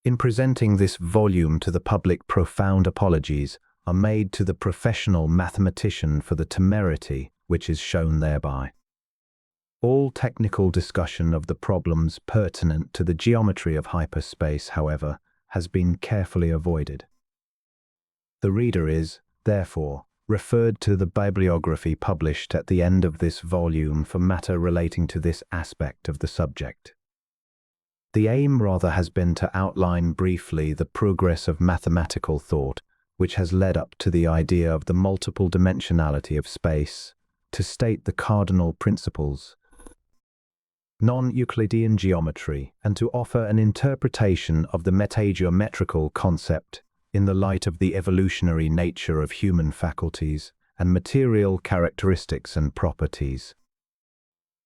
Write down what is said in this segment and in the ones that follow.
In presenting this volume to the public, profound apologies are made to the professional mathematician for the temerity which is shown thereby. All technical discussion of the problems pertinent to the geometry of hyperspace, however, has been carefully avoided. The reader is, therefore, referred to the bibliography published at the end of this volume for matter relating to this aspect of the subject. The aim rather has been to outline briefly the progress of mathematical thought, which has led up to the idea of the multiple dimensionality of space, to state the cardinal principles non-Euclidean geometry, and to offer an interpretation of the metageometrical concept in the light of the evolutionary nature of human faculties and material characteristics and properties.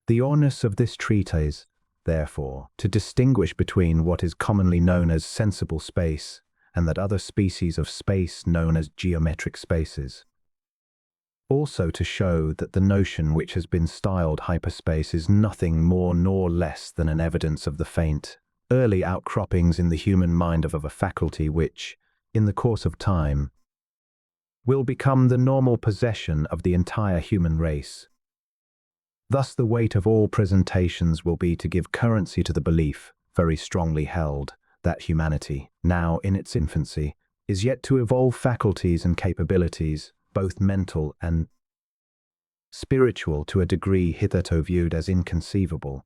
The onus of this treatise, therefore, to distinguish between what is commonly known as sensible space and that other species of space known as geometric spaces. Also to show that the notion which has been styled hyperspace is nothing more nor less than an evidence of the faint, early outcroppings in the human mind of a faculty which, in the course of time, will become the normal possession of the entire human race. Thus the weight of all presentations will be to give currency to the belief, very strongly held, that humanity, now in its infancy, is yet to evolve faculties and capabilities, both mental and spiritual, to a degree hitherto viewed as inconceivable.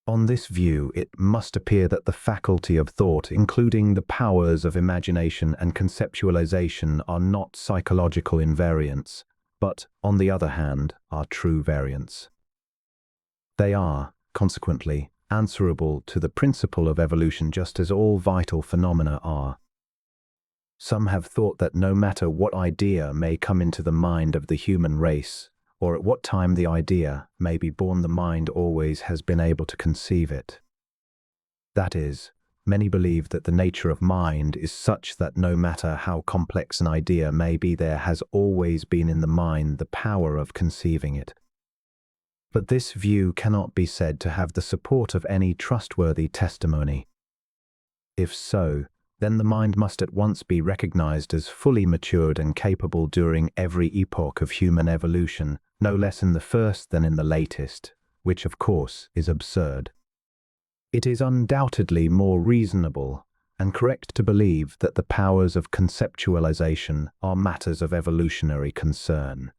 On this view, it must appear that the faculty of thought, including the powers of imagination and conceptualization, are not psychological invariants, but, on the other hand, are true variants. They are, consequently, answerable to the principle of evolution just as all vital phenomena are. Some have thought that no matter what idea may come into the mind of the human race, or at what time the idea may be born, the mind always has been able to conceive it. That is, many believe that the nature of mind is such that no matter how complex an idea may be, there has always been in the mind the power of conceiving it. But this view cannot be said to have the support of any trustworthy testimony. If so, then the mind must at once be recognized as fully matured and capable during every epoch of human evolution, no less in the first than in the latest, which of course is absurd. It is undoubtedly more reasonable and correct to believe that the powers of conceptualization are matters of evolutionary concern.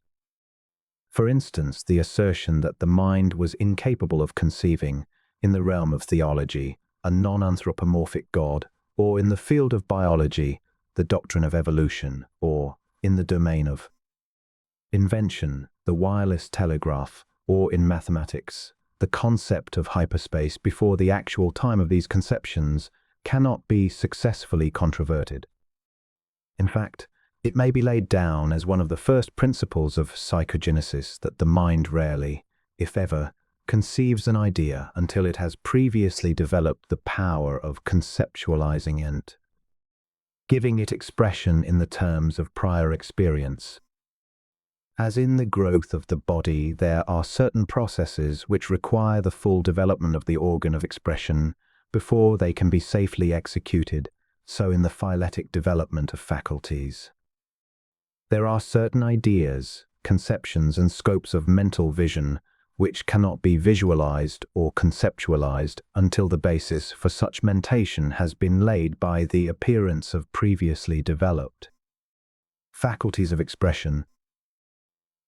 For instance, the assertion that the mind was incapable of conceiving, in the realm of theology, a non-anthropomorphic God, or in the field of biology, the doctrine of evolution, or, in the domain of invention, the wireless telegraph, or in mathematics, the concept of hyperspace before the actual time of these conceptions, cannot be successfully controverted. In fact, it may be laid down as one of the first principles of psychogenesis that the mind rarely, if ever, conceives an idea until it has previously developed the power of conceptualizing and giving it expression in the terms of prior experience. As in the growth of the body, there are certain processes which require the full development of the organ of expression before they can be safely executed, so in the phyletic development of faculties. There are certain ideas, conceptions, and scopes of mental vision which cannot be visualized or conceptualized until the basis for such mentation has been laid by the appearance of previously developed faculties of expression,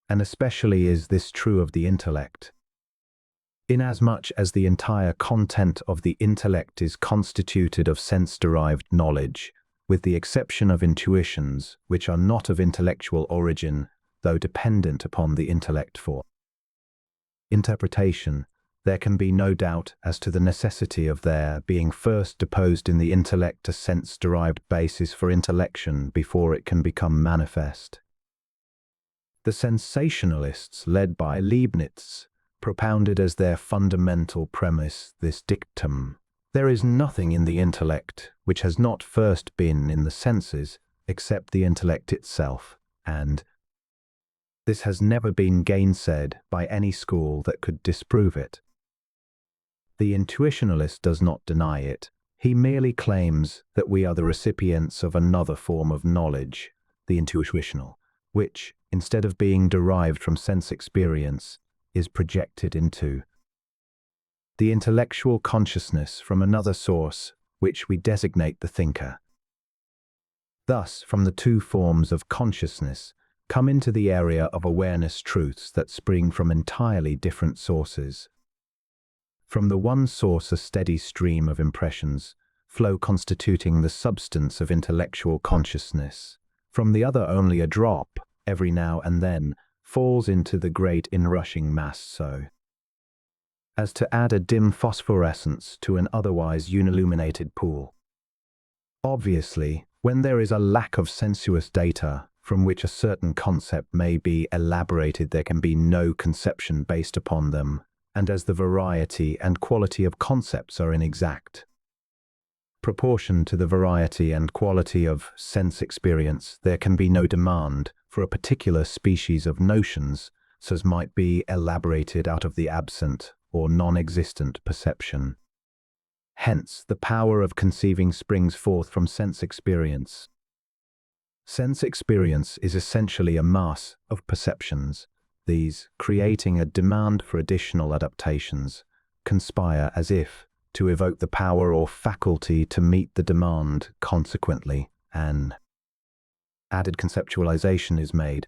and especially is this true of the intellect, inasmuch as the entire content of the intellect is constituted of sense-derived knowledge, with the exception of intuitions, which are not of intellectual origin, though dependent upon the intellect for interpretation. There can be no doubt as to the necessity of there being first deposed in the intellect a sense-derived basis for intellection before it can become manifest. The sensationalists, led by Leibniz, propounded as their fundamental premise this dictum: there is nothing in the intellect which has not first been in the senses except the intellect itself, and this has never been gainsaid by any school that could disprove it. The intuitionalist does not deny it. He merely claims that we are the recipients of another form of knowledge, the intuitional, which, instead of being derived from sense experience, is projected into the intellectual consciousness from another source, which we designate the thinker. Thus, from the two forms of consciousness come into the area of awareness truths that spring from entirely different sources. From the one source a steady stream of impressions flow constituting the substance of intellectual consciousness. From the other only a drop, every now and then, falls into the great inrushing mass so as to add a dim phosphorescence to an otherwise unilluminated pool. Obviously, when there is a lack of sensuous data from which a certain concept may be elaborated, there can be no conception based upon them, and as the variety and quality of concepts are in exact proportion to the variety and quality of sense experience, there can be no demand for a particular species of notions, such as might be elaborated out of the absent or non-existent perception. Hence, the power of conceiving springs forth from sense experience. Sense experience is essentially a mass of perceptions. These, creating a demand for additional adaptations, conspire as if to evoke the power or faculty to meet the demand. Consequently, an added conceptualization is made.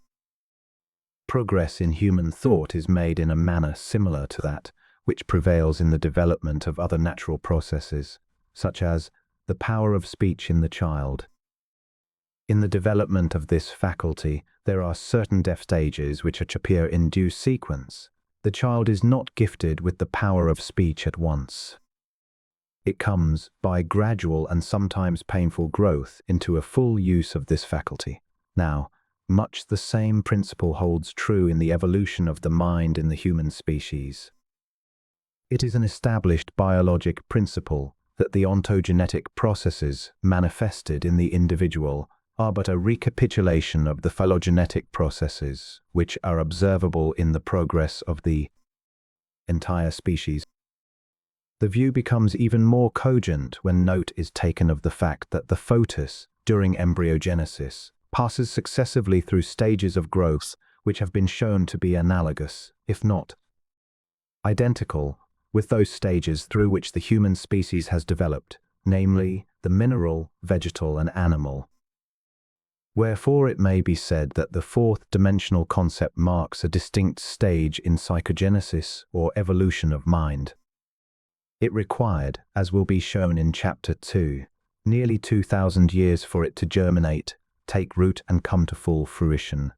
Progress in human thought is made in a manner similar to that which prevails in the development of other natural processes, such as the power of speech in the child. In the development of this faculty, there are certain stages which appear in due sequence. The child is not gifted with the power of speech at once. It comes by gradual and sometimes painful growth into a full use of this faculty. Now, much the same principle holds true in the evolution of the mind in the human species. It is an established biologic principle that the ontogenetic processes manifested in the individual are but a recapitulation of the phylogenetic processes which are observable in the progress of the entire species. The view becomes even more cogent when note is taken of the fact that the foetus, during embryogenesis, passes successively through stages of growth which have been shown to be analogous, if not identical, with those stages through which the human species has developed, namely, the mineral, vegetal, and animal. Wherefore it may be said that the fourth dimensional concept marks a distinct stage in psychogenesis or evolution of mind. It required, as will be shown in Chapter 2, nearly 2,000 years for it to germinate, take root, and come to full fruition.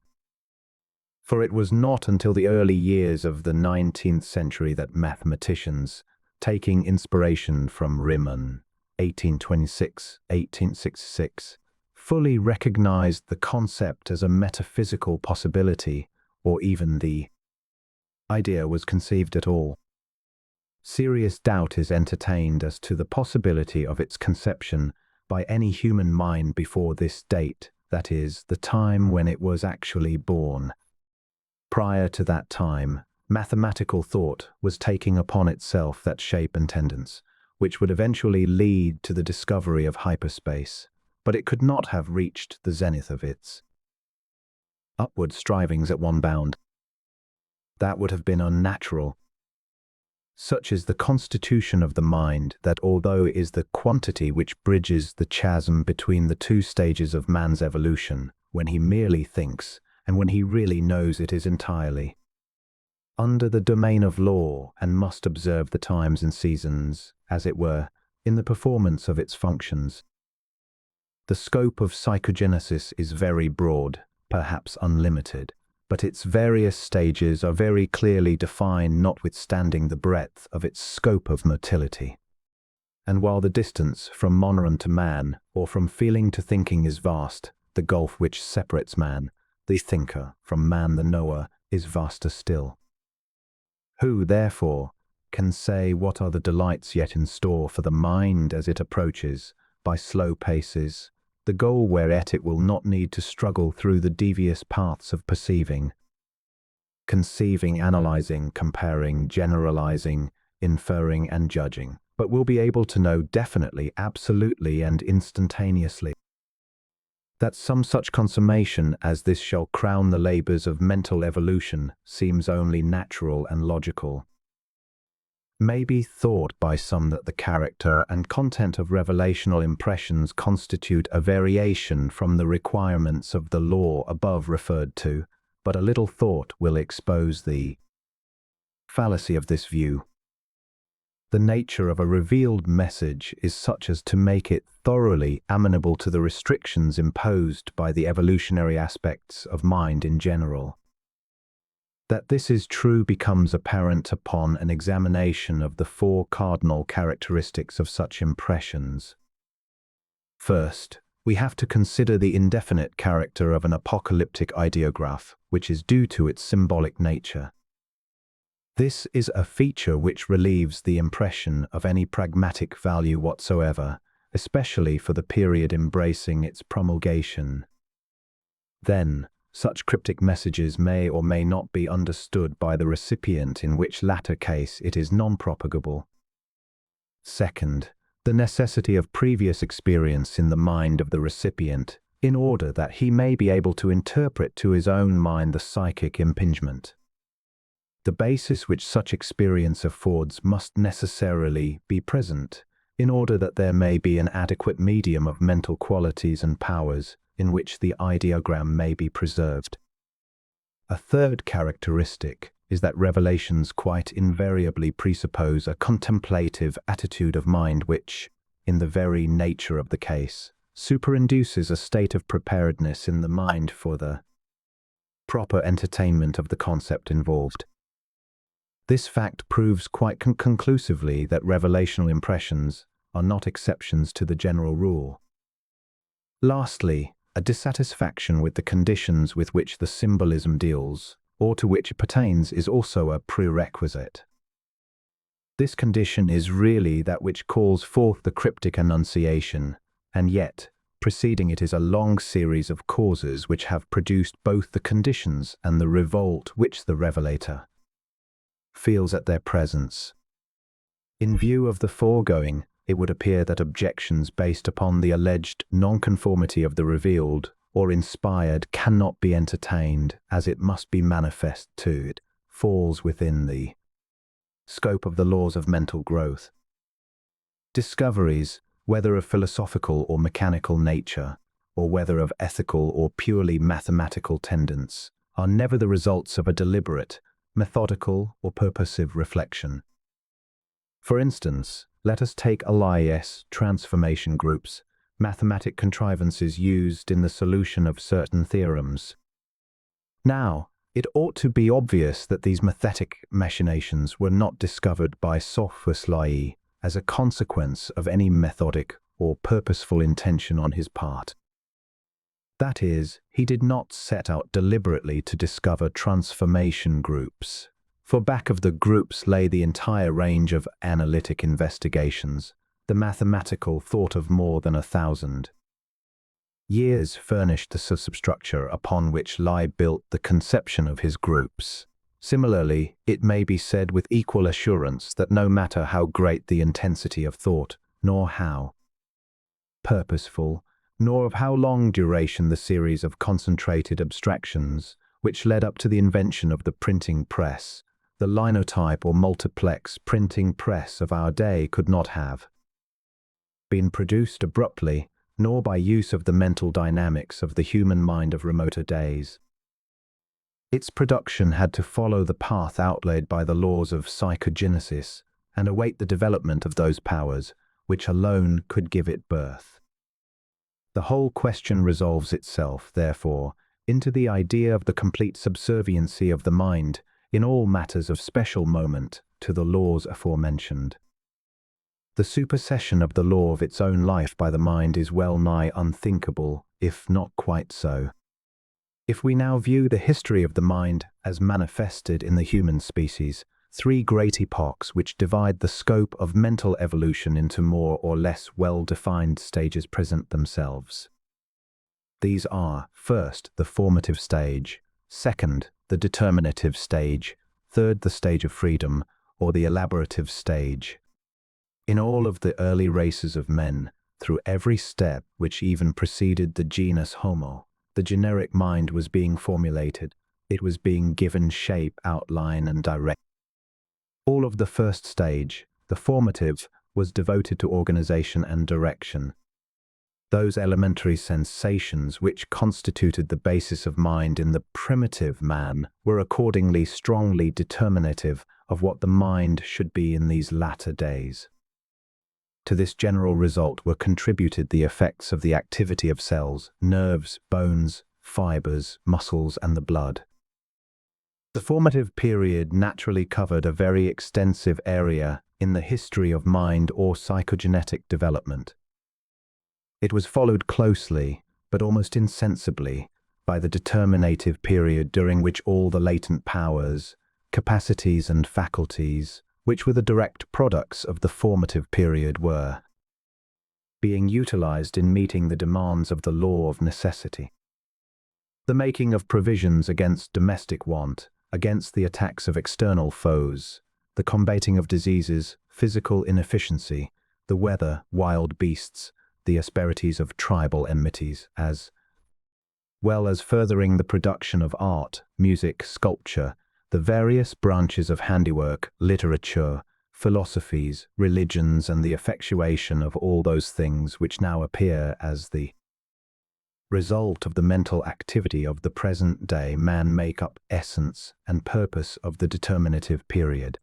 For it was not until the early years of the 19th century that mathematicians, taking inspiration from Riemann, 1826-1866, fully recognized the concept as a metaphysical possibility, or even the idea was conceived at all. Serious doubt is entertained as to the possibility of its conception by any human mind before this date, that is, the time when it was actually born. Prior to that time, mathematical thought was taking upon itself that shape and tendency, which would eventually lead to the discovery of hyperspace, but it could not have reached the zenith of its upward strivings at one bound. That would have been unnatural. Such is the constitution of the mind that although it is the quantity which bridges the chasm between the two stages of man's evolution, when he merely thinks, and when he really knows, it is entirely under the domain of law and must observe the times and seasons, as it were, in the performance of its functions. The scope of psychogenesis is very broad, perhaps unlimited, but its various stages are very clearly defined notwithstanding the breadth of its scope of motility. And while the distance from moron to man, or from feeling to thinking is vast, the gulf which separates man, the thinker, from man the knower, is vaster still. Who, therefore, can say what are the delights yet in store for the mind as it approaches, by slow paces, the goal whereat it will not need to struggle through the devious paths of perceiving, conceiving, analyzing, comparing, generalizing, inferring, and judging, but we'll be able to know definitely, absolutely, and instantaneously that some such consummation as this shall crown the labors of mental evolution seems only natural and logical. May be thought by some that the character and content of revelational impressions constitute a variation from the requirements of the law above referred to, but a little thought will expose the fallacy of this view. The nature of a revealed message is such as to make it thoroughly amenable to the restrictions imposed by the evolutionary aspects of mind in general. That this is true becomes apparent upon an examination of the four cardinal characteristics of such impressions. First, we have to consider the indefinite character of an apocalyptic ideograph, which is due to its symbolic nature. This is a feature which relieves the impression of any pragmatic value whatsoever, especially for the period embracing its promulgation. Then, such cryptic messages may or may not be understood by the recipient, in which latter case it is non-propagable. Second, the necessity of previous experience in the mind of the recipient, in order that he may be able to interpret to his own mind the psychic impingement. The basis which such experience affords must necessarily be present, in order that there may be an adequate medium of mental qualities and powers in which the ideogram may be preserved. A third characteristic is that revelations quite invariably presuppose a contemplative attitude of mind which, in the very nature of the case, superinduces a state of preparedness in the mind for the proper entertainment of the concept involved. This fact proves quite conclusively that revelational impressions are not exceptions to the general rule. Lastly, a dissatisfaction with the conditions with which the symbolism deals, or to which it pertains, is also a prerequisite. This condition is really that which calls forth the cryptic annunciation, and yet, preceding it is a long series of causes which have produced both the conditions and the revolt which the revelator feels at their presence. In view of the foregoing, it would appear that objections based upon the alleged nonconformity of the revealed or inspired cannot be entertained, as it must be manifest to it falls within the scope of the laws of mental growth. Discoveries, whether of philosophical or mechanical nature, or whether of ethical or purely mathematical tendency, are never the results of a deliberate, methodical, or purposive reflection. For instance, let us take Elias transformation groups, mathematic contrivances used in the solution of certain theorems. Now, it ought to be obvious that these mathetic machinations were not discovered by Sophus as a consequence of any methodic or purposeful intention on his part. That is, he did not set out deliberately to discover transformation groups, for back of the groups lay the entire range of analytic investigations, the mathematical thought of more than 1,000 years furnished the substructure upon which lie built the conception of his groups. Similarly, it may be said with equal assurance that no matter how great the intensity of thought, nor how purposeful, nor of how long duration the series of concentrated abstractions which led up to the invention of the printing press, the linotype or multiplex printing press of our day could not have been produced abruptly, nor by use of the mental dynamics of the human mind of remoter days. Its production had to follow the path outlaid by the laws of psychogenesis and await the development of those powers which alone could give it birth. The whole question resolves itself, therefore, into the idea of the complete subserviency of the mind in all matters of special moment to the laws aforementioned. The supersession of the law of its own life by the mind is well nigh unthinkable, if not quite so. If we now view the history of the mind as manifested in the human species, three great epochs which divide the scope of mental evolution into more or less well-defined stages present themselves. These are, first, the formative stage, second, the determinative stage, third, the stage of freedom, or the elaborative stage. In all of the early races of men, through every step which even preceded the genus Homo, the generic mind was being formulated. It was being given shape, outline, and direction. All of the first stage, the formative, was devoted to organization and direction. Those elementary sensations which constituted the basis of mind in the primitive man were accordingly strongly determinative of what the mind should be in these latter days. To this general result were contributed the effects of the activity of cells, nerves, bones, fibers, muscles, and the blood. The formative period naturally covered a very extensive area in the history of mind or psychogenetic development. It was followed closely, but almost insensibly, by the determinative period during which all the latent powers, capacities, and faculties, which were the direct products of the formative period, were being utilized in meeting the demands of the law of necessity. The making of provisions against domestic want, against the attacks of external foes, the combating of diseases, physical inefficiency, the weather, wild beasts, the asperities of tribal enmities, as well as furthering the production of art, music, sculpture, the various branches of handiwork, literature, philosophies, religions, and the effectuation of all those things which now appear as the result of the mental activity of the present day man make up essence and purpose of the determinative period.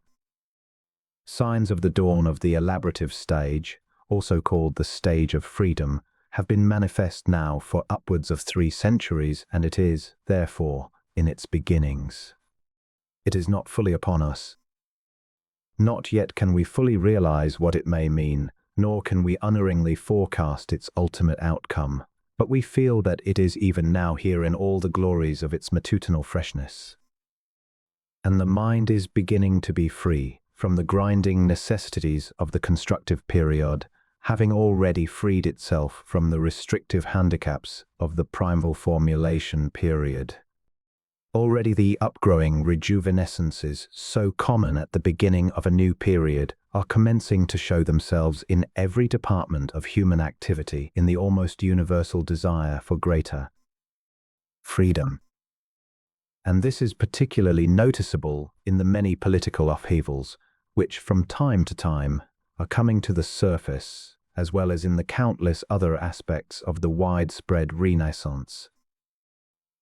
Signs of the dawn of the elaborative stage, also called the stage of freedom, have been manifest now for upwards of 3 centuries, and it is, therefore, in its beginnings. It is not fully upon us. Not yet can we fully realize what it may mean, nor can we unerringly forecast its ultimate outcome, but we feel that it is even now here in all the glories of its matutinal freshness. And the mind is beginning to be free from the grinding necessities of the constructive period, having already freed itself from the restrictive handicaps of the primal formulation period. Already the upgrowing rejuvenescences so common at the beginning of a new period are commencing to show themselves in every department of human activity, in the almost universal desire for greater freedom. And this is particularly noticeable in the many political upheavals, which from time to time are coming to the surface, as well as in the countless other aspects of the widespread Renaissance.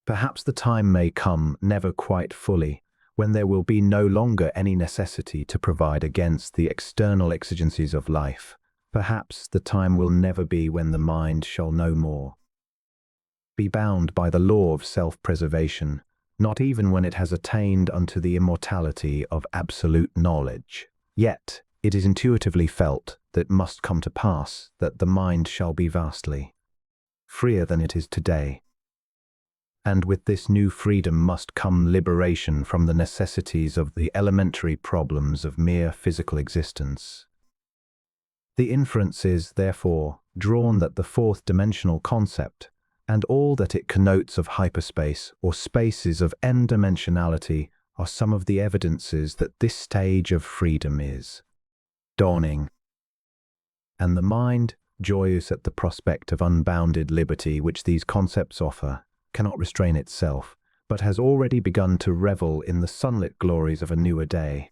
Perhaps the time may come, never quite fully, when there will be no longer any necessity to provide against the external exigencies of life. Perhaps the time will never be when the mind shall no more be bound by the law of self-preservation, not even when it has attained unto the immortality of absolute knowledge. Yet it is intuitively felt that must come to pass that the mind shall be vastly freer than it is today. And with this new freedom must come liberation from the necessities of the elementary problems of mere physical existence. The inference is, therefore, drawn that the fourth-dimensional concept, and all that it connotes of hyperspace or spaces of n-dimensionality, are some of the evidences that this stage of freedom is dawning. And the mind, joyous at the prospect of unbounded liberty which these concepts offer, cannot restrain itself, but has already begun to revel in the sunlit glories of a newer day.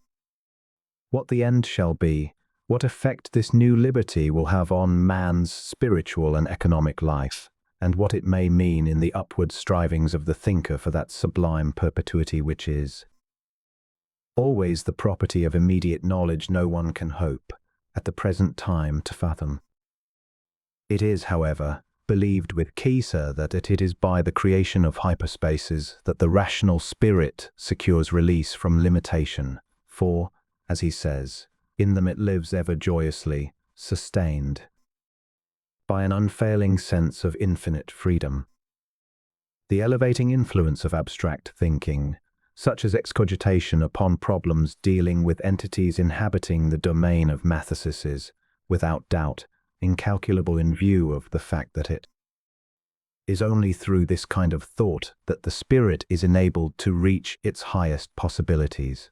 What the end shall be, what effect this new liberty will have on man's spiritual and economic life, and what it may mean in the upward strivings of the thinker for that sublime perpetuity which is always the property of immediate knowledge, no one can hope, at the present time, to fathom. It is, however, believed with Kieser that it is by the creation of hyperspaces that the rational spirit secures release from limitation, for, as he says, in them it lives ever joyously, sustained by an unfailing sense of infinite freedom. The elevating influence of abstract thinking, such as excogitation upon problems dealing with entities inhabiting the domain of mathesises, is, without doubt, incalculable in view of the fact that it is only through this kind of thought that the spirit is enabled to reach its highest possibilities.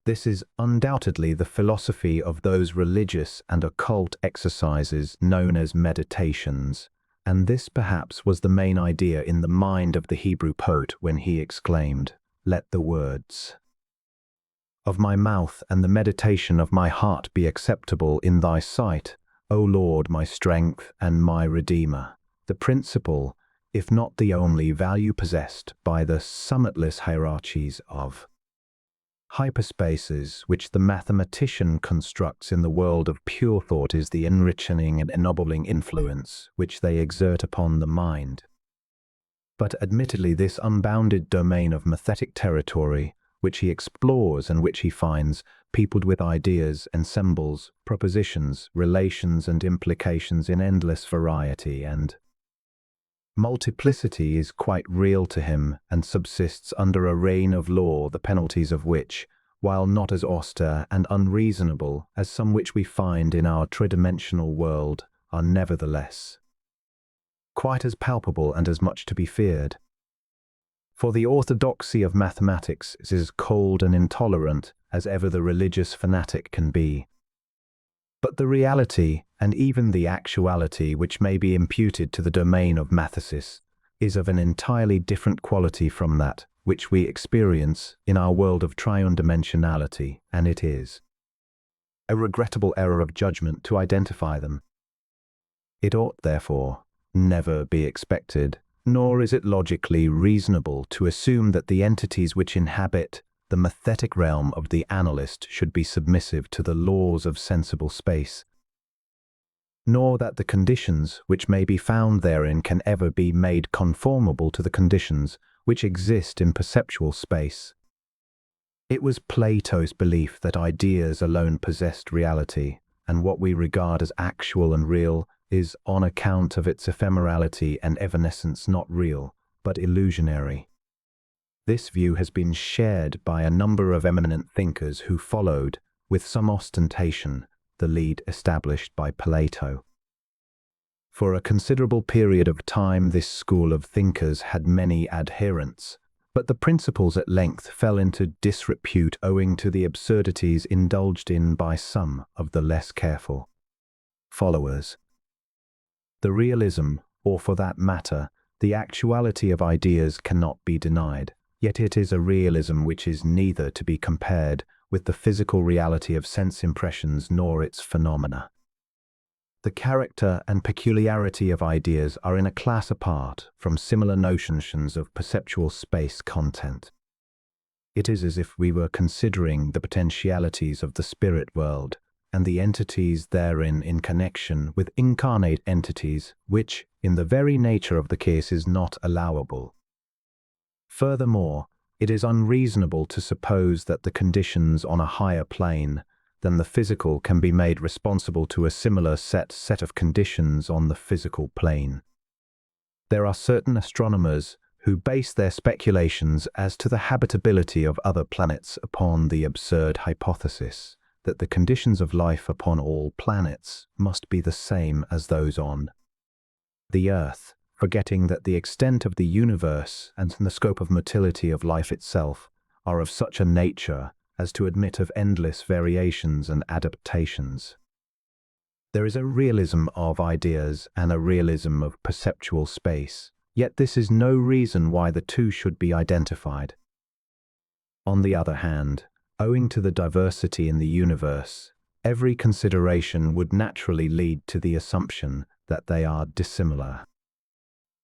This is undoubtedly the philosophy of those religious and occult exercises known as meditations, and this perhaps was the main idea in the mind of the Hebrew poet when he exclaimed, "Let the words of my mouth and the meditation of my heart be acceptable in thy sight, O Lord, my strength and my Redeemer." The principal, if not the only, value possessed by the summitless hierarchies of hyperspaces which the mathematician constructs in the world of pure thought is the enriching and ennobling influence which they exert upon the mind. But admittedly, this unbounded domain of mathetic territory, which he explores and which he finds peopled with ideas, ensembles, propositions, relations and implications in endless variety and multiplicity, is quite real to him and subsists under a reign of law, the penalties of which, while not as austere and unreasonable as some which we find in our tridimensional world, are nevertheless quite as palpable and as much to be feared. For the orthodoxy of mathematics is as cold and intolerant as ever the religious fanatic can be. But the reality, and even the actuality which may be imputed to the domain of mathesis, is of an entirely different quality from that which we experience in our world of tridimensionality, and it is a regrettable error of judgment to identify them. It ought, therefore, never be expected, nor is it logically reasonable to assume that the entities which inhabit the mathetic realm of the analyst should be submissive to the laws of sensible space, nor that the conditions which may be found therein can ever be made conformable to the conditions which exist in perceptual space. It was Plato's belief that ideas alone possessed reality, and what we regard as actual and real is, on account of its ephemerality and evanescence, not real, but illusionary. This view has been shared by a number of eminent thinkers who followed, with some ostentation, the lead established by Plato. For a considerable period of time this school of thinkers had many adherents, but the principles at length fell into disrepute owing to the absurdities indulged in by some of the less careful followers. The realism, or for that matter, the actuality of ideas cannot be denied. Yet it is a realism which is neither to be compared with the physical reality of sense impressions nor its phenomena. The character and peculiarity of ideas are in a class apart from similar notions of perceptual space content. It is as if we were considering the potentialities of the spirit world and the entities therein in connection with incarnate entities, which, in the very nature of the case, is not allowable. Furthermore, it is unreasonable to suppose that the conditions on a higher plane than the physical can be made responsible to a similar set of conditions on the physical plane. There are certain astronomers who base their speculations as to the habitability of other planets upon the absurd hypothesis that the conditions of life upon all planets must be the same as those on the Earth, forgetting that the extent of the universe and the scope of motility of life itself are of such a nature as to admit of endless variations and adaptations. There is a realism of ideas and a realism of perceptual space, yet this is no reason why the two should be identified. On the other hand, owing to the diversity in the universe, every consideration would naturally lead to the assumption that they are dissimilar.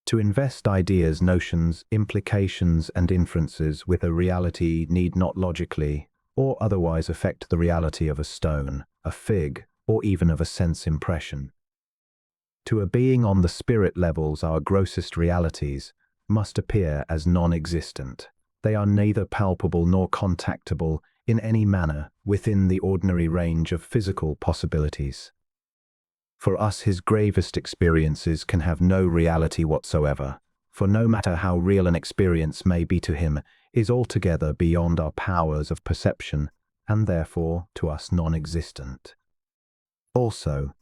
To invest ideas, notions, implications, and inferences with a reality need not logically or otherwise affect the reality of a stone, a fig, or even of a sense impression. To a being on the spirit levels, our grossest realities must appear as non-existent. They are neither palpable nor contactable in any manner within the ordinary range of physical possibilities. For us, his gravest experiences can have no reality whatsoever, for no matter how real an experience may be to him, is altogether beyond our powers of perception, and therefore to us non-existent. Also,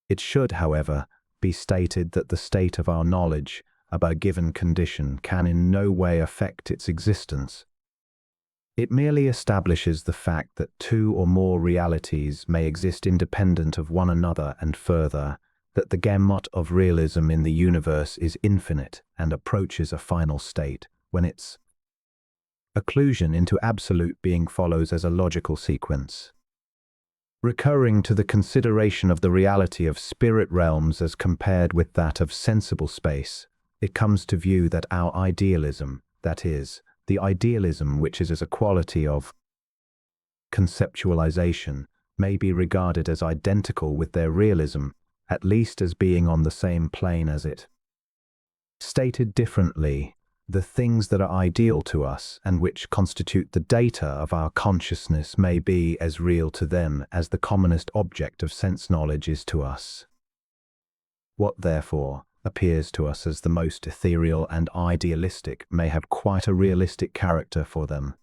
it should, however, be stated that the state of our knowledge about a given condition can in no way affect its existence. It merely establishes the fact that two or more realities may exist independent of one another, and further, that the gamut of realism in the universe is infinite and approaches a final state when its occlusion into absolute being follows as a logical sequence. Recurring to the consideration of the reality of spirit realms as compared with that of sensible space, it comes to view that our idealism, that is, the idealism which is as a quality of conceptualization, may be regarded as identical with their realism, at least as being on the same plane as it. Stated differently, the things that are ideal to us and which constitute the data of our consciousness may be as real to them as the commonest object of sense knowledge is to us. What, therefore, appears to us as the most ethereal and idealistic may have quite a realistic character for them.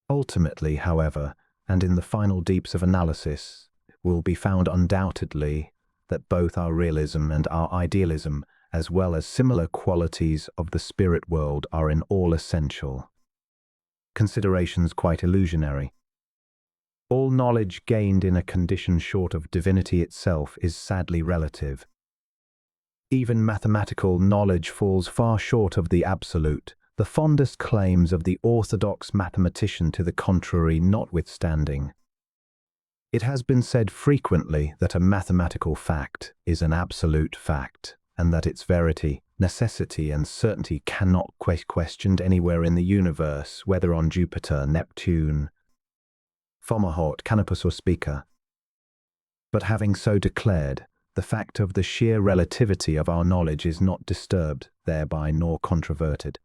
Ultimately, however, and in the final deeps of analysis, will be found undoubtedly that both our realism and our idealism, as well as similar qualities of the spirit world, are in all essential considerations quite illusionary. All knowledge gained in a condition short of divinity itself is sadly relative. Even mathematical knowledge falls far short of the absolute, the fondest claims of the orthodox mathematician to the contrary notwithstanding. It has been said frequently that a mathematical fact is an absolute fact, and that its verity, necessity, and certainty cannot be questioned anywhere in the universe, whether on Jupiter, Neptune, Fomalhaut, Canopus, or Spica. But having so declared, the fact of the sheer relativity of our knowledge is not disturbed thereby nor controverted.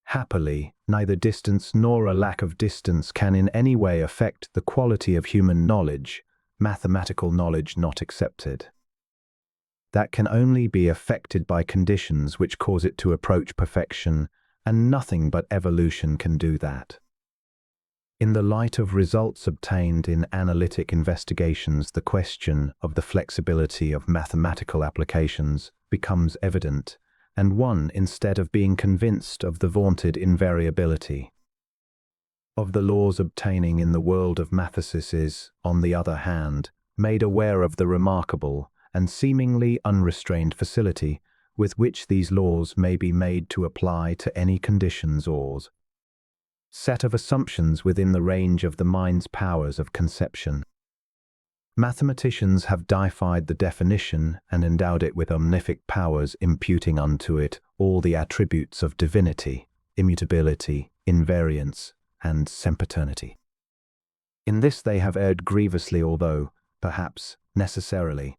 Happily, neither distance nor a lack of distance can in any way affect the quality of human knowledge, mathematical knowledge not excepted. That can only be affected by conditions which cause it to approach perfection, and nothing but evolution can do that. In the light of results obtained in analytic investigations, the question of the flexibility of mathematical applications becomes evident, and one, instead of being convinced of the vaunted invariability of the laws obtaining in the world of mathesis, is, on the other hand, made aware of the remarkable and seemingly unrestrained facility with which these laws may be made to apply to any conditions or set of assumptions within the range of the mind's powers of conception. Mathematicians have deified the definition and endowed it with omnific powers, imputing unto it all the attributes of divinity, immutability, invariance, and sempiternity. In this they have erred grievously, although, perhaps, necessarily.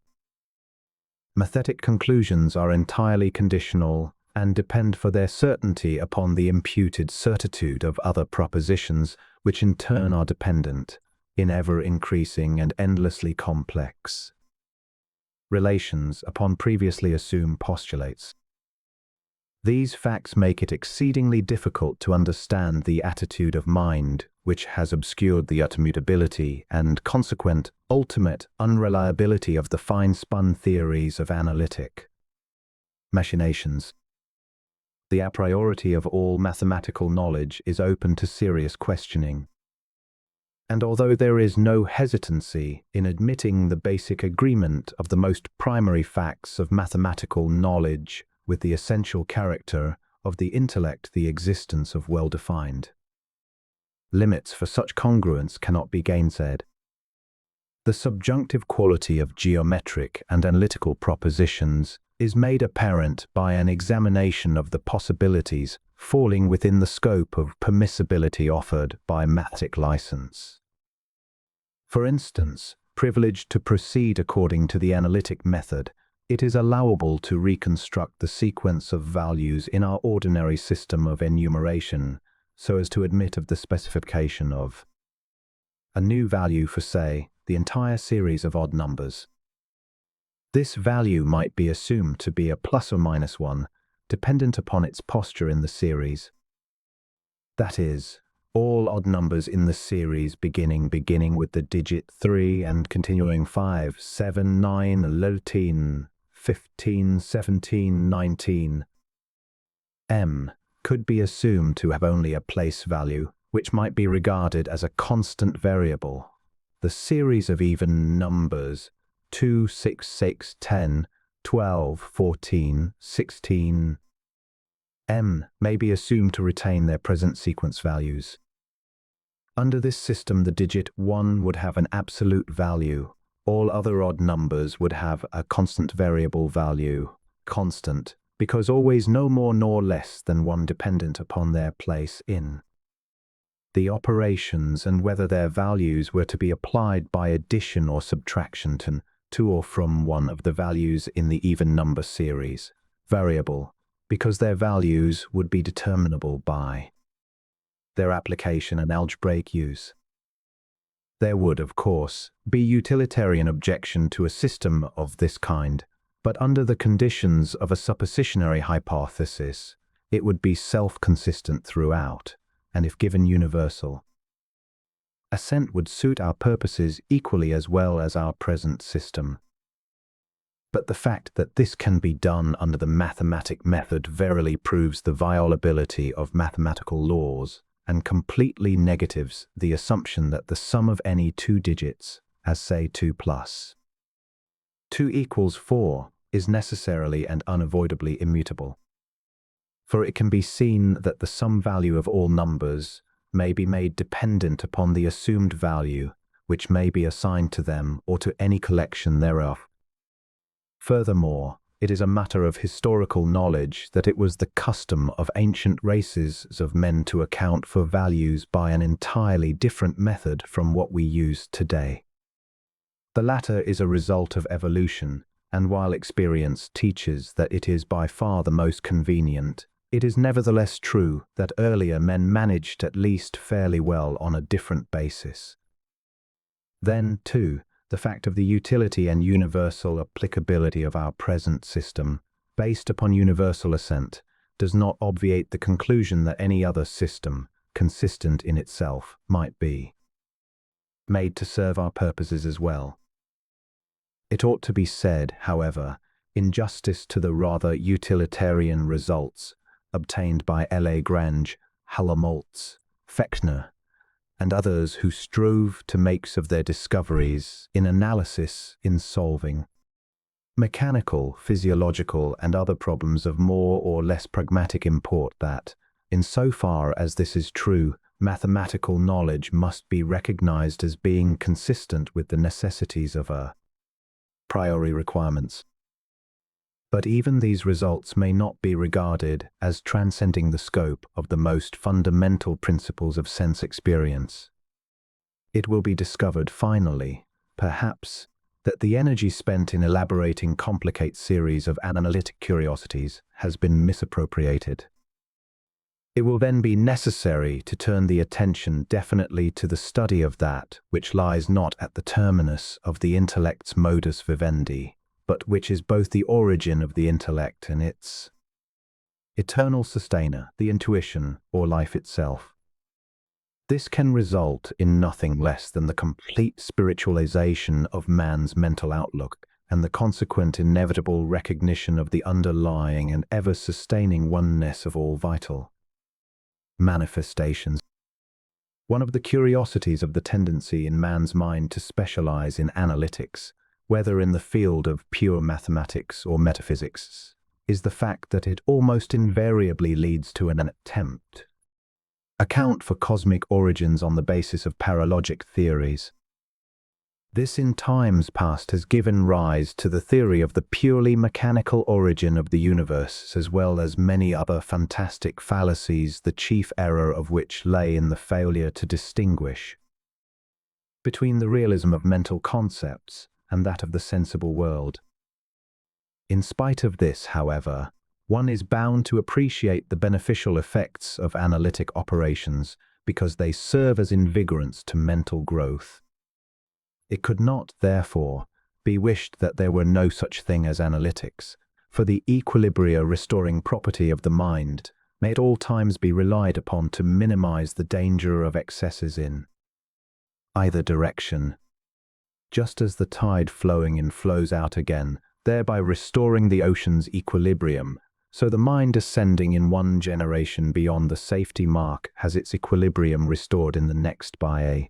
Mathetic conclusions are entirely conditional and depend for their certainty upon the imputed certitude of other propositions, which in turn are dependent, in ever-increasing and endlessly complex relations, upon previously assumed postulates. These facts make it exceedingly difficult to understand the attitude of mind which has obscured the immutability and consequent ultimate unreliability of the fine-spun theories of analytic machinations. The a priority of all mathematical knowledge is open to serious questioning. And although there is no hesitancy in admitting the basic agreement of the most primary facts of mathematical knowledge with the essential character of the intellect, the existence of well-defined limits for such congruence cannot be gainsaid. The subjunctive quality of geometric and analytical propositions is made apparent by an examination of the possibilities falling within the scope of permissibility offered by mathematic license. For instance, privileged to proceed according to the analytic method, it is allowable to reconstruct the sequence of values in our ordinary system of enumeration so as to admit of the specification of a new value for, say, the entire series of odd numbers. This value might be assumed to be a plus or minus 1, dependent upon its posture in the series. That is, all odd numbers in the series beginning with the digit 3 and continuing 5, 7, 9, 11, 15, 17, 19. M could be assumed to have only a place value, which might be regarded as a constant variable. The series of even numbers 2, 6, 6, 10, 12, 14, 16 m may be assumed to retain their present sequence values. Under this system, the digit 1 would have an absolute value. All other odd numbers would have a constant variable value, constant, because always no more nor less than 1 dependent upon their place in the operations and whether their values were to be applied by addition or subtraction to or from one of the values in the even number series. Variable, because their values would be determinable by their application and algebraic use. There would, of course, be utilitarian objection to a system of this kind, but under the conditions of a suppositionary hypothesis, it would be self-consistent throughout, and if given universal, assent would suit our purposes equally as well as our present system. But the fact that this can be done under the mathematic method verily proves the violability of mathematical laws and completely negatives the assumption that the sum of any two digits, as say 2 plus 2 equals 4, is necessarily and unavoidably immutable. For it can be seen that the sum value of all numbers may be made dependent upon the assumed value, which may be assigned to them or to any collection thereof. Furthermore, it is a matter of historical knowledge that it was the custom of ancient races of men to account for values by an entirely different method from what we use today. The latter is a result of evolution, and while experience teaches that it is by far the most convenient, it is nevertheless true that earlier men managed at least fairly well on a different basis. Then, too, the fact of the utility and universal applicability of our present system, based upon universal assent, does not obviate the conclusion that any other system, consistent in itself, might be made to serve our purposes as well. It ought to be said, however, in justice to the rather utilitarian results obtained by Lagrange, Helmholtz, Fechner, and others who strove to make of their discoveries in analysis in solving mechanical, physiological, and other problems of more or less pragmatic import that, in so far as this is true, mathematical knowledge must be recognized as being consistent with the necessities of a priori requirements. But even these results may not be regarded as transcending the scope of the most fundamental principles of sense experience. It will be discovered finally, perhaps, that the energy spent in elaborating complex series of analytic curiosities has been misappropriated. It will then be necessary to turn the attention definitely to the study of that which lies not at the terminus of the intellect's modus vivendi, but which is both the origin of the intellect and its eternal sustainer, the intuition, or life itself. This can result in nothing less than the complete spiritualization of man's mental outlook and the consequent inevitable recognition of the underlying and ever-sustaining oneness of all vital manifestations. One of the curiosities of the tendency in man's mind to specialize in analytics, whether in the field of pure mathematics or metaphysics, is the fact that it almost invariably leads to an attempt account for cosmic origins on the basis of paralogic theories. This in times past has given rise to the theory of the purely mechanical origin of the universe, as well as many other fantastic fallacies, the chief error of which lay in the failure to distinguish between the realism of mental concepts and that of the sensible world. In spite of this, however, one is bound to appreciate the beneficial effects of analytic operations because they serve as invigorants to mental growth. It could not, therefore, be wished that there were no such thing as analytics, for the equilibria-restoring property of the mind may at all times be relied upon to minimize the danger of excesses in either direction, just as the tide flowing in flows out again, thereby restoring the ocean's equilibrium. So the mind ascending in one generation beyond the safety mark has its equilibrium restored in the next by a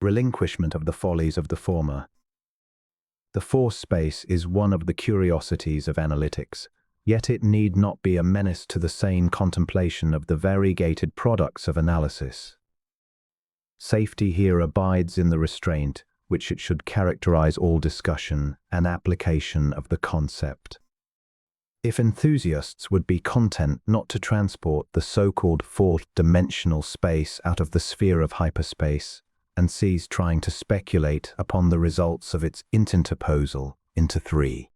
relinquishment of the follies of the former. The force space is one of the curiosities of analytics, yet it need not be a menace to the sane contemplation of the variegated products of analysis. Safety here abides in the restraint which it should characterize all discussion and application of the concept. If enthusiasts would be content not to transport the so-called fourth-dimensional space out of the sphere of hyperspace, and cease trying to speculate upon the results of its interposal into three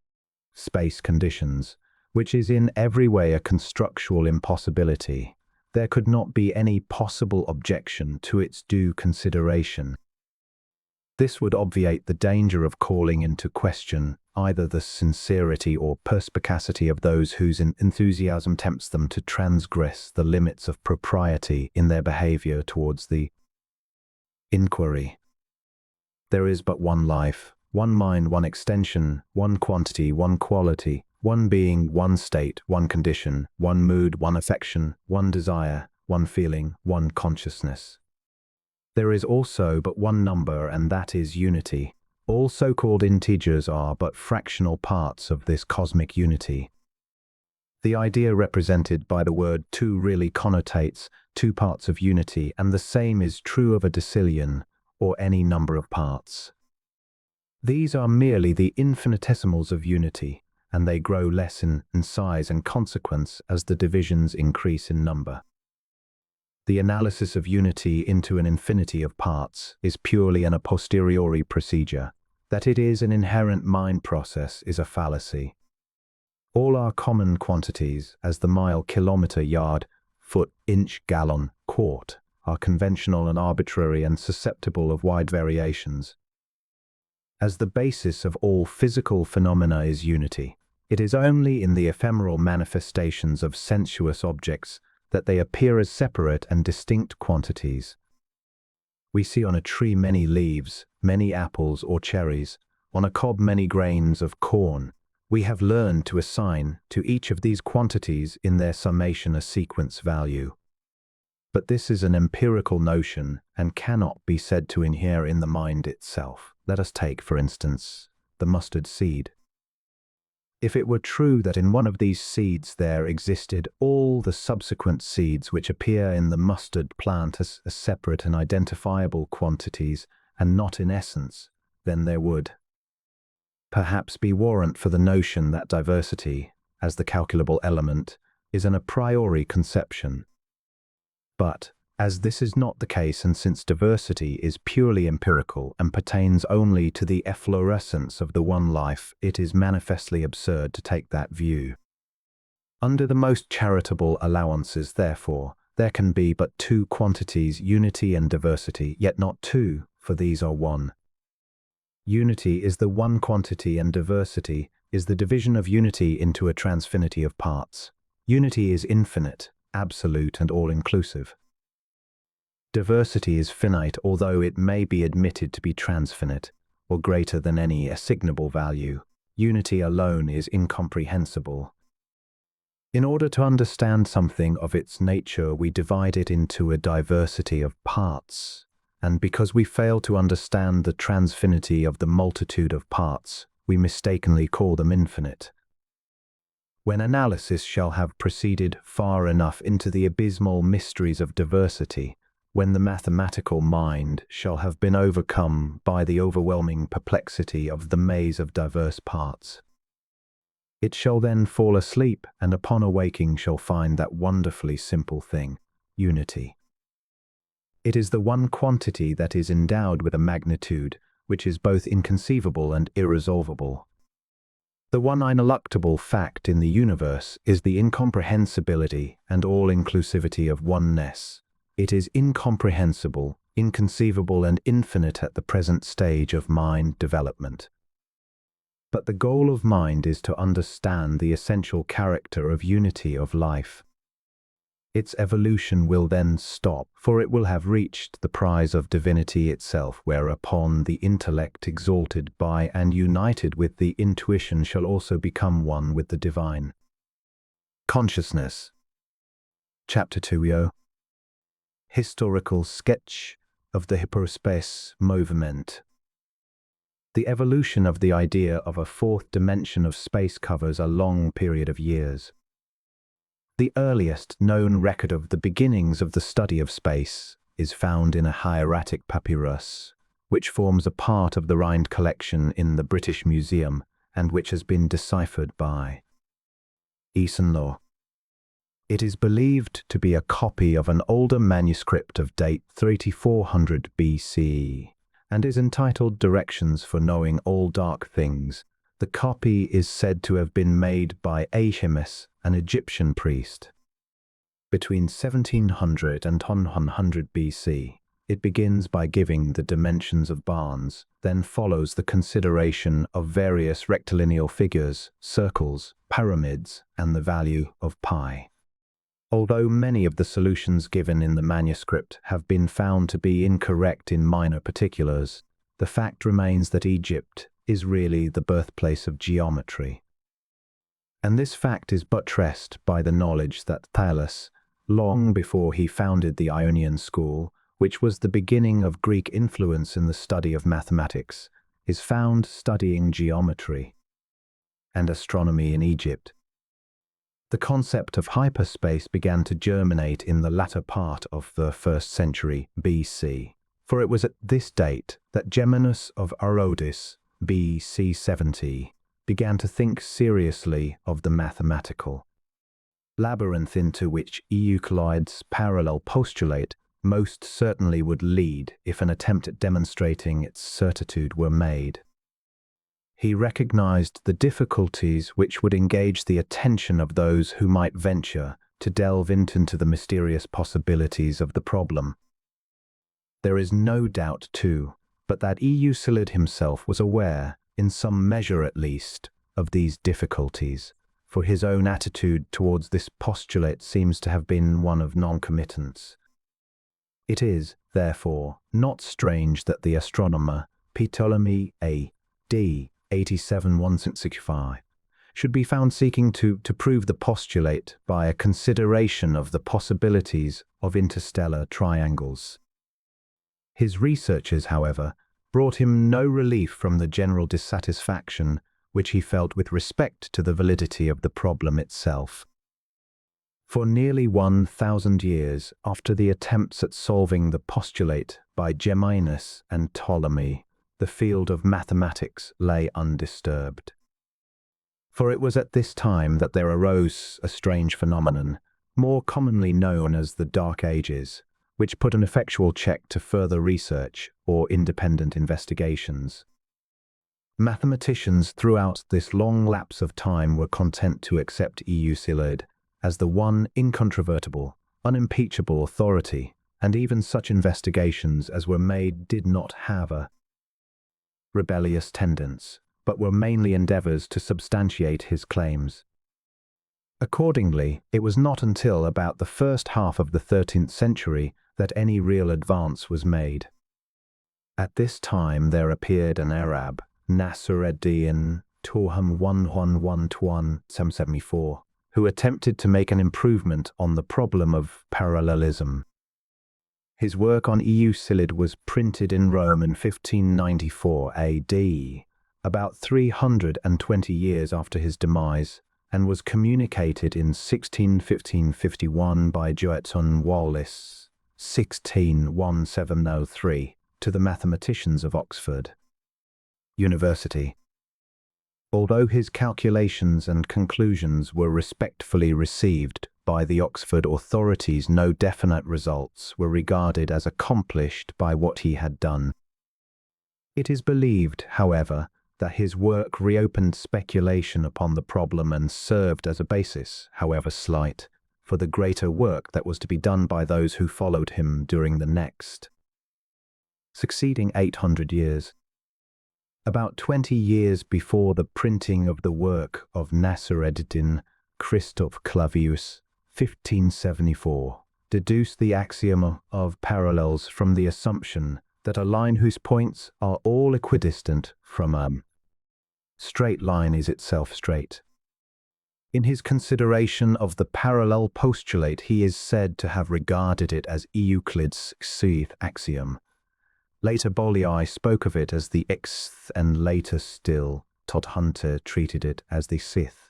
space conditions, which is in every way a constructual impossibility, there could not be any possible objection to its due consideration. This would obviate the danger of calling into question either the sincerity or perspicacity of those whose enthusiasm tempts them to transgress the limits of propriety in their behavior towards the inquiry. There is but one life, one mind, one extension, one quantity, one quality, one being, one state, one condition, one mood, one affection, one desire, one feeling, one consciousness. There is also but one number, and that is unity. All so-called integers are but fractional parts of this cosmic unity. The idea represented by the word two really connotates two parts of unity, and the same is true of a decillion, or any number of parts. These are merely the infinitesimals of unity, and they grow less in size and consequence as the divisions increase in number. The analysis of unity into an infinity of parts is purely an a posteriori procedure. That it is an inherent mind process is a fallacy. All our common quantities, as the mile, kilometer, yard, foot, inch, gallon, quart, are conventional and arbitrary and susceptible of wide variations. As the basis of all physical phenomena is unity, it is only in the ephemeral manifestations of sensuous objects that they appear as separate and distinct quantities. We see on a tree many leaves, many apples or cherries, on a cob many grains of corn. We have learned to assign to each of these quantities in their summation a sequence value. But this is an empirical notion and cannot be said to inhere in the mind itself. Let us take, for instance, the mustard seed. If it were true that in one of these seeds there existed all the subsequent seeds which appear in the mustard plant as separate and identifiable quantities, and not in essence, then there would perhaps be warrant for the notion that diversity, as the calculable element, is an a priori conception. But, as this is not the case, and since diversity is purely empirical and pertains only to the efflorescence of the one life, it is manifestly absurd to take that view. Under the most charitable allowances, therefore, there can be but two quantities, unity and diversity, yet not two, for these are one. Unity is the one quantity, and diversity is the division of unity into a transfinity of parts. Unity is infinite, absolute and all-inclusive. Diversity is finite, although it may be admitted to be transfinite, or greater than any assignable value. Unity alone is incomprehensible. In order to understand something of its nature, we divide it into a diversity of parts, and because we fail to understand the transfinity of the multitude of parts, we mistakenly call them infinite. When analysis shall have proceeded far enough into the abysmal mysteries of diversity, when the mathematical mind shall have been overcome by the overwhelming perplexity of the maze of diverse parts, it shall then fall asleep, and upon awaking shall find that wonderfully simple thing, unity. It is the one quantity that is endowed with a magnitude which is both inconceivable and irresolvable. The one ineluctable fact in the universe is the incomprehensibility and all-inclusivity of oneness. It is incomprehensible, inconceivable, and infinite at the present stage of mind development. But the goal of mind is to understand the essential character of unity of life. Its evolution will then stop, for it will have reached the prize of divinity itself, whereupon the intellect exalted by and united with the intuition shall also become one with the divine. Consciousness. Chapter 2. Historical sketch of the hyperspace movement. The evolution of the idea of a fourth dimension of space covers a long period of years. The earliest known record of the beginnings of the study of space is found in a hieratic papyrus, which forms a part of the Rind collection in the British Museum and which has been deciphered by Eason Law. It is believed to be a copy of an older manuscript of date 3400 BC and is entitled Directions for Knowing All Dark Things. The copy is said to have been made by Ahmes, an Egyptian priest. Between 1700 and 1100 BC, it begins by giving the dimensions of barns, then follows the consideration of various rectilineal figures, circles, pyramids, and the value of pi. Although many of the solutions given in the manuscript have been found to be incorrect in minor particulars, the fact remains that Egypt is really the birthplace of geometry. And this fact is buttressed by the knowledge that Thales, long before he founded the Ionian school, which was the beginning of Greek influence in the study of mathematics, is found studying geometry and astronomy in Egypt. The concept of hyperspace began to germinate in the latter part of the 1st century BC, for it was at this date that Geminus of Arodis, BC 70, began to think seriously of the mathematical labyrinth into which Euclid's parallel postulate most certainly would lead if an attempt at demonstrating its certitude were made. He recognized the difficulties which would engage the attention of those who might venture to delve into the mysterious possibilities of the problem. There is no doubt, too, but that Euclid himself was aware, in some measure at least, of these difficulties, for his own attitude towards this postulate seems to have been one of noncommittance. It is, therefore, not strange that the astronomer Ptolemy A.D. 87-165 should be found seeking to prove the postulate by a consideration of the possibilities of interstellar triangles. His researches, however, brought him no relief from the general dissatisfaction which he felt with respect to the validity of the problem itself. For nearly 1,000 years after the attempts at solving the postulate by Geminus and Ptolemy, the field of mathematics lay undisturbed. For it was at this time that there arose a strange phenomenon, more commonly known as the Dark Ages, which put an effectual check to further research or independent investigations. Mathematicians throughout this long lapse of time were content to accept Euclid as the one incontrovertible, unimpeachable authority, and even such investigations as were made did not have a rebellious tendency, but were mainly endeavors to substantiate his claims. Accordingly, it was not until about the first half of the 13th century that any real advance was made. At this time there appeared an Arab, Nasr-ed-Din Turham 1112-774, who attempted to make an improvement on the problem of parallelism. His work on Euclid was printed in Rome in 1594 AD, about 320 years after his demise, and was communicated in 1615-51 by Joeton Wallis, 161703, to the mathematicians of Oxford University. Although his calculations and conclusions were respectfully received by the Oxford authorities, no definite results were regarded as accomplished by what he had done. It is believed, however, that his work reopened speculation upon the problem and served as a basis, however slight, for the greater work that was to be done by those who followed him during the next succeeding 800 years. About 20 years before the printing of the work of Nasr-ed-Din, Christoph Clavius, 1574, deduced the axiom of parallels from the assumption that a line whose points are all equidistant from a straight line is itself straight. In his consideration of the parallel postulate, he is said to have regarded it as Euclid's sixth axiom. Later Bolyai spoke of it as the sixth, and later still, Todhunter treated it as the sixth.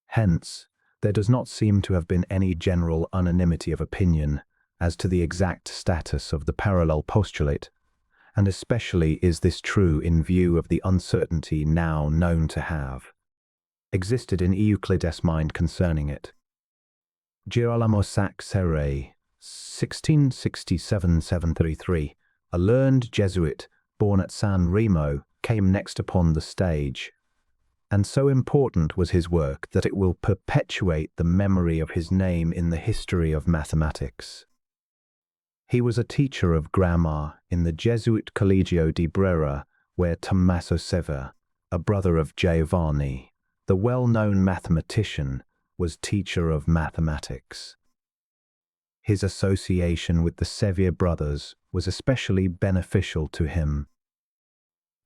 Hence, there does not seem to have been any general unanimity of opinion as to the exact status of the parallel postulate, and especially is this true in view of the uncertainty now known to have existed in Euclid's mind concerning it. Girolamo Saccheri, 1667–733, a learned Jesuit born at San Remo, came next upon the stage, and so important was his work that it will perpetuate the memory of his name in the history of mathematics. He was a teacher of grammar in the Jesuit Collegio di Brera, where Tommaso Severi, a brother of Giovanni, the well-known mathematician, was teacher of mathematics. His association with the Severi brothers was especially beneficial to him.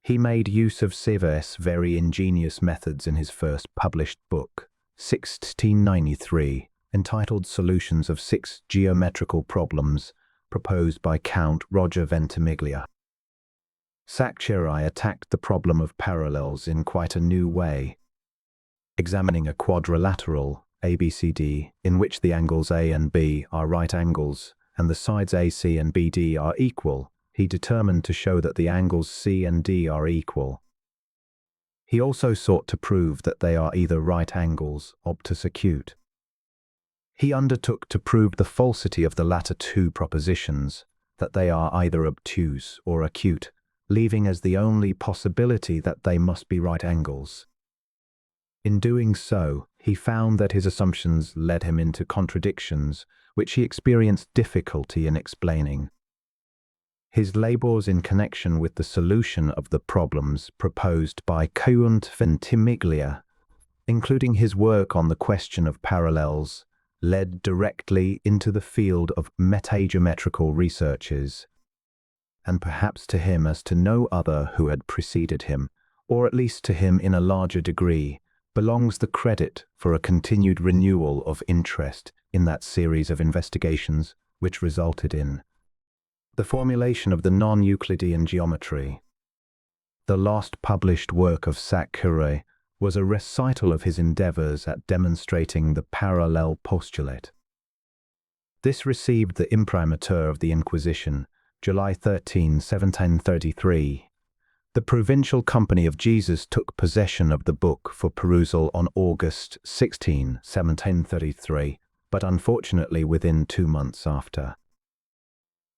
He made use of Severi's very ingenious methods in his first published book, 1693, entitled Solutions of Six Geometrical Problems, proposed by Count Roger Ventimiglia. Saccheri attacked the problem of parallels in quite a new way, examining a quadrilateral, ABCD, in which the angles A and B are right angles, and the sides AC and BD are equal. He determined to show that the angles C and D are equal. He also sought to prove that they are either right angles, obtuse acute. He undertook to prove the falsity of the latter two propositions, that they are either obtuse or acute, leaving as the only possibility that they must be right angles. In doing so, he found that his assumptions led him into contradictions, which he experienced difficulty in explaining. His labors in connection with the solution of the problems proposed by Count Ventimiglia, including his work on the question of parallels, led directly into the field of metageometrical researches, and perhaps to him as to no other who had preceded him, or at least to him in a larger degree, belongs the credit for a continued renewal of interest in that series of investigations which resulted in the formulation of the non-Euclidean geometry. The last published work of Saccheri was a recital of his endeavors at demonstrating the parallel postulate. This received the imprimatur of the Inquisition, July 13, 1733. The Provincial Company of Jesus took possession of the book for perusal on August 16, 1733, but unfortunately within 2 months after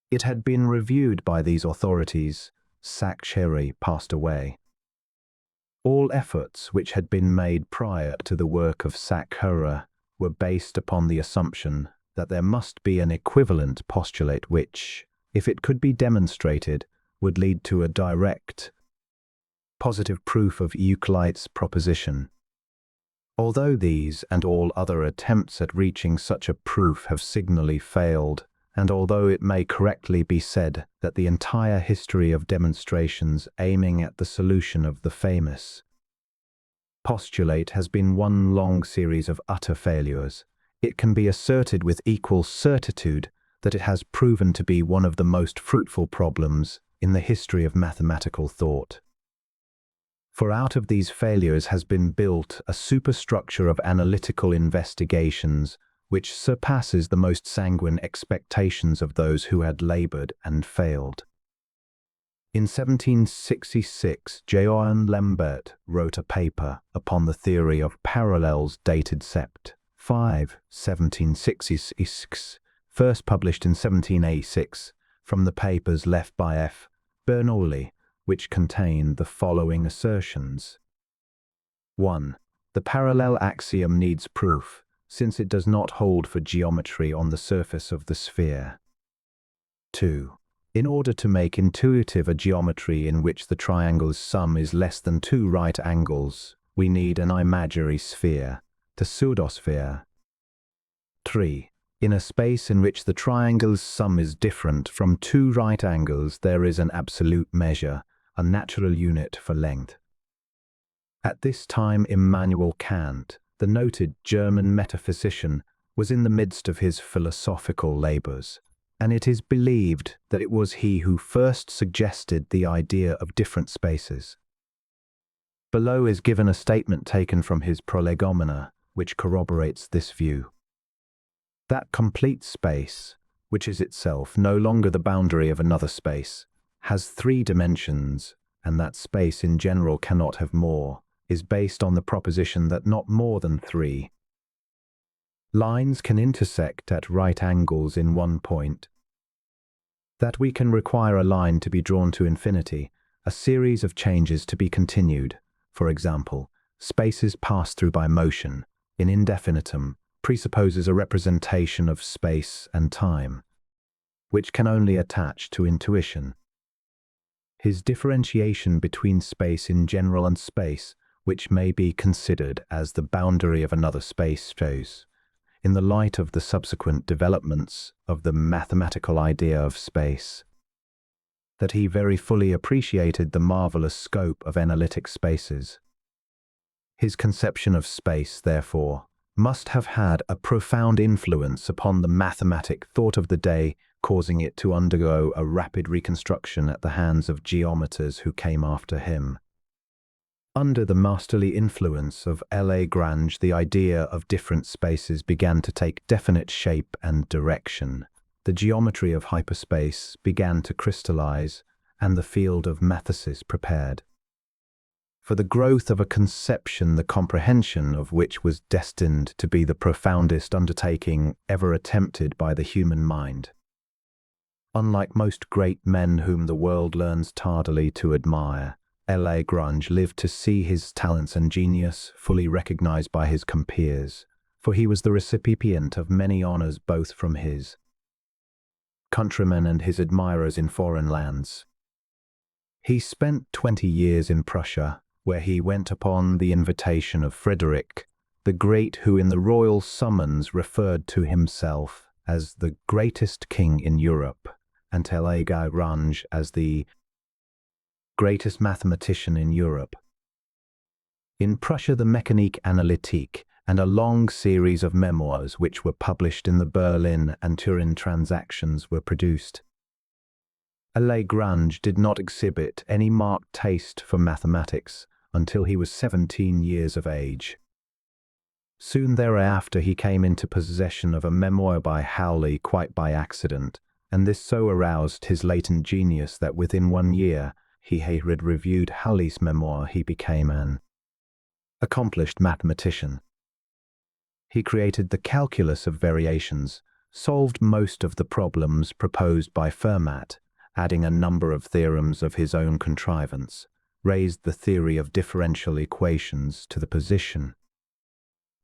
it had been reviewed by these authorities, Saccheri passed away. All efforts which had been made prior to the work of Saccheri were based upon the assumption that there must be an equivalent postulate which, if it could be demonstrated, would lead to a direct, positive proof of Euclid's proposition. Although these and all other attempts at reaching such a proof have signally failed, and although it may correctly be said that the entire history of demonstrations aiming at the solution of the famous postulate has been one long series of utter failures, it can be asserted with equal certitude that it has proven to be one of the most fruitful problems in the history of mathematical thought. For out of these failures has been built a superstructure of analytical investigations which surpasses the most sanguine expectations of those who had labored and failed. In 1766, Johann Lambert wrote a paper upon the theory of parallels dated sept. 5, 1766, first published in 1786, from the papers left by F. Bernoulli, which contained the following assertions. 1. The parallel axiom needs proof, since it does not hold for geometry on the surface of the sphere. 2. In order to make intuitive a geometry in which the triangle's sum is less than 2 right angles, we need an imaginary sphere, the pseudosphere. 3. In a space in which the triangle's sum is different from 2 right angles, there is an absolute measure, a natural unit for length. At this time, Immanuel Kant, the noted German metaphysician, was in the midst of his philosophical labors, and it is believed that it was he who first suggested the idea of different spaces. Below is given a statement taken from his Prolegomena, which corroborates this view. That complete space, which is itself no longer the boundary of another space, has three dimensions, and that space in general cannot have more, is based on the proposition that not more than three lines can intersect at right angles in one point. That we can require a line to be drawn to infinity, a series of changes to be continued. For example, spaces passed through by motion, in indefinitum, presupposes a representation of space and time, which can only attach to intuition. His differentiation between space in general and space, which may be considered as the boundary of another space, shows, in the light of the subsequent developments of the mathematical idea of space, that he very fully appreciated the marvelous scope of analytic spaces. His conception of space, therefore, must have had a profound influence upon the mathematic thought of the day, causing it to undergo a rapid reconstruction at the hands of geometers who came after him. Under the masterly influence of Lagrange, the idea of different spaces began to take definite shape and direction. The geometry of hyperspace began to crystallize, and the field of mathesis prepared for the growth of a conception the comprehension of which was destined to be the profoundest undertaking ever attempted by the human mind. Unlike most great men whom the world learns tardily to admire, Lagrange lived to see his talents and genius fully recognized by his compeers, for he was the recipient of many honors both from his countrymen and his admirers in foreign lands. He spent 20 years in Prussia, where he went upon the invitation of Frederick the Great, who in the royal summons referred to himself as the greatest king in Europe, and Lagrange as the greatest mathematician in Europe. In Prussia, the Mécanique analytique and a long series of memoirs which were published in the Berlin and Turin transactions were produced. Lagrange did not exhibit any marked taste for mathematics until he was 17 years of age. Soon thereafter he came into possession of a memoir by Howley quite by accident, and this so aroused his latent genius that within 1 year he had reviewed Howley's memoir. He became an accomplished mathematician. He created the calculus of variations, solved most of the problems proposed by Fermat, adding a number of theorems of his own contrivance, raised the theory of differential equations to the position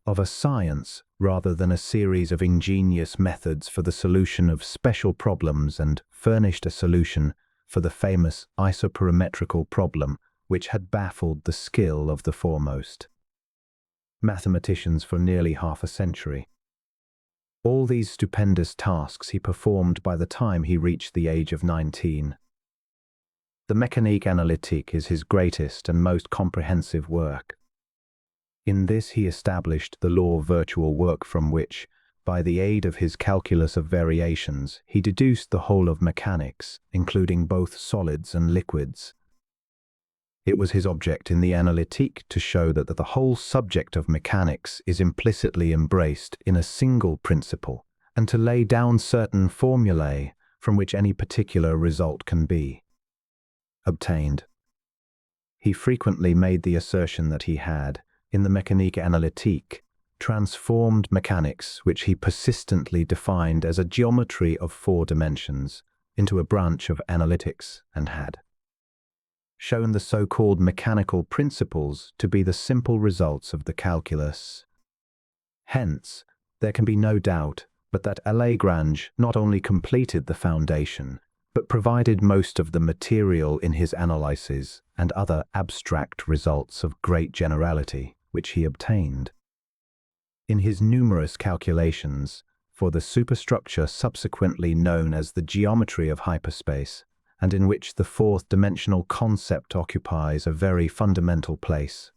of a science rather than a series of ingenious methods for the solution of special problems, and furnished a solution for the famous isoperimetrical problem which had baffled the skill of the foremost mathematicians for nearly half a century. All these stupendous tasks he performed by the time he reached the age of 19. The Mécanique analytique is his greatest and most comprehensive work. In this he established the law of virtual work from which, by the aid of his calculus of variations, he deduced the whole of mechanics, including both solids and liquids. It was his object in the analytique to show that the whole subject of mechanics is implicitly embraced in a single principle, and to lay down certain formulae from which any particular result can be obtained. He frequently made the assertion that he had, in the Mécanique analytique, transformed mechanics, which he persistently defined as a geometry of 4 dimensions, into a branch of analytics, and had shown the so-called mechanical principles to be the simple results of the calculus. Hence, there can be no doubt but that Lagrange not only completed the foundation, but provided most of the material in his analyses and other abstract results of great generality, which he obtained in his numerous calculations for the superstructure subsequently known as the geometry of hyperspace, and in which the 4th dimensional concept occupies a very fundamental place.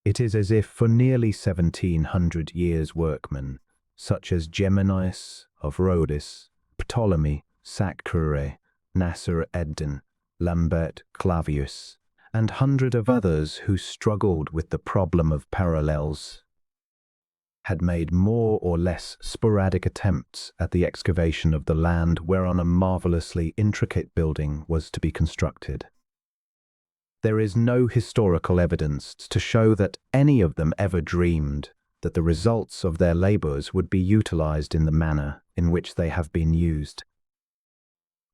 It is as if for nearly 1700 years workmen, such as Geminius of Rhodes, Ptolemy, Sacchure, Nasser Eddin, Lambert Clavius, and hundreds of others who struggled with the problem of parallels, had made more or less sporadic attempts at the excavation of the land whereon a marvelously intricate building was to be constructed. There is no historical evidence to show that any of them ever dreamed that the results of their labors would be utilized in the manner in which they have been used.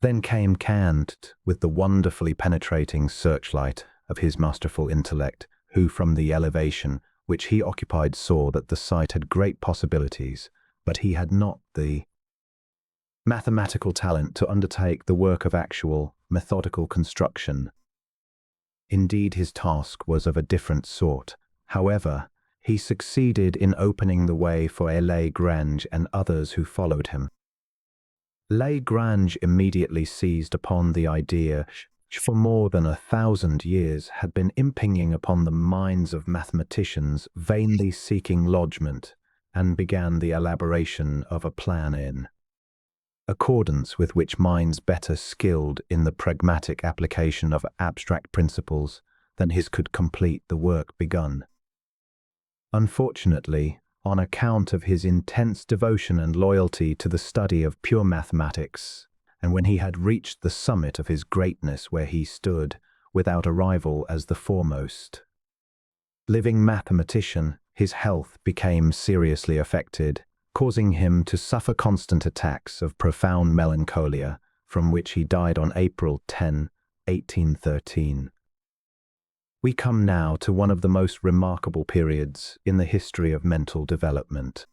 Then came Kant with the wonderfully penetrating searchlight of his masterful intellect, who from the elevation which he occupied saw that the site had great possibilities, but he had not the mathematical talent to undertake the work of actual, methodical construction. Indeed, his task was of a different sort. However, he succeeded in opening the way for Lagrange and others who followed him. Lagrange immediately seized upon the idea which for more than 1,000 years had been impinging upon the minds of mathematicians vainly seeking lodgment, and began the elaboration of a plan in accordance with which minds better skilled in the pragmatic application of abstract principles than his could complete the work begun. Unfortunately, on account of his intense devotion and loyalty to the study of pure mathematics, and when he had reached the summit of his greatness where he stood, without a rival as the foremost living mathematician, his health became seriously affected, causing him to suffer constant attacks of profound melancholia, from which he died on April 10, 1813. We come now to one of the most remarkable periods in the history of mental development.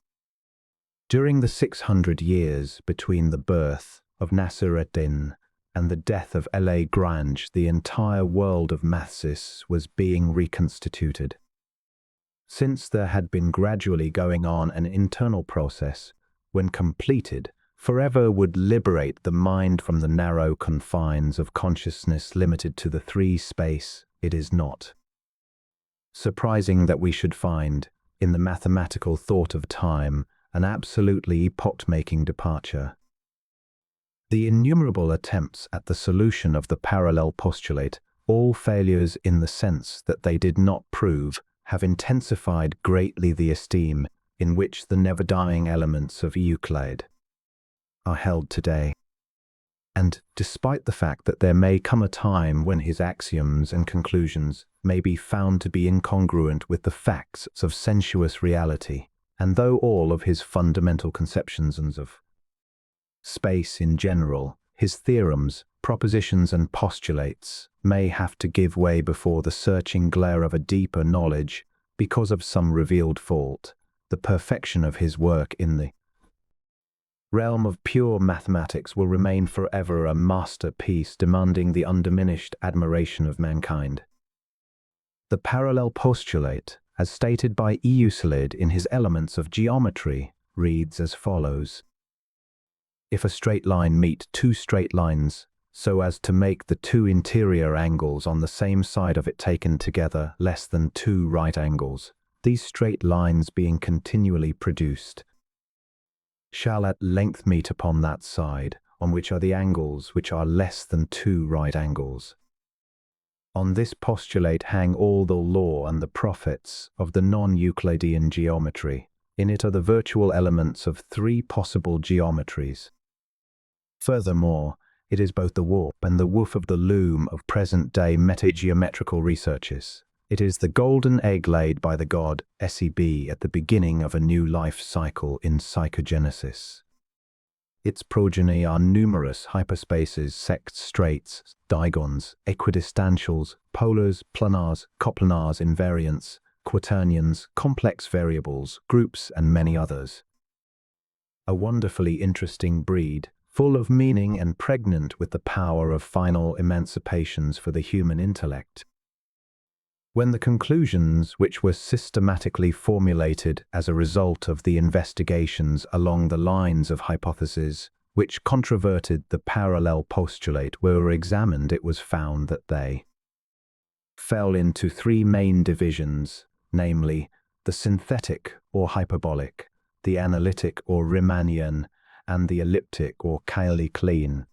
During the 600 years between the birth of Nasser ad-Din and the death of Lagrange, the entire world of maths was being reconstituted. Since there had been gradually going on an internal process, when completed, forever would liberate the mind from the narrow confines of consciousness limited to the three-space, it is not surprising that we should find, in the mathematical thought of time, an absolutely epoch-making departure. The innumerable attempts at the solution of the parallel postulate, all failures in the sense that they did not prove, have intensified greatly the esteem in which the never-dying elements of Euclid are held today. And despite the fact that there may come a time when his axioms and conclusions may be found to be incongruent with the facts of sensuous reality, and though all of his fundamental conceptions of space in general, his theorems, propositions and postulates may have to give way before the searching glare of a deeper knowledge because of some revealed fault, the perfection of his work in the realm of pure mathematics will remain forever a masterpiece demanding the undiminished admiration of mankind. The parallel postulate, as stated by Euclid in his Elements of Geometry, reads as follows. If a straight line meet two straight lines, so as to make the two interior angles on the same side of it taken together less than two right angles, these straight lines being continually produced, shall at length meet upon that side, on which are the angles which are less than two right angles. On this postulate hang all the law and the prophets of the non-Euclidean geometry. In it are the virtual elements of three possible geometries. Furthermore, it is both the warp and the woof of the loom of present-day metageometrical researches. It is the golden egg laid by the god SEB at the beginning of a new life cycle in psychogenesis. Its progeny are numerous hyperspaces, sects, straits, digons, equidistantials, polars, planars, coplanars, invariants, quaternions, complex variables, groups, and many others. A wonderfully interesting breed, full of meaning and pregnant with the power of final emancipations for the human intellect. When the conclusions which were systematically formulated as a result of the investigations along the lines of hypotheses which controverted the parallel postulate were examined, it was found that they fell into three main divisions, namely the synthetic or hyperbolic, the analytic or Riemannian, and the elliptic or Cayley-Klein.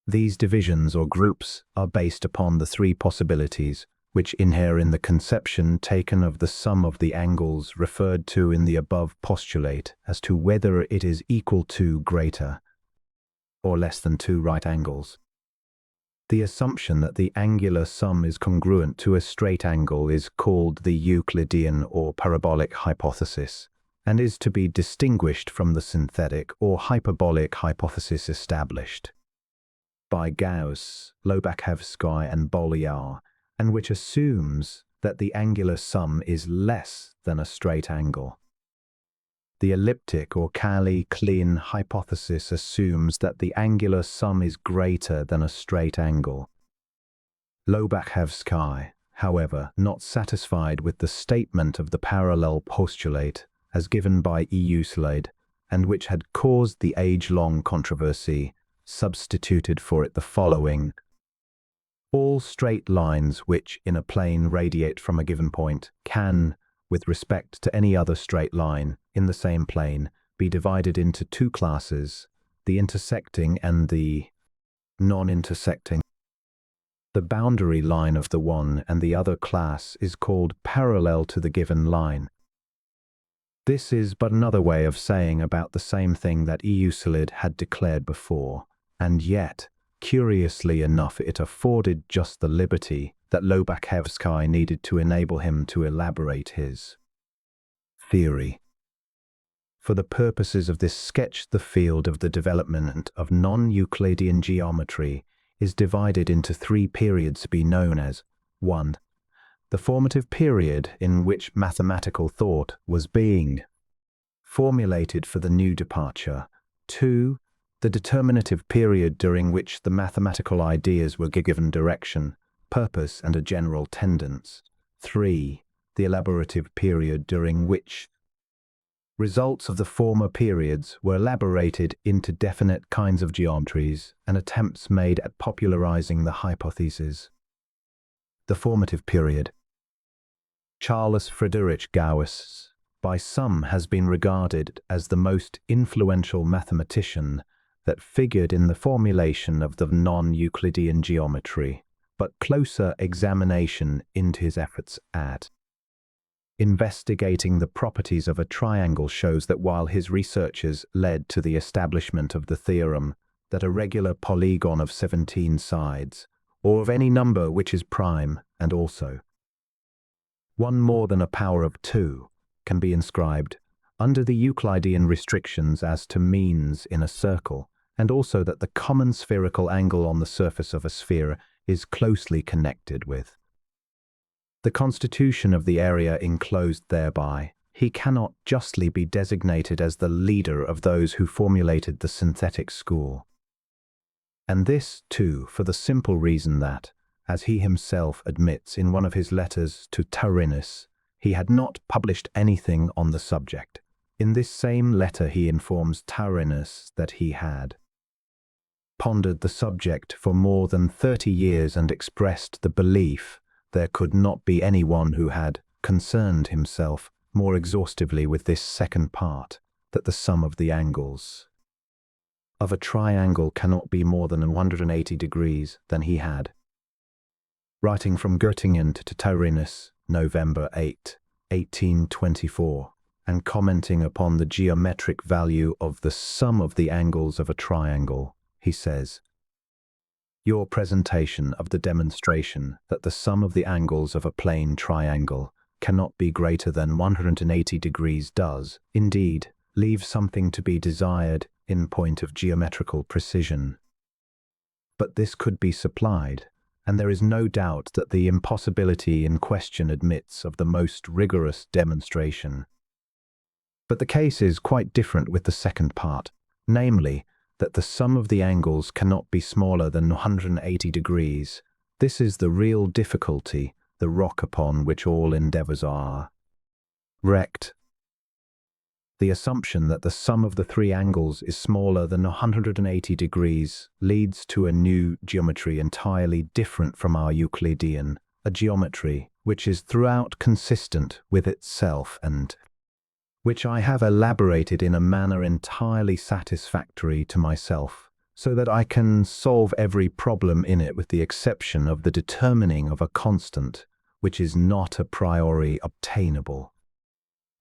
These divisions or groups are based upon the three possibilities which inhere in the conception taken of the sum of the angles referred to in the above postulate as to whether it is equal to, greater, or less than two right angles. The assumption that the angular sum is congruent to a straight angle is called the Euclidean or parabolic hypothesis, and is to be distinguished from the synthetic or hyperbolic hypothesis established by Gauss, Lobachevsky, and Bolyar, and which assumes that the angular sum is less than a straight angle. The elliptic or Cayley-Klein hypothesis assumes that the angular sum is greater than a straight angle. Lobachevsky, however, not satisfied with the statement of the parallel postulate as given by Euclid, and which had caused the age-long controversy, substituted for it the following: all straight lines which in a plane radiate from a given point can, with respect to any other straight line in the same plane, be divided into two classes, the intersecting and the non-intersecting. The boundary line of the one and the other class is called parallel to the given line. This is but another way of saying about the same thing that Euclid had declared before, and yet, curiously enough, it afforded just the liberty that Lobachevsky needed to enable him to elaborate his theory. For the purposes of this sketch, the field of the development of non-Euclidean geometry is divided into three periods to be known as 1. The formative period in which mathematical thought was being formulated for the new departure. 2. The determinative period during which the mathematical ideas were given direction, purpose, and a general tendency. 3. The elaborative period during which results of the former periods were elaborated into definite kinds of geometries and attempts made at popularizing the hypotheses. The formative period. Charles Friedrich Gauss, by some, has been regarded as the most influential mathematician that figured in the formulation of the non-Euclidean geometry, but closer examination into his efforts at investigating the properties of a triangle shows that while his researches led to the establishment of the theorem that a regular polygon of 17 sides, or of any number which is prime, and also one more than a power of 2, can be inscribed under the Euclidean restrictions as to means in a circle, and also that the common spherical angle on the surface of a sphere is closely connected with the constitution of the area enclosed thereby, he cannot justly be designated as the leader of those who formulated the synthetic school. And this, too, for the simple reason that, as he himself admits in one of his letters to Taurinus, he had not published anything on the subject. In this same letter he informs Taurinus that he had pondered the subject for more than 30 years and expressed the belief there could not be anyone who had concerned himself more exhaustively with this second part, that the sum of the angles of a triangle cannot be more than 180 degrees, than he had. Writing from Göttingen to Taurinus, November 8, 1824, and commenting upon the geometric value of the sum of the angles of a triangle, he says, "Your presentation of the demonstration that the sum of the angles of a plane triangle cannot be greater than 180 degrees does, indeed, leave something to be desired in point of geometrical precision. But this could be supplied, and there is no doubt that the impossibility in question admits of the most rigorous demonstration. But the case is quite different with the second part, namely, that the sum of the angles cannot be smaller than 180 degrees. This is the real difficulty, the rock upon which all endeavors are wrecked. The assumption that the sum of the three angles is smaller than 180 degrees leads to a new geometry entirely different from our Euclidean, a geometry which is throughout consistent with itself and which I have elaborated in a manner entirely satisfactory to myself, so that I can solve every problem in it with the exception of the determining of a constant, which is not a priori obtainable.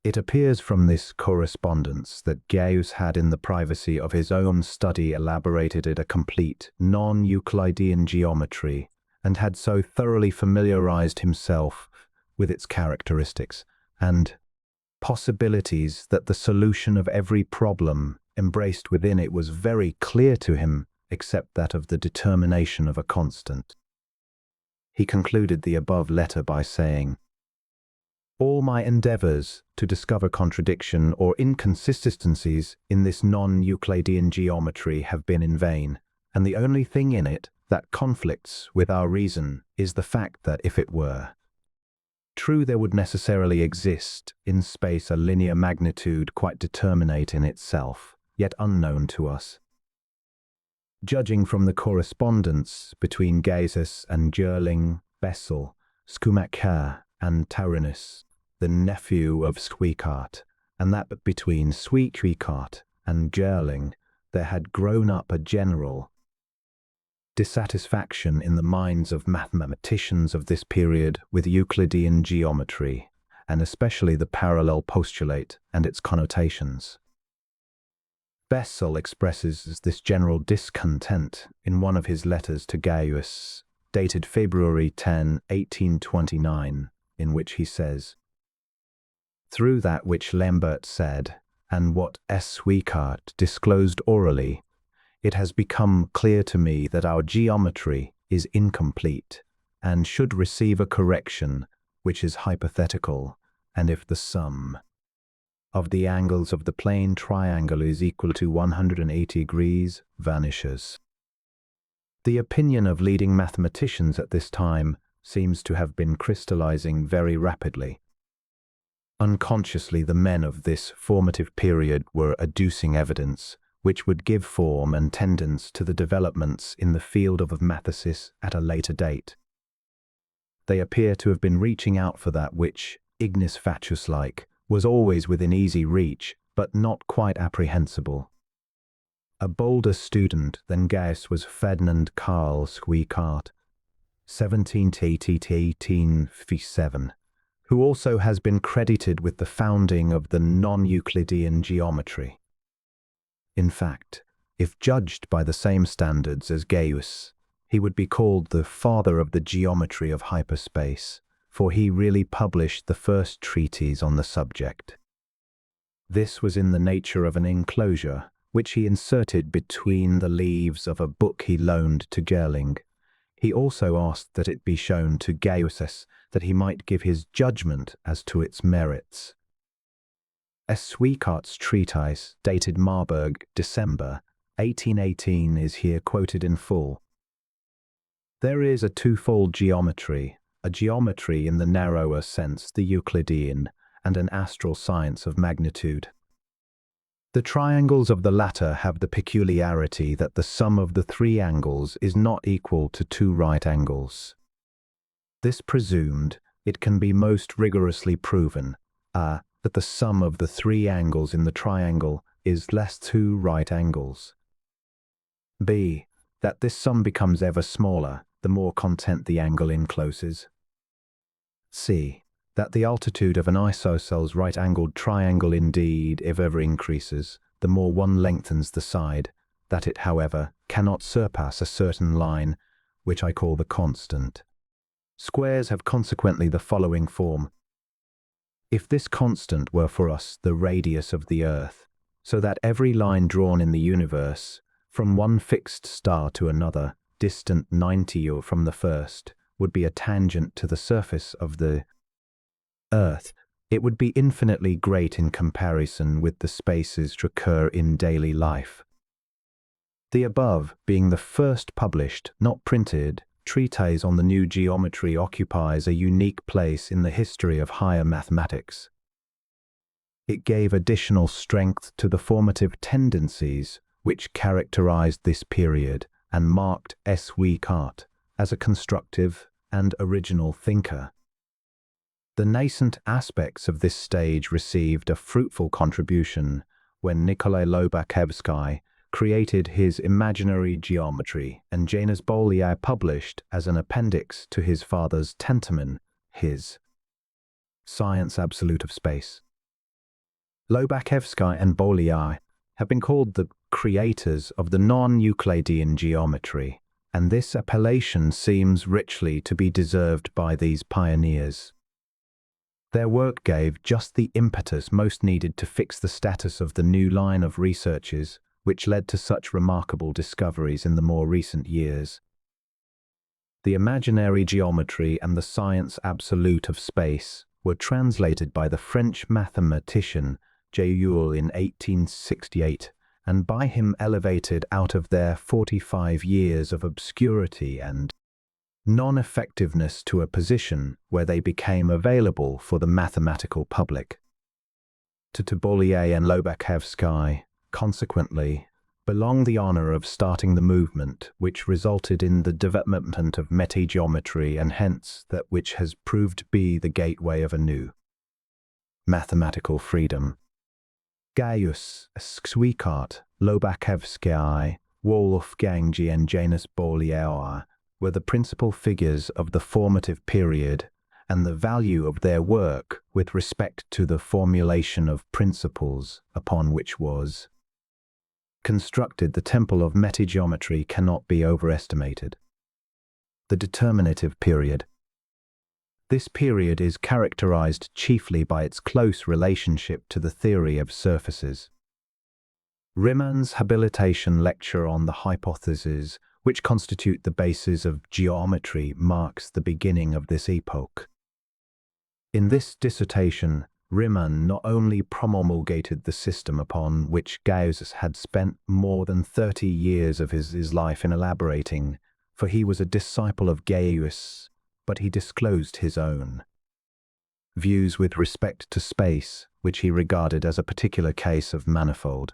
It appears from this correspondence that Gauss had in the privacy of his own study elaborated a complete, non-Euclidean geometry, and had so thoroughly familiarized himself with its characteristics and possibilities that the solution of every problem embraced within it was very clear to him, except that of the determination of a constant. He concluded the above letter by saying, "All my endeavors to discover contradiction or inconsistencies in this non-Euclidean geometry have been in vain, and the only thing in it that conflicts with our reason is the fact that if it were true, there would necessarily exist in space a linear magnitude quite determinate in itself, yet unknown to us." Judging from the correspondence between Gauss and Stirling, Bessel, Schumacher, and Taurinus, the nephew of Schumacher, and that between Schumacher and Stirling, there had grown up a general dissatisfaction in the minds of mathematicians of this period with Euclidean geometry, and especially the parallel postulate and its connotations. Bessel expresses this general discontent in one of his letters to Gauss, dated February 10, 1829, in which he says, "Through that which Lambert said, and what S. Schumacher disclosed orally, it has become clear to me that our geometry is incomplete, and should receive a correction which is hypothetical, and if the sum of the angles of the plane triangle is equal to 180 degrees, vanishes." The opinion of leading mathematicians at this time seems to have been crystallizing very rapidly. Unconsciously, the men of this formative period were adducing evidence which would give form and tendance to the developments in the field of mathesis at a later date. They appear to have been reaching out for that which, ignis fatuus-like, was always within easy reach, but not quite apprehensible. A bolder student than Gauss was Ferdinand Karl Schumacher, 1780–1857, who also has been credited with the founding of the non-Euclidean geometry. In fact, if judged by the same standards as Gauss, he would be called the father of the geometry of hyperspace, for he really published the first treatise on the subject. This was in the nature of an enclosure, which he inserted between the leaves of a book he loaned to Stirling. He also asked that it be shown to Gauss that he might give his judgment as to its merits. S. Schumacher's treatise, dated Marburg, December 1818, is here quoted in full. There is a twofold geometry, a geometry in the narrower sense, the Euclidean, and an astral science of magnitude. The triangles of the latter have the peculiarity that the sum of the three angles is not equal to two right angles. This presumed, it can be most rigorously proven, that the sum of the three angles in the triangle is less two right angles. b. That this sum becomes ever smaller, the more content the angle encloses. c. That the altitude of an isosceles right-angled triangle indeed, if ever increases, the more one lengthens the side, that it, however, cannot surpass a certain line, which I call the constant. Squares have consequently the following form. If this constant were for us the radius of the earth, so that every line drawn in the universe, from one fixed star to another, distant 90 or from the first, would be a tangent to the surface of the earth, it would be infinitely great in comparison with the spaces to occur in daily life. The above, being the first published, not printed, treatise on the new geometry, occupies a unique place in the history of higher mathematics. It gave additional strength to the formative tendencies which characterized this period and marked S. Schumacher as a constructive and original thinker. The nascent aspects of this stage received a fruitful contribution when Nikolai Lobachevsky created his imaginary geometry and Janus Bolyai published as an appendix to his father's Tentamen, his Science Absolute of Space. Lobachevsky and Bolyai have been called the creators of the non-Euclidean geometry, and this appellation seems richly to be deserved by these pioneers. Their work gave just the impetus most needed to fix the status of the new line of researches, which led to such remarkable discoveries in the more recent years. The imaginary geometry and the science absolute of space were translated by the French mathematician Joule in 1868, and by him elevated out of their 45 years of obscurity and non-effectiveness to a position where they became available for the mathematical public. To Bolyai and Lobachevsky, consequently, belong the honor of starting the movement which resulted in the development of metageometry and hence that which has proved to be the gateway of a new mathematical freedom. Gaius, Sweikart, Lobachevsky, Wolfgang and Janus Bolyai were the principal figures of the formative period, and the value of their work with respect to the formulation of principles upon which was constructed the temple of metageometry cannot be overestimated. The determinative period. This period is characterized chiefly by its close relationship to the theory of surfaces. Riemann's habilitation lecture on the hypotheses which constitute the basis of geometry marks the beginning of this epoch. In this dissertation, Riemann not only promulgated the system upon which Gauss had spent more than 30 years of his life in elaborating, for he was a disciple of Gauss, but he disclosed his own views with respect to space, which he regarded as a particular case of manifold.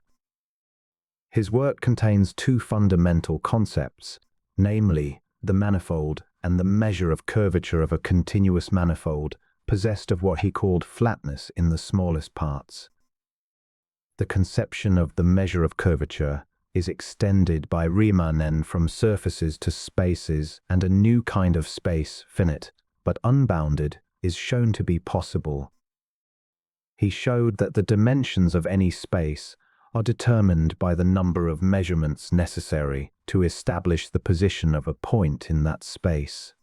His work contains two fundamental concepts, namely, the manifold and the measure of curvature of a continuous manifold, possessed of what he called flatness in the smallest parts. The conception of the measure of curvature is extended by Riemann from surfaces to spaces, and a new kind of space, finite but unbounded, is shown to be possible. He showed that the dimensions of any space are determined by the number of measurements necessary to establish the position of a point in that space.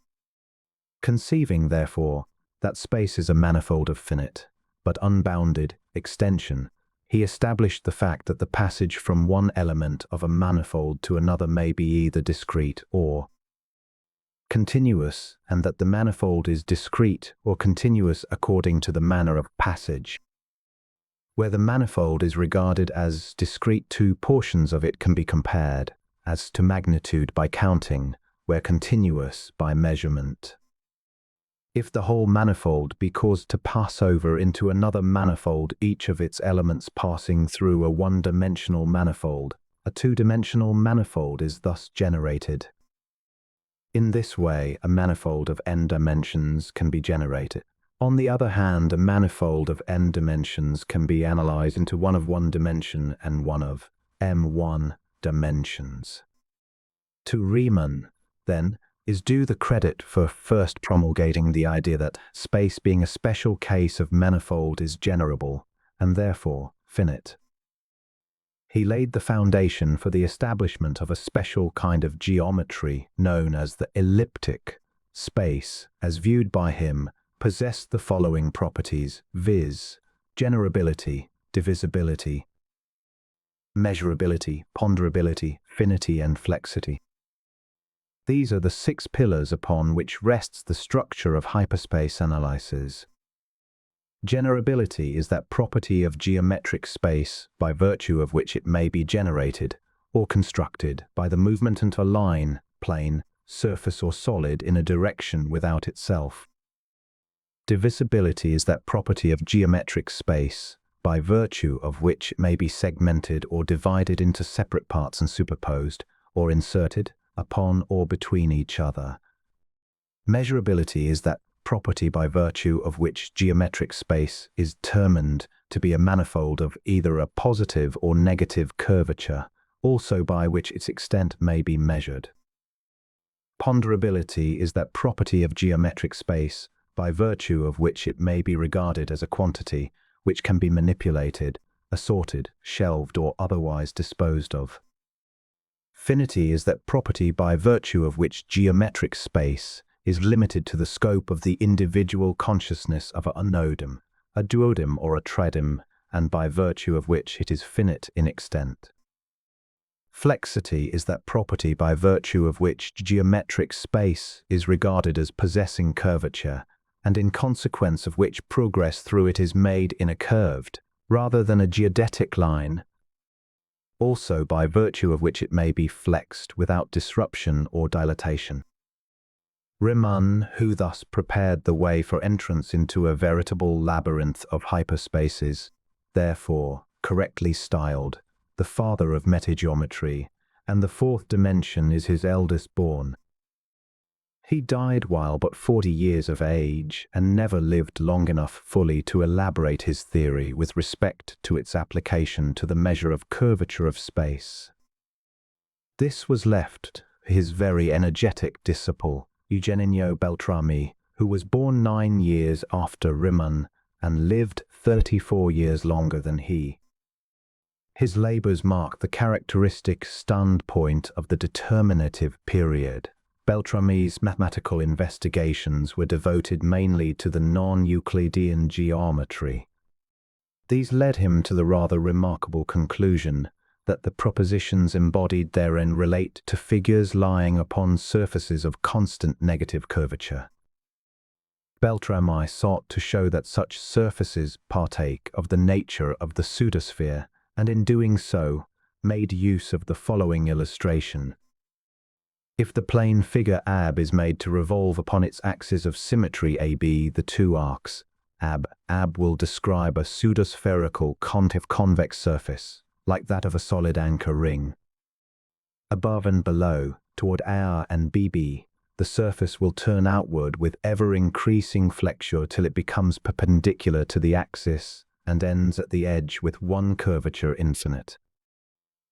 Conceiving, therefore, that space is a manifold of finite, but unbounded, extension, he established the fact that the passage from one element of a manifold to another may be either discrete or continuous, and that the manifold is discrete or continuous according to the manner of passage. Where the manifold is regarded as discrete, two portions of it can be compared, as to magnitude by counting, where continuous by measurement. If the whole manifold be caused to pass over into another manifold, each of its elements passing through a one-dimensional manifold, a two-dimensional manifold is thus generated. In this way, a manifold of n dimensions can be generated. On the other hand, a manifold of n dimensions can be analyzed into one of one dimension and one of m1 dimensions. To Riemann, then, is due the credit for first promulgating the idea that space, being a special case of manifold, is generable, and therefore finite. He laid the foundation for the establishment of a special kind of geometry known as the elliptic. Space, as viewed by him, possessed the following properties, viz., generability, divisibility, measurability, ponderability, finity, and flexity. These are the 6 pillars upon which rests the structure of hyperspace analysis. Generability is that property of geometric space by virtue of which it may be generated or constructed by the movement into a line, plane, surface, or solid in a direction without itself. Divisibility is that property of geometric space by virtue of which it may be segmented or divided into separate parts and superposed, or inserted upon or between each other. Measurability is that property by virtue of which geometric space is determined to be a manifold of either a positive or negative curvature, also by which its extent may be measured. Ponderability is that property of geometric space by virtue of which it may be regarded as a quantity which can be manipulated, assorted, shelved, or otherwise disposed of. Finity is that property by virtue of which geometric space is limited to the scope of the individual consciousness of a nodum, a duodem, or a tridim, and by virtue of which it is finite in extent. Flexity is that property by virtue of which geometric space is regarded as possessing curvature, and in consequence of which progress through it is made in a curved, rather than a geodetic line, also by virtue of which it may be flexed without disruption or dilatation. Riemann, who thus prepared the way for entrance into a veritable labyrinth of hyperspaces, therefore correctly styled the father of metageometry, and the fourth dimension is his eldest born. He died while but 40 years of age and never lived long enough fully to elaborate his theory with respect to its application to the measure of curvature of space. This was left for his very energetic disciple, Eugenio Beltrami, who was born 9 years after Riemann and lived 34 years longer than he. His labors mark the characteristic standpoint of the determinative period. Beltrami's mathematical investigations were devoted mainly to the non-Euclidean geometry. These led him to the rather remarkable conclusion that the propositions embodied therein relate to figures lying upon surfaces of constant negative curvature. Beltrami sought to show that such surfaces partake of the nature of the pseudosphere, and in doing so, made use of the following illustration. If the plane figure AB is made to revolve upon its axis of symmetry AB, the two arcs, AB will describe a pseudospherical concave convex surface, like that of a solid anchor ring. Above and below, toward AR and BB, the surface will turn outward with ever-increasing flexure till it becomes perpendicular to the axis and ends at the edge with one curvature infinite.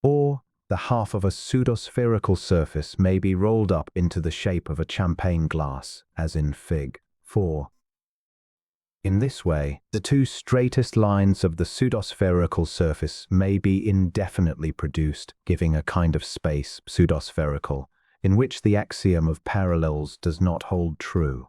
Or, the half of a pseudospherical surface may be rolled up into the shape of a champagne glass, as in Fig. 4. In this way, the two straightest lines of the pseudospherical surface may be indefinitely produced, giving a kind of space, pseudospherical, in which the axiom of parallels does not hold true.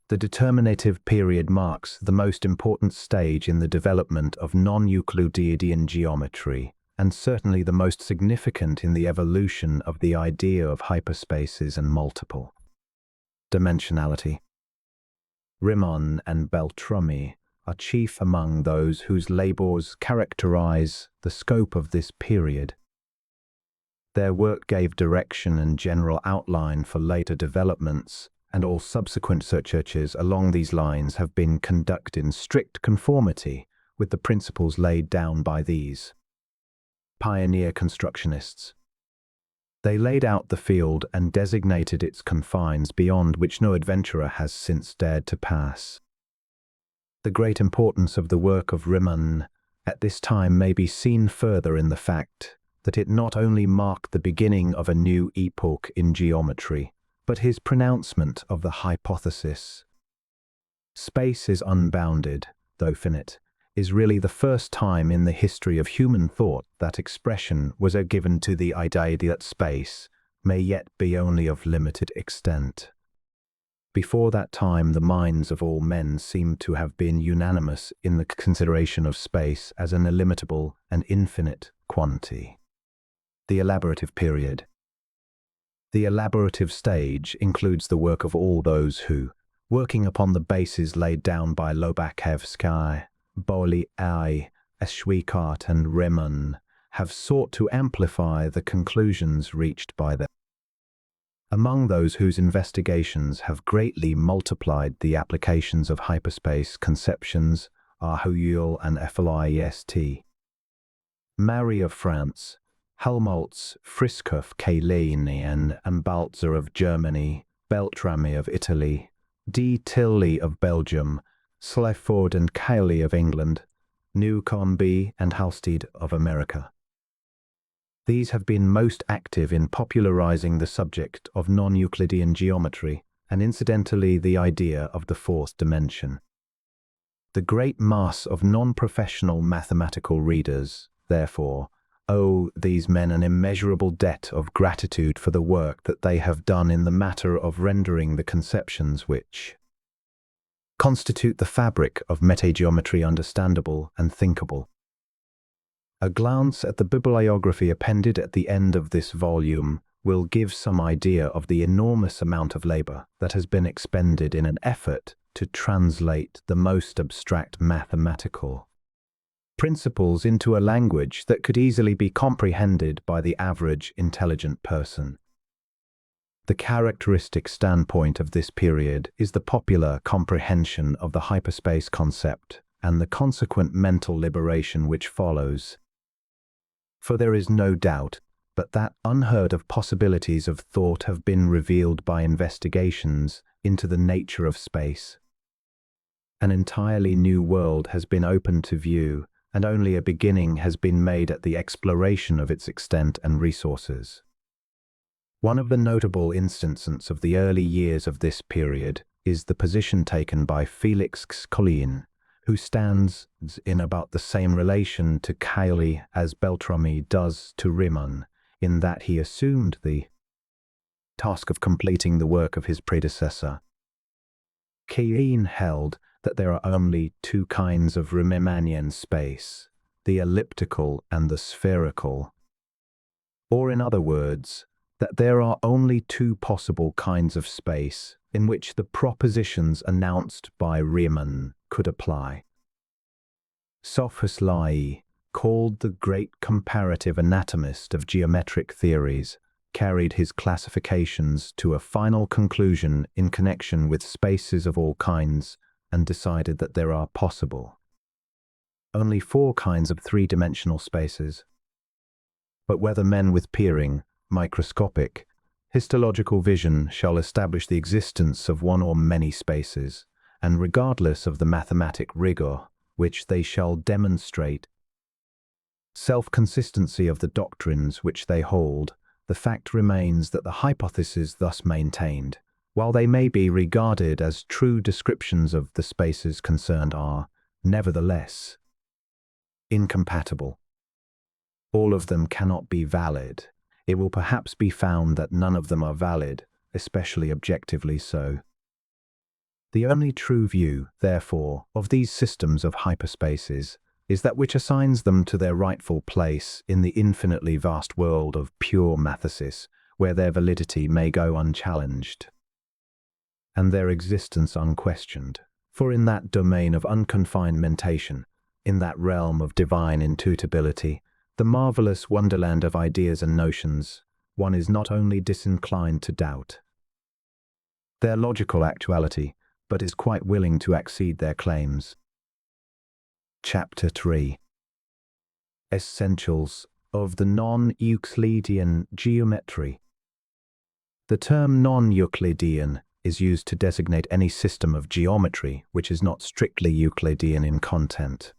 The determinative period marks the most important stage in the development of non-Euclidean geometry, and certainly the most significant in the evolution of the idea of hyperspaces and multiple dimensionality. Riemann and Beltrami are chief among those whose labors characterize the scope of this period. Their work gave direction and general outline for later developments, and all subsequent researches along these lines have been conducted in strict conformity with the principles laid down by these pioneer constructionists. They laid out the field and designated its confines beyond which no adventurer has since dared to pass. The great importance of the work of Riemann at this time may be seen further in the fact that it not only marked the beginning of a new epoch in geometry, but his pronouncement of the hypothesis, space is unbounded, though finite, is really the first time in the history of human thought that expression was given to the idea that space may yet be only of limited extent. Before that time, the minds of all men seem to have been unanimous in the consideration of space as an illimitable and infinite quantity. The elaborative period. The elaborative stage includes the work of all those who, working upon the bases laid down by Lobachevsky, Bolyai, Schweikart, and Riemann, have sought to amplify the conclusions reached by them. Among those whose investigations have greatly multiplied the applications of hyperspace conceptions are Houillot and Felist, Marie of France, Helmholtz, Friskoff, Kailinian, and Balzer of Germany, Beltrami of Italy, D. Tilly of Belgium, Sleaford and Cayley of England, Newcomb B. and Halstead of America. These have been most active in popularizing the subject of non-Euclidean geometry and incidentally the idea of the fourth dimension. The great mass of non-professional mathematical readers, therefore, owe these men an immeasurable debt of gratitude for the work that they have done in the matter of rendering the conceptions which constitute the fabric of metageometry understandable and thinkable. A glance at the bibliography appended at the end of this volume will give some idea of the enormous amount of labor that has been expended in an effort to translate the most abstract mathematical principles into a language that could easily be comprehended by the average intelligent person. The characteristic standpoint of this period is the popular comprehension of the hyperspace concept and the consequent mental liberation which follows. For there is no doubt but that unheard of possibilities of thought have been revealed by investigations into the nature of space. An entirely new world has been opened to view, and only a beginning has been made at the exploration of its extent and resources. One of the notable instances of the early years of this period is the position taken by Félix Colin, who stands in about the same relation to Cayley as Beltrami does to Riemann, in that he assumed the task of completing the work of his predecessor. Colin held that there are only two kinds of Riemannian space, the elliptical and the spherical. Or in other words, that there are only two possible kinds of space in which the propositions announced by Riemann could apply. Sophus Lai, called the great comparative anatomist of geometric theories, carried his classifications to a final conclusion in connection with spaces of all kinds and decided that there are possible only four kinds of three-dimensional spaces. But whether men with peering, microscopic, histological vision shall establish the existence of one or many spaces, and regardless of the mathematic rigor which they shall demonstrate, self-consistency of the doctrines which they hold, the fact remains that the hypotheses thus maintained, while they may be regarded as true descriptions of the spaces concerned, are, nevertheless, incompatible. All of them cannot be valid. It will perhaps be found that none of them are valid, especially objectively so. The only true view, therefore, of these systems of hyperspaces is that which assigns them to their rightful place in the infinitely vast world of pure mathesis, where their validity may go unchallenged and their existence unquestioned. For in that domain of unconfined mentation, in that realm of divine intuitability, the marvelous wonderland of ideas and notions, one is not only disinclined to doubt their logical actuality, but is quite willing to accede their claims. Chapter 3. Essentials of the non-Euclidean geometry. The term non-Euclidean is used to designate any system of geometry which is not strictly Euclidean in content.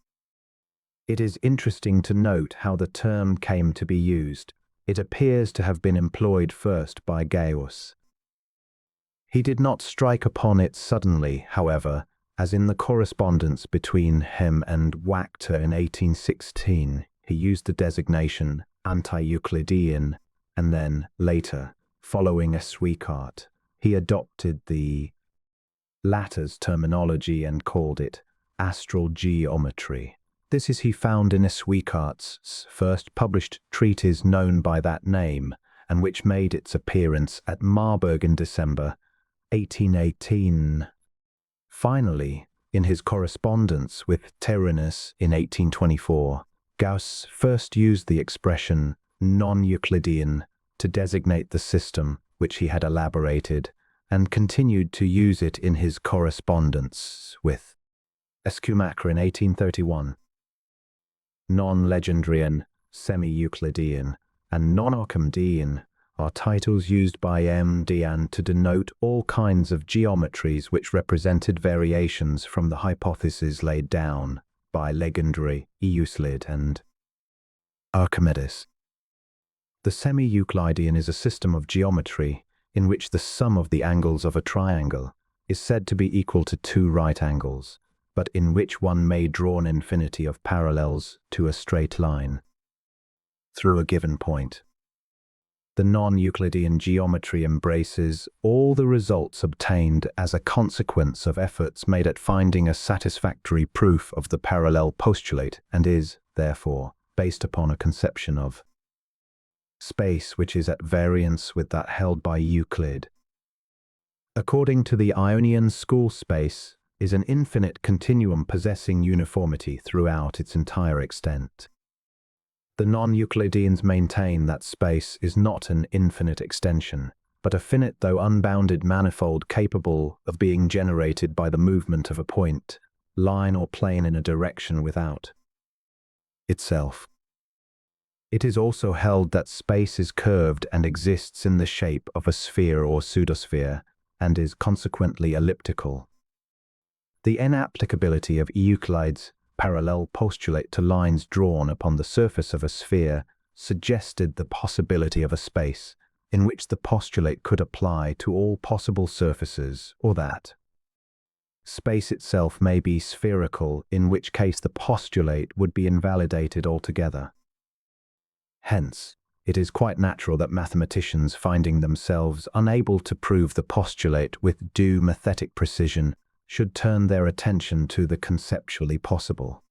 It is interesting to note how the term came to be used. It appears to have been employed first by Gauss. He did not strike upon it suddenly, however, as in the correspondence between him and Wachter in 1816. He used the designation anti-Euclidean, and then, later, following Sweikart, he adopted the latter's terminology and called it astral geometry. This is he found in Sweikart's first published treatise known by that name, and which made its appearance at Marburg in December 1818. Finally, in his correspondence with Tyrannus in 1824, Gauss first used the expression non-Euclidean to designate the system which he had elaborated, and continued to use it in his correspondence with Schumacher in 1831. Non-Legendrian, semi-Euclidean, and non-Archimedean are titles used by MDN to denote all kinds of geometries which represented variations from the hypotheses laid down by legendary Euclid and Archimedes. The semi-Euclidean is a system of geometry in which the sum of the angles of a triangle is said to be equal to two right angles, but in which one may draw an infinity of parallels to a straight line through a given point. The non-Euclidean geometry embraces all the results obtained as a consequence of efforts made at finding a satisfactory proof of the parallel postulate and is, therefore, based upon a conception of space which is at variance with that held by Euclid. According to the Ionian school, space is an infinite continuum possessing uniformity throughout its entire extent. The non-Euclideans maintain that space is not an infinite extension, but a finite though unbounded manifold capable of being generated by the movement of a point, line or plane in a direction without itself. It is also held that space is curved and exists in the shape of a sphere or pseudosphere, and is consequently elliptical. The inapplicability of Euclid's parallel postulate to lines drawn upon the surface of a sphere suggested the possibility of a space in which the postulate could apply to all possible surfaces, or that space itself may be spherical, in which case the postulate would be invalidated altogether. Hence, it is quite natural that mathematicians, finding themselves unable to prove the postulate with due mathematic precision, should turn their attention to the conceptually possible.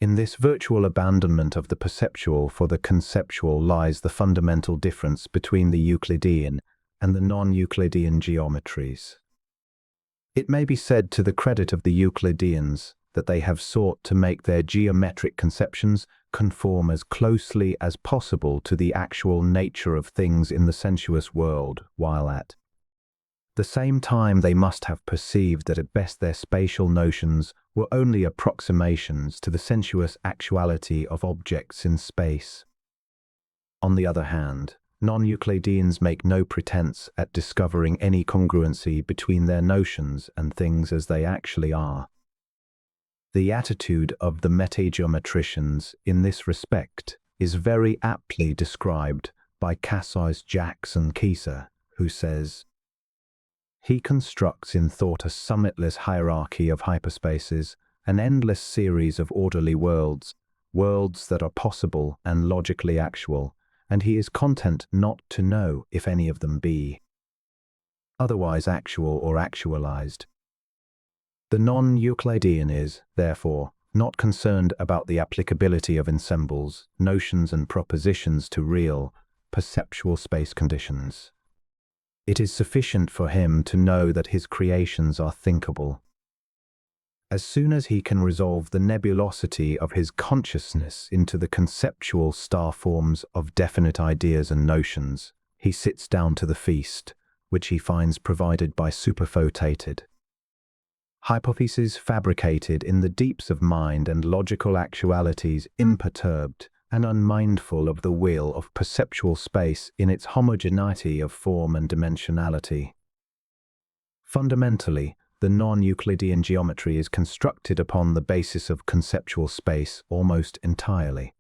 In this virtual abandonment of the perceptual for the conceptual lies the fundamental difference between the Euclidean and the non-Euclidean geometries. It may be said to the credit of the Euclideans that they have sought to make their geometric conceptions conform as closely as possible to the actual nature of things in the sensuous world, while at the same time they must have perceived that at best their spatial notions were only approximations to the sensuous actuality of objects in space. On the other hand, non-Euclideans make no pretense at discovering any congruency between their notions and things as they actually are. The attitude of the metageometricians in this respect is very aptly described by Cassius Jackson Keyser, who says, "He constructs in thought a summitless hierarchy of hyperspaces, an endless series of orderly worlds, worlds that are possible and logically actual, and he is content not to know if any of them be otherwise actual or actualized." The non-Euclidean is, therefore, not concerned about the applicability of ensembles, notions and propositions to real, perceptual space conditions. It is sufficient for him to know that his creations are thinkable. As soon as he can resolve the nebulosity of his consciousness into the conceptual star forms of definite ideas and notions, he sits down to the feast, which he finds provided by superphotated hypotheses fabricated in the deeps of mind and logical actualities imperturbed and unmindful of the will of perceptual space in its homogeneity of form and dimensionality. Fundamentally, the non-Euclidean geometry is constructed upon the basis of conceptual space almost entirely.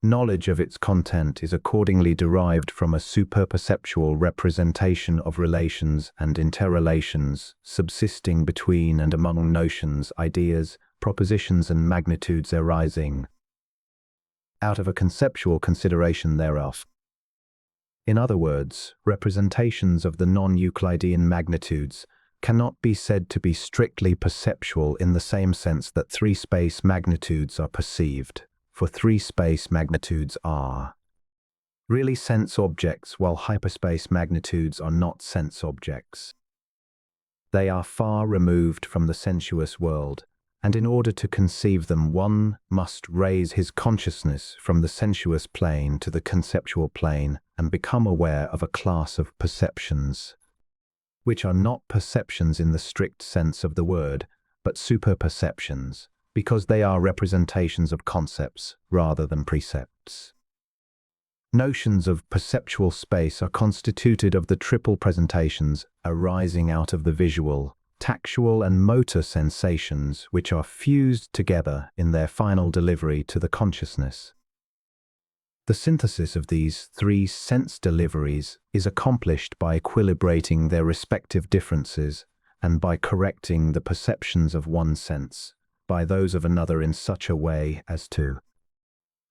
Knowledge of its content is accordingly derived from a superperceptual representation of relations and interrelations subsisting between and among notions, ideas, propositions and magnitudes arising out of a conceptual consideration thereof. In other words, representations of the non-Euclidean magnitudes cannot be said to be strictly perceptual in the same sense that three space magnitudes are perceived, for three space magnitudes are really sense objects, while hyperspace magnitudes are not sense objects. They are far removed from the sensuous world, and in order to conceive them one must raise his consciousness from the sensuous plane to the conceptual plane and become aware of a class of perceptions, which are not perceptions in the strict sense of the word, but superperceptions, because they are representations of concepts rather than precepts. Notions of perceptual space are constituted of the triple presentations arising out of the visual, tactual and motor sensations which are fused together in their final delivery to the consciousness. The synthesis of these three sense deliveries is accomplished by equilibrating their respective differences and by correcting the perceptions of one sense by those of another in such a way as to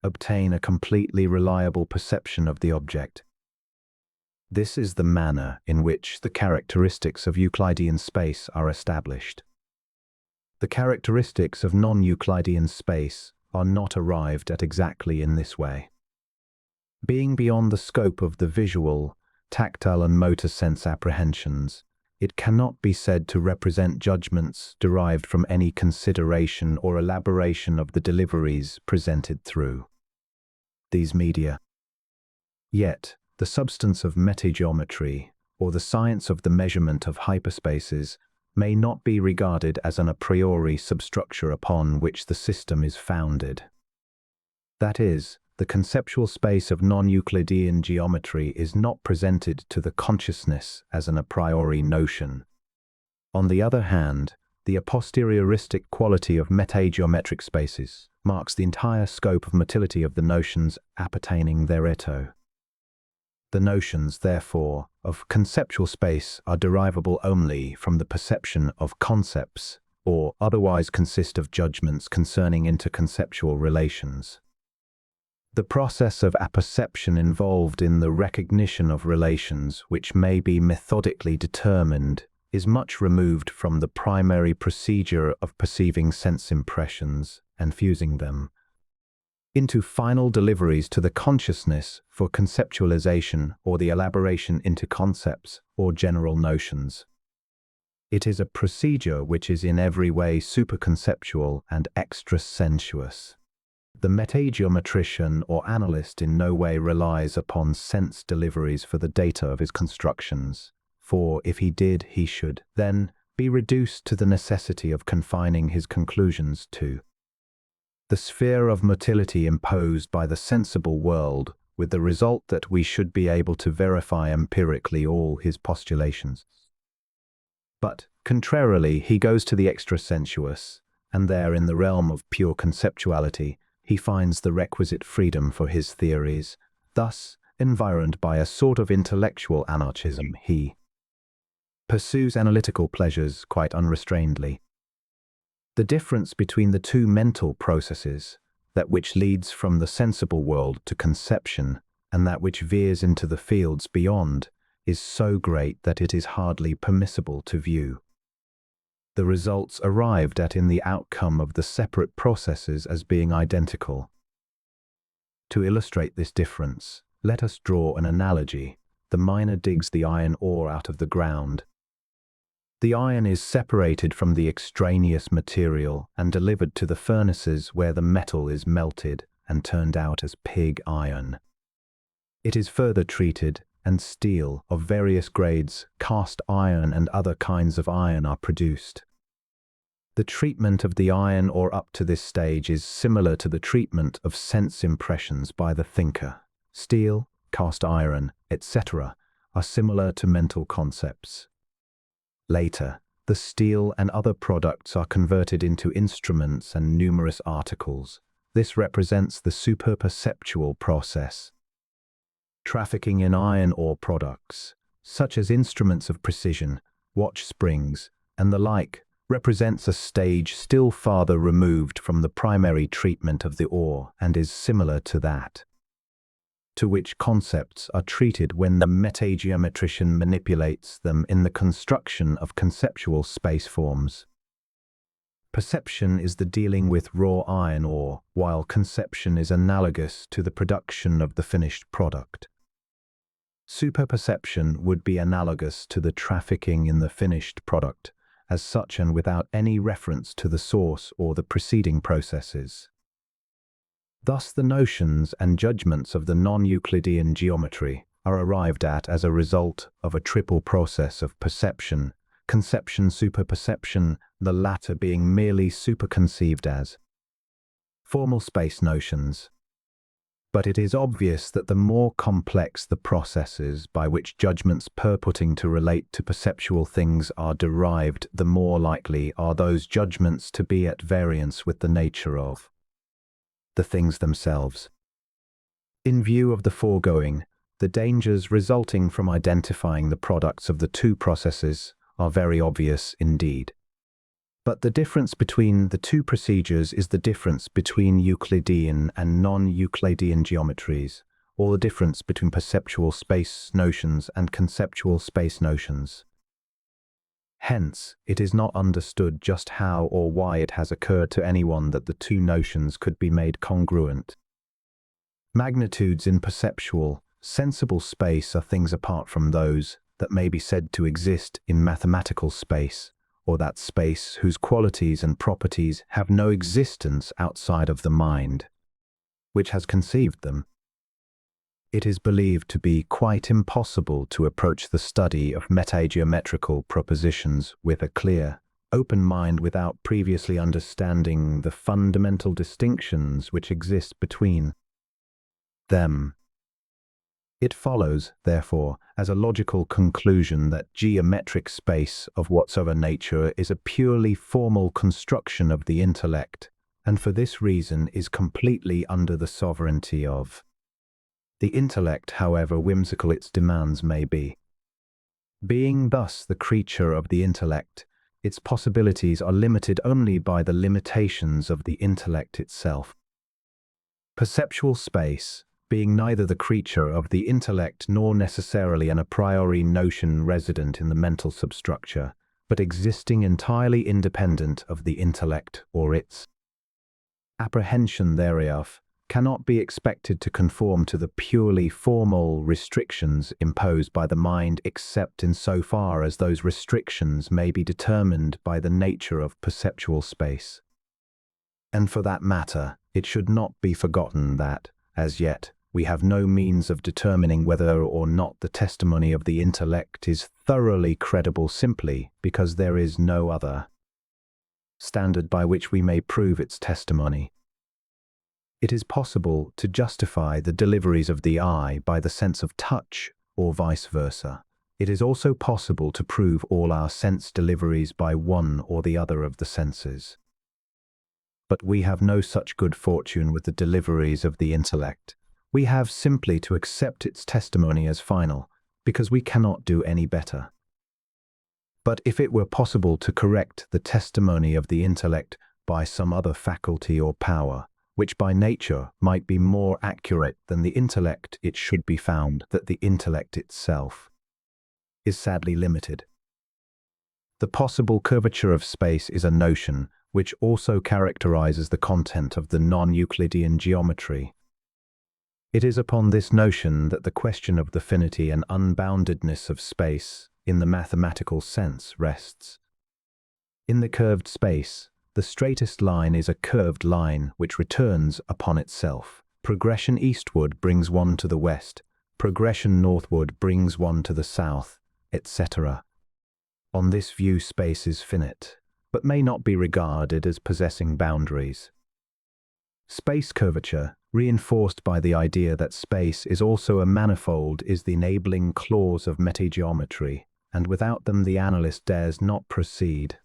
obtain a completely reliable perception of the object. This is the manner in which the characteristics of Euclidean space are established. The characteristics of non-Euclidean space are not arrived at exactly in this way. Being beyond the scope of the visual, tactile and motor sense apprehensions, it cannot be said to represent judgments derived from any consideration or elaboration of the deliveries presented through these media. Yet, the substance of metageometry, or the science of the measurement of hyperspaces, may not be regarded as an a priori substructure upon which the system is founded. That is, the conceptual space of non-Euclidean geometry is not presented to the consciousness as an a priori notion. On the other hand, the a posterioristic quality of metageometric spaces marks the entire scope of motility of the notions appertaining thereto. The notions, therefore, of conceptual space are derivable only from the perception of concepts, or otherwise consist of judgments concerning interconceptual relations. The process of apperception involved in the recognition of relations which may be methodically determined is much removed from the primary procedure of perceiving sense impressions and fusing them into final deliveries to the consciousness for conceptualization or the elaboration into concepts or general notions. It is a procedure which is in every way superconceptual and extra-sensuous. The metageometrician or analyst in no way relies upon sense deliveries for the data of his constructions, for if he did, he should, then, be reduced to the necessity of confining his conclusions to the sphere of motility imposed by the sensible world, with the result that we should be able to verify empirically all his postulations. But, contrarily, he goes to the extra-sensuous, and there, in the realm of pure conceptuality, he finds the requisite freedom for his theories. Thus, environed by a sort of intellectual anarchism, he pursues analytical pleasures quite unrestrainedly. The difference between the two mental processes, that which leads from the sensible world to conception and that which veers into the fields beyond, is so great that it is hardly permissible to view the results arrived at in the outcome of the separate processes as being identical. To illustrate this difference, let us draw an analogy. The miner digs the iron ore out of the ground. The iron is separated from the extraneous material and delivered to the furnaces where the metal is melted and turned out as pig iron. It is further treated, and steel of various grades, cast iron and other kinds of iron are produced. The treatment of the iron ore up to this stage is similar to the treatment of sense impressions by the thinker. Steel, cast iron, etc. are similar to mental concepts. Later, the steel and other products are converted into instruments and numerous articles. This represents the superperceptual process. Trafficking in iron ore products, such as instruments of precision, watch springs, and the like, represents a stage still farther removed from the primary treatment of the ore and is similar to that to which concepts are treated when the metageometrician manipulates them in the construction of conceptual space forms. Perception is the dealing with raw iron ore, while conception is analogous to the production of the finished product. Superperception would be analogous to the trafficking in the finished product, as such and without any reference to the source or the preceding processes. Thus the notions and judgments of the non-Euclidean geometry are arrived at as a result of a triple process of perception, conception, superperception, the latter being merely superconceived as formal space notions. But it is obvious that the more complex the processes by which judgments purporting to relate to perceptual things are derived, the more likely are those judgments to be at variance with the nature of the things themselves. In view of the foregoing, the dangers resulting from identifying the products of the two processes are very obvious indeed. But the difference between the two procedures is the difference between Euclidean and non-Euclidean geometries, or the difference between perceptual space notions and conceptual space notions. Hence, it is not understood just how or why it has occurred to anyone that the two notions could be made congruent. Magnitudes in perceptual, sensible space are things apart from those that may be said to exist in mathematical space, or that space whose qualities and properties have no existence outside of the mind, which has conceived them. It is believed to be quite impossible to approach the study of metageometrical propositions with a clear, open mind without previously understanding the fundamental distinctions which exist between them. It follows, therefore, as a logical conclusion that geometric space of whatsoever nature is a purely formal construction of the intellect, and for this reason is completely under the sovereignty of the intellect, however whimsical its demands may be. Being thus the creature of the intellect, its possibilities are limited only by the limitations of the intellect itself. Perceptual space, being neither the creature of the intellect nor necessarily an a priori notion resident in the mental substructure, but existing entirely independent of the intellect or its apprehension thereof, cannot be expected to conform to the purely formal restrictions imposed by the mind except in so far as those restrictions may be determined by the nature of perceptual space. And for that matter, it should not be forgotten that, as yet, we have no means of determining whether or not the testimony of the intellect is thoroughly credible simply because there is no other standard by which we may prove its testimony. It is possible to justify the deliveries of the eye by the sense of touch, or vice versa. It is also possible to prove all our sense deliveries by one or the other of the senses. But we have no such good fortune with the deliveries of the intellect. We have simply to accept its testimony as final, because we cannot do any better. But if it were possible to correct the testimony of the intellect by some other faculty or power, which by nature might be more accurate than the intellect, it should be found that the intellect itself is sadly limited. The possible curvature of space is a notion which also characterizes the content of the non-Euclidean geometry. It is upon this notion that the question of the finity and unboundedness of space, in the mathematical sense, rests. In the curved space, the straightest line is a curved line which returns upon itself. Progression eastward brings one to the west, progression northward brings one to the south, etc. On this view, space is finite, but may not be regarded as possessing boundaries. Space curvature, reinforced by the idea that space is also a manifold, is the enabling clause of metageometry, and without them the analyst dares not proceed.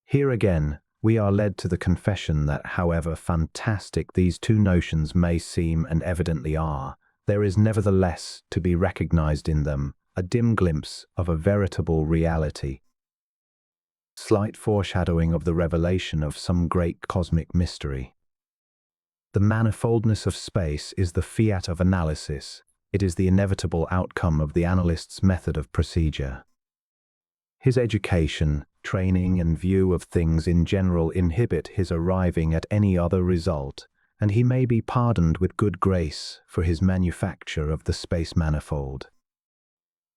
Here again, we are led to the confession that, however fantastic these two notions may seem and evidently are, there is nevertheless to be recognized in them a dim glimpse of a veritable reality, slight foreshadowing of the revelation of some great cosmic mystery. The manifoldness of space is the fiat of analysis. It is the inevitable outcome of the analyst's method of procedure. His education, training, and view of things in general inhibit his arriving at any other result, and he may be pardoned with good grace for his manufacture of the space manifold.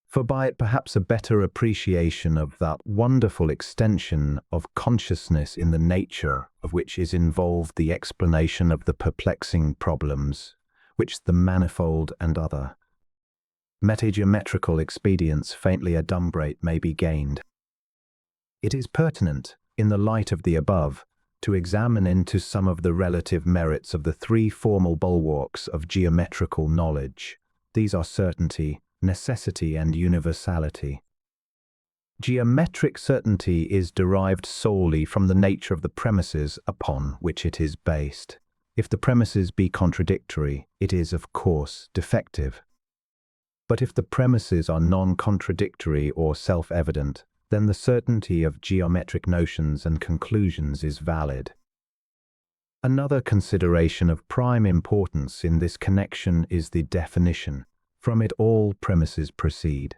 For by it perhaps a better appreciation of that wonderful extension of consciousness in the nature of which is involved the explanation of the perplexing problems, which the manifold and other metageometrical expedients faintly adumbrate may be gained. It is pertinent, in the light of the above, to examine into some of the relative merits of the three formal bulwarks of geometrical knowledge. These are certainty, necessity, and universality. Geometric certainty is derived solely from the nature of the premises upon which it is based. If the premises be contradictory, it is, of course, defective. But if the premises are non-contradictory or self-evident, then the certainty of geometric notions and conclusions is valid. Another consideration of prime importance in this connection is the definition. From it all premises proceed.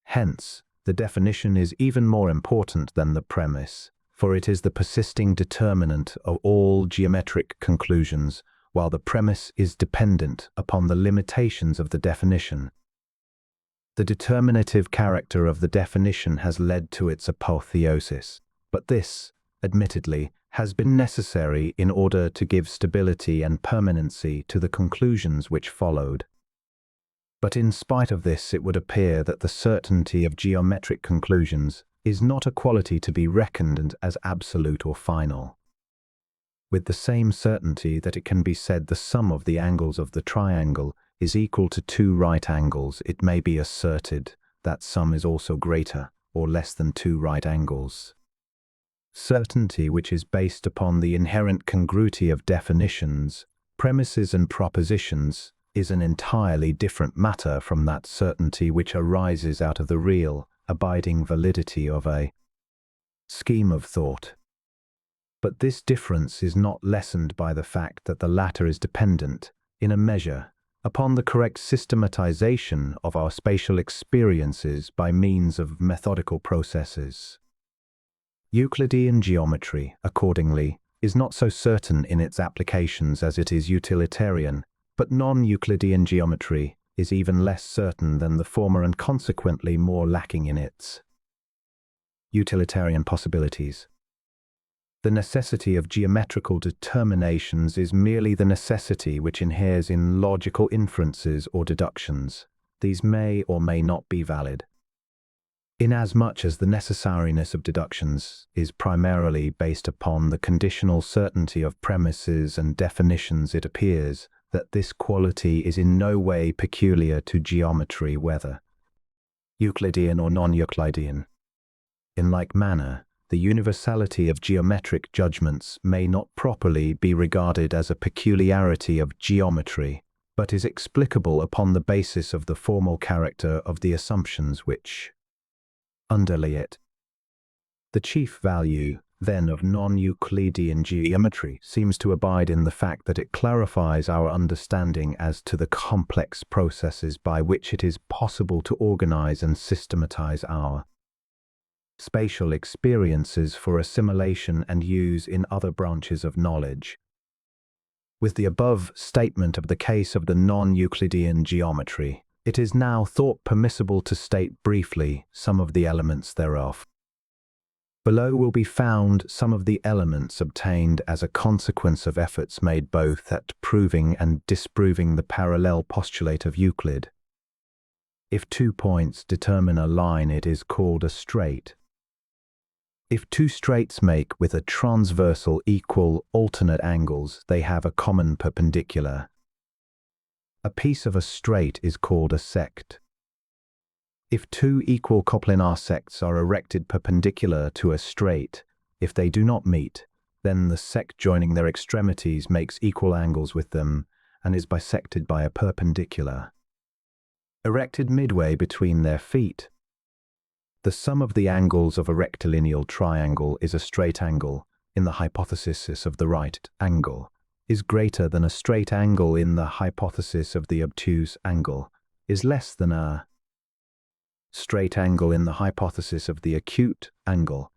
Hence, the definition is even more important than the premise, for it is the persisting determinant of all geometric conclusions, while the premise is dependent upon the limitations of the definition. The determinative character of the definition has led to its apotheosis, but this, admittedly, has been necessary in order to give stability and permanency to the conclusions which followed. But in spite of this, it would appear that the certainty of geometric conclusions is not a quality to be reckoned as absolute or final. With the same certainty that it can be said the sum of the angles of the triangle is equal to 2 right angles, it may be asserted that sum is also greater or less than 2 right angles. Certainty which is based upon the inherent congruity of definitions, premises and propositions is an entirely different matter from that certainty which arises out of the real, abiding validity of a scheme of thought. But this difference is not lessened by the fact that the latter is dependent, in a measure, upon the correct systematization of our spatial experiences by means of methodical processes. Euclidean geometry, accordingly, is not so certain in its applications as it is utilitarian, but non-Euclidean geometry is even less certain than the former and consequently more lacking in its utilitarian possibilities. The necessity of geometrical determinations is merely the necessity which inheres in logical inferences or deductions. These may or may not be valid. Inasmuch as the necessariness of deductions is primarily based upon the conditional certainty of premises and definitions, it appears that this quality is in no way peculiar to geometry, whether Euclidean or non-Euclidean. In like manner, the universality of geometric judgments may not properly be regarded as a peculiarity of geometry, but is explicable upon the basis of the formal character of the assumptions which underlay it. The chief value, then, of non-Euclidean geometry seems to abide in the fact that it clarifies our understanding as to the complex processes by which it is possible to organize and systematize our spatial experiences for assimilation and use in other branches of knowledge. With the above statement of the case of the non-Euclidean geometry, it is now thought permissible to state briefly some of the elements thereof. Below will be found some of the elements obtained as a consequence of efforts made both at proving and disproving the parallel postulate of Euclid. If 2 points determine a line, it is called a straight. If 2 straights make with a transversal equal alternate angles, they have a common perpendicular. A piece of a straight is called a sect. If 2 equal coplanar sects are erected perpendicular to a straight, if they do not meet, then the sect joining their extremities makes equal angles with them and is bisected by a perpendicular erected midway between their feet. The sum of the angles of a rectilineal triangle is a straight angle in the hypothesis of the right angle, is greater than a straight angle in the hypothesis of the obtuse angle, is less than a straight angle in the hypothesis of the acute angle.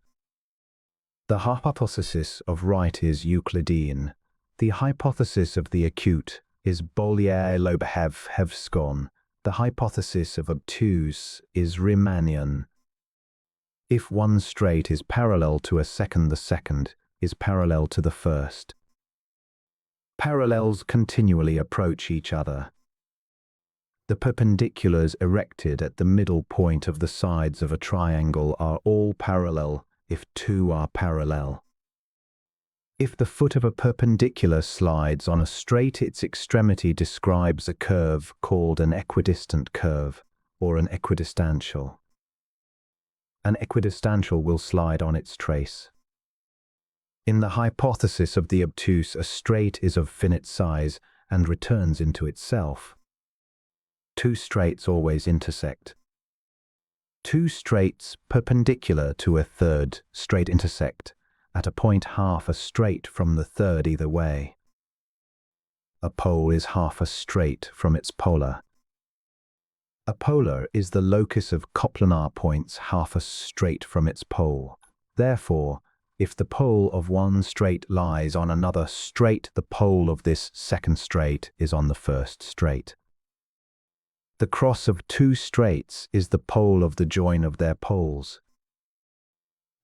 The hypothesis of right is Euclidean. The hypothesis of the acute is Bolyai-Lobachevskon. The hypothesis of obtuse is Riemannian. If one straight is parallel to a second, the second is parallel to the first. Parallels continually approach each other. The perpendiculars erected at the middle point of the sides of a triangle are all parallel if 2 are parallel. If the foot of a perpendicular slides on a straight, its extremity describes a curve called an equidistant curve, or an equidistantial. An equidistantial will slide on its trace. In the hypothesis of the obtuse, a straight is of finite size and returns into itself. Two straights always intersect. Two straights perpendicular to a third straight intersect at a point half a straight from the third either way. A pole is half a straight from its polar. A polar is the locus of coplanar points half a straight from its pole. Therefore, if the pole of one straight lies on another straight, the pole of this second straight is on the first straight. The cross of two straights is the pole of the join of their poles.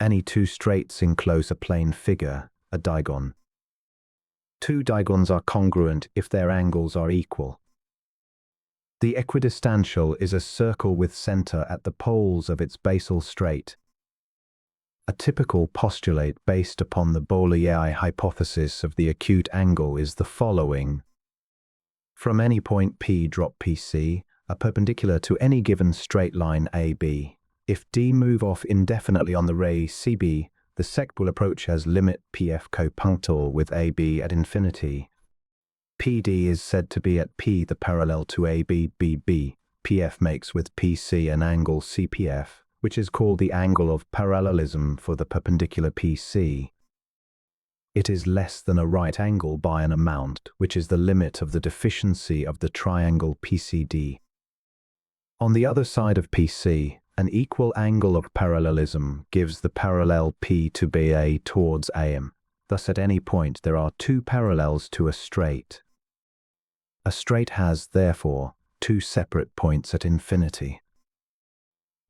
Any two straights enclose a plane figure, a digon. Two digons are congruent if their angles are equal. The equidistantial is a circle with center at the poles of its basal straight. A typical postulate based upon the Bolyai hypothesis of the acute angle is the following. From any point P drop PC, a perpendicular to any given straight line AB. If D move off indefinitely on the ray CB, the sect will approach as limit PF copunctal with AB at infinity. PD is said to be at P the parallel to AB BB. PF makes with PC an angle CPF, which is called the angle of parallelism for the perpendicular PC. It is less than a right angle by an amount, which is the limit of the deficiency of the triangle PCD. On the other side of PC, an equal angle of parallelism gives the parallel P to BA towards AM. Thus at any point there are two parallels to a straight. A straight has, therefore, two separate points at infinity.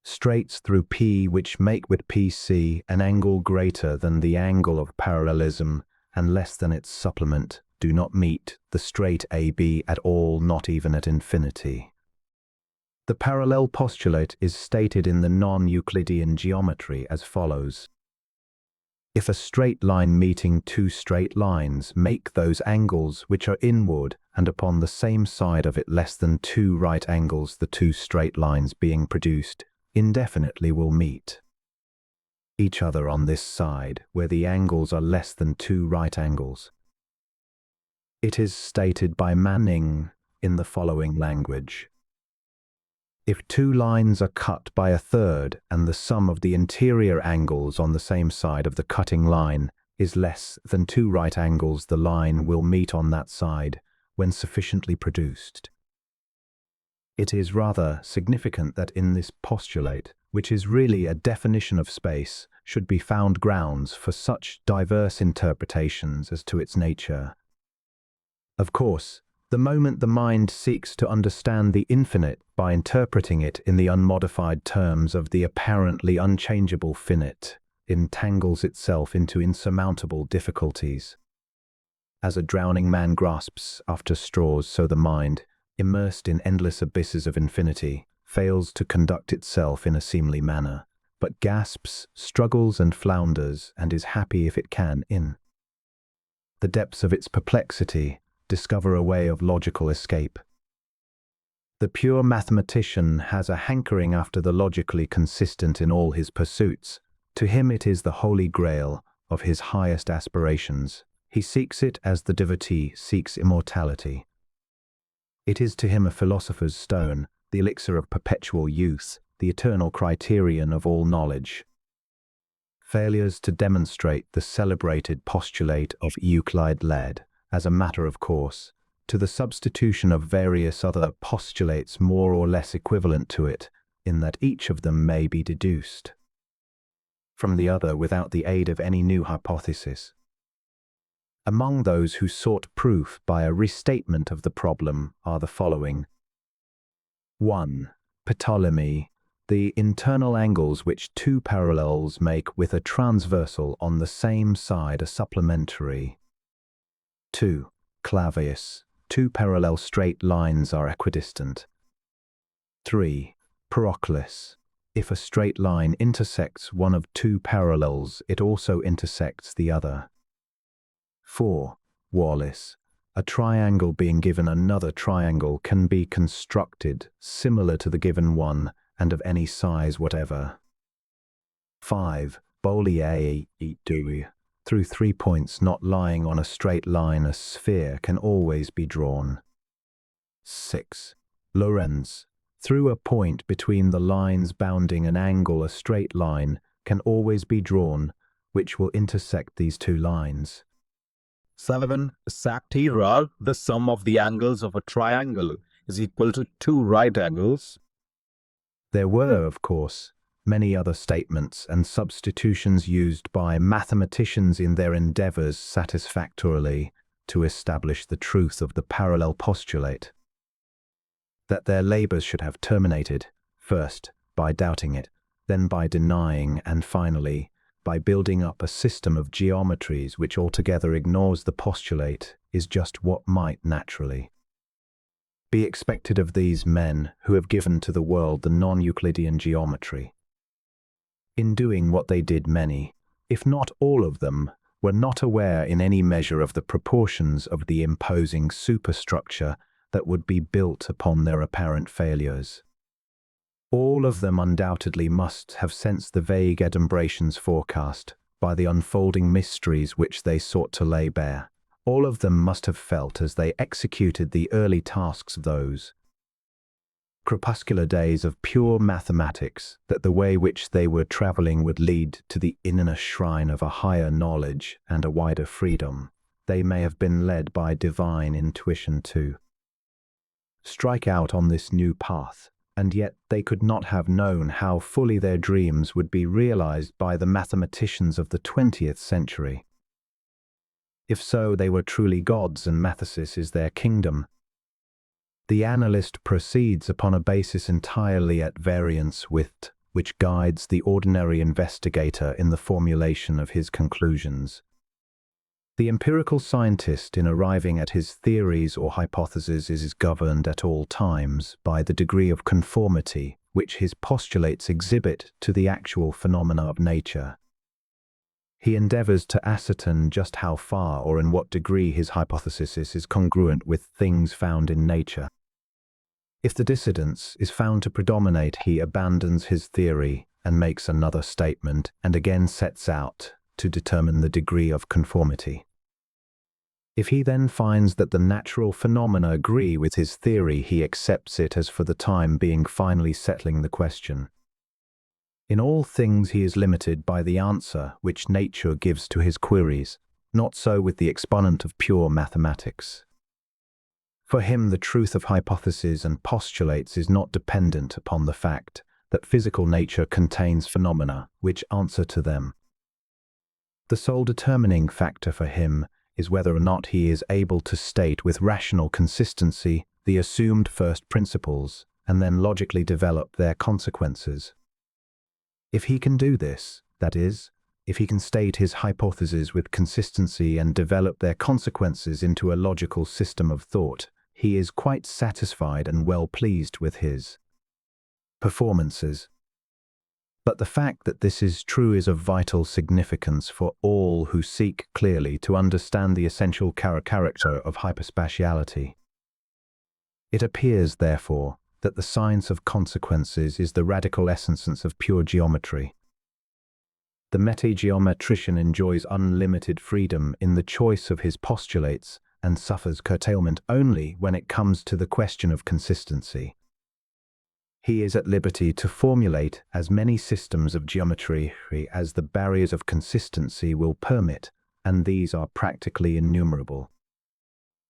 Straights through P which make with PC an angle greater than the angle of parallelism and less than its supplement do not meet the straight AB at all, not even at infinity. The parallel postulate is stated in the non-Euclidean geometry as follows. If a straight line meeting two straight lines make those angles which are inward and upon the same side of it less than two right angles, the two straight lines being produced indefinitely will meet each other on this side where the angles are less than two right angles. It is stated by Manning in the following language. If two lines are cut by a third and the sum of the interior angles on the same side of the cutting line is less than two right angles, the line will meet on that side when sufficiently produced. It is rather significant that in this postulate, which is really a definition of space, should be found grounds for such diverse interpretations as to its nature. Of course, the moment the mind seeks to understand the infinite by interpreting it in the unmodified terms of the apparently unchangeable finite, entangles itself into insurmountable difficulties. As a drowning man grasps after straws, so the mind, immersed in endless abysses of infinity, fails to conduct itself in a seemly manner, but gasps, struggles and flounders, and is happy if it can in the depths of its perplexity discover a way of logical escape. The pure mathematician has a hankering after the logically consistent in all his pursuits. To him it is the holy grail of his highest aspirations. He seeks it as the devotee seeks immortality. It is to him a philosopher's stone, the elixir of perpetual youth, the eternal criterion of all knowledge. Failures to demonstrate the celebrated postulate of Euclid led, as a matter of course, to the substitution of various other postulates more or less equivalent to it, in that each of them may be deduced from the other without the aid of any new hypothesis. Among those who sought proof by a restatement of the problem are the following. 1. Ptolemy, the internal angles which two parallels make with a transversal on the same side are supplementary. 2. Clavius, two parallel straight lines are equidistant. 3. Proclus, if a straight line intersects one of two parallels, it also intersects the other. 4. Wallace. A triangle being given another triangle can be constructed similar to the given one and of any size whatever. 5. Beaulieu. Through 3 points not lying on a straight line, a sphere can always be drawn. 6. Lorentz. Through a point between the lines bounding an angle, a straight line can always be drawn, which will intersect these two lines. 7. Satyra, the sum of the angles of a triangle is equal to 2 right angles. There were, of course, many other statements and substitutions used by mathematicians in their endeavors satisfactorily to establish the truth of the parallel postulate. That their labors should have terminated, first by doubting it, then by denying, and finally by building up a system of geometries which altogether ignores the postulate, is just what might naturally be expected of these men who have given to the world the non-Euclidean geometry. In doing what they did, many, if not all of them, were not aware in any measure of the proportions of the imposing superstructure that would be built upon their apparent failures. All of them undoubtedly must have sensed the vague adumbrations forecast by the unfolding mysteries which they sought to lay bare. All of them must have felt as they executed the early tasks of those crepuscular days of pure mathematics that the way which they were traveling would lead to the inner shrine of a higher knowledge and a wider freedom. They may have been led by divine intuition to strike out on this new path, and yet they could not have known how fully their dreams would be realized by the mathematicians of the 20th century. If so, they were truly gods, and mathesis is their kingdom. The analyst proceeds upon a basis entirely at variance with which guides the ordinary investigator in the formulation of his conclusions. The empirical scientist, in arriving at his theories or hypotheses, is governed at all times by the degree of conformity which his postulates exhibit to the actual phenomena of nature. He endeavors to ascertain just how far or in what degree his hypothesis is congruent with things found in nature. If the dissidence is found to predominate, he abandons his theory and makes another statement, and again sets out to determine the degree of conformity. If he then finds that the natural phenomena agree with his theory, he accepts it as for the time being finally settling the question. In all things he is limited by the answer which nature gives to his queries, not so with the exponent of pure mathematics. For him, the truth of hypotheses and postulates is not dependent upon the fact that physical nature contains phenomena which answer to them. The sole determining factor for him is whether or not he is able to state with rational consistency the assumed first principles and then logically develop their consequences. If he can do this, that is, if he can state his hypotheses with consistency and develop their consequences into a logical system of thought, he is quite satisfied and well pleased with his performances. But the fact that this is true is of vital significance for all who seek clearly to understand the essential character of hyperspatiality. It appears, therefore, that the science of consequences is the radical essence of pure geometry. The metageometrician enjoys unlimited freedom in the choice of his postulates and suffers curtailment only when it comes to the question of consistency. He is at liberty to formulate as many systems of geometry as the barriers of consistency will permit, and these are practically innumerable.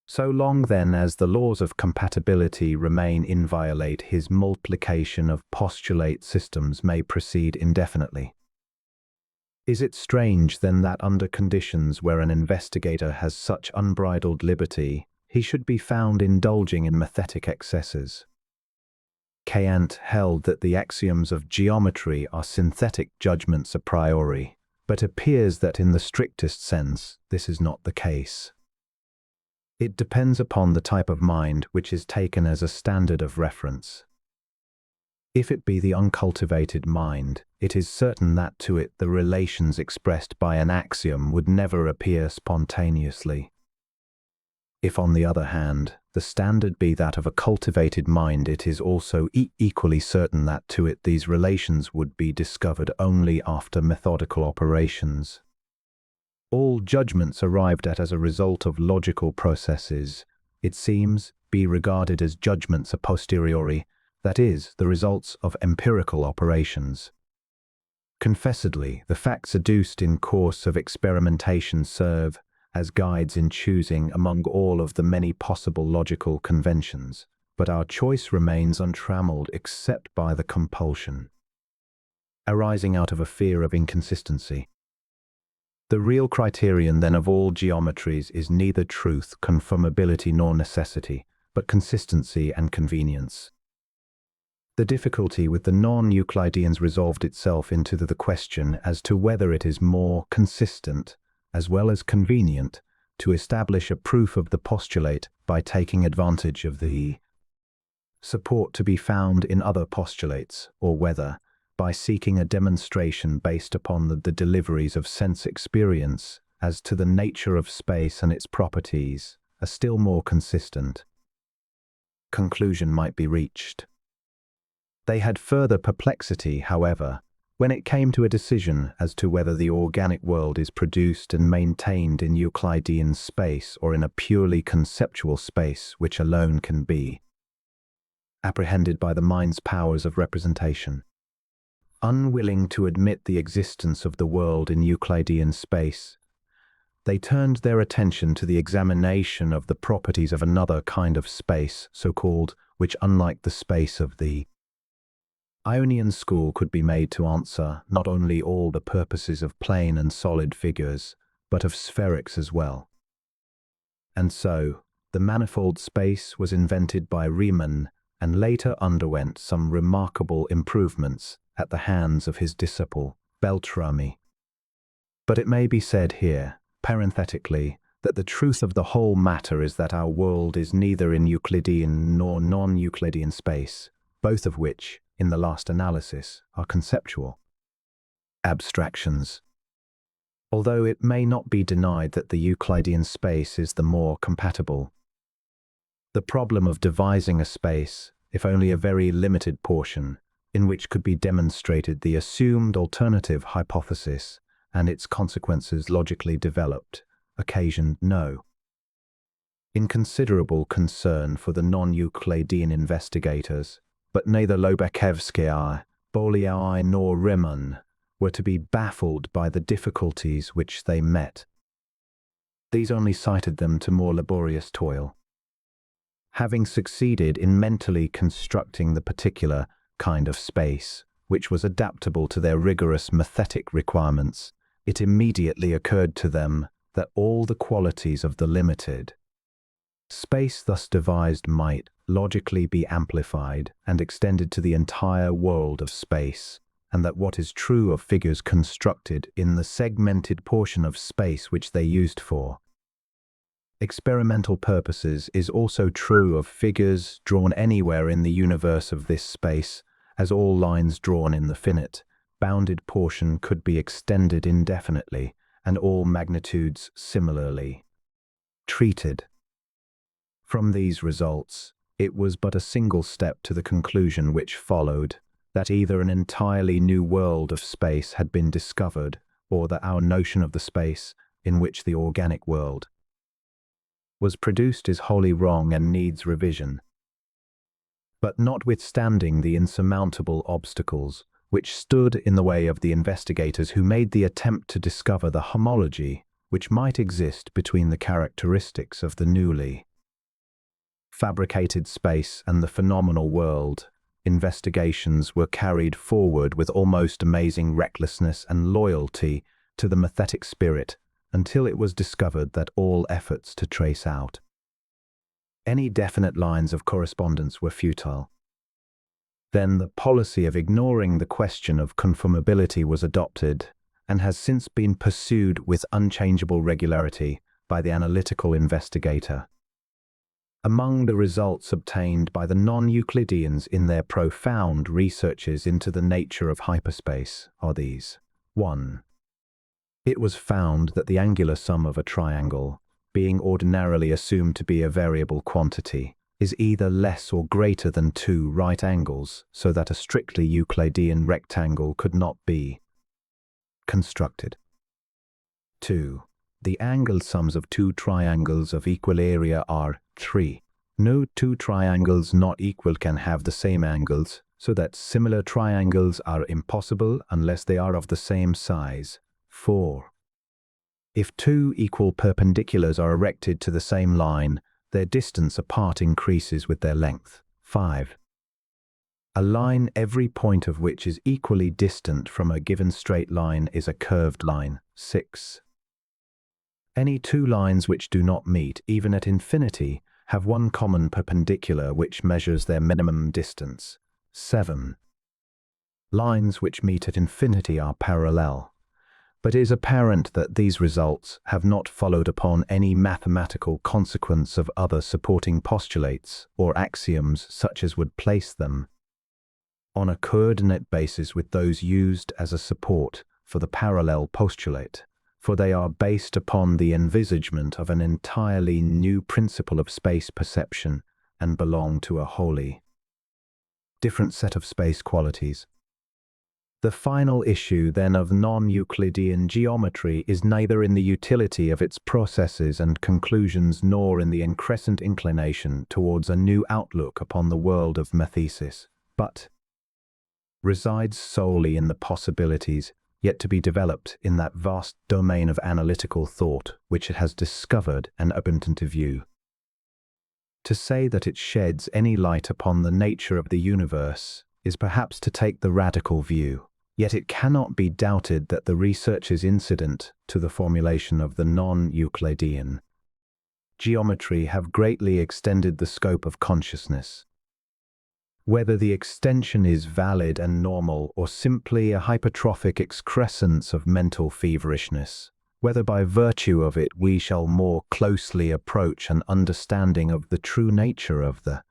So long, then, as the laws of compatibility remain inviolate, his multiplication of postulate systems may proceed indefinitely. Is it strange, then, that under conditions where an investigator has such unbridled liberty, he should be found indulging in mathetic excesses? Kant held that the axioms of geometry are synthetic judgments a priori, but appears that in the strictest sense this is not the case. It depends upon the type of mind which is taken as a standard of reference. If it be the uncultivated mind, it is certain that to it the relations expressed by an axiom would never appear spontaneously. If, on the other hand, the standard be that of a cultivated mind, it is also equally certain that to it these relations would be discovered only after methodical operations. All judgments arrived at as a result of logical processes, it seems, be regarded as judgments a posteriori, that is, the results of empirical operations. Confessedly, the facts adduced in course of experimentation serve as guides in choosing among all of the many possible logical conventions, but our choice remains untrammeled except by the compulsion arising out of a fear of inconsistency. The real criterion then of all geometries is neither truth, conformability nor necessity, but consistency and convenience. The difficulty with the non-Euclideans resolved itself into the question as to whether it is more consistent, as well as convenient, to establish a proof of the postulate by taking advantage of the support to be found in other postulates, or whether, by seeking a demonstration based upon the deliveries of sense experience as to the nature of space and its properties, a still more consistent conclusion might be reached. They had further perplexity, however, when it came to a decision as to whether the organic world is produced and maintained in Euclidean space or in a purely conceptual space which alone can be apprehended by the mind's powers of representation. Unwilling to admit the existence of the world in Euclidean space, they turned their attention to the examination of the properties of another kind of space, so-called, which, unlike the space of the Ionian school, could be made to answer not only all the purposes of plane and solid figures, but of spherics as well. And so, the manifold space was invented by Riemann and later underwent some remarkable improvements at the hands of his disciple, Beltrami. But it may be said here, parenthetically, that the truth of the whole matter is that our world is neither in Euclidean nor non-Euclidean space, both of which, in the last analysis, are conceptual abstractions. Although it may not be denied that the Euclidean space is the more compatible. The problem of devising a space, if only a very limited portion, in which could be demonstrated the assumed alternative hypothesis and its consequences logically developed, occasioned no inconsiderable concern for the non-Euclidean investigators, but neither Lobachevsky, Bolyai nor Riemann were to be baffled by the difficulties which they met. These only cited them to more laborious toil. Having succeeded in mentally constructing the particular kind of space, which was adaptable to their rigorous mathetic requirements, it immediately occurred to them that all the qualities of the limited space thus devised might logically be amplified and extended to the entire world of space, and that what is true of figures constructed in the segmented portion of space which they used for experimental purposes is also true of figures drawn anywhere in the universe of this space, as all lines drawn in the finite, bounded portion could be extended indefinitely, and all magnitudes similarly treated. From these results, it was but a single step to the conclusion which followed, that either an entirely new world of space had been discovered, or that our notion of the space in which the organic world was produced is wholly wrong and needs revision. But notwithstanding the insurmountable obstacles which stood in the way of the investigators who made the attempt to discover the homology which might exist between the characteristics of the newly fabricated space and the phenomenal world, investigations were carried forward with almost amazing recklessness and loyalty to the mathetic spirit until it was discovered that all efforts to trace out any definite lines of correspondence were futile. Then the policy of ignoring the question of conformability was adopted and has since been pursued with unchangeable regularity by the analytical investigator. Among the results obtained by the non-Euclideans in their profound researches into the nature of hyperspace are these. 1. It was found that the angular sum of a triangle, being ordinarily assumed to be a variable quantity, is either less or greater than 2 right angles, so that a strictly Euclidean rectangle could not be constructed. 2. The angle sums of 2 triangles of equal area are 3. No 2 triangles not equal can have the same angles, so that similar triangles are impossible unless they are of the same size. 4. If 2 equal perpendiculars are erected to the same line, their distance apart increases with their length. 5. A line every point of which is equally distant from a given straight line is a curved line. 6. Any 2 lines which do not meet, even at infinity, have one common perpendicular which measures their minimum distance. 7. Lines which meet at infinity are parallel, but it is apparent that these results have not followed upon any mathematical consequence of other supporting postulates or axioms such as would place them on a coordinate basis with those used as a support for the parallel postulate, for they are based upon the envisagement of an entirely new principle of space perception and belong to a wholly different set of space qualities. The final issue, then, of non-Euclidean geometry is neither in the utility of its processes and conclusions nor in the incessant inclination towards a new outlook upon the world of mathesis, but resides solely in the possibilities yet to be developed in that vast domain of analytical thought which it has discovered and opened into view. To say that it sheds any light upon the nature of the universe is perhaps to take the radical view, yet it cannot be doubted that the researches incident to the formulation of the non-Euclidean geometry have greatly extended the scope of consciousness. Whether the extension is valid and normal or simply a hypertrophic excrescence of mental feverishness, whether by virtue of it we shall more closely approach an understanding of the true nature of the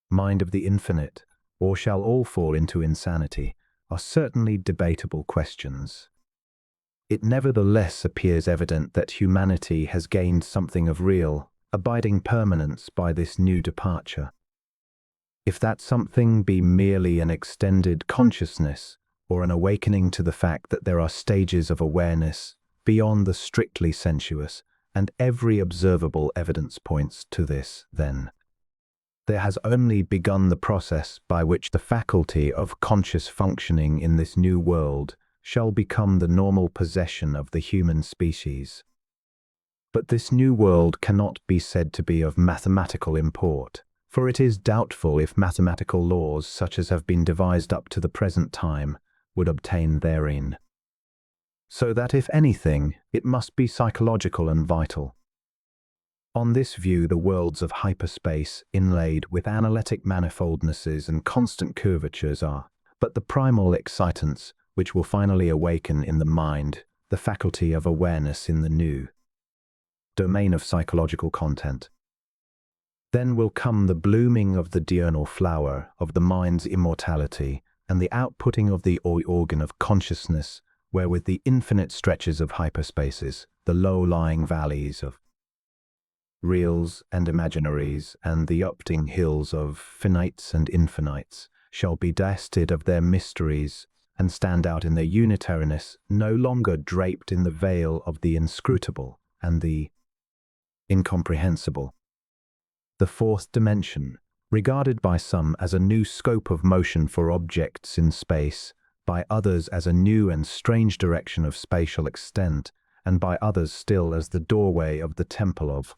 mind of the infinite, or shall all fall into insanity, are certainly debatable questions. It nevertheless appears evident that humanity has gained something of real, abiding permanence by this new departure. If that something be merely an extended consciousness, or an awakening to the fact that there are stages of awareness beyond the strictly sensuous, and every observable evidence points to this, then there has only begun the process by which the faculty of conscious functioning in this new world shall become the normal possession of the human species. But this new world cannot be said to be of mathematical import, for it is doubtful if mathematical laws such as have been devised up to the present time would obtain therein. So that if anything, it must be psychological and vital. On this view, the worlds of hyperspace, inlaid with analytic manifoldnesses and constant curvatures, are but the primal excitants which will finally awaken in the mind the faculty of awareness in the new domain of psychological content. Then will come the blooming of the diurnal flower of the mind's immortality and the outputting of the organ of consciousness, wherewith the infinite stretches of hyperspaces, the low-lying valleys of reals and imaginaries, and the upting hills of finites and infinites, shall be divested of their mysteries and stand out in their unitariness, no longer draped in the veil of the inscrutable and the incomprehensible. The fourth dimension, regarded by some as a new scope of motion for objects in space, by others as a new and strange direction of spatial extent, and by others still as the doorway of the temple of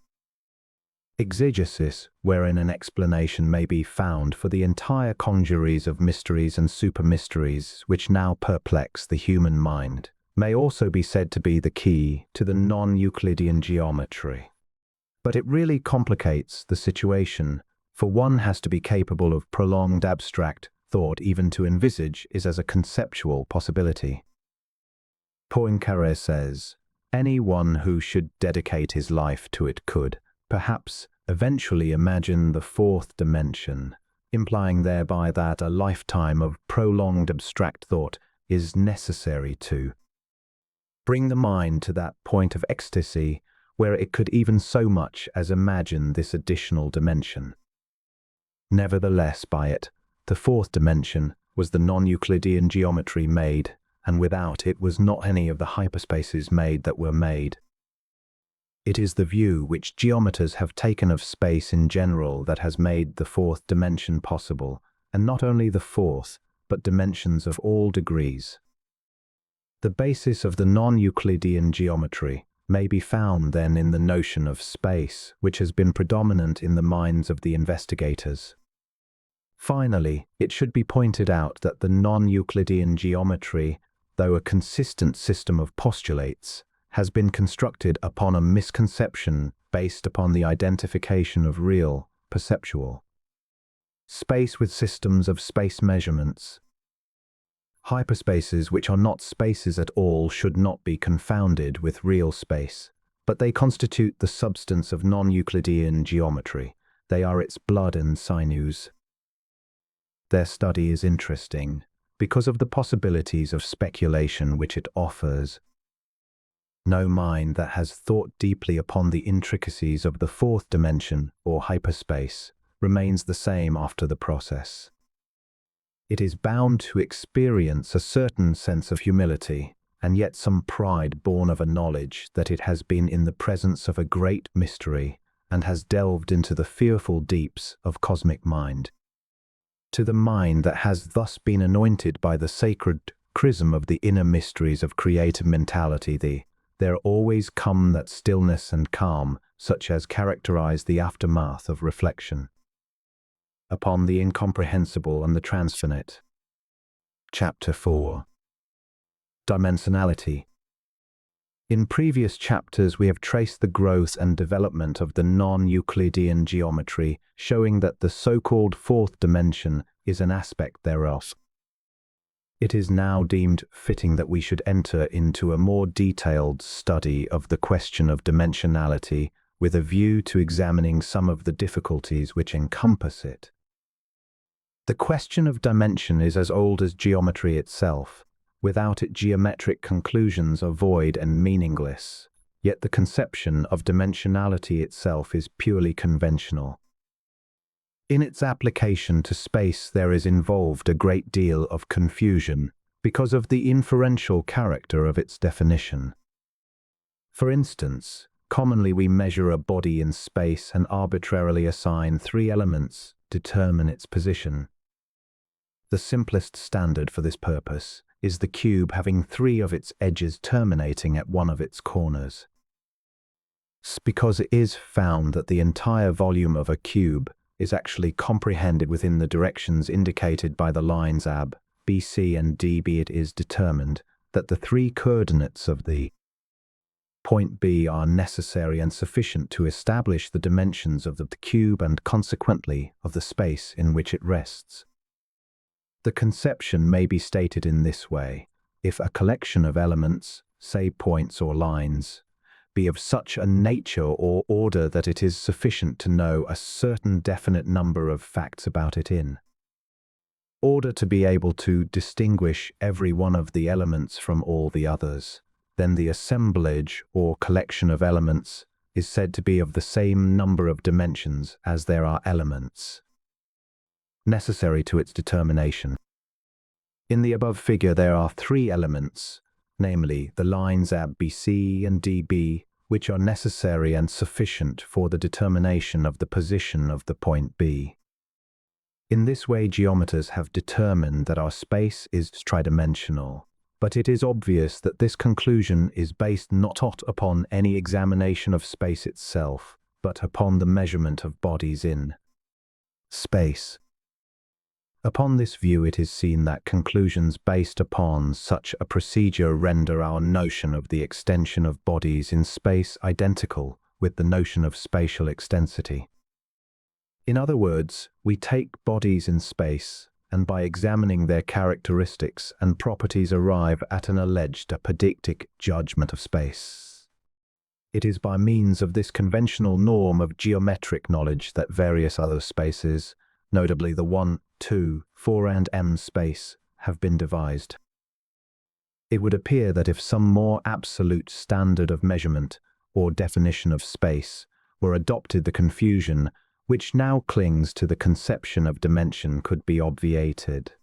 exegesis, wherein an explanation may be found for the entire congeries of mysteries and supermysteries which now perplex the human mind, may also be said to be the key to the non-Euclidean geometry. But it really complicates the situation, for one has to be capable of prolonged abstract thought even to envisage is as a conceptual possibility. Poincaré says, "Any one who should dedicate his life to it could, perhaps, eventually imagine the fourth dimension, implying thereby that a lifetime of prolonged abstract thought is necessary to bring the mind to that point of ecstasy where it could even so much as imagine this additional dimension. Nevertheless, by it, the fourth dimension was the non-Euclidean geometry made, and without it was not any of the hyperspaces made that were made. It is the view which geometers have taken of space in general that has made the fourth dimension possible, and not only the fourth, but dimensions of all degrees. The basis of the non-Euclidean geometry may be found then in the notion of space, which has been predominant in the minds of the investigators. Finally, it should be pointed out that the non-Euclidean geometry, though a consistent system of postulates, has been constructed upon a misconception based upon the identification of real, perceptual space with systems of space measurements. Hyperspaces which are not spaces at all should not be confounded with real space, but they constitute the substance of non-Euclidean geometry. They are its blood and sinews. Their study is interesting because of the possibilities of speculation which it offers. No mind that has thought deeply upon the intricacies of the fourth dimension, or hyperspace, remains the same after the process. It is bound to experience a certain sense of humility, and yet some pride born of a knowledge that it has been in the presence of a great mystery, and has delved into the fearful deeps of cosmic mind. To the mind that has thus been anointed by the sacred chrism of the inner mysteries of creative mentality, there always come that stillness and calm such as characterize the aftermath of reflection upon the incomprehensible and the transfinite. Chapter 4. Dimensionality. In previous chapters we have traced the growth and development of the non-Euclidean geometry, showing that the so-called fourth dimension is an aspect thereof. It is now deemed fitting that we should enter into a more detailed study of the question of dimensionality with a view to examining some of the difficulties which encompass it. The question of dimension is as old as geometry itself. Without it, geometric conclusions are void and meaningless. Yet the conception of dimensionality itself is purely conventional. In its application to space, there is involved a great deal of confusion because of the inferential character of its definition. For instance, commonly we measure a body in space and arbitrarily assign 3 elements to determine its position. The simplest standard for this purpose is the cube having 3 of its edges terminating at one of its corners. Because it is found that the entire volume of a cube is actually comprehended within the directions indicated by the lines AB, BC and DB, it is determined that the 3 coordinates of the point B are necessary and sufficient to establish the dimensions of the cube and consequently of the space in which it rests. The conception may be stated in this way: if a collection of elements, say points or lines, be of such a nature or order that it is sufficient to know a certain definite number of facts about it in order to be able to distinguish every one of the elements from all the others, then the assemblage or collection of elements is said to be of the same number of dimensions as there are elements necessary to its determination. In the above figure there are 3 elements, namely the lines AB, BC and DB, which are necessary and sufficient for the determination of the position of the point B. In this way geometers have determined that our space is tridimensional, but it is obvious that this conclusion is based not upon any examination of space itself, but upon the measurement of bodies in space. Upon this view it is seen that conclusions based upon such a procedure render our notion of the extension of bodies in space identical with the notion of spatial extensity. In other words, we take bodies in space, and by examining their characteristics and properties arrive at an alleged apodictic judgment of space. It is by means of this conventional norm of geometric knowledge that various other spaces, notably the 1, 2, 4 and m space, have been devised. It would appear that if some more absolute standard of measurement or definition of space were adopted, the confusion which now clings to the conception of dimension could be obviated.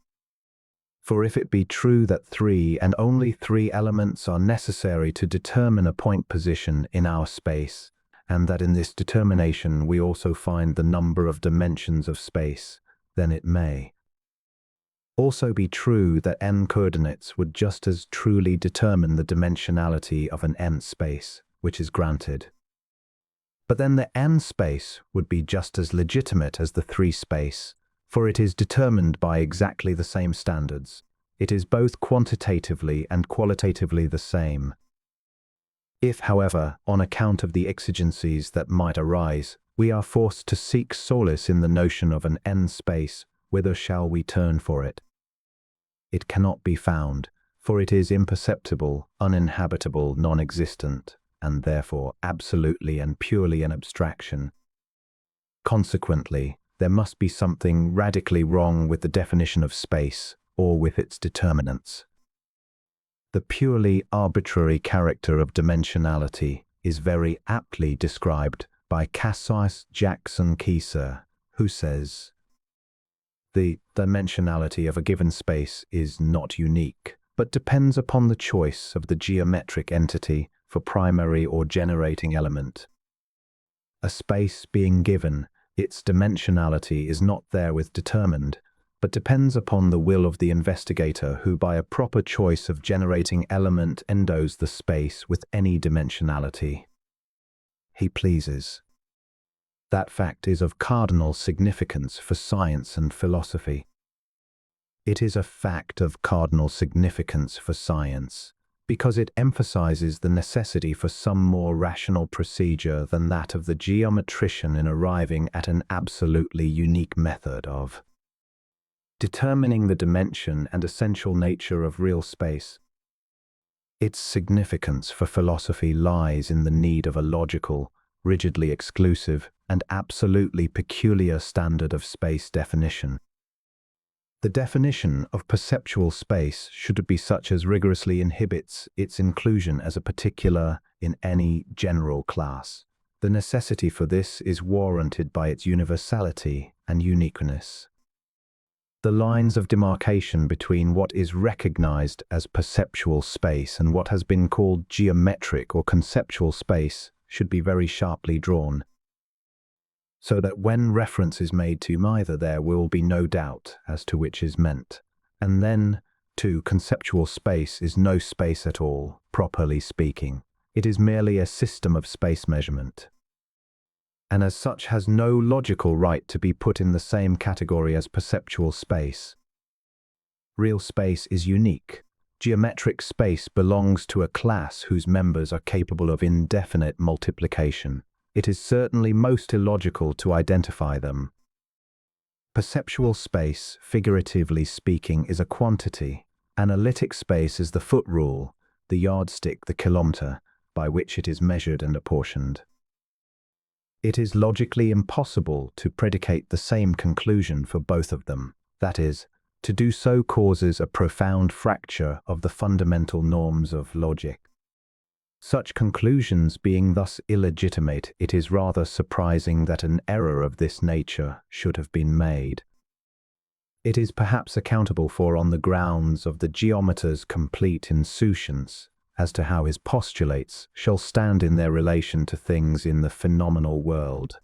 For if it be true that 3 and only 3 elements are necessary to determine a point position in our space, and that in this determination we also find the number of dimensions of space, then it may also be true that n coordinates would just as truly determine the dimensionality of an nth space, which is granted. But then the n space would be just as legitimate as the 3 space, for it is determined by exactly the same standards. It is both quantitatively and qualitatively the same. If, however, on account of the exigencies that might arise, we are forced to seek solace in the notion of an n space, whither shall we turn for it? It cannot be found, for it is imperceptible, uninhabitable, non-existent, and therefore absolutely and purely an abstraction. Consequently, there must be something radically wrong with the definition of space, or with its determinants. The purely arbitrary character of dimensionality is very aptly described by Cassius Jackson Keyser, who says, "The dimensionality of a given space is not unique, but depends upon the choice of the geometric entity for primary or generating element. A space being given, its dimensionality is not therewith determined, but depends upon the will of the investigator who by a proper choice of generating element endows the space with any dimensionality he pleases. That fact is of cardinal significance for science and philosophy. It is a fact of cardinal significance for science, because it emphasizes the necessity for some more rational procedure than that of the geometrician in arriving at an absolutely unique method of determining the dimension and essential nature of real space. Its significance for philosophy lies in the need of a logical, rigidly exclusive, and absolutely peculiar standard of space definition. The definition of perceptual space should be such as rigorously inhibits its inclusion as a particular in any general class. The necessity for this is warranted by its universality and uniqueness. The lines of demarcation between what is recognized as perceptual space and what has been called geometric or conceptual space should be very sharply drawn, so that when reference is made to either there will be no doubt as to which is meant. And then, too, conceptual space is no space at all, properly speaking. It is merely a system of space measurement, and as such has no logical right to be put in the same category as perceptual space. Real space is unique. Geometric space belongs to a class whose members are capable of indefinite multiplication. It is certainly most illogical to identify them. Perceptual space, figuratively speaking, is a quantity. Analytic space is the foot rule, the yardstick, the kilometer, by which it is measured and apportioned. It is logically impossible to predicate the same conclusion for both of them. That is, to do so causes a profound fracture of the fundamental norms of logic. Such conclusions being thus illegitimate, it is rather surprising that an error of this nature should have been made. It is perhaps accountable for on the grounds of the geometer's complete insouciance as to how his postulates shall stand in their relation to things in the phenomenal world.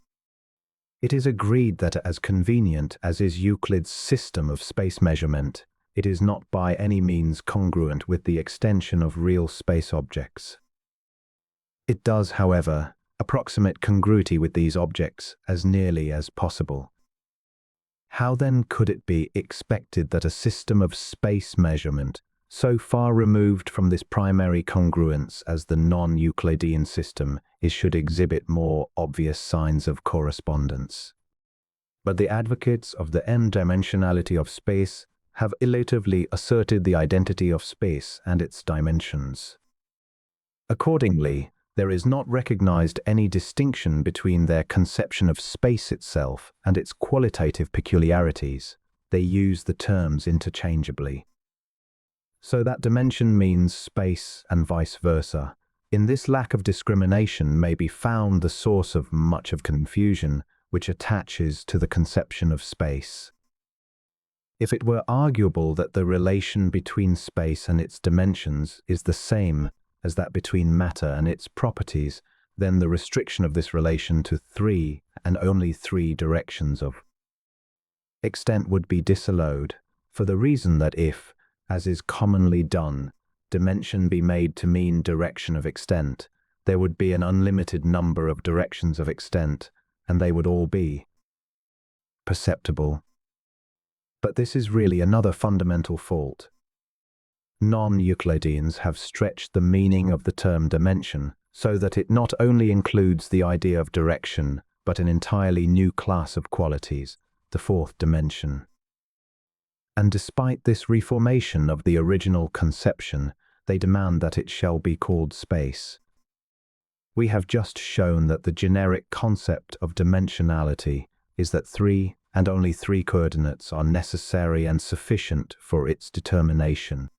It is agreed that as convenient as is Euclid's system of space measurement, it is not by any means congruent with the extension of real space objects. It does, however, approximate congruity with these objects as nearly as possible. How then could it be expected that a system of space measurement, so far removed from this primary congruence as the non-Euclidean system, should exhibit more obvious signs of correspondence? But the advocates of the n-dimensionality of space have elatively asserted the identity of space and its dimensions. Accordingly, There is not recognized any distinction between their conception of space itself and its qualitative peculiarities. They use the terms interchangeably. So that dimension means space and vice versa. In this lack of discrimination may be found the source of much of confusion which attaches to the conception of space. If it were arguable that the relation between space and its dimensions is the same as that between matter and its properties, then the restriction of this relation to 3 and only 3 directions of extent would be disallowed, for the reason that if, as is commonly done, dimension be made to mean direction of extent, there would be an unlimited number of directions of extent, and they would all be perceptible. But this is really another fundamental fault. Non-Euclideans have stretched the meaning of the term dimension so that it not only includes the idea of direction, but an entirely new class of qualities, the fourth dimension. And despite this reformation of the original conception, they demand that it shall be called space. We have just shown that the generic concept of dimensionality is that 3 and only 3 coordinates are necessary and sufficient for its determination.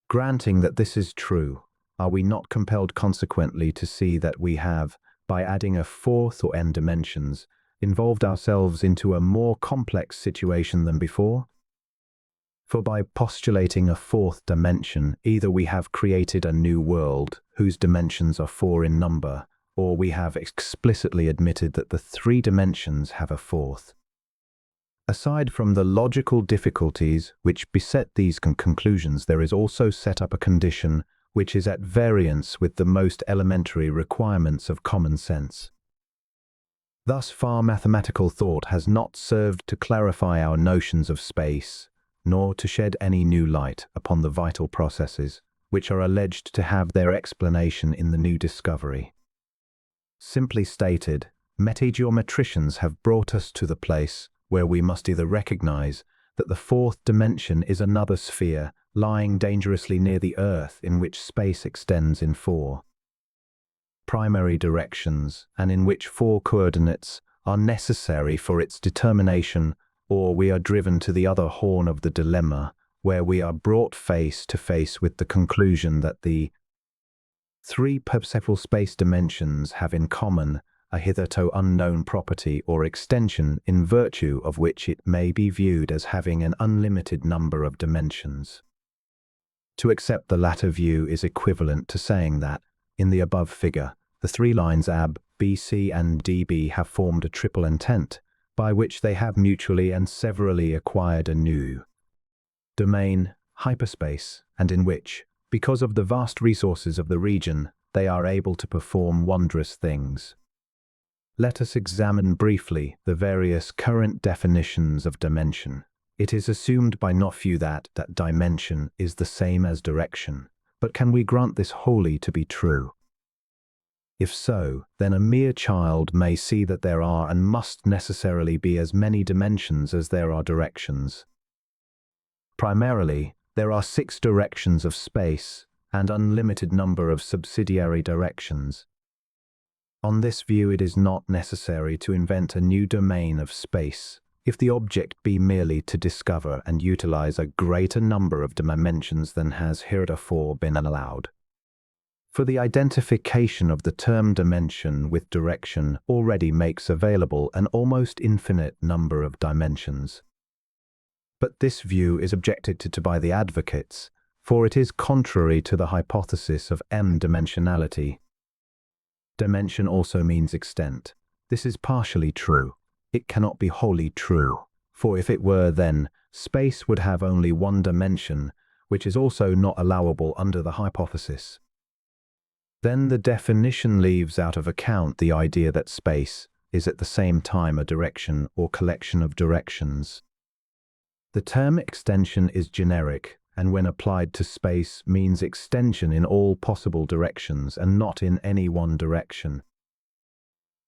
Granting that this is true, are we not compelled consequently to see that we have, by adding a fourth or n dimensions, involved ourselves into a more complex situation than before? For by postulating a fourth dimension, either we have created a new world whose dimensions are 4 in number, or we have explicitly admitted that the 3 dimensions have a fourth. Aside from the logical difficulties which beset these conclusions, there is also set up a condition which is at variance with the most elementary requirements of common sense. Thus far, mathematical thought has not served to clarify our notions of space, nor to shed any new light upon the vital processes which are alleged to have their explanation in the new discovery. Simply stated, metageometricians have brought us to the place where we must either recognize that the fourth dimension is another sphere lying dangerously near the Earth in which space extends in 4 primary directions and in which 4 coordinates are necessary for its determination, or we are driven to the other horn of the dilemma where we are brought face to face with the conclusion that the 3 perceptual space dimensions have in common a hitherto unknown property or extension in virtue of which it may be viewed as having an unlimited number of dimensions. To accept the latter view is equivalent to saying that, in the above figure, the 3 lines AB, BC and DB have formed a triple intent, by which they have mutually and severally acquired a new domain, hyperspace, and in which, because of the vast resources of the region, they are able to perform wondrous things. Let us examine briefly the various current definitions of dimension. It is assumed by not few that dimension is the same as direction, but can we grant this wholly to be true? If so, then a mere child may see that there are and must necessarily be as many dimensions as there are directions. Primarily, there are 6 directions of space and unlimited number of subsidiary directions. On this view, it is not necessary to invent a new domain of space if the object be merely to discover and utilize a greater number of dimensions than has heretofore been allowed. For the identification of the term dimension with direction already makes available an almost infinite number of dimensions. But this view is objected to by the advocates, for it is contrary to the hypothesis of m-dimensionality. Dimension also means extent. This is partially true. It cannot be wholly true, for if it were, then space would have only 1 dimension, which is also not allowable under the hypothesis. Then the definition leaves out of account the idea that space is at the same time a direction or collection of directions. The term extension is generic, and when applied to space means extension in all possible directions and not in any one direction.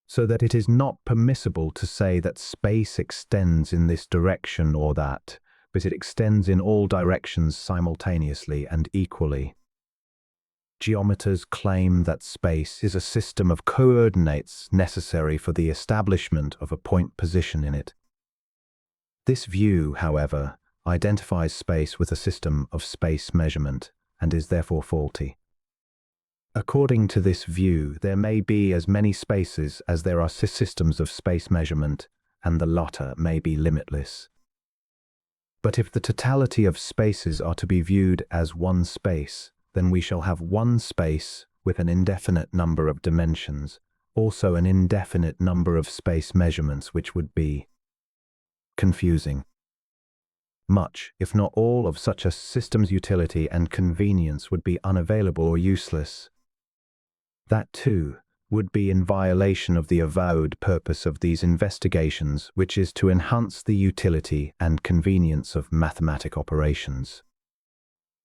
So that it is not permissible to say that space extends in this direction or that, but it extends in all directions simultaneously and equally. Geometers claim that space is a system of coordinates necessary for the establishment of a point position in it. This view, however, identifies space with a system of space measurement and is therefore faulty. According to this view, there may be as many spaces as there are systems of space measurement, and the latter may be limitless. But if the totality of spaces are to be viewed as one space, then we shall have one space with an indefinite number of dimensions, also an indefinite number of space measurements, which would be confusing. Much, if not all, of such a system's utility and convenience would be unavailable or useless. That, too, would be in violation of the avowed purpose of these investigations, which is to enhance the utility and convenience of mathematical operations.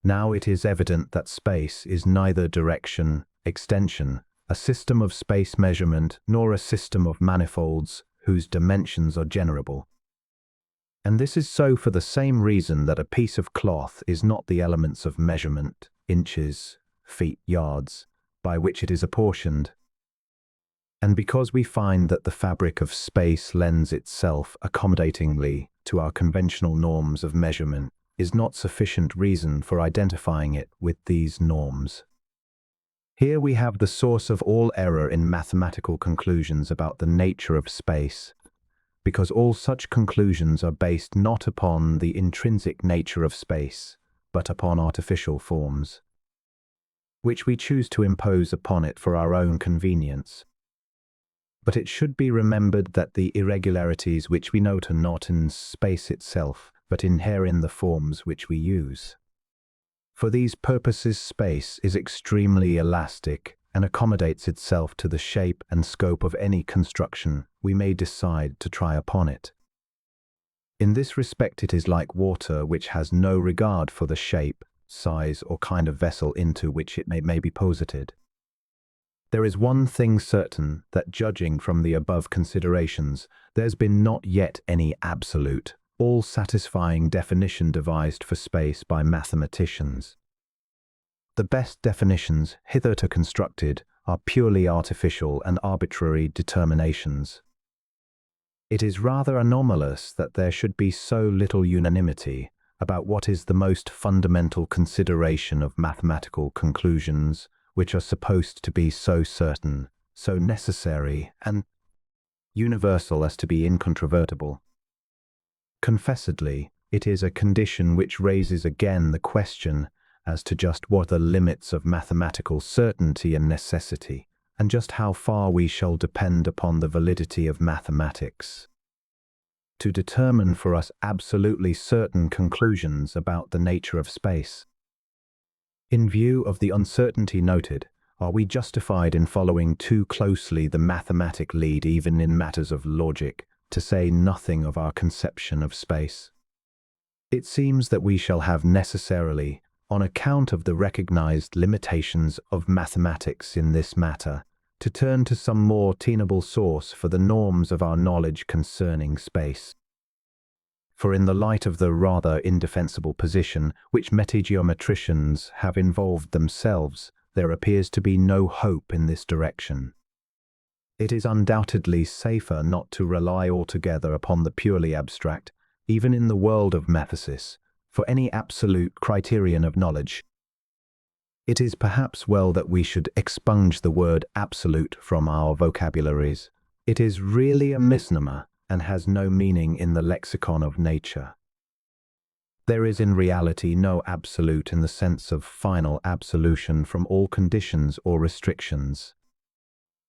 Now it is evident that space is neither direction, extension, a system of space measurement, nor a system of manifolds whose dimensions are generable. And this is so for the same reason that a piece of cloth is not the elements of measurement, inches, feet, yards, by which it is apportioned. And because we find that the fabric of space lends itself accommodatingly to our conventional norms of measurement, is not sufficient reason for identifying it with these norms. Here we have the source of all error in mathematical conclusions about the nature of space, because all such conclusions are based not upon the intrinsic nature of space, but upon artificial forms, which we choose to impose upon it for our own convenience. But it should be remembered that the irregularities which we note are not in space itself, but inhere in the forms which we use. For these purposes, space is extremely elastic and accommodates itself to the shape and scope of any construction we may decide to try upon it. In this respect, it is like water, which has no regard for the shape, size, or kind of vessel into which it may be posited. There is one thing certain, that judging from the above considerations, there's been not yet any absolute, all-satisfying definition devised for space by mathematicians. The best definitions hitherto constructed are purely artificial and arbitrary determinations. It is rather anomalous that there should be so little unanimity about what is the most fundamental consideration of mathematical conclusions, which are supposed to be so certain, so necessary, and universal as to be incontrovertible. Confessedly, it is a condition which raises again the question as to just what are the limits of mathematical certainty and necessity, and just how far we shall depend upon the validity of mathematics to determine for us absolutely certain conclusions about the nature of space. In view of the uncertainty noted, are we justified in following too closely the mathematic lead even in matters of logic, to say nothing of our conception of space? It seems that we shall have necessarily, on account of the recognized limitations of mathematics in this matter, to turn to some more tenable source for the norms of our knowledge concerning space. For in the light of the rather indefensible position which metageometricians have involved themselves, there appears to be no hope in this direction. It is undoubtedly safer not to rely altogether upon the purely abstract, even in the world of metaphysics, for any absolute criterion of knowledge. It is perhaps well that we should expunge the word absolute from our vocabularies. It is really a misnomer and has no meaning in the lexicon of nature. There is in reality no absolute in the sense of final absolution from all conditions or restrictions.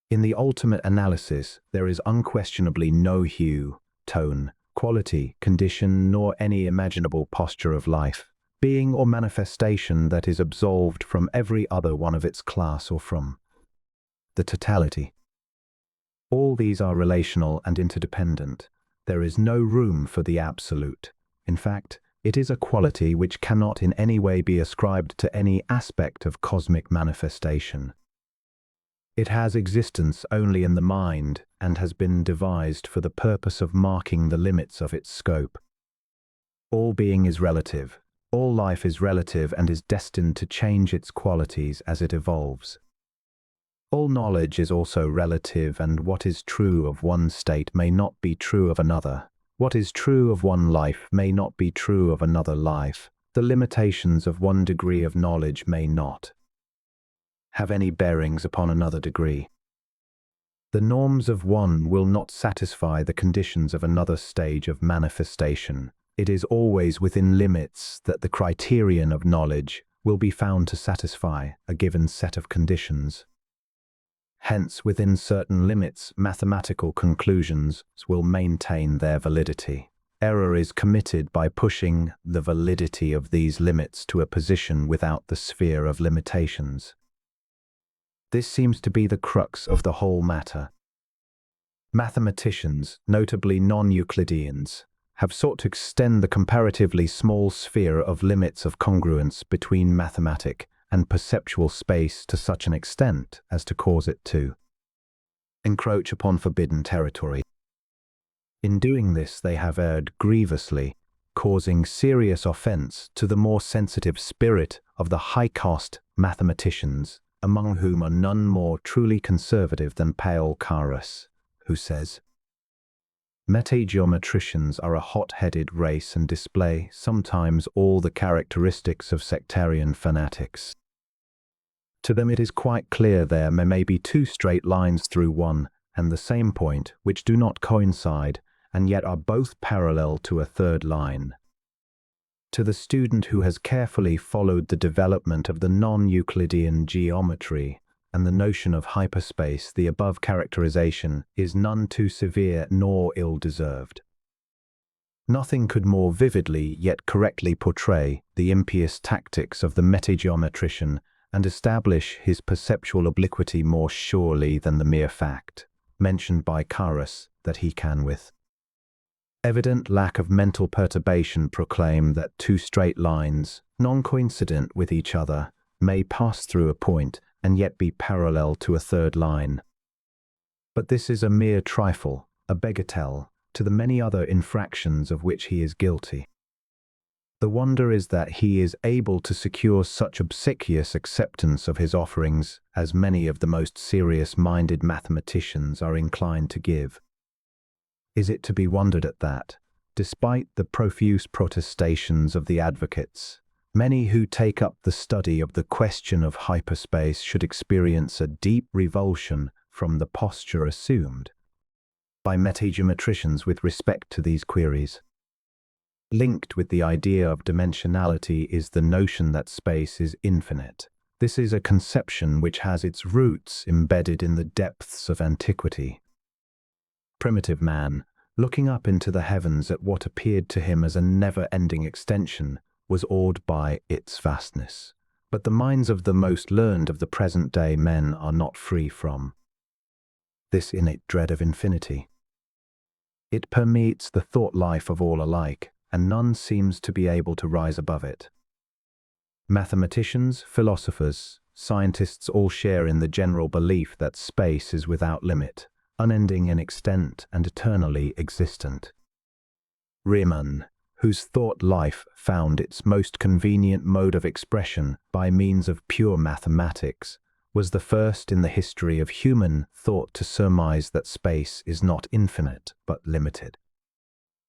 In the ultimate analysis, there is unquestionably no hue, tone, quality, condition, nor any imaginable posture of life, being or manifestation that is absolved from every other one of its class or from the totality. All these are relational and interdependent. There is no room for the absolute. In fact, it is a quality which cannot in any way be ascribed to any aspect of cosmic manifestation. It has existence only in the mind and has been devised for the purpose of marking the limits of its scope. All being is relative. All life is relative and is destined to change its qualities as it evolves. All knowledge is also relative, and what is true of one state may not be true of another. What is true of one life may not be true of another life. The limitations of one degree of knowledge may not have any bearings upon another degree. The norms of one will not satisfy the conditions of another stage of manifestation. It is always within limits that the criterion of knowledge will be found to satisfy a given set of conditions. Hence, within certain limits, mathematical conclusions will maintain their validity. Error is committed by pushing the validity of these limits to a position without the sphere of limitations. This seems to be the crux of the whole matter. Mathematicians, notably non-Euclideans, have sought to extend the comparatively small sphere of limits of congruence between mathematic and perceptual space to such an extent as to cause it to encroach upon forbidden territory. In doing this, they have erred grievously, causing serious offense to the more sensitive spirit of the high-cost mathematicians, among whom are none more truly conservative than Paul Carus, who says, "Metageometricians are a hot-headed race and display sometimes all the characteristics of sectarian fanatics. To them it is quite clear there may be two straight lines through one and the same point which do not coincide and yet are both parallel to a third line. To the student who has carefully followed the development of the non-Euclidean geometry and the notion of hyperspace, the above characterization is none too severe nor ill-deserved. Nothing could more vividly yet correctly portray the impious tactics of the metageometrician and establish his perceptual obliquity more surely than the mere fact, mentioned by Carus, that he can with evident lack of mental perturbation proclaim that two straight lines, non-coincident with each other, may pass through a point and yet be parallel to a third line. But this is a mere trifle, a bagatelle, to the many other infractions of which he is guilty. The wonder is that he is able to secure such obsequious acceptance of his offerings as many of the most serious-minded mathematicians are inclined to give. Is it to be wondered at that, despite the profuse protestations of the advocates, many who take up the study of the question of hyperspace should experience a deep revulsion from the posture assumed by metageometricians with respect to these queries? Linked with the idea of dimensionality is the notion that space is infinite. This is a conception which has its roots embedded in the depths of antiquity. Primitive man, looking up into the heavens at what appeared to him as a never-ending extension, was awed by its vastness. But the minds of the most learned of the present-day men are not free from this innate dread of infinity. It permeates the thought life of all alike, and none seems to be able to rise above it. Mathematicians, philosophers, scientists all share in the general belief that space is without limit, unending in extent and eternally existent. Riemann, whose thought life found its most convenient mode of expression by means of pure mathematics, was the first in the history of human thought to surmise that space is not infinite but limited,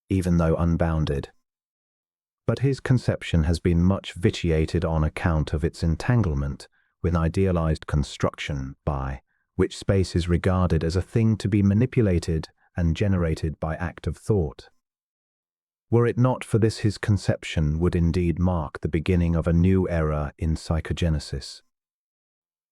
even though unbounded. But his conception has been much vitiated on account of its entanglement with idealized construction by which space is regarded as a thing to be manipulated and generated by act of thought. Were it not for this, his conception would indeed mark the beginning of a new era in psychogenesis.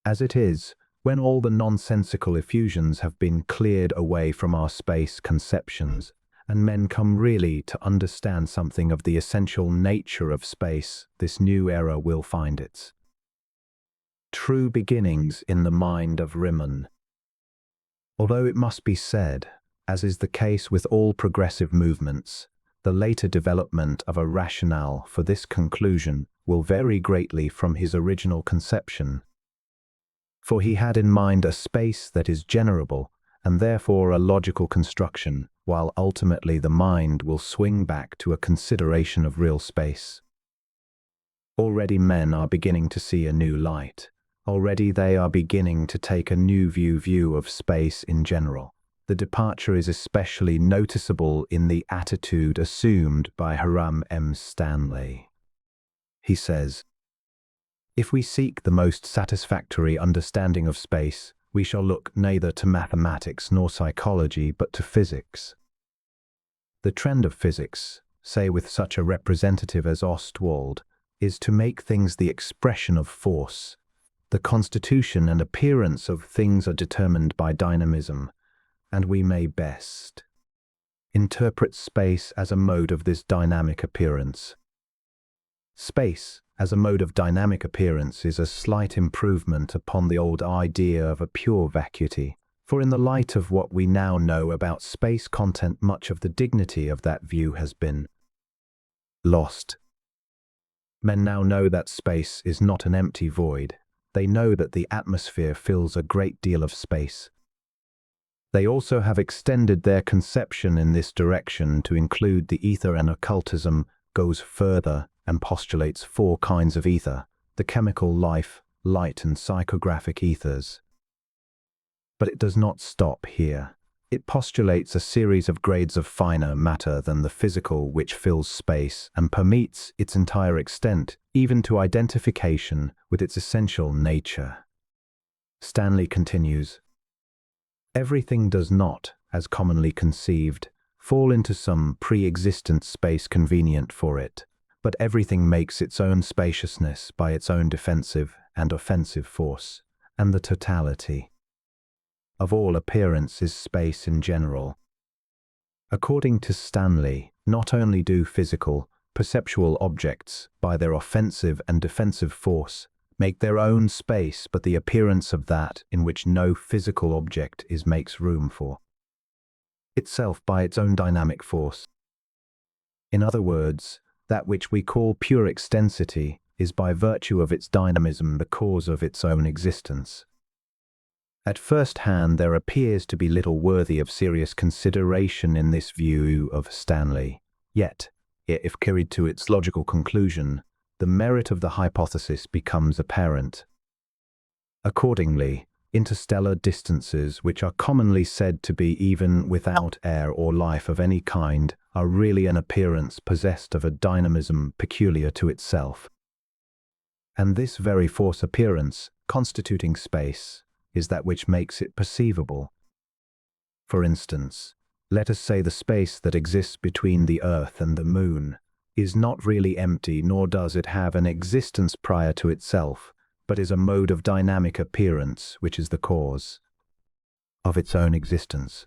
As it is, when all the nonsensical effusions have been cleared away from our space conceptions, and men come really to understand something of the essential nature of space, this new era will find its true beginnings in the mind of Riemann. Although it must be said, as is the case with all progressive movements, the later development of a rationale for this conclusion will vary greatly from his original conception. For he had in mind a space that is generable, and therefore a logical construction, while ultimately the mind will swing back to a consideration of real space. Already men are beginning to see a new light. Already they are beginning to take a new view of space in general. The departure is especially noticeable in the attitude assumed by Hiram M. Stanley. He says, "If we seek the most satisfactory understanding of space, we shall look neither to mathematics nor psychology, but to physics. The trend of physics, say with such a representative as Ostwald, is to make things the expression of force. The constitution and appearance of things are determined by dynamism, and we may best interpret space as a mode of this dynamic appearance. Space, as a mode of dynamic appearance, is a slight improvement upon the old idea of a pure vacuity, for in the light of what we now know about space content, much of the dignity of that view has been lost. Men now know that space is not an empty void. They know that the atmosphere fills a great deal of space. They also have extended their conception in this direction to include the ether, and occultism goes further and postulates 4 kinds of ether: the chemical, life, light, and psychographic ethers. But it does not stop here. It postulates a series of grades of finer matter than the physical, which fills space and permeates its entire extent, even to identification with its essential nature." Stanley continues, "Everything does not, as commonly conceived, fall into some pre-existent space convenient for it, but everything makes its own spaciousness by its own defensive and offensive force, and the totality of all appearance is space in general." According to Stanley, not only do physical, perceptual objects, by their offensive and defensive force, make their own space, but the appearance of that in which no physical object is makes room for itself by its own dynamic force. In other words, that which we call pure extensity is by virtue of its dynamism the cause of its own existence. At first hand, there appears to be little worthy of serious consideration in this view of Stanley. Yet, if carried to its logical conclusion, the merit of the hypothesis becomes apparent. Accordingly, interstellar distances, which are commonly said to be even without air or life of any kind, are really an appearance possessed of a dynamism peculiar to itself. And this very force appearance, constituting space, is that which makes it perceivable. For instance, let us say the space that exists between the Earth and the Moon is not really empty, nor does it have an existence prior to itself, but is a mode of dynamic appearance which is the cause of its own existence.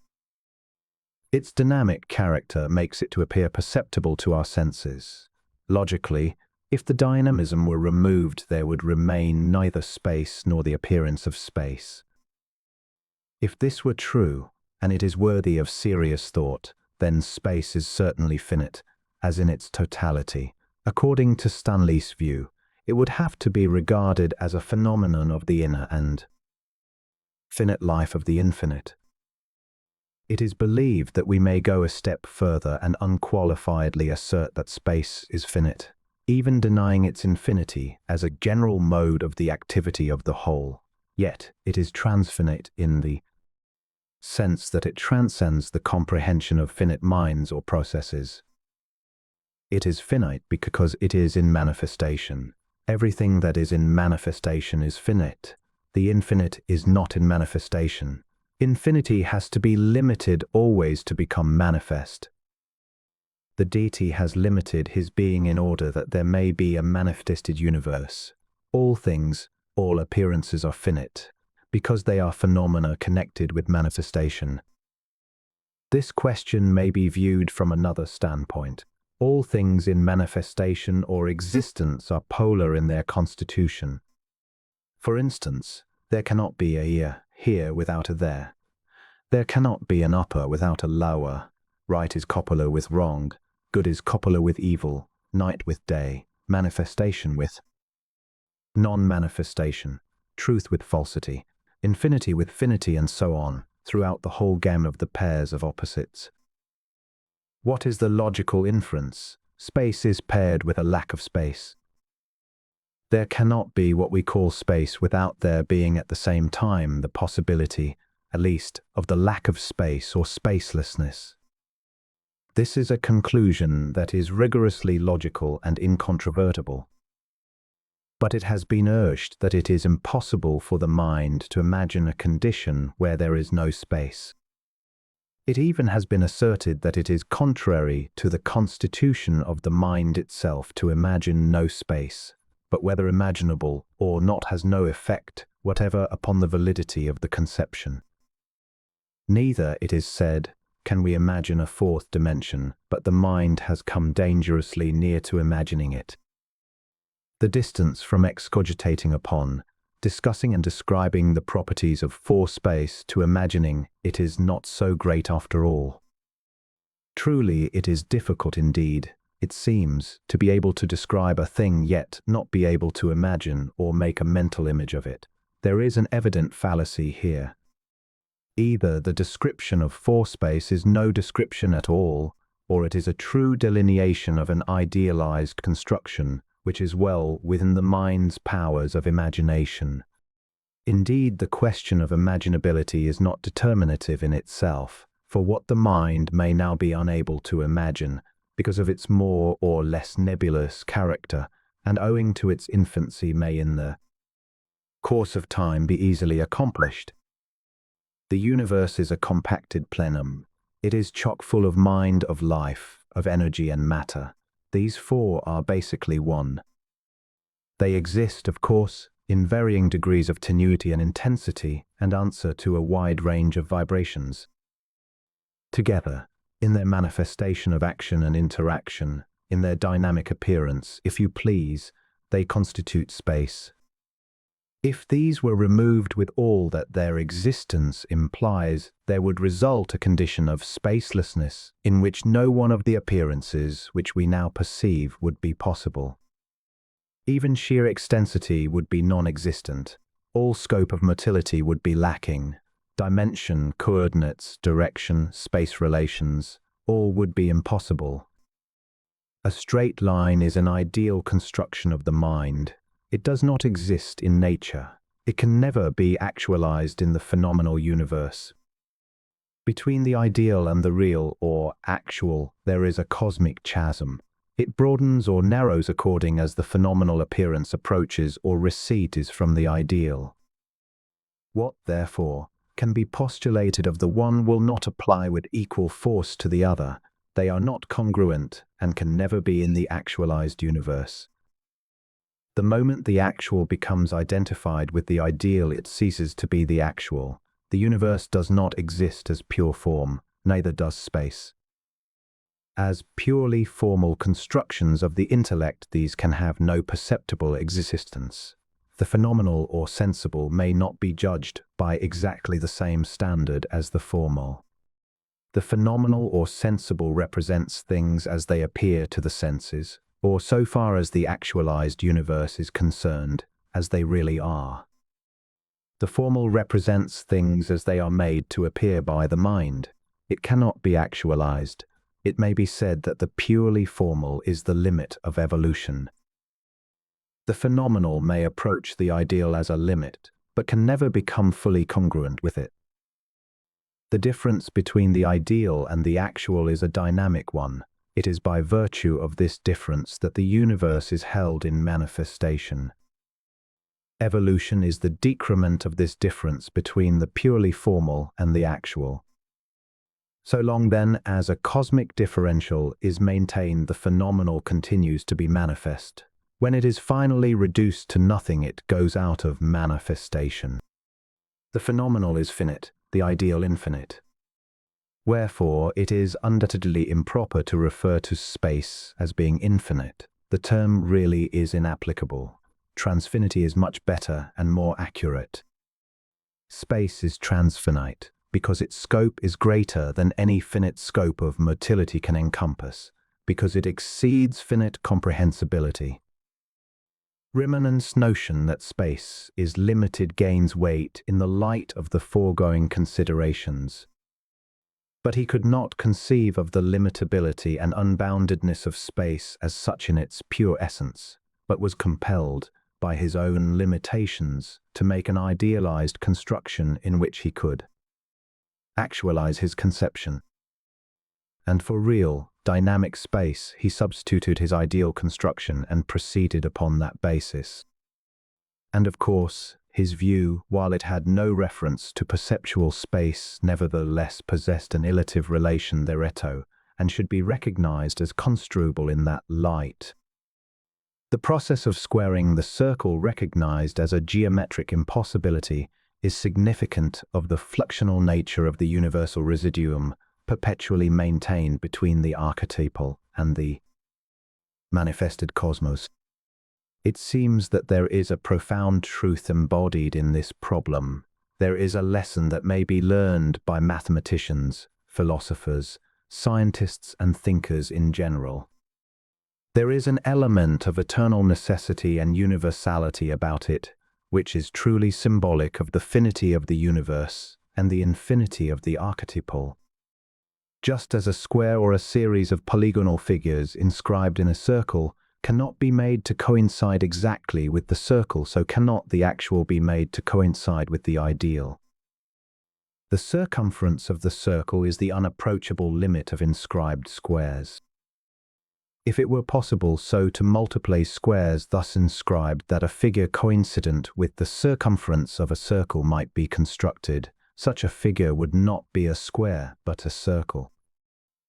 Its dynamic character makes it to appear perceptible to our senses. Logically, if the dynamism were removed, there would remain neither space nor the appearance of space. If this were true, and it is worthy of serious thought, then space is certainly finite, as in its totality. According to Stanley's view, it would have to be regarded as a phenomenon of the inner and finite life of the infinite. It is believed that we may go a step further and unqualifiedly assert that space is finite, even denying its infinity as a general mode of the activity of the whole. Yet it is transfinite in the sense that it transcends the comprehension of finite minds or processes. It is finite because it is in manifestation. Everything that is in manifestation is finite. The infinite is not in manifestation. Infinity has to be limited always to become manifest. The deity has limited his being in order that there may be a manifested universe. All things, all appearances are finite, because they are phenomena connected with manifestation. This question may be viewed from another standpoint. All things in manifestation or existence are polar in their constitution. For instance, there cannot be a here without a there. There cannot be an upper without a lower. Right is copula with wrong. Good is copula with evil. Night with day. Manifestation with non-manifestation. Truth with falsity. Infinity with finity, and so on, throughout the whole gamut of the pairs of opposites. What is the logical inference? Space is paired with a lack of space. There cannot be what we call space without there being at the same time the possibility, at least, of the lack of space or spacelessness. This is a conclusion that is rigorously logical and incontrovertible. But it has been urged that it is impossible for the mind to imagine a condition where there is no space. It even has been asserted that it is contrary to the constitution of the mind itself to imagine no space, but whether imaginable or not has no effect whatever upon the validity of the conception. Neither, it is said, can we imagine a fourth dimension, but the mind has come dangerously near to imagining it. The distance from excogitating upon, discussing and describing the properties of space to imagining it is not so great after all. Truly, it is difficult indeed, it seems, to be able to describe a thing yet not be able to imagine or make a mental image of it. There is an evident fallacy here. Either the description of space is no description at all, or it is a true delineation of an idealized construction, which is well within the mind's powers of imagination. Indeed, the question of imaginability is not determinative in itself, for what the mind may now be unable to imagine, because of its more or less nebulous character, and owing to its infancy may in the course of time be easily accomplished. The universe is a compacted plenum. It is chock full of mind, of life, of energy and matter. These four are basically one. They exist, of course, in varying degrees of tenuity and intensity, and answer to a wide range of vibrations. Together, in their manifestation of action and interaction, in their dynamic appearance, if you please, they constitute space. If these were removed with all that their existence implies, there would result a condition of spacelessness in which no one of the appearances which we now perceive would be possible. Even sheer extensity would be non-existent. All scope of motility would be lacking. Dimension, coordinates, direction, space relations, all would be impossible. A straight line is an ideal construction of the mind. It does not exist in nature. It can never be actualized in the phenomenal universe. Between the ideal and the real, or actual, there is a cosmic chasm. It broadens or narrows according as the phenomenal appearance approaches or recedes from the ideal. What, therefore, can be postulated of the one will not apply with equal force to the other. They are not congruent and can never be in the actualized universe. The moment the actual becomes identified with the ideal, it ceases to be the actual. The universe does not exist as pure form, neither does space. As purely formal constructions of the intellect, these can have no perceptible existence. The phenomenal or sensible may not be judged by exactly the same standard as the formal. The phenomenal or sensible represents things as they appear to the senses, or so far as the actualized universe is concerned, as they really are. The formal represents things as they are made to appear by the mind. It cannot be actualized. It may be said that the purely formal is the limit of evolution. The phenomenal may approach the ideal as a limit, but can never become fully congruent with it. The difference between the ideal and the actual is a dynamic one. It is by virtue of this difference that the universe is held in manifestation. Evolution is the decrement of this difference between the purely formal and the actual. So long, then, as a cosmic differential is maintained, the phenomenal continues to be manifest. When it is finally reduced to nothing, it goes out of manifestation. The phenomenal is finite, the ideal infinite. Wherefore, it is undoubtedly improper to refer to space as being infinite. The term really is inapplicable. Transfinity is much better and more accurate. Space is transfinite because its scope is greater than any finite scope of motility can encompass, because it exceeds finite comprehensibility. Riemann's notion that space is limited gains weight in the light of the foregoing considerations. But he could not conceive of the limitability and unboundedness of space as such in its pure essence, but was compelled, by his own limitations to make an idealized construction in which he could actualize his conception. And for real, dynamic space, he substituted his ideal construction and proceeded upon that basis. And of course, his view, while it had no reference to perceptual space, nevertheless possessed an ilative relation thereto, and should be recognized as construable in that light. The process of squaring the circle, recognized as a geometric impossibility, is significant of the fluxional nature of the universal residuum perpetually maintained between the archetypal and the manifested cosmos. It seems that there is a profound truth embodied in this problem. There is a lesson that may be learned by mathematicians, philosophers, scientists, and thinkers in general. There is an element of eternal necessity and universality about it, which is truly symbolic of the finity of the universe and the infinity of the archetypal. Just as a square or a series of polygonal figures inscribed in a circle cannot be made to coincide exactly with the circle, so cannot the actual be made to coincide with the ideal. The circumference of the circle is the unapproachable limit of inscribed squares. If it were possible so to multiply squares thus inscribed that a figure coincident with the circumference of a circle might be constructed, such a figure would not be a square but a circle.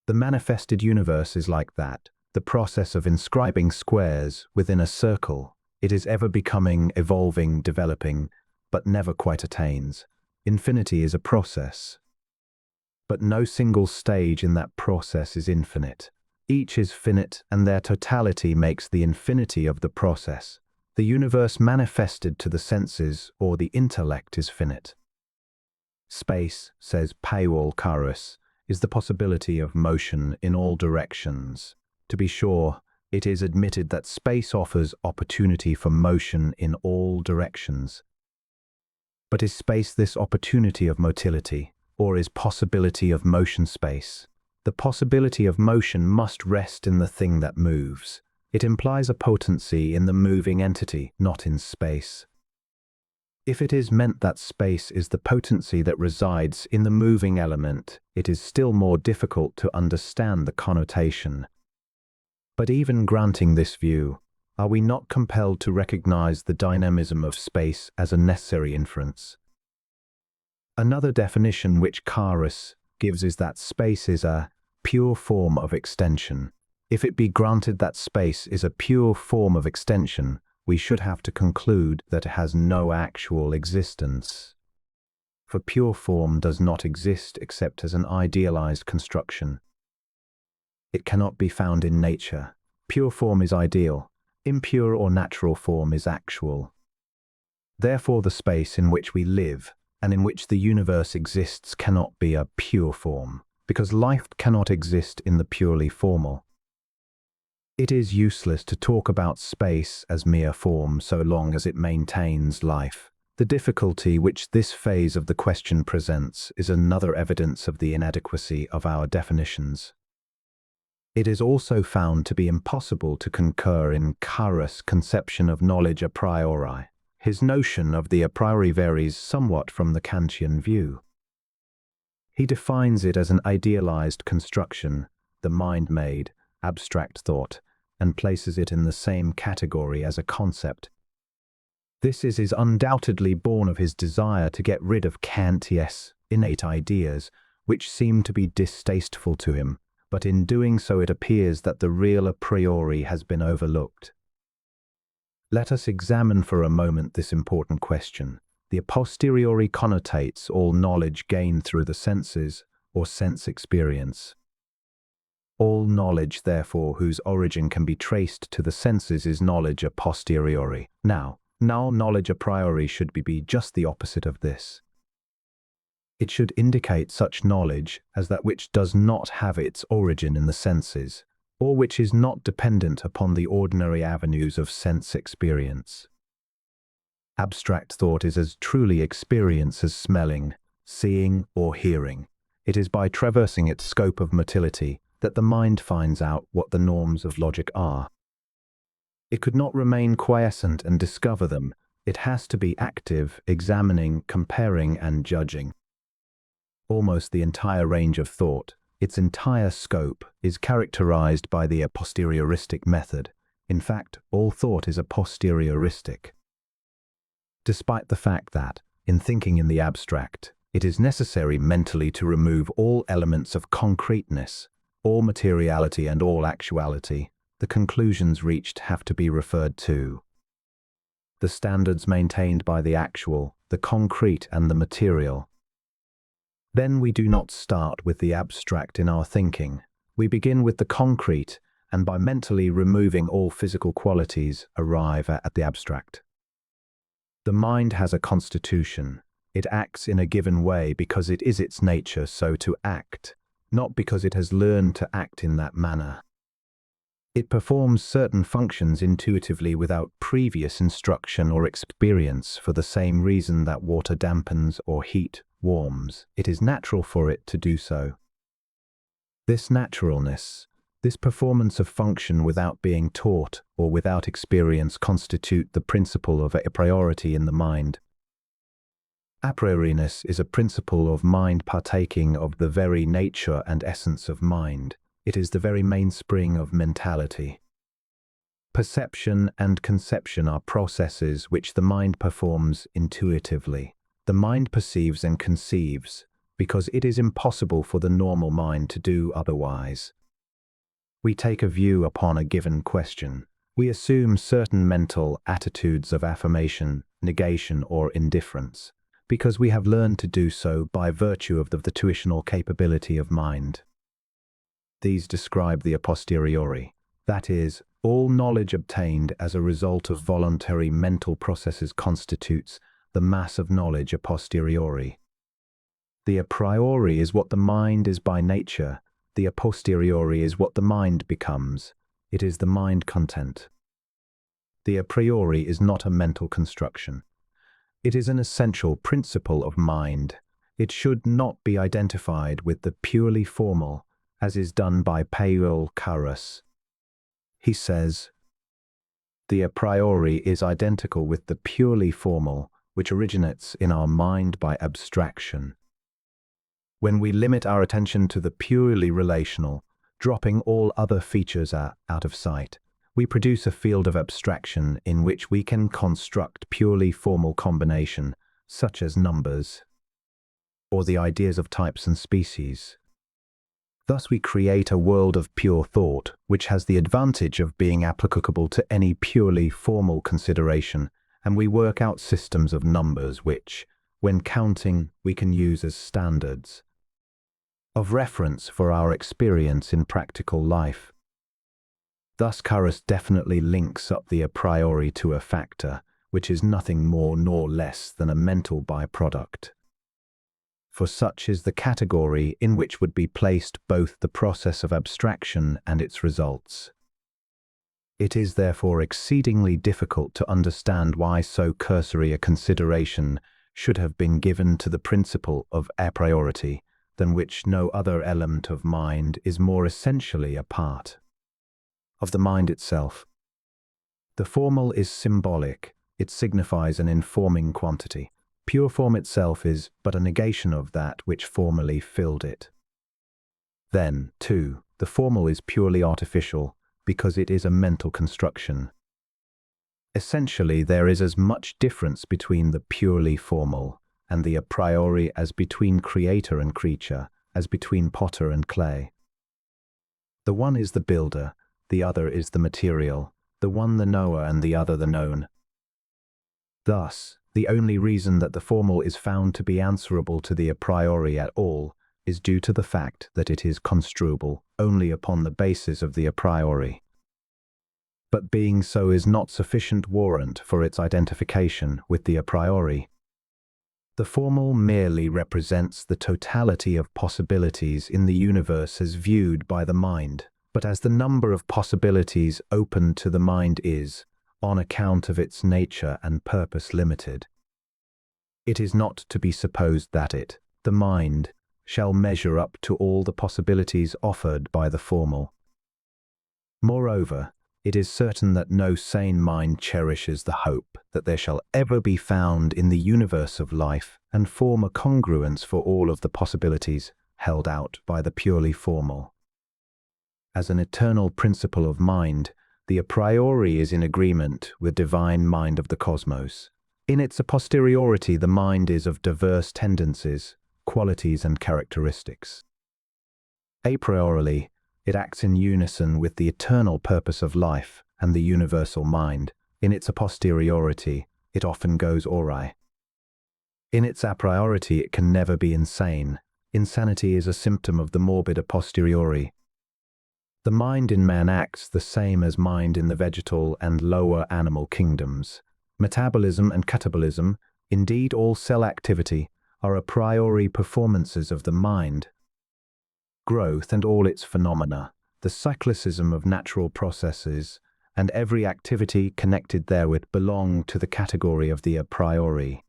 The manifested universe is like that, the process of inscribing squares within a circle. It is ever becoming, evolving, developing, but never quite attains. Infinity is a process, but no single stage in that process is infinite. Each is finite, and their totality makes the infinity of the process. The universe manifested to the senses or the intellect is finite. Space, says Paul Carus, is the possibility of motion in all directions. To be sure, it is admitted that space offers opportunity for motion in all directions. But is space this opportunity of motility, or is possibility of motion space? The possibility of motion must rest in the thing that moves. It implies a potency in the moving entity, not in space. If it is meant that space is the potency that resides in the moving element, it is still more difficult to understand the connotation. But even granting this view, are we not compelled to recognize the dynamism of space as a necessary inference? Another definition which Carus gives is that space is a pure form of extension. If it be granted that space is a pure form of extension, we should have to conclude that it has no actual existence. For pure form does not exist except as an idealized construction. It cannot be found in nature. Pure form is ideal. Impure or natural form is actual. Therefore, the space in which we live and in which the universe exists cannot be a pure form, because life cannot exist in the purely formal. It is useless to talk about space as mere form so long as it maintains life. The difficulty which this phase of the question presents is another evidence of the inadequacy of our definitions. It is also found to be impossible to concur in Carus' conception of knowledge a priori. His notion of the a priori varies somewhat from the Kantian view. He defines it as an idealized construction, the mind-made, abstract thought, and places it in the same category as a concept. This is undoubtedly born of his desire to get rid of Kantian innate ideas, which seem to be distasteful to him, but in doing so it appears that the real a priori has been overlooked. Let us examine for a moment this important question. The a posteriori connotates all knowledge gained through the senses or sense experience. All knowledge, therefore, whose origin can be traced to the senses is knowledge a posteriori. Now knowledge a priori should be just the opposite of this. It should indicate such knowledge as that which does not have its origin in the senses, or which is not dependent upon the ordinary avenues of sense experience. Abstract thought is as truly experience as smelling, seeing, or hearing. It is by traversing its scope of motility that the mind finds out what the norms of logic are. It could not remain quiescent and discover them. It has to be active, examining, comparing, and judging. Almost the entire range of thought, its entire scope, is characterized by the a posterioristic method. In fact, all thought is a posterioristic. Despite the fact that, in thinking in the abstract, it is necessary mentally to remove all elements of concreteness, all materiality and all actuality, the conclusions reached have to be referred to. The standards maintained by the actual, the concrete and the material. Then we do not start with the abstract in our thinking. We begin with the concrete, and by mentally removing all physical qualities, arrive at the abstract. The mind has a constitution. It acts in a given way because it is its nature so to act, not because it has learned to act in that manner. It performs certain functions intuitively without previous instruction or experience for the same reason that water dampens or heat warms. It is natural for it to do so. This naturalness, this performance of function without being taught or without experience constitute the principle of a priority in the mind. A prioriness is a principle of mind partaking of the very nature and essence of mind. It is the very mainspring of mentality. Perception and conception are processes which the mind performs intuitively. The mind perceives and conceives because it is impossible for the normal mind to do otherwise. We take a view upon a given question. We assume certain mental attitudes of affirmation, negation, or indifference, because we have learned to do so by virtue of the tuitional capability of mind. These describe the a posteriori, that is, all knowledge obtained as a result of voluntary mental processes constitutes the mass of knowledge a posteriori. The a priori is what the mind is by nature. The a posteriori is what the mind becomes. It is the mind content. The a priori is not a mental construction. It is an essential principle of mind. It should not be identified with the purely formal, as is done by Paul Carus. He says, the a priori is identical with the purely formal, which originates in our mind by abstraction. When we limit our attention to the purely relational, dropping all other features out of sight, we produce a field of abstraction in which we can construct purely formal combination, such as numbers, or the ideas of types and species. Thus we create a world of pure thought, which has the advantage of being applicable to any purely formal consideration, and we work out systems of numbers which, when counting, we can use as standards of reference for our experience in practical life. Thus Carus definitely links up the a priori to a factor, which is nothing more nor less than a mental byproduct. For such is the category in which would be placed both the process of abstraction and its results. It is therefore exceedingly difficult to understand why so cursory a consideration should have been given to the principle of a priority, than which no other element of mind is more essentially a part of the mind itself. The formal is symbolic. It signifies an informing quantity. Pure form itself is but a negation of that which formerly filled it. Then, too, the formal is purely artificial because it is a mental construction. Essentially, there is as much difference between the purely formal and the a priori as between creator and creature, as between potter and clay. The one is the builder, the other is the material, the one the knower and the other the known. Thus, the only reason that the formal is found to be answerable to the a priori at all is due to the fact that it is construable only upon the basis of the a priori. But being so is not sufficient warrant for its identification with the a priori. The formal merely represents the totality of possibilities in the universe as viewed by the mind, but as the number of possibilities open to the mind is, on account of its nature and purpose, limited. It is not to be supposed that it, the mind, shall measure up to all the possibilities offered by the formal. Moreover, it is certain that no sane mind cherishes the hope that there shall ever be found in the universe of life and form a congruence for all of the possibilities held out by the purely formal. As an eternal principle of mind, the a priori is in agreement with divine mind of the cosmos. In its a posteriority, the mind is of diverse tendencies, qualities, and characteristics. A priorily, it acts in unison with the eternal purpose of life and the universal mind. In its a posteriority, it often goes awry. In its a priority, it can never be insane. Insanity is a symptom of the morbid a posteriori. The mind in man acts the same as mind in the vegetal and lower animal kingdoms. Metabolism and catabolism, indeed all cell activity, are a priori performances of the mind. Growth and all its phenomena, the cyclicism of natural processes, and every activity connected therewith belong to the category of the a priori.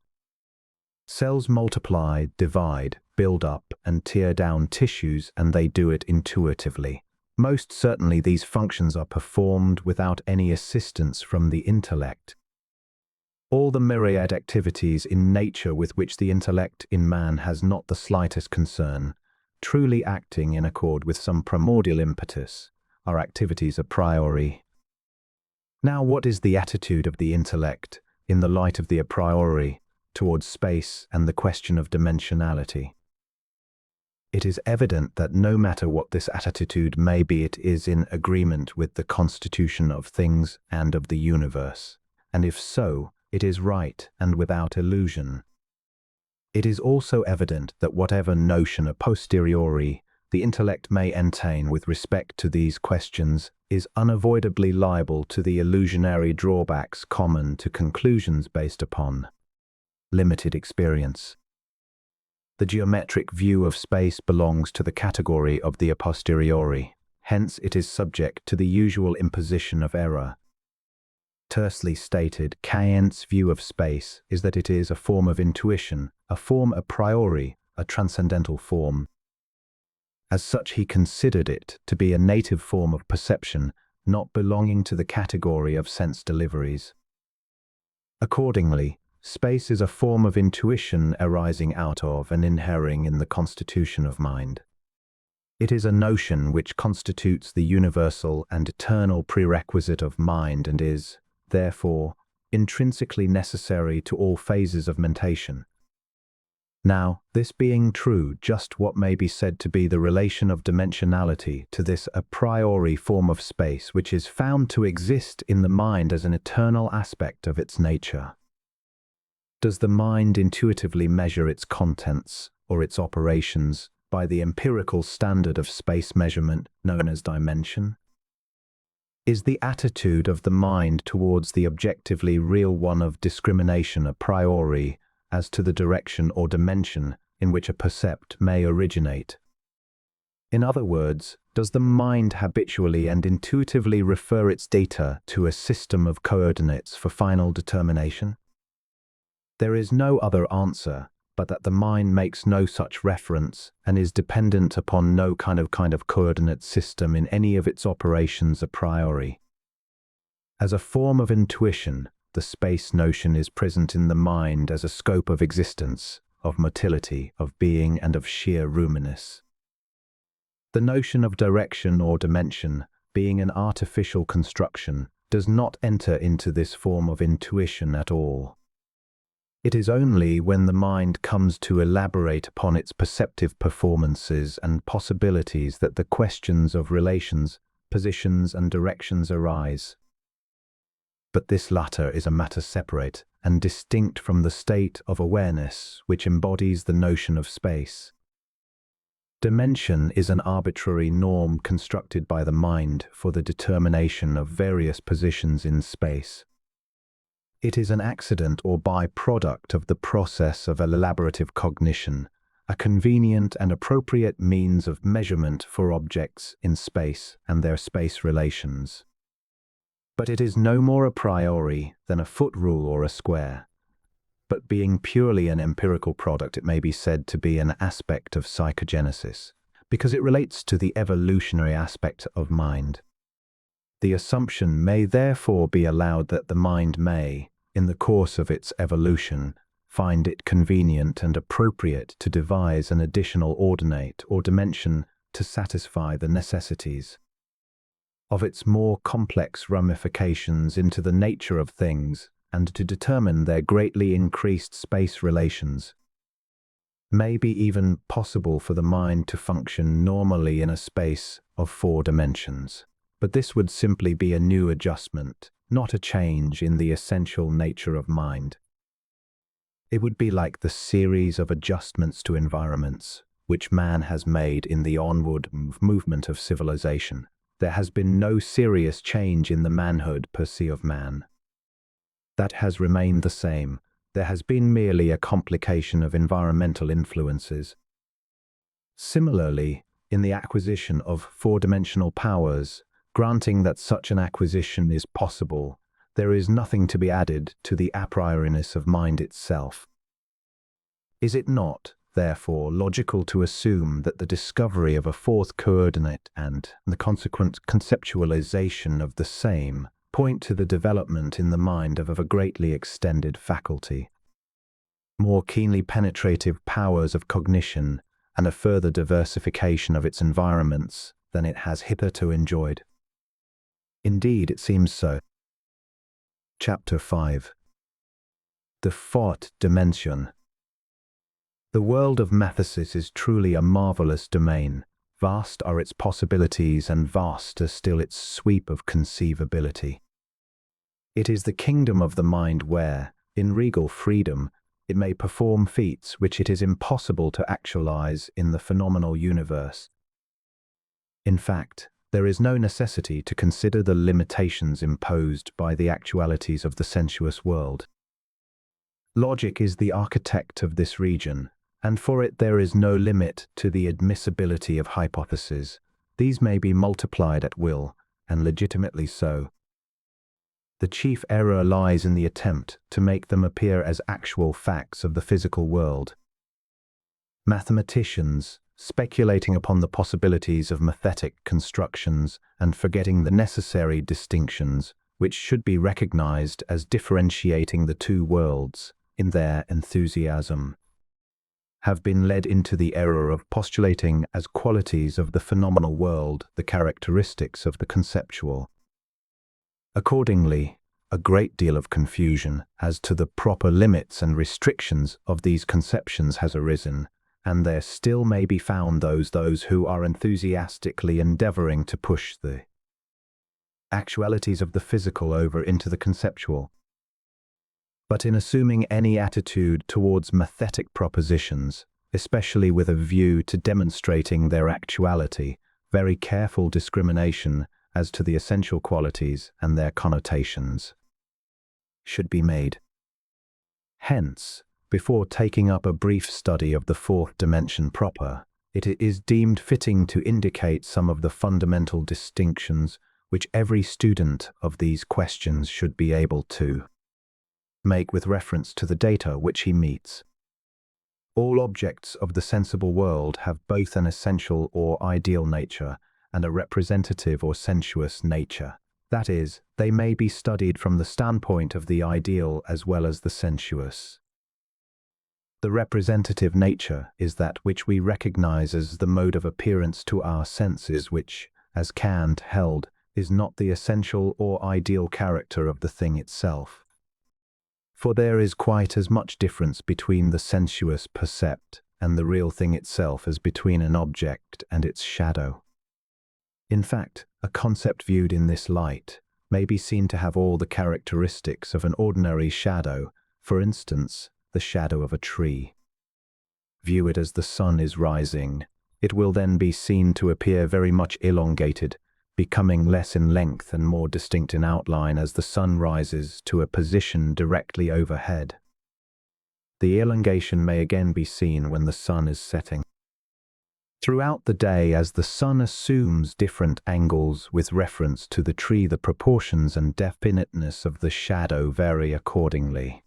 Cells multiply, divide, build up, and tear down tissues, and they do it intuitively. Most certainly these functions are performed without any assistance from the intellect. All the myriad activities in nature with which the intellect in man has not the slightest concern, truly acting in accord with some primordial impetus, are activities a priori. Now, what is the attitude of the intellect, in the light of the a priori, towards space and the question of dimensionality? It is evident that no matter what this attitude may be, it is in agreement with the constitution of things and of the universe, and if so, it is right and without illusion. It is also evident that whatever notion a posteriori the intellect may entertain with respect to these questions is unavoidably liable to the illusionary drawbacks common to conclusions based upon limited experience. The geometric view of space belongs to the category of the a posteriori, hence it is subject to the usual imposition of error. Tersely stated, Kant's view of space is that it is a form of intuition, a form a priori, a transcendental form. As such, he considered it to be a native form of perception, not belonging to the category of sense deliveries. Accordingly, space is a form of intuition arising out of and inhering in the constitution of mind. It is a notion which constitutes the universal and eternal prerequisite of mind and is, therefore, intrinsically necessary to all phases of mentation. Now, this being true, just what may be said to be the relation of dimensionality to this a priori form of space which is found to exist in the mind as an eternal aspect of its nature? Does the mind intuitively measure its contents or its operations by the empirical standard of space measurement known as dimension? Is the attitude of the mind towards the objectively real one of discrimination a priori as to the direction or dimension in which a percept may originate? In other words, does the mind habitually and intuitively refer its data to a system of coordinates for final determination? There is no other answer but that the mind makes no such reference and is dependent upon no kind of coordinate system in any of its operations a priori. As a form of intuition, the space notion is present in the mind as a scope of existence, of motility, of being, and of sheer roominess. The notion of direction or dimension, being an artificial construction, does not enter into this form of intuition at all. It is only when the mind comes to elaborate upon its perceptive performances and possibilities that the questions of relations, positions, and directions arise. But this latter is a matter separate and distinct from the state of awareness which embodies the notion of space. Dimension is an arbitrary norm constructed by the mind for the determination of various positions in space. It is an accident or byproduct of the process of elaborative cognition, a convenient and appropriate means of measurement for objects in space and their space relations. But it is no more a priori than a foot rule or a square. But being purely an empirical product, it may be said to be an aspect of psychogenesis, because it relates to the evolutionary aspect of mind. The assumption may therefore be allowed that the mind may, in the course of its evolution, find it convenient and appropriate to devise an additional ordinate or dimension to satisfy the necessities of its more complex ramifications into the nature of things and to determine their greatly increased space relations. May be even possible for the mind to function normally in a space of 4 dimensions. But this would simply be a new adjustment, not a change in the essential nature of mind. It would be like the series of adjustments to environments which man has made in the onward movement of civilization. There has been no serious change in the manhood per se of man. That has remained the same. There has been merely a complication of environmental influences. Similarly, in the acquisition of 4-dimensional powers, granting that such an acquisition is possible, there is nothing to be added to the a prioriness of mind itself. Is it not, therefore, logical to assume that the discovery of a 4th coordinate and the consequent conceptualization of the same point to the development in the mind of a greatly extended faculty, more keenly penetrative powers of cognition, and a further diversification of its environments than it has hitherto enjoyed? Indeed, it seems so. Chapter 5. The 4th dimension. The world of mathesis is truly a marvelous domain. Vast are its possibilities and vaster still its sweep of conceivability. It is the kingdom of the mind where, in regal freedom, it may perform feats which it is impossible to actualize in the phenomenal universe. In fact, there is no necessity to consider the limitations imposed by the actualities of the sensuous world. Logic is the architect of this region, and for it there is no limit to the admissibility of hypotheses. These may be multiplied at will, and legitimately so. The chief error lies in the attempt to make them appear as actual facts of the physical world. Mathematicians, speculating upon the possibilities of mathetic constructions and forgetting the necessary distinctions which should be recognized as differentiating the 2 worlds in their enthusiasm, have been led into the error of postulating as qualities of the phenomenal world the characteristics of the conceptual. Accordingly, a great deal of confusion as to the proper limits and restrictions of these conceptions has arisen, and there still may be found those who are enthusiastically endeavoring to push the actualities of the physical over into the conceptual. But in assuming any attitude towards mathetic propositions, especially with a view to demonstrating their actuality, very careful discrimination as to the essential qualities and their connotations should be made. Hence, before taking up a brief study of the 4th dimension proper, it is deemed fitting to indicate some of the fundamental distinctions which every student of these questions should be able to make with reference to the data which he meets. All objects of the sensible world have both an essential or ideal nature and a representative or sensuous nature. That is, they may be studied from the standpoint of the ideal as well as the sensuous. The representative nature is that which we recognize as the mode of appearance to our senses which, as Kant held, is not the essential or ideal character of the thing itself. For there is quite as much difference between the sensuous percept and the real thing itself as between an object and its shadow. In fact, a concept viewed in this light may be seen to have all the characteristics of an ordinary shadow, for instance, the shadow of a tree. View it as the sun is rising. It will then be seen to appear very much elongated, becoming less in length and more distinct in outline as the sun rises to a position directly overhead. The elongation may again be seen when the sun is setting. Throughout the day, as the sun assumes different angles with reference to the tree, the proportions and definiteness of the shadow vary accordingly.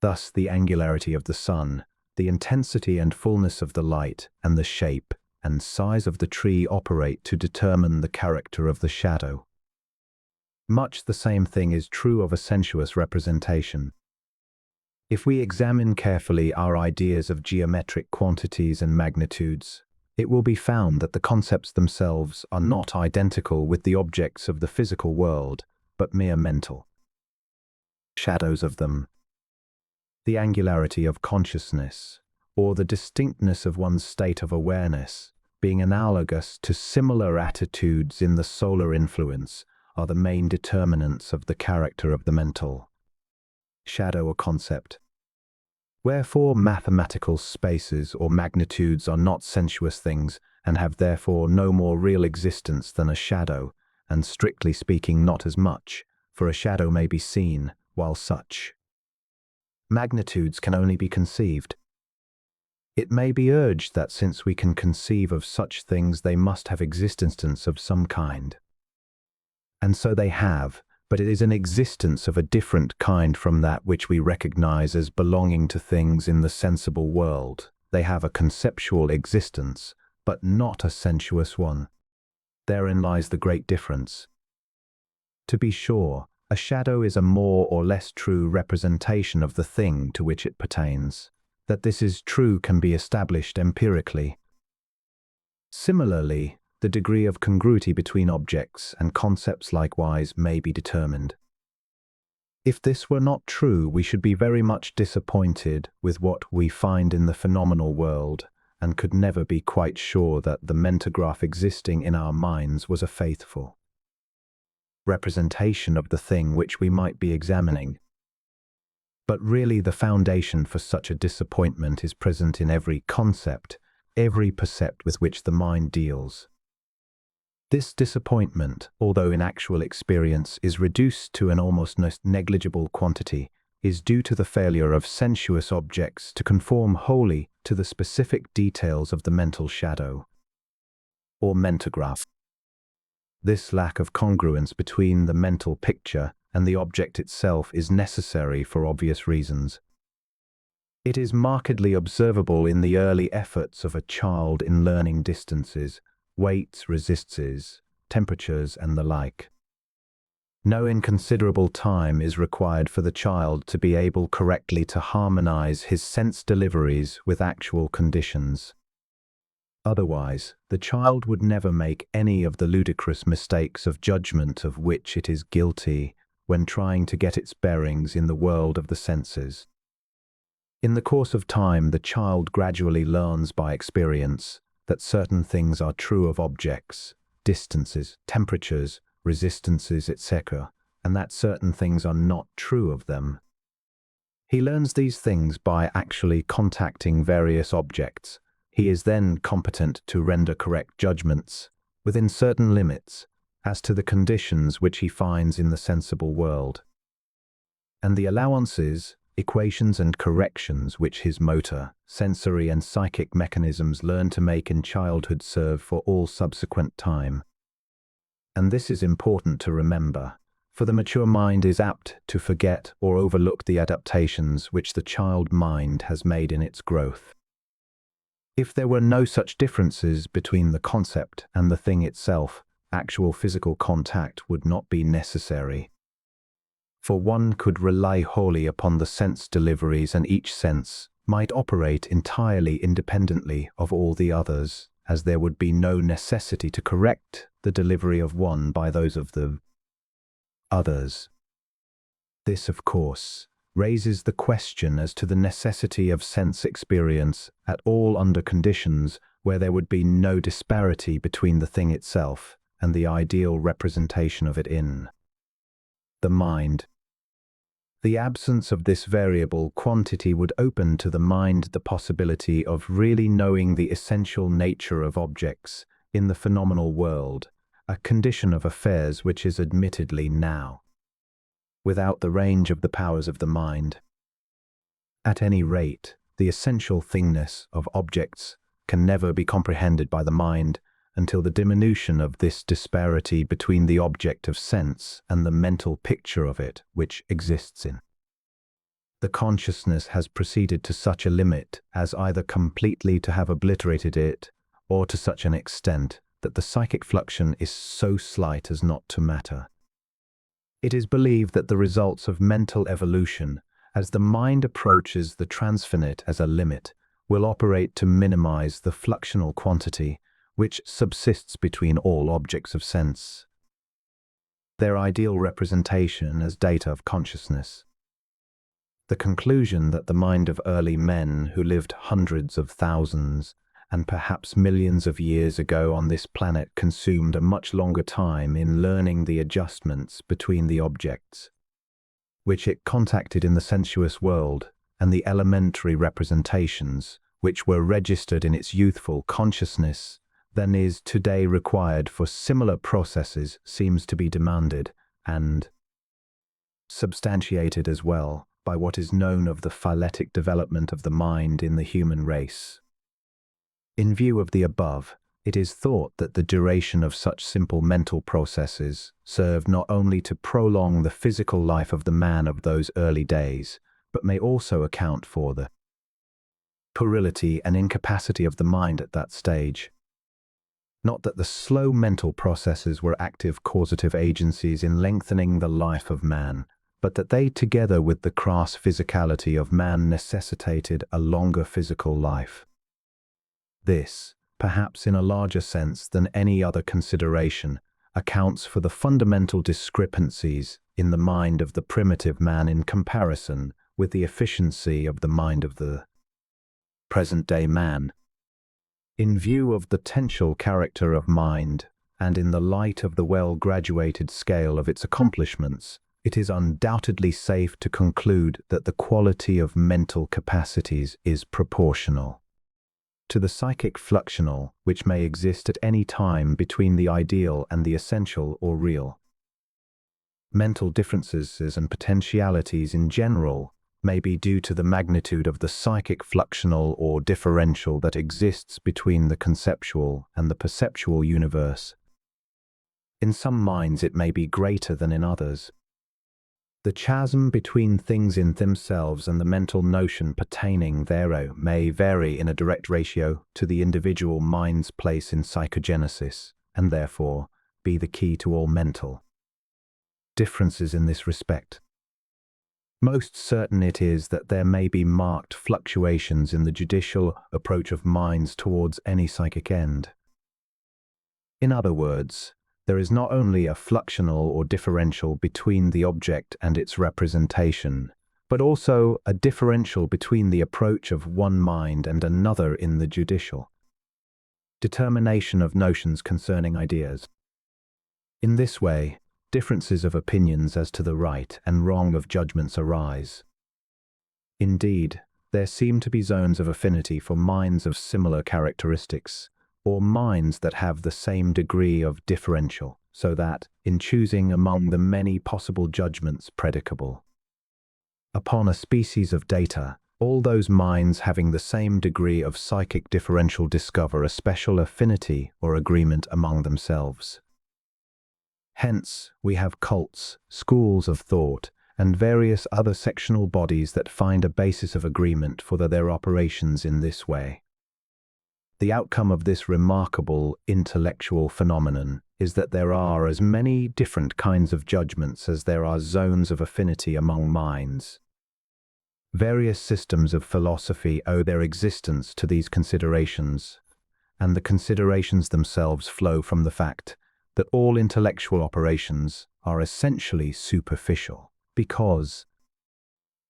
Thus, the angularity of the sun, the intensity and fullness of the light, and the shape and size of the tree operate to determine the character of the shadow. Much the same thing is true of a sensuous representation. If we examine carefully our ideas of geometric quantities and magnitudes, it will be found that the concepts themselves are not identical with the objects of the physical world, but mere mental shadows of them. The angularity of consciousness, or the distinctness of one's state of awareness, being analogous to similar attitudes in the solar influence, are the main determinants of the character of the mental shadow or concept. Wherefore mathematical spaces or magnitudes are not sensuous things, and have therefore no more real existence than a shadow, and strictly speaking not as much, for a shadow may be seen, while such magnitudes can only be conceived. It may be urged that since we can conceive of such things, they must have existence of some kind. And so they have, but it is an existence of a different kind from that which we recognize as belonging to things in the sensible world. They have a conceptual existence, but not a sensuous one. Therein lies the great difference. To be sure, a shadow is a more or less true representation of the thing to which it pertains. That this is true can be established empirically. Similarly, the degree of congruity between objects and concepts likewise may be determined. If this were not true, we should be very much disappointed with what we find in the phenomenal world, and could never be quite sure that the mentograph existing in our minds was a faithful representation of the thing which we might be examining. But really the foundation for such a disappointment is present in every concept, every percept with which the mind deals. This disappointment, although in actual experience is reduced to an almost negligible quantity, is due to the failure of sensuous objects to conform wholly to the specific details of the mental shadow, or mentograph. This lack of congruence between the mental picture and the object itself is necessary for obvious reasons. It is markedly observable in the early efforts of a child in learning distances, weights, resistances, temperatures, and the like. No inconsiderable time is required for the child to be able correctly to harmonize his sense deliveries with actual conditions. Otherwise, the child would never make any of the ludicrous mistakes of judgment of which it is guilty when trying to get its bearings in the world of the senses. In the course of time, the child gradually learns by experience that certain things are true of objects, distances, temperatures, resistances, etc., and that certain things are not true of them. He learns these things by actually contacting various objects. He is then competent to render correct judgments, within certain limits, as to the conditions which he finds in the sensible world. And the allowances, equations and corrections which his motor, sensory and psychic mechanisms learn to make in childhood serve for all subsequent time. And this is important to remember, for the mature mind is apt to forget or overlook the adaptations which the child mind has made in its growth. If there were no such differences between the concept and the thing itself, actual physical contact would not be necessary. For one could rely wholly upon the sense deliveries, and each sense might operate entirely independently of all the others, as there would be no necessity to correct the delivery of one by those of the others. This, of course, raises the question as to the necessity of sense experience at all under conditions where there would be no disparity between the thing itself and the ideal representation of it in the mind. The absence of this variable quantity would open to the mind the possibility of really knowing the essential nature of objects in the phenomenal world, a condition of affairs which is admittedly now without the range of the powers of the mind. At any rate, the essential thingness of objects can never be comprehended by the mind until the diminution of this disparity between the object of sense and the mental picture of it which exists in the consciousness has proceeded to such a limit as either completely to have obliterated it, or to such an extent that the psychic fluxion is so slight as not to matter. It is believed that the results of mental evolution, as the mind approaches the transfinite as a limit, will operate to minimize the fluxional quantity which subsists between all objects of sense. Their ideal representation as data of consciousness. The conclusion that the mind of early men who lived hundreds of thousands and perhaps millions of years ago on this planet consumed a much longer time in learning the adjustments between the objects which it contacted in the sensuous world and the elementary representations which were registered in its youthful consciousness than is today required for similar processes seems to be demanded and substantiated as well by what is known of the phyletic development of the mind in the human race. In view of the above, it is thought that the duration of such simple mental processes served not only to prolong the physical life of the man of those early days, but may also account for the puerility and incapacity of the mind at that stage. Not that the slow mental processes were active causative agencies in lengthening the life of man, but that they, together with the crass physicality of man, necessitated a longer physical life. This, perhaps in a larger sense than any other consideration, accounts for the fundamental discrepancies in the mind of the primitive man in comparison with the efficiency of the mind of the present-day man. In view of the potential character of mind, and in the light of the well-graduated scale of its accomplishments, it is undoubtedly safe to conclude that the quality of mental capacities is proportional to the psychic fluxional which may exist at any time between the ideal and the essential or real. Mental differences and potentialities in general may be due to the magnitude of the psychic fluxional or differential that exists between the conceptual and the perceptual universe. In some minds it may be greater than in others. The chasm between things in themselves and the mental notion pertaining thereto may vary in a direct ratio to the individual mind's place in psychogenesis, and therefore be the key to all mental differences in this respect. Most certain it is that there may be marked fluctuations in the judicial approach of minds towards any psychic end. In other words, there is not only a fluxional or differential between the object and its representation, but also a differential between the approach of one mind and another in the judicial determination of notions concerning ideas. In this way, differences of opinions as to the right and wrong of judgments arise. Indeed, there seem to be zones of affinity for minds of similar characteristics, or minds that have the same degree of differential, so that, in choosing among the many possible judgments predicable upon a species of data, all those minds having the same degree of psychic differential discover a special affinity or agreement among themselves. Hence, we have cults, schools of thought, and various other sectional bodies that find a basis of agreement for their operations in this way. The outcome of this remarkable intellectual phenomenon is that there are as many different kinds of judgments as there are zones of affinity among minds. Various systems of philosophy owe their existence to these considerations, and the considerations themselves flow from the fact that all intellectual operations are essentially superficial, because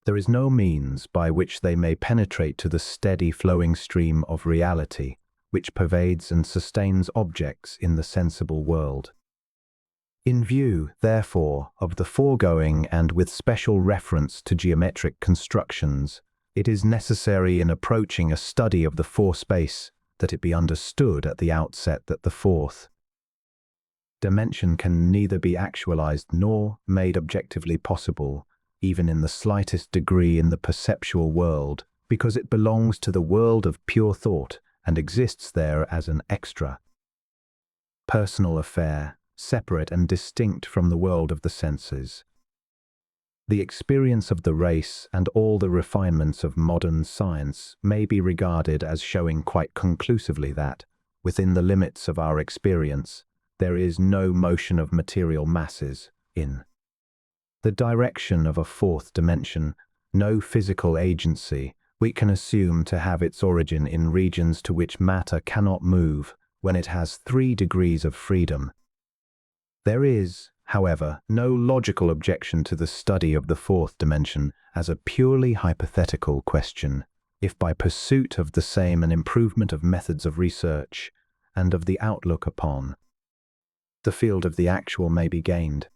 there is no means by which they may penetrate to the steady flowing stream of reality which pervades and sustains objects in the sensible world. In view, therefore, of the foregoing and with special reference to geometric constructions, it is necessary in approaching a study of the four-space that it be understood at the outset that the fourth dimension can neither be actualized nor made objectively possible, even in the slightest degree in the perceptual world, because it belongs to the world of pure thought and exists there as an extra personal affair, separate and distinct from the world of the senses. The experience of the race and all the refinements of modern science may be regarded as showing quite conclusively that, within the limits of our experience, there is no motion of material masses in the direction of a fourth dimension, no physical agency, we can assume to have its origin in regions to which matter cannot move when it has 3 degrees of freedom. There is, however, no logical objection to the study of the fourth dimension as a purely hypothetical question, if by pursuit of the same an improvement of methods of research and of the outlook upon the field of the actual may be gained.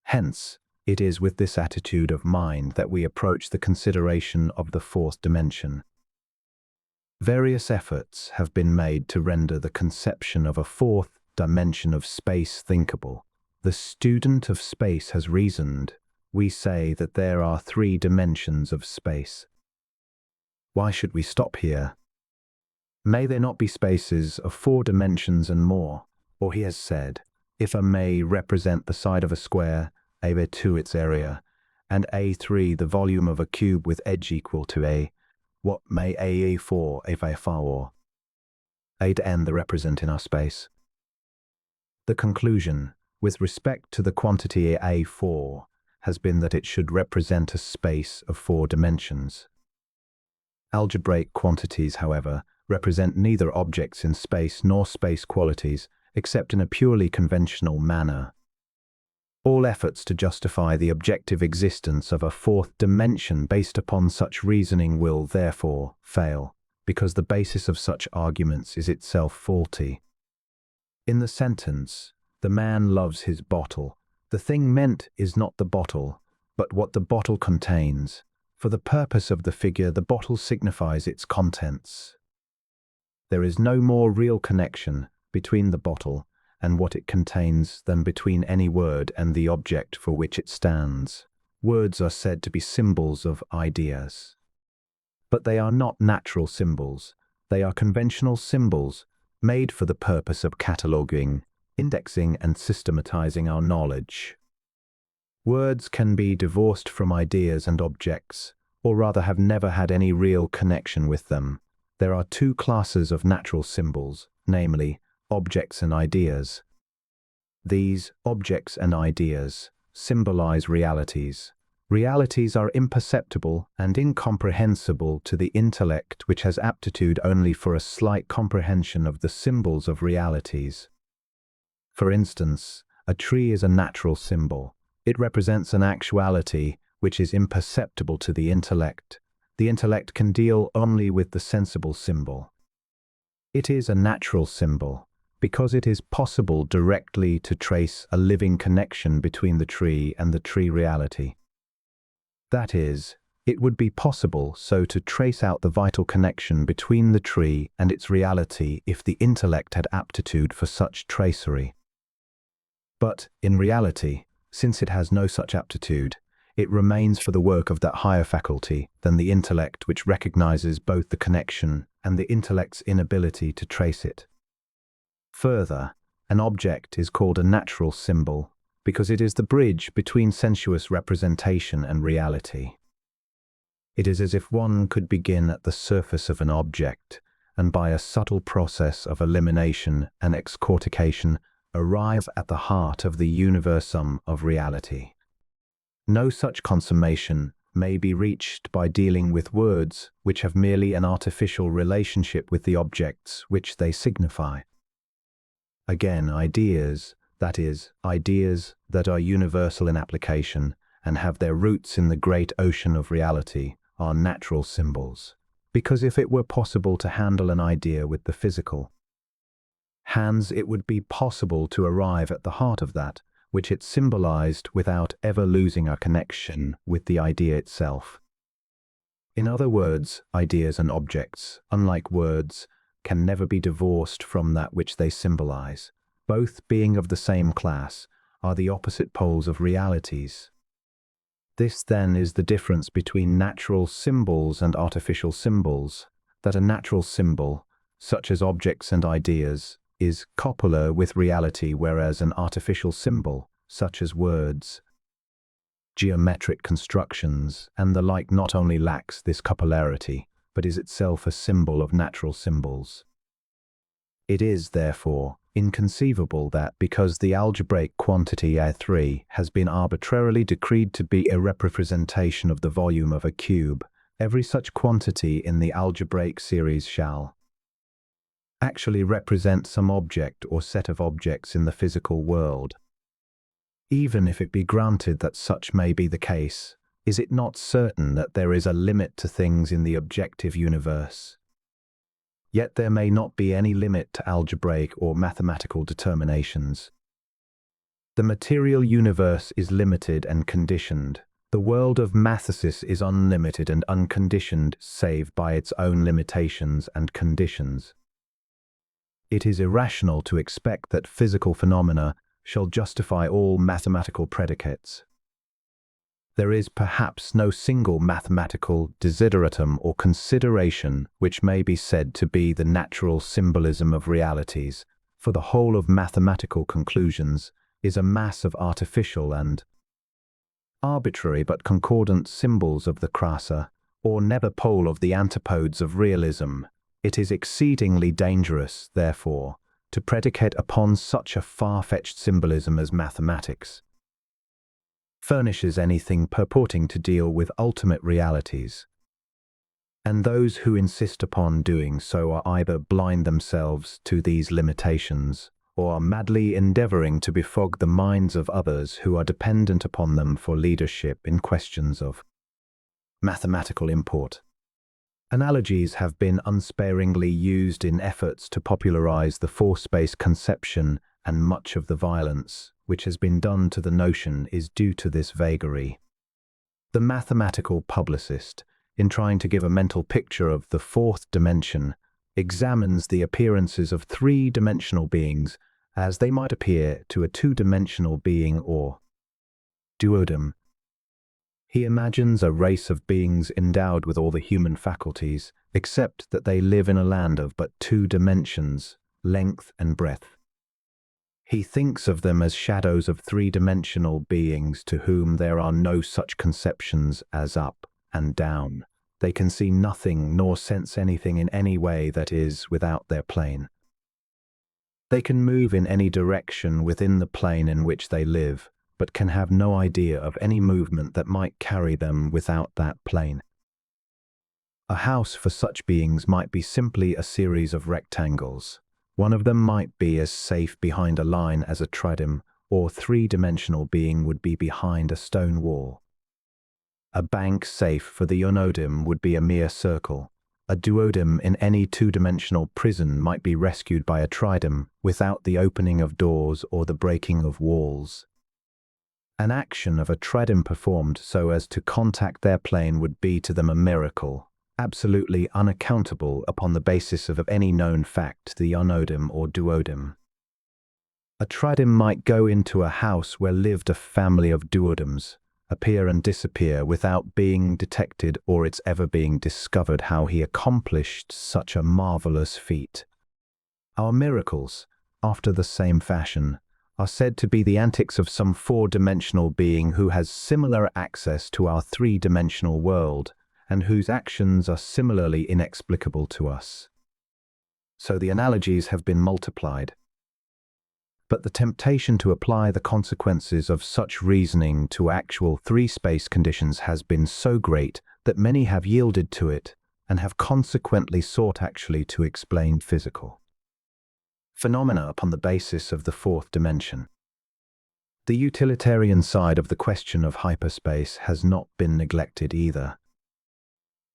Hence, it is with this attitude of mind that we approach the consideration of the fourth dimension. Various efforts have been made to render the conception of a fourth dimension of space thinkable. The student of space has reasoned, we say that there are 3 dimensions of space. Why should we stop here? May there not be spaces of 4 dimensions and more? Or he has said, if a may represent the side of a square, A2 its area, and A3 the volume of a cube with edge equal to A, what may A4 A4 A to N the represent in our space? The conclusion, with respect to the quantity A4, has been that it should represent a space of 4 dimensions. Algebraic quantities, however, represent neither objects in space nor space qualities, except in a purely conventional manner. All efforts to justify the objective existence of a fourth dimension based upon such reasoning will, therefore, fail, because the basis of such arguments is itself faulty. In the sentence, "The man loves his bottle," the thing meant is not the bottle, but what the bottle contains. For the purpose of the figure, the bottle signifies its contents. There is no more real connection between the bottle and what it contains than between any word and the object for which it stands. Words are said to be symbols of ideas. But they are not natural symbols. They are conventional symbols made for the purpose of cataloguing, indexing, and systematizing our knowledge. Words can be divorced from ideas and objects, or rather have never had any real connection with them. There are 2 classes of natural symbols, namely, objects and ideas. These objects and ideas symbolize realities. Realities are imperceptible and incomprehensible to the intellect, which has aptitude only for a slight comprehension of the symbols of realities. For instance, a tree is a natural symbol. It represents an actuality which is imperceptible to the intellect. The intellect can deal only with the sensible symbol. It is a natural symbol because it is possible directly to trace a living connection between the tree and the tree reality. That is, it would be possible so to trace out the vital connection between the tree and its reality if the intellect had aptitude for such tracery. But, in reality, since it has no such aptitude, it remains for the work of that higher faculty than the intellect which recognizes both the connection and the intellect's inability to trace it. Further, an object is called a natural symbol because it is the bridge between sensuous representation and reality. It is as if one could begin at the surface of an object and by a subtle process of elimination and excortication arrive at the heart of the universum of reality. No such consummation may be reached by dealing with words which have merely an artificial relationship with the objects which they signify. Again, ideas, that is, ideas that are universal in application and have their roots in the great ocean of reality, are natural symbols, because if it were possible to handle an idea with the physical hands, it would be possible to arrive at the heart of that which it symbolized without ever losing our connection with the idea itself. In other words, ideas and objects, unlike words, can never be divorced from that which they symbolize. Both, being of the same class, are the opposite poles of realities. This, then, is the difference between natural symbols and artificial symbols, that a natural symbol, such as objects and ideas, is copular with reality, whereas an artificial symbol, such as words, geometric constructions, and the like, not only lacks this copullarity, but is itself a symbol of natural symbols. It is, therefore, inconceivable that because the algebraic quantity A3 has been arbitrarily decreed to be a representation of the volume of a cube, every such quantity in the algebraic series shall actually represent some object or set of objects in the physical world. Even if it be granted that such may be the case, is it not certain that there is a limit to things in the objective universe? Yet there may not be any limit to algebraic or mathematical determinations. The material universe is limited and conditioned. The world of mathesis is unlimited and unconditioned save by its own limitations and conditions. It is irrational to expect that physical phenomena shall justify all mathematical predicates. There is perhaps no single mathematical desideratum or consideration which may be said to be the natural symbolism of realities, for the whole of mathematical conclusions is a mass of artificial and arbitrary but concordant symbols of the crassa, or nether pole of the antipodes of realism. It is exceedingly dangerous, therefore, to predicate upon such a far-fetched symbolism as mathematics furnishes anything purporting to deal with ultimate realities. And those who insist upon doing so are either blind themselves to these limitations, or are madly endeavoring to befog the minds of others who are dependent upon them for leadership in questions of mathematical import. Analogies have been unsparingly used in efforts to popularize the four-space conception, and much of the violence which has been done to the notion is due to this vagary. The mathematical publicist, in trying to give a mental picture of the fourth dimension, examines the appearances of three-dimensional beings as they might appear to a two-dimensional being or duodem. He imagines a race of beings endowed with all the human faculties, except that they live in a land of but two dimensions, length and breadth. He thinks of them as shadows of three-dimensional beings to whom there are no such conceptions as up and down. They can see nothing nor sense anything in any way that is without their plane. They can move in any direction within the plane in which they live, but can have no idea of any movement that might carry them without that plane. A house for such beings might be simply a series of rectangles. One of them might be as safe behind a line as a tridem, or three-dimensional being would be behind a stone wall. A bank safe for the unodem would be a mere circle. A duodem in any two-dimensional prison might be rescued by a tridem without the opening of doors or the breaking of walls. An action of a tridem performed so as to contact their plane would be to them a miracle, absolutely unaccountable upon the basis of any known fact, the unodem or duodem. A tridem might go into a house where lived a family of duodems, appear and disappear without being detected or its ever being discovered how he accomplished such a marvelous feat. Our miracles, after the same fashion, are said to be the antics of some four-dimensional being who has similar access to our three-dimensional world, and whose actions are similarly inexplicable to us. So the analogies have been multiplied. But the temptation to apply the consequences of such reasoning to actual three-space conditions has been so great that many have yielded to it and have consequently sought actually to explain physical phenomena upon the basis of the fourth dimension. The utilitarian side of the question of hyperspace has not been neglected either.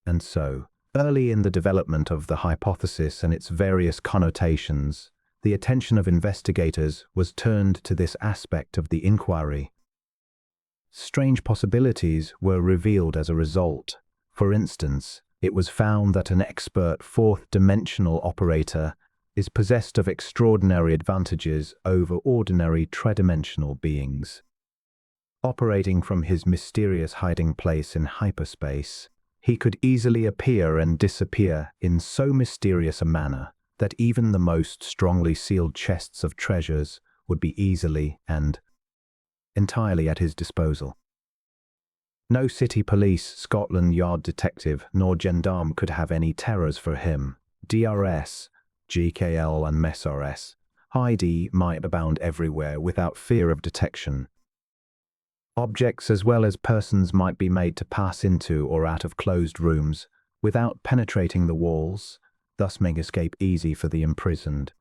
And so, early in the development of the hypothesis and its various connotations, the attention of investigators was turned to this aspect of the inquiry. Strange possibilities were revealed as a result. For instance, it was found that an expert fourth-dimensional operator is possessed of extraordinary advantages over ordinary tridimensional beings. Operating from his mysterious hiding place in hyperspace, he could easily appear and disappear in so mysterious a manner that even the most strongly sealed chests of treasures would be easily and entirely at his disposal. No city police, Scotland Yard detective, nor gendarme could have any terrors for him. DRS GKL and MESRS, ID might abound everywhere without fear of detection. Objects as well as persons might be made to pass into or out of closed rooms without penetrating the walls, thus making escape easy for the imprisoned.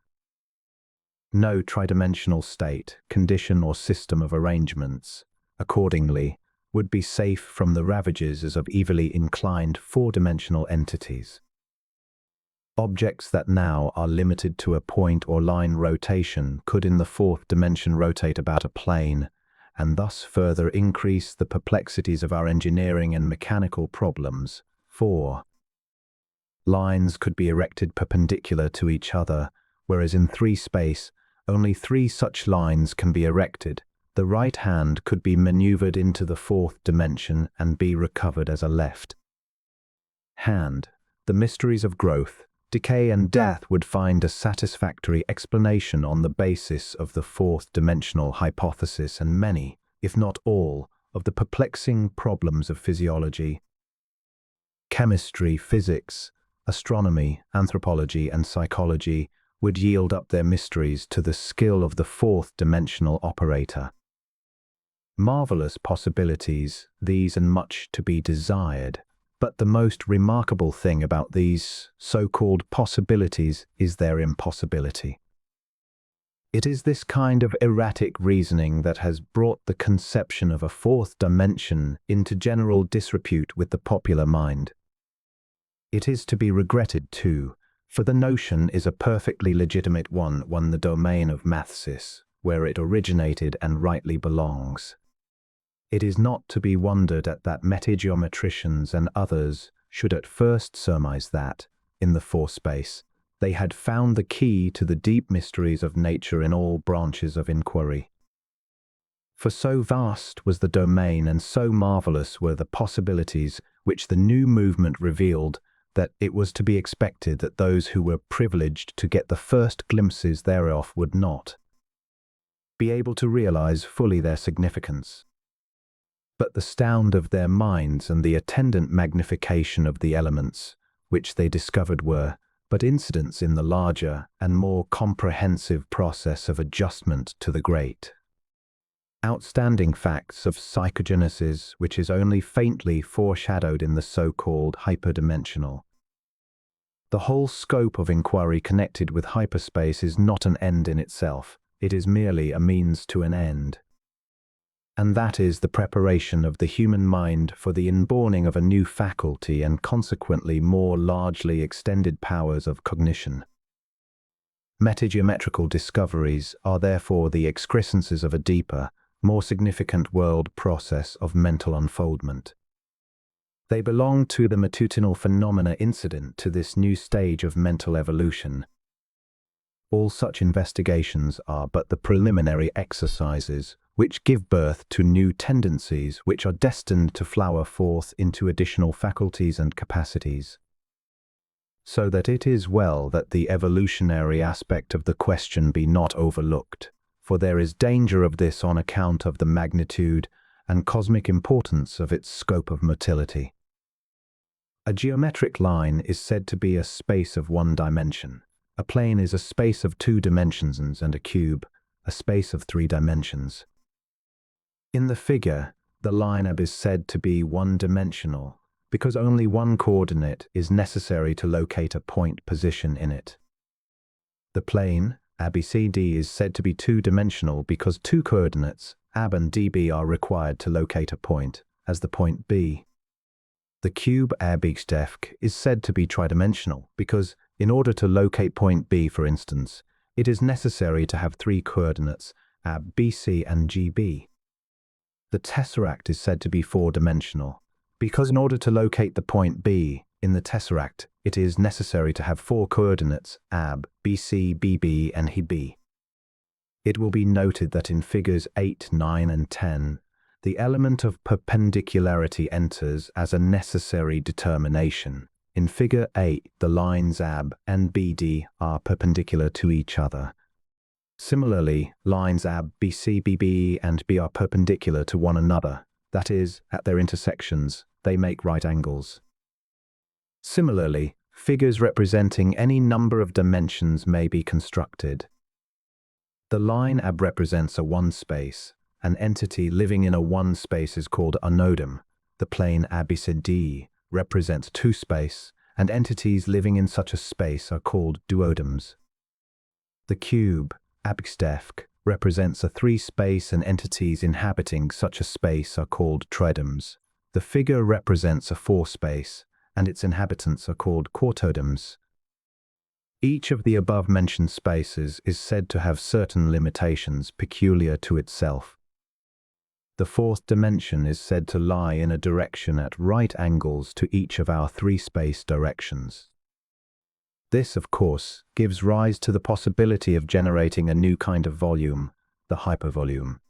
No tridimensional state, condition or system of arrangements, accordingly, would be safe from the ravages of evilly inclined four-dimensional entities. Objects that now are limited to a point or line rotation could in the fourth dimension rotate about a plane, and thus further increase the perplexities of our engineering and mechanical problems. 4. Lines could be erected perpendicular to each other, whereas in 3 space, only 3 such lines can be erected. The right hand could be maneuvered into the fourth dimension and be recovered as a left hand. The mysteries of growth, decay and death would find a satisfactory explanation on the basis of the fourth dimensional hypothesis and many, if not all, of the perplexing problems of physiology, chemistry, physics, astronomy, anthropology, and psychology would yield up their mysteries to the skill of the fourth dimensional operator. Marvelous possibilities, these, and much to be desired. But the most remarkable thing about these so-called possibilities is their impossibility. It is this kind of erratic reasoning that has brought the conception of a fourth dimension into general disrepute with the popular mind. It is to be regretted, too, for the notion is a perfectly legitimate one the domain of mathsis, where it originated and rightly belongs. It is not to be wondered at that metageometricians and others should at first surmise that, in the fourth space, they had found the key to the deep mysteries of nature in all branches of inquiry. For so vast was the domain and so marvelous were the possibilities which the new movement revealed that it was to be expected that those who were privileged to get the first glimpses thereof would not be able to realize fully their significance. But the sound of their minds and the attendant magnification of the elements which they discovered were but incidents in the larger and more comprehensive process of adjustment to the great outstanding facts of psychogenesis, which is only faintly foreshadowed in the so-called hyperdimensional. The whole scope of inquiry connected with hyperspace is not an end in itself, it is merely a means to an end. And that is the preparation of the human mind for the inborning of a new faculty and consequently more largely extended powers of cognition. Metageometrical discoveries are therefore the excrescences of a deeper, more significant world process of mental unfoldment. They belong to the matutinal phenomena incident to this new stage of mental evolution. All such investigations are but the preliminary exercises which give birth to new tendencies which are destined to flower forth into additional faculties and capacities. So that it is well that the evolutionary aspect of the question be not overlooked, for there is danger of this on account of the magnitude and cosmic importance of its scope of motility. A geometric line is said to be a space of one dimension. A plane is a space of 2 dimensions and a cube, a space of 3 dimensions. In the figure, the line AB is said to be one-dimensional because only one coordinate is necessary to locate a point position in it. The plane, ABCD, is said to be 2-dimensional because 2 coordinates, AB and DB, are required to locate a point, as the point B. The cube ABXDEF is said to be tridimensional because, in order to locate point B, for instance, it is necessary to have 3 coordinates, AB, BC, and GB. The tesseract is said to be 4-dimensional because, in order to locate the point B in the tesseract, it is necessary to have 4 coordinates, AB, BC, BB, and HB. It will be noted that in figures 8, 9, and 10, the element of perpendicularity enters as a necessary determination. In figure 8, the lines AB and BD are perpendicular to each other. Similarly, lines AB, BC, BB, and B are perpendicular to one another. That is, at their intersections, they make right angles. Similarly, Figures representing any number of dimensions may be constructed. The line AB represents a one-space. An entity living in a one-space is called a nodum. The plane ABCD represents two-space, and entities living in such a space are called duodems. The cube ABXDEF represents a three-space, and entities inhabiting such a space are called tridems. The figure represents a four-space, and its inhabitants are called quartodems. Each of the above-mentioned spaces is said to have certain limitations peculiar to itself. The fourth dimension is said to lie in a direction at right angles to each of our three-space directions. This, of course, gives rise to the possibility of generating a new kind of volume, the hypervolume.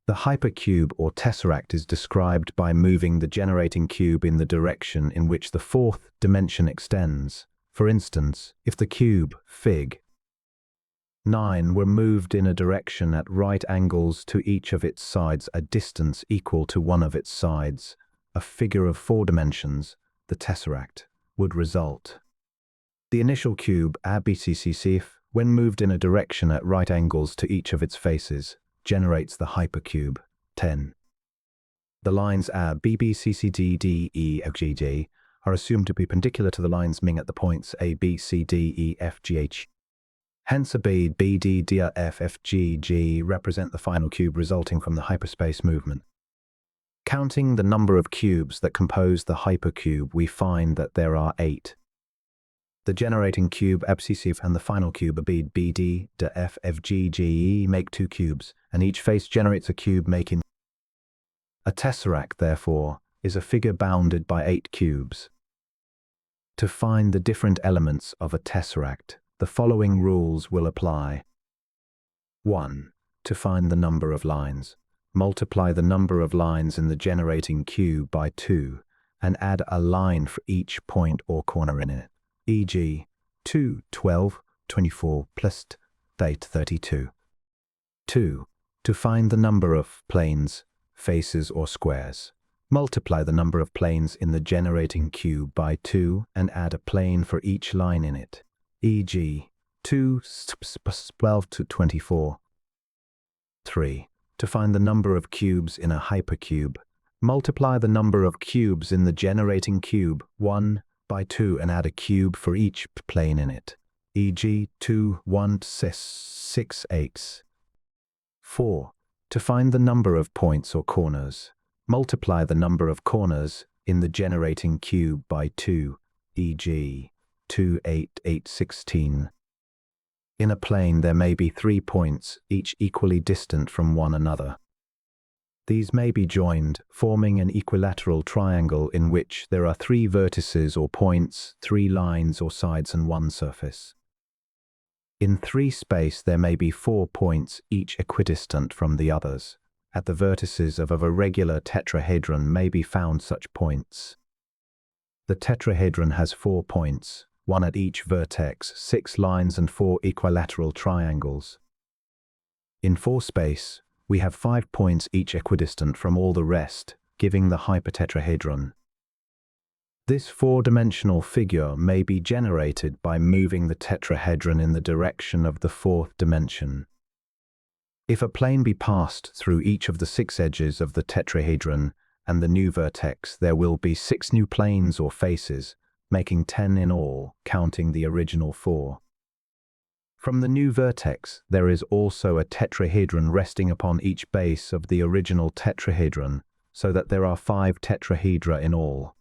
The hypercube or tesseract is described by moving the generating cube in the direction in which the fourth dimension extends. For instance, if the cube, Fig. 9, were moved in a direction at right angles to each of its sides, a distance equal to one of its sides, a figure of 4 dimensions, the tesseract, would result. The initial cube, ABCCF, when moved in a direction at right angles to each of its faces, generates the hypercube, 10. The lines A, B, B, C, C, D, D, E, F, G, G are assumed to be perpendicular to the lines Ming at the points A, B, C, D, E, F, G, H. Hence a B, B, D, D, F, F, G, G represent the final cube resulting from the hyperspace movement. Counting the number of cubes that compose the hypercube, we find that there are 8. The generating cube ABCCF and the final cube B, B, D, F, F, G, G, E make 2 cubes, and each face generates a cube making. A tesseract, therefore, is a figure bounded by 8 cubes. To find the different elements of a tesseract, the following rules will apply. 1. To find the number of lines, multiply the number of lines in the generating cube by 2, and add a line for each point or corner in it, e.g., 2, 12, 24 plus 8, 32. 2. To find the number of planes, faces, or squares, multiply the number of planes in the generating cube by 2 and add a plane for each line in it, e.g., 2, 12 to 24. 3. To find the number of cubes in a hypercube, multiply the number of cubes in the generating cube, 1, by 2 and add a cube for each plane in it, e.g., 2, 1, 6, 8. 4. To find the number of points or corners, multiply the number of corners in the generating cube by 2, e.g., 2, 8, 8, 16. In a plane there may be 3 points, each equally distant from one another. These may be joined, forming an equilateral triangle in which there are 3 vertices or points, 3 lines or sides, and 1 surface. In 3 space there may be 4 points, each equidistant from the others. At the vertices of a regular tetrahedron may be found such points. The tetrahedron has 4 points, 1 at each vertex, 6 lines and 4 equilateral triangles. In 4 space, we have 5 points each equidistant from all the rest, giving the hypertetrahedron. This 4-dimensional figure may be generated by moving the tetrahedron in the direction of the 4th dimension. If a plane be passed through each of the 6 edges of the tetrahedron and the new vertex, there will be 6 new planes or faces, making 10 in all, counting the original 4. From the new vertex, there is also a tetrahedron resting upon each base of the original tetrahedron, so that there are 5 tetrahedra in all.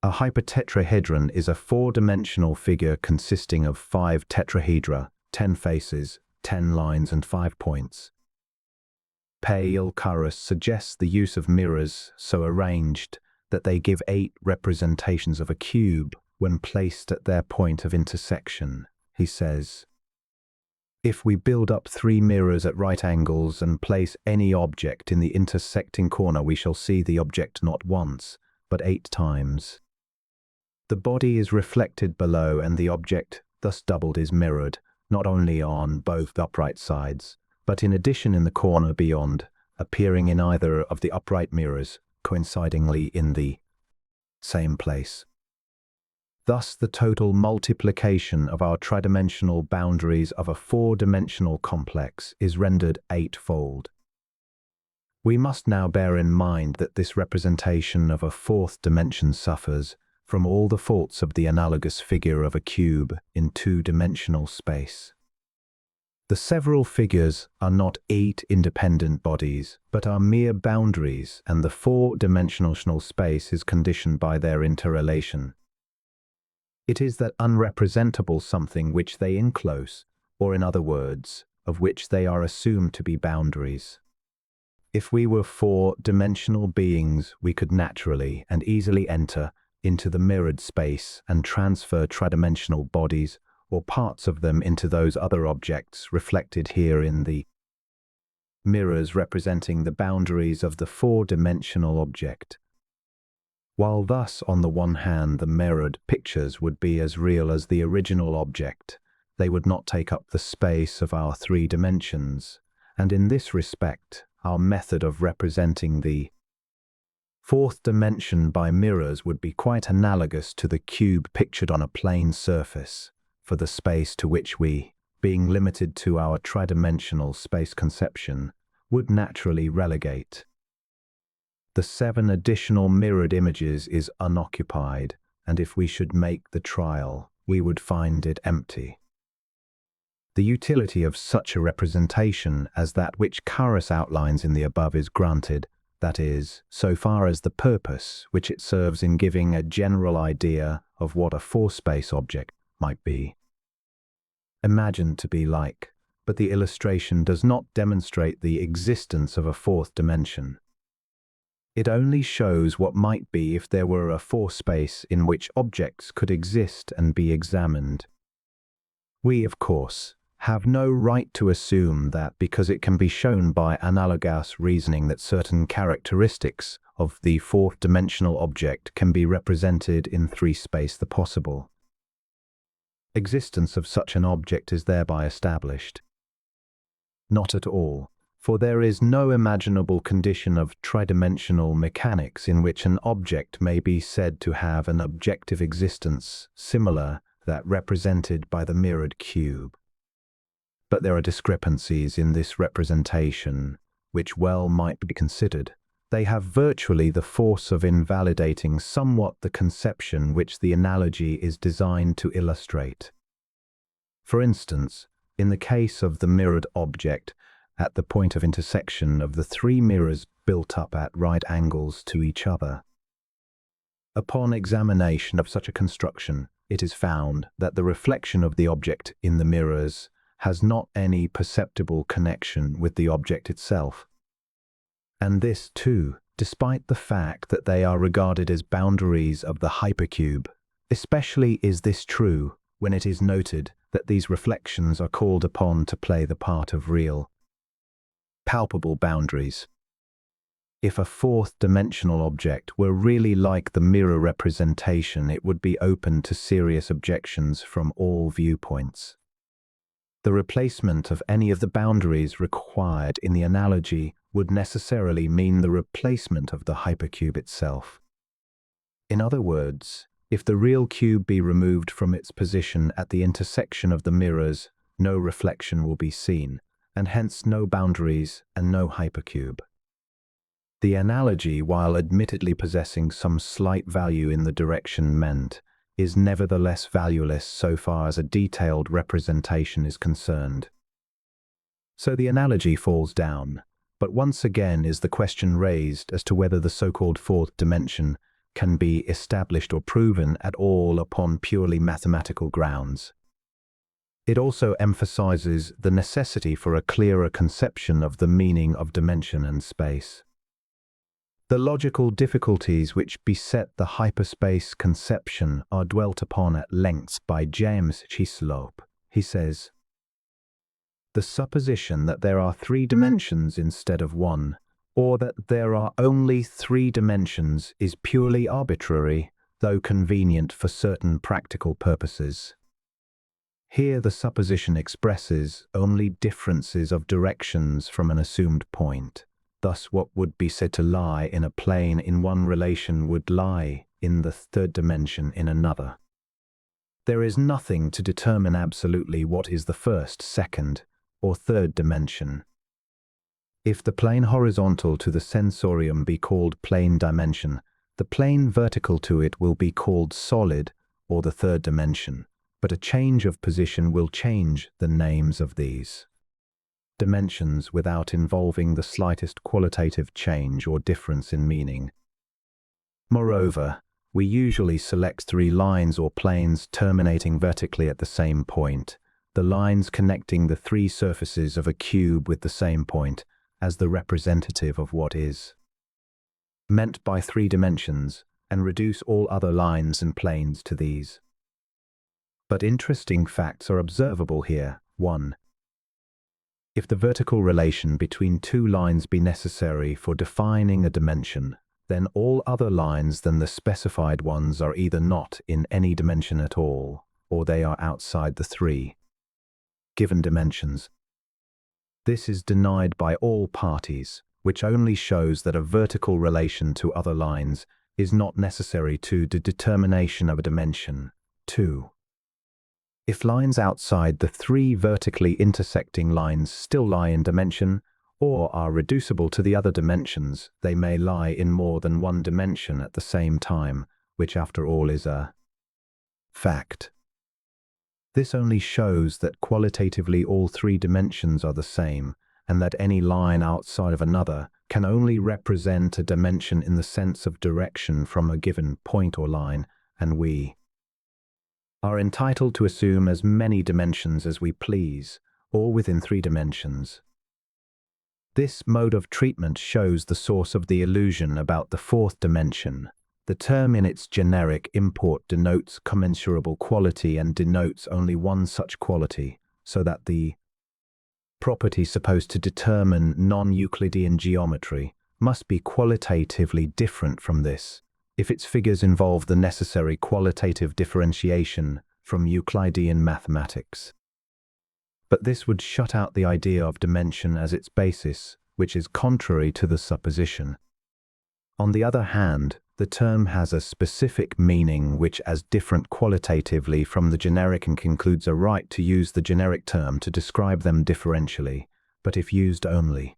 A hypertetrahedron is a 4-dimensional figure consisting of 5 tetrahedra, 10 faces, 10 lines and 5 points. Pale-Carus suggests the use of mirrors so arranged that they give 8 representations of a cube when placed at their point of intersection. He says, if we build up 3 mirrors at right angles and place any object in the intersecting corner, we shall see the object not once, but 8 times. The body is reflected below, and the object, thus doubled, is mirrored, not only on both upright sides, but in addition in the corner beyond, appearing in either of the upright mirrors, coincidingly in the same place. Thus, the total multiplication of our tridimensional boundaries of a four-dimensional complex is rendered eightfold. We must now bear in mind that this representation of a fourth dimension suffers from all the faults of the analogous figure of a cube in two-dimensional space. The several figures are not eight independent bodies, but are mere boundaries, and the four-dimensional space is conditioned by their interrelation. It is that unrepresentable something which they enclose, or in other words, of which they are assumed to be boundaries. If we were four-dimensional beings, we could naturally and easily enter into the mirrored space and transfer tridimensional bodies or parts of them into those other objects reflected here in the mirrors representing the boundaries of the four-dimensional object. While thus, on the one hand, the mirrored pictures would be as real as the original object, they would not take up the space of our three dimensions, and in this respect, our method of representing the fourth dimension by mirrors would be quite analogous to the cube pictured on a plane surface, for the space to which we, being limited to our tridimensional space conception, would naturally relegate. The 7 additional mirrored images is unoccupied, and if we should make the trial, we would find it empty. The utility of such a representation as that which Carus outlines in the above is granted, that is, so far as the purpose which it serves in giving a general idea of what a four-space object might be imagined to be like, but the illustration does not demonstrate the existence of a fourth dimension. It only shows what might be if there were a four-space in which objects could exist and be examined. We, of course, have no right to assume that because it can be shown by analogous reasoning that certain characteristics of the fourth-dimensional object can be represented in three-space the possible existence of such an object is thereby established. Not at all, for there is no imaginable condition of tridimensional mechanics in which an object may be said to have an objective existence similar to that represented by the mirrored cube. But there are discrepancies in this representation, which well might be considered. They have virtually the force of invalidating somewhat the conception which the analogy is designed to illustrate. For instance, in the case of the mirrored object, at the point of intersection of the three mirrors built up at right angles to each other. Upon examination of such a construction, it is found that the reflection of the object in the mirrors has not any perceptible connection with the object itself. And this, too, despite the fact that they are regarded as boundaries of the hypercube. Especially is this true when it is noted that these reflections are called upon to play the part of real, palpable boundaries. If a fourth-dimensional object were really like the mirror representation, it would be open to serious objections from all viewpoints. The replacement of any of the boundaries required in the analogy would necessarily mean the replacement of the hypercube itself. In other words, if the real cube be removed from its position at the intersection of the mirrors, no reflection will be seen, and hence no boundaries and no hypercube. The analogy, while admittedly possessing some slight value in the direction meant, is nevertheless valueless so far as a detailed representation is concerned. So the analogy falls down, but once again is the question raised as to whether the so-called fourth dimension can be established or proven at all upon purely mathematical grounds. It also emphasizes the necessity for a clearer conception of the meaning of dimension and space. The logical difficulties which beset the hyperspace conception are dwelt upon at length by James Chislop. He says, "The supposition that there are three dimensions instead of one, or that there are only three dimensions, is purely arbitrary, though convenient for certain practical purposes. Here the supposition expresses only differences of directions from an assumed point. Thus what would be said to lie in a plane in one relation would lie in the third dimension in another. There is nothing to determine absolutely what is the first, second, or third dimension. If the plane horizontal to the sensorium be called plane dimension, the plane vertical to it will be called solid, or the third dimension, but a change of position will change the names of these dimensions without involving the slightest qualitative change or difference in meaning. Moreover, we usually select three lines or planes terminating vertically at the same point, the lines connecting the three surfaces of a cube with the same point, as the representative of what is meant by three dimensions, and reduce all other lines and planes to these. But interesting facts are observable here. 1. If the vertical relation between two lines be necessary for defining a dimension, then all other lines than the specified ones are either not in any dimension at all, or they are outside the three given dimensions. This is denied by all parties, which only shows that a vertical relation to other lines is not necessary to the determination of a dimension. 2. If lines outside the three vertically intersecting lines still lie in dimension, or are reducible to the other dimensions, they may lie in more than one dimension at the same time, which after all is a fact. This only shows that qualitatively all three dimensions are the same, and that any line outside of another can only represent a dimension in the sense of direction from a given point or line, and we are entitled to assume as many dimensions as we please, or within three dimensions. This mode of treatment shows the source of the illusion about the fourth dimension. The term in its generic import denotes commensurable quality and denotes only one such quality, so that the property supposed to determine non-Euclidean geometry must be qualitatively different from this, if its figures involve the necessary qualitative differentiation from Euclidean mathematics. But this would shut out the idea of dimension as its basis, which is contrary to the supposition. On the other hand, the term has a specific meaning which is different qualitatively from the generic and concludes a right to use the generic term to describe them differentially, but if used only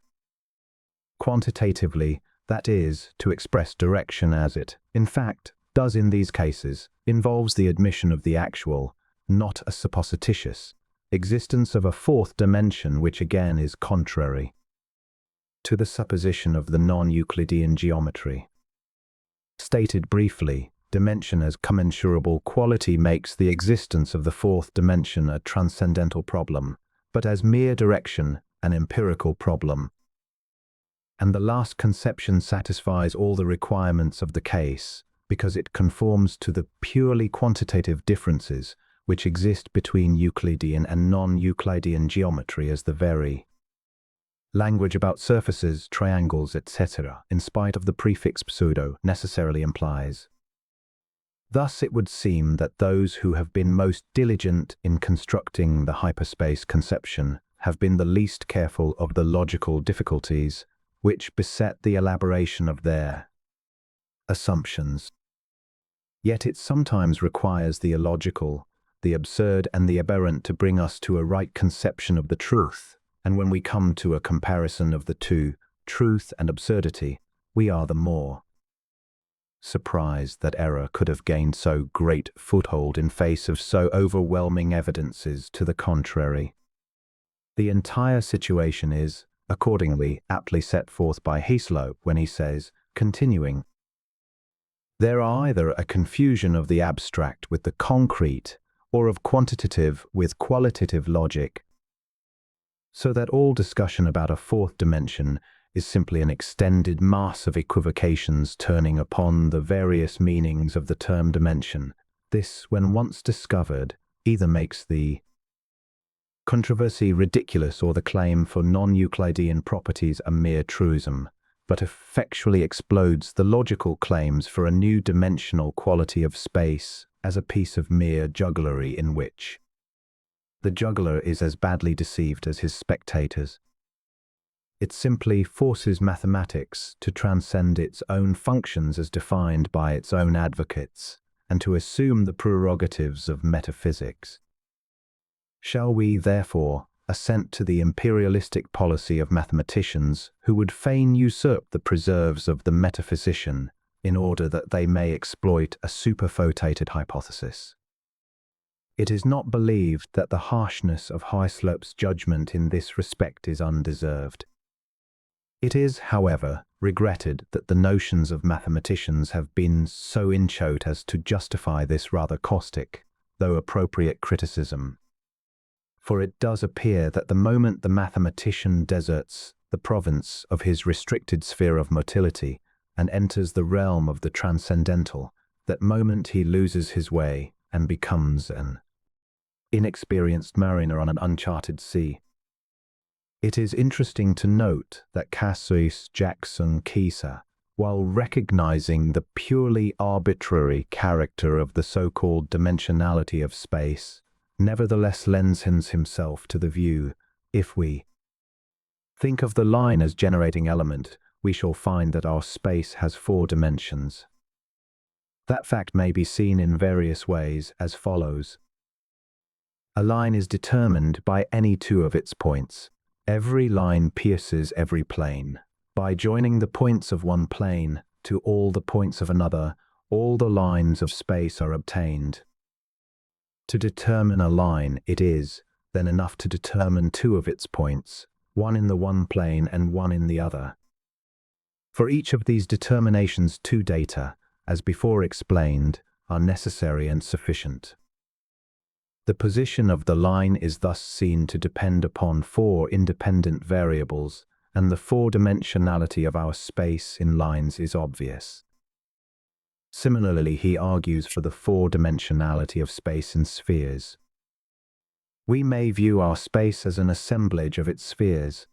quantitatively, that is, to express direction as it, in fact, does in these cases, involves the admission of the actual, not a supposititious, existence of a fourth dimension which again is contrary to the supposition of the non-Euclidean geometry. Stated briefly, dimension as commensurable quality makes the existence of the fourth dimension a transcendental problem, but as mere direction, an empirical problem. And the last conception satisfies all the requirements of the case, because it conforms to the purely quantitative differences which exist between Euclidean and non-Euclidean geometry as the very language about surfaces, triangles, etc., in spite of the prefix pseudo, necessarily implies. Thus it would seem that those who have been most diligent in constructing the hyperspace conception have been the least careful of the logical difficulties which beset the elaboration of their assumptions. Yet it sometimes requires the illogical, the absurd and the aberrant to bring us to a right conception of the truth, and when we come to a comparison of the two, truth and absurdity, we are the more surprised that error could have gained so great foothold in face of so overwhelming evidences to the contrary. The entire situation is, accordingly, aptly set forth by Hislop when he says, continuing, "There are either a confusion of the abstract with the concrete, or of quantitative with qualitative logic, so that all discussion about a fourth dimension is simply an extended mass of equivocations turning upon the various meanings of the term dimension. This, when once discovered, either makes the controversy ridiculous or the claim for non-Euclidean properties a mere truism, but effectually explodes the logical claims for a new dimensional quality of space as a piece of mere jugglery in which the juggler is as badly deceived as his spectators. It simply forces mathematics to transcend its own functions as defined by its own advocates, and to assume the prerogatives of metaphysics. Shall we, therefore, assent to the imperialistic policy of mathematicians who would fain usurp the preserves of the metaphysician in order that they may exploit a superfotated hypothesis? It is not believed that the harshness of Hyslop's judgment in this respect is undeserved. It is, however, regretted that the notions of mathematicians have been so inchoate as to justify this rather caustic, though appropriate criticism. For it does appear that the moment the mathematician deserts the province of his restricted sphere of motility and enters the realm of the transcendental, that moment he loses his way and becomes an inexperienced mariner on an uncharted sea. It is interesting to note that Cassius Jackson Keyser, while recognizing the purely arbitrary character of the so-called dimensionality of space, nevertheless lends himself to the view, if we think of the line as generating element, we shall find that our space has 4 dimensions. That fact may be seen in various ways as follows. A line is determined by any 2 of its points. Every line pierces every plane. By joining the points of one plane to all the points of another, all the lines of space are obtained. To determine a line, it is, then, enough to determine 2 of its points, one in the one plane and one in the other. For each of these determinations 2 data, as before explained, are necessary and sufficient. The position of the line is thus seen to depend upon 4 independent variables, and the 4-dimensionality of our space in lines is obvious. Similarly, he argues for the 4-dimensionality of space in spheres. We may view our space as an assemblage of its spheres.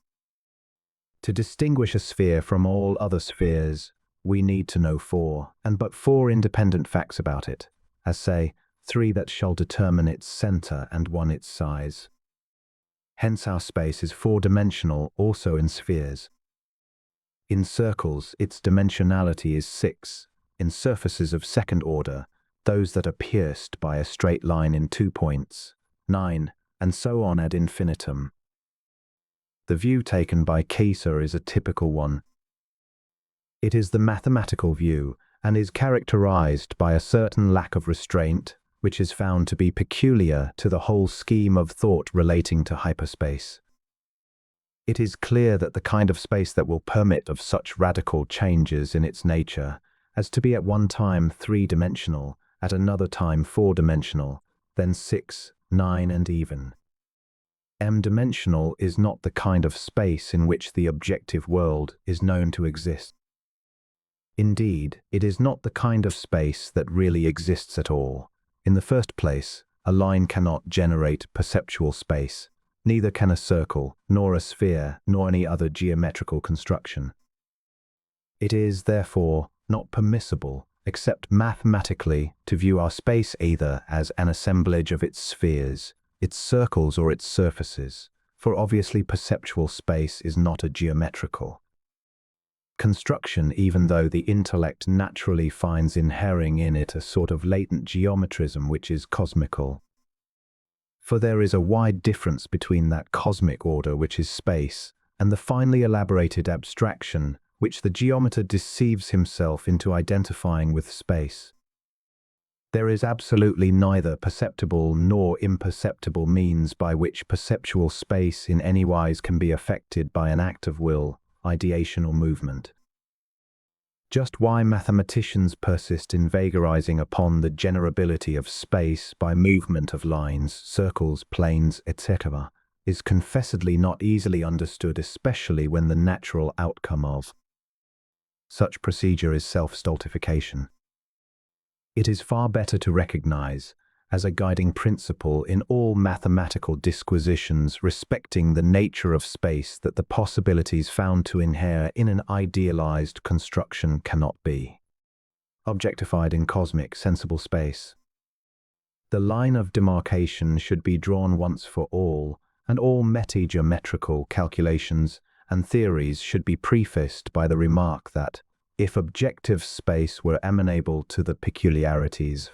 To distinguish a sphere from all other spheres, we need to know 4, and but 4 independent facts about it, as say, 3 that shall determine its center and 1 its size. Hence our space is 4-dimensional also in spheres. In circles, its dimensionality is 6. In surfaces of 2nd order, those that are pierced by a straight line in 2 points, 9, and so on ad infinitum. The view taken by Keyser is a typical one. It is the mathematical view, and is characterized by a certain lack of restraint, which is found to be peculiar to the whole scheme of thought relating to hyperspace. It is clear that the kind of space that will permit of such radical changes in its nature as to be at one time 3-dimensional, at another time 4-dimensional, then 6, 9 and even m-dimensional is not the kind of space in which the objective world is known to exist. Indeed, it is not the kind of space that really exists at all. In the first place, a line cannot generate perceptual space, neither can a circle, nor a sphere, nor any other geometrical construction. It is, therefore, not permissible, except mathematically, to view our space either as an assemblage of its spheres, its circles or its surfaces, for obviously perceptual space is not a geometrical construction, even though the intellect naturally finds inhering in it a sort of latent geometrism which is cosmical. For there is a wide difference between that cosmic order which is space, and the finely elaborated abstraction which the geometer deceives himself into identifying with space. There is absolutely neither perceptible nor imperceptible means by which perceptual space in any wise can be affected by an act of will, ideation or movement. Just why mathematicians persist in vagarizing upon the generability of space by movement of lines, circles, planes, etc., is confessedly not easily understood, especially when the natural outcome of such procedure is self-stultification. It is far better to recognize, as a guiding principle in all mathematical disquisitions respecting the nature of space, that the possibilities found to inhere in an idealized construction cannot be objectified in cosmic, sensible space. The line of demarcation should be drawn once for all, and all metageometrical calculations and theories should be prefaced by the remark that, if objective space were amenable to the peculiarities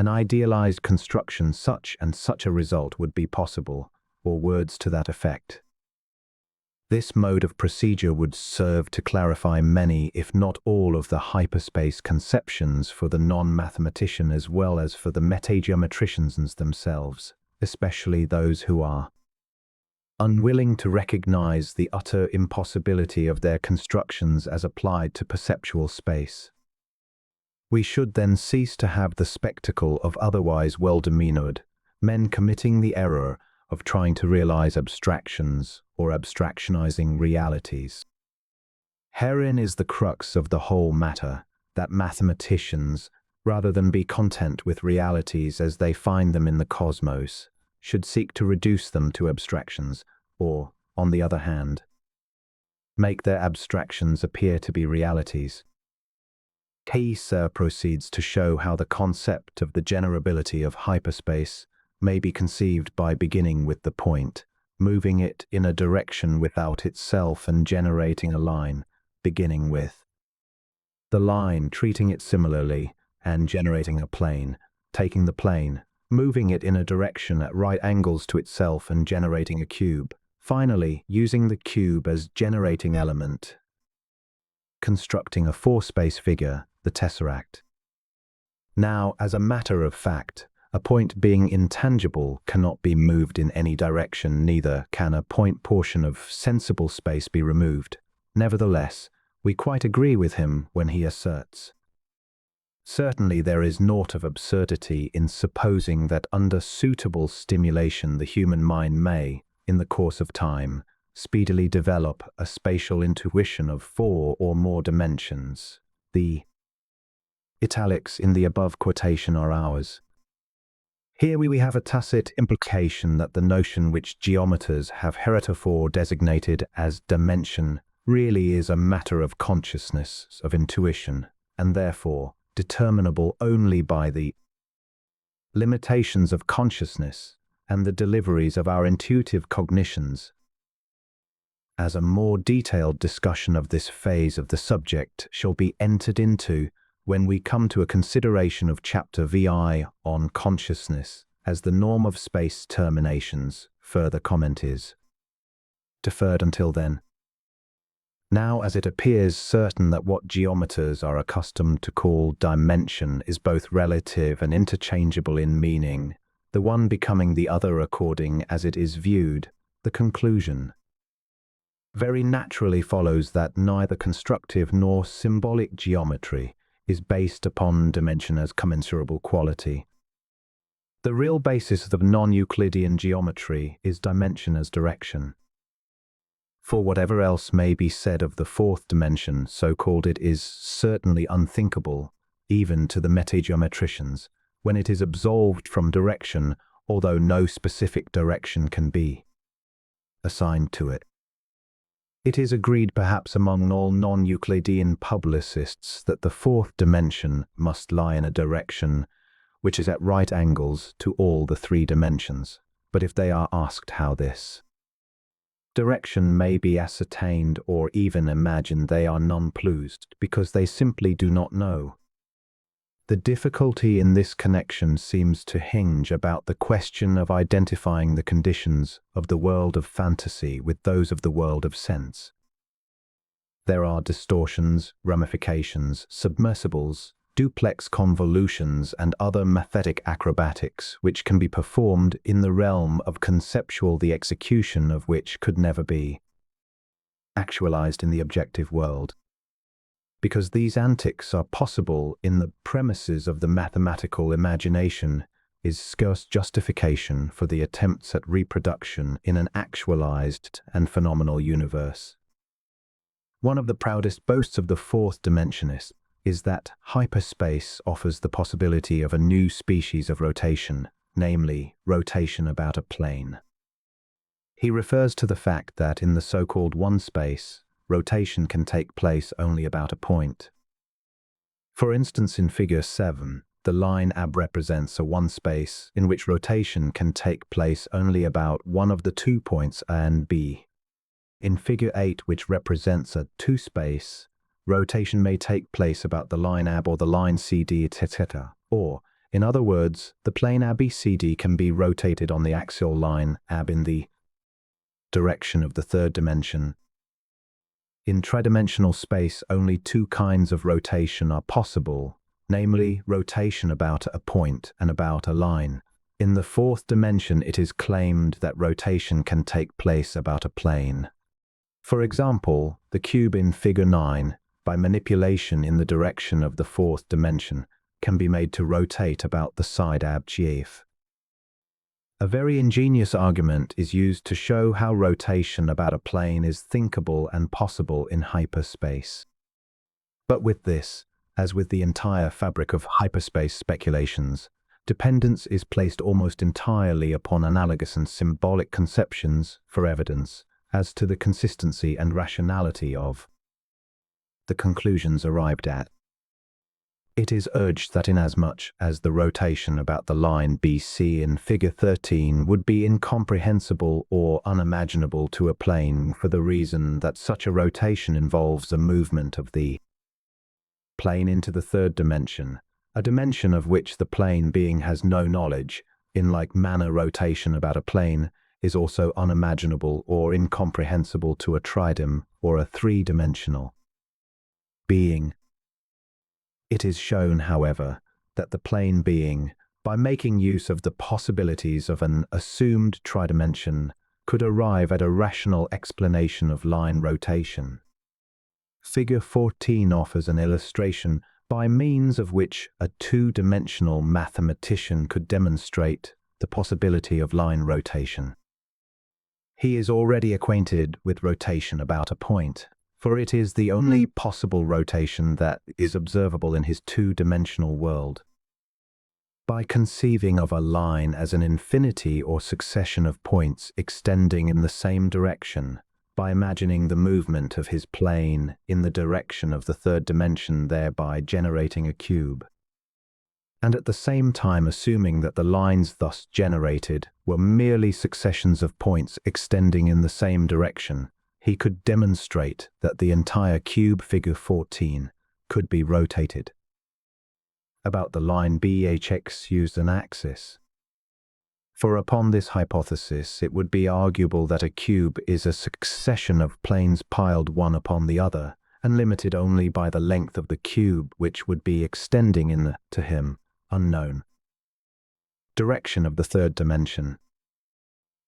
an idealized construction such and such a result would be possible, or words to that effect. This mode of procedure would serve to clarify many, if not all, of the hyperspace conceptions for the non-mathematician as well as for the metageometricians themselves, especially those who are unwilling to recognize the utter impossibility of their constructions as applied to perceptual space. We should then cease to have the spectacle of otherwise well-demeanored men committing the error of trying to realize abstractions or abstractionizing realities. Herein is the crux of the whole matter, that mathematicians, rather than be content with realities as they find them in the cosmos, should seek to reduce them to abstractions, or, on the other hand, make their abstractions appear to be realities. Kaiser proceeds to show how the concept of the generability of hyperspace may be conceived by beginning with the point, moving it in a direction without itself and generating a line, beginning with the line, treating it similarly, and generating a plane, taking the plane, moving it in a direction at right angles to itself and generating a cube, finally using the cube as generating element, constructing a four-space figure, the tesseract. Now, as a matter of fact, a point being intangible cannot be moved in any direction, neither can a point portion of sensible space be removed. Nevertheless, we quite agree with him when he asserts, certainly there is naught of absurdity in supposing that under suitable stimulation the human mind may, in the course of time, speedily develop a spatial intuition of four or more dimensions. The italics in the above quotation are ours. Here we have a tacit implication that the notion which geometers have heretofore designated as dimension really is a matter of consciousness, of intuition, and therefore determinable only by the limitations of consciousness and the deliveries of our intuitive cognitions. As a more detailed discussion of this phase of the subject shall be entered into when we come to a consideration of Chapter VI on consciousness as the norm of space terminations, further comment is deferred until then. Now, as it appears certain that what geometers are accustomed to call dimension is both relative and interchangeable in meaning, the one becoming the other according as it is viewed, the conclusion very naturally follows that neither constructive nor symbolic geometry is based upon dimension as commensurable quality. The real basis of non-Euclidean geometry is dimension as direction. For whatever else may be said of the fourth dimension, so-called, it is certainly unthinkable, even to the metageometricians, when it is absolved from direction, although no specific direction can be assigned to it. It is agreed perhaps among all non-Euclidean publicists that the fourth dimension must lie in a direction which is at right angles to all the three dimensions. But if they are asked how this direction may be ascertained or even imagined, they are nonplussed because they simply do not know. The difficulty in this connection seems to hinge about the question of identifying the conditions of the world of fantasy with those of the world of sense. There are distortions, ramifications, submersibles, duplex convolutions, and other mathetic acrobatics which can be performed in the realm of conceptual, the execution of which could never be actualized in the objective world. Because these antics are possible in the premises of the mathematical imagination is scarce justification for the attempts at reproduction in an actualized and phenomenal universe. One of the proudest boasts of the fourth dimensionist is that hyperspace offers the possibility of a new species of rotation, namely rotation about a plane. He refers to the fact that in the so-called one space, rotation can take place only about a point. For instance, in Figure 7, the line AB represents a one space in which rotation can take place only about one of the 2 points A and B. In Figure 8, which represents a two space, rotation may take place about the line AB or the line CD, etc. Or, In other words, the plane ABCD can be rotated on the axial line AB in the direction of the third dimension. In tridimensional space, only two kinds of rotation are possible, namely rotation about a point and about a line. In the fourth dimension, it is claimed that rotation can take place about a plane. For example, the cube in Figure 9, by manipulation in the direction of the fourth dimension, can be made to rotate about the side ABGF. A very ingenious argument is used to show how rotation about a plane is thinkable and possible in hyperspace. But with this, as with the entire fabric of hyperspace speculations, dependence is placed almost entirely upon analogous and symbolic conceptions for evidence as to the consistency and rationality of the conclusions arrived at. It is urged that inasmuch as the rotation about the line BC in Figure 13 would be incomprehensible or unimaginable to a plane for the reason that such a rotation involves a movement of the plane into the third dimension, a dimension of which the plane being has no knowledge, in like manner rotation about a plane is also unimaginable or incomprehensible to a tridim or a three-dimensional being. It is shown, however, that the plane being, by making use of the possibilities of an assumed tridimension, could arrive at a rational explanation of line rotation. Figure 14 offers an illustration by means of which a two-dimensional mathematician could demonstrate the possibility of line rotation. He is already acquainted with rotation about a point, for it is the only possible rotation that is observable in his two-dimensional world. By conceiving of a line as an infinity or succession of points extending in the same direction, by imagining the movement of his plane in the direction of the third dimension, thereby generating a cube, and at the same time assuming that the lines thus generated were merely successions of points extending in the same direction, he could demonstrate that the entire cube Figure 14 could be rotated about the line BHX used an axis. For upon this hypothesis, it would be arguable that a cube is a succession of planes piled one upon the other, and limited only by the length of the cube, which would be extending in the, to him, unknown direction of the third dimension.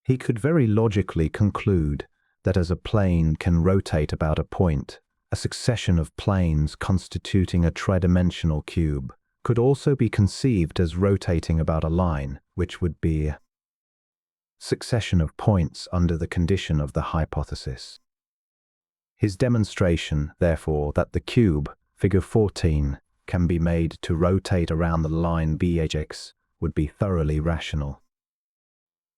He could very logically conclude that as a plane can rotate about a point, a succession of planes constituting a tridimensional cube could also be conceived as rotating about a line, which would be a succession of points under the condition of the hypothesis. His demonstration, therefore, that the cube, Figure 14, can be made to rotate around the line BHX would be thoroughly rational.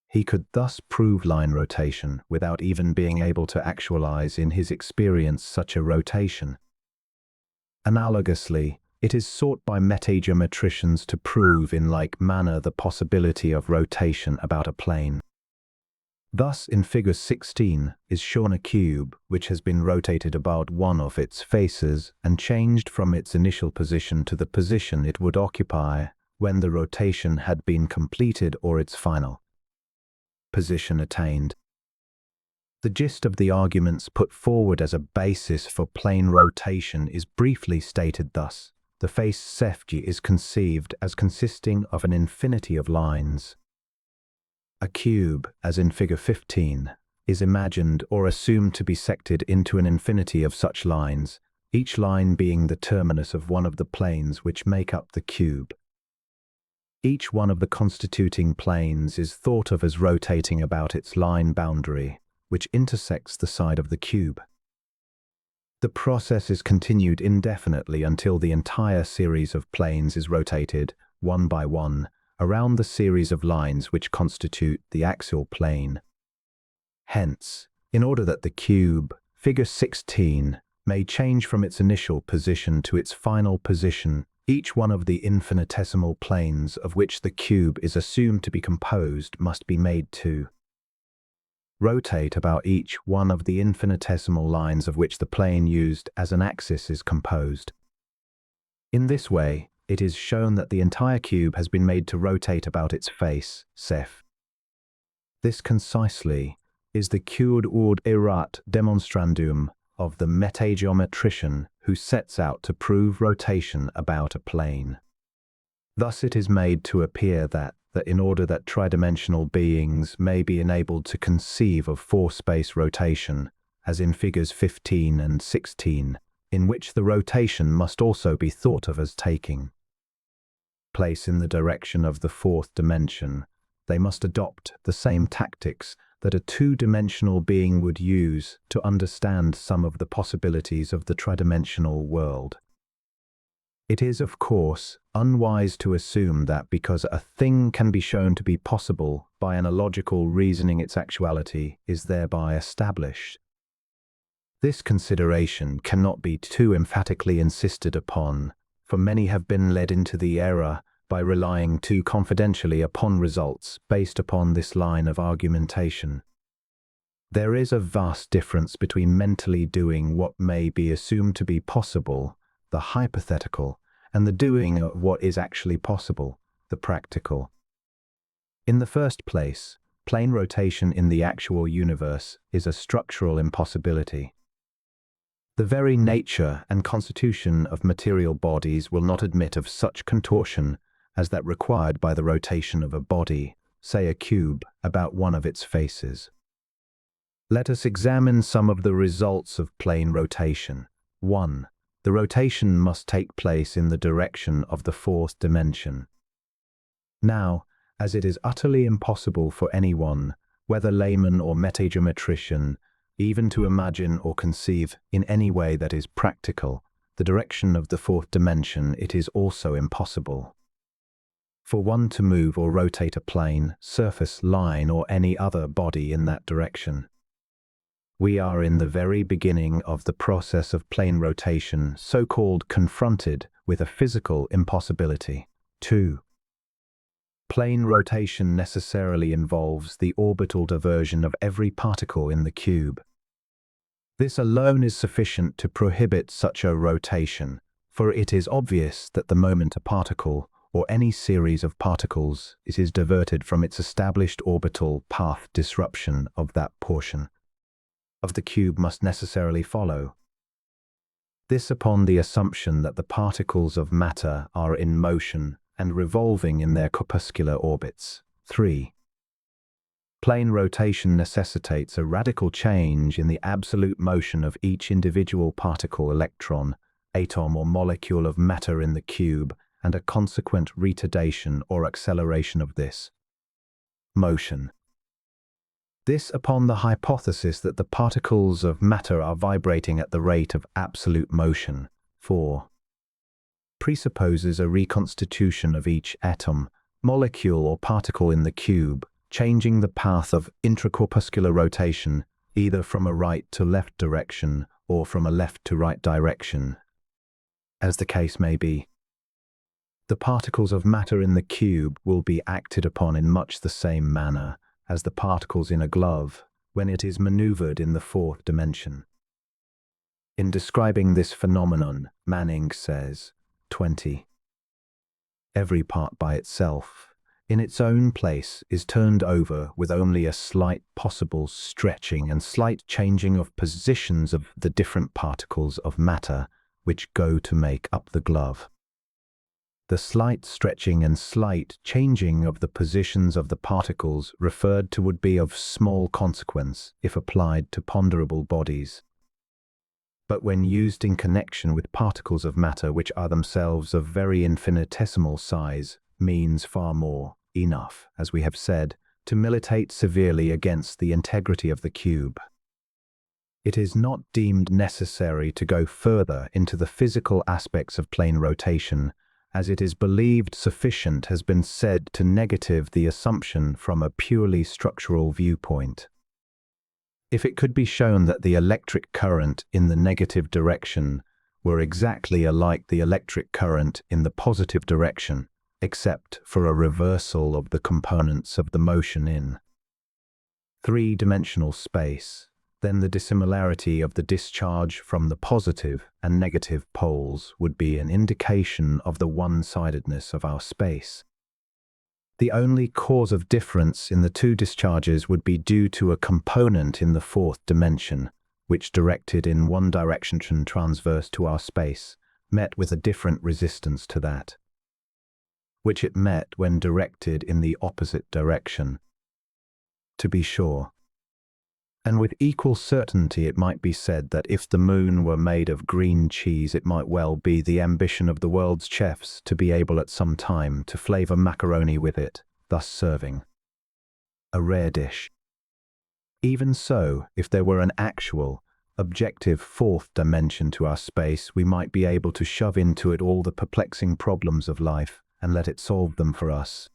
He could thus prove line rotation without even being able to actualize in his experience such a rotation. Analogously, it is sought by metageometricians to prove in like manner the possibility of rotation about a plane. Thus, in Figure 16 is shown a cube which has been rotated about one of its faces and changed from its initial position to the position it would occupy when the rotation had been completed or its final position attained. The gist of the arguments put forward as a basis for plane rotation is briefly stated thus. The face Sefji is conceived as consisting of an infinity of lines. A cube, as in Figure 15, is imagined or assumed to be sected into an infinity of such lines, each line being the terminus of one of the planes which make up the cube. Each one of the constituting planes is thought of as rotating about its line boundary, which intersects the side of the cube. The process is continued indefinitely until the entire series of planes is rotated, one by one, around the series of lines which constitute the axial plane. Hence, in order that the cube, Figure 16, may change from its initial position to its final position, each one of the infinitesimal planes of which the cube is assumed to be composed must be made to rotate about each one of the infinitesimal lines of which the plane used as an axis is composed. In this way, it is shown that the entire cube has been made to rotate about its face, Seth. This concisely is the quod ut erat demonstrandum of the metageometrician who sets out to prove rotation about a plane. Thus it is made to appear that in order that tridimensional beings may be enabled to conceive of four-space rotation, as in figures 15 and 16, in which the rotation must also be thought of as taking place in the direction of the fourth dimension, they must adopt the same tactics that a two-dimensional being would use to understand some of the possibilities of the tridimensional world. It is, of course, unwise to assume that because a thing can be shown to be possible by analogical reasoning, its actuality is thereby established. This consideration cannot be too emphatically insisted upon, for many have been led into the error by relying too confidentially upon results based upon this line of argumentation. There is a vast difference between mentally doing what may be assumed to be possible, the hypothetical, and the doing of what is actually possible, the practical. In the first place, plane rotation in the actual universe is a structural impossibility. The very nature and constitution of material bodies will not admit of such contortion as that required by the rotation of a body, say a cube, about one of its faces. Let us examine some of the results of plane rotation. 1. The rotation must take place in the direction of the fourth dimension. Now, as it is utterly impossible for anyone, whether layman or metageometrician, even to imagine or conceive in any way that is practical the direction of the fourth dimension, it is also impossible for one to move or rotate a plane, surface, line, or any other body in that direction. We are in the very beginning of the process of plane rotation, so-called confronted with a physical impossibility. 2. Plane rotation necessarily involves the orbital diversion of every particle in the cube. This alone is sufficient to prohibit such a rotation, for it is obvious that the moment a particle, or any series of particles, it is diverted from its established orbital path, disruption of that portion of the cube must necessarily follow. This upon the assumption that the particles of matter are in motion and revolving in their corpuscular orbits. 3. Plane rotation necessitates a radical change in the absolute motion of each individual particle, electron, atom, or molecule of matter in the cube, and a consequent retardation or acceleration of this motion. This upon the hypothesis that the particles of matter are vibrating at the rate of absolute motion. 4. Presupposes a reconstitution of each atom, molecule, or particle in the cube, changing the path of intracorpuscular rotation either from a right to left direction or from a left to right direction, as the case may be. The particles of matter in the cube will be acted upon in much the same manner as the particles in a glove when it is maneuvered in the fourth dimension. In describing this phenomenon, Manning says, 20. Every part by itself, in its own place, is turned over with only a slight possible stretching and slight changing of positions of the different particles of matter which go to make up the glove. The slight stretching and slight changing of the positions of the particles referred to would be of small consequence if applied to ponderable bodies. But when used in connection with particles of matter which are themselves of very infinitesimal size, means far more, enough, as we have said, to militate severely against the integrity of the cube. It is not deemed necessary to go further into the physical aspects of plane rotation, as it is believed sufficient has been said to negative the assumption from a purely structural viewpoint. If it could be shown that the electric current in the negative direction were exactly alike the electric current in the positive direction, except for a reversal of the components of the motion in three-dimensional space, then the dissimilarity of the discharge from the positive and negative poles would be an indication of the one-sidedness of our space. The only cause of difference in the two discharges would be due to a component in the fourth dimension, which directed in one direction transverse to our space, met with a different resistance to that, which it met when directed in the opposite direction. To be sure, and with equal certainty it might be said that if the moon were made of green cheese, it might well be the ambition of the world's chefs to be able at some time to flavor macaroni with it, thus serving a rare dish. Even so, if there were an actual, objective fourth dimension to our space, we might be able to shove into it all the perplexing problems of life and let it solve them for us.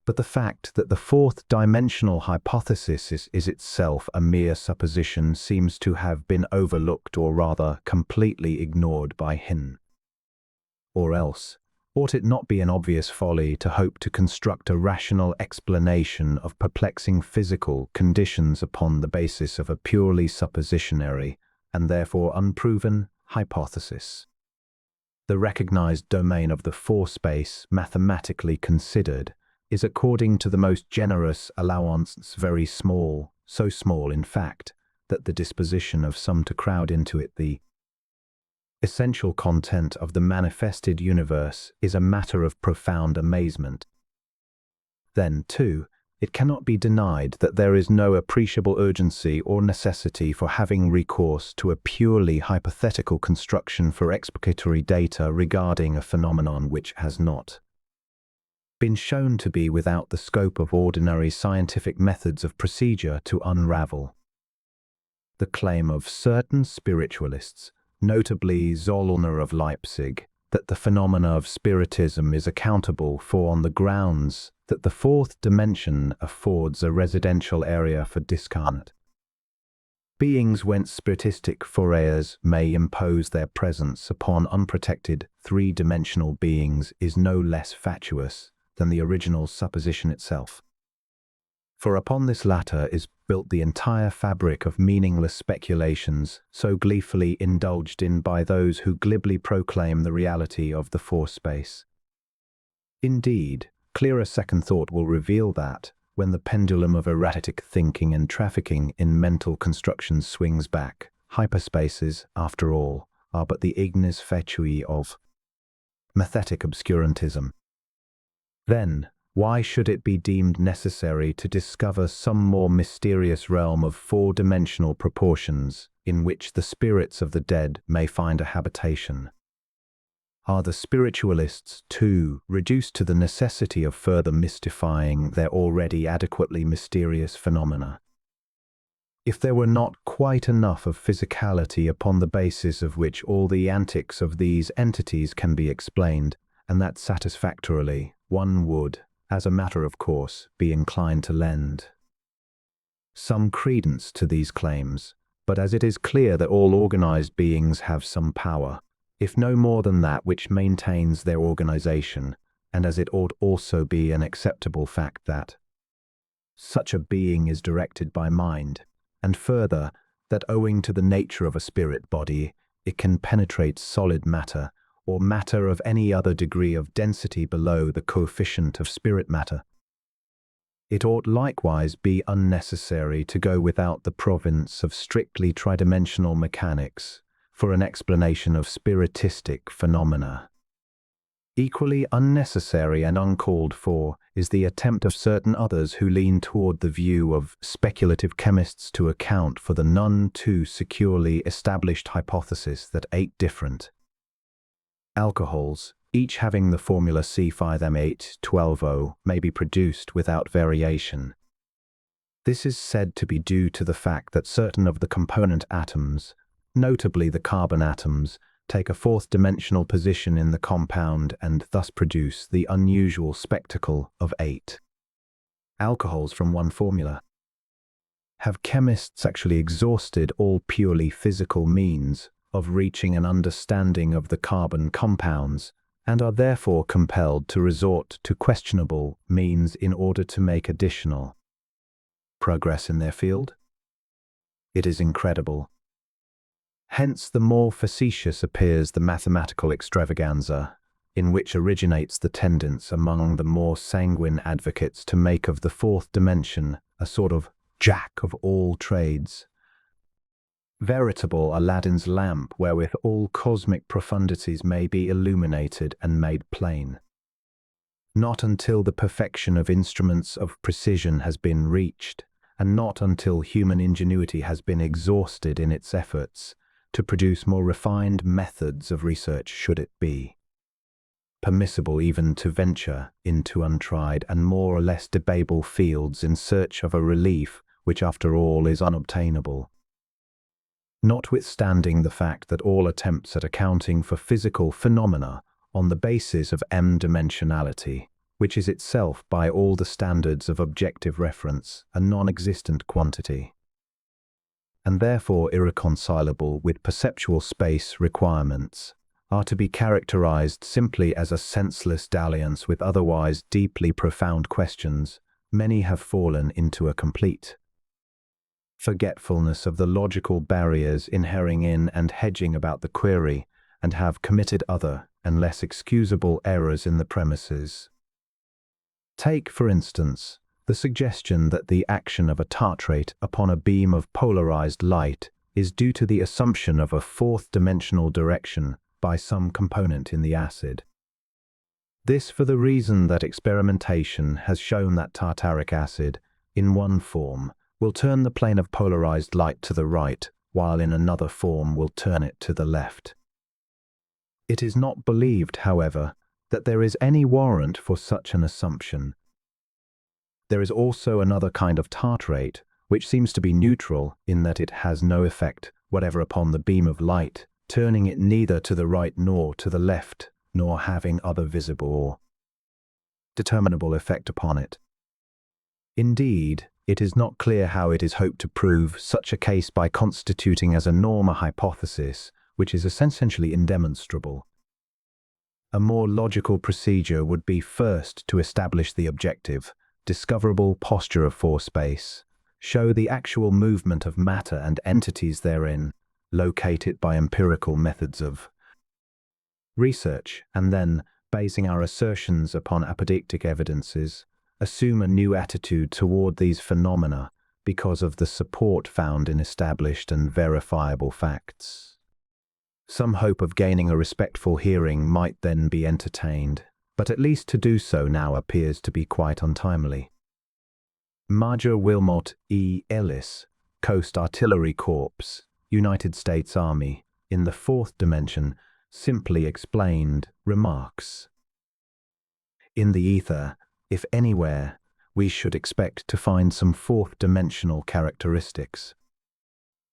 But the fact that the fourth-dimensional hypothesis is itself a mere supposition seems to have been overlooked, or rather completely ignored by Hin. Or else, ought it not be an obvious folly to hope to construct a rational explanation of perplexing physical conditions upon the basis of a purely suppositionary, and therefore unproven, hypothesis? The recognized domain of the four-space, mathematically considered, is according to the most generous allowance very small, so small in fact, that the disposition of some to crowd into it the essential content of the manifested universe is a matter of profound amazement. Then, too, it cannot be denied that there is no appreciable urgency or necessity for having recourse to a purely hypothetical construction for explanatory data regarding a phenomenon which has not been shown to be without the scope of ordinary scientific methods of procedure to unravel. The claim of certain spiritualists, notably Zollner of Leipzig, that the phenomena of spiritism is accountable for on the grounds that the fourth dimension affords a residential area for discarnate beings whence spiritistic forayers may impose their presence upon unprotected three-dimensional beings, is no less fatuous than the original supposition itself. For upon this latter is built the entire fabric of meaningless speculations so gleefully indulged in by those who glibly proclaim the reality of the four-space. Indeed, clearer second thought will reveal that, when the pendulum of erratic thinking and trafficking in mental constructions swings back, hyperspaces, after all, are but the ignis fatui of mathetic obscurantism. Then, why should it be deemed necessary to discover some more mysterious realm of four-dimensional proportions in which the spirits of the dead may find a habitation? Are the spiritualists, too, reduced to the necessity of further mystifying their already adequately mysterious phenomena? If there were not quite enough of physicality upon the basis of which all the antics of these entities can be explained, and that satisfactorily, one would, as a matter of course, be inclined to lend some credence to these claims. But as it is clear that all organized beings have some power, if no more than that which maintains their organization, and as it ought also be an acceptable fact that such a being is directed by mind, and further, that owing to the nature of a spirit body, it can penetrate solid matter, or matter of any other degree of density below the coefficient of spirit matter, it ought likewise be unnecessary to go without the province of strictly tridimensional mechanics for an explanation of spiritistic phenomena. Equally unnecessary and uncalled for is the attempt of certain others who lean toward the view of speculative chemists to account for the none too securely established hypothesis that 8 different alcohols, each having the formula C5M812O, may be produced without variation. This is said to be due to the fact that certain of the component atoms, notably the carbon atoms, take a fourth-dimensional position in the compound and thus produce the unusual spectacle of 8 alcohols from one formula. Have chemists actually exhausted all purely physical means of reaching an understanding of the carbon compounds, and are therefore compelled to resort to questionable means in order to make additional progress in their field? it is incredible. Hence, the more facetious appears the mathematical extravaganza, in which originates the tendency among the more sanguine advocates to make of the fourth dimension a sort of jack of all trades, veritable Aladdin's lamp wherewith all cosmic profundities may be illuminated and made plain. Not until the perfection of instruments of precision has been reached, and not until human ingenuity has been exhausted in its efforts to produce more refined methods of research, should it be permissible even to venture into untried and more or less debatable fields in search of a relief which after all is unobtainable. Notwithstanding the fact that all attempts at accounting for physical phenomena on the basis of m-dimensionality, which is itself by all the standards of objective reference a non-existent quantity, and therefore irreconcilable with perceptual space requirements, are to be characterized simply as a senseless dalliance with otherwise deeply profound questions, many have fallen into a complete forgetfulness of the logical barriers inhering in and hedging about the query, and have committed other and less excusable errors in the premises. Take, for instance, the suggestion that the action of a tartrate upon a beam of polarized light is due to the assumption of a fourth-dimensional direction by some component in the acid. This for the reason that experimentation has shown that tartaric acid, in one form, will turn the plane of polarized light to the right, while in another form will turn it to the left. It is not believed, however, that there is any warrant for such an assumption. There is also another kind of tartrate, which seems to be neutral in that it has no effect whatever upon the beam of light, turning it neither to the right nor to the left, nor having other visible or determinable effect upon it. Indeed, it is not clear how it is hoped to prove such a case by constituting as a norm a hypothesis, which is essentially indemonstrable. A more logical procedure would be first to establish the objective, discoverable posture of four-space, show the actual movement of matter and entities therein, locate it by empirical methods of research, and then, basing our assertions upon apodictic evidences, assume a new attitude toward these phenomena because of the support found in established and verifiable facts. Some hope of gaining a respectful hearing might then be entertained, but at least to do so now appears to be quite untimely. Major Wilmot E. Ellis, Coast Artillery Corps, United States Army, in the fourth dimension, simply explained, remarks: in the ether, if anywhere, we should expect to find some fourth-dimensional characteristics.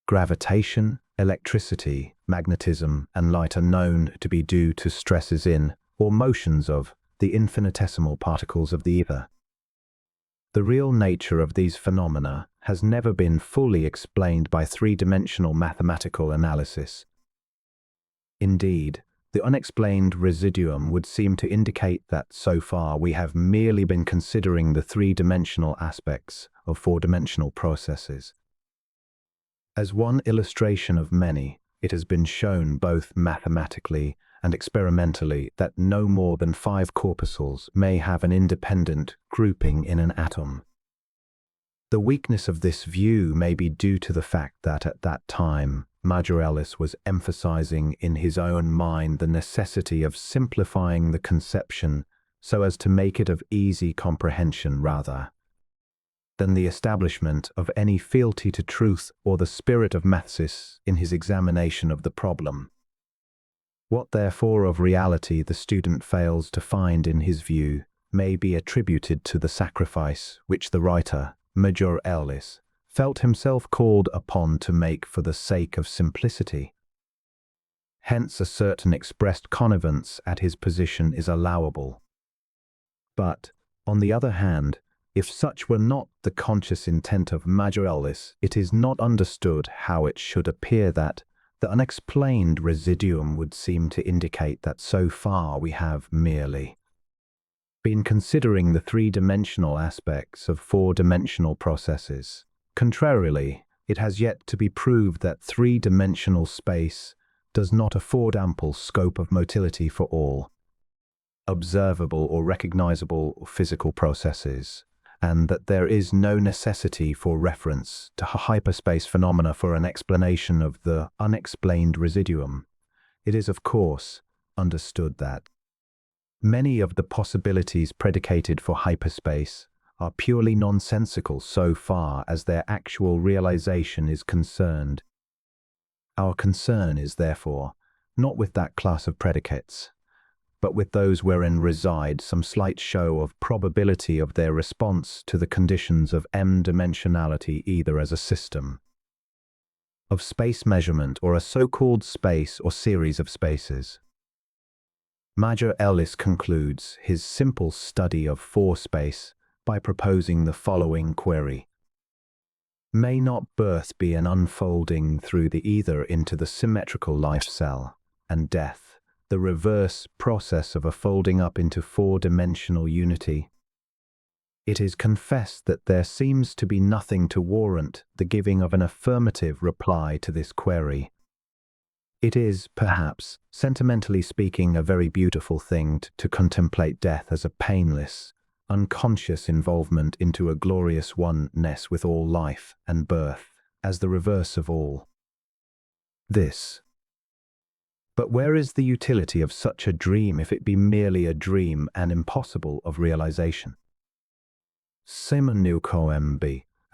Gravitation, electricity, magnetism, and light are known to be due to stresses in, or motions of, the infinitesimal particles of the ether. The real nature of these phenomena has never been fully explained by three-dimensional mathematical analysis. Indeed, the unexplained residuum would seem to indicate that so far we have merely been considering the three-dimensional aspects of four-dimensional processes. As one illustration of many, it has been shown both mathematically and experimentally that no more than 5 corpuscles may have an independent grouping in an atom. The weakness of this view may be due to the fact that at that time, Major Ellis was emphasizing in his own mind the necessity of simplifying the conception so as to make it of easy comprehension rather than the establishment of any fealty to truth or the spirit of mathsis in his examination of the problem. What therefore of reality the student fails to find in his view may be attributed to the sacrifice which the writer, Major Ellis, felt himself called upon to make for the sake of simplicity. Hence a certain expressed connivance at his position is allowable. But, on the other hand, if such were not the conscious intent of Major Ellis, it is not understood how it should appear that the unexplained residuum would seem to indicate that so far we have merely been considering the three-dimensional aspects of four-dimensional processes. Contrarily, it has yet to be proved that three-dimensional space does not afford ample scope of motility for all observable or recognizable physical processes, and that there is no necessity for reference to hyperspace phenomena for an explanation of the unexplained residuum. It is, of course, understood that many of the possibilities predicated for hyperspace are purely nonsensical so far as their actual realization is concerned. Our concern is, therefore, not with that class of predicates, but with those wherein reside some slight show of probability of their response to the conditions of m-dimensionality, either as a system of space measurement or a so-called space or series of spaces. Major Ellis concludes his simple study of four-space by proposing the following query. May not birth be an unfolding through the ether into the symmetrical life cell, and death the reverse process of a folding up into four-dimensional unity? It is confessed that there seems to be nothing to warrant the giving of an affirmative reply to this query. It is, perhaps, sentimentally speaking, a very beautiful thing to contemplate death as a painless, unconscious involvement into a glorious oneness with all life, and birth as the reverse of all this. But where is the utility of such a dream if it be merely a dream and impossible of realization? Simon Newcomb,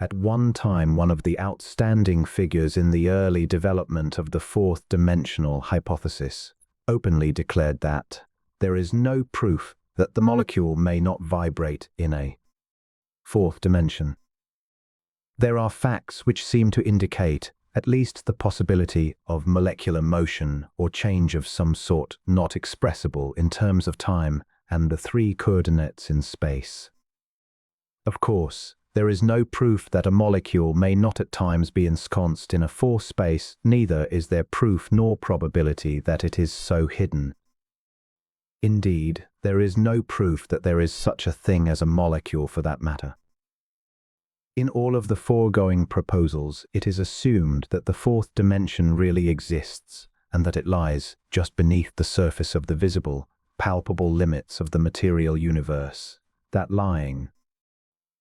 at one time one of the outstanding figures in the early development of the fourth-dimensional hypothesis, openly declared that there is no proof that the molecule may not vibrate in a fourth dimension. There are facts which seem to indicate at least the possibility of molecular motion or change of some sort not expressible in terms of time and the three coordinates in space. Of course, there is no proof that a molecule may not at times be ensconced in a fourth space, neither is there proof nor probability that it is so hidden. Indeed, there is no proof that there is such a thing as a molecule for that matter. In all of the foregoing proposals, it is assumed that the fourth dimension really exists, and that it lies just beneath the surface of the visible, palpable limits of the material universe, that lying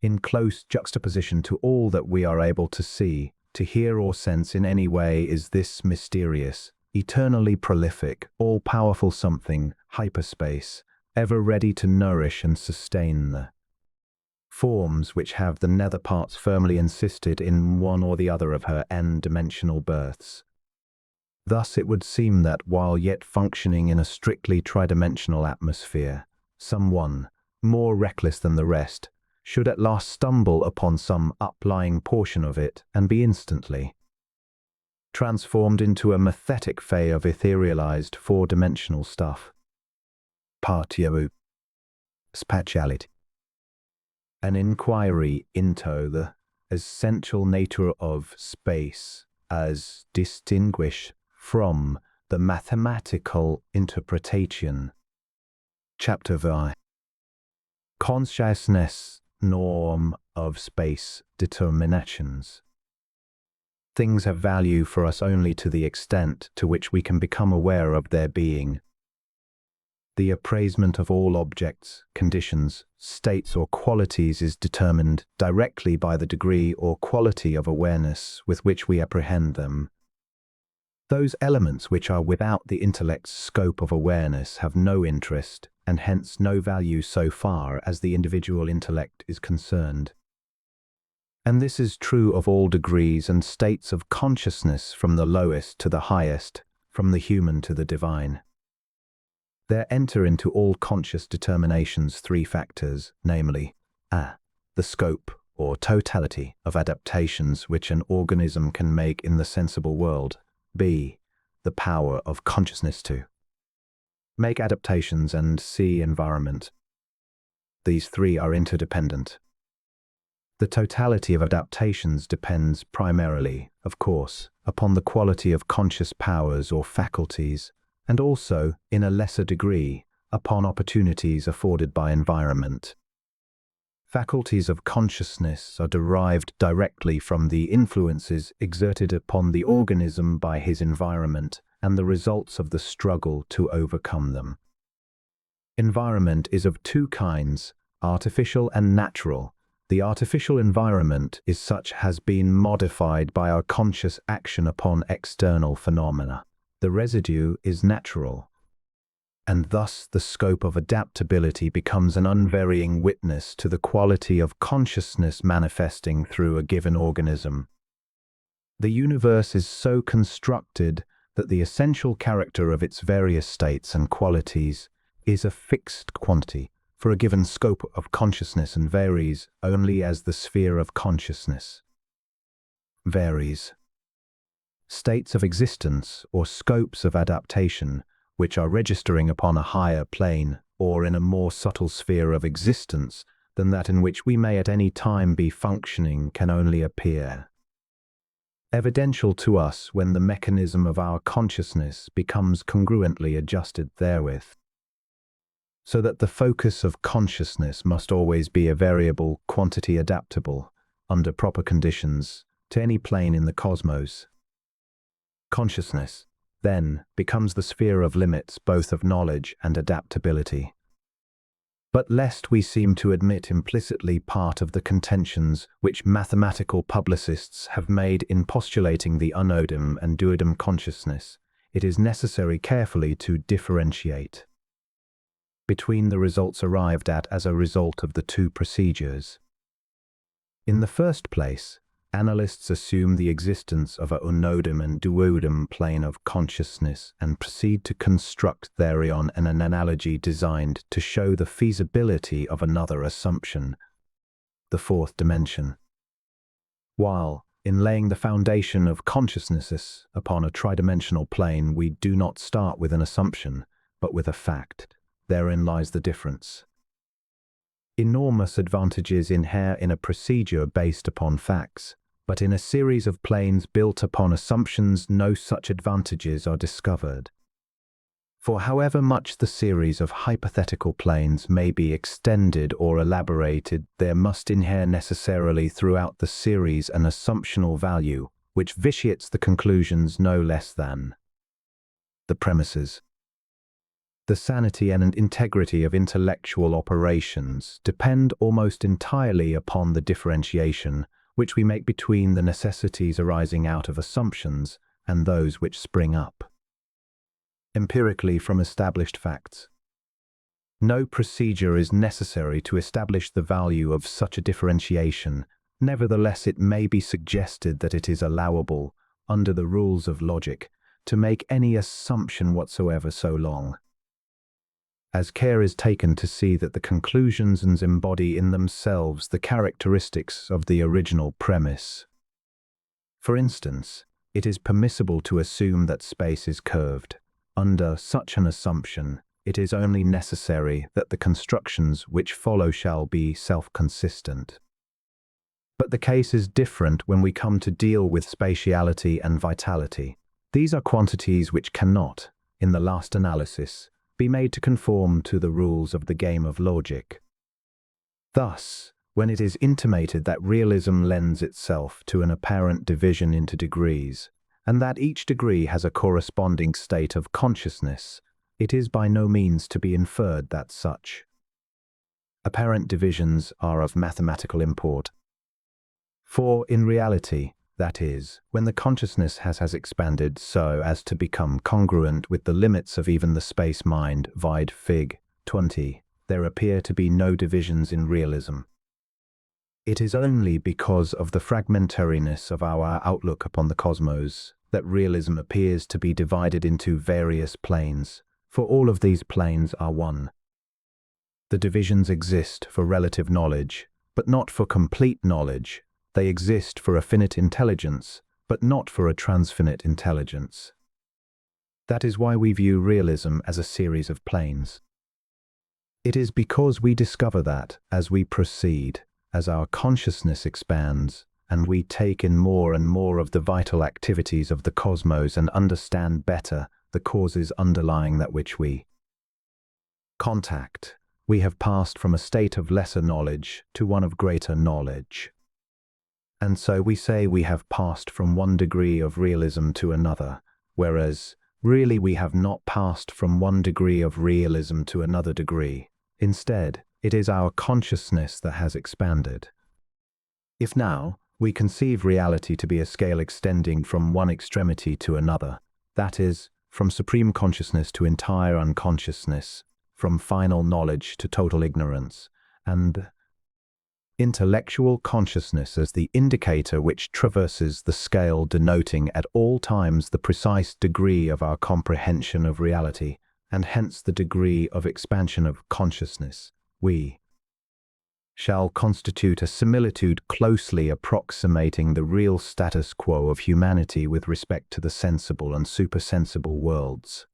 in close juxtaposition to all that we are able to see, to hear or sense in any way is this mysterious, eternally prolific, all-powerful something, hyperspace, ever ready to nourish and sustain the forms which have the nether parts firmly encysted in one or the other of her n-dimensional births. Thus it would seem that while yet functioning in a strictly tridimensional atmosphere, someone, more reckless than the rest, should at last stumble upon some uplying portion of it and be instantly transformed into a mathetic fay of etherealized four-dimensional stuff. Partieu spatiality. An inquiry into the essential nature of space as distinguished from the mathematical interpretation. Chapter V. Consciousness norm of space determinations. Things have value for us only to the extent to which we can become aware of their being. The appraisement of all objects, conditions, states or qualities is determined directly by the degree or quality of awareness with which we apprehend them. Those elements which are without the intellect's scope of awareness have no interest, and hence no value so far as the individual intellect is concerned. And this is true of all degrees and states of consciousness, from the lowest to the highest, from the human to the divine. There enter into all conscious determinations three factors, namely, a. the scope or totality of adaptations which an organism can make in the sensible world, b. the power of consciousness to make adaptations, and c. environment. These three are interdependent. The totality of adaptations depends primarily, of course, upon the quality of conscious powers or faculties, and also, in a lesser degree, upon opportunities afforded by environment. Faculties of consciousness are derived directly from the influences exerted upon the organism by his environment and the results of the struggle to overcome them. Environment is of two kinds, artificial and natural. The artificial environment is such has been modified by our conscious action upon external phenomena. The residue is natural, and thus the scope of adaptability becomes an unvarying witness to the quality of consciousness manifesting through a given organism. The universe is so constructed that the essential character of its various states and qualities is a fixed quantity for a given scope of consciousness and varies only as the sphere of consciousness varies. States of existence or scopes of adaptation which are registering upon a higher plane or in a more subtle sphere of existence than that in which we may at any time be functioning can only appear evidential to us when the mechanism of our consciousness becomes congruently adjusted therewith. So that the focus of consciousness must always be a variable quantity adaptable, under proper conditions, to any plane in the cosmos. Consciousness, then, becomes the sphere of limits both of knowledge and adaptability. But lest we seem to admit implicitly part of the contentions which mathematical publicists have made in postulating the unoidum and duoidum consciousness, it is necessary carefully to differentiate between the results arrived at as a result of the two procedures. In the first place, analysts assume the existence of a unoidum and duoidum plane of consciousness and proceed to construct thereon an analogy designed to show the feasibility of another assumption, the fourth dimension. While, in laying the foundation of consciousness upon a tridimensional plane, we do not start with an assumption, but with a fact. Therein lies the difference. Enormous advantages inhere in a procedure based upon facts, but in a series of planes built upon assumptions no such advantages are discovered. For however much the series of hypothetical planes may be extended or elaborated, there must inhere necessarily throughout the series an assumptional value, which vitiates the conclusions no less than the premises. The sanity and integrity of intellectual operations depend almost entirely upon the differentiation which we make between the necessities arising out of assumptions and those which spring up empirically from established facts. No procedure is necessary to establish the value of such a differentiation. Nevertheless, it may be suggested that it is allowable, under the rules of logic, to make any assumption whatsoever so long as care is taken to see that the conclusions embody in themselves the characteristics of the original premise. For instance, it is permissible to assume that space is curved. Under such an assumption, it is only necessary that the constructions which follow shall be self-consistent. But the case is different when we come to deal with spatiality and vitality. These are quantities which cannot, in the last analysis, be made to conform to the rules of the game of logic. Thus, when it is intimated that realism lends itself to an apparent division into degrees, and that each degree has a corresponding state of consciousness, it is by no means to be inferred that such apparent divisions are of mathematical import. For in reality, that is, when the consciousness has expanded so as to become congruent with the limits of even the space-mind, vide Fig. 20, there appear to be no divisions in realism. It is only because of the fragmentariness of our outlook upon the cosmos that realism appears to be divided into various planes, for all of these planes are one. The divisions exist for relative knowledge, but not for complete knowledge. They exist for a finite intelligence, but not for a transfinite intelligence. That is why we view realism as a series of planes. It is because we discover that, as we proceed, as our consciousness expands, and we take in more and more of the vital activities of the cosmos and understand better the causes underlying that which we contact, We have passed from a state of lesser knowledge to one of greater knowledge. And so we say we have passed from one degree of realism to another, whereas really we have not passed from one degree of realism to another degree. Instead, it is our consciousness that has expanded. If now we conceive reality to be a scale extending from one extremity to another, that is, from supreme consciousness to entire unconsciousness, from final knowledge to total ignorance, and intellectual consciousness as the indicator which traverses the scale, denoting at all times the precise degree of our comprehension of reality, and hence the degree of expansion of consciousness, we shall constitute a similitude closely approximating the real status quo of humanity with respect to the sensible and supersensible worlds.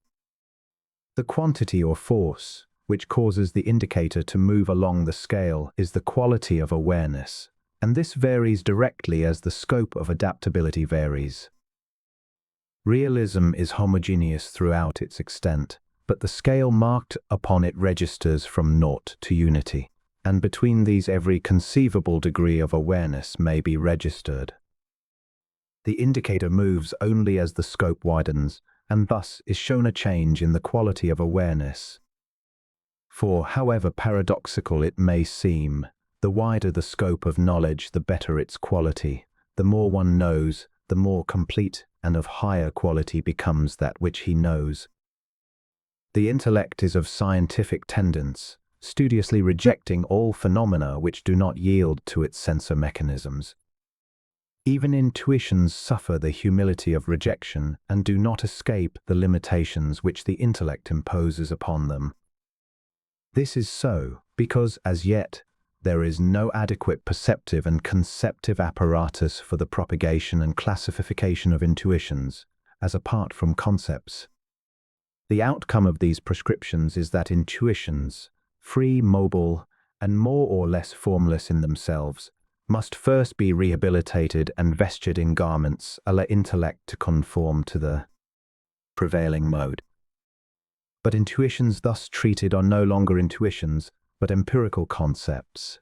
The quantity or force which causes the indicator to move along the scale is the quality of awareness, and this varies directly as the scope of adaptability varies. Realism is homogeneous throughout its extent, but the scale marked upon it registers from naught to unity, and between these every conceivable degree of awareness may be registered. The indicator moves only as the scope widens, and thus is shown a change in the quality of awareness. For, however paradoxical it may seem, the wider the scope of knowledge, the better its quality. The more one knows, the more complete and of higher quality becomes that which he knows. The intellect is of scientific tendency, studiously rejecting all phenomena which do not yield to its sensor mechanisms. Even intuitions suffer the humility of rejection and do not escape the limitations which the intellect imposes upon them. This is so because, as yet, there is no adequate perceptive and conceptive apparatus for the propagation and classification of intuitions, as apart from concepts. The outcome of these prescriptions is that intuitions, free, mobile, and more or less formless in themselves, must first be rehabilitated and vestured in garments a la intellect to conform to the prevailing mode. But intuitions thus treated are no longer intuitions, but empirical concepts.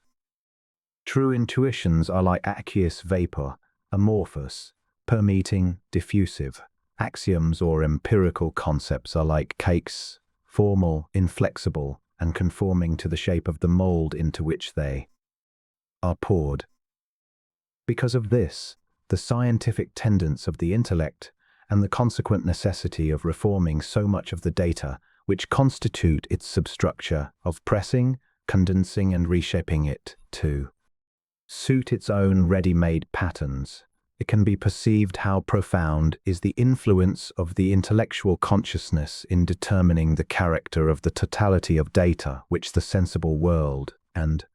True intuitions are like aqueous vapor, amorphous, permeating, diffusive. Axioms or empirical concepts are like cakes, formal, inflexible, and conforming to the shape of the mold into which they are poured. Because of this, the scientific tendency of the intellect and the consequent necessity of reforming so much of the data which constitute its substructure, of pressing, condensing, and reshaping it to suit its own ready-made patterns, it can be perceived how profound is the influence of the intellectual consciousness in determining the character of the totality of data which the sensible world and,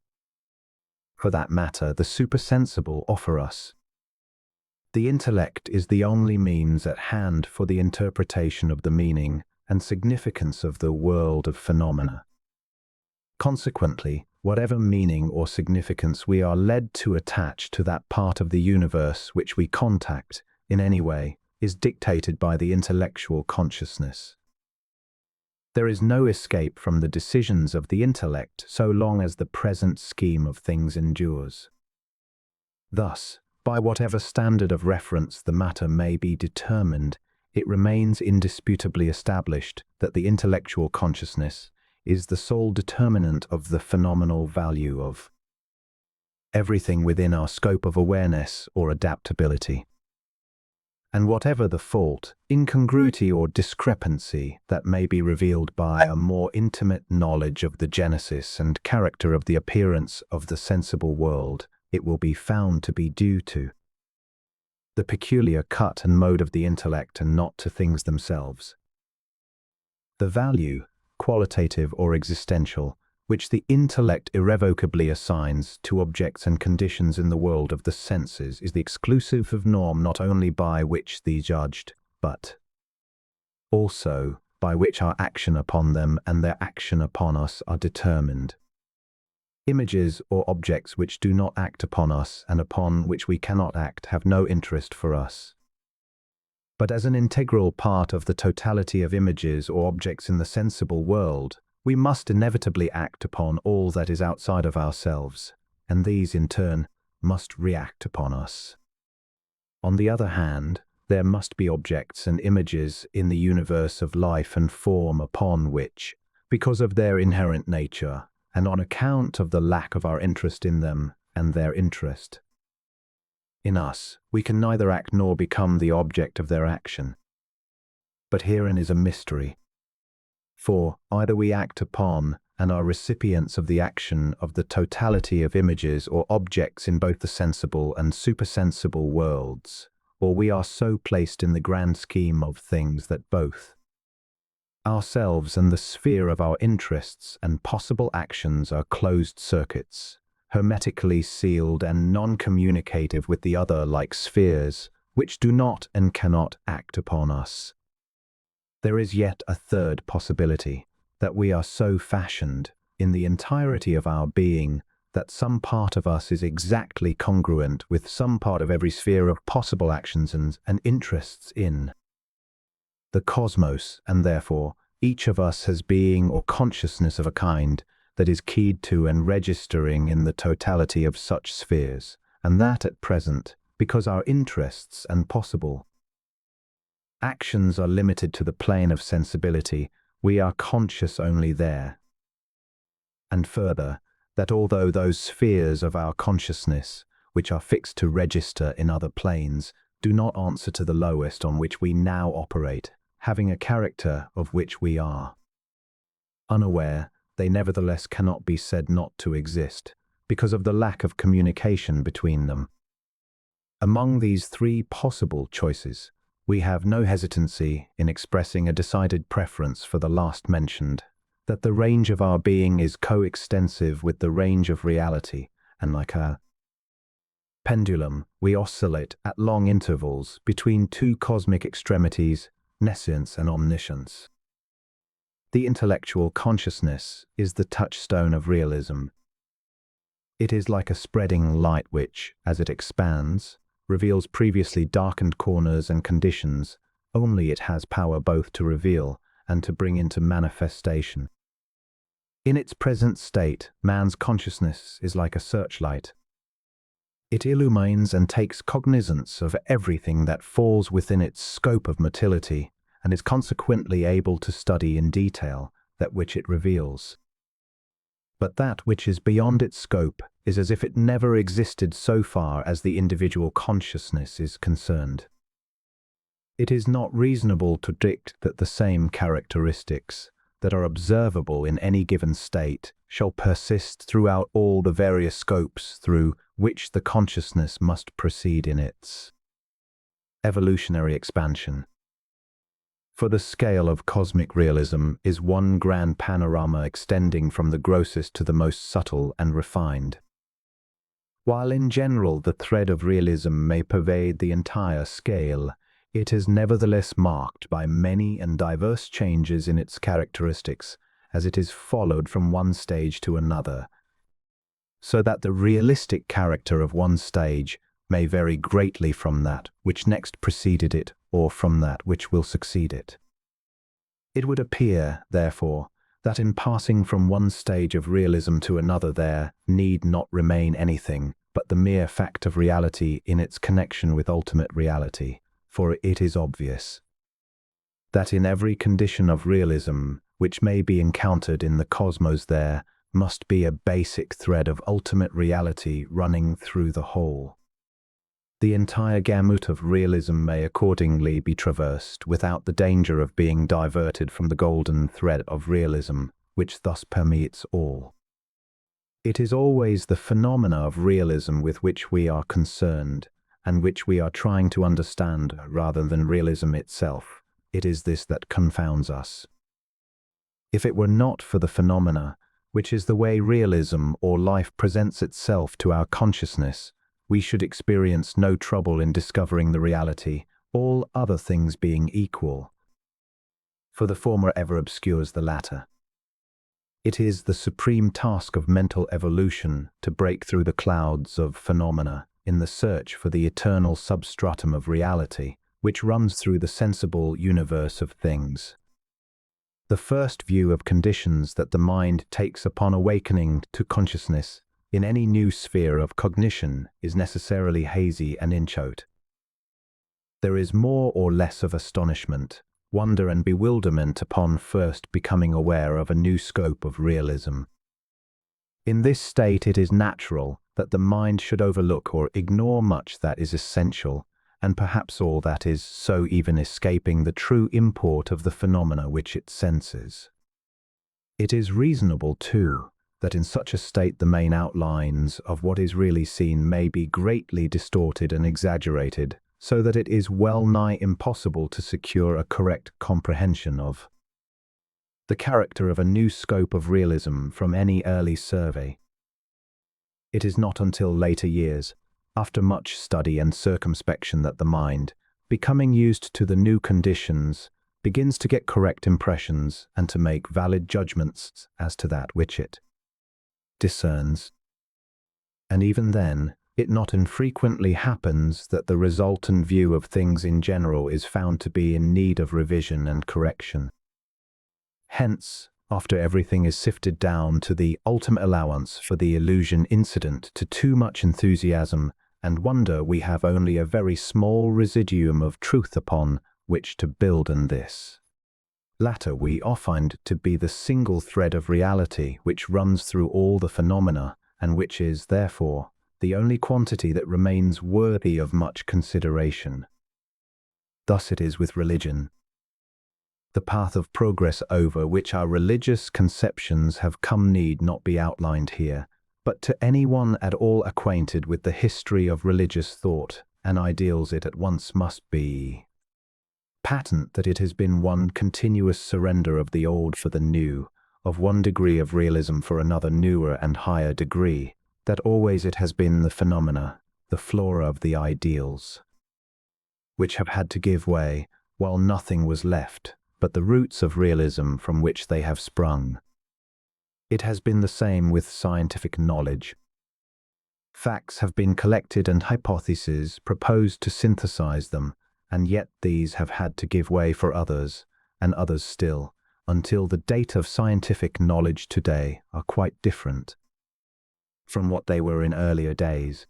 for that matter, the supersensible offer us. The intellect is the only means at hand for the interpretation of the meaning and significance of the world of phenomena. Consequently, whatever meaning or significance we are led to attach to that part of the universe which we contact, in any way, is dictated by the intellectual consciousness. There is no escape from the decisions of the intellect so long as the present scheme of things endures. Thus, by whatever standard of reference the matter may be determined, it remains indisputably established that the intellectual consciousness is the sole determinant of the phenomenal value of everything within our scope of awareness or adaptability. And whatever the fault, incongruity, or discrepancy that may be revealed by a more intimate knowledge of the genesis and character of the appearance of the sensible world, it will be found to be due to the peculiar cut and mode of the intellect and not to things themselves. The value, qualitative or existential, which the intellect irrevocably assigns to objects and conditions in the world of the senses is the exclusive of norm not only by which these judged, but also by which our action upon them and their action upon us are determined. Images or objects which do not act upon us and upon which we cannot act have no interest for us. But as an integral part of the totality of images or objects in the sensible world, we must inevitably act upon all that is outside of ourselves, and these, in turn, must react upon us. On the other hand, there must be objects and images in the universe of life and form upon which, because of their inherent nature, and on account of the lack of our interest in them and their interest in us, we can neither act nor become the object of their action. But herein is a mystery. For either we act upon and are recipients of the action of the totality of images or objects in both the sensible and supersensible worlds, or we are so placed in the grand scheme of things that both ourselves and the sphere of our interests and possible actions are closed circuits, hermetically sealed and non-communicative with the other like spheres, which do not and cannot act upon us. There is yet a third possibility, that we are so fashioned in the entirety of our being that some part of us is exactly congruent with some part of every sphere of possible actions and interests in the cosmos, and therefore each of us has being or consciousness of a kind that is keyed to and registering in the totality of such spheres, and that at present, because our interests and possible actions are limited to the plane of sensibility, we are conscious only there. And further, that although those spheres of our consciousness, which are fixed to register in other planes, do not answer to the lowest on which we now operate, having a character of which we are unaware, they nevertheless cannot be said not to exist, because of the lack of communication between them. Among these three possible choices, we have no hesitancy in expressing a decided preference for the last mentioned, that the range of our being is coextensive with the range of reality, and like a pendulum, we oscillate at long intervals between two cosmic extremities, nescience and omniscience. The intellectual consciousness is the touchstone of realism. It is like a spreading light which, as it expands, reveals previously darkened corners and conditions. Only it has power both to reveal and to bring into manifestation. In its present state, man's consciousness is like a searchlight. It illumines and takes cognizance of everything that falls within its scope of motility, and is consequently able to study in detail that which it reveals. But that which is beyond its scope is as if it never existed so far as the individual consciousness is concerned. It is not reasonable to predict that the same characteristics that are observable in any given state shall persist throughout all the various scopes through which the consciousness must proceed in its evolutionary expansion. For the scale of cosmic realism is one grand panorama extending from the grossest to the most subtle and refined. While in general the thread of realism may pervade the entire scale, it is nevertheless marked by many and diverse changes in its characteristics as it is followed from one stage to another, so that the realistic character of one stage may vary greatly from that which next preceded it or from that which will succeed it. It would appear, therefore, that in passing from one stage of realism to another there need not remain anything but the mere fact of reality in its connection with ultimate reality, for it is obvious that in every condition of realism which may be encountered in the cosmos there must be a basic thread of ultimate reality running through the whole. The entire gamut of realism may accordingly be traversed without the danger of being diverted from the golden thread of realism, which thus permeates all. It is always the phenomena of realism with which we are concerned, and which we are trying to understand rather than realism itself. It is this that confounds us. If it were not for the phenomena, which is the way realism or life presents itself to our consciousness, we should experience no trouble in discovering the reality, all other things being equal. For the former ever obscures the latter. It is the supreme task of mental evolution to break through the clouds of phenomena in the search for the eternal substratum of reality, which runs through the sensible universe of things. The first view of conditions that the mind takes upon awakening to consciousness in any new sphere of cognition is necessarily hazy and inchoate. There is more or less of astonishment, wonder and bewilderment upon first becoming aware of a new scope of realism. In this state it is natural that the mind should overlook or ignore much that is essential, and perhaps all that is, so even escaping the true import of the phenomena which it senses. It is reasonable, too, that in such a state the main outlines of what is really seen may be greatly distorted and exaggerated, so that it is well nigh impossible to secure a correct comprehension of the character of a new scope of realism from any early survey. It is not until later years, after much study and circumspection, that the mind, becoming used to the new conditions, begins to get correct impressions and to make valid judgments as to that which it discerns. And even then, it not infrequently happens that the resultant view of things in general is found to be in need of revision and correction. Hence, after everything is sifted down to the ultimate allowance for the illusion incident to too much enthusiasm and wonder, we have only a very small residuum of truth upon which to build, and this latter we find to be the single thread of reality which runs through all the phenomena, and which is, therefore, the only quantity that remains worthy of much consideration. Thus it is with religion. The path of progress over which our religious conceptions have come need not be outlined here, but to anyone at all acquainted with the history of religious thought and ideals it at once must be patent that it has been one continuous surrender of the old for the new, of one degree of realism for another newer and higher degree, that always it has been the phenomena, the flora of the ideals, which have had to give way, while nothing was left but the roots of realism from which they have sprung. It has been the same with scientific knowledge. Facts have been collected and hypotheses proposed to synthesize them, and yet these have had to give way for others, and others still, until the data of scientific knowledge today are quite different from what they were in earlier days.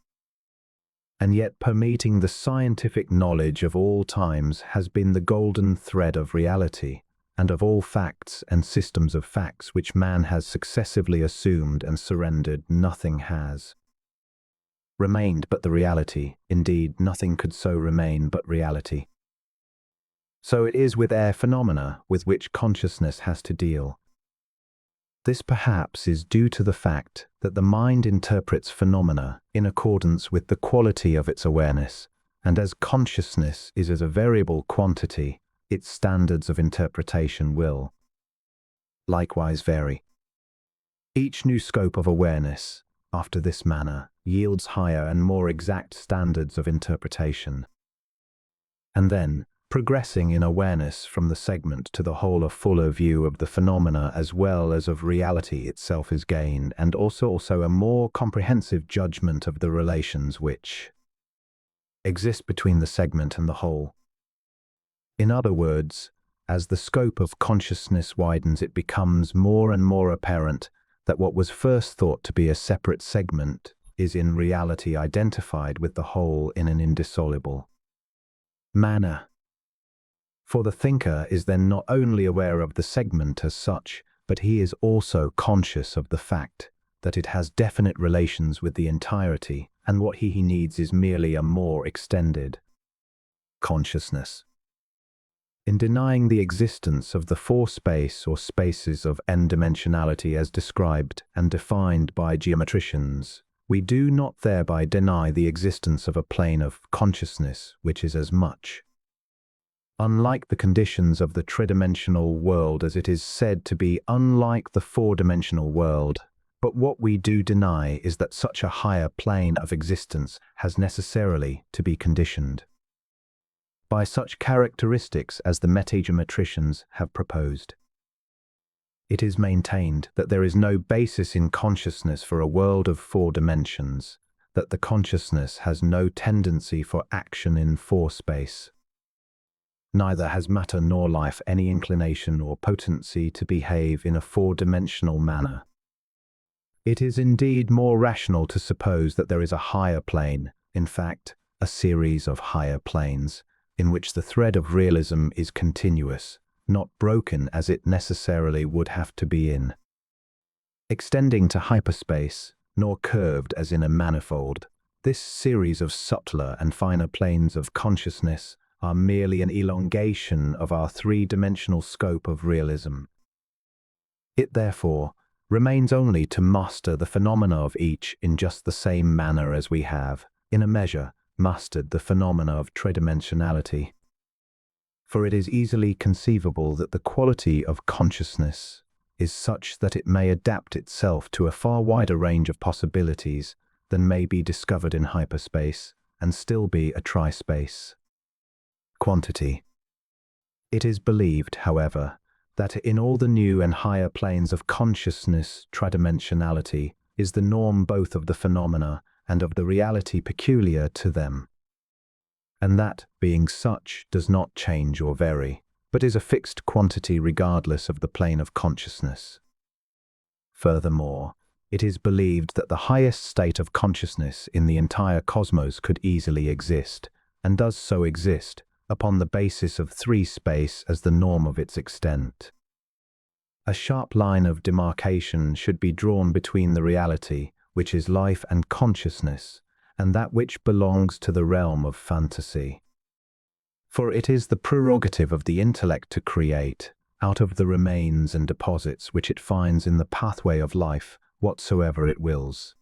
And yet permeating the scientific knowledge of all times has been the golden thread of reality, and of all facts and systems of facts which man has successively assumed and surrendered, nothing has remained but the reality. Indeed, nothing could so remain but reality. So it is with air phenomena with which consciousness has to deal. This perhaps is due to the fact that the mind interprets phenomena in accordance with the quality of its awareness, and as consciousness is as a variable quantity, its standards of interpretation will likewise vary. Each new scope of awareness, after this manner, yields higher and more exact standards of interpretation. And then, progressing in awareness from the segment to the whole, a fuller view of the phenomena as well as of reality itself is gained, and also a more comprehensive judgment of the relations which exist between the segment and the whole. In other words, as the scope of consciousness widens, it becomes more and more apparent that what was first thought to be a separate segment is in reality identified with the whole in an indissoluble manner. For the thinker is then not only aware of the segment as such, but he is also conscious of the fact that it has definite relations with the entirety, and what he needs is merely a more extended consciousness. In denying the existence of the four space or spaces of n-dimensionality as described and defined by geometricians, we do not thereby deny the existence of a plane of consciousness which is as much unlike the conditions of the tridimensional world as it is said to be unlike the four-dimensional world. But what we do deny is that such a higher plane of existence has necessarily to be conditioned by such characteristics as the metageometricians have proposed. It is maintained that there is no basis in consciousness for a world of four dimensions, that the consciousness has no tendency for action in four space, Neither has matter nor life any inclination or potency to behave in a four-dimensional manner. It is indeed more rational to suppose that there is a higher plane, in fact, a series of higher planes, in which the thread of realism is continuous, not broken as it necessarily would have to be in extending to hyperspace, nor curved as in a manifold. This series of subtler and finer planes of consciousness are merely an elongation of our three-dimensional scope of realism. It, therefore, remains only to master the phenomena of each in just the same manner as we have, in a measure, mastered the phenomena of tridimensionality. For it is easily conceivable that the quality of consciousness is such that it may adapt itself to a far wider range of possibilities than may be discovered in hyperspace and still be a tri-space quantity. It is believed, however, that in all the new and higher planes of consciousness, tridimensionality is the norm both of the phenomena and of the reality peculiar to them, and that, being such, does not change or vary, but is a fixed quantity regardless of the plane of consciousness. Furthermore, it is believed that the highest state of consciousness in the entire cosmos could easily exist, and does so exist, upon the basis of three-space as the norm of its extent. A sharp line of demarcation should be drawn between the reality, which is life and consciousness, and that which belongs to the realm of fantasy. For it is the prerogative of the intellect to create, out of the remains and deposits which it finds in the pathway of life, whatsoever it wills.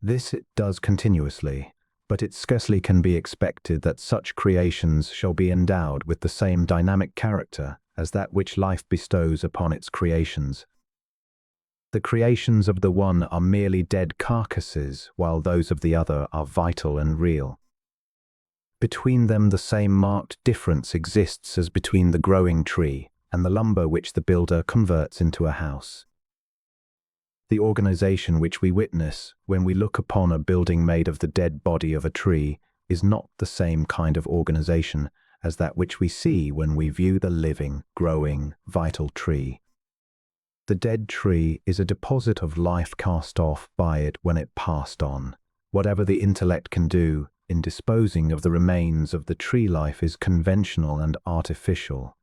This it does continuously, but it scarcely can be expected that such creations shall be endowed with the same dynamic character as that which life bestows upon its creations. The creations of the one are merely dead carcasses, while those of the other are vital and real. Between them the same marked difference exists as between the growing tree and the lumber which the builder converts into a house. The organization which we witness when we look upon a building made of the dead body of a tree is not the same kind of organization as that which we see when we view the living, growing, vital tree. The dead tree is a deposit of life cast off by it when it passed on. Whatever the intellect can do in disposing of the remains of the tree life is conventional and artificial.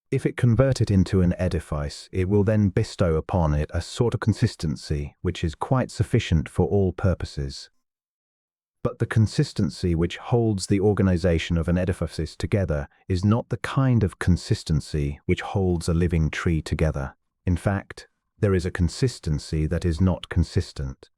If it convert it into an edifice, it will then bestow upon it a sort of consistency which is quite sufficient for all purposes. But the consistency which holds the organization of an edifice together is not the kind of consistency which holds a living tree together. In fact, there is a consistency that is not consistent.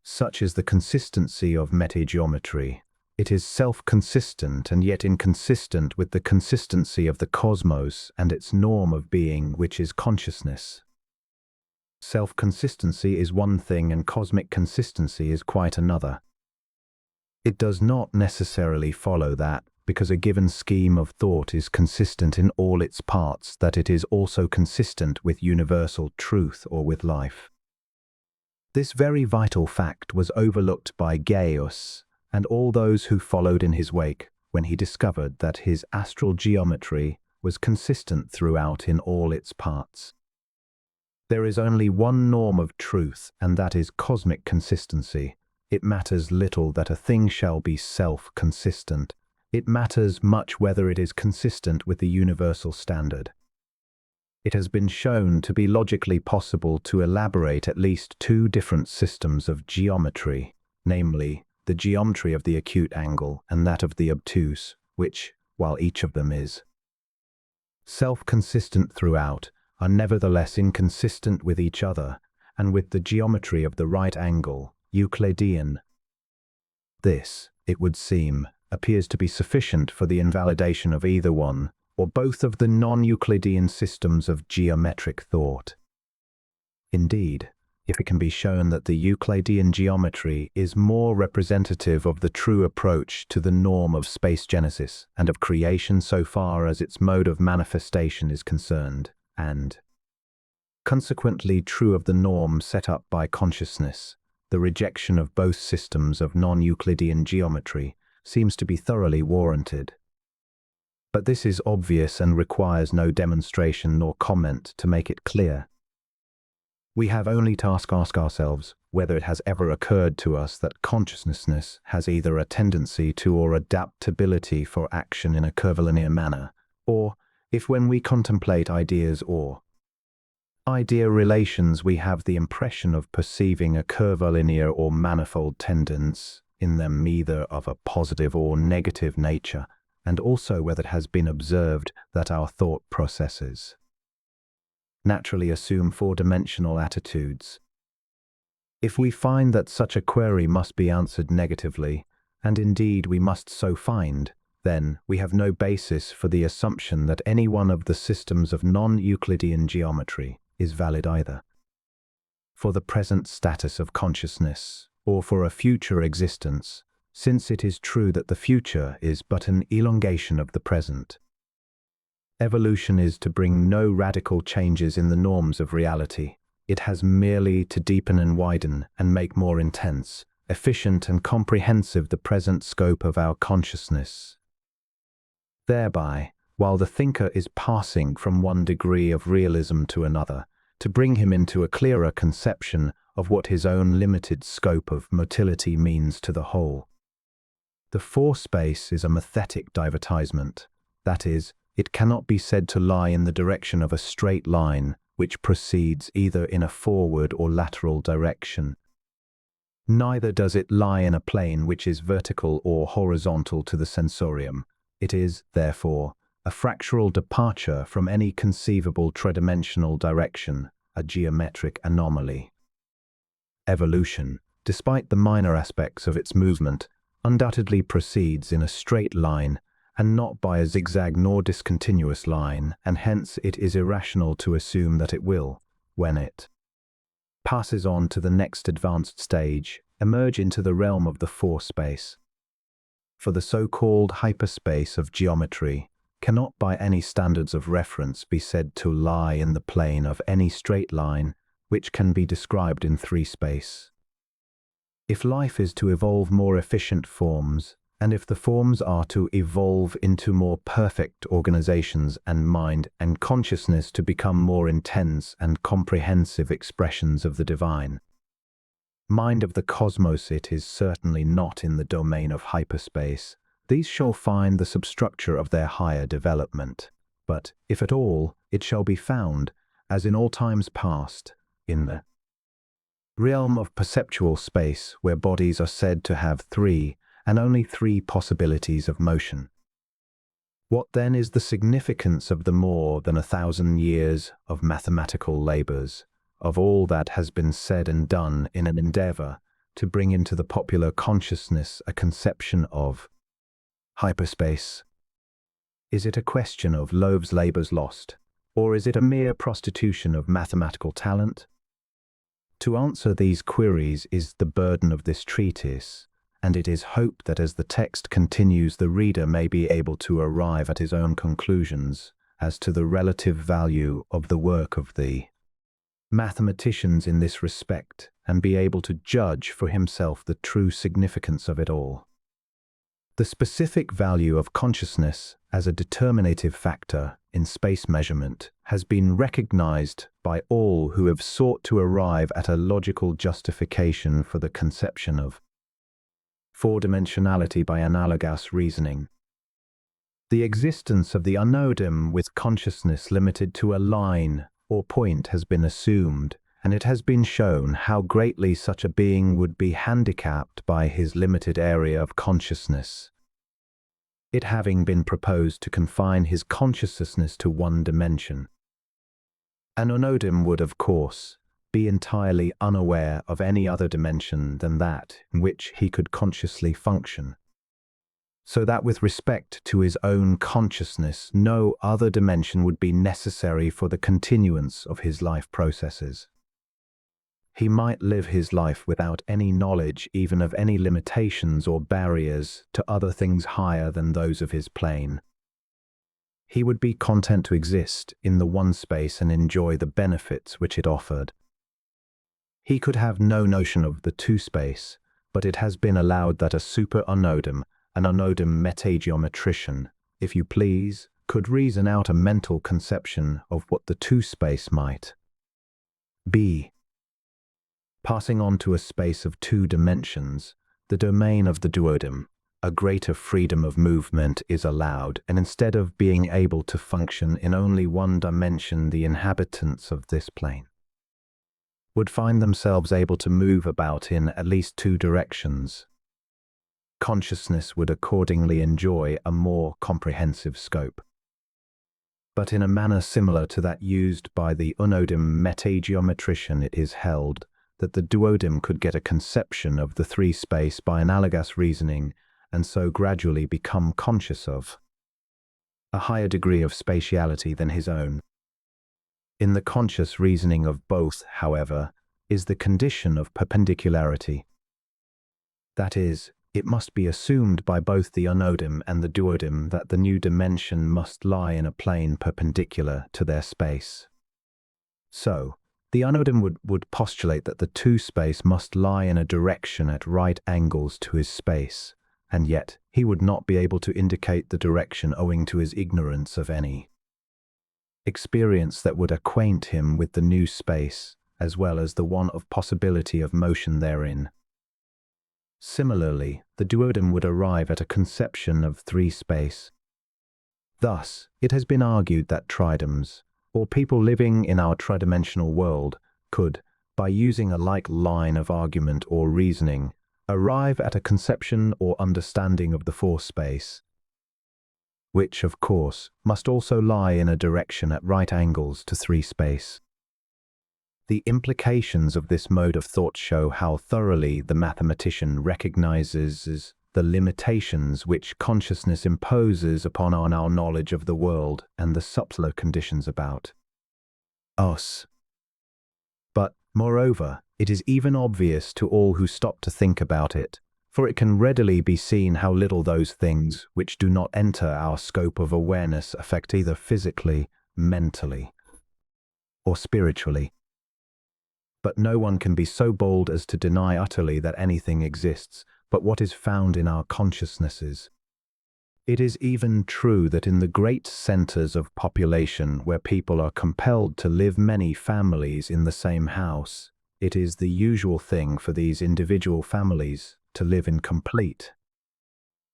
Such is the consistency of metageometry. It is self-consistent and yet inconsistent with the consistency of the cosmos and its norm of being, which is consciousness. Self-consistency is one thing and cosmic consistency is quite another. It does not necessarily follow that, because a given scheme of thought is consistent in all its parts, that it is also consistent with universal truth or with life. This very vital fact was overlooked by Gaius and all those who followed in his wake when he discovered that his astral geometry was consistent throughout in all its parts. There is only one norm of truth, and that is cosmic consistency. It matters little that a thing shall be self-consistent. It matters much whether it is consistent with the universal standard. It has been shown to be logically possible to elaborate at least two different systems of geometry, namely, the geometry of the acute angle and that of the obtuse, which, while each of them is self-consistent throughout, are nevertheless inconsistent with each other and with the geometry of the right angle, Euclidean. This, it would seem, appears to be sufficient for the invalidation of either one or both of the non-Euclidean systems of geometric thought. Indeed, if it can be shown that the Euclidean geometry is more representative of the true approach to the norm of space genesis and of creation so far as its mode of manifestation is concerned, and consequently true of the norm set up by consciousness, the rejection of both systems of non-Euclidean geometry seems to be thoroughly warranted. But this is obvious and requires no demonstration nor comment to make it clear. We have only to ask ourselves whether it has ever occurred to us that consciousness has either a tendency to or adaptability for action in a curvilinear manner, or if when we contemplate ideas or idea relations we have the impression of perceiving a curvilinear or manifold tendency in them either of a positive or negative nature, and also whether it has been observed that our thought processes naturally assume four-dimensional attitudes. If we find that such a query must be answered negatively, and indeed we must so find, then we have no basis for the assumption that any one of the systems of non-Euclidean geometry is valid either for the present status of consciousness or for a future existence, since it is true that the future is but an elongation of the present. Evolution is to bring no radical changes in the norms of reality. It has merely to deepen and widen and make more intense, efficient and comprehensive the present scope of our consciousness. Thereby, while the thinker is passing from one degree of realism to another, to bring him into a clearer conception of what his own limited scope of motility means to the whole. The four-space is a mathetic divertisement, that is, it cannot be said to lie in the direction of a straight line which proceeds either in a forward or lateral direction. Neither does it lie in a plane which is vertical or horizontal to the sensorium. It is, therefore, a fractional departure from any conceivable tridimensional direction, a geometric anomaly. Evolution, despite the minor aspects of its movement, undoubtedly proceeds in a straight line and not by a zigzag nor discontinuous line, and hence it is irrational to assume that it will, when it passes on to the next advanced stage, emerge into the realm of the four-space. For the so-called hyperspace of geometry cannot by any standards of reference be said to lie in the plane of any straight line which can be described in three-space. If life is to evolve more efficient forms, and if the forms are to evolve into more perfect organizations and mind and consciousness to become more intense and comprehensive expressions of the divine mind of the cosmos, it is certainly not in the domain of hyperspace. These shall find the substructure of their higher development. But, if at all, it shall be found, as in all times past, in the realm of perceptual space, where bodies are said to have three, and only three possibilities of motion. What then is the significance of the more than 1,000 years of mathematical labors, of all that has been said and done in an endeavor to bring into the popular consciousness a conception of hyperspace? Is it a question of loaves labors lost, or is it a mere prostitution of mathematical talent? To answer these queries is the burden of this treatise, and it is hoped that as the text continues the reader may be able to arrive at his own conclusions as to the relative value of the work of the mathematicians in this respect, and be able to judge for himself the true significance of it all. The specific value of consciousness as a determinative factor in space measurement has been recognized by all who have sought to arrive at a logical justification for the conception of four-dimensionality by analogous reasoning. The existence of the unknown with consciousness limited to a line or point has been assumed, and it has been shown how greatly such a being would be handicapped by his limited area of consciousness. It having been proposed to confine his consciousness to one dimension. An unknown would, of course, be entirely unaware of any other dimension than that in which he could consciously function, so that with respect to his own consciousness no other dimension would be necessary for the continuance of his life processes. He might live his life without any knowledge even of any limitations or barriers to other things higher than those of his plane. He would be content to exist in the one space and enjoy the benefits which it offered. He could have no notion of the two-space, but it has been allowed that a super-unknown, an unknown metageometrician, if you please, could reason out a mental conception of what the two-space might be. Passing on to a space of two dimensions, the domain of the duodem, a greater freedom of movement is allowed, and instead of being able to function in only one dimension, the inhabitants of this plane would find themselves able to move about in at least two directions. Consciousness would accordingly enjoy a more comprehensive scope. But in a manner similar to that used by the unodem metageometrician, it is held that the duodem could get a conception of the three-space by analogous reasoning, and so gradually become conscious of a higher degree of spatiality than his own. In the conscious reasoning of both, however, is the condition of perpendicularity. That is, it must be assumed by both the unodem and the duodem that the new dimension must lie in a plane perpendicular to their space. So, the unodem would postulate that the two-space must lie in a direction at right angles to his space, and yet he would not be able to indicate the direction owing to his ignorance of any experience that would acquaint him with the new space, as well as the one of possibility of motion therein. Similarly, the duodem would arrive at a conception of three-space. Thus, it has been argued that tridems, or people living in our tridimensional world, could, by using a like line of argument or reasoning, arrive at a conception or understanding of the four-space, which, of course, must also lie in a direction at right angles to three-space. The implications of this mode of thought show how thoroughly the mathematician recognizes the limitations which consciousness imposes upon our knowledge of the world and the subtler conditions about us. But, moreover, it is even obvious to all who stop to think about it, for it can readily be seen how little those things which do not enter our scope of awareness affect either physically, mentally, or spiritually. But no one can be so bold as to deny utterly that anything exists but what is found in our consciousnesses. It is even true that in the great centers of population where people are compelled to live many families in the same house, it is the usual thing for these individual families to live in complete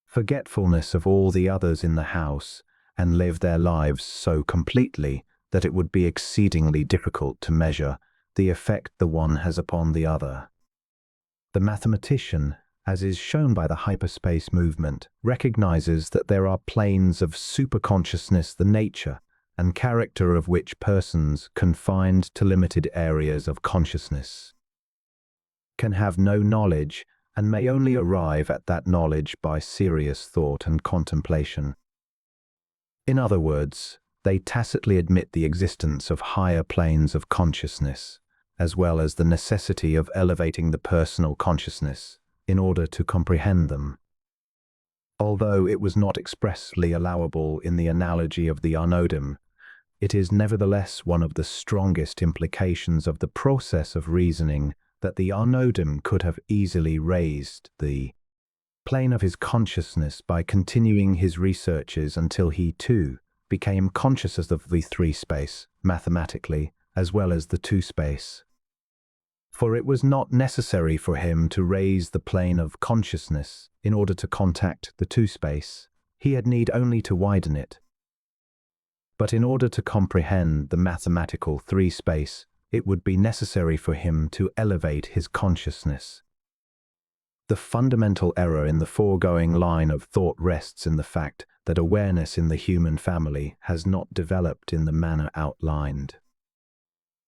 forgetfulness of all the others in the house, and live their lives so completely that it would be exceedingly difficult to measure the effect the one has upon the other. The mathematician, as is shown by the hyperspace movement, recognizes that there are planes of superconsciousness, the nature and character of which persons confined to limited areas of consciousness can have no knowledge and may only arrive at that knowledge by serious thought and contemplation. In other words, they tacitly admit the existence of higher planes of consciousness, as well as the necessity of elevating the personal consciousness in order to comprehend them. Although it was not expressly allowable in the analogy of the unodem, it is nevertheless one of the strongest implications of the process of reasoning that the unodem could have easily raised the plane of his consciousness by continuing his researches until he, too, became conscious of the three-space, mathematically, as well as the two-space. For it was not necessary for him to raise the plane of consciousness in order to contact the two-space. He had need only to widen it. But in order to comprehend the mathematical three-space, it would be necessary for him to elevate his consciousness. The fundamental error in the foregoing line of thought rests in the fact that awareness in the human family has not developed in the manner outlined.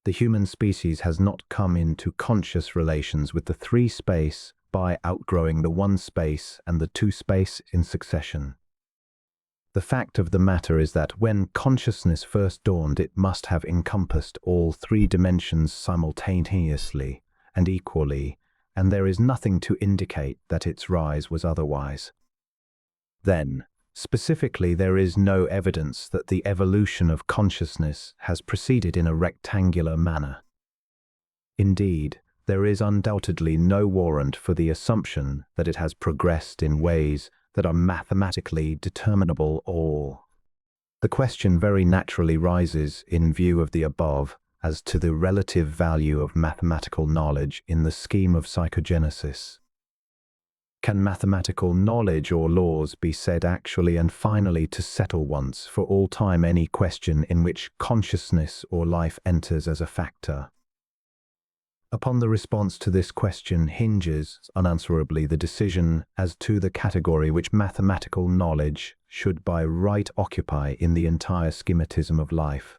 The human species has not come into conscious relations with the three-space by outgrowing the one-space and the two-space in succession. The fact of the matter is that when consciousness first dawned, it must have encompassed all three dimensions simultaneously and equally, and there is nothing to indicate that its rise was otherwise. Then, specifically, there is no evidence that the evolution of consciousness has proceeded in a rectangular manner. Indeed, there is undoubtedly no warrant for the assumption that it has progressed in ways that are mathematically determinable or... The question very naturally rises in view of the above as to the relative value of mathematical knowledge in the scheme of psychogenesis. Can mathematical knowledge or laws be said actually and finally to settle once for all time any question in which consciousness or life enters as a factor? Upon the response to this question hinges, unanswerably, the decision as to the category which mathematical knowledge should by right occupy in the entire schematism of life.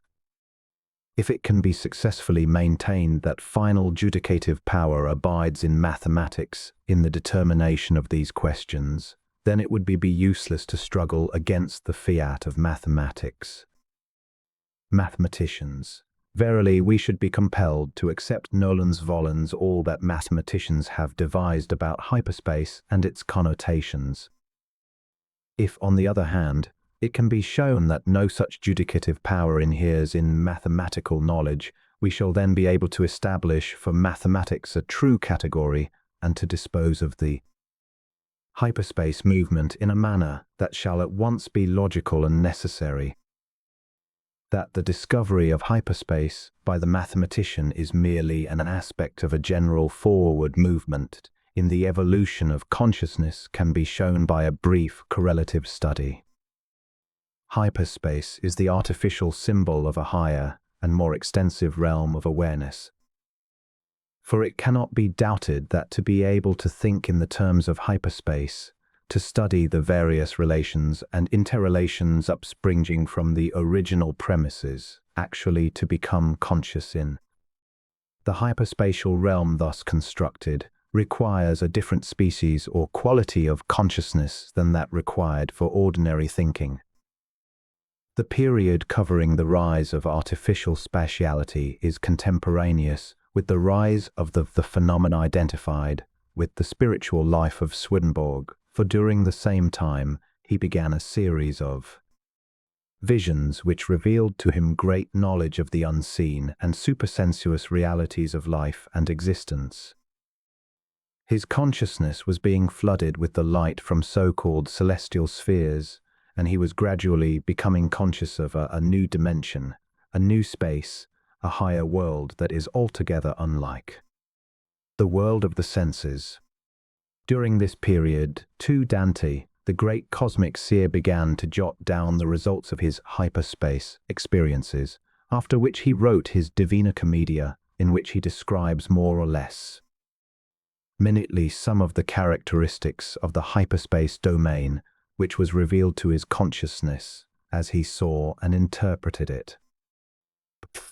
If it can be successfully maintained that final judicative power abides in mathematics in the determination of these questions, then it would be useless to struggle against the fiat of mathematics. Mathematicians. Verily, we should be compelled to accept nolens volens all that mathematicians have devised about hyperspace and its connotations. If, on the other hand, it can be shown that no such judicative power inheres in mathematical knowledge, we shall then be able to establish for mathematics a true category and to dispose of the hyperspace movement in a manner that shall at once be logical and necessary. That the discovery of hyperspace by the mathematician is merely an aspect of a general forward movement in the evolution of consciousness can be shown by a brief correlative study. Hyperspace is the artificial symbol of a higher and more extensive realm of awareness. For it cannot be doubted that to be able to think in the terms of hyperspace, to study the various relations and interrelations upspringing from the original premises, actually to become conscious in the hyperspatial realm thus constructed, requires a different species or quality of consciousness than that required for ordinary thinking. The period covering the rise of artificial spatiality is contemporaneous with the rise of the phenomena identified with the spiritual life of Swedenborg, for during the same time he began a series of visions which revealed to him great knowledge of the unseen and supersensuous realities of life and existence. His consciousness was being flooded with the light from so-called celestial spheres, and he was gradually becoming conscious of a new dimension, a new space, a higher world that is altogether unlike the world of the senses. During this period, too, Dante, the great cosmic seer, began to jot down the results of his hyperspace experiences, after which he wrote his Divina Commedia, in which he describes more or less minutely some of the characteristics of the hyperspace domain which was revealed to his consciousness as he saw and interpreted it.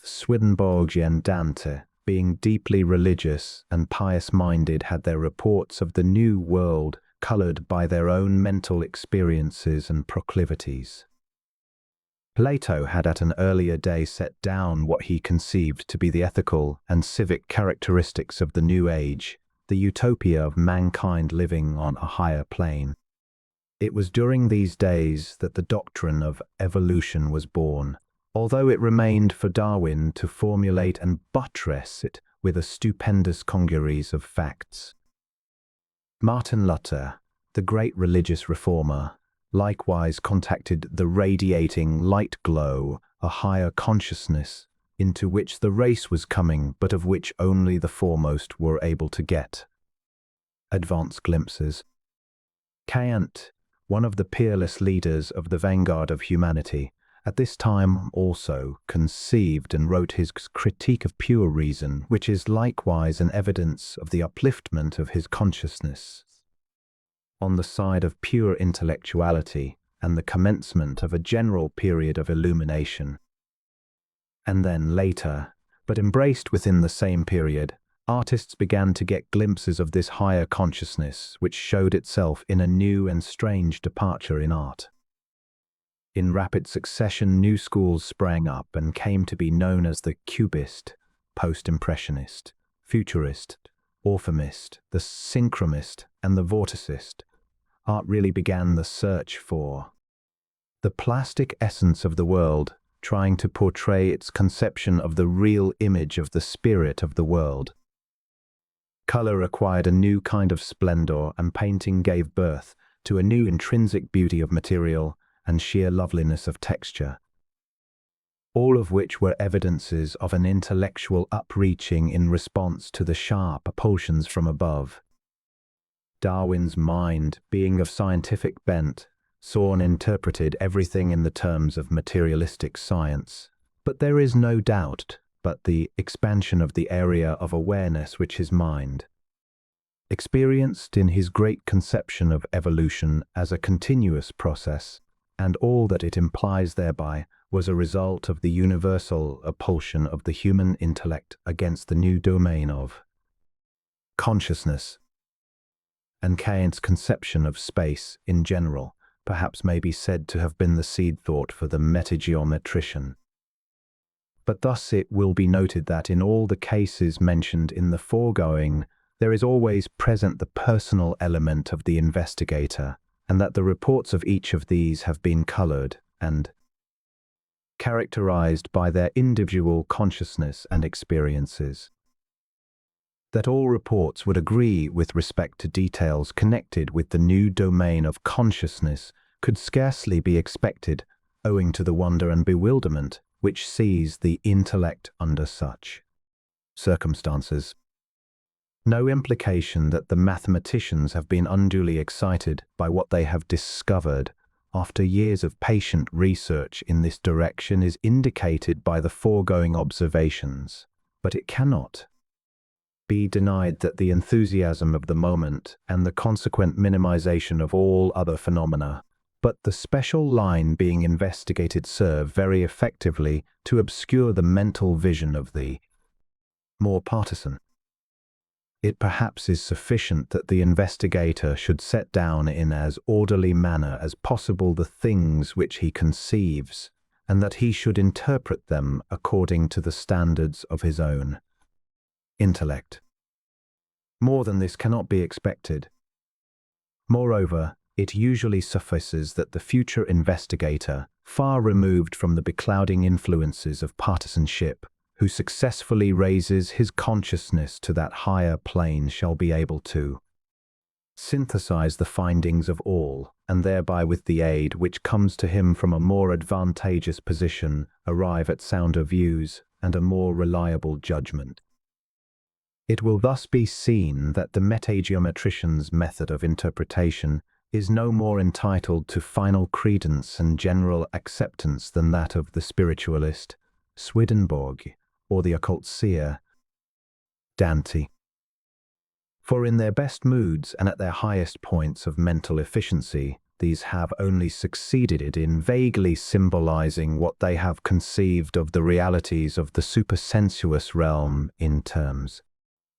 Swedenborg and Dante, being deeply religious and pious-minded, had their reports of the new world colored by their own mental experiences and proclivities. Plato had at an earlier day set down what he conceived to be the ethical and civic characteristics of the new age, the utopia of mankind living on a higher plane. It was during these days that the doctrine of evolution was born, although it remained for Darwin to formulate and buttress it with a stupendous congeries of facts. Martin Luther, the great religious reformer, likewise contacted the radiating light glow, a higher consciousness, into which the race was coming, but of which only the foremost were able to get advanced glimpses. Kant, one of the peerless leaders of the vanguard of humanity, at this time also conceived and wrote his Critique of Pure Reason, which is likewise an evidence of the upliftment of his consciousness on the side of pure intellectuality and the commencement of a general period of illumination. And then later, but embraced within the same period, artists began to get glimpses of this higher consciousness, which showed itself in a new and strange departure in art. In rapid succession, new schools sprang up and came to be known as the Cubist, Post-Impressionist, Futurist, Orpheumist, the Synchromist, and the Vorticist. Art really began the search for the plastic essence of the world, trying to portray its conception of the real image of the spirit of the world. Color acquired a new kind of splendor, and painting gave birth to a new intrinsic beauty of material and sheer loveliness of texture, all of which were evidences of an intellectual upreaching in response to the sharp pulsions from above. Darwin's mind, being of scientific bent, saw and interpreted everything in the terms of materialistic science. But there is no doubt but the expansion of the area of awareness which his mind experienced in his great conception of evolution as a continuous process, and all that it implies thereby, was a result of the universal appulsion of the human intellect against the new domain of consciousness. And Kant's conception of space in general perhaps may be said to have been the seed thought for the metageometrician. But thus it will be noted that in all the cases mentioned in the foregoing, there is always present the personal element of the investigator, and that the reports of each of these have been colored and characterized by their individual consciousness and experiences. That all reports would agree with respect to details connected with the new domain of consciousness could scarcely be expected, owing to the wonder and bewilderment which seize the intellect under such circumstances. No implication that the mathematicians have been unduly excited by what they have discovered after years of patient research in this direction is indicated by the foregoing observations, but it cannot be denied that the enthusiasm of the moment and the consequent minimization of all other phenomena, but the special line being investigated, serve very effectively to obscure the mental vision of the more partisan. It perhaps is sufficient that the investigator should set down in as orderly manner as possible the things which he conceives, and that he should interpret them according to the standards of his own intellect. More than this cannot be expected. Moreover, it usually suffices that the future investigator, far removed from the beclouding influences of partisanship, who successfully raises his consciousness to that higher plane, shall be able to synthesize the findings of all, and thereby, with the aid which comes to him from a more advantageous position, arrive at sounder views and a more reliable judgment. It will thus be seen that the metageometrician's method of interpretation is no more entitled to final credence and general acceptance than that of the spiritualist, Swedenborg, or the occult seer, Dante. For in their best moods and at their highest points of mental efficiency, these have only succeeded in vaguely symbolizing what they have conceived of the realities of the supersensuous realm in terms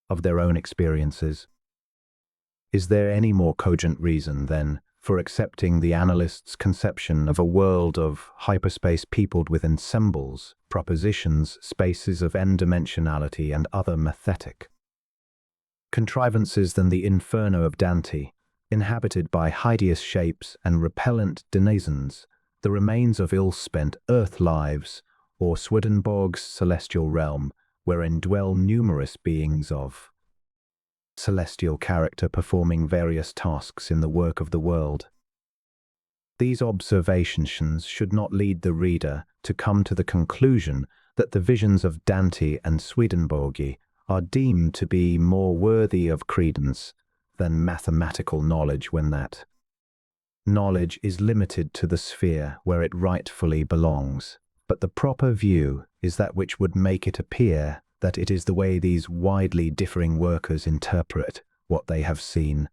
of their own experiences. Is there any more cogent reason, then, for accepting the analyst's conception of a world of hyperspace peopled with ensembles, propositions, spaces of n-dimensionality and other mathetic contrivances than the inferno of Dante, inhabited by hideous shapes and repellent denizens, the remains of ill-spent earth lives, or Swedenborg's celestial realm, wherein dwell numerous beings of celestial character performing various tasks in the work of the world? These observations should not lead the reader to come to the conclusion that the visions of Dante and Swedenborg are deemed to be more worthy of credence than mathematical knowledge, when that knowledge is limited to the sphere where it rightfully belongs. But the proper view is that which would make it appear that it is the way these widely differing workers interpret what they have seen,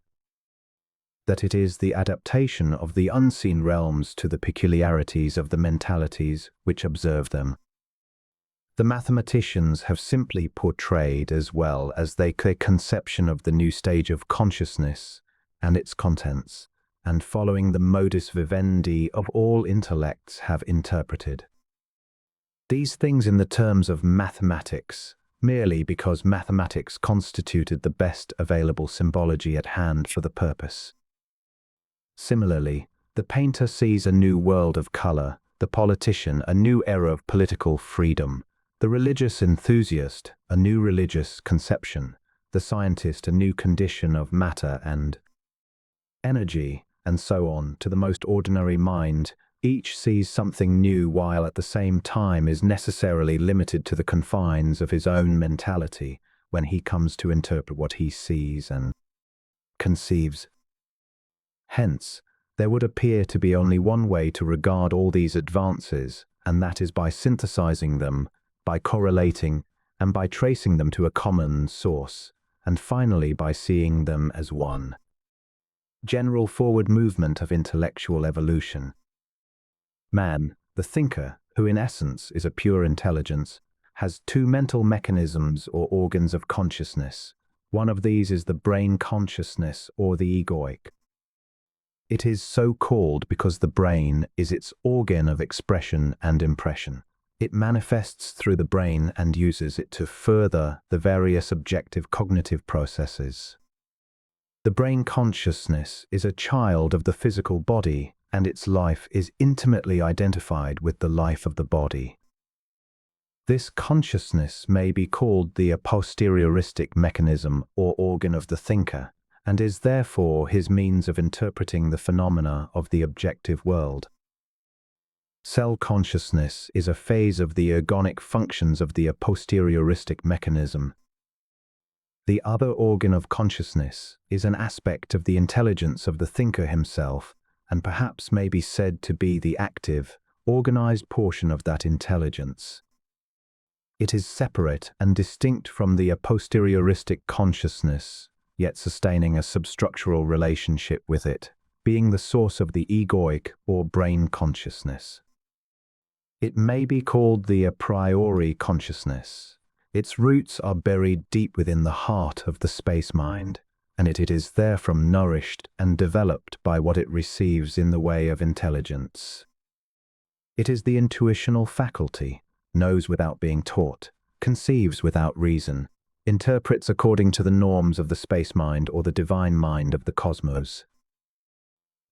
that it is the adaptation of the unseen realms to the peculiarities of the mentalities which observe them. The mathematicians have simply portrayed, as well as they their conception of the new stage of consciousness and its contents, and following the modus vivendi of all intellects have interpreted these things in the terms of mathematics, merely because mathematics constituted the best available symbology at hand for the purpose. Similarly, the painter sees a new world of color, the politician a new era of political freedom, the religious enthusiast a new religious conception, the scientist a new condition of matter and energy, and so on, to the most ordinary mind, each sees something new while at the same time is necessarily limited to the confines of his own mentality when he comes to interpret what he sees and conceives. Hence, there would appear to be only one way to regard all these advances, and that is by synthesizing them, by correlating, and by tracing them to a common source, and finally by seeing them as one general forward movement of intellectual evolution. Man, the thinker, who in essence is a pure intelligence, has two mental mechanisms or organs of consciousness. One of these is the brain consciousness or the egoic. It is so called because the brain is its organ of expression and impression. It manifests through the brain and uses it to further the various objective cognitive processes. The brain consciousness is a child of the physical body, and its life is intimately identified with the life of the body. This consciousness may be called the posterioristic mechanism or organ of the thinker, and is therefore his means of interpreting the phenomena of the objective world. Cell consciousness is a phase of the ergonic functions of the posterioristic mechanism. The other organ of consciousness is an aspect of the intelligence of the thinker himself, and perhaps may be said to be the active, organized portion of that intelligence. It is separate and distinct from the posterioristic consciousness, yet sustaining a substructural relationship with it, being the source of the egoic or brain consciousness. It may be called the a priori consciousness. Its roots are buried deep within the heart of the space mind, and it is therefrom nourished and developed by what it receives in the way of intelligence. It is the intuitional faculty, knows without being taught, conceives without reason, interprets according to the norms of the space mind or the divine mind of the cosmos.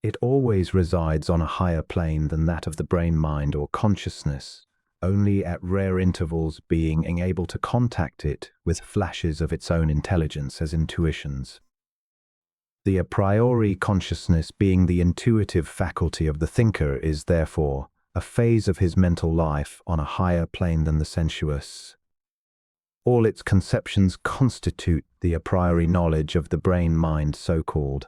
It always resides on a higher plane than that of the brain mind or consciousness, only at rare intervals being able to contact it with flashes of its own intelligence as intuitions. The a priori consciousness, being the intuitive faculty of the thinker, is therefore a phase of his mental life on a higher plane than the sensuous. All its conceptions constitute the a priori knowledge of the brain-mind so-called.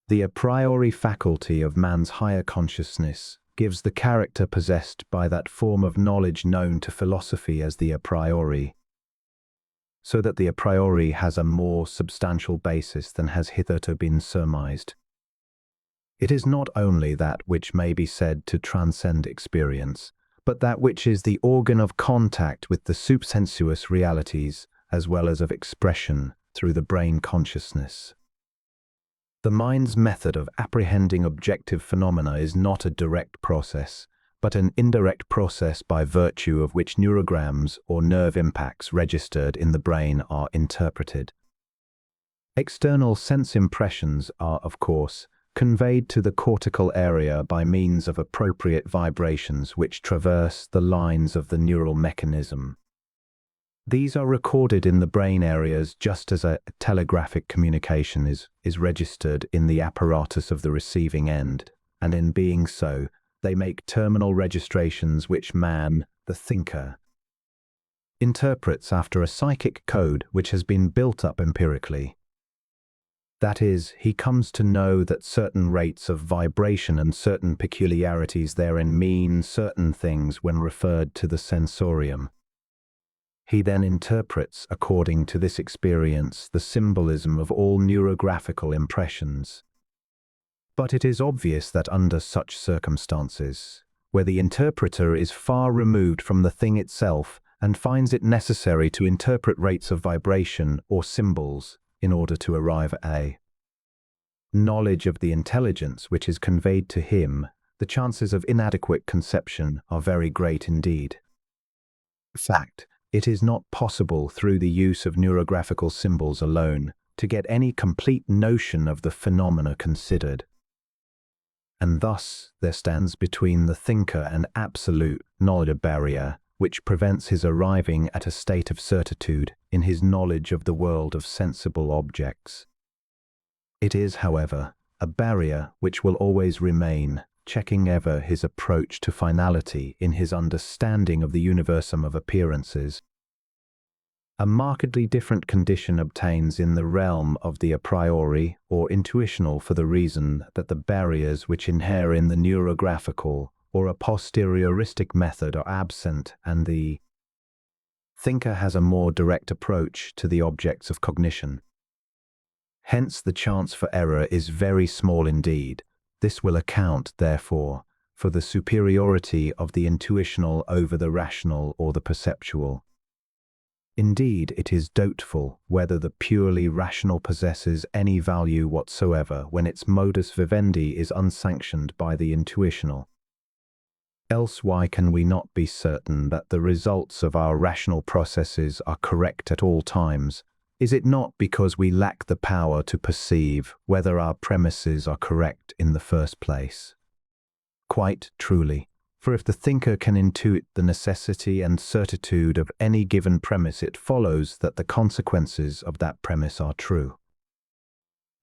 The a priori faculty of man's higher consciousness gives the character possessed by that form of knowledge known to philosophy as the a priori, so that the a priori has a more substantial basis than has hitherto been surmised. It is not only that which may be said to transcend experience, but that which is the organ of contact with the subsensuous realities as well as of expression through the brain consciousness. The mind's method of apprehending objective phenomena is not a direct process, but an indirect process by virtue of which neurograms or nerve impacts registered in the brain are interpreted. External sense impressions are, of course, conveyed to the cortical area by means of appropriate vibrations which traverse the lines of the neural mechanism. These are recorded in the brain areas just as a telegraphic communication is registered in the apparatus of the receiving end, and in being so, they make terminal registrations which man, the thinker, interprets after a psychic code which has been built up empirically. That is, he comes to know that certain rates of vibration and certain peculiarities therein mean certain things when referred to the sensorium. He then interprets, according to this experience, the symbolism of all neurographical impressions. But it is obvious that under such circumstances, where the interpreter is far removed from the thing itself and finds it necessary to interpret rates of vibration or symbols in order to arrive at a knowledge of the intelligence which is conveyed to him, the chances of inadequate conception are very great indeed. Fact, it is not possible through the use of neurographical symbols alone to get any complete notion of the phenomena considered. And thus there stands between the thinker and absolute knowledge a barrier which prevents his arriving at a state of certitude in his knowledge of the world of sensible objects. It is, however, a barrier which will always remain, checking ever his approach to finality in his understanding of the universum of appearances. A markedly different condition obtains in the realm of the a priori or intuitional, for the reason that the barriers which inhere in the neurographical or a posterioristic method are absent, and the thinker has a more direct approach to the objects of cognition. Hence the chance for error is very small indeed. This will account, therefore, for the superiority of the intuitional over the rational or the perceptual. Indeed, it is doubtful whether the purely rational possesses any value whatsoever when its modus vivendi is unsanctioned by the intuitional. Else why can we not be certain that the results of our rational processes are correct at all times? Is it not because we lack the power to perceive whether our premises are correct in the first place? Quite truly. For if the thinker can intuit the necessity and certitude of any given premise, it follows that the consequences of that premise are true.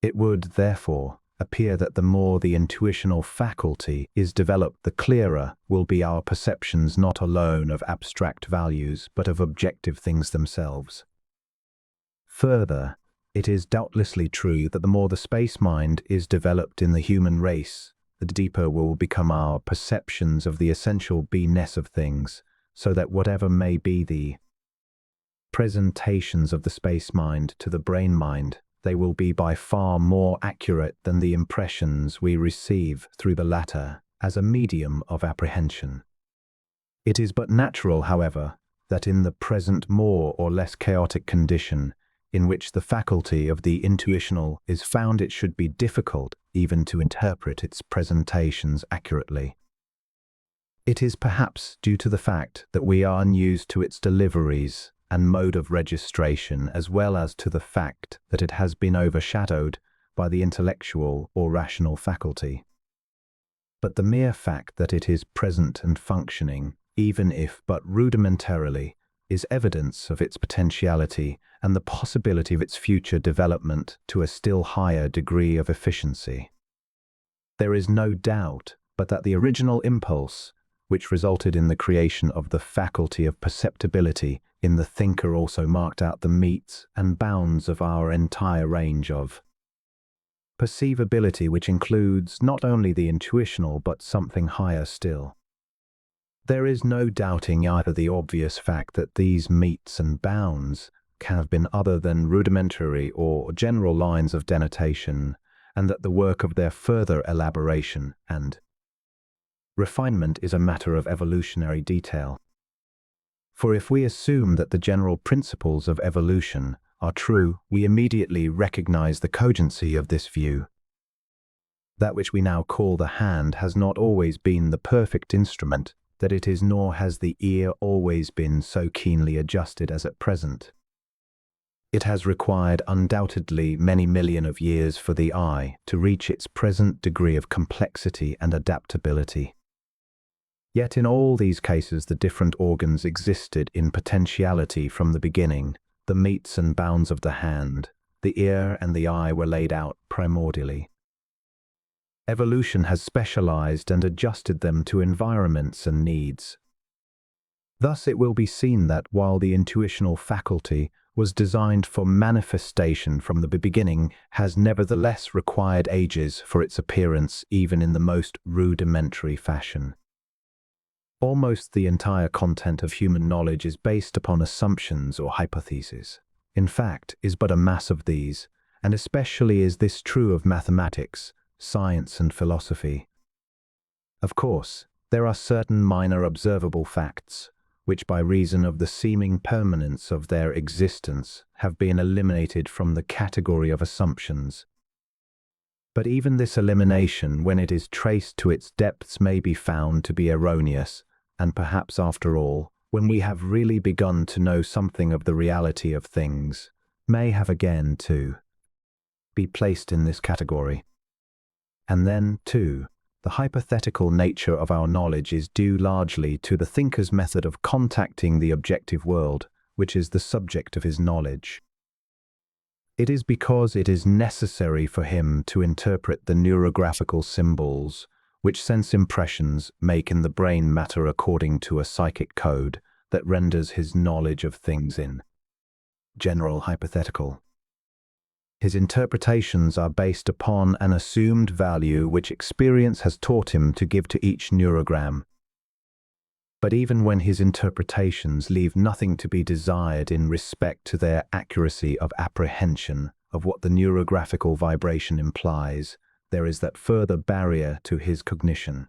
It would, therefore, appear that the more the intuitional faculty is developed, the clearer will be our perceptions not alone of abstract values, but of objective things themselves. Further, it is doubtlessly true that the more the space mind is developed in the human race, the deeper will become our perceptions of the essential be-ness of things, so that whatever may be the presentations of the space mind to the brain mind, they will be by far more accurate than the impressions we receive through the latter as a medium of apprehension. It is but natural, however, that in the present more or less chaotic condition in which the faculty of the intuitional is found, it should be difficult even to interpret its presentations accurately. It is perhaps due to the fact that we are unused to its deliveries and mode of registration, as well as to the fact that it has been overshadowed by the intellectual or rational faculty. But the mere fact that it is present and functioning, even if but rudimentarily, is evidence of its potentiality and the possibility of its future development to a still higher degree of efficiency. There is no doubt but that the original impulse, which resulted in the creation of the faculty of perceptibility in the thinker, also marked out the metes and bounds of our entire range of perceivability, which includes not only the intuitional but something higher still. There is no doubting either the obvious fact that these metes and bounds can have been other than rudimentary or general lines of denotation, and that the work of their further elaboration and refinement is a matter of evolutionary detail. For if we assume that the general principles of evolution are true, we immediately recognize the cogency of this view. That which we now call the hand has not always been the perfect instrument that it is, nor has the ear always been so keenly adjusted as at present. It has required undoubtedly many million of years for the eye to reach its present degree of complexity and adaptability. Yet in all these cases the different organs existed in potentiality from the beginning. The metes and bounds of the hand, the ear and the eye were laid out primordially. Evolution has specialized and adjusted them to environments and needs. Thus it will be seen that while the intuitional faculty was designed for manifestation from the beginning, has nevertheless required ages for its appearance, even in the most rudimentary fashion. Almost the entire content of human knowledge is based upon assumptions or hypotheses. In fact, is but a mass of these, and especially is this true of mathematics, science and philosophy. Of course, there are certain minor observable facts, which by reason of the seeming permanence of their existence have been eliminated from the category of assumptions. But even this elimination, when it is traced to its depths, may be found to be erroneous, and perhaps after all, when we have really begun to know something of the reality of things, may have again to be placed in this category. And then, too, the hypothetical nature of our knowledge is due largely to the thinker's method of contacting the objective world, which is the subject of his knowledge. It is because it is necessary for him to interpret the neurographical symbols which sense impressions make in the brain matter according to a psychic code that renders his knowledge of things in general hypothetical. His interpretations are based upon an assumed value which experience has taught him to give to each neurogram. But even when his interpretations leave nothing to be desired in respect to their accuracy of apprehension of what the neurographical vibration implies, there is that further barrier to his cognition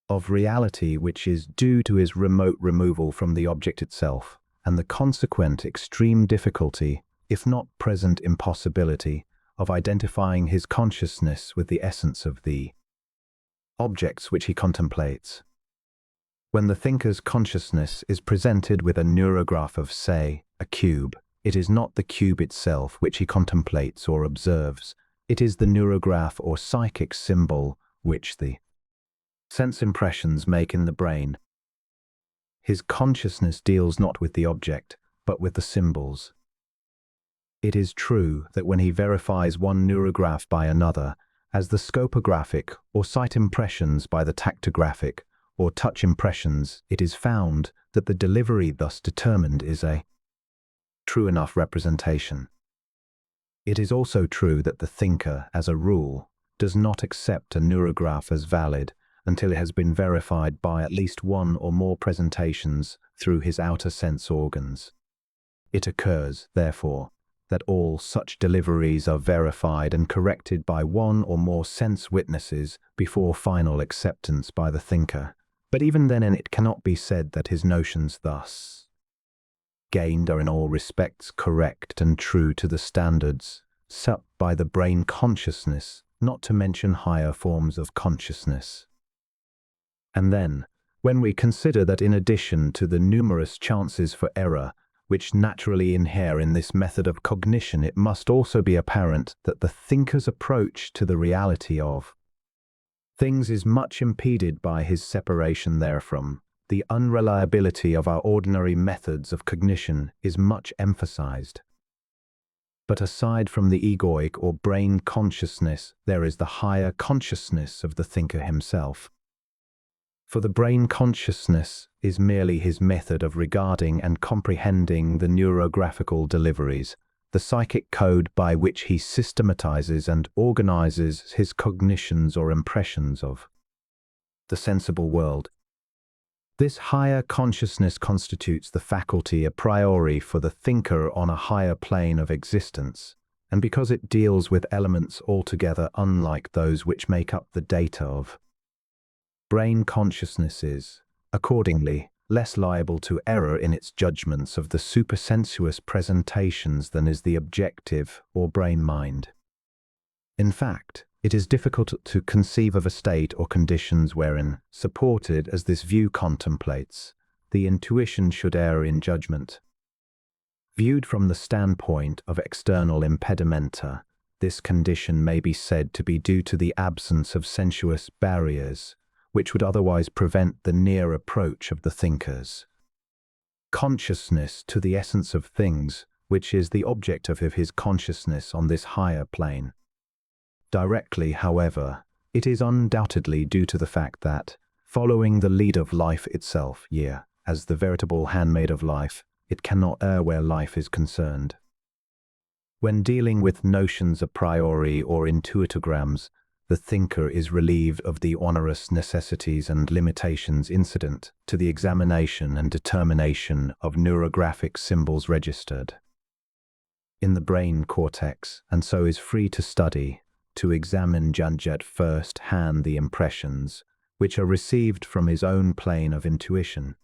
of reality which is due to his remote removal from the object itself, and the consequent extreme difficulty, if not present impossibility, of identifying his consciousness with the essence of the objects which he contemplates. When the thinker's consciousness is presented with a neurograph of, say, a cube, it is not the cube itself which he contemplates or observes. It is the neurograph or psychic symbol which the sense impressions make in the brain. His consciousness deals not with the object, but with the symbols. It is true that when he verifies one neurograph by another, as the scopographic or sight impressions by the tactographic or touch impressions, it is found that the delivery thus determined is a true enough representation. It is also true that the thinker, as a rule, does not accept a neurograph as valid until it has been verified by at least one or more presentations through his outer sense organs. It occurs, therefore, that all such deliveries are verified and corrected by one or more sense witnesses before final acceptance by the thinker. But even then it cannot be said that his notions thus gained are in all respects correct and true to the standards set by the brain consciousness, not to mention higher forms of consciousness. And then, when we consider that in addition to the numerous chances for error which naturally inhere in this method of cognition, it must also be apparent that the thinker's approach to the reality of things is much impeded by his separation therefrom. The unreliability of our ordinary methods of cognition is much emphasized. But aside from the egoic or brain consciousness, there is the higher consciousness of the thinker himself. For the brain consciousness is merely his method of regarding and comprehending the neurographical deliveries, the psychic code by which he systematizes and organizes his cognitions or impressions of the sensible world. This higher consciousness constitutes the faculty a priori for the thinker on a higher plane of existence, and because it deals with elements altogether unlike those which make up the data of brain consciousness is, accordingly, less liable to error in its judgments of the supersensuous presentations than is the objective or brain mind. In fact, it is difficult to conceive of a state or conditions wherein, supported as this view contemplates, the intuition should err in judgment. Viewed from the standpoint of external impedimenta, this condition may be said to be due to the absence of sensuous barriers, which would otherwise prevent the near approach of the thinker's consciousness to the essence of things, which is the object of his consciousness on this higher plane. Directly, however, it is undoubtedly due to the fact that, following the lead of life itself, as the veritable handmaid of life, it cannot err where life is concerned. When dealing with notions a priori or intuitograms, the thinker is relieved of the onerous necessities and limitations incident to the examination and determination of neurographic symbols registered in the brain cortex, and so is free to study, to examine at first hand the impressions which are received from his own plane of intuition.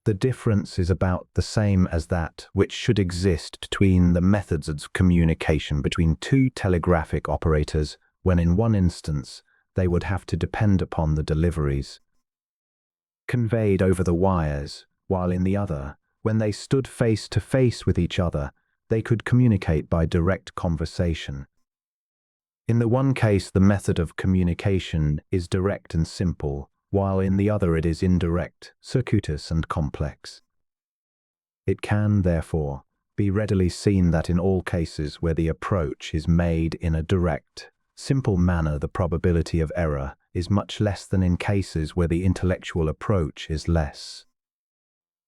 The difference is about the same as that which should exist between the methods of communication between two telegraphic operators, when in one instance they would have to depend upon the deliveries conveyed over the wires, while in the other, when they stood face to face with each other, they could communicate by direct conversation. In the one case, the method of communication is direct and simple, while in the other it is indirect, circuitous and complex. It can, therefore, be readily seen that in all cases where the approach is made in a direct, simple manner, the probability of error is much less than in cases where the intellectual approach is less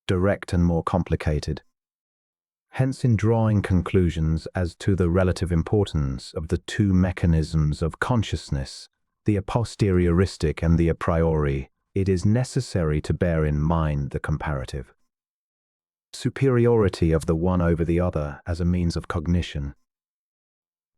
direct and more complicated. Hence, in drawing conclusions as to the relative importance of the two mechanisms of consciousness, the a posterioristic and the a priori, it is necessary to bear in mind the comparative superiority of the one over the other as a means of cognition.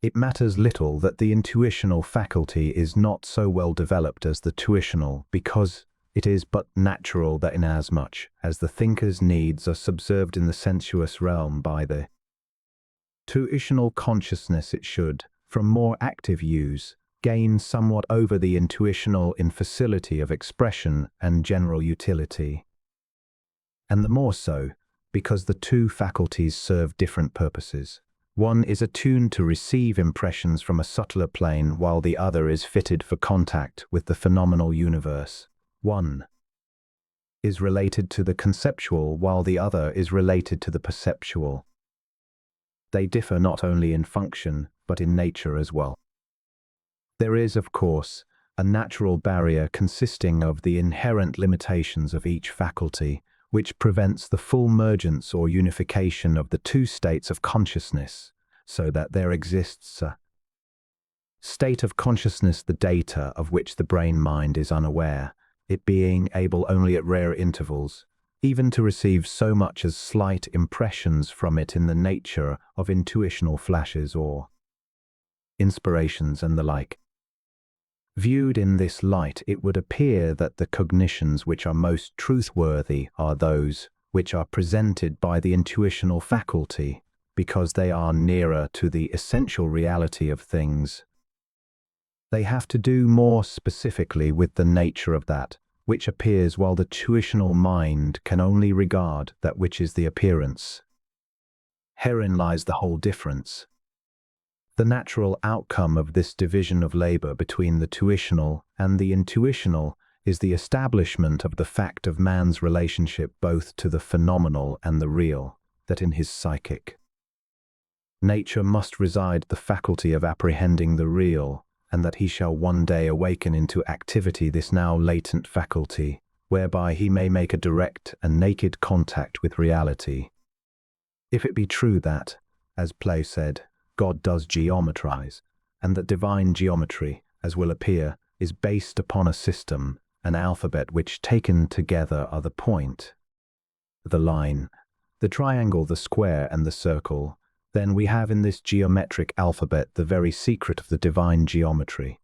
It matters little that the intuitional faculty is not so well developed as the tuitional, because it is but natural that inasmuch as the thinker's needs are subserved in the sensuous realm by the tuitional consciousness, it should, from more active use, gain somewhat over the intuitional in facility of expression and general utility. And the more so, because the two faculties serve different purposes. One is attuned to receive impressions from a subtler plane, while the other is fitted for contact with the phenomenal universe. One is related to the conceptual, while the other is related to the perceptual. They differ not only in function, but in nature as well. There is, of course, a natural barrier consisting of the inherent limitations of each faculty, which prevents the full mergence or unification of the two states of consciousness, so that there exists a state of consciousness, the data of which the brain mind is unaware, it being able only at rare intervals, even to receive so much as slight impressions from it in the nature of intuitional flashes or inspirations and the like. Viewed in this light, it would appear that the cognitions which are most truthworthy are those which are presented by the intuitional faculty, because they are nearer to the essential reality of things. They have to do more specifically with the nature of that which appears, while the tuitional mind can only regard that which is the appearance. Herein lies the whole difference. The natural outcome of this division of labor between the tuitional and the intuitional is the establishment of the fact of man's relationship both to the phenomenal and the real, that in his psychic nature must reside the faculty of apprehending the real, and that he shall one day awaken into activity this now latent faculty, whereby he may make a direct and naked contact with reality. If it be true that, as Plato said, God does geometrize, and that divine geometry, as will appear, is based upon a system, an alphabet which taken together are the point, the line, the triangle, the square, and the circle, then we have in this geometric alphabet the very secret of the divine geometry.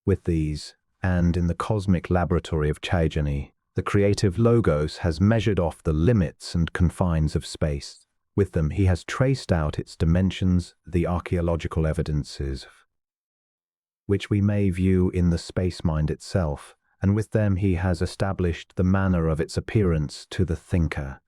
With these, and in the cosmic laboratory of Chaitanya, the creative Logos has measured off the limits and confines of space. With them he has traced out its dimensions, the archaeological evidences, which we may view in the space mind itself, and with them he has established the manner of its appearance to the thinker.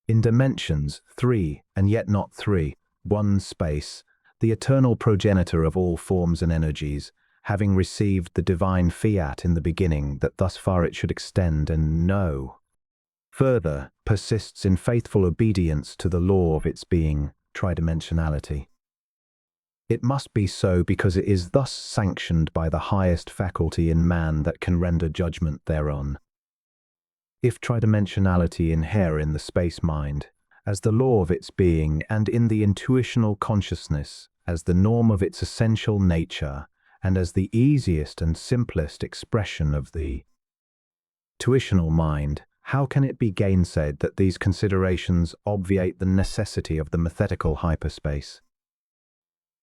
In dimensions, three, and yet not three, one space, the eternal progenitor of all forms and energies, having received the divine fiat in the beginning that thus far it should extend and know, further, persists in faithful obedience to the law of its being, tridimensionality. It must be so because it is thus sanctioned by the highest faculty in man that can render judgment thereon. If tridimensionality inhere in the space mind, as the law of its being, and in the intuitional consciousness, as the norm of its essential nature, and as the easiest and simplest expression of the tuitional mind, how can it be gainsaid that these considerations obviate the necessity of the methodical hyperspace?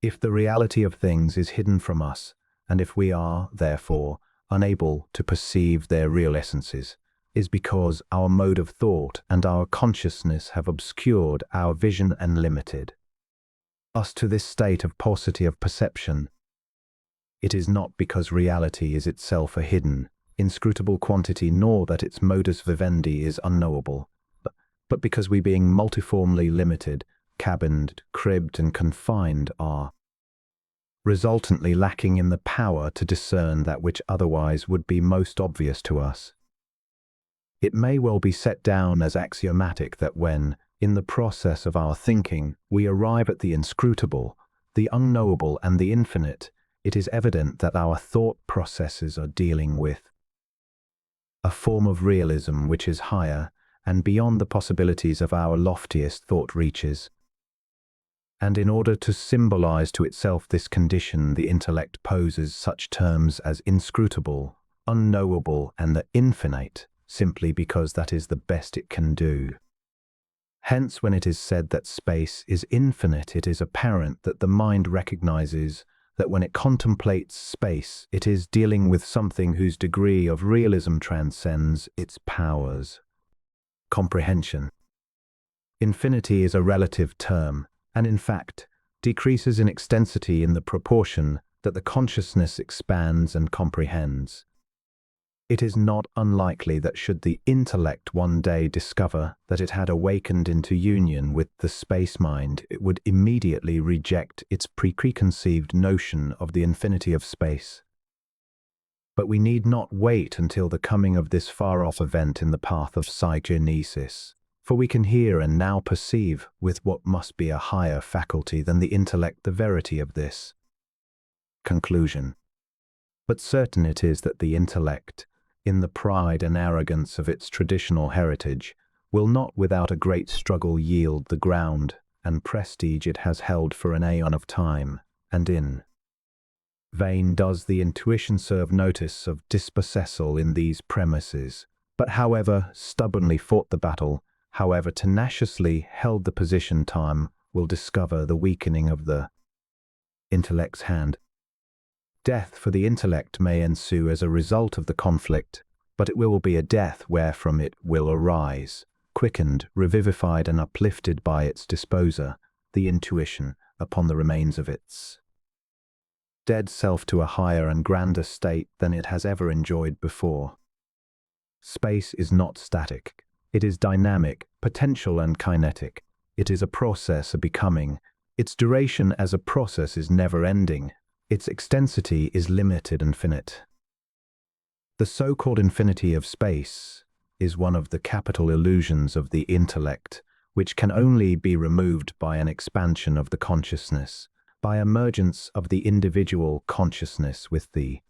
If the reality of things is hidden from us, and if we are, therefore, unable to perceive their real essences, is because our mode of thought and our consciousness have obscured our vision and limited us to this state of paucity of perception. It is not because reality is itself a hidden, inscrutable quantity, nor that its modus vivendi is unknowable, but because we, being multiformly limited, cabined, cribbed, and confined, are resultantly lacking in the power to discern that which otherwise would be most obvious to us. It may well be set down as axiomatic that when, In the process of our thinking, we arrive at the inscrutable, the unknowable, and the infinite. It is evident that our thought processes are dealing with a form of realism which is higher and beyond the possibilities of our loftiest thought reaches. And in order to symbolize to itself this condition, the intellect poses such terms as inscrutable, unknowable, and the infinite, simply because that is the best it can do. Hence, when it is said that space is infinite, it is apparent that the mind recognizes that when it contemplates space, it is dealing with something whose degree of realism transcends its powers. Comprehension. Infinity is a relative term, and in fact, decreases in extensity in the proportion that the consciousness expands and comprehends. It is not unlikely that should the intellect one day discover that it had awakened into union with the space mind, it would immediately reject its preconceived notion of the infinity of space. But we need not wait until the coming of this far-off event in the path of psychogenesis, for we can hear and now perceive with what must be a higher faculty than the intellect the verity of this. Conclusion. But certain it is that the intellect, in the pride and arrogance of its traditional heritage, will not without a great struggle yield the ground and prestige it has held for an aeon of time, and in vain does the intuition serve notice of dispossessal in these premises, but however stubbornly fought the battle, however tenaciously held the position, time will discover the weakening of the intellect's hand. Death for the intellect may ensue as a result of the conflict, but it will be a death wherefrom it will arise, quickened, revivified, and uplifted by its disposer, the intuition, upon the remains of its dead self to a higher and grander state than it has ever enjoyed before. Space is not static. It is dynamic, potential, and kinetic. It is a process of becoming. Its duration as a process is never-ending. Its extensity is limited and finite. The so-called infinity of space is one of the capital illusions of the intellect, which can only be removed by an expansion of the consciousness, by emergence of the individual consciousness with the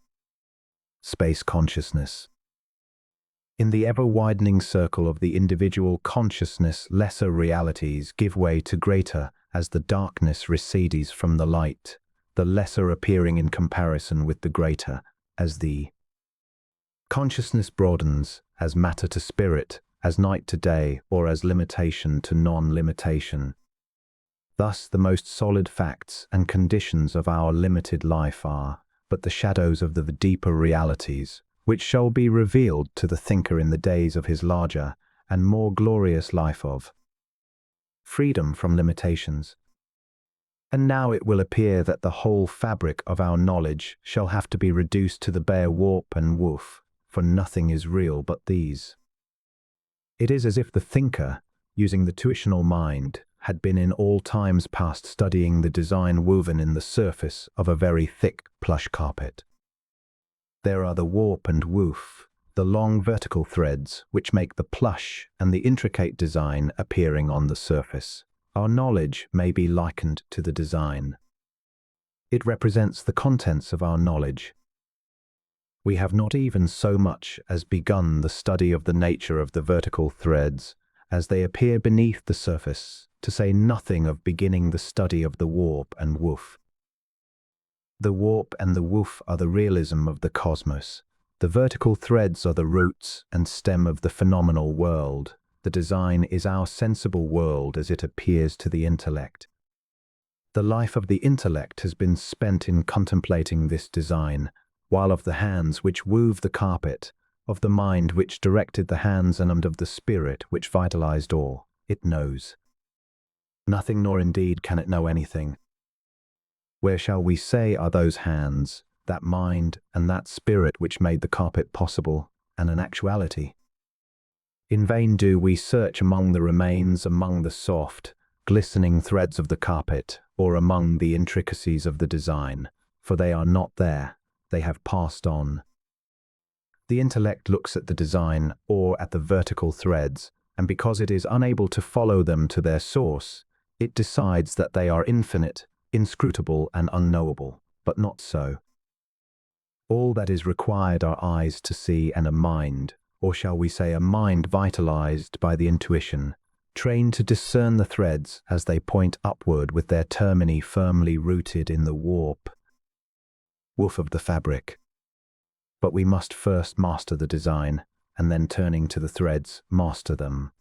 space consciousness. In the ever-widening circle of the individual consciousness, lesser realities give way to greater as the darkness recedes from the light, the lesser appearing in comparison with the greater, as the consciousness broadens, as matter to spirit, as night to day, or as limitation to non-limitation. Thus, the most solid facts and conditions of our limited life are but the shadows of the deeper realities, which shall be revealed to the thinker in the days of his larger and more glorious life of freedom from limitations. And now it will appear that the whole fabric of our knowledge shall have to be reduced to the bare warp and woof, for nothing is real but these. It is as if the thinker, using the tuitional mind, had been in all times past studying the design woven in the surface of a very thick plush carpet. There are the warp and woof, the long vertical threads which make the plush and the intricate design appearing on the surface. Our knowledge may be likened to the design. It represents the contents of our knowledge. We have not even so much as begun the study of the nature of the vertical threads as they appear beneath the surface, to say nothing of beginning the study of the warp and woof. The warp and the woof are the realism of the cosmos. The vertical threads are the roots and stem of the phenomenal world. The design is our sensible world as it appears to the intellect. The life of the intellect has been spent in contemplating this design, while of the hands which wove the carpet, of the mind which directed the hands, and of the spirit which vitalized all, it knows nothing, nor indeed can it know anything. Where shall we say are those hands, that mind, and that spirit which made the carpet possible and an actuality? In vain do we search among the remains, among the soft, glistening threads of the carpet, or among the intricacies of the design, for they are not there, they have passed on. The intellect looks at the design, or at the vertical threads, and because it is unable to follow them to their source, it decides that they are infinite, inscrutable, and unknowable, but not so. All that is required are eyes to see and a mind, or shall we say a mind vitalized by the intuition, trained to discern the threads as they point upward with their termini firmly rooted in the warp, woof of the fabric. But we must first master the design, and then turning to the threads, master them.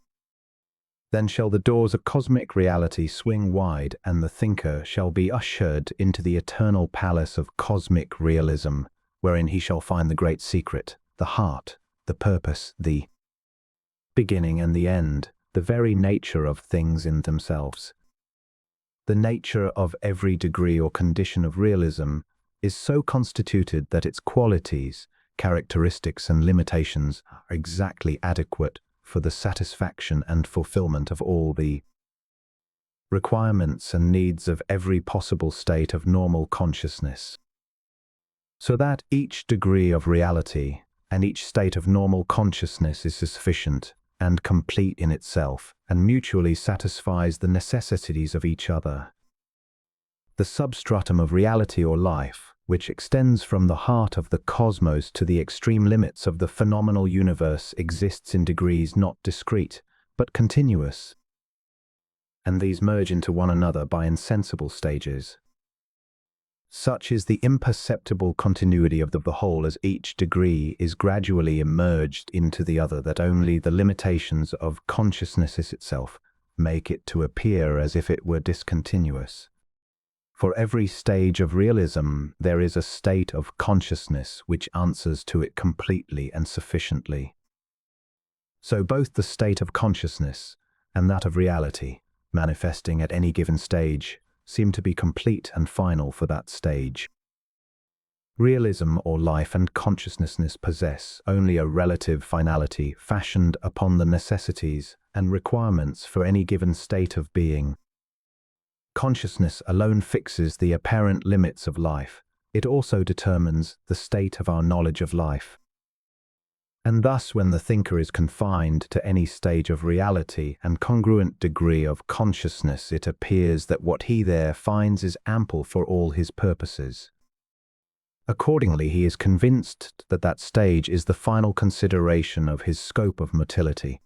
Then shall the doors of cosmic reality swing wide, and the thinker shall be ushered into the eternal palace of cosmic realism, wherein he shall find the great secret, the heart, the purpose, the beginning and the end, the very nature of things in themselves. The nature of every degree or condition of realism is so constituted that its qualities, characteristics, and limitations are exactly adequate for the satisfaction and fulfillment of all the requirements and needs of every possible state of normal consciousness. So that each degree of reality and each state of normal consciousness is sufficient and complete in itself, and mutually satisfies the necessities of each other. The substratum of reality or life, which extends from the heart of the cosmos to the extreme limits of the phenomenal universe, exists in degrees not discrete, but continuous, and these merge into one another by insensible stages. Such is the imperceptible continuity of the whole as each degree is gradually emerged into the other, that only the limitations of consciousness itself make it to appear as if it were discontinuous. For every stage of realism there is a state of consciousness which answers to it completely and sufficiently. So both the state of consciousness and that of reality, manifesting at any given stage, seem to be complete and final for that stage. Realism or life and consciousness possess only a relative finality fashioned upon the necessities and requirements for any given state of being. Consciousness alone fixes the apparent limits of life. It also determines the state of our knowledge of life. And thus, when the thinker is confined to any stage of reality and congruent degree of consciousness, it appears that what he there finds is ample for all his purposes. Accordingly, he is convinced that that stage is the final consideration of his scope of motility.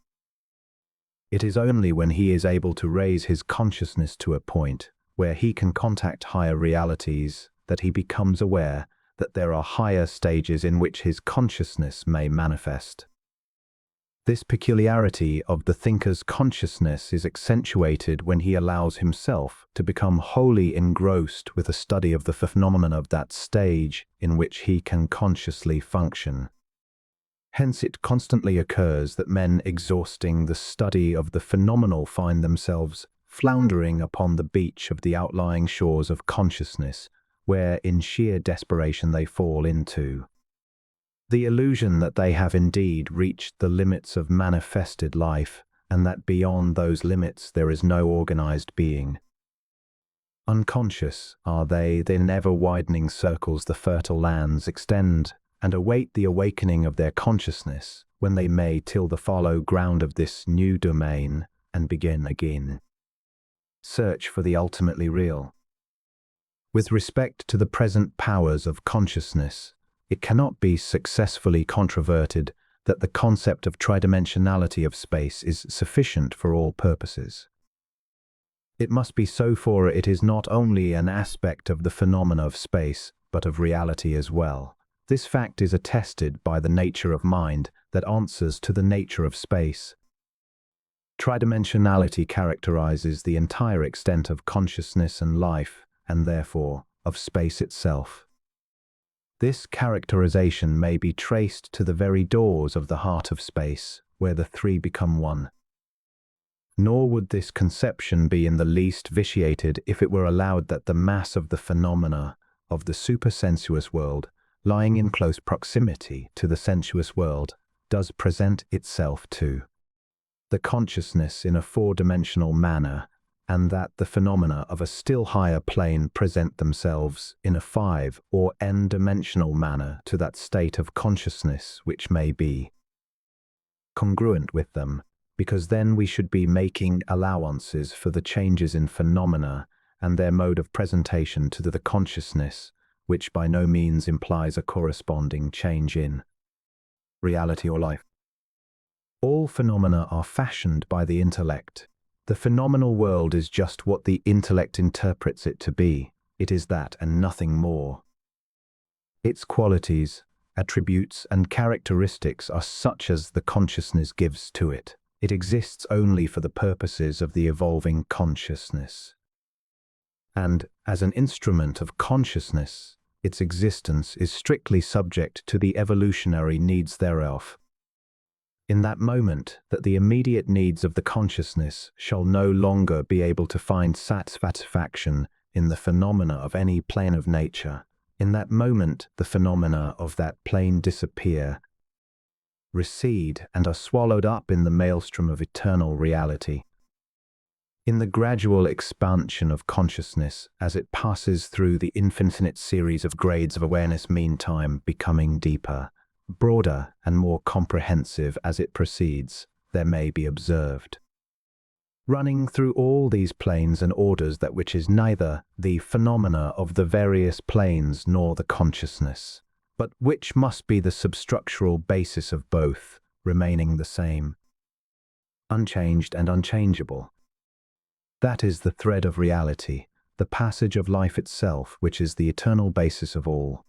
It is only when he is able to raise his consciousness to a point where he can contact higher realities that he becomes aware that there are higher stages in which his consciousness may manifest. This peculiarity of the thinker's consciousness is accentuated when he allows himself to become wholly engrossed with a study of the phenomenon of that stage in which he can consciously function. Hence it constantly occurs that men exhausting the study of the phenomenal find themselves floundering upon the beach of the outlying shores of consciousness, where in sheer desperation they fall into the illusion that they have indeed reached the limits of manifested life, and that beyond those limits there is no organized being. Unconscious are they in ever-widening circles the fertile lands extend, and await the awakening of their consciousness, when they may till the fallow ground of this new domain and begin again. Search for the ultimately real. With respect to the present powers of consciousness, it cannot be successfully controverted that the concept of tridimensionality of space is sufficient for all purposes. It must be so, for it is not only an aspect of the phenomena of space, but of reality as well. This fact is attested by the nature of mind that answers to the nature of space. Tridimensionality characterizes the entire extent of consciousness and life, and therefore of space itself. This characterization may be traced to the very doors of the heart of space, where the three become one. Nor would this conception be in the least vitiated if it were allowed that the mass of the phenomena of the supersensuous world, lying in close proximity to the sensuous world, does present itself to the consciousness in a four-dimensional manner, and that the phenomena of a still higher plane present themselves in a five- or n-dimensional manner to that state of consciousness which may be congruent with them, because then we should be making allowances for the changes in phenomena and their mode of presentation to the consciousness, which by no means implies a corresponding change in reality or life. All phenomena are fashioned by the intellect. The phenomenal world is just what the intellect interprets it to be. It is that and nothing more. Its qualities, attributes, and characteristics are such as the consciousness gives to it. It exists only for the purposes of the evolving consciousness. And, as an instrument of consciousness, its existence is strictly subject to the evolutionary needs thereof. In that moment that the immediate needs of the consciousness shall no longer be able to find satisfaction in the phenomena of any plane of nature, in that moment the phenomena of that plane disappear, recede, and are swallowed up in the maelstrom of eternal reality. In the gradual expansion of consciousness, as it passes through the infinite series of grades of awareness, meantime becoming deeper, broader, and more comprehensive as it proceeds, there may be observed, running through all these planes and orders, that which is neither the phenomena of the various planes nor the consciousness, but which must be the substructural basis of both, remaining the same, unchanged and unchangeable. That is the thread of reality, the passage of life itself, which is the eternal basis of all.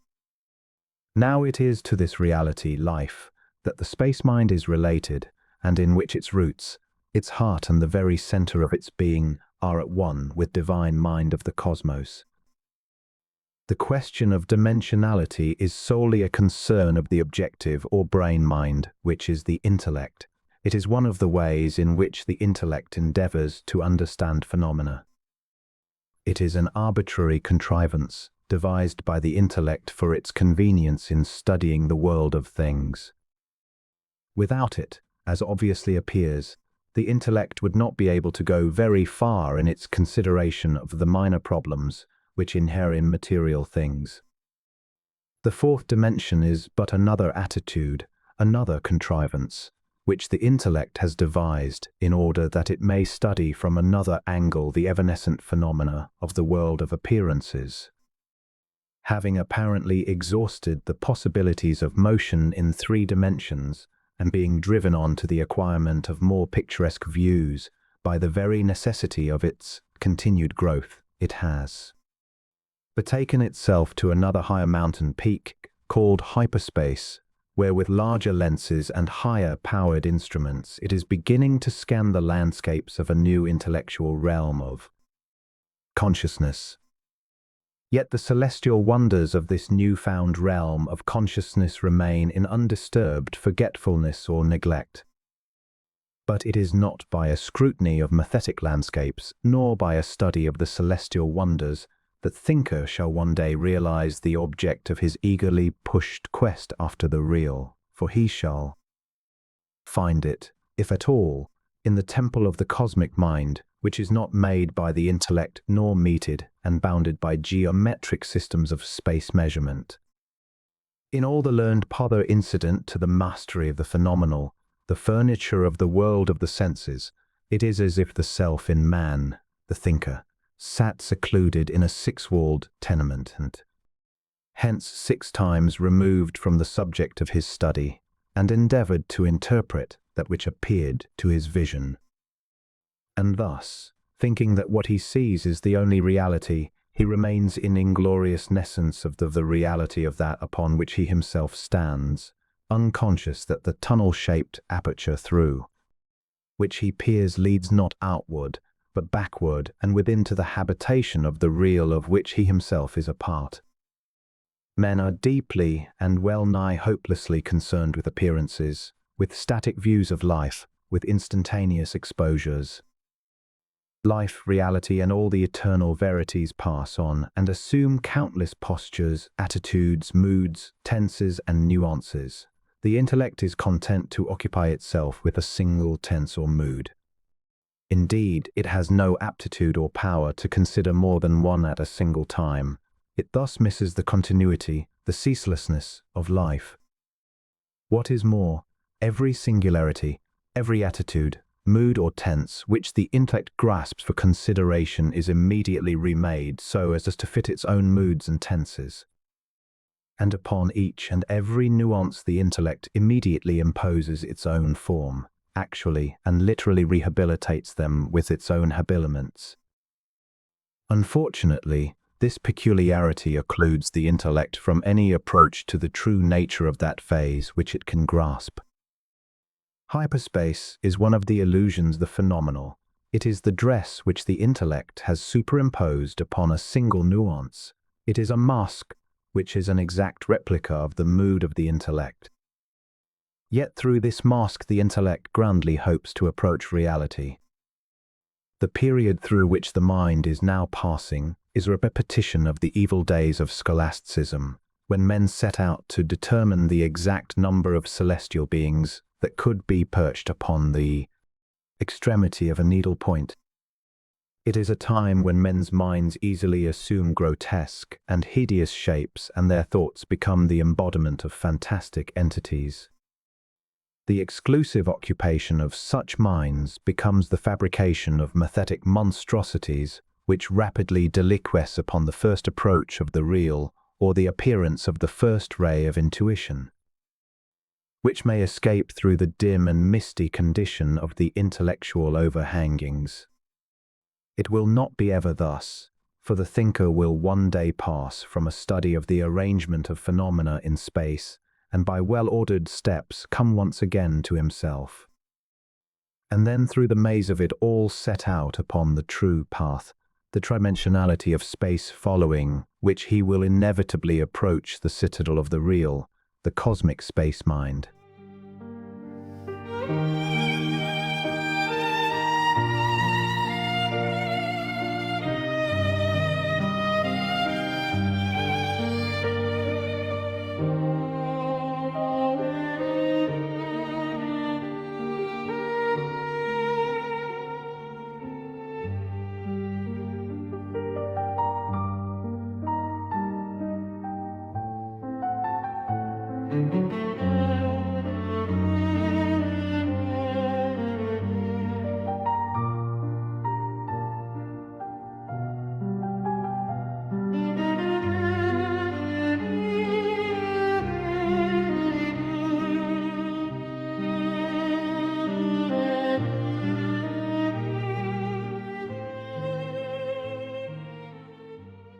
Now it is to this reality, life, that the space mind is related, and in which its roots, its heart and the very center of its being are at one with divine mind of the cosmos. The question of dimensionality is solely a concern of the objective or brain mind, which is the intellect. It is one of the ways in which the intellect endeavors to understand phenomena. It is an arbitrary contrivance devised by the intellect for its convenience in studying the world of things. Without it, as obviously appears, the intellect would not be able to go very far in its consideration of the minor problems which inhere in material things. The fourth dimension is but another attitude, another contrivance, which the intellect has devised in order that it may study from another angle the evanescent phenomena of the world of appearances. Having apparently exhausted the possibilities of motion in 3 dimensions, and being driven on to the acquirement of more picturesque views by the very necessity of its continued growth, it has betaken itself to another higher mountain peak called hyperspace, where with larger lenses and higher powered instruments it is beginning to scan the landscapes of a new intellectual realm of consciousness. Yet the celestial wonders of this newfound realm of consciousness remain in undisturbed forgetfulness or neglect. But it is not by a scrutiny of mathetic landscapes, nor by a study of the celestial wonders, that thinker shall one day realize the object of his eagerly pushed quest after the real, for he shall find it, if at all, in the temple of the cosmic mind, which is not made by the intellect nor meted and bounded by geometric systems of space measurement. In all the learned pother incident to the mastery of the phenomenal, the furniture of the world of the senses, it is as if the self in man, the thinker, sat secluded in a 6-walled tenement, and hence 6 times removed from the subject of his study, and endeavored to interpret that which appeared to his vision. And thus, thinking that what he sees is the only reality, he remains in inglorious nescience of the reality of that upon which he himself stands, unconscious that the tunnel-shaped aperture through which he peers leads not outward, but backward and within to the habitation of the real of which he himself is a part. Men are deeply and well-nigh hopelessly concerned with appearances, with static views of life, with instantaneous exposures. Life, reality, and all the eternal verities pass on and assume countless postures, attitudes, moods, tenses, and nuances. The intellect is content to occupy itself with a single tense or mood. Indeed, it has no aptitude or power to consider more than one at a single time. It thus misses the continuity, the ceaselessness of life. What is more, every singularity, every attitude, mood or tense which the intellect grasps for consideration is immediately remade so as to fit its own moods and tenses. And upon each and every nuance the intellect immediately imposes its own form, actually and literally rehabilitates them with its own habiliments. Unfortunately, this peculiarity occludes the intellect from any approach to the true nature of that phase which it can grasp. Hyperspace is one of the illusions, the phenomenal. It is the dress which the intellect has superimposed upon a single nuance. It is a mask which is an exact replica of the mood of the intellect. Yet through this mask the intellect grandly hopes to approach reality. The period through which the mind is now passing is a repetition of the evil days of scholasticism, when men set out to determine the exact number of celestial beings that could be perched upon the extremity of a needle point. It is a time when men's minds easily assume grotesque and hideous shapes and their thoughts become the embodiment of fantastic entities. The exclusive occupation of such minds becomes the fabrication of mathetic monstrosities which rapidly deliquesce upon the first approach of the real or the appearance of the first ray of intuition, which may escape through the dim and misty condition of the intellectual overhangings. It will not be ever thus, for the thinker will one day pass from a study of the arrangement of phenomena in space and by well-ordered steps come once again to himself, and then through the maze of it all set out upon the true path, the tridimensionality of space following, which he will inevitably approach the citadel of the real, the cosmic space mind.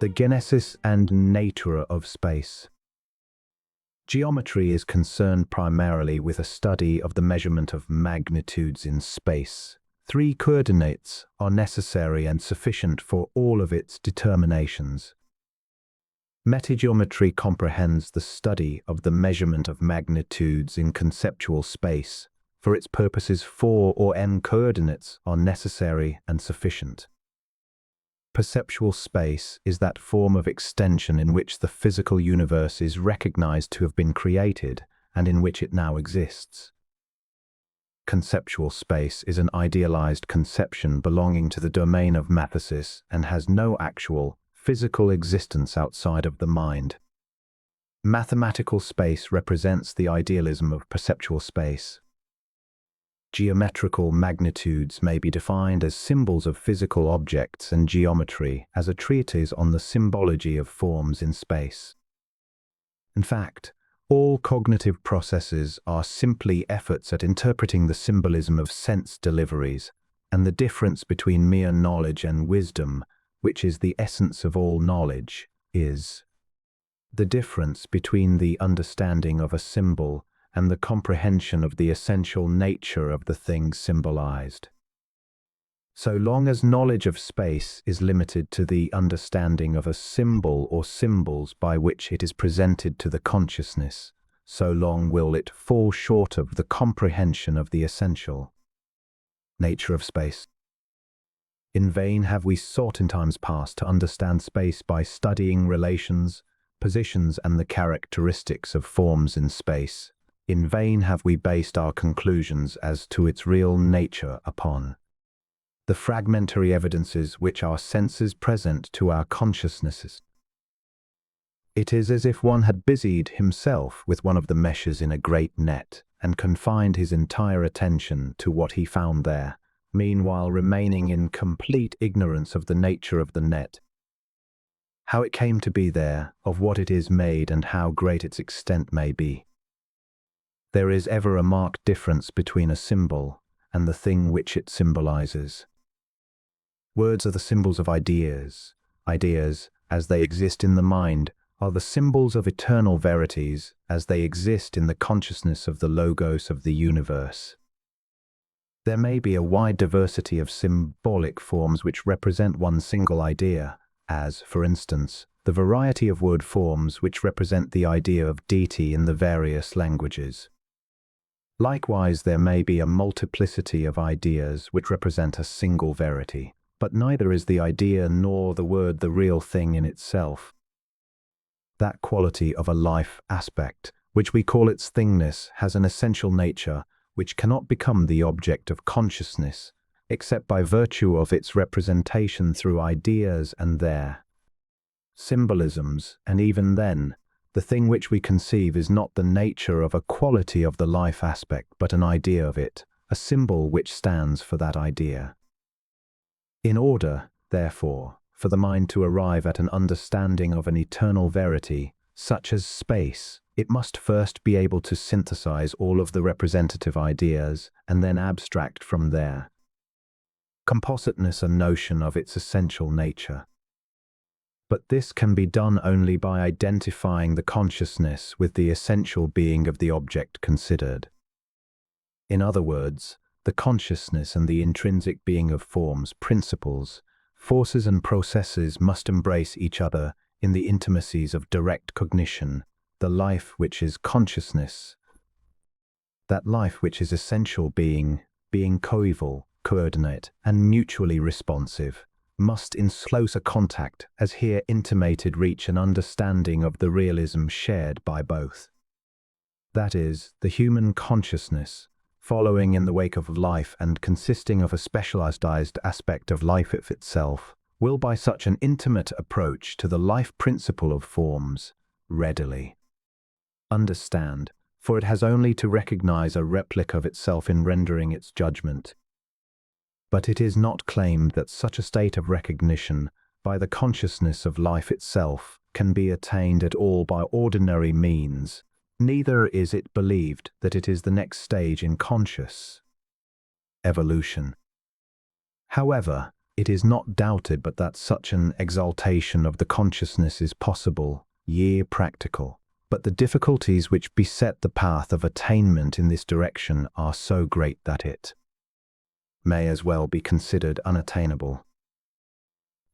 The genesis and nature of space. Geometry is concerned primarily with a study of the measurement of magnitudes in space. 3 coordinates are necessary and sufficient for all of its determinations. Metageometry comprehends the study of the measurement of magnitudes in conceptual space. For its purposes 4 or n coordinates are necessary and sufficient. Perceptual space is that form of extension in which the physical universe is recognized to have been created and in which it now exists. Conceptual space is an idealized conception belonging to the domain of mathesis and has no actual, physical existence outside of the mind. Mathematical space represents the idealism of perceptual space. Geometrical magnitudes may be defined as symbols of physical objects and geometry as a treatise on the symbology of forms in space. In fact, all cognitive processes are simply efforts at interpreting the symbolism of sense deliveries and the difference between mere knowledge and wisdom, which is the essence of all knowledge, is the difference between the understanding of a symbol and the comprehension of the essential nature of the thing symbolized. So long as knowledge of space is limited to the understanding of a symbol or symbols by which it is presented to the consciousness, so long will it fall short of the comprehension of the essential nature of space. In vain have we sought in times past to understand space by studying relations, positions, and the characteristics of forms in space. In vain have we based our conclusions as to its real nature upon the fragmentary evidences which our senses present to our consciousnesses. It is as if one had busied himself with one of the meshes in a great net, and confined his entire attention to what he found there, meanwhile remaining in complete ignorance of the nature of the net, how it came to be there, of what it is made, and how great its extent may be. There is ever a marked difference between a symbol and the thing which it symbolizes. Words are the symbols of ideas. Ideas, as they exist in the mind, are the symbols of eternal verities as they exist in the consciousness of the logos of the universe. There may be a wide diversity of symbolic forms which represent one single idea, as, for instance, the variety of word forms which represent the idea of deity in the various languages. Likewise, there may be a multiplicity of ideas which represent a single verity, but neither is the idea nor the word the real thing in itself. That quality of a life aspect, which we call its thingness, has an essential nature which cannot become the object of consciousness, except by virtue of its representation through ideas and their symbolisms, and even then, the thing which we conceive is not the nature of a quality of the life aspect, but an idea of it, a symbol which stands for that idea. In order, therefore, for the mind to arrive at an understanding of an eternal verity, such as space, it must first be able to synthesize all of the representative ideas and then abstract from their compositeness a notion of its essential nature. But this can be done only by identifying the consciousness with the essential being of the object considered. In other words, the consciousness and the intrinsic being of forms, principles, forces and processes must embrace each other in the intimacies of direct cognition, the life which is consciousness, that life which is essential being coeval, coordinate, and mutually responsive, must in closer contact, as here intimated, reach an understanding of the realism shared by both. That is, the human consciousness, following in the wake of life and consisting of a specialized aspect of life itself, will by such an intimate approach to the life principle of forms readily understand, for it has only to recognize a replica of itself in rendering its judgment. But it is not claimed that such a state of recognition by the consciousness of life itself can be attained at all by ordinary means. Neither is it believed that it is the next stage in conscious evolution. However, it is not doubted but that such an exaltation of the consciousness is possible, yea, practical. But the difficulties which beset the path of attainment in this direction are so great that it may as well be considered unattainable.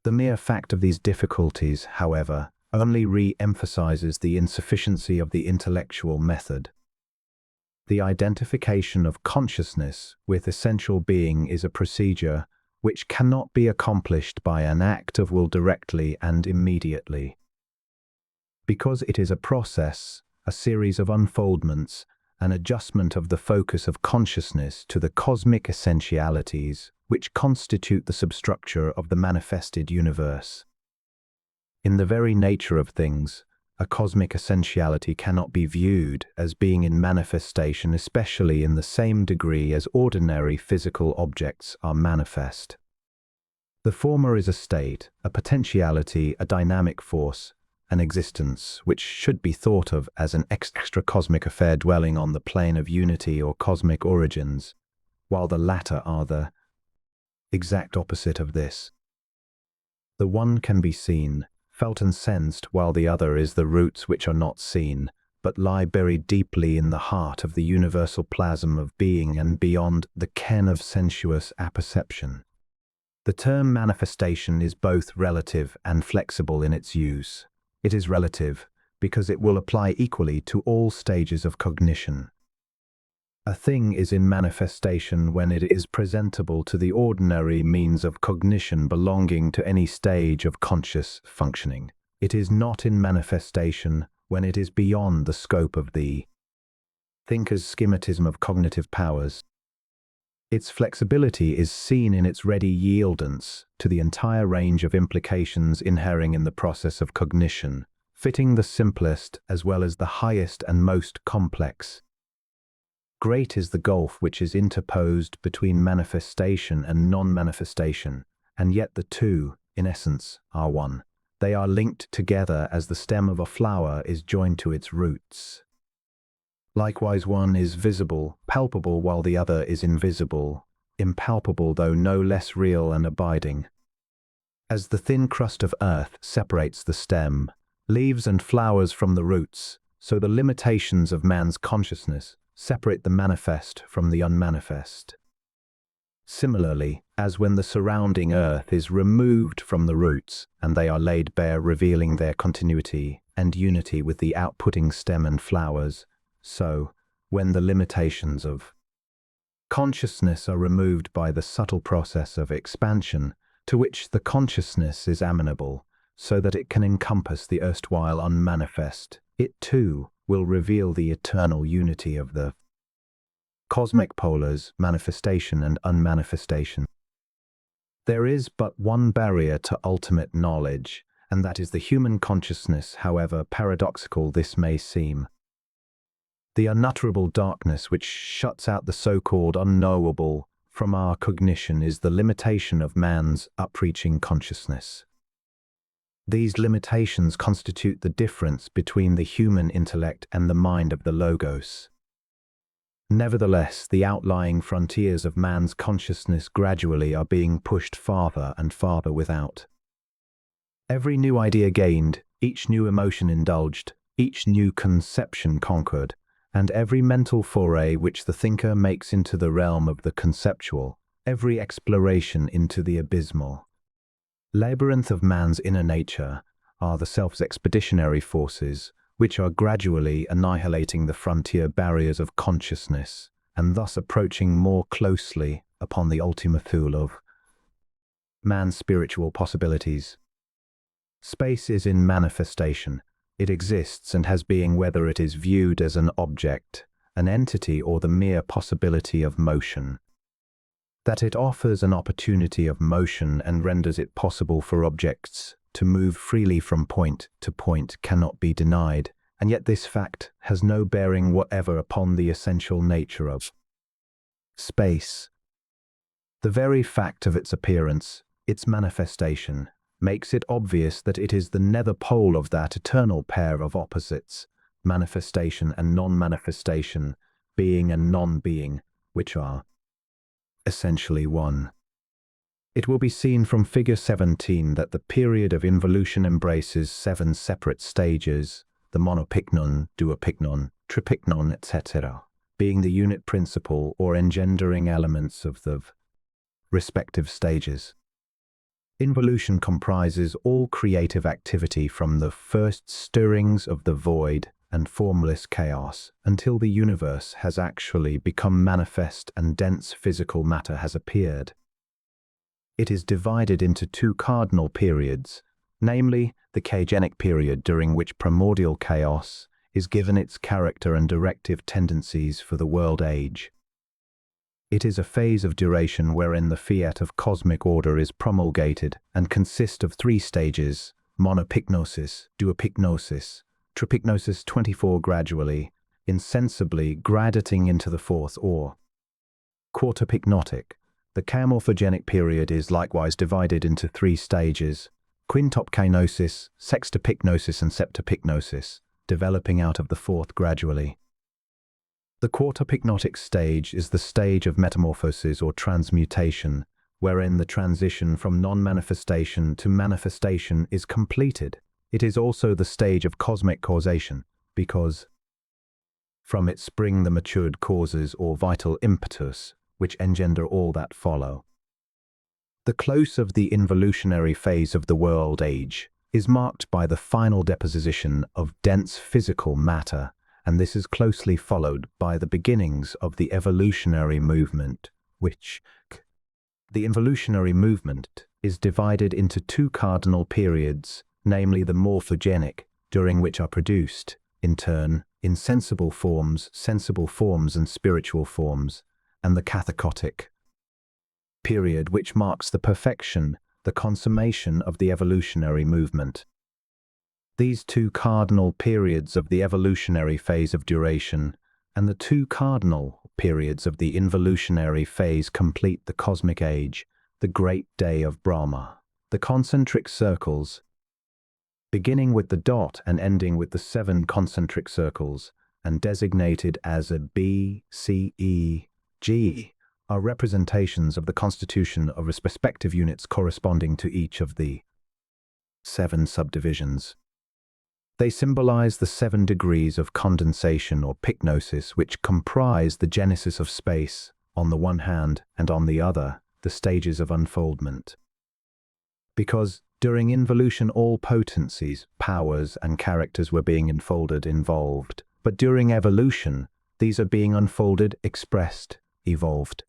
The mere fact of these difficulties, however, only re-emphasizes the insufficiency of the intellectual method. The identification of consciousness with essential being is a procedure which cannot be accomplished by an act of will directly and immediately. Because it is a process, a series of unfoldments, an adjustment of the focus of consciousness to the cosmic essentialities which constitute the substructure of the manifested universe. In the very nature of things, a cosmic essentiality cannot be viewed as being in manifestation, especially in the same degree as ordinary physical objects are manifest. The former is a state, a potentiality, a dynamic force, an existence which should be thought of as an extra-cosmic affair dwelling on the plane of unity or cosmic origins, while the latter are the exact opposite of this. The one can be seen, felt and sensed, while the other is the roots which are not seen, but lie buried deeply in the heart of the universal plasm of being and beyond the ken of sensuous apperception. The term manifestation is both relative and flexible in its use. It is relative because it will apply equally to all stages of cognition. A thing is in manifestation when it is presentable to the ordinary means of cognition belonging to any stage of conscious functioning. It is not in manifestation when it is beyond the scope of the thinker's schematism of cognitive powers. Its flexibility is seen in its ready yieldance to the entire range of implications inhering in the process of cognition, fitting the simplest as well as the highest and most complex Great is the gulf which is interposed between manifestation and non-manifestation, and yet the two, in essence, are one. They are linked together as the stem of a flower is joined to its roots. Likewise, one is visible, palpable, while the other is invisible, impalpable though no less real and abiding. As the thin crust of earth separates the stem, leaves and flowers from the roots, so the limitations of man's consciousness separate the manifest from the unmanifest. Similarly, as when the surrounding earth is removed from the roots and they are laid bare, revealing their continuity and unity with the outputting stem and flowers, so, when the limitations of consciousness are removed by the subtle process of expansion, to which the consciousness is amenable, so that it can encompass the erstwhile unmanifest, it too will reveal the eternal unity of the cosmic polars, manifestation and unmanifestation. There is but one barrier to ultimate knowledge, and that is the human consciousness, however paradoxical this may seem. The unutterable darkness which shuts out the so-called unknowable from our cognition is the limitation of man's upreaching consciousness. These limitations constitute the difference between the human intellect and the mind of the Logos. Nevertheless, the outlying frontiers of man's consciousness gradually are being pushed farther and farther without. Every new idea gained, each new emotion indulged, each new conception conquered, and every mental foray which the thinker makes into the realm of the conceptual, every exploration into the abysmal labyrinth of man's inner nature, are the self's expeditionary forces, which are gradually annihilating the frontier barriers of consciousness, and thus approaching more closely upon the ultima thule of man's spiritual possibilities. Space is in manifestation. It exists and has being whether it is viewed as an object, an entity, or the mere possibility of motion. That it offers an opportunity of motion and renders it possible for objects to move freely from point to point cannot be denied, and yet this fact has no bearing whatever upon the essential nature of space. The very fact of its appearance, its manifestation, makes it obvious that it is the nether pole of that eternal pair of opposites, manifestation and non-manifestation, being and non-being, which are essentially one. It will be seen from Figure 17 that the period of involution embraces 7 separate stages, the monopyknon, duopyknon, tripyknon, etc., being the unit principle or engendering elements of the respective stages. Involution comprises all creative activity from the first stirrings of the void and formless chaos until the universe has actually become manifest and dense physical matter has appeared. It is divided into 2 cardinal periods, namely the chaogenic period, during which primordial chaos is given its character and directive tendencies for the world age. It is a phase of duration wherein the fiat of cosmic order is promulgated and consists of 3 stages: monopyknosis, duopyknosis, tripyknosis, 24 gradually, insensibly gradating into the 4th or quartopyknotic. The chaomorphogenic period is likewise divided into 3 stages: quintopyknosis, sextopyknosis and septopyknosis, developing out of the 4th gradually. The quartopyknotic stage is the stage of metamorphosis or transmutation, wherein the transition from non-manifestation to manifestation is completed. It is also the stage of cosmic causation, because from it spring the matured causes or vital impetus, which engender all that follow. The close of the involutionary phase of the world age is marked by the final deposition of dense physical matter, and this is closely followed by the beginnings of the evolutionary movement, which the involutionary movement is divided into 2 cardinal periods, namely the morphogenic, during which are produced, in turn, insensible forms, sensible forms and spiritual forms, and the cathechotic period, which marks the perfection, the consummation of the evolutionary movement. These 2 cardinal periods of the evolutionary phase of duration and the 2 cardinal periods of the involutionary phase complete the cosmic age, the great day of Brahma. The concentric circles, beginning with the dot and ending with the 7 concentric circles, and designated as a B, C, E, G, are representations of the constitution of respective units corresponding to each of the 7 subdivisions. They symbolize the 7 degrees of condensation or pycnosis, which comprise the genesis of space on the one hand, and on the other, the stages of unfoldment. Because during involution all potencies, powers, and characters were being involved, but during evolution, these are being unfolded, expressed, evolved.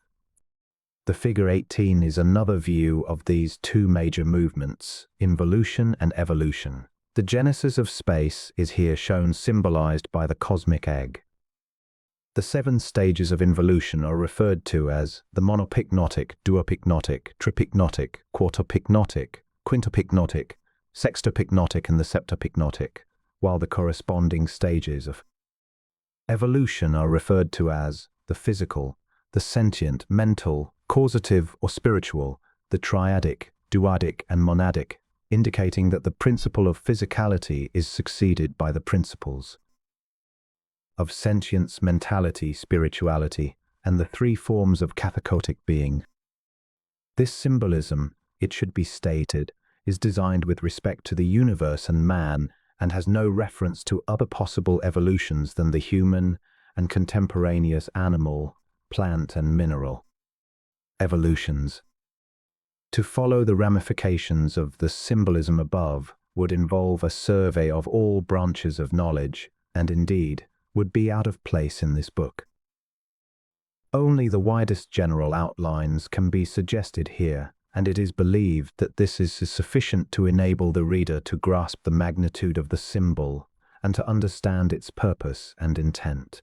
The figure 18 is another view of these 2 major movements, involution and evolution. The genesis of space is here shown symbolized by the cosmic egg. The 7 stages of involution are referred to as the monopyknotic, duopyknotic, tripyknotic, quartopyknotic, quintopyknotic, sextopyknotic, and the septopyknotic, while the corresponding stages of evolution are referred to as the physical, the sentient, mental, causative or spiritual, the triadic, duadic, and monadic, indicating that the principle of physicality is succeeded by the principles of sentience, mentality, spirituality, and the 3 forms of catharcotic being. This symbolism, it should be stated, is designed with respect to the universe and man, and has no reference to other possible evolutions than the human and contemporaneous animal, plant, and mineral evolutions. To follow the ramifications of the symbolism above would involve a survey of all branches of knowledge, and indeed would be out of place in this book. Only the widest general outlines can be suggested here, and it is believed that this is sufficient to enable the reader to grasp the magnitude of the symbol and to understand its purpose and intent.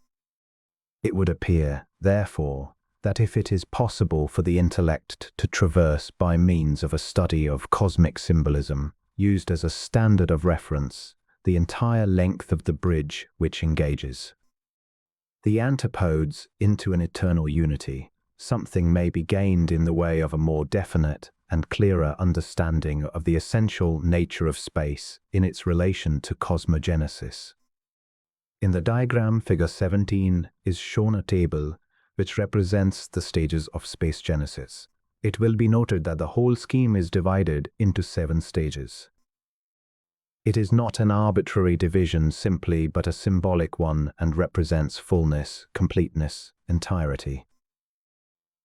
It would appear, therefore, that if it is possible for the intellect to traverse by means of a study of cosmic symbolism, used as a standard of reference, the entire length of the bridge which engages the antipodes into an eternal unity, something may be gained in the way of a more definite and clearer understanding of the essential nature of space in its relation to cosmogenesis. In the diagram, figure 17 is shown a table which represents the stages of space genesis. It will be noted that the whole scheme is divided into 7 stages. It is not an arbitrary division simply, but a symbolic one, and represents fullness, completeness, entirety.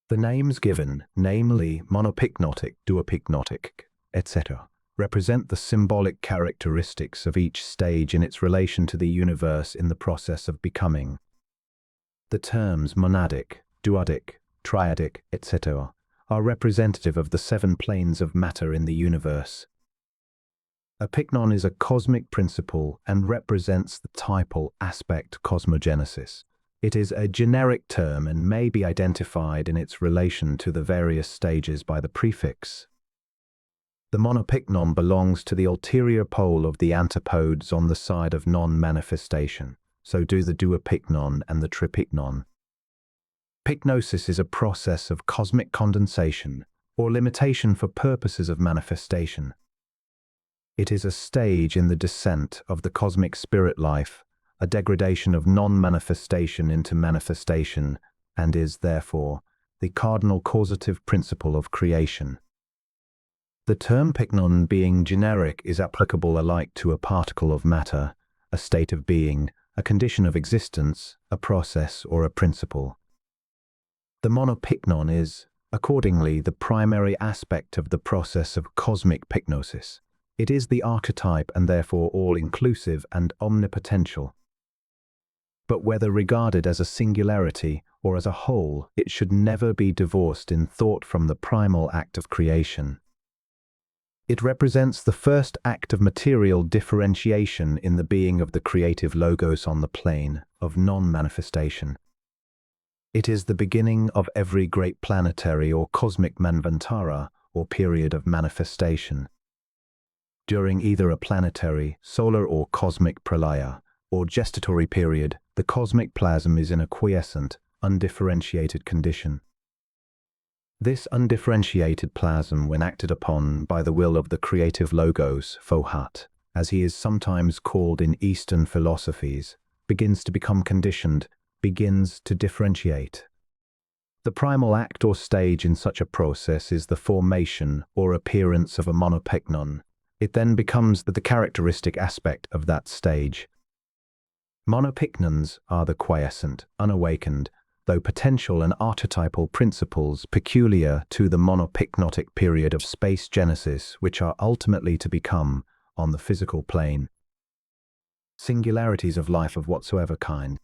The names given, namely monopyknotic, duopyknotic, etc., represent the symbolic characteristics of each stage in its relation to the universe in the process of becoming. The terms monadic, duadic, triadic, etc. are representative of the 7 planes of matter in the universe. A pycnon is a cosmic principle and represents the typal aspect cosmogenesis. It is a generic term and may be identified in its relation to the various stages by the prefix. The monopyknon belongs to the ulterior pole of the antipodes on the side of non-manifestation. So do the duopyknon and the tripyknon. Pycnosis is a process of cosmic condensation or limitation for purposes of manifestation. It is a stage in the descent of the cosmic spirit life, a degradation of non-manifestation into manifestation, and is, therefore, the cardinal causative principle of creation. The term pycnon, being generic, is applicable alike to a particle of matter, a state of being, a condition of existence, a process, or a principle. The monopyknon is, accordingly, the primary aspect of the process of cosmic pycnosis. It is the archetype and therefore all-inclusive and omnipotential. But whether regarded as a singularity or as a whole, it should never be divorced in thought from the primal act of creation. It represents the first act of material differentiation in the being of the creative logos on the plane of non-manifestation. It is the beginning of every great planetary or cosmic manvantara, or period of manifestation. During either a planetary, solar or cosmic pralaya, or gestatory period, the cosmic plasm is in a quiescent, undifferentiated condition. This undifferentiated plasm, when acted upon by the will of the creative logos, Fohat, as he is sometimes called in Eastern philosophies, begins to become conditioned, begins to differentiate. The primal act or stage in such a process is the formation or appearance of a monopyknon. It then becomes the characteristic aspect of that stage. Monopyknons are the quiescent, unawakened, though potential and archetypal principles peculiar to the monopyknotic period of space genesis, which are ultimately to become, on the physical plane, singularities of life of whatsoever kind.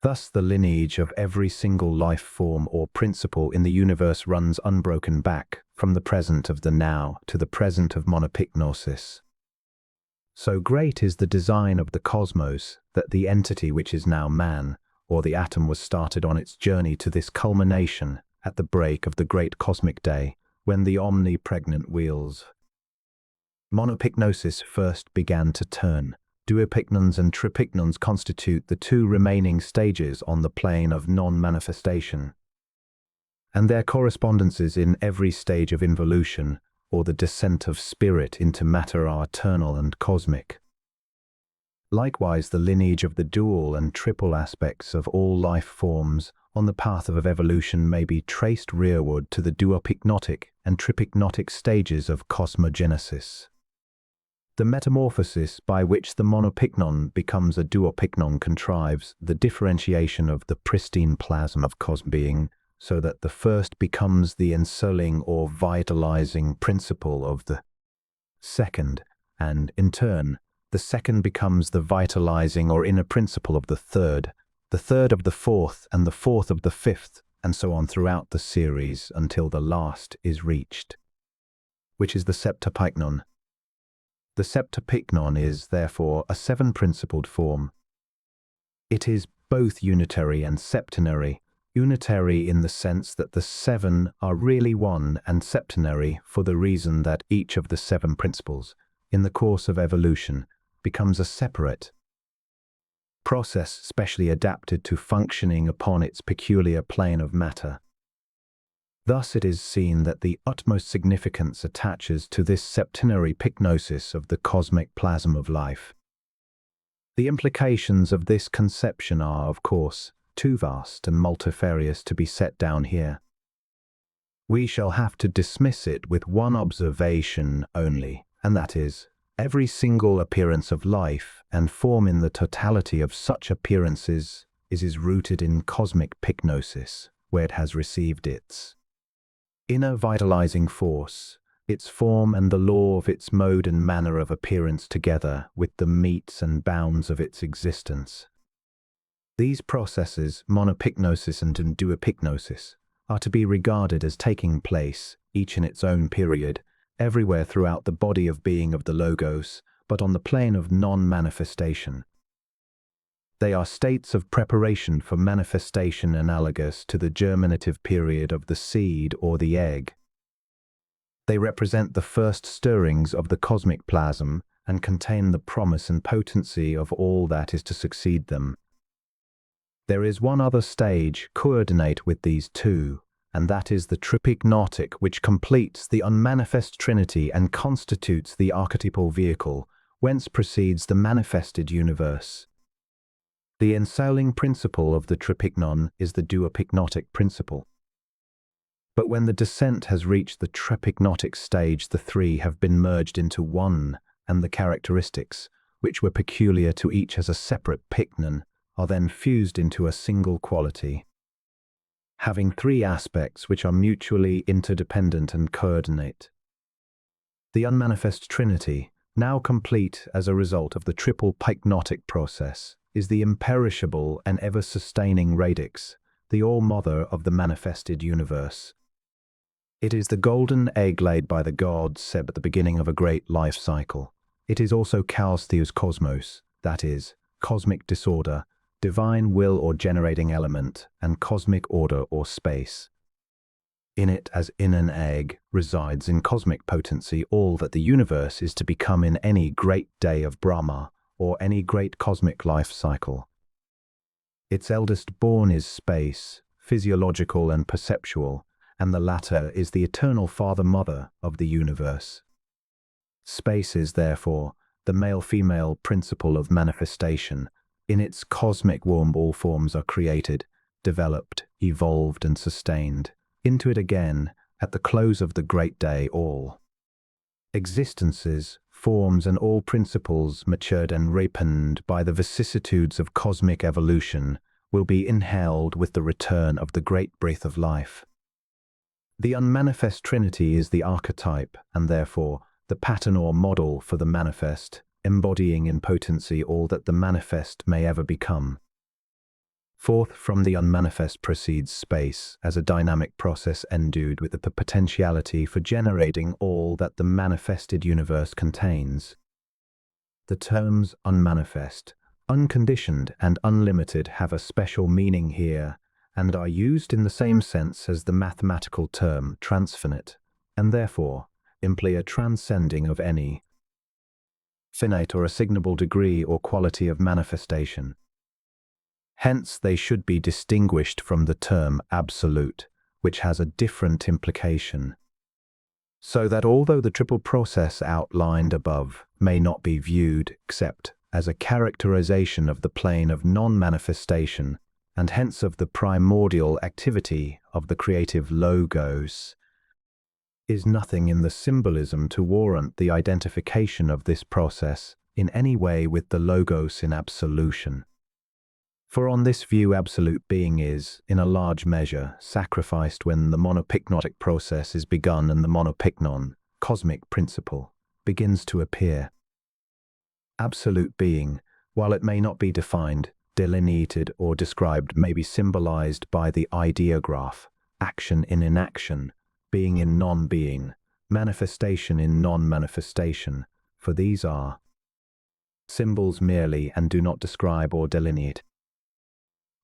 Thus the lineage of every single life form or principle in the universe runs unbroken back from the present of the now to the present of monopyknosis. So great is the design of the cosmos that the entity which is now man, or the atom, was started on its journey to this culmination at the break of the great cosmic day, when the omnipregnant wheels monopyknosis first began to turn. Duopyknons and tripyknons constitute the two remaining stages on the plane of non-manifestation, and their correspondences in every stage of involution, or the descent of spirit into matter, are eternal and cosmic. Likewise, the lineage of the dual and triple aspects of all life forms on the path of evolution may be traced rearward to the duopyknotic and tripyknotic stages of cosmogenesis. The metamorphosis by which the monopyknon becomes a duopyknon contrives the differentiation of the pristine plasm of cosbeing, so that the first becomes the ensouling or vitalizing principle of the second, and, in turn, the second becomes the vitalizing or inner principle of the third of the fourth, and the fourth of the fifth, and so on throughout the series until the last is reached, which is the septopyknon. The septopyknon is, therefore, a seven-principled form. It is both unitary and septenary, unitary in the sense that the seven are really one, and septenary for the reason that each of the seven principles, in the course of evolution, becomes a separate process specially adapted to functioning upon its peculiar plane of matter. Thus it is seen that the utmost significance attaches to this septenary pyknosis of the cosmic plasm of life. The implications of this conception are, of course, too vast and multifarious to be set down here. We shall have to dismiss it with one observation only, and that is, every single appearance of life and form in the totality of such appearances is rooted in cosmic pyknosis, where it has received its inner vitalizing force, its form and the law of its mode and manner of appearance together with the metes and bounds of its existence. These processes, monopyknosis and duopyknosis, are to be regarded as taking place, each in its own period, everywhere throughout the body of being of the Logos, but on the plane of non-manifestation. They are states of preparation for manifestation analogous to the germinative period of the seed or the egg. They represent the first stirrings of the cosmic plasm and contain the promise and potency of all that is to succeed them. There is one other stage coordinate with these two, and that is the tripyknotic, which completes the unmanifest trinity and constitutes the archetypal vehicle, whence proceeds the manifested universe. The ensouling principle of the tripyknon is the duopyknotic principle. But when the descent has reached the tripyknotic stage, the three have been merged into one, and the characteristics, which were peculiar to each as a separate pyknon, are then fused into a single quality, having three aspects which are mutually interdependent and coordinate. The unmanifest trinity, now complete as a result of the triple pyknotic process, is the imperishable and ever-sustaining radix, the all-mother of the manifested universe. It is the golden egg laid by the gods at the beginning of a great life cycle. It is also chaos theos cosmos, that is, cosmic disorder, divine will or generating element, and cosmic order or space. In it, as in an egg, resides in cosmic potency all that the universe is to become in any great day of Brahma, or any great cosmic life cycle. Its eldest born is space, physiological and perceptual, and the latter is the eternal father-mother of the universe. Space is, therefore, the male-female principle of manifestation. In its cosmic womb all forms are created, developed, evolved and sustained. Into it again, at the close of the great day, all existences, forms and all principles matured and ripened by the vicissitudes of cosmic evolution will be inhaled with the return of the great breath of life. The unmanifest Trinity is the archetype and therefore the pattern or model for the manifest, embodying in potency all that the manifest may ever become. Forth from the unmanifest proceeds space as a dynamic process endued with the potentiality for generating all that the manifested universe contains. The terms unmanifest, unconditioned and unlimited have a special meaning here and are used in the same sense as the mathematical term transfinite, and therefore imply a transcending of any finite or assignable degree or quality of manifestation. Hence they should be distinguished from the term absolute, which has a different implication. So that although the triple process outlined above may not be viewed except as a characterization of the plane of non-manifestation, and hence of the primordial activity of the creative logos, is nothing in the symbolism to warrant the identification of this process in any way with the logos in absolution. For on this view absolute being is, in a large measure, sacrificed when the monopyknotic process is begun and the monopyknon, cosmic principle, begins to appear. Absolute being, while it may not be defined, delineated or described, may be symbolized by the ideograph, action in inaction, being in non-being, manifestation in non-manifestation, for these are symbols merely and do not describe or delineate.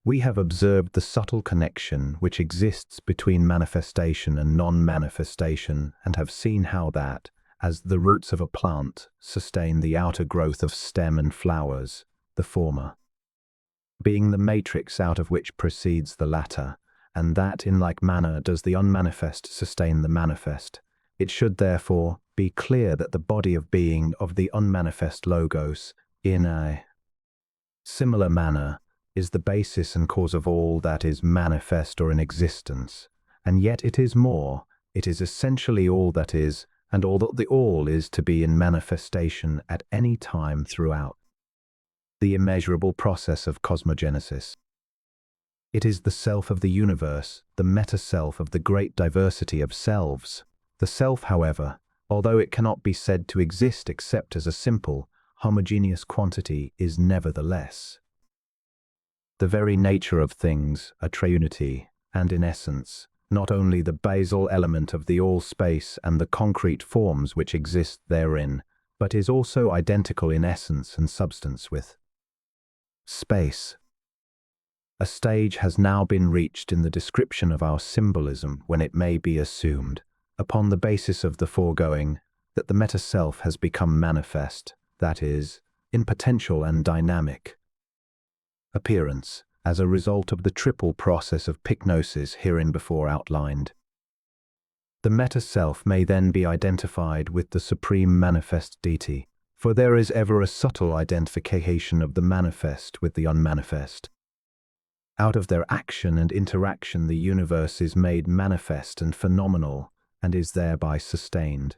We have observed the subtle connection which exists between manifestation and non-manifestation and have seen how that, as the roots of a plant sustain the outer growth of stem and flowers, the former being the matrix out of which proceeds the latter, and that in like manner does the unmanifest sustain the manifest. It should therefore be clear that the body of being of the unmanifest logos, in a similar manner, is the basis and cause of all that is manifest or in existence, and yet it is more, it is essentially all that is, and all that the all is to be in manifestation at any time throughout the immeasurable process of cosmogenesis. It is the self of the universe, the meta-self of the great diversity of selves. The self, however, although it cannot be said to exist except as a simple, homogeneous quantity, is nevertheless the very nature of things, a triunity, and in essence, not only the basal element of the all-space and the concrete forms which exist therein, but is also identical in essence and substance with space. A stage has now been reached in the description of our symbolism when it may be assumed, upon the basis of the foregoing, that the meta-self has become manifest, that is, in potential and dynamic appearance, as a result of the triple process of pyknosis hereinbefore outlined. The meta-self may then be identified with the supreme manifest deity, for there is ever a subtle identification of the manifest with the unmanifest. Out of their action and interaction the universe is made manifest and phenomenal, and is thereby sustained.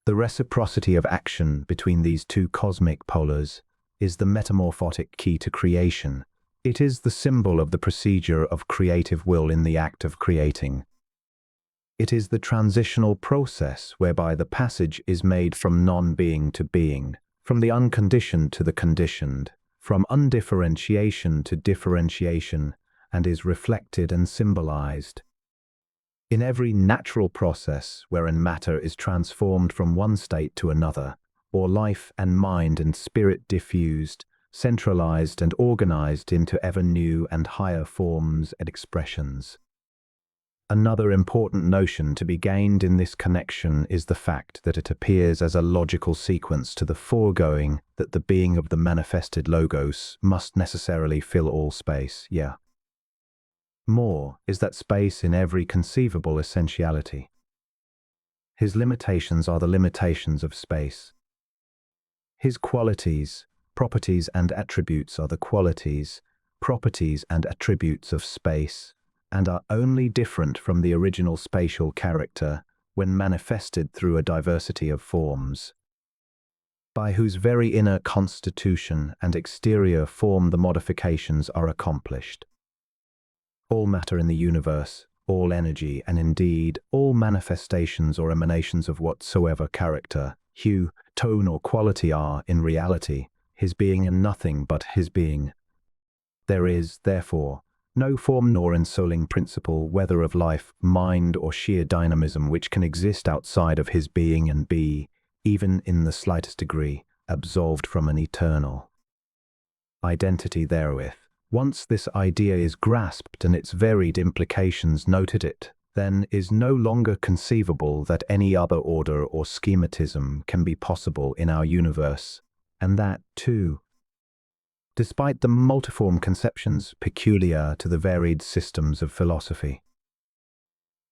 The reciprocity of action between these two cosmic polars is the metamorphotic key to creation. It is the symbol of the procedure of creative will in the act of creating. It is the transitional process whereby the passage is made from non-being to being, from the unconditioned to the conditioned, from undifferentiation to differentiation, and is reflected and symbolized. In every natural process wherein matter is transformed from one state to another, or life and mind and spirit diffused, centralized and organized into ever new and higher forms and expressions. Another important notion to be gained in this connection is the fact that it appears as a logical sequence to the foregoing that the being of the manifested logos must necessarily fill all space, More is that space in every conceivable essentiality. His limitations are the limitations of space. His qualities, properties and attributes are the qualities, properties and attributes of space, and are only different from the original spatial character when manifested through a diversity of forms, by whose very inner constitution and exterior form the modifications are accomplished. All matter in the universe, all energy, and indeed all manifestations or emanations of whatsoever character, hue, tone, or quality are, in reality, his being and nothing but his being. There is, therefore, no form nor ensouling principle, whether of life, mind, or sheer dynamism, which can exist outside of his being and be, even in the slightest degree, absolved from an eternal identity therewith. Once this idea is grasped and its varied implications noted, it then is no longer conceivable that any other order or schematism can be possible in our universe, and that, too, despite the multiform conceptions peculiar to the varied systems of philosophy.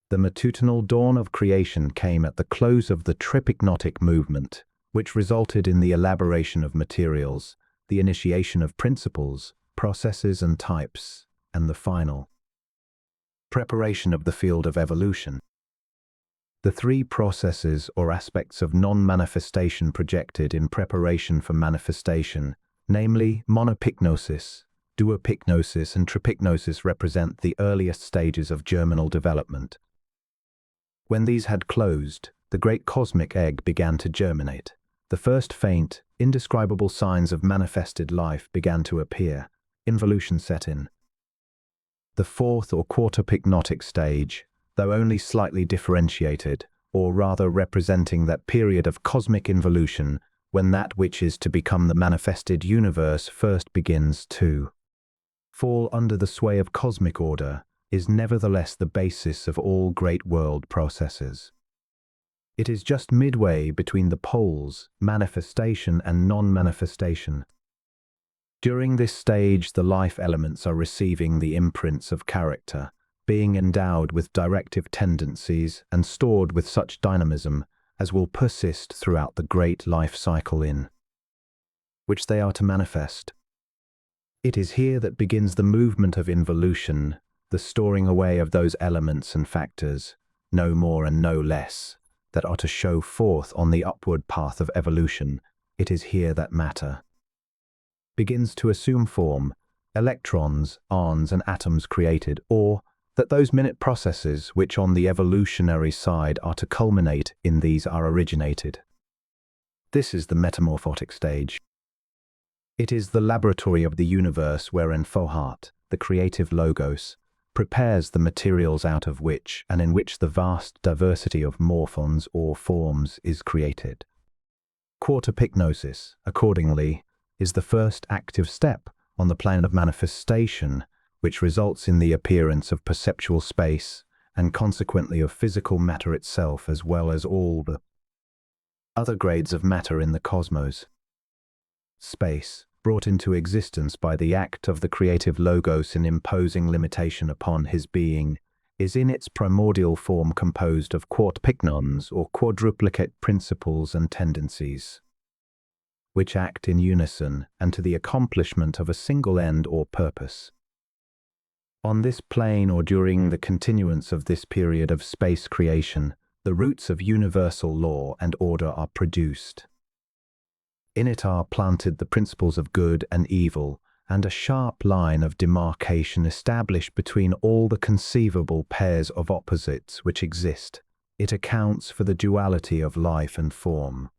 The matutinal dawn of creation came at the close of the tripignotic movement, which resulted in the elaboration of materials, the initiation of principles, processes and types, and the final preparation of the field of evolution. The three processes or aspects of non-manifestation projected in preparation for manifestation, namely monopyknosis, duopyknosis, and tripyknosis, represent the earliest stages of germinal development. When these had closed, the great cosmic egg began to germinate. The first faint, indescribable signs of manifested life began to appear. Involution set in. The fourth or quarter-pyknotic stage, though only slightly differentiated, or rather representing that period of cosmic involution when that which is to become the manifested universe first begins to fall under the sway of cosmic order, is nevertheless the basis of all great world processes. It is just midway between the poles, manifestation and non-manifestation. During this stage, the life elements are receiving the imprints of character, being endowed with directive tendencies and stored with such dynamism as will persist throughout the great life cycle in which they are to manifest. It is here that begins the movement of involution, the storing away of those elements and factors, no more and no less, that are to show forth on the upward path of evolution. It is here that matter begins to assume form, electrons, ions, and atoms created, or that those minute processes which on the evolutionary side are to culminate in these are originated. This is the metamorphotic stage. It is the laboratory of the universe wherein Fohat, the creative logos, prepares the materials out of which and in which the vast diversity of morphons or forms is created. Quarter-pyknosis, accordingly, is the first active step on the plane of manifestation, which results in the appearance of perceptual space and consequently of physical matter itself, as well as all the other grades of matter in the cosmos. Space, brought into existence by the act of the creative logos in imposing limitation upon his being, is in its primordial form composed of quartpyknons or quadruplicate principles and tendencies, which act in unison and to the accomplishment of a single end or purpose. On this plane, or during the continuance of this period of space creation, the roots of universal law and order are produced. In it are planted the principles of good and evil, and a sharp line of demarcation established between all the conceivable pairs of opposites which exist. It accounts for the duality of life and form.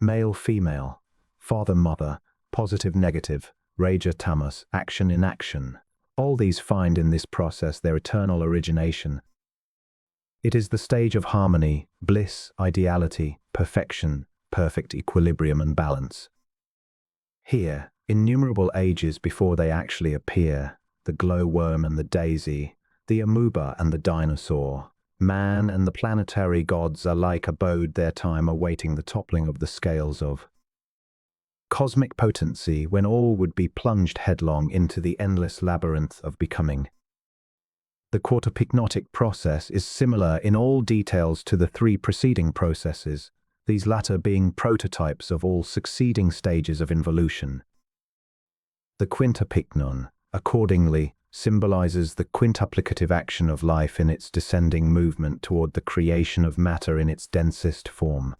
Male-female, father-mother, positive-negative, raja-tamas, action-inaction. All these find in this process their eternal origination. It is the stage of harmony, bliss, ideality, perfection, perfect equilibrium and balance. Here, innumerable ages before they actually appear, the glowworm and the daisy, the amoeba and the dinosaur. Man and the planetary gods alike abode their time awaiting the toppling of the scales of cosmic potency when all would be plunged headlong into the endless labyrinth of becoming. The quartopycnotic process is similar in all details to the three preceding processes, these latter being prototypes of all succeeding stages of involution. The quintupyknon, accordingly, symbolizes the quintuplicative action of life in its descending movement toward the creation of matter in its densest form.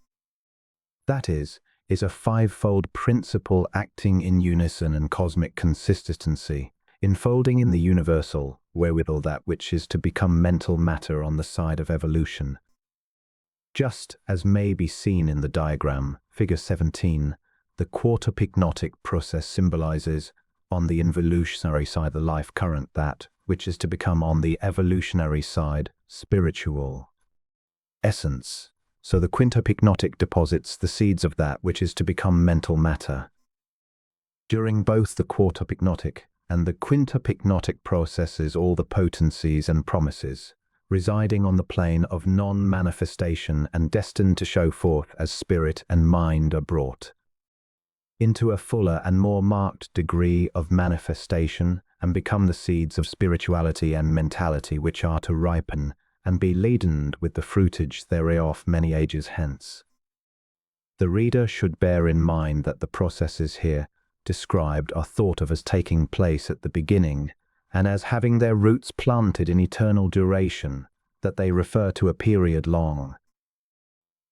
That is a fivefold principle acting in unison and cosmic consistency, enfolding in the universal, wherewithal that which is to become mental matter on the side of evolution. Just as may be seen in the diagram, figure 17, the quartopycnotic process symbolizes, on the involutionary side, the life current, that which is to become on the evolutionary side, spiritual essence. So the quintupyknotic deposits the seeds of that which is to become mental matter. During both the quartopycnotic and the quintupyknotic processes, all the potencies and promises, residing on the plane of non-manifestation and destined to show forth as spirit and mind, are brought into a fuller and more marked degree of manifestation and become the seeds of spirituality and mentality, which are to ripen and be laden with the fruitage thereof many ages hence. The reader should bear in mind that the processes here described are thought of as taking place at the beginning and as having their roots planted in eternal duration, that they refer to a period long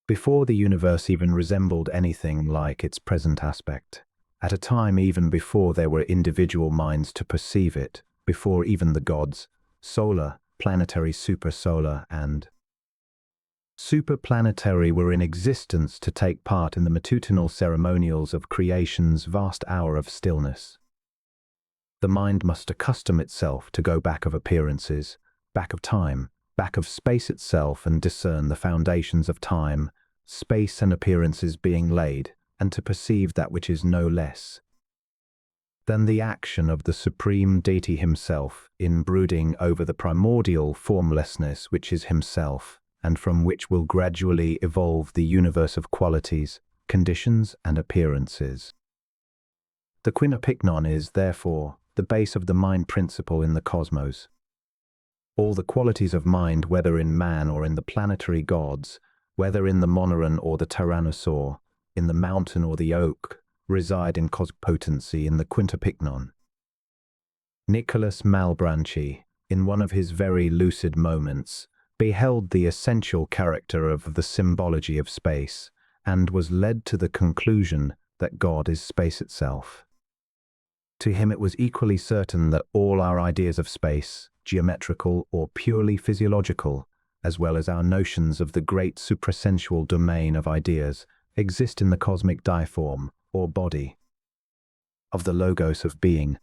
before the universe even resembled anything like its present aspect, at a time even before there were individual minds to perceive it, before even the gods, solar, planetary, supersolar, and superplanetary were in existence to take part in the matutinal ceremonials of creation's vast hour of stillness. The mind must accustom itself to go back of appearances, back of time, back of space itself, and discern the foundations of time, space, and appearances being laid, and to perceive that which is no less than the action of the Supreme Deity himself in brooding over the primordial formlessness which is himself, and from which will gradually evolve the universe of qualities, conditions, and appearances. The quintupyknon is, therefore, the base of the mind principle in the cosmos. All the qualities of mind, whether in man or in the planetary gods, whether in the moneron or the tyrannosaur, in the mountain or the oak, reside in cosmic potency in the quintupyknon. Nicholas Malebranche, in one of his very lucid moments, beheld the essential character of the symbology of space, and was led to the conclusion that God is space itself. To him it was equally certain that all our ideas of space, geometrical or purely physiological, as well as our notions of the great suprasensual domain of ideas, exist in the cosmic diform, or body, of the logos of being.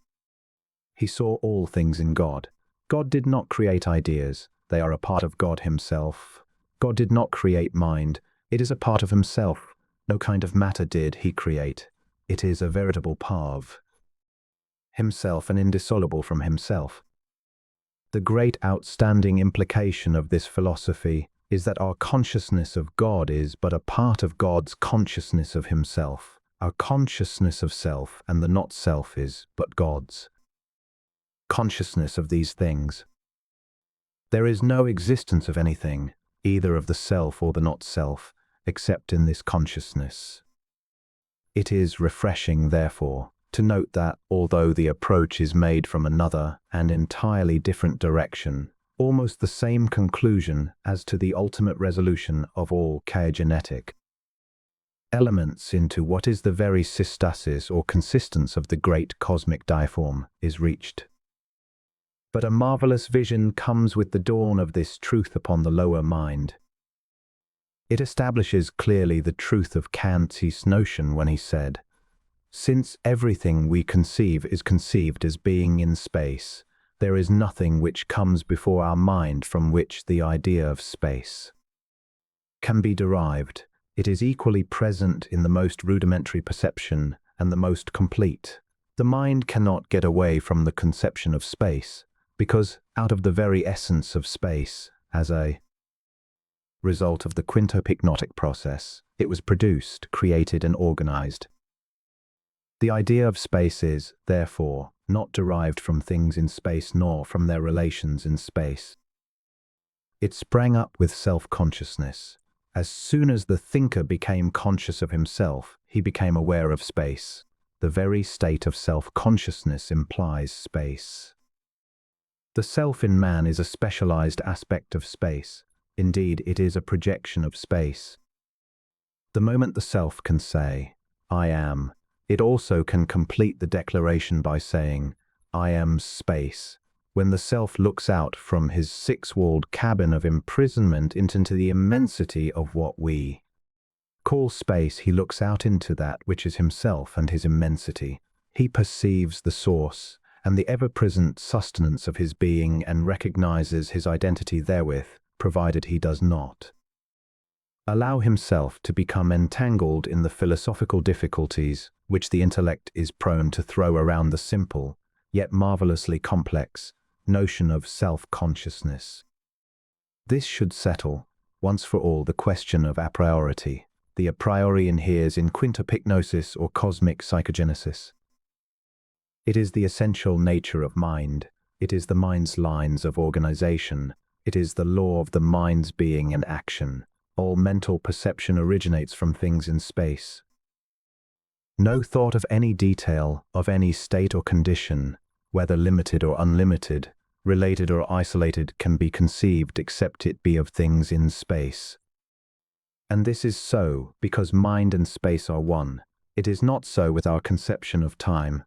He saw all things in God. God did not create ideas, they are a part of God himself. God did not create mind, it is a part of himself. No kind of matter did he create, it is a veritable part of himself and indissoluble from himself. The great outstanding implication of this philosophy is that our consciousness of God is but a part of God's consciousness of himself. Our consciousness of self and the not self is but God's consciousness of these things. There is no existence of anything, either of the self or the not self, except in this consciousness. It is refreshing, therefore, to note that, although the approach is made from another and entirely different direction, almost the same conclusion as to the ultimate resolution of all kaigenetic elements into what is the very systasis or consistence of the great cosmic diform is reached. But a marvelous vision comes with the dawn of this truth upon the lower mind. It establishes clearly the truth of Kant's notion when he said, "Since everything we conceive is conceived as being in space, there is nothing which comes before our mind from which the idea of space can be derived. It is equally present in the most rudimentary perception and the most complete. The mind cannot get away from the conception of space, because out of the very essence of space, as a result of the quintopycnotic process, it was produced, created, and organized. The idea of space is, therefore, not derived from things in space nor from their relations in space. It sprang up with self-consciousness. As soon as the thinker became conscious of himself, he became aware of space. The very state of self-consciousness implies space. The self in man is a specialized aspect of space. Indeed, it is a projection of space. The moment the self can say, "I am," it also can complete the declaration by saying, "I am space." When the self looks out from his six-walled cabin of imprisonment into the immensity of what we call space, he looks out into that which is himself and his immensity. He perceives the source and the ever-present sustenance of his being and recognizes his identity therewith, provided he does not allow himself to become entangled in the philosophical difficulties which the intellect is prone to throw around the simple, yet marvelously complex, notion of self-consciousness. This should settle, once for all, the question of a priority. The a priori inheres in quintopycnosis or cosmic psychogenesis. It is the essential nature of mind. It is the mind's lines of organization. It is the law of the mind's being and action. All mental perception originates from things in space. No thought of any detail, of any state or condition, whether limited or unlimited, related or isolated, can be conceived except it be of things in space. And this is so because mind and space are one. It is not so with our conception of time.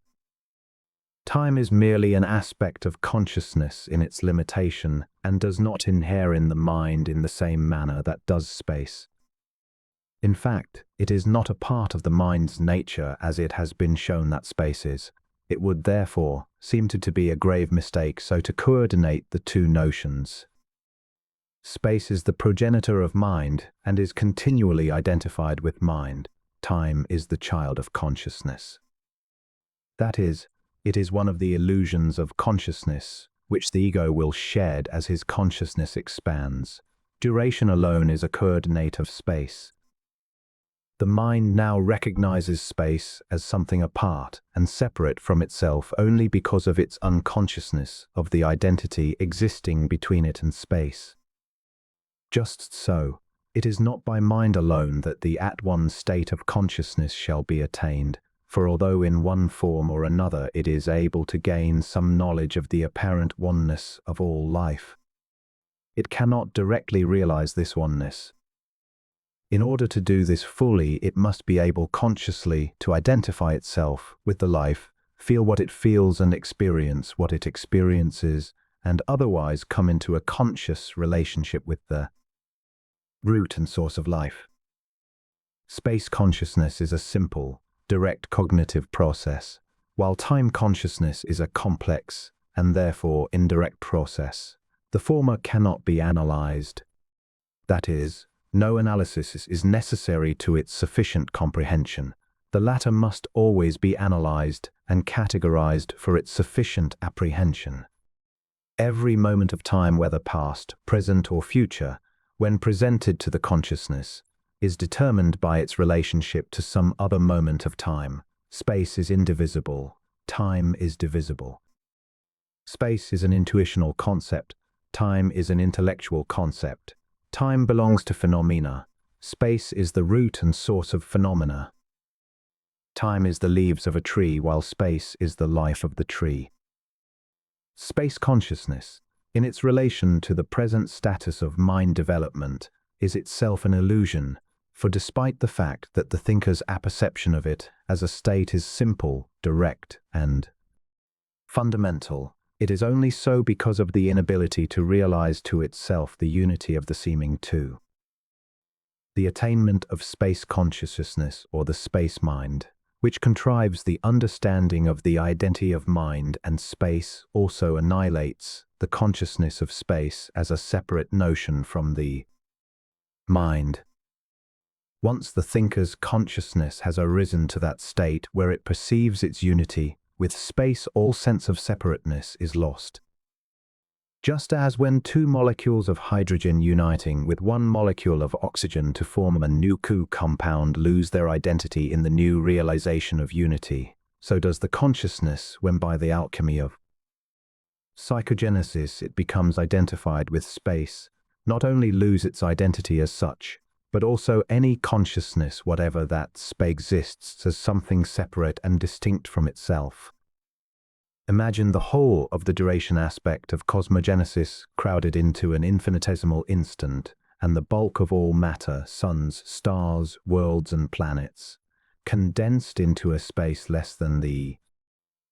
Time is merely an aspect of consciousness in its limitation and does not inhere in the mind in the same manner that does space. In fact, it is not a part of the mind's nature as it has been shown that space is. It would therefore seem to be a grave mistake so to coordinate the two notions. Space is the progenitor of mind and is continually identified with mind. Time is the child of consciousness. That is, it is one of the illusions of consciousness, which the ego will shed as his consciousness expands. Duration alone is a coordinate of space. The mind now recognizes space as something apart and separate from itself only because of its unconsciousness of the identity existing between it and space. Just so, it is not by mind alone that the at-one state of consciousness shall be attained, for although in one form or another it is able to gain some knowledge of the apparent oneness of all life, it cannot directly realize this oneness. In order to do this fully, it must be able consciously to identify itself with the life, feel what it feels and experience what it experiences, and otherwise come into a conscious relationship with the root and source of life. Space consciousness is a simple, direct cognitive process, while time consciousness is a complex and therefore indirect process. The former cannot be analyzed. That is, no analysis is necessary to its sufficient comprehension. The latter must always be analyzed and categorized for its sufficient apprehension. Every moment of time, whether past, present, or future, when presented to the consciousness, is determined by its relationship to some other moment of time. Space is indivisible. Time is divisible. Space is an intuitional concept. Time is an intellectual concept. Time belongs to phenomena. Space is the root and source of phenomena. Time is the leaves of a tree, while space is the life of the tree. Space consciousness, in its relation to the present status of mind development, is itself an illusion, for despite the fact that the thinker's apperception of it as a state is simple, direct, and fundamental, it is only so because of the inability to realize to itself the unity of the seeming two. The attainment of space consciousness, or the space mind, which contrives the understanding of the identity of mind and space, also annihilates the consciousness of space as a separate notion from the mind. Once the thinker's consciousness has arisen to that state where it perceives its unity with space, all sense of separateness is lost. Just as when two molecules of hydrogen uniting with one molecule of oxygen to form a new compound lose their identity in the new realization of unity, so does the consciousness when by the alchemy of psychogenesis it becomes identified with space, not only lose its identity as such, but also any consciousness whatever that space exists as something separate and distinct from itself. Imagine the whole of the duration aspect of cosmogenesis crowded into an infinitesimal instant, and the bulk of all matter, suns, stars, worlds, and planets, condensed into a space less than the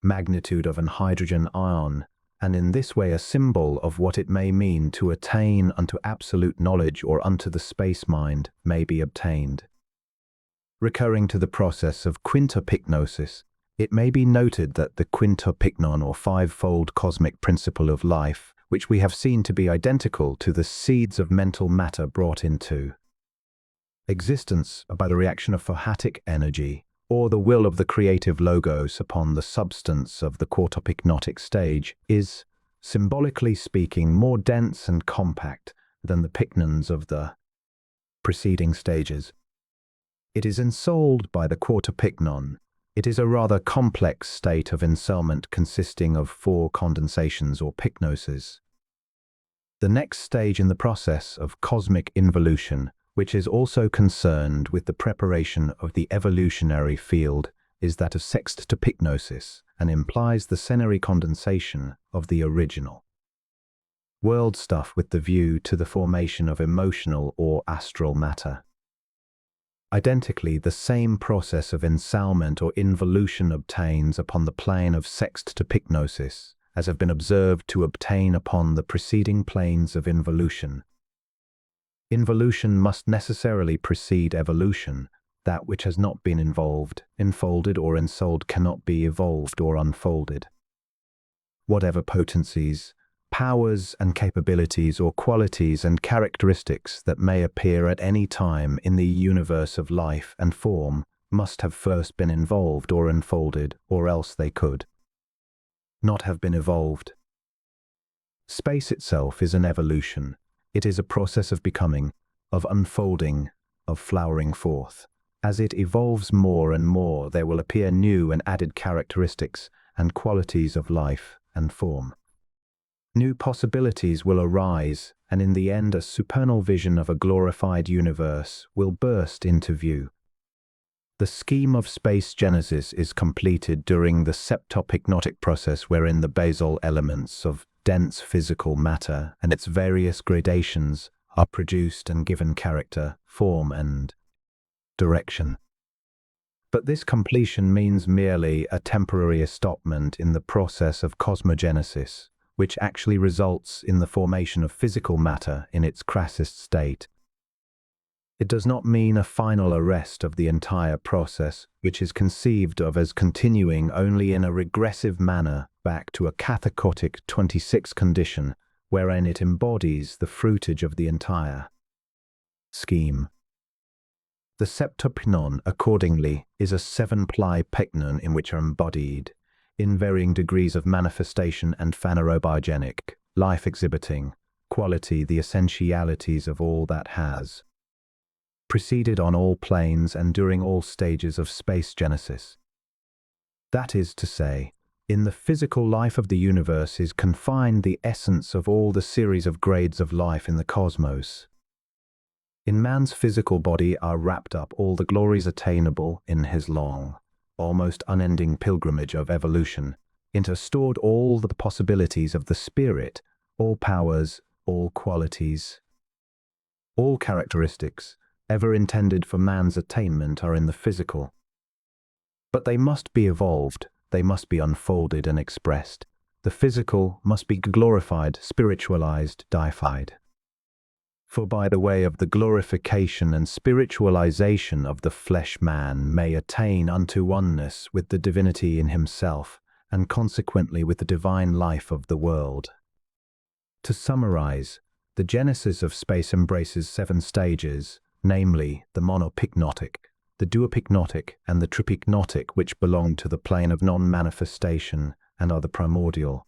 magnitude of an hydrogen ion, and in this way a symbol of what it may mean to attain unto absolute knowledge or unto the space mind may be obtained. Recurring to the process of quintupyknosis, it may be noted that the quintupyknon or fivefold cosmic principle of life, which we have seen to be identical to the seeds of mental matter brought into existence by the reaction of phohatic energy, or the will of the creative logos upon the substance of the quintupyknotic stage, is, symbolically speaking, more dense and compact than the pyknons of the preceding stages. It is ensouled by the quintupyknon. It is a rather complex state of ensoulment consisting of 4 condensations or pyknoses. The next stage in the process of cosmic involution, which is also concerned with the preparation of the evolutionary field, is that of sextupyknosis, and implies the senary condensation of the original world stuff with the view to the formation of emotional or astral matter. Identically, the same process of ensoulment or involution obtains upon the plane of sextupyknosis, as have been observed to obtain upon the preceding planes of involution. Involution must necessarily precede evolution. That which has not been involved, enfolded, or ensouled cannot be evolved or unfolded. Whatever potencies, powers and capabilities or qualities and characteristics that may appear at any time in the universe of life and form must have first been involved or unfolded, or else they could not have been evolved. Space itself is an evolution. It is a process of becoming, of unfolding, of flowering forth. As it evolves more and more, there will appear new and added characteristics and qualities of life and form. New possibilities will arise, and in the end a supernal vision of a glorified universe will burst into view. The scheme of space genesis is completed during the septopyknotic process, wherein the basal elements of dense physical matter and its various gradations are produced and given character, form, and direction. But this completion means merely a temporary estoppment in the process of cosmogenesis, which actually results in the formation of physical matter in its crassest state. It does not mean a final arrest of the entire process, which is conceived of as continuing only in a regressive manner back to a cathartic 26 condition, wherein it embodies the fruitage of the entire scheme. The septupyknon, accordingly, is a 7-ply pyknon in which are embodied, in varying degrees of manifestation and phanerobiogenic, life-exhibiting, quality, the essentialities of all that has preceded on all planes and during all stages of space genesis. That is to say, in the physical life of the universe is confined the essence of all the series of grades of life in the cosmos. In man's physical body are wrapped up all the glories attainable in his long, almost unending pilgrimage of evolution, interstored all the possibilities of the spirit, all powers, all qualities, all characteristics, ever intended for man's attainment are in the physical. But they must be evolved, they must be unfolded and expressed. The physical must be glorified, spiritualized, deified. For by the way of the glorification and spiritualization of the flesh, man may attain unto oneness with the divinity in himself, and consequently with the divine life of the world. To summarize, the genesis of space embraces 7 stages, namely the monopyknotic, the duopyknotic, and the tripyknotic, which belong to the plane of non-manifestation and are the primordial.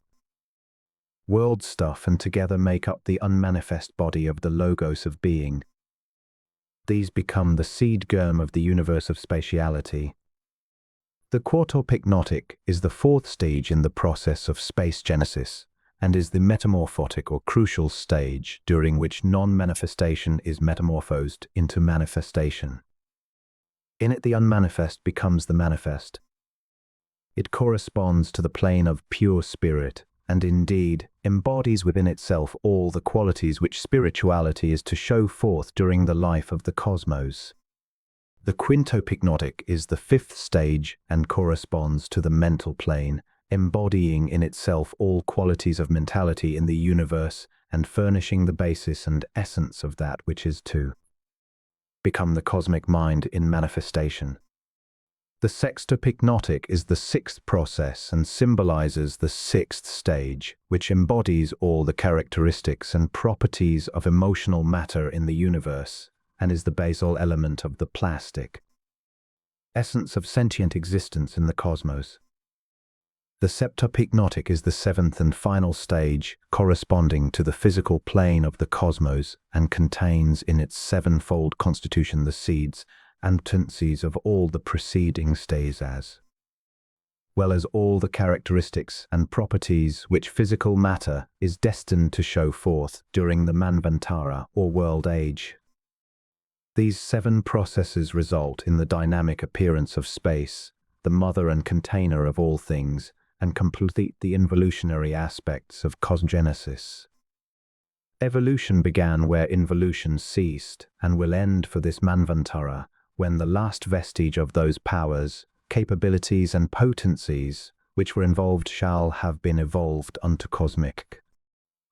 world stuff, and together make up the unmanifest body of the logos of being. These become the seed germ of the universe of spatiality. The quartopycnotic is the fourth stage in the process of space genesis, and is the metamorphotic or crucial stage during which non-manifestation is metamorphosed into manifestation. In it, the unmanifest becomes the manifest. It corresponds to the plane of pure spirit, and indeed embodies within itself all the qualities which spirituality is to show forth during the life of the cosmos. The quintopycnotic is the fifth stage and corresponds to the mental plane, embodying in itself all qualities of mentality in the universe and furnishing the basis and essence of that which is to become the cosmic mind in manifestation. The sextopycnotic is the sixth process and symbolizes the sixth stage, which embodies all the characteristics and properties of emotional matter in the universe, and is the basal element of the plastic essence of sentient existence in the cosmos. The septopycnotic is the seventh and final stage, corresponding to the physical plane of the cosmos, and contains in its sevenfold constitution the seeds and potencies of all the preceding stages, as well as all the characteristics and properties which physical matter is destined to show forth during the Manvantara or world age. These seven processes result in the dynamic appearance of space, the mother and container of all things, and complete the evolutionary aspects of cosmogenesis. Evolution began where involution ceased, and will end for this Manvantara, when the last vestige of those powers, capabilities and potencies which were involved shall have been evolved unto cosmic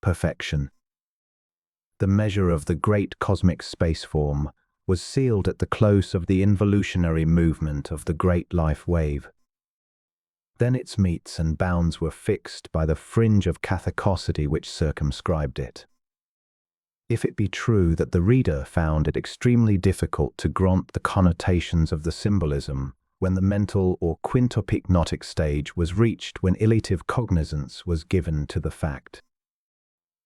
perfection. The measure of the great cosmic space form was sealed at the close of the involutionary movement of the great life wave. Then its metes and bounds were fixed by the fringe of cathecosity which circumscribed it. If it be true that the reader found it extremely difficult to grant the connotations of the symbolism when the mental or quintopycnotic stage was reached, when elative cognizance was given to the fact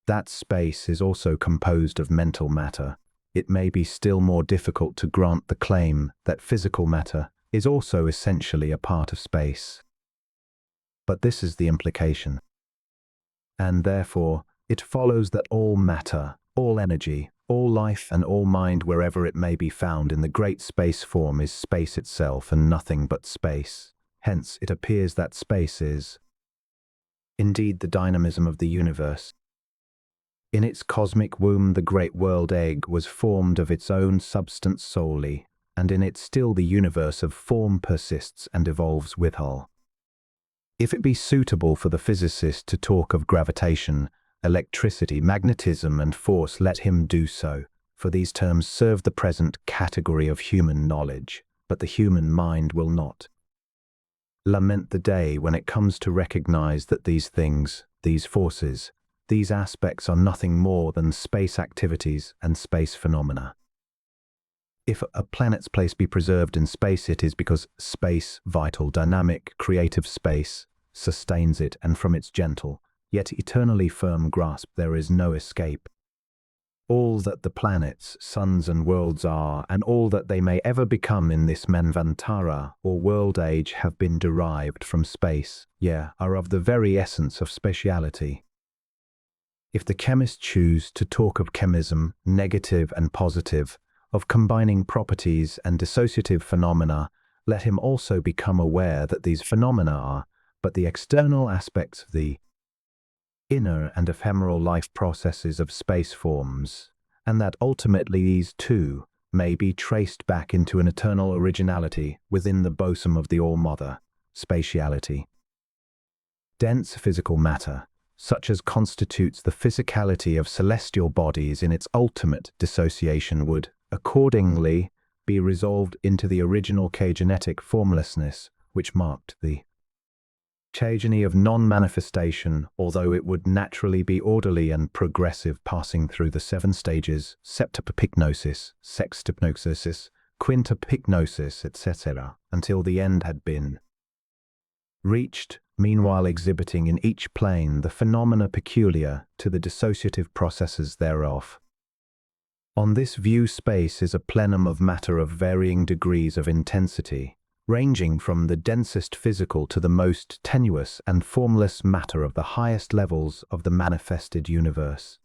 that space is also composed of mental matter, it may be still more difficult to grant the claim that physical matter is also essentially a part of space. But this is the implication. And therefore, it follows that all matter, all energy, all life and all mind, wherever it may be found in the great space form, is space itself and nothing but space. Hence, it appears that space is indeed the dynamism of the universe. In its cosmic womb, the great world egg was formed of its own substance solely, and in it still the universe of form persists and evolves withal. If it be suitable for the physicist to talk of gravitation, electricity, magnetism, and force, let him do so, for these terms serve the present category of human knowledge, but the human mind will not. Lament the day when it comes to recognize that these things, these forces, these aspects are nothing more than space activities and space phenomena. If a planet's place be preserved in space, it is because space, vital, dynamic, creative space, sustains it, and from its gentle, yet eternally firm grasp there is no escape. All that the planets, suns and worlds are, and all that they may ever become in this Manvantara or world age, have been derived from space, yea, are of the very essence of spatiality. If the chemist choose to talk of chemism, negative and positive, of combining properties and dissociative phenomena, let him also become aware that these phenomena are but the external aspects of the inner and ephemeral life processes of space forms, and that ultimately these too may be traced back into an eternal originality within the bosom of the All-Mother, spatiality. Dense physical matter, such as constitutes the physicality of celestial bodies in its ultimate dissociation, would, accordingly, be resolved into the original k-genetic formlessness which marked the k-geny of non-manifestation, although it would naturally be orderly and progressive, passing through the seven stages, septopycnosis, sextopycnosis, quintopycnosis, etc., until the end had been reached, meanwhile exhibiting in each plane the phenomena peculiar to the dissociative processes thereof. On this view, space is a plenum of matter of varying degrees of intensity, ranging from the densest physical to the most tenuous and formless matter of the highest levels of the manifested universe.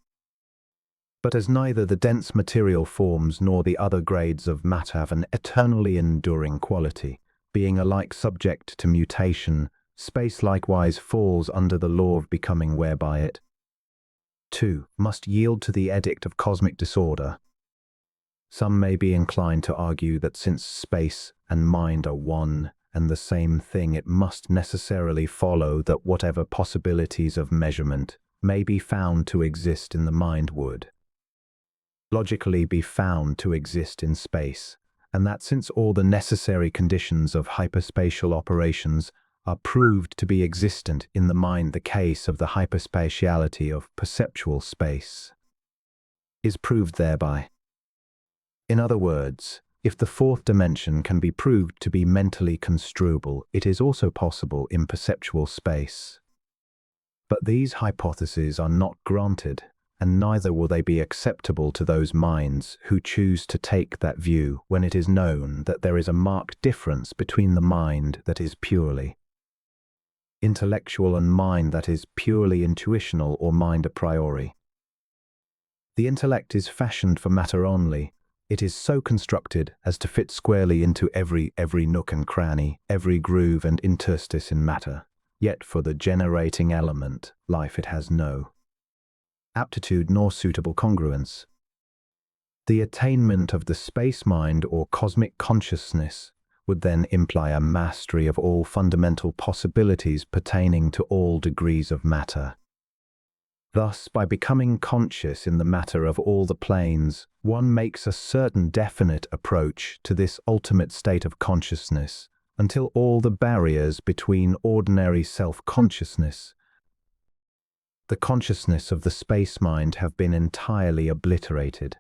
But as neither the dense material forms nor the other grades of matter have an eternally enduring quality, being alike subject to mutation, space likewise falls under the law of becoming, whereby it, too, must yield to the edict of cosmic disorder. Some may be inclined to argue that since space and mind are one and the same thing, it must necessarily follow that whatever possibilities of measurement may be found to exist in the mind would logically be found to exist in space, and that since all the necessary conditions of hyperspatial operations are proved to be existent in the mind, the case of the hyperspatiality of perceptual space is proved thereby. In other words, if the fourth dimension can be proved to be mentally construable, it is also possible in perceptual space. But these hypotheses are not granted, and neither will they be acceptable to those minds who choose to take that view when it is known that there is a marked difference between the mind that is purely intellectual and mind that is purely intuitional or mind a priori. The intellect is fashioned for matter only. It is so constructed as to fit squarely into every nook and cranny, every groove and interstice in matter. Yet for the generating element, life, it has no aptitude nor suitable congruence. The attainment of the space mind or cosmic consciousness would then imply a mastery of all fundamental possibilities pertaining to all degrees of matter. Thus, by becoming conscious in the matter of all the planes, one makes a certain definite approach to this ultimate state of consciousness, until all the barriers between ordinary self-consciousness, the consciousness of the space mind, have been entirely obliterated.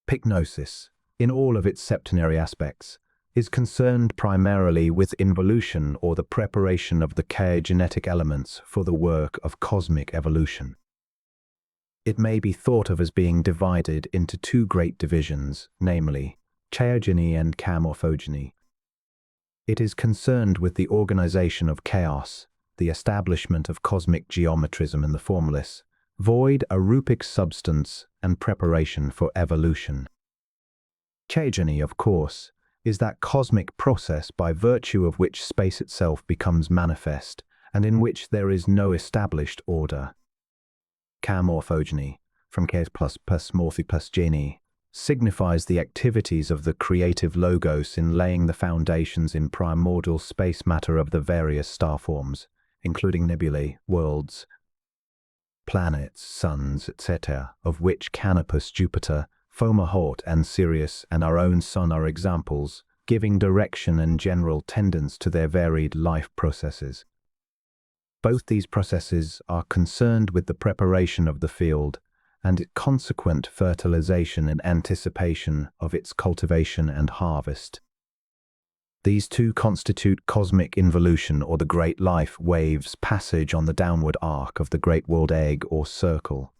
Pycnosis, in all of its septenary aspects, is concerned primarily with involution, or the preparation of the genetic elements for the work of cosmic evolution. It may be thought of as being divided into two great divisions, namely, chaogeny and chamorphogeny. It is concerned with the organization of chaos, the establishment of cosmic geometrism in the formless, void arupic substance, and preparation for evolution. Chaogeny, of course, is that cosmic process by virtue of which space itself becomes manifest, and in which there is no established order. Chamorphogeny, from chaos plus morphi plus geny, signifies the activities of the creative logos in laying the foundations in primordial space matter of the various star forms, including nebulae, worlds, planets, suns, etc., of which Canopus, Jupiter, Fomalhaut, and Sirius, and our own sun are examples, giving direction and general tendence to their varied life processes. Both these processes are concerned with the preparation of the field and consequent fertilization in anticipation of its cultivation and harvest. These two constitute cosmic involution, or the great life wave's passage on the downward arc of the great world egg or circle.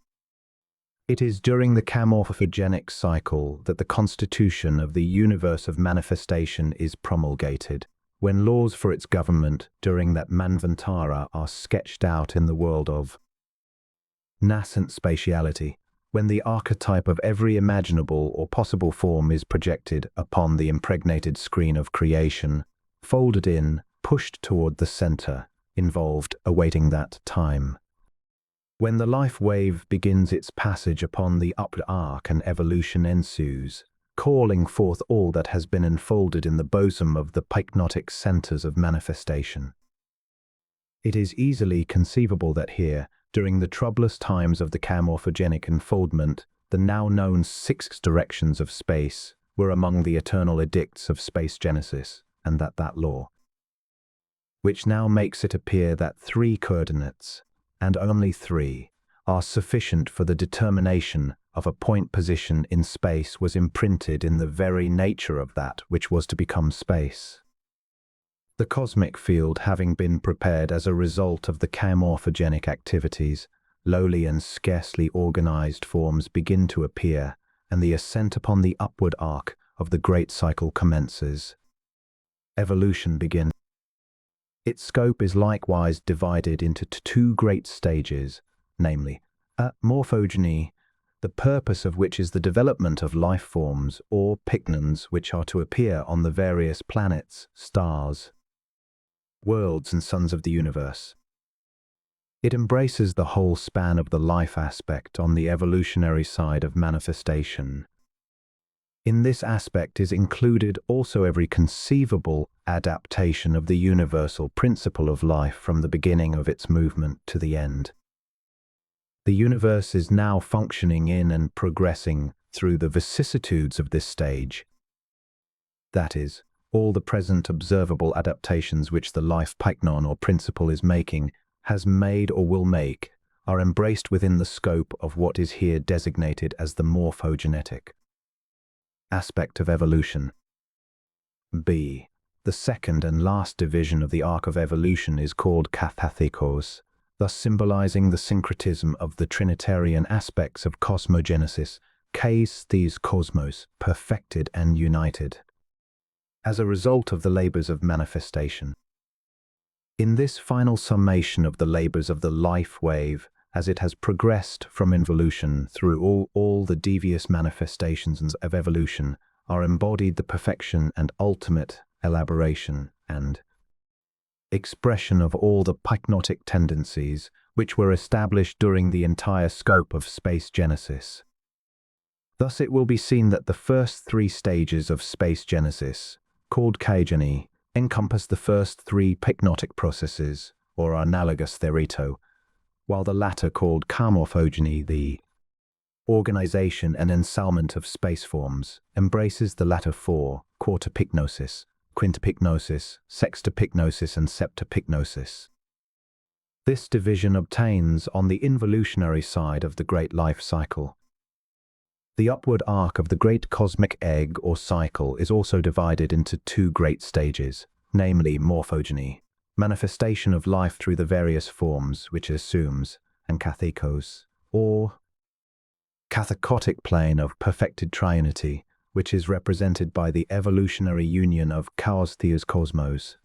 It is during the chamorphogenic cycle that the constitution of the universe of manifestation is promulgated, when laws for its government during that manvantara are sketched out in the world of nascent spatiality, when the archetype of every imaginable or possible form is projected upon the impregnated screen of creation, folded in, pushed toward the center, involved, awaiting that time. When the life wave begins its passage upon the upward arc and evolution ensues, calling forth all that has been enfolded in the bosom of the pycnotic centers of manifestation. It is easily conceivable that here, during the troublous times of the chamorphogenic enfoldment, the now known 6 directions of space were among the eternal edicts of space genesis, and that law, which now makes it appear that 3 coordinates, and only 3, are sufficient for the determination of a point position in space, was imprinted in the very nature of that which was to become space. The cosmic field having been prepared as a result of the chaomorphogenic activities, lowly and scarcely organized forms begin to appear, and the ascent upon the upward arc of the great cycle commences. Evolution begins. Its scope is likewise divided into two great stages, namely, morphogeny, the purpose of which is the development of life forms or pycnons which are to appear on the various planets, stars, worlds and suns of the universe. It embraces the whole span of the life aspect on the evolutionary side of manifestation. In this aspect is included also every conceivable adaptation of the universal principle of life from the beginning of its movement to the end. The universe is now functioning in and progressing through the vicissitudes of this stage. That is, all the present observable adaptations which the life pycnon or principle is making, has made or will make, are embraced within the scope of what is here designated as the morphogenetic aspect of evolution. B. The second and last division of the arc of evolution is called kathathikos, thus symbolizing the syncretism of the trinitarian aspects of cosmogenesis, kaes these cosmos, perfected and united, as a result of the labors of manifestation. In this final summation of the labors of the life wave, as it has progressed from involution through all the devious manifestations of evolution, are embodied the perfection and ultimate elaboration and expression of all the pycnotic tendencies which were established during the entire scope of space genesis. Thus it will be seen that the first three stages of space genesis, called kaigeny, encompass the first three pycnotic processes, or analogous thereto, while the latter, called chaomorphogeny, the organization and ensalment of space forms, embraces the latter four, quartopycnosis, quintupycnosis, sextupycnosis and septupycnosis. This division obtains on the involutionary side of the great life cycle. The upward arc of the great cosmic egg or cycle is also divided into two great stages, namely morphogeny, manifestation of life through the various forms which it assumes, and kathekos, or cathachotic plane of perfected triunity, which is represented by the evolutionary union of chaos theos cosmos.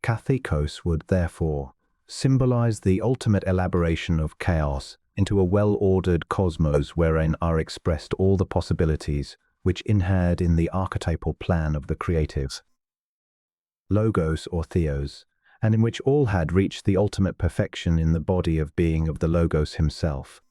Kathekos would, therefore, symbolize the ultimate elaboration of chaos into a well-ordered cosmos wherein are expressed all the possibilities which inhered in the archetypal plan of the creative logos or theos, and in which all had reached the ultimate perfection in the body of being of the logos himself.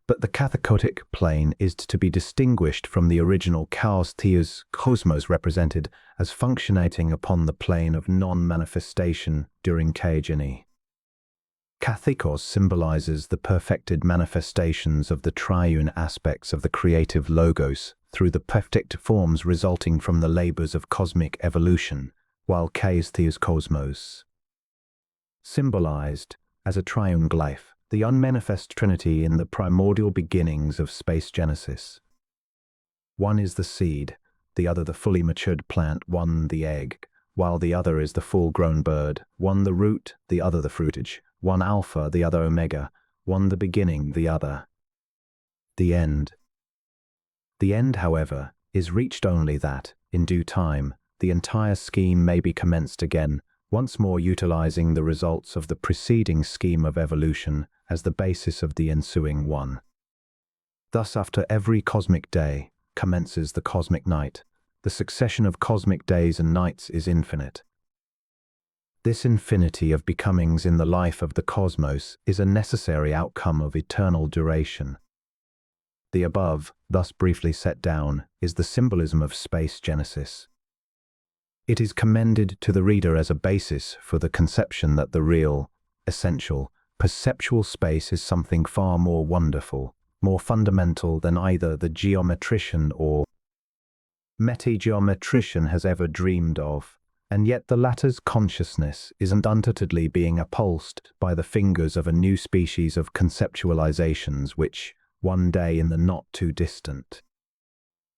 But the cathachotic plane is to be distinguished from the original chaos theos cosmos represented as functionating upon the plane of non-manifestation during kaigeny. Kathekos symbolizes the perfected manifestations of the triune aspects of the creative logos through the perfect forms resulting from the labors of cosmic evolution, while chaos theos cosmos symbolized as a triune glyph, the unmanifest trinity in the primordial beginnings of space genesis. One is the seed, the other the fully matured plant, one the egg, while the other is the full-grown bird, one the root, the other the fruitage, one alpha, the other omega, one the beginning, the other the end. The end, however, is reached only that, in due time, the entire scheme may be commenced again, once more utilizing the results of the preceding scheme of evolution as the basis of the ensuing one. Thus, after every cosmic day commences the cosmic night. The succession of cosmic days and nights is infinite. This infinity of becomings in the life of the cosmos is a necessary outcome of eternal duration. The above, thus briefly set down, is the symbolism of space genesis. It is commended to the reader as a basis for the conception that the real, essential, perceptual space is something far more wonderful, more fundamental than either the geometrician or metageometrician has ever dreamed of, and yet the latter's consciousness is undoubtedly being appulsed by the fingers of a new species of conceptualizations which, one day in the not-too-distant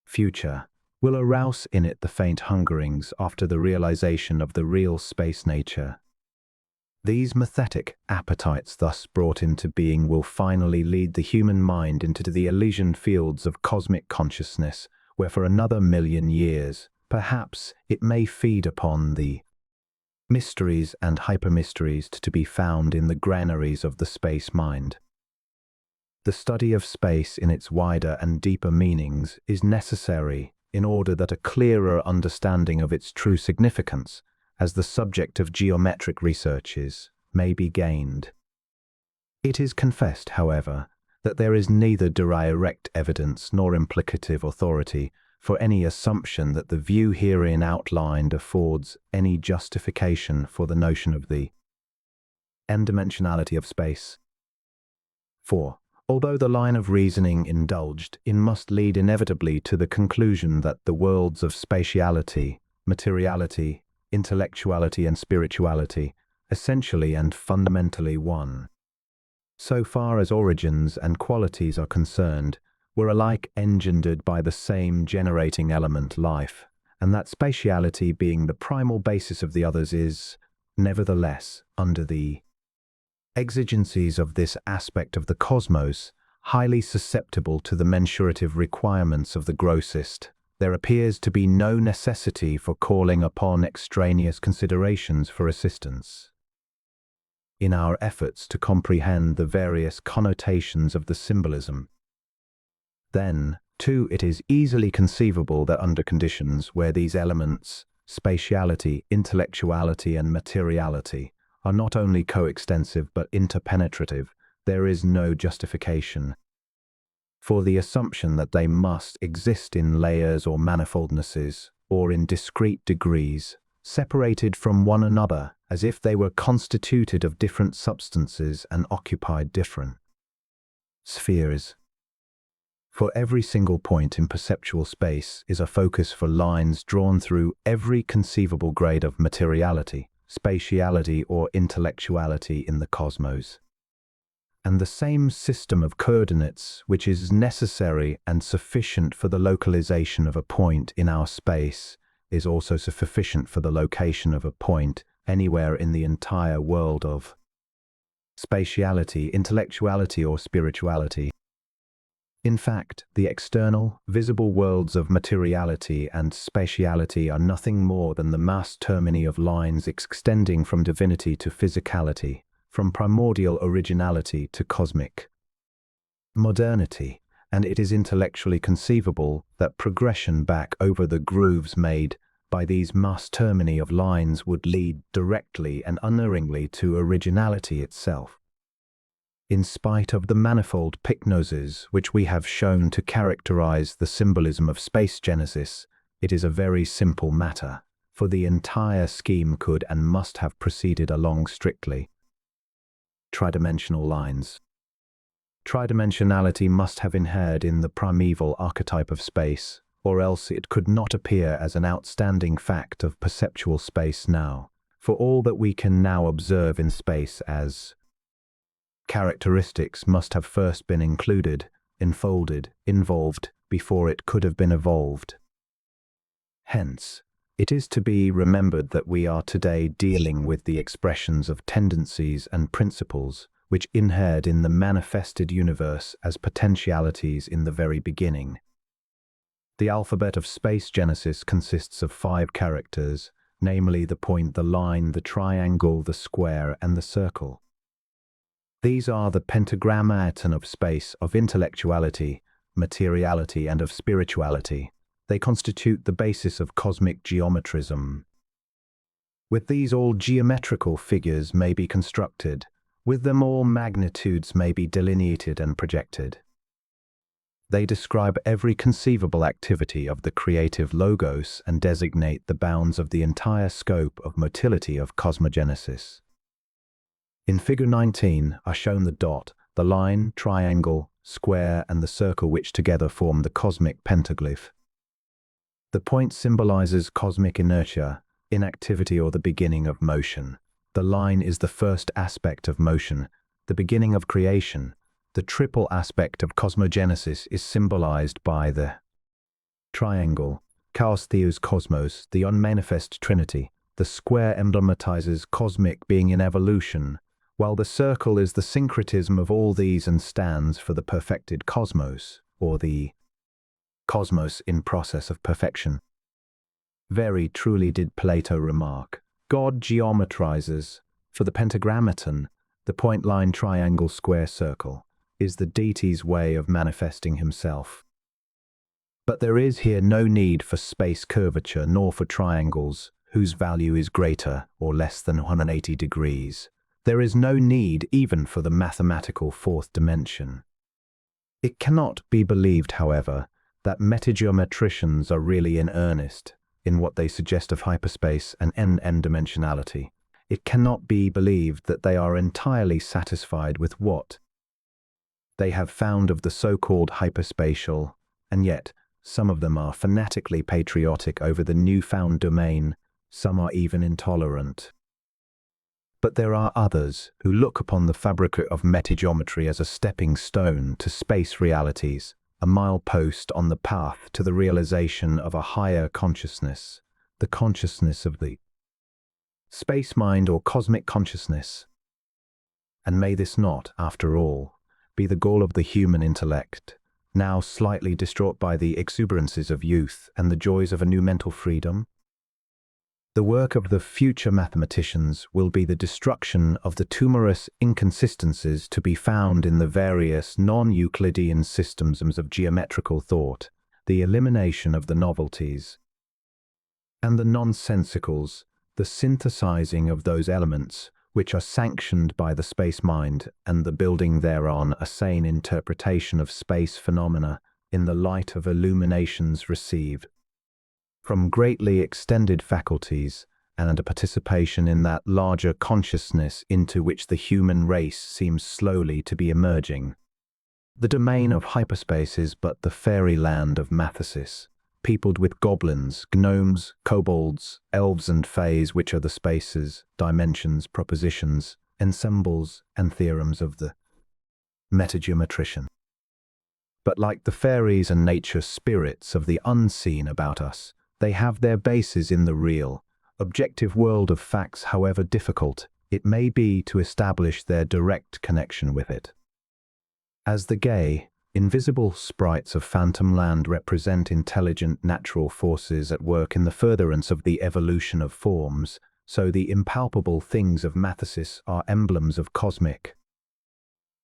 future, will arouse in it the faint hungerings after the realization of the real space nature. These mathetic appetites thus brought into being will finally lead the human mind into the Elysian fields of cosmic consciousness, where for another million years, perhaps, it may feed upon the mysteries and hypermysteries to be found in the granaries of the space mind. The study of space in its wider and deeper meanings is necessary in order that a clearer understanding of its true significance as the subject of geometric researches may be gained. It is confessed, however, that there is neither direct evidence nor implicative authority for any assumption that the view herein outlined affords any justification for the notion of the n-dimensionality of space. 4. Although the line of reasoning indulged in must lead inevitably to the conclusion that the worlds of spatiality, materiality, intellectuality and spirituality, essentially and fundamentally one, so far as origins and qualities are concerned, were alike engendered by the same generating element, life, and that spatiality being the primal basis of the others is, nevertheless, under the exigencies of this aspect of the cosmos, highly susceptible to the mensurative requirements of the grossest. There appears to be no necessity for calling upon extraneous considerations for assistance in our efforts to comprehend the various connotations of the symbolism. Then, too, it is easily conceivable that under conditions where these elements, spatiality, intellectuality, and materiality, are not only coextensive but interpenetrative, there is no justification for the assumption that they must exist in layers or manifoldnesses, or in discrete degrees, separated from one another as if they were constituted of different substances and occupied different spheres. For every single point in perceptual space is a focus for lines drawn through every conceivable grade of materiality, spatiality, or intellectuality in the cosmos. And the same system of coordinates which is necessary and sufficient for the localization of a point in our space is also sufficient for the location of a point anywhere in the entire world of spatiality, intellectuality, or spirituality. In fact, the external, visible worlds of materiality and spatiality are nothing more than the mass termini of lines extending from divinity to physicality, from primordial originality to cosmic modernity, and it is intellectually conceivable that progression back over the grooves made by these mass termini of lines would lead directly and unerringly to originality itself. In spite of the manifold pycnoses which we have shown to characterize the symbolism of space genesis, it is a very simple matter, for the entire scheme could and must have proceeded along strictly tridimensional lines. Tridimensionality must have inhered in the primeval archetype of space, or else it could not appear as an outstanding fact of perceptual space now, for all that we can now observe in space as characteristics must have first been included, enfolded, involved, before it could have been evolved. Hence, it is to be remembered that we are today dealing with the expressions of tendencies and principles which inhered in the manifested universe as potentialities in the very beginning. The alphabet of space genesis consists of 5 characters, namely the point, the line, the triangle, the square, and the circle. These are the pentagrammaton of space, of intellectuality, materiality, and of spirituality. They constitute the basis of cosmic geometrism. With these all geometrical figures may be constructed. With them all magnitudes may be delineated and projected. They describe every conceivable activity of the creative logos and designate the bounds of the entire scope of motility of cosmogenesis. In Figure 19 are shown the dot, the line, triangle, square, and the circle which together form the cosmic pentaglyph. The point symbolizes cosmic inertia, inactivity, or the beginning of motion. The line is the first aspect of motion, the beginning of creation. The triple aspect of cosmogenesis is symbolized by the triangle, Chaos theos cosmos, the unmanifest trinity. The square emblematizes cosmic being in evolution, while the circle is the syncretism of all these and stands for the perfected cosmos, or the cosmos in process of perfection. Very truly did Plato remark, God geometrizes, for the pentagrammaton, the point line triangle square circle, is the deity's way of manifesting himself. But there is here no need for space curvature nor for triangles whose value is greater or less than 180 degrees. There is no need even for the mathematical fourth dimension. It cannot be believed, however, that metageometricians are really in earnest in what they suggest of hyperspace and n-dimensionality. It cannot be believed that they are entirely satisfied with what they have found of the so-called hyperspatial, and yet some of them are fanatically patriotic over the newfound domain, some are even intolerant. But there are others who look upon the fabric of metageometry as a stepping stone to space realities, a milepost on the path to the realization of a higher consciousness, the consciousness of the space mind or cosmic consciousness. And may this not, after all, be the goal of the human intellect, now slightly distraught by the exuberances of youth and the joys of a new mental freedom? The work of the future mathematicians will be the destruction of the tumorous inconsistencies to be found in the various non-Euclidean systems of geometrical thought, the elimination of the novelties and the nonsensicals, the synthesizing of those elements which are sanctioned by the space mind and the building thereon a sane interpretation of space phenomena in the light of illuminations received from greatly extended faculties and a participation in that larger consciousness into which the human race seems slowly to be emerging. The domain of hyperspace is but the fairyland of mathesis, peopled with goblins, gnomes, kobolds, elves and fays, which are the spaces, dimensions, propositions, ensembles, and theorems of the metageometrician. But like the fairies and nature spirits of the unseen about us, they have their bases in the real, objective world of facts, however difficult it may be to establish their direct connection with it. As the gay, invisible sprites of phantom land represent intelligent natural forces at work in the furtherance of the evolution of forms, so the impalpable things of mathesis are emblems of cosmic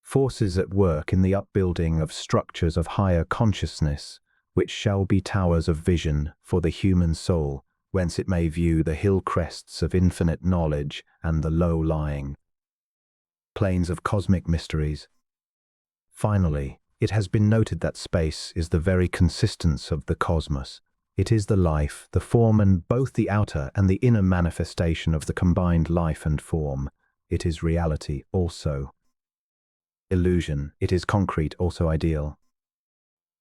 forces at work in the upbuilding of structures of higher consciousness, which shall be towers of vision for the human soul, whence it may view the hill crests of infinite knowledge and the low-lying plains of cosmic mysteries. Finally, it has been noted that space is the very consistence of the cosmos. It is the life, the form, and both the outer and the inner manifestation of the combined life and form. It is reality, also illusion. It is concrete, also ideal.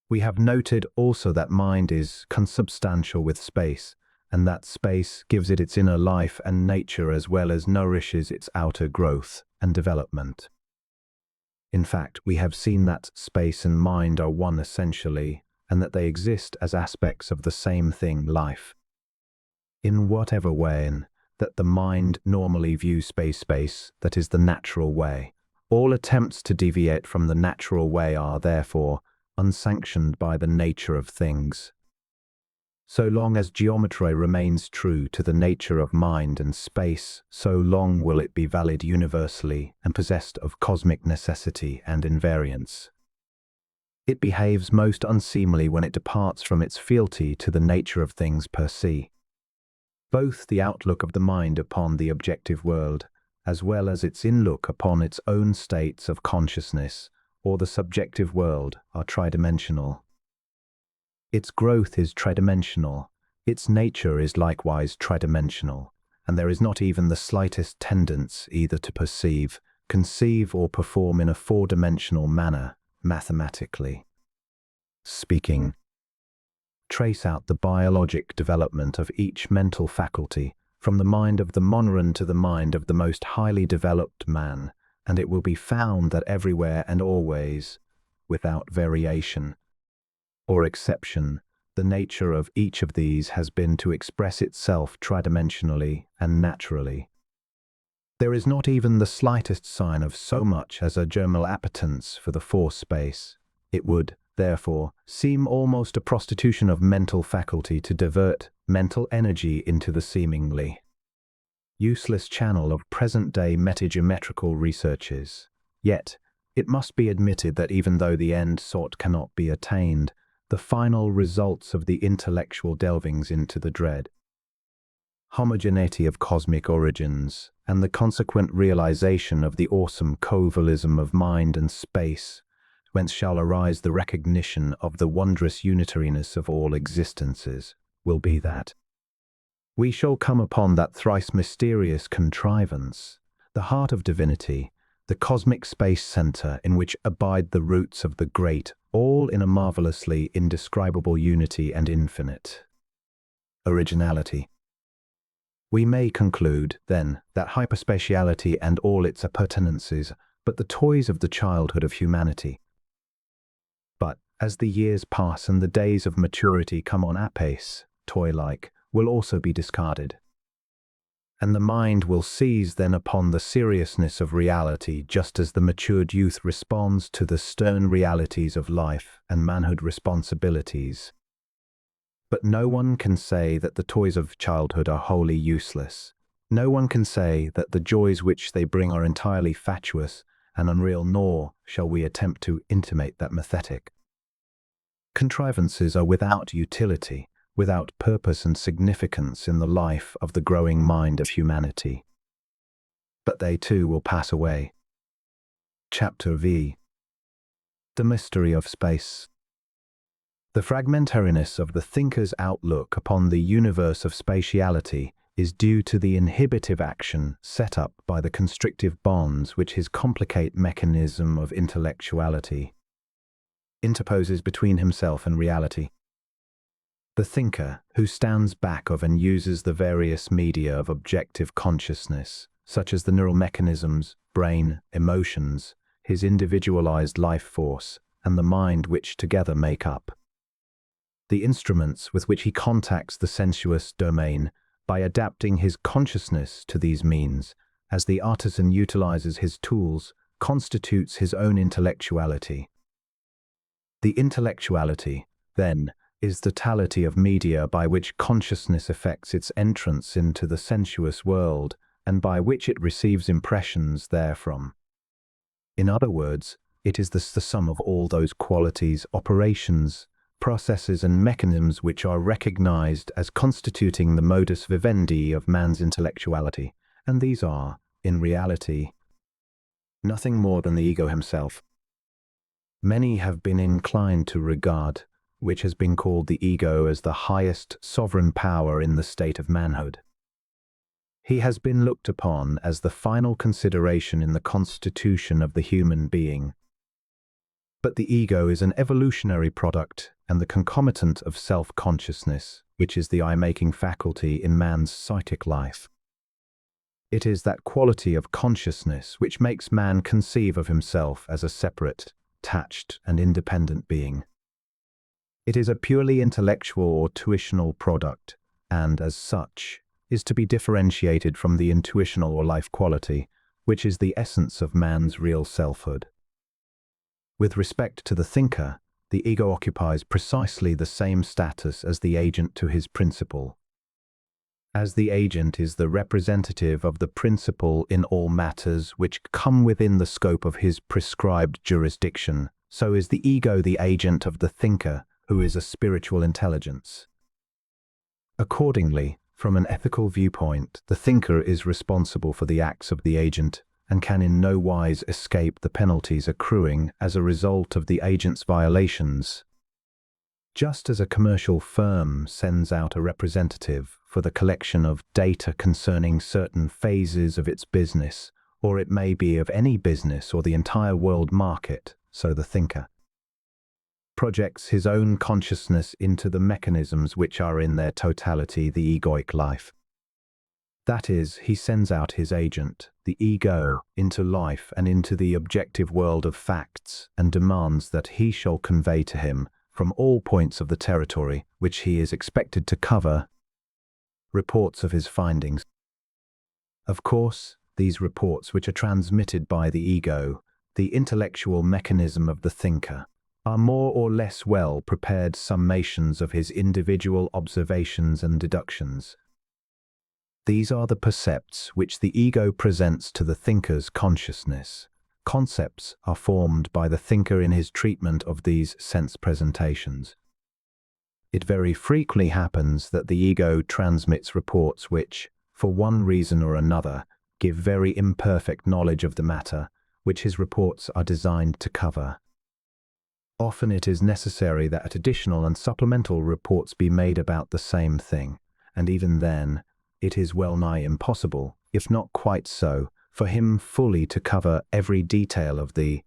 We have noted also that mind is consubstantial with space, and that space gives it its inner life and nature as well as nourishes its outer growth and development. In fact, we have seen that space and mind are one essentially, and that they exist as aspects of the same thing, life. In whatever way that the mind normally views space, that is the natural way. All attempts to deviate from the natural way are, therefore, unsanctioned by the nature of things. So long as geometry remains true to the nature of mind and space, so long will it be valid universally and possessed of cosmic necessity and invariance. It behaves most unseemly when it departs from its fealty to the nature of things per se. Both the outlook of the mind upon the objective world, as well as its inlook upon its own states of consciousness, or the subjective world, are tridimensional. Its growth is tridimensional, its nature is likewise tridimensional, and there is not even the slightest tendency either to perceive, conceive, or perform in a four-dimensional manner, mathematically speaking. Trace out the biologic development of each mental faculty, from the mind of the moneron to the mind of the most highly developed man, and it will be found that everywhere and always, without variation or exception, The nature of each of these has been to express itself tridimensionally and naturally. There is not even the slightest sign of so much as a germinal appetence for the force space. It would, therefore, seem almost a prostitution of mental faculty to divert mental energy into the seemingly useless channel of present-day metageometrical researches. Yet, it must be admitted that even though the end sought cannot be attained, the final results of the intellectual delvings into the dread homogeneity of cosmic origins and the consequent realization of the awesome coevalism of mind and space, whence shall arise the recognition of the wondrous unitariness of all existences, will be that we shall come upon that thrice mysterious contrivance, the heart of divinity, the cosmic space center in which abide the roots of the great, all in a marvelously indescribable unity and infinite originality. We may conclude, then, that hyperspatiality and all its appurtenances but the toys of the childhood of humanity. But, as the years pass and the days of maturity come on apace, toy-like, will also be discarded. And the mind will seize then upon the seriousness of reality just as the matured youth responds to the stern realities of life and manhood responsibilities. But no one can say that the toys of childhood are wholly useless. No one can say that the joys which they bring are entirely fatuous and unreal, nor shall we attempt to intimate that pathetic contrivances are without utility, without purpose and significance in the life of the growing mind of humanity. But they too will pass away. Chapter V. The Mystery of Space. The fragmentariness of the thinker's outlook upon the universe of spatiality is due to the inhibitive action set up by the constrictive bonds which his complicate mechanism of intellectuality interposes between himself and reality. The thinker, who stands back of and uses the various media of objective consciousness, such as the neural mechanisms, brain, emotions, his individualized life force, and the mind which together make up the instruments with which he contacts the sensuous domain by adapting his consciousness to these means, as the artisan utilizes his tools, constitutes his own intellectuality. The intellectuality, then, is the totality of media by which consciousness effects its entrance into the sensuous world and by which it receives impressions therefrom. In other words, it is the sum of all those qualities, operations, processes and mechanisms which are recognized as constituting the modus vivendi of man's intellectuality, and these are, in reality, nothing more than the ego himself. Many have been inclined to regard which has been called the ego as the highest sovereign power in the state of manhood. He has been looked upon as the final consideration in the constitution of the human being. But the ego is an evolutionary product and the concomitant of self-consciousness, which is the eye-making faculty in man's psychic life. It is that quality of consciousness which makes man conceive of himself as a separate, detached, and independent being. It is a purely intellectual or tuitional product, and, as such, is to be differentiated from the intuitional or life quality, which is the essence of man's real selfhood. With respect to the thinker, the ego occupies precisely the same status as the agent to his principle. As the agent is the representative of the principle in all matters which come within the scope of his prescribed jurisdiction, so is the ego the agent of the thinker, who is a spiritual intelligence. Accordingly, from an ethical viewpoint, the thinker is responsible for the acts of the agent and can in no wise escape the penalties accruing as a result of the agent's violations. Just as a commercial firm sends out a representative for the collection of data concerning certain phases of its business, or it may be of any business or the entire world market, so the thinker projects his own consciousness into the mechanisms which are in their totality the egoic life. That is, he sends out his agent, the ego, into life and into the objective world of facts and demands that he shall convey to him, from all points of the territory which he is expected to cover, reports of his findings. Of course, these reports, which are transmitted by the ego, the intellectual mechanism of the thinker, are more or less well-prepared summations of his individual observations and deductions. These are the percepts which the ego presents to the thinker's consciousness. Concepts are formed by the thinker in his treatment of these sense presentations. It very frequently happens that the ego transmits reports which, for one reason or another, give very imperfect knowledge of the matter which his reports are designed to cover. Often it is necessary that additional and supplemental reports be made about the same thing, and even then, it is well nigh impossible, if not quite so, for him fully to cover every detail of the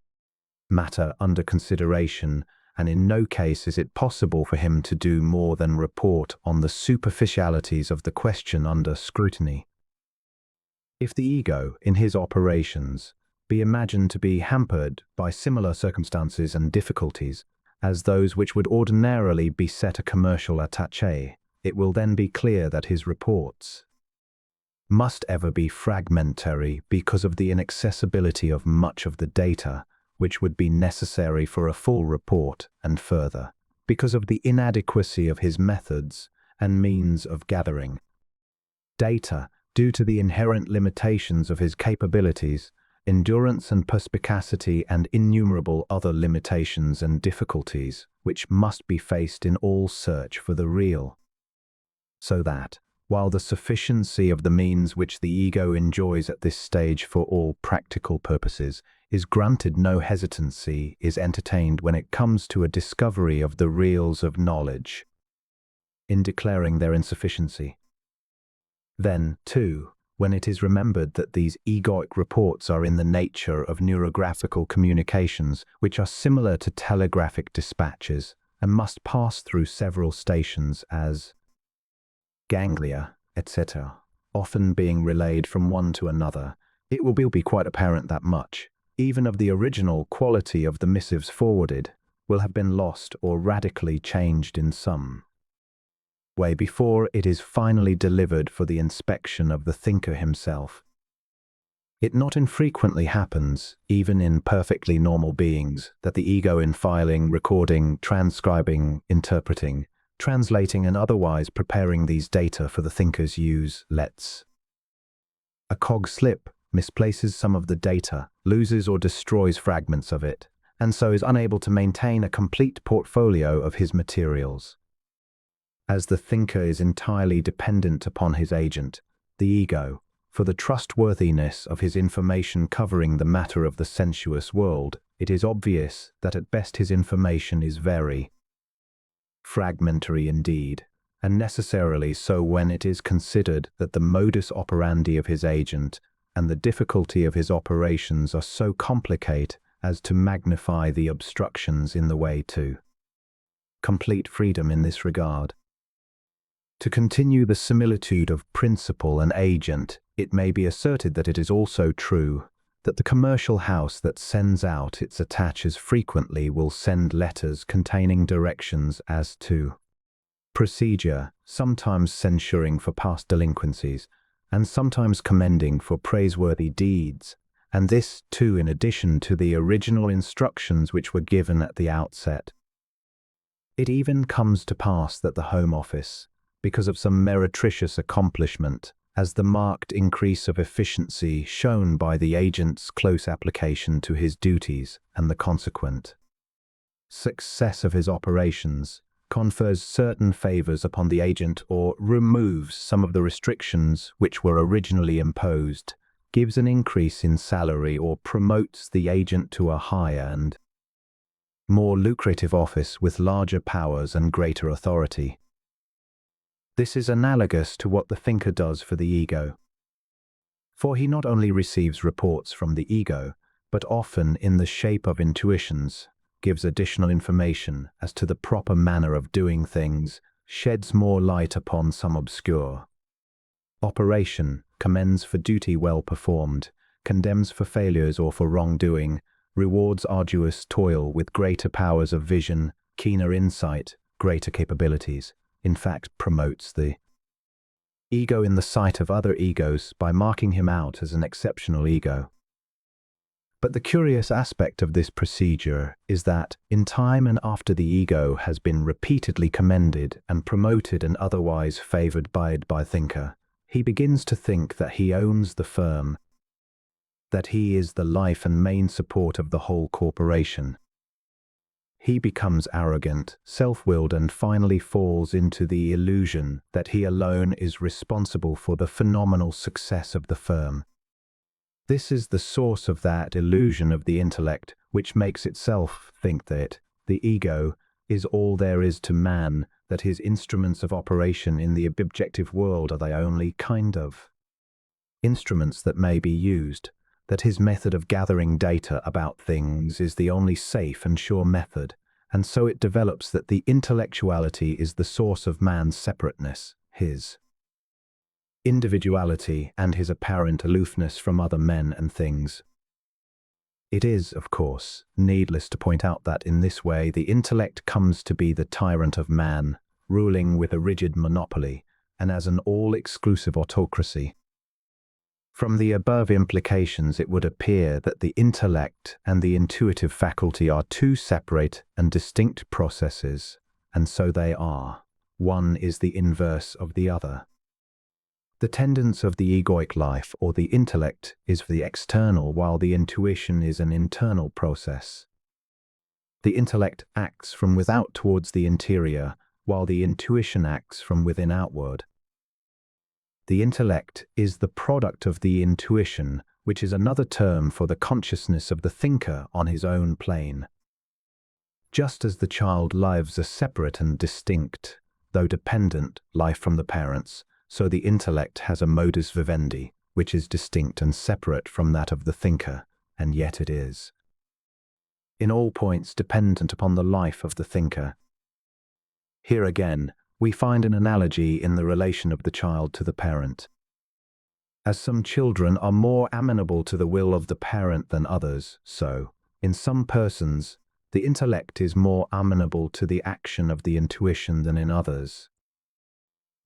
matter under consideration, and in no case is it possible for him to do more than report on the superficialities of the question under scrutiny. If the ego, in his operations, be imagined to be hampered by similar circumstances and difficulties as those which would ordinarily beset a commercial attaché, it will then be clear that his reports must ever be fragmentary because of the inaccessibility of much of the data which would be necessary for a full report, and further, because of the inadequacy of his methods and means of gathering data due to the inherent limitations of his capabilities, endurance and perspicacity, and innumerable other limitations and difficulties which must be faced in all search for the real. So that, while the sufficiency of the means which the ego enjoys at this stage for all practical purposes is granted, no hesitancy is entertained when it comes to a discovery of the reals of knowledge, in declaring their insufficiency. Then, too, when it is remembered that these egoic reports are in the nature of neurographical communications which are similar to telegraphic dispatches and must pass through several stations as ganglia, etc., often being relayed from one to another, it will be quite apparent that much, even of the original quality of the missives forwarded, will have been lost or radically changed in some way before it is finally delivered for the inspection of the thinker himself. It not infrequently happens, even in perfectly normal beings, that the ego, in filing, recording, transcribing, interpreting, translating, and otherwise preparing these data for the thinker's use, lets a cog slip, misplaces some of the data, loses or destroys fragments of it, and so is unable to maintain a complete portfolio of his materials. As the thinker is entirely dependent upon his agent, the ego, for the trustworthiness of his information covering the matter of the sensuous world, it is obvious that at best his information is very fragmentary indeed, and necessarily so when it is considered that the modus operandi of his agent and the difficulty of his operations are so complicate as to magnify the obstructions in the way to complete freedom in this regard. To continue the similitude of principle and agent, it may be asserted that it is also true that the commercial house that sends out its attaches frequently will send letters containing directions as to procedure, sometimes censuring for past delinquencies, and sometimes commending for praiseworthy deeds, and this, too, in addition to the original instructions which were given at the outset. It even comes to pass that the Home Office, because of some meretricious accomplishment, as the marked increase of efficiency shown by the agent's close application to his duties and the consequent success of his operations, confers certain favors upon the agent or removes some of the restrictions which were originally imposed, gives an increase in salary or promotes the agent to a higher and more lucrative office with larger powers and greater authority. This is analogous to what the thinker does for the ego. For he not only receives reports from the ego, but often in the shape of intuitions, gives additional information as to the proper manner of doing things, sheds more light upon some obscure operation, commends for duty well performed, condemns for failures or for wrongdoing, rewards arduous toil with greater powers of vision, keener insight, greater capabilities, in fact promotes the ego in the sight of other egos by marking him out as an exceptional ego. But the curious aspect of this procedure is that, in time and after the ego has been repeatedly commended and promoted and otherwise favored by thinker, he begins to think that he owns the firm, that he is the life and main support of the whole corporation. He becomes arrogant, self-willed, and finally falls into the illusion that he alone is responsible for the phenomenal success of the firm. This is the source of that illusion of the intellect, which makes itself think that the ego is all there is to man, that his instruments of operation in the objective world are the only kind of instruments that may be used, that his method of gathering data about things is the only safe and sure method, and so it develops that the intellectuality is the source of man's separateness, his individuality, and his apparent aloofness from other men and things. It is, of course, needless to point out that in this way the intellect comes to be the tyrant of man, ruling with a rigid monopoly and as an all-exclusive autocracy. From the above implications, it would appear that the intellect and the intuitive faculty are two separate and distinct processes, and so they are. One is the inverse of the other. The tendency of the egoic life, or the intellect, is for the external, while the intuition is an internal process. The intellect acts from without towards the interior, while the intuition acts from within outward. The intellect is the product of the intuition, which is another term for the consciousness of the thinker on his own plane. Just as the child lives a separate and distinct, though dependent, life from the parents, so the intellect has a modus vivendi, which is distinct and separate from that of the thinker, and yet it is, in all points, dependent upon the life of the thinker. Here again, we find an analogy in the relation of the child to the parent. As some children are more amenable to the will of the parent than others, so, in some persons, the intellect is more amenable to the action of the intuition than in others.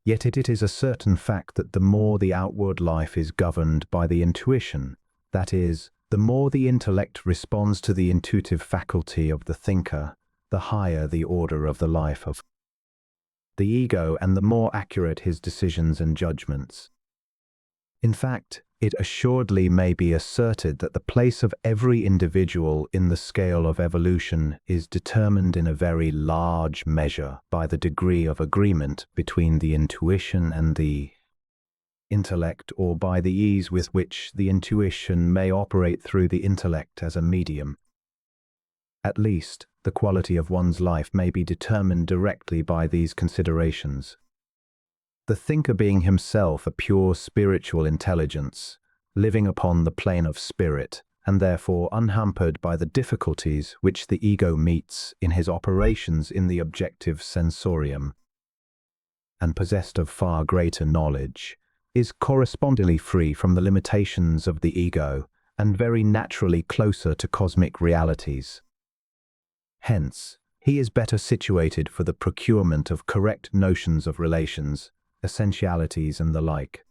Yet it is a certain fact that the more the outward life is governed by the intuition, that is, the more the intellect responds to the intuitive faculty of the thinker, the higher the order of the life of the ego and the more accurate his decisions and judgments. In fact, it assuredly may be asserted that the place of every individual in the scale of evolution is determined in a very large measure by the degree of agreement between the intuition and the intellect, or by the ease with which the intuition may operate through the intellect as a medium. At least, the quality of one's life may be determined directly by these considerations. The thinker being himself a pure spiritual intelligence, living upon the plane of spirit, and therefore unhampered by the difficulties which the ego meets in his operations in the objective sensorium, and possessed of far greater knowledge, is correspondingly free from the limitations of the ego, and very naturally closer to cosmic realities. Hence, he is better situated for the procurement of correct notions of relations, essentialities, and the like.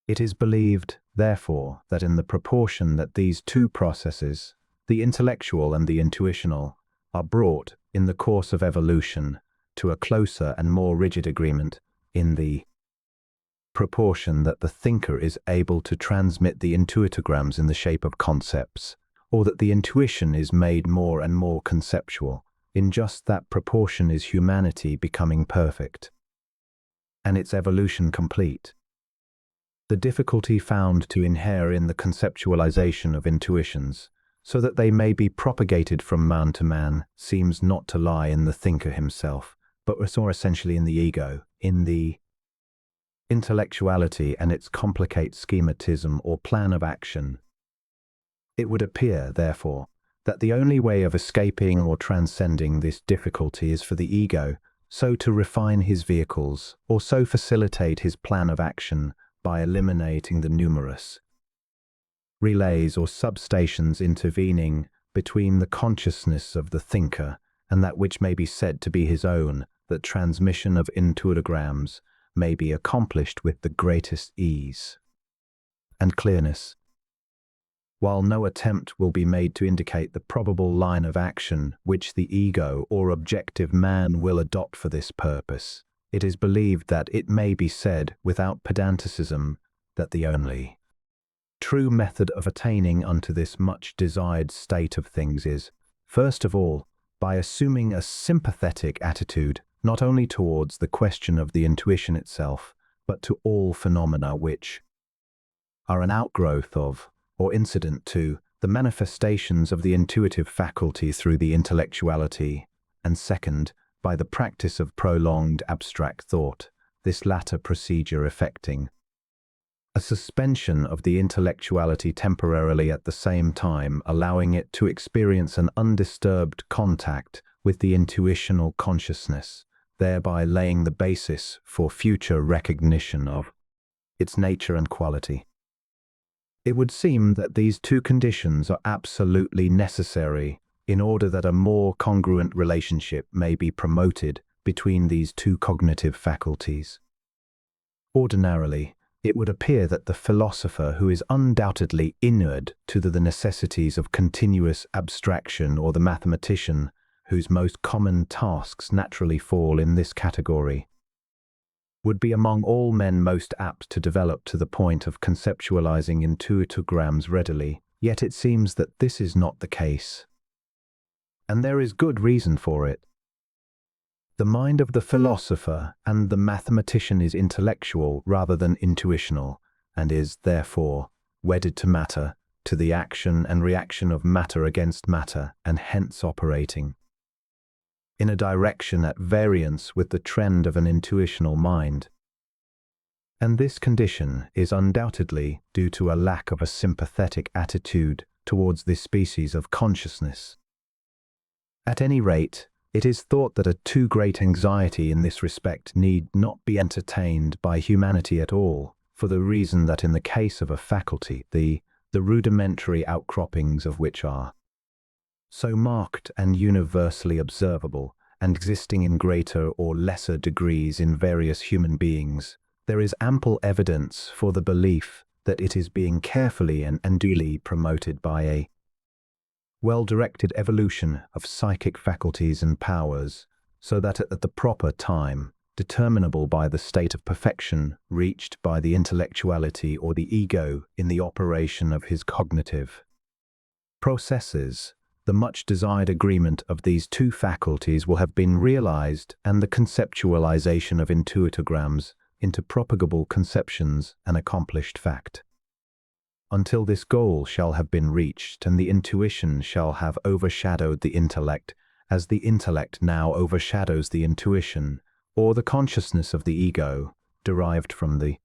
It is believed, therefore, that in the proportion that these two processes, the intellectual and the intuitional, are brought, in the course of evolution, to a closer and more rigid agreement, in the proportion that the thinker is able to transmit the intuitograms in the shape of concepts, or that the intuition is made more and more conceptual, in just that proportion is humanity becoming perfect, and its evolution complete. The difficulty found to inhere in the conceptualization of intuitions, so that they may be propagated from man to man, seems not to lie in the thinker himself, but more essentially in the ego, in the intellectuality and its complicate schematism or plan of action. It would appear, therefore, that the only way of escaping or transcending this difficulty is for the ego so to refine his vehicles, or so facilitate his plan of action by eliminating the numerous relays or substations intervening between the consciousness of the thinker and that which may be said to be his own, that transmission of intuitograms may be accomplished with the greatest ease and clearness. While no attempt will be made to indicate the probable line of action which the ego or objective man will adopt for this purpose, it is believed that it may be said without pedanticism that the only true method of attaining unto this much desired state of things is, first of all, by assuming a sympathetic attitude not only towards the question of the intuition itself, but to all phenomena which are an outgrowth of, or incident to, the manifestations of the intuitive faculty through the intellectuality, and second, by the practice of prolonged abstract thought, this latter procedure effecting a suspension of the intellectuality temporarily at the same time, allowing it to experience an undisturbed contact with the intuitional consciousness, thereby laying the basis for future recognition of its nature and quality. It would seem that these two conditions are absolutely necessary in order that a more congruent relationship may be promoted between these two cognitive faculties. Ordinarily, it would appear that the philosopher who is undoubtedly inured to the necessities of continuous abstraction, or the mathematician whose most common tasks naturally fall in this category, would be among all men most apt to develop to the point of conceptualizing intuitograms readily, yet it seems that this is not the case. And there is good reason for it. The mind of the philosopher and the mathematician is intellectual rather than intuitional, and is, therefore, wedded to matter, to the action and reaction of matter against matter, and hence operating in a direction at variance with the trend of an intuitional mind. And this condition is undoubtedly due to a lack of a sympathetic attitude towards this species of consciousness. At any rate, it is thought that a too great anxiety in this respect need not be entertained by humanity at all, for the reason that in the case of a faculty, the rudimentary outcroppings of which are so marked and universally observable, and existing in greater or lesser degrees in various human beings, there is ample evidence for the belief that it is being carefully and duly promoted by a well-directed evolution of psychic faculties and powers, so that at the proper time, determinable by the state of perfection reached by the intellectuality or the ego in the operation of his cognitive processes, the much desired agreement of these two faculties will have been realized, and the conceptualization of intuitograms into propagable conceptions an accomplished fact. Until this goal shall have been reached and the intuition shall have overshadowed the intellect, as the intellect now overshadows the intuition, or the consciousness of the ego, derived from the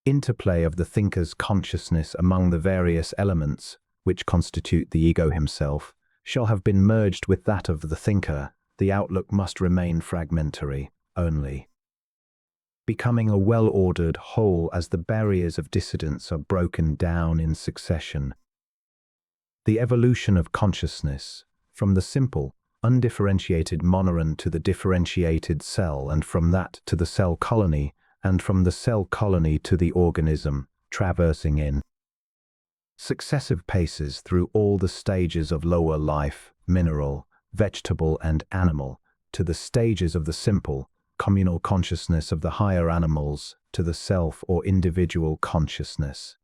interplay of the thinker's consciousness among the various elements which constitute the ego himself, shall have been merged with that of the thinker, the outlook must remain fragmentary only, becoming a well-ordered whole as the barriers of dissidence are broken down in succession. The evolution of consciousness, from the simple, undifferentiated monoron to the differentiated cell, and from that to the cell colony, and from the cell colony to the organism, traversing in successive paces through all the stages of lower life, mineral, vegetable, and animal, to the stages of the simple, communal consciousness of the higher animals, to the self or individual consciousness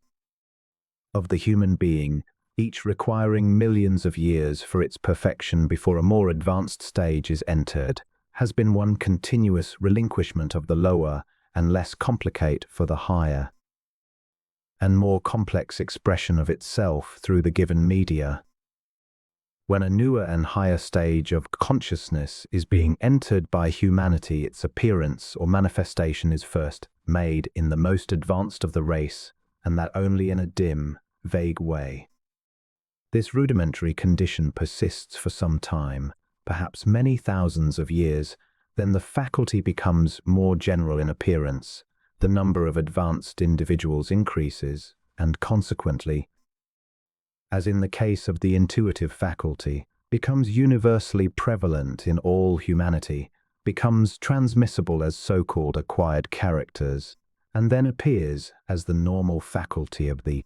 of the human being, each requiring millions of years for its perfection before a more advanced stage is entered, has been one continuous relinquishment of the lower and less complicate for the higher and more complex expression of itself through the given media. When a newer and higher stage of consciousness is being entered by humanity, its appearance or manifestation is first made in the most advanced of the race, and that only in a dim, vague way. This rudimentary condition persists for some time, perhaps many thousands of years, then the faculty becomes more general in appearance, the number of advanced individuals increases, and consequently, as in the case of the intuitive faculty, becomes universally prevalent in all humanity, becomes transmissible as so-called acquired characters, and then appears as the normal faculty of the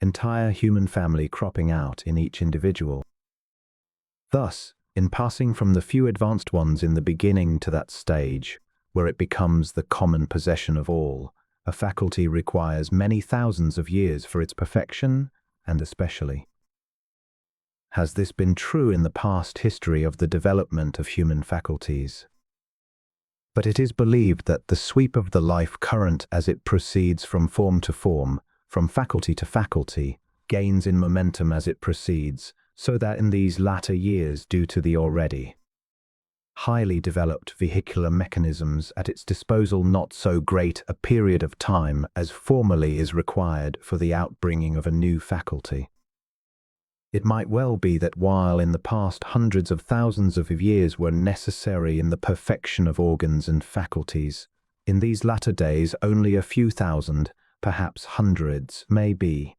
entire human family cropping out in each individual. Thus, in passing from the few advanced ones in the beginning to that stage, where it becomes the common possession of all, a faculty requires many thousands of years for its perfection, and especially has this been true in the past history of the development of human faculties. But it is believed that the sweep of the life current as it proceeds from form to form, from faculty to faculty, gains in momentum as it proceeds, so that in these latter years, due to the already highly developed vehicular mechanisms at its disposal, not so great a period of time as formerly is required for the outbringing of a new faculty. It might well be that while in the past hundreds of thousands of years were necessary in the perfection of organs and faculties, in these latter days only a few thousand, perhaps hundreds, may be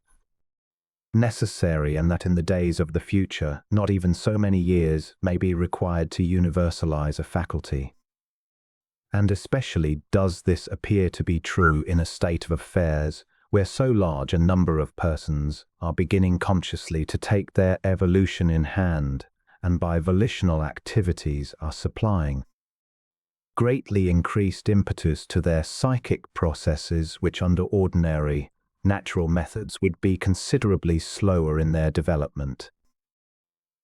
necessary, and that in the days of the future, not even so many years may be required to universalize a faculty. And especially does this appear to be true in a state of affairs where so large a number of persons are beginning consciously to take their evolution in hand, and by volitional activities are supplying greatly increased impetus to their psychic processes, which under ordinary, natural methods would be considerably slower in their development.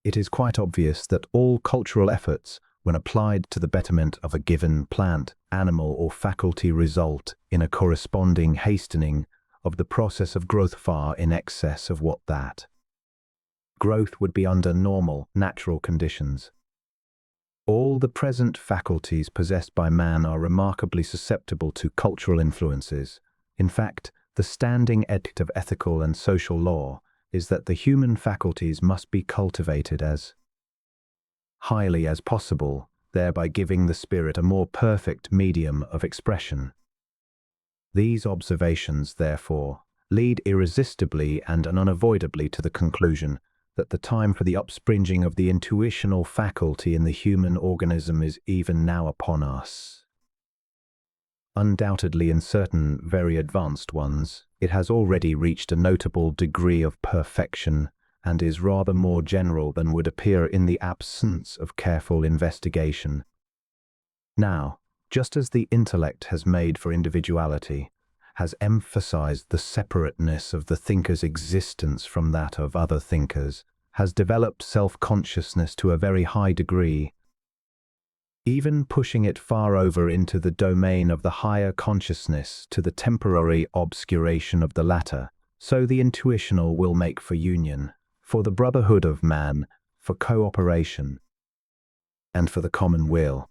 It is quite obvious that all cultural efforts, when applied to the betterment of a given plant, animal, or faculty, result in a corresponding hastening of the process of growth far in excess of what that growth would be under normal, natural conditions. All the present faculties possessed by man are remarkably susceptible to cultural influences. In fact, the standing edict of ethical and social law is that the human faculties must be cultivated as highly as possible, thereby giving the spirit a more perfect medium of expression. These observations, therefore, lead irresistibly and unavoidably to the conclusion that the time for the upspringing of the intuitional faculty in the human organism is even now upon us. Undoubtedly, in certain very advanced ones, it has already reached a notable degree of perfection and is rather more general than would appear in the absence of careful investigation. Now, just as the intellect has made for individuality, has emphasized the separateness of the thinker's existence from that of other thinkers, has developed self-consciousness to a very high degree, even pushing it far over into the domain of the higher consciousness to the temporary obscuration of the latter, so the intuitional will make for union, for the brotherhood of man, for cooperation, and for the common will.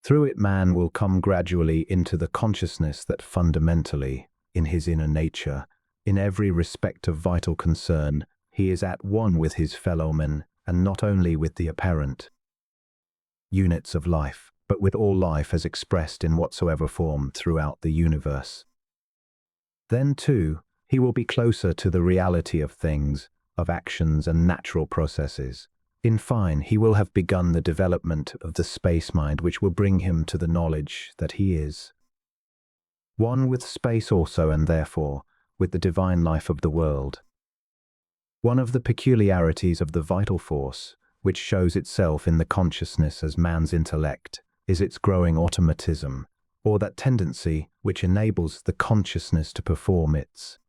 Through it man will come gradually into the consciousness that fundamentally, in his inner nature, in every respect of vital concern, he is at one with his fellow men, and not only with the apparent units of life, but with all life as expressed in whatsoever form throughout the universe. Then, too, he will be closer to the reality of things, of actions and natural processes. In fine, he will have begun the development of the space mind, which will bring him to the knowledge that he is one with space also, and therefore with the divine life of the world. One of the peculiarities of the vital force, which shows itself in the consciousness as man's intellect, is its growing automatism, or that tendency which enables the consciousness to perform its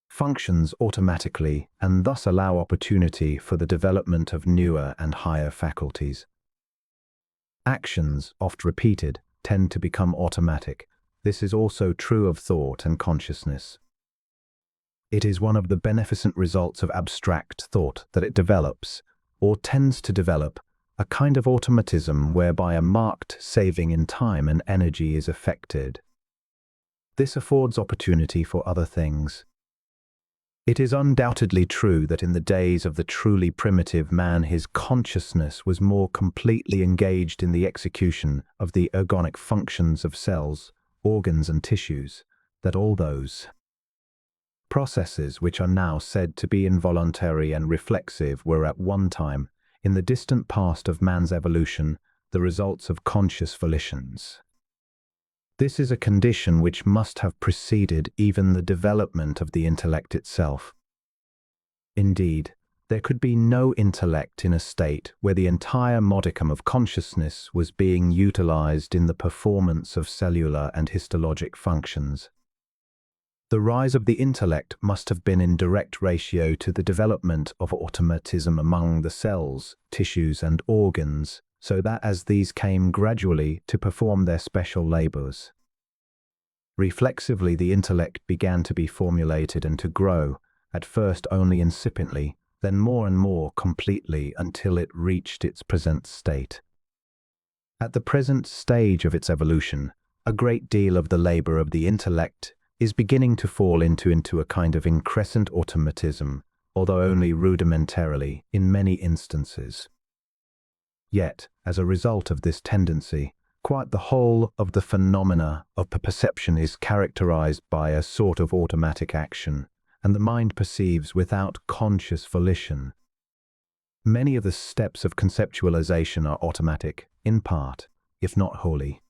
functions automatically and thus allow opportunity for the development of newer and higher faculties. Actions, oft repeated, tend to become automatic. This is also true of thought and consciousness. It is one of the beneficent results of abstract thought that it develops, or tends to develop, a kind of automatism whereby a marked saving in time and energy is effected. This affords opportunity for other things. It is undoubtedly true that in the days of the truly primitive man, his consciousness was more completely engaged in the execution of the ergonic functions of cells, organs, and tissues, that all those Processes which are now said to be involuntary and reflexive were at one time, in the distant past of man's evolution, the results of conscious volitions. This is a condition which must have preceded even the development of the intellect itself. Indeed, there could be no intellect in a state where the entire modicum of consciousness was being utilized in the performance of cellular and histologic functions. The rise of the intellect must have been in direct ratio to the development of automatism among the cells, tissues, and organs, so that as these came gradually to perform their special labors, reflexively the intellect began to be formulated and to grow, at first only incipiently, then more and more completely until it reached its present state. At the present stage of its evolution, a great deal of the labor of the intellect is beginning to fall into a kind of increscent automatism, although only rudimentarily in many instances. Yet, as a result of this tendency, quite the whole of the phenomena of perception is characterized by a sort of automatic action, and the mind perceives without conscious volition. Many of the steps of conceptualization are automatic, in part, if not wholly.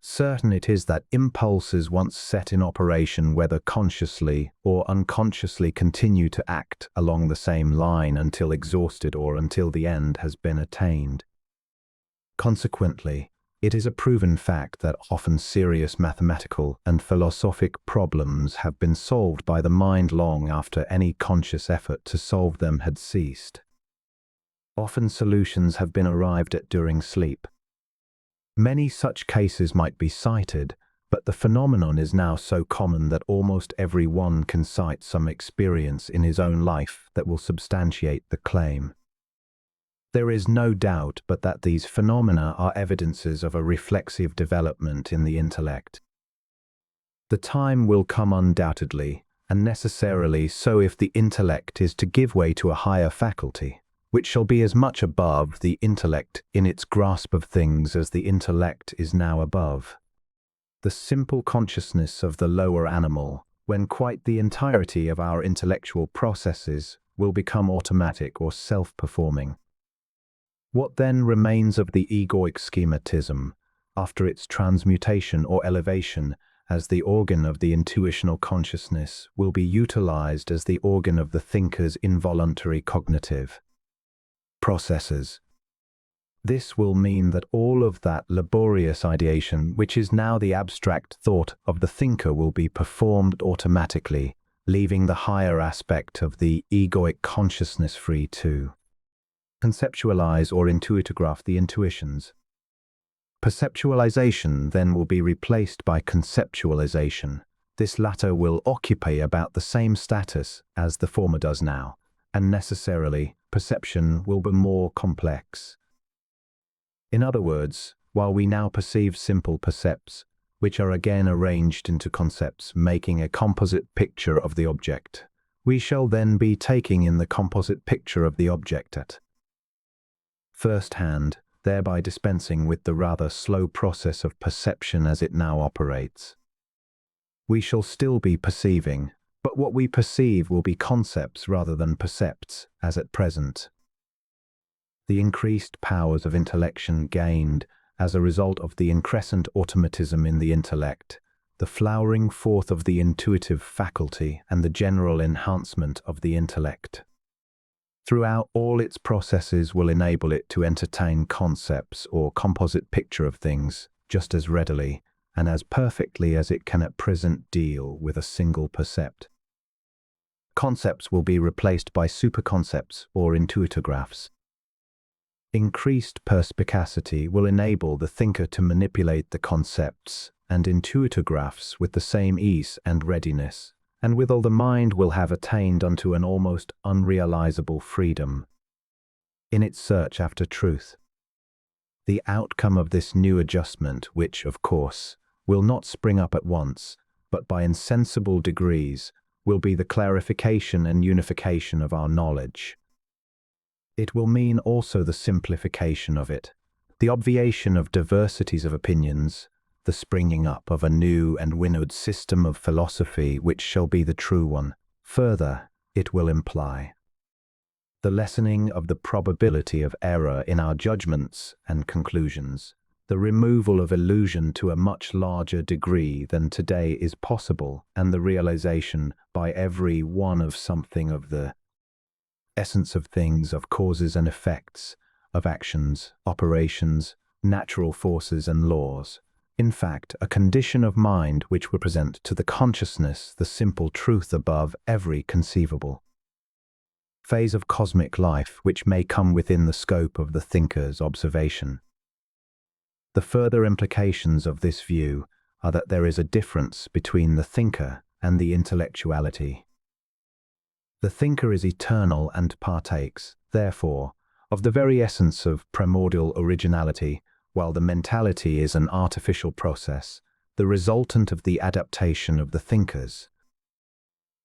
Certain it is that impulses once set in operation, whether consciously or unconsciously, continue to act along the same line until exhausted or until the end has been attained. Consequently, it is a proven fact that often serious mathematical and philosophic problems have been solved by the mind long after any conscious effort to solve them had ceased. Often solutions have been arrived at during sleep. Many such cases might be cited, but the phenomenon is now so common that almost every one can cite some experience in his own life that will substantiate the claim. There is no doubt but that these phenomena are evidences of a reflexive development in the intellect. The time will come undoubtedly, and necessarily so, if the intellect is to give way to a higher faculty, which shall be as much above the intellect in its grasp of things as the intellect is now above. The simple consciousness of the lower animal, when quite the entirety of our intellectual processes will become automatic or self-performing. What then remains of the egoic schematism, after its transmutation or elevation as the organ of the intuitional consciousness, will be utilized as the organ of the thinker's involuntary cognitive processes. This will mean that all of that laborious ideation, which is now the abstract thought of the thinker, will be performed automatically, leaving the higher aspect of the egoic consciousness free to conceptualize or intuitograph the intuitions. Perceptualization then will be replaced by conceptualization. This latter will occupy about the same status as the former does now, and necessarily perception will be more complex. In other words, while we now perceive simple percepts, which are again arranged into concepts making a composite picture of the object, we shall then be taking in the composite picture of the object at first hand, thereby dispensing with the rather slow process of perception as it now operates. We shall still be perceiving, but what we perceive will be concepts rather than percepts, as at present. The increased powers of intellection gained as a result of the increscent automatism in the intellect, the flowering forth of the intuitive faculty, and the general enhancement of the intellect throughout all its processes will enable it to entertain concepts or composite picture of things just as readily and as perfectly as it can at present deal with a single percept. Concepts will be replaced by superconcepts or intuitographs. Increased perspicacity will enable the thinker to manipulate the concepts and intuitographs with the same ease and readiness, and withal the mind will have attained unto an almost unrealizable freedom in its search after truth. The outcome of this new adjustment, which, of course, will not spring up at once, but by insensible degrees, will be the clarification and unification of our knowledge. It will mean also the simplification of it, the obviation of diversities of opinions, the springing up of a new and winnowed system of philosophy which shall be the true one. Further, it will imply the lessening of the probability of error in our judgments and conclusions, the removal of illusion to a much larger degree than today is possible, and the realization by every one of something of the essence of things, of causes and effects, of actions, operations, natural forces and laws. In fact, a condition of mind which will present to the consciousness the simple truth above every conceivable phase of cosmic life which may come within the scope of the thinker's observation. The further implications of this view are that there is a difference between the thinker and the intellectuality. The thinker is eternal and partakes, therefore, of the very essence of primordial originality, while the mentality is an artificial process, the resultant of the adaptation of the thinker's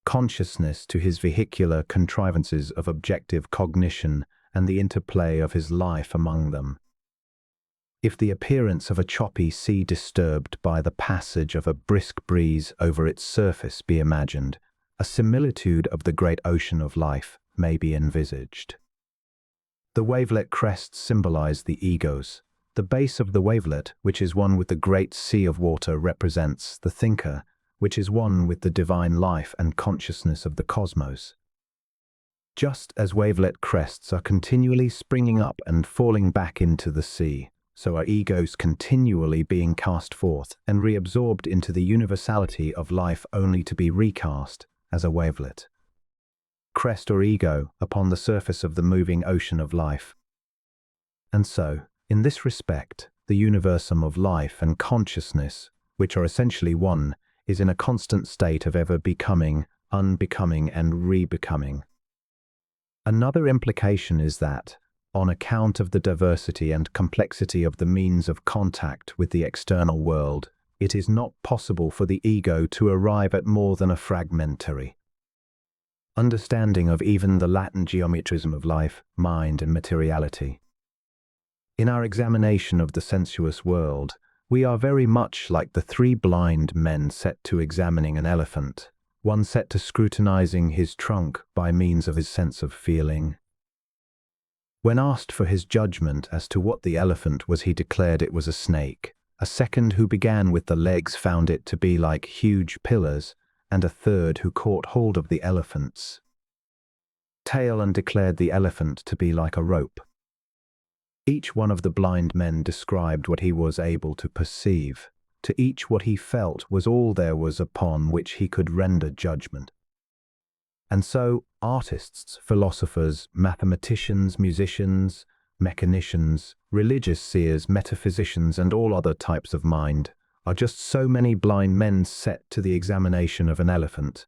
consciousness to his vehicular contrivances of objective cognition and the interplay of his life among them. If the appearance of a choppy sea disturbed by the passage of a brisk breeze over its surface be imagined, a similitude of the great ocean of life may be envisaged. The wavelet crests symbolize the egos. The base of the wavelet, which is one with the great sea of water, represents the thinker, which is one with the divine life and consciousness of the cosmos. Just as wavelet crests are continually springing up and falling back into the sea, so are egos continually being cast forth and reabsorbed into the universality of life, only to be recast as a wavelet crest or ego upon the surface of the moving ocean of life. And so, in this respect, the universum of life and consciousness, which are essentially one, is in a constant state of ever becoming, unbecoming, and re-becoming. Another implication is that, on account of the diversity and complexity of the means of contact with the external world, it is not possible for the ego to arrive at more than a fragmentary understanding of even the latent geometrism of life, mind, and materiality. In our examination of the sensuous world, we are very much like the three blind men set to examining an elephant, one set to scrutinizing his trunk by means of his sense of feeling. When asked for his judgment as to what the elephant was, he declared it was a snake. A second who began with the legs found it to be like huge pillars, and a third who caught hold of the elephant's tail and declared the elephant to be like a rope. Each one of the blind men described what he was able to perceive. To each what he felt was all there was upon which he could render judgment. And so, artists, philosophers, mathematicians, musicians, mechanicians, religious seers, metaphysicians, and all other types of mind are just so many blind men set to the examination of an elephant,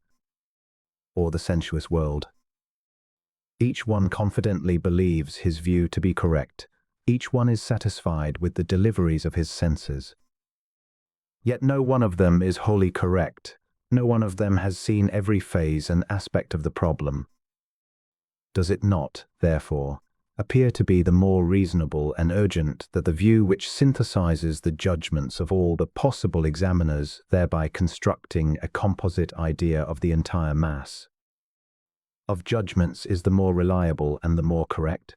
or the sensuous world. Each one confidently believes his view to be correct. Each one is satisfied with the deliveries of his senses. Yet no one of them is wholly correct. No one of them has seen every phase and aspect of the problem. Does it not, therefore, appear to be the more reasonable and urgent that the view which synthesizes the judgments of all the possible examiners, thereby constructing a composite idea of the entire mass of judgments, is the more reliable and the more correct?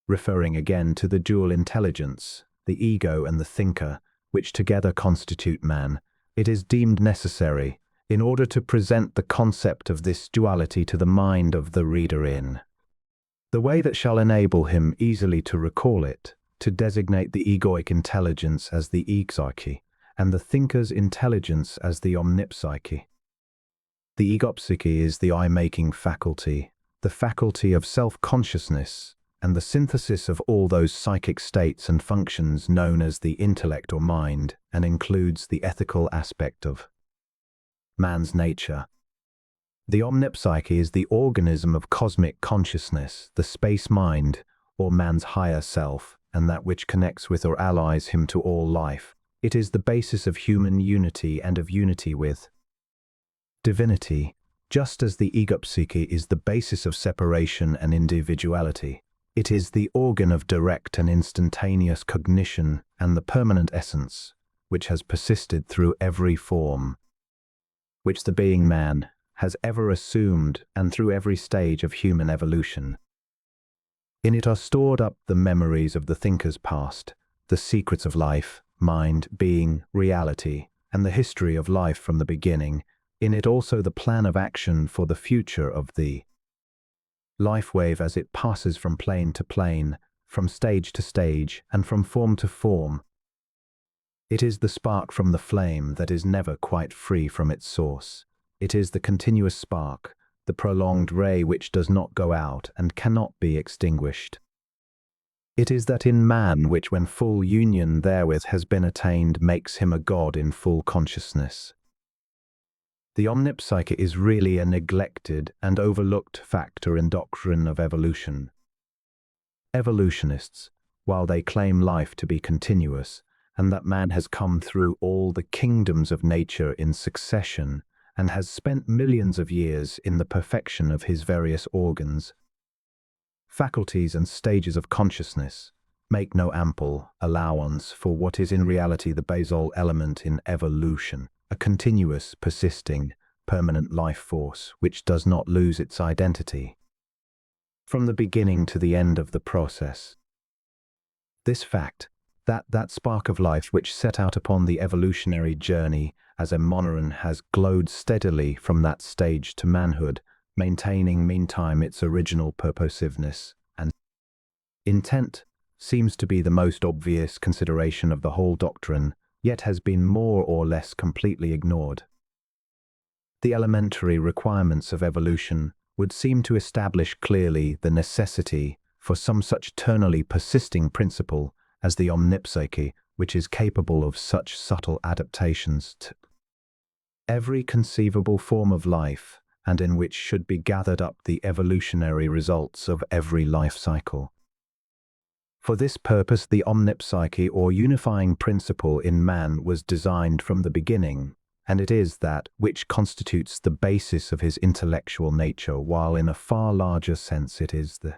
Referring again to the dual intelligence, the ego and the thinker, which together constitute man, it is deemed necessary, in order to present the concept of this duality to the mind of the reader in the way that shall enable him easily to recall it, to designate the egoic intelligence as the egopsyche, and the thinker's intelligence as the omnipsyche. The egopsyche is the eye-making faculty, the faculty of self-consciousness, and the synthesis of all those psychic states and functions known as the intellect or mind, and includes the ethical aspect of man's nature. The omnipsyche is the organism of cosmic consciousness, the space mind, or man's higher self, and that which connects with or allies him to all life. It is the basis of human unity and of unity with divinity, just as the egopsyche is the basis of separation and individuality. It is the organ of direct and instantaneous cognition and the permanent essence, which has persisted through every form which the being man has ever assumed and through every stage of human evolution. In it are stored up the memories of the thinker's past, the secrets of life, mind, being, reality, and the history of life from the beginning. In it also the plan of action for the future of the life wave as it passes from plane to plane, from stage to stage, and from form to form. It is the spark from the flame that is never quite free from its source. It is the continuous spark, the prolonged ray which does not go out and cannot be extinguished. It is that in man which, when full union therewith has been attained, makes him a god in full consciousness. The omnipsyche is really a neglected and overlooked factor in doctrine of evolution. Evolutionists, while they claim life to be continuous, and that man has come through all the kingdoms of nature in succession, and has spent millions of years in the perfection of his various organs, faculties and stages of consciousness, make no ample allowance for what is in reality the basal element in evolution, a continuous, persisting, permanent life force which does not lose its identity from the beginning to the end of the process. This fact, that spark of life which set out upon the evolutionary journey as a monoran has glowed steadily from that stage to manhood, maintaining meantime its original purposiveness and intent, seems to be the most obvious consideration of the whole doctrine, yet has been more or less completely ignored. The elementary requirements of evolution would seem to establish clearly the necessity for some such eternally persisting principle as the omnipsyche, which is capable of such subtle adaptations to every conceivable form of life, and in which should be gathered up the evolutionary results of every life cycle. For this purpose, the omnipsyche or unifying principle in man was designed from the beginning, and it is that which constitutes the basis of his intellectual nature, while in a far larger sense it is the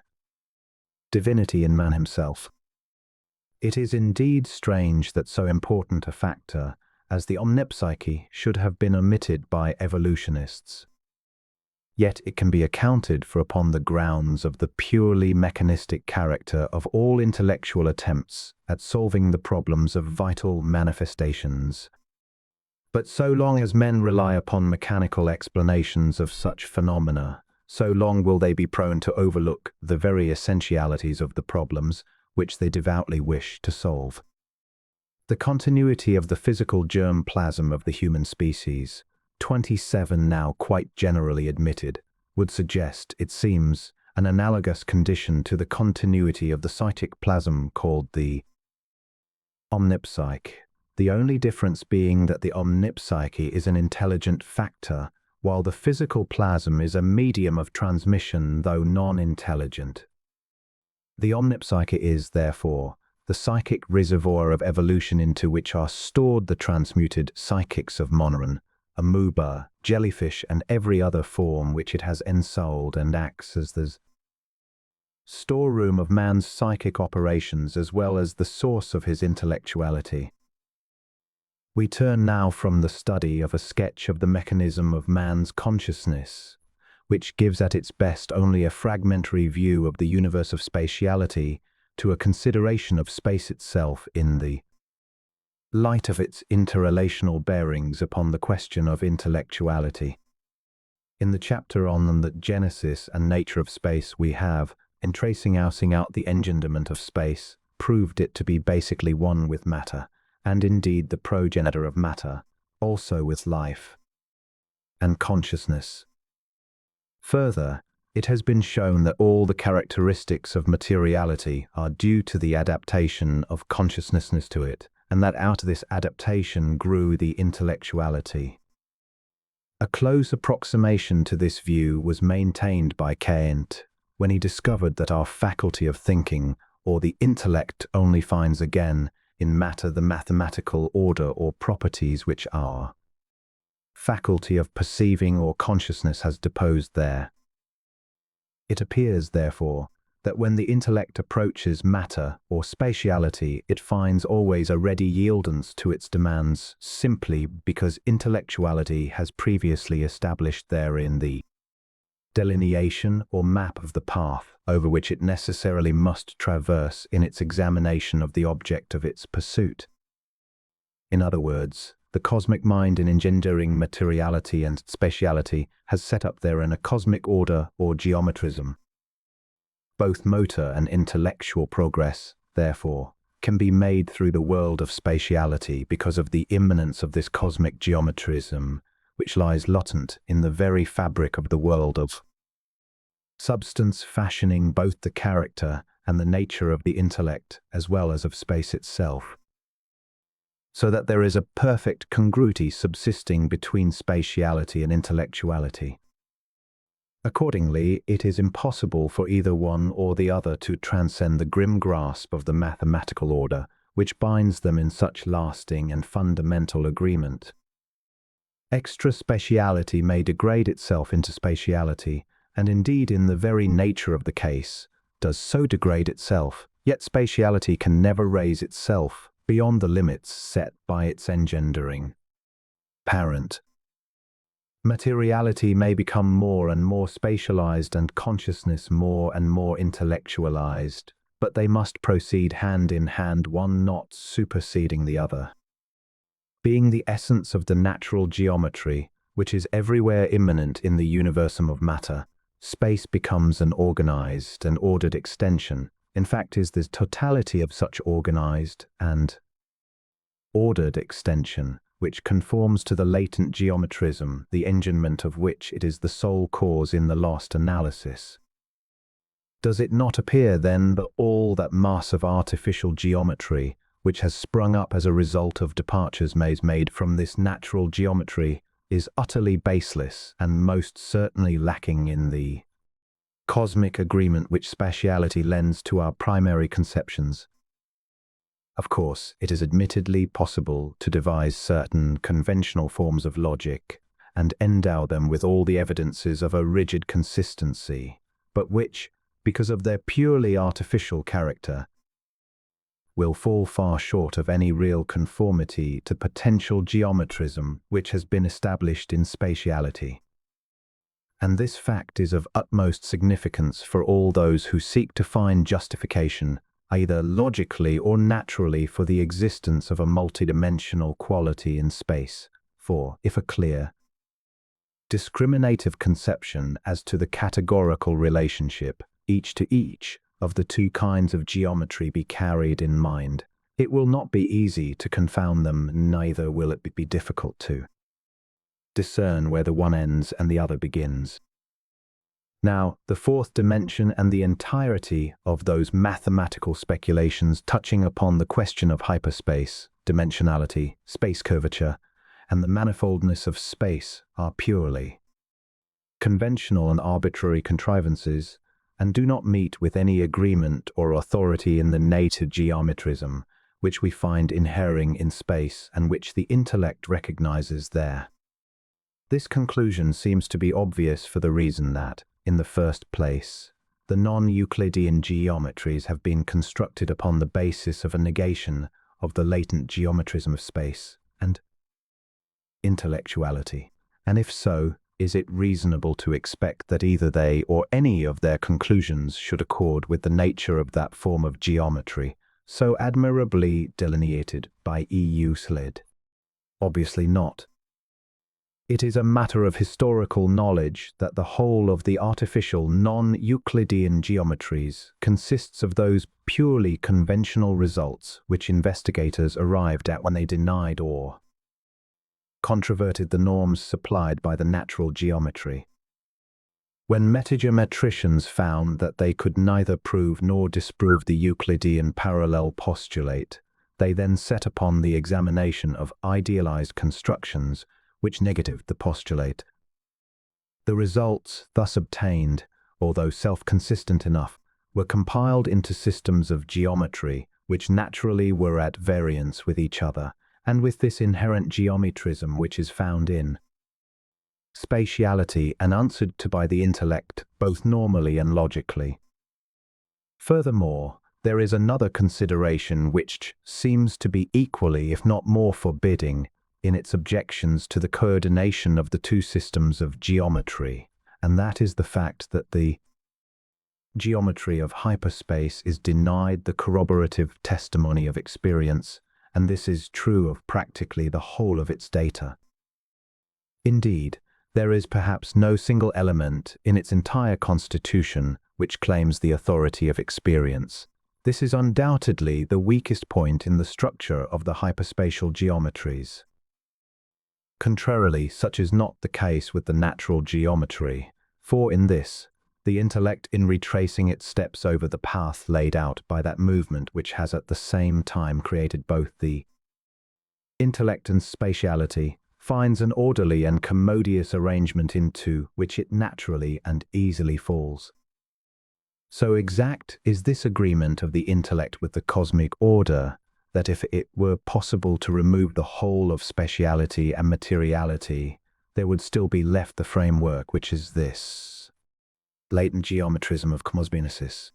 divinity in man himself. It is indeed strange that so important a factor as the omnipsyche should have been omitted by evolutionists. Yet it can be accounted for upon the grounds of the purely mechanistic character of all intellectual attempts at solving the problems of vital manifestations. But so long as men rely upon mechanical explanations of such phenomena, so long will they be prone to overlook the very essentialities of the problems which they devoutly wish to solve. The continuity of the physical germ plasm of the human species, 27 now quite generally admitted, would suggest, it seems, an analogous condition to the continuity of the psychic plasm called the omnipsyche, the only difference being that the omnipsyche is an intelligent factor, while the physical plasm is a medium of transmission, though non-intelligent. The omnipsyche is, therefore, the psychic reservoir of evolution into which are stored the transmuted psychics of monoran, amoeba, jellyfish, and every other form which it has ensouled, and acts as the storeroom of man's psychic operations as well as the source of his intellectuality. We turn now from the study of a sketch of the mechanism of man's consciousness, which gives at its best only a fragmentary view of the universe of spatiality, to a consideration of space itself in the light of its interrelational bearings upon the question of intellectuality. In the chapter on the genesis and nature of space, we have, in tracing out the engenderment of space, proved it to be basically one with matter, and indeed the progenitor of matter, also with life and consciousness. Further, it has been shown that all the characteristics of materiality are due to the adaptation of consciousness to it, and that out of this adaptation grew the intellectuality. A close approximation to this view was maintained by Kant when he discovered that our faculty of thinking, or the intellect, only finds again in matter the mathematical order or properties which our faculty of perceiving or consciousness has deposed there. It appears, therefore, that when the intellect approaches matter or spatiality, it finds always a ready yieldance to its demands, simply because intellectuality has previously established therein the delineation or map of the path over which it necessarily must traverse in its examination of the object of its pursuit. In other words, the cosmic mind in engendering materiality and spatiality has set up therein a cosmic order or geometrism. Both motor and intellectual progress, therefore, can be made through the world of spatiality because of the immanence of this cosmic geometrism, which lies latent in the very fabric of the world of substance, fashioning both the character and the nature of the intellect as well as of space itself, so that there is a perfect congruity subsisting between spatiality and intellectuality. Accordingly, it is impossible for either one or the other to transcend the grim grasp of the mathematical order, which binds them in such lasting and fundamental agreement. Extra spatiality may degrade itself into spatiality, and indeed in the very nature of the case, does so degrade itself, yet spatiality can never raise itself beyond the limits set by its engendering parent. Materiality may become more and more spatialized and consciousness more and more intellectualized, but they must proceed hand in hand, one not superseding the other. Being the essence of the natural geometry, which is everywhere immanent in the universum of matter, space becomes an organized and ordered extension, in fact is the totality of such organized and ordered extension, which conforms to the latent geometrism, the engendment of which it is the sole cause in the last analysis. Does it not appear, then, that all that mass of artificial geometry, which has sprung up as a result of departures made from this natural geometry, is utterly baseless and most certainly lacking in the cosmic agreement which spatiality lends to our primary conceptions? Of course, it is admittedly possible to devise certain conventional forms of logic and endow them with all the evidences of a rigid consistency, but which, because of their purely artificial character, will fall far short of any real conformity to potential geometrism which has been established in spatiality. And this fact is of utmost significance for all those who seek to find justification either logically or naturally for the existence of a multidimensional quality in space. For, if a clear, discriminative conception as to the categorical relationship, each to each, of the two kinds of geometry be carried in mind, it will not be easy to confound them, neither will it be difficult to discern where the one ends and the other begins. Now, the fourth dimension and the entirety of those mathematical speculations touching upon the question of hyperspace, dimensionality, space curvature, and the manifoldness of space are purely conventional and arbitrary contrivances, and do not meet with any agreement or authority in the native geometrism which we find inhering in space and which the intellect recognizes there. This conclusion seems to be obvious for the reason that, in the first place, the non-Euclidean geometries have been constructed upon the basis of a negation of the latent geometrism of space and intellectuality, and if so, is it reasonable to expect that either they or any of their conclusions should accord with the nature of that form of geometry so admirably delineated by Euclid? Obviously not. It is a matter of historical knowledge that the whole of the artificial non-Euclidean geometries consists of those purely conventional results which investigators arrived at when they denied or controverted the norms supplied by the natural geometry. When metageometricians found that they could neither prove nor disprove the Euclidean parallel postulate, they then set upon the examination of idealized constructions which negatived the postulate. The results thus obtained, although self-consistent enough, were compiled into systems of geometry which naturally were at variance with each other, and with this inherent geometrism which is found in spatiality and answered to by the intellect both normally and logically. Furthermore, there is another consideration which seems to be equally, if not more forbidding, in its objections to the coordination of the two systems of geometry, and that is the fact that the geometry of hyperspace is denied the corroborative testimony of experience, and this is true of practically the whole of its data. Indeed, there is perhaps no single element in its entire constitution which claims the authority of experience. This is undoubtedly the weakest point in the structure of the hyperspatial geometries. Contrarily, such is not the case with the natural geometry, for in this, the intellect, in retracing its steps over the path laid out by that movement which has at the same time created both the intellect and spatiality, finds an orderly and commodious arrangement into which it naturally and easily falls. So exact is this agreement of the intellect with the cosmic order, that if it were possible to remove the whole of spatiality and materiality, there would still be left the framework, which is this latent geometrism of cosmogenesis.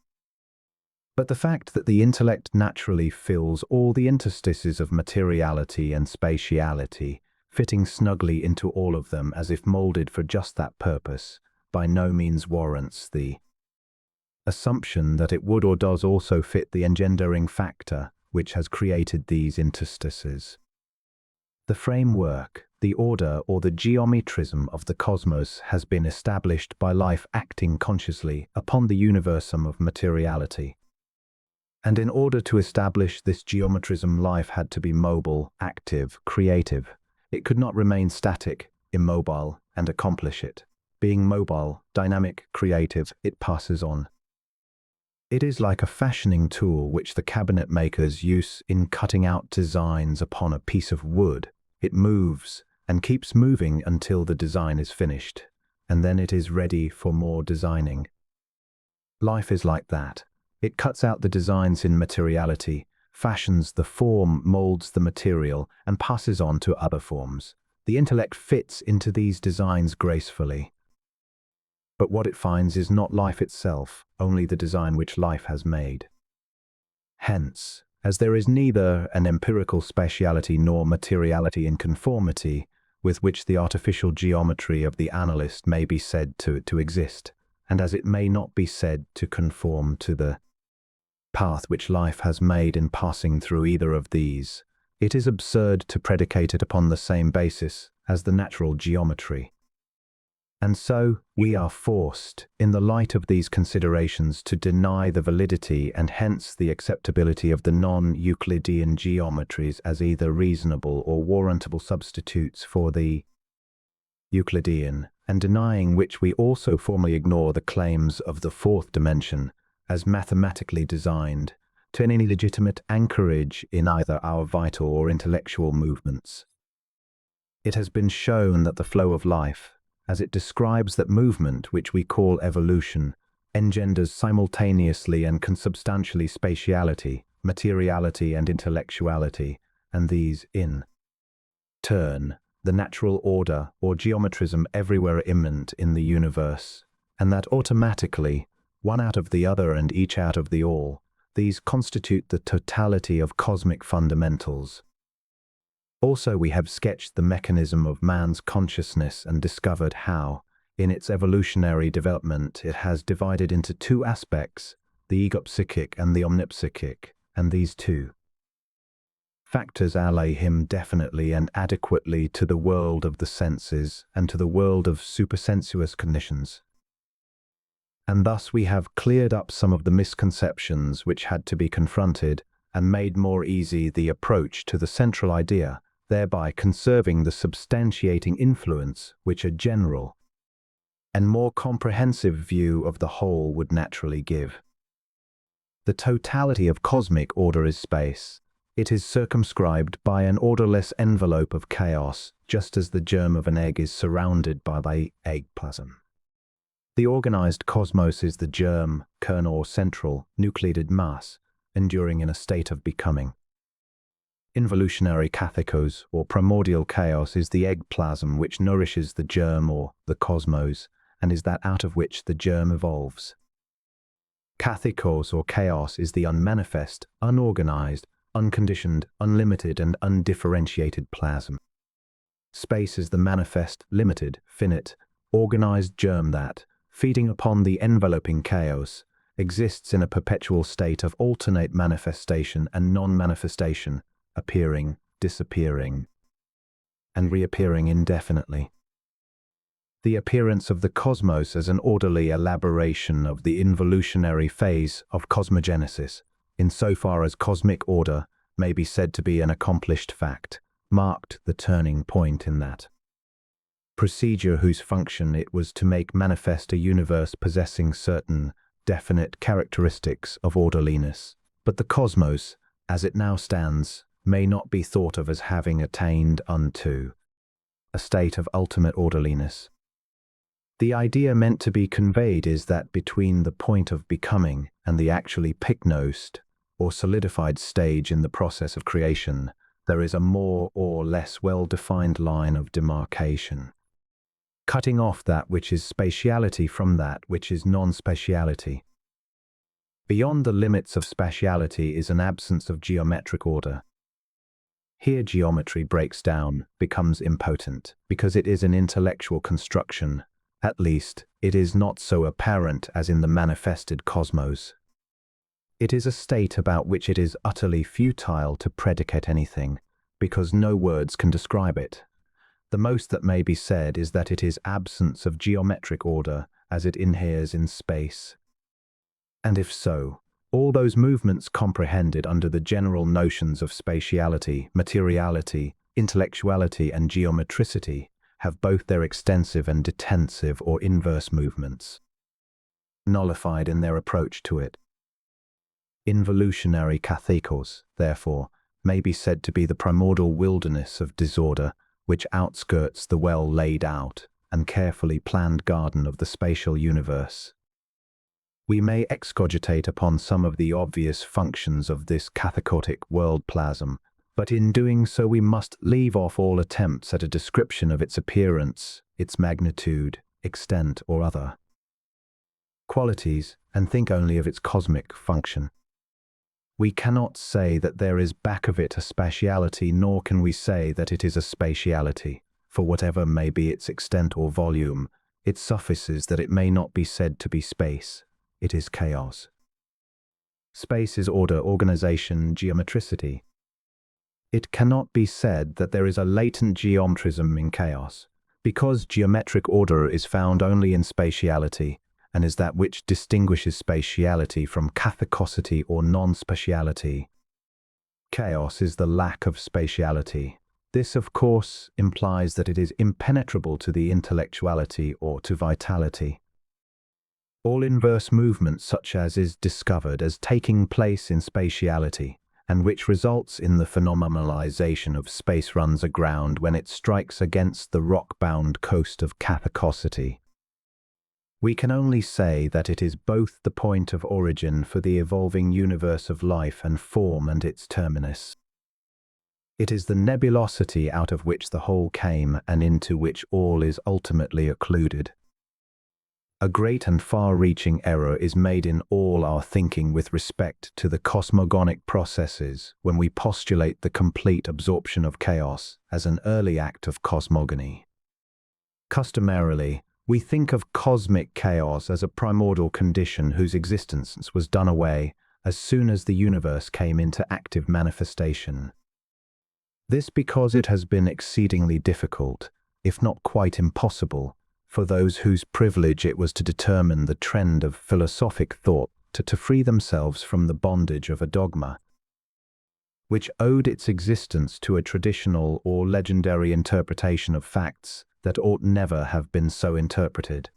But the fact that the intellect naturally fills all the interstices of materiality and spatiality, fitting snugly into all of them as if molded for just that purpose, by no means warrants the assumption that it would or does also fit the engendering factor which has created these interstices. The framework, the order or the geometrism of the cosmos has been established by life acting consciously upon the universum of materiality. And in order to establish this geometrism, life had to be mobile, active, creative. It could not remain static, immobile, and accomplish it. Being mobile, dynamic, creative, it passes on. It is like a fashioning tool which the cabinet makers use in cutting out designs upon a piece of wood. It moves and keeps moving until the design is finished, and then it is ready for more designing. Life is like that. It cuts out the designs in materiality, fashions the form, molds the material, and passes on to other forms. The intellect fits into these designs gracefully. But what it finds is not life itself, only the design which life has made. Hence, as there is neither an empirical spatiality nor materiality in conformity with which the artificial geometry of the analyst may be said to exist, and as it may not be said to conform to the path which life has made in passing through either of these, it is absurd to predicate it upon the same basis as the natural geometry. And so, we are forced, in the light of these considerations, to deny the validity and hence the acceptability of the non-Euclidean geometries as either reasonable or warrantable substitutes for the Euclidean, and denying which we also formally ignore the claims of the fourth dimension as mathematically designed to any legitimate anchorage in either our vital or intellectual movements. It has been shown that the flow of life, as it describes that movement which we call evolution, engenders simultaneously and consubstantially spatiality, materiality and intellectuality, and these, in turn, the natural order or geometrism everywhere immanent in the universe, and that automatically, one out of the other and each out of the all, these constitute the totality of cosmic fundamentals. Also, we have sketched the mechanism of man's consciousness and discovered how, in its evolutionary development, it has divided into two aspects, the egopsychic and the omnipsychic, and these two factors ally him definitely and adequately to the world of the senses and to the world of supersensuous conditions. And thus we have cleared up some of the misconceptions which had to be confronted and made more easy the approach to the central idea, thereby conserving the substantiating influence which a general and more comprehensive view of the whole would naturally give. The totality of cosmic order is space. It is circumscribed by an orderless envelope of chaos, just as the germ of an egg is surrounded by the egg plasm. The organized cosmos is the germ, kernel or central, nucleated mass, enduring in a state of becoming. Involutionary kathekos, or primordial chaos, is the egg plasm which nourishes the germ or the cosmos, and is that out of which the germ evolves. Kathikos or chaos is the unmanifest, unorganized, unconditioned, unlimited, and undifferentiated plasm. Space is the manifest, limited, finite, organized germ that, feeding upon the enveloping chaos, exists in a perpetual state of alternate manifestation and non-manifestation, appearing, disappearing, and reappearing indefinitely. The appearance of the cosmos as an orderly elaboration of the evolutionary phase of cosmogenesis, insofar as cosmic order may be said to be an accomplished fact, marked the turning point in that procedure whose function it was to make manifest a universe possessing certain definite characteristics of orderliness. But the cosmos, as it now stands, may not be thought of as having attained unto a state of ultimate orderliness. The idea meant to be conveyed is that between the point of becoming and the actually pyknosed, or solidified stage in the process of creation, there is a more or less well-defined line of demarcation, cutting off that which is spatiality from that which is non-spatiality. Beyond the limits of spatiality is an absence of geometric order. Here geometry breaks down, becomes impotent, because it is an intellectual construction. At least, it is not so apparent as in the manifested cosmos. It is a state about which it is utterly futile to predicate anything, because no words can describe it. The most that may be said is that it is absence of geometric order as it inheres in space. And if so, all those movements comprehended under the general notions of spatiality, materiality, intellectuality, and geometricity have both their extensive and detensive or inverse movements nullified in their approach to it. Evolutionary kathekos, therefore, may be said to be the primordial wilderness of disorder which outskirts the well laid out and carefully planned garden of the spatial universe. We may excogitate upon some of the obvious functions of this kathekotic world plasm, but in doing so we must leave off all attempts at a description of its appearance, its magnitude, extent, or other qualities, and think only of its cosmic function. We cannot say that there is back of it a spatiality, nor can we say that it is a spatiality, for whatever may be its extent or volume, it suffices that it may not be said to be space. It is chaos. Space is order, organization, geometricity. It cannot be said that there is a latent geometrism in chaos, because geometric order is found only in spatiality, and is that which distinguishes spatiality from kathekosity or non-spatiality. Chaos is the lack of spatiality. This, of course, implies that it is impenetrable to the intellectuality or to vitality. All inverse movements such as is discovered as taking place in spatiality, and which results in the phenomenalization of space runs aground when it strikes against the rock-bound coast of kathekosity. We can only say that it is both the point of origin for the evolving universe of life and form and its terminus. It is the nebulosity out of which the whole came and into which all is ultimately occluded. A great and far-reaching error is made in all our thinking with respect to the cosmogonic processes when we postulate the complete absorption of chaos as an early act of cosmogony. Customarily, we think of cosmic chaos as a primordial condition whose existence was done away as soon as the universe came into active manifestation. This because it has been exceedingly difficult, if not quite impossible, for those whose privilege it was to determine the trend of philosophic thought to free themselves from the bondage of a dogma, which owed its existence to a traditional or legendary interpretation of facts that ought never have been so interpreted.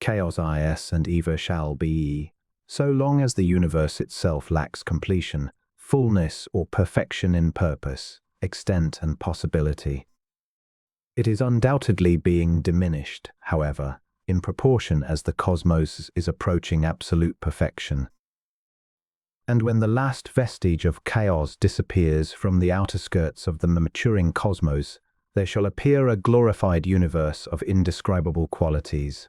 Chaos is and ever shall be, so long as the universe itself lacks completion, fullness or perfection in purpose, extent and possibility. It is undoubtedly being diminished, however, in proportion as the cosmos is approaching absolute perfection. And when the last vestige of chaos disappears from the outer skirts of the maturing cosmos, there shall appear a glorified universe of indescribable qualities.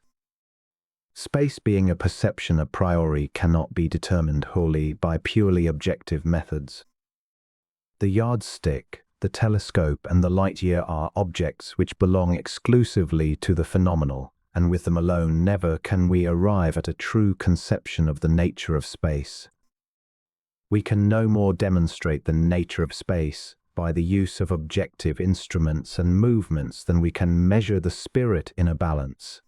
Space being a perception a priori cannot be determined wholly by purely objective methods. The yardstick, the telescope, and the light year are objects which belong exclusively to the phenomenal, and with them alone never can we arrive at a true conception of the nature of space. We can no more demonstrate the nature of space by the use of objective instruments and movements than we can measure the spirit in a balance.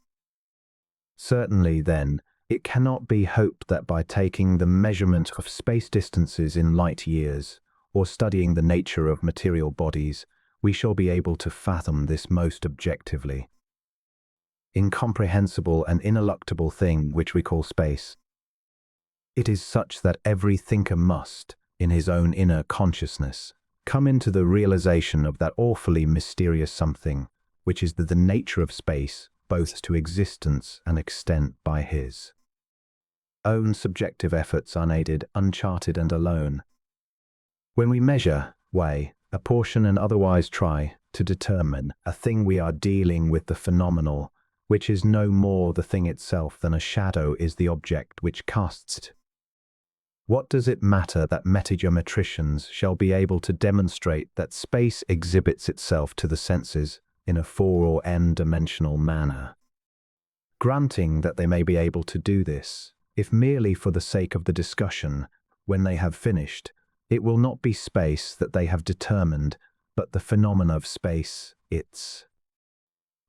Certainly, then, it cannot be hoped that by taking the measurement of space distances in light years, or studying the nature of material bodies, we shall be able to fathom this most objectively. Incomprehensible and ineluctable thing which we call space. It is such that every thinker must, in his own inner consciousness, come into the realization of that awfully mysterious something, which is the nature of space, both to existence and extent by his own subjective efforts unaided, uncharted, and alone. When we measure, weigh, apportion, and otherwise try to determine a thing, we are dealing with the phenomenal, which is no more the thing itself than a shadow is the object which casts it. What does it matter that metageometricians shall be able to demonstrate that space exhibits itself to the senses in a 4 or n-dimensional manner? Granting that they may be able to do this, if merely for the sake of the discussion, when they have finished, it will not be space that they have determined, but the phenomena of space, its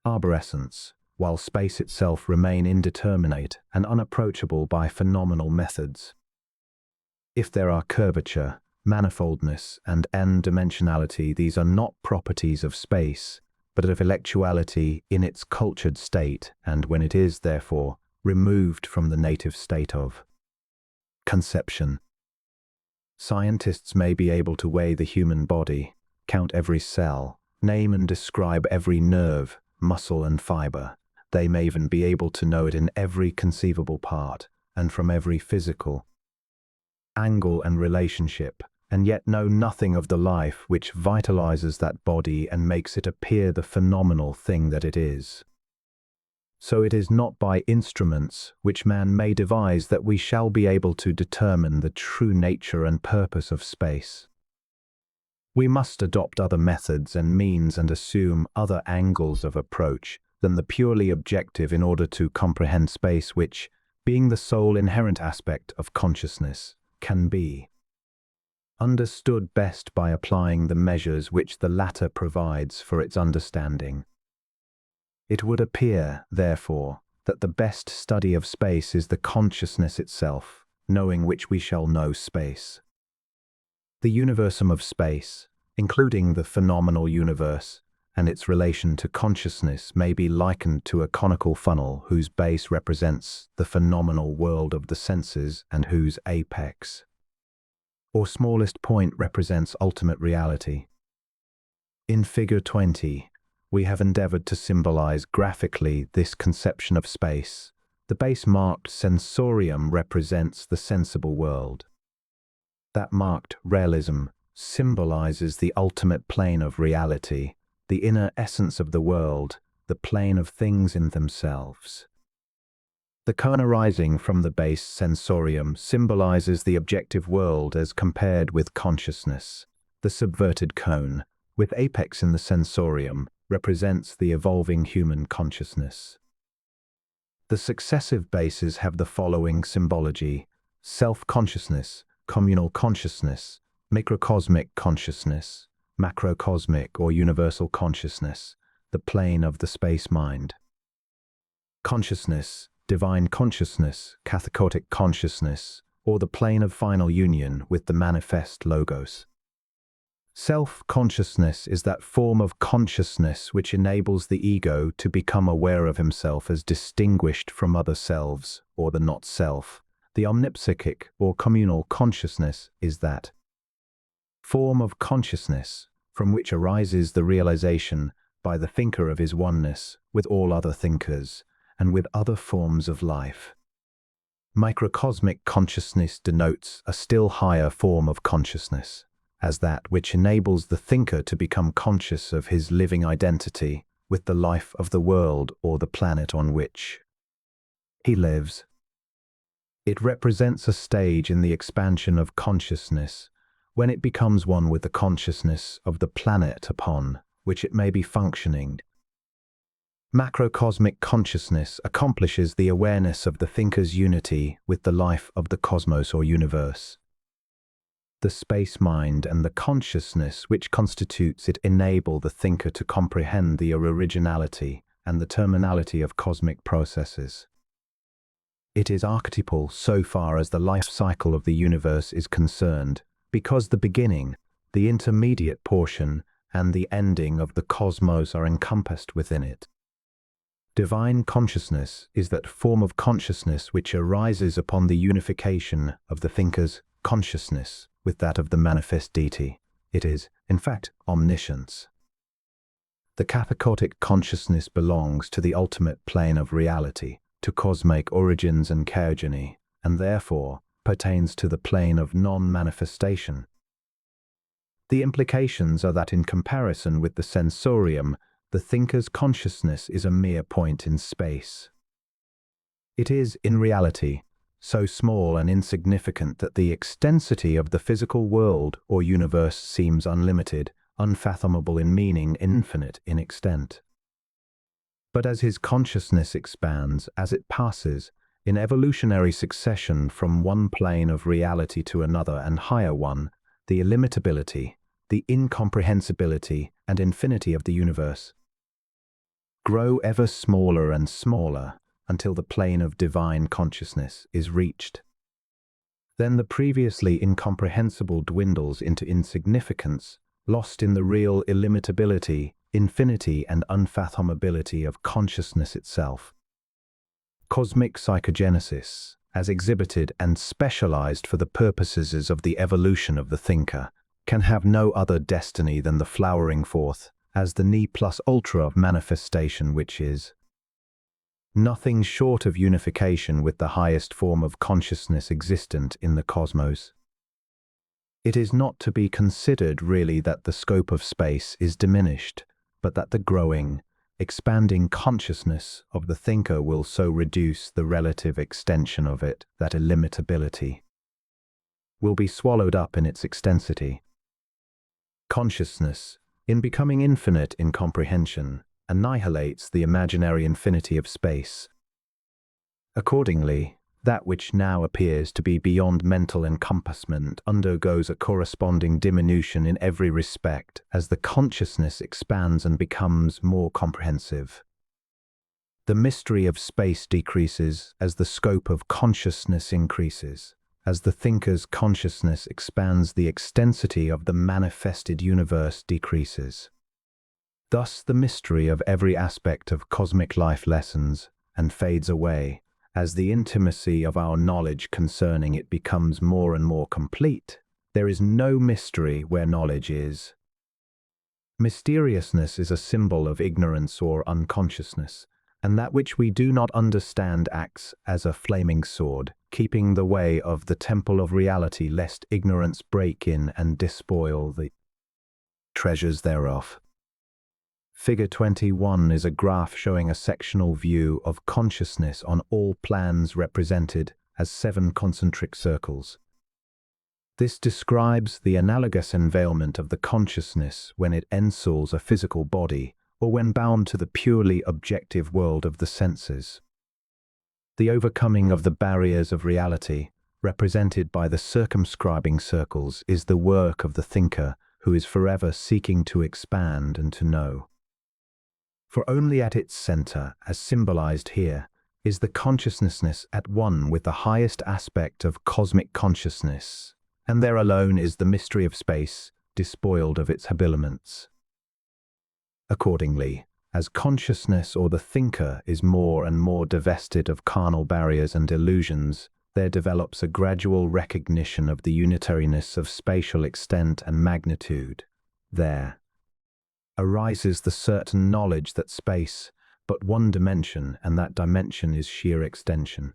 arborescence, while space itself remain indeterminate and unapproachable by phenomenal methods. If there are curvature, manifoldness, and n-dimensionality, these are not properties of space, but of electuality in its cultured state, and when it is, therefore, removed from the native state of conception. Scientists may be able to weigh the human body, count every cell, name and describe every nerve, muscle, and fiber. They may even be able to know it in every conceivable part, and from every physical angle and relationship, and yet know nothing of the life which vitalizes that body and makes it appear the phenomenal thing that it is. So it is not by instruments which man may devise that we shall be able to determine the true nature and purpose of space. We must adopt other methods and means and assume other angles of approach than the purely objective in order to comprehend space which, being the sole inherent aspect of consciousness, can be understood best by applying the measures which the latter provides for its understanding. It would appear, therefore, that the best study of space is the consciousness itself, knowing which we shall know space. The universum of space, including the phenomenal universe, and its relation to consciousness may be likened to a conical funnel whose base represents the phenomenal world of the senses and whose apex, or smallest point, represents ultimate reality. In Figure 20, we have endeavored to symbolize graphically this conception of space. The base marked sensorium represents the sensible world. That marked realism symbolizes the ultimate plane of reality, the inner essence of the world, the plane of things in themselves. The cone arising from the base sensorium symbolizes the objective world as compared with consciousness. The subverted cone, with apex in the sensorium, represents the evolving human consciousness. The successive bases have the following symbology: self-consciousness, communal consciousness, microcosmic consciousness, macrocosmic or universal consciousness, the plane of the space mind. Consciousness, divine consciousness, catechotic consciousness, or the plane of final union with the manifest logos. Self-consciousness is that form of consciousness which enables the ego to become aware of himself as distinguished from other selves, or the not-self. The omnipsychic or communal consciousness is that form of consciousness from which arises the realization by the thinker of his oneness with all other thinkers and with other forms of life. Microcosmic consciousness denotes a still higher form of consciousness, as that which enables the thinker to become conscious of his living identity with the life of the world or the planet on which he lives. It represents a stage in the expansion of consciousness, when it becomes one with the consciousness of the planet upon which it may be functioning. Macrocosmic consciousness accomplishes the awareness of the thinker's unity with the life of the cosmos or universe. The space mind and the consciousness which constitutes it enable the thinker to comprehend the originality and the terminality of cosmic processes. It is archetypal so far as the life cycle of the universe is concerned, because the beginning, the intermediate portion, and the ending of the cosmos are encompassed within it. Divine consciousness is that form of consciousness which arises upon the unification of the thinker's consciousness with that of the manifest deity. It is, in fact, omniscience. The cathartic consciousness belongs to the ultimate plane of reality, to cosmic origins and chaogeny, and therefore pertains to the plane of non-manifestation. The implications are that in comparison with the sensorium, the thinker's consciousness is a mere point in space. It is, in reality, so small and insignificant that the extensity of the physical world or universe seems unlimited, unfathomable in meaning, infinite in extent. But as his consciousness expands, as it passes, in evolutionary succession from one plane of reality to another and higher one, the illimitability, the incomprehensibility and infinity of the universe grow ever smaller and smaller until the plane of divine consciousness is reached. Then the previously incomprehensible dwindles into insignificance, lost in the real illimitability, infinity and unfathomability of consciousness itself. Cosmic psychogenesis, as exhibited and specialized for the purposes of the evolution of the thinker, can have no other destiny than the flowering forth as the ne plus ultra of manifestation, which is nothing short of unification with the highest form of consciousness existent in the cosmos. It is not to be considered really that the scope of space is diminished, but that the growing, expanding consciousness of the thinker will so reduce the relative extension of it that illimitability will be swallowed up in its extensity. Consciousness, in becoming infinite in comprehension, annihilates the imaginary infinity of space. Accordingly, that which now appears to be beyond mental encompassment undergoes a corresponding diminution in every respect as the consciousness expands and becomes more comprehensive. The mystery of space decreases as the scope of consciousness increases. As the thinker's consciousness expands, the extensity of the manifested universe decreases. Thus the mystery of every aspect of cosmic life lessens and fades away, as the intimacy of our knowledge concerning it becomes more and more complete. There is no mystery where knowledge is. Mysteriousness is a symbol of ignorance or unconsciousness, and that which we do not understand acts as a flaming sword, keeping the way of the temple of reality, lest ignorance break in and despoil the treasures thereof. Figure 21 is a graph showing a sectional view of consciousness on all plans represented as 7 concentric circles. This describes the analogous enveilment of the consciousness when it encircles a physical body or when bound to the purely objective world of the senses. The overcoming of the barriers of reality, represented by the circumscribing circles, is the work of the thinker who is forever seeking to expand and to know. For only at its center, as symbolized here, is the consciousness at one with the highest aspect of cosmic consciousness, and there alone is the mystery of space despoiled of its habiliments. Accordingly, as consciousness or the thinker is more and more divested of carnal barriers and illusions, there develops a gradual recognition of the unitariness of spatial extent and magnitude. There arises the certain knowledge that space but one dimension, and that dimension is sheer extension.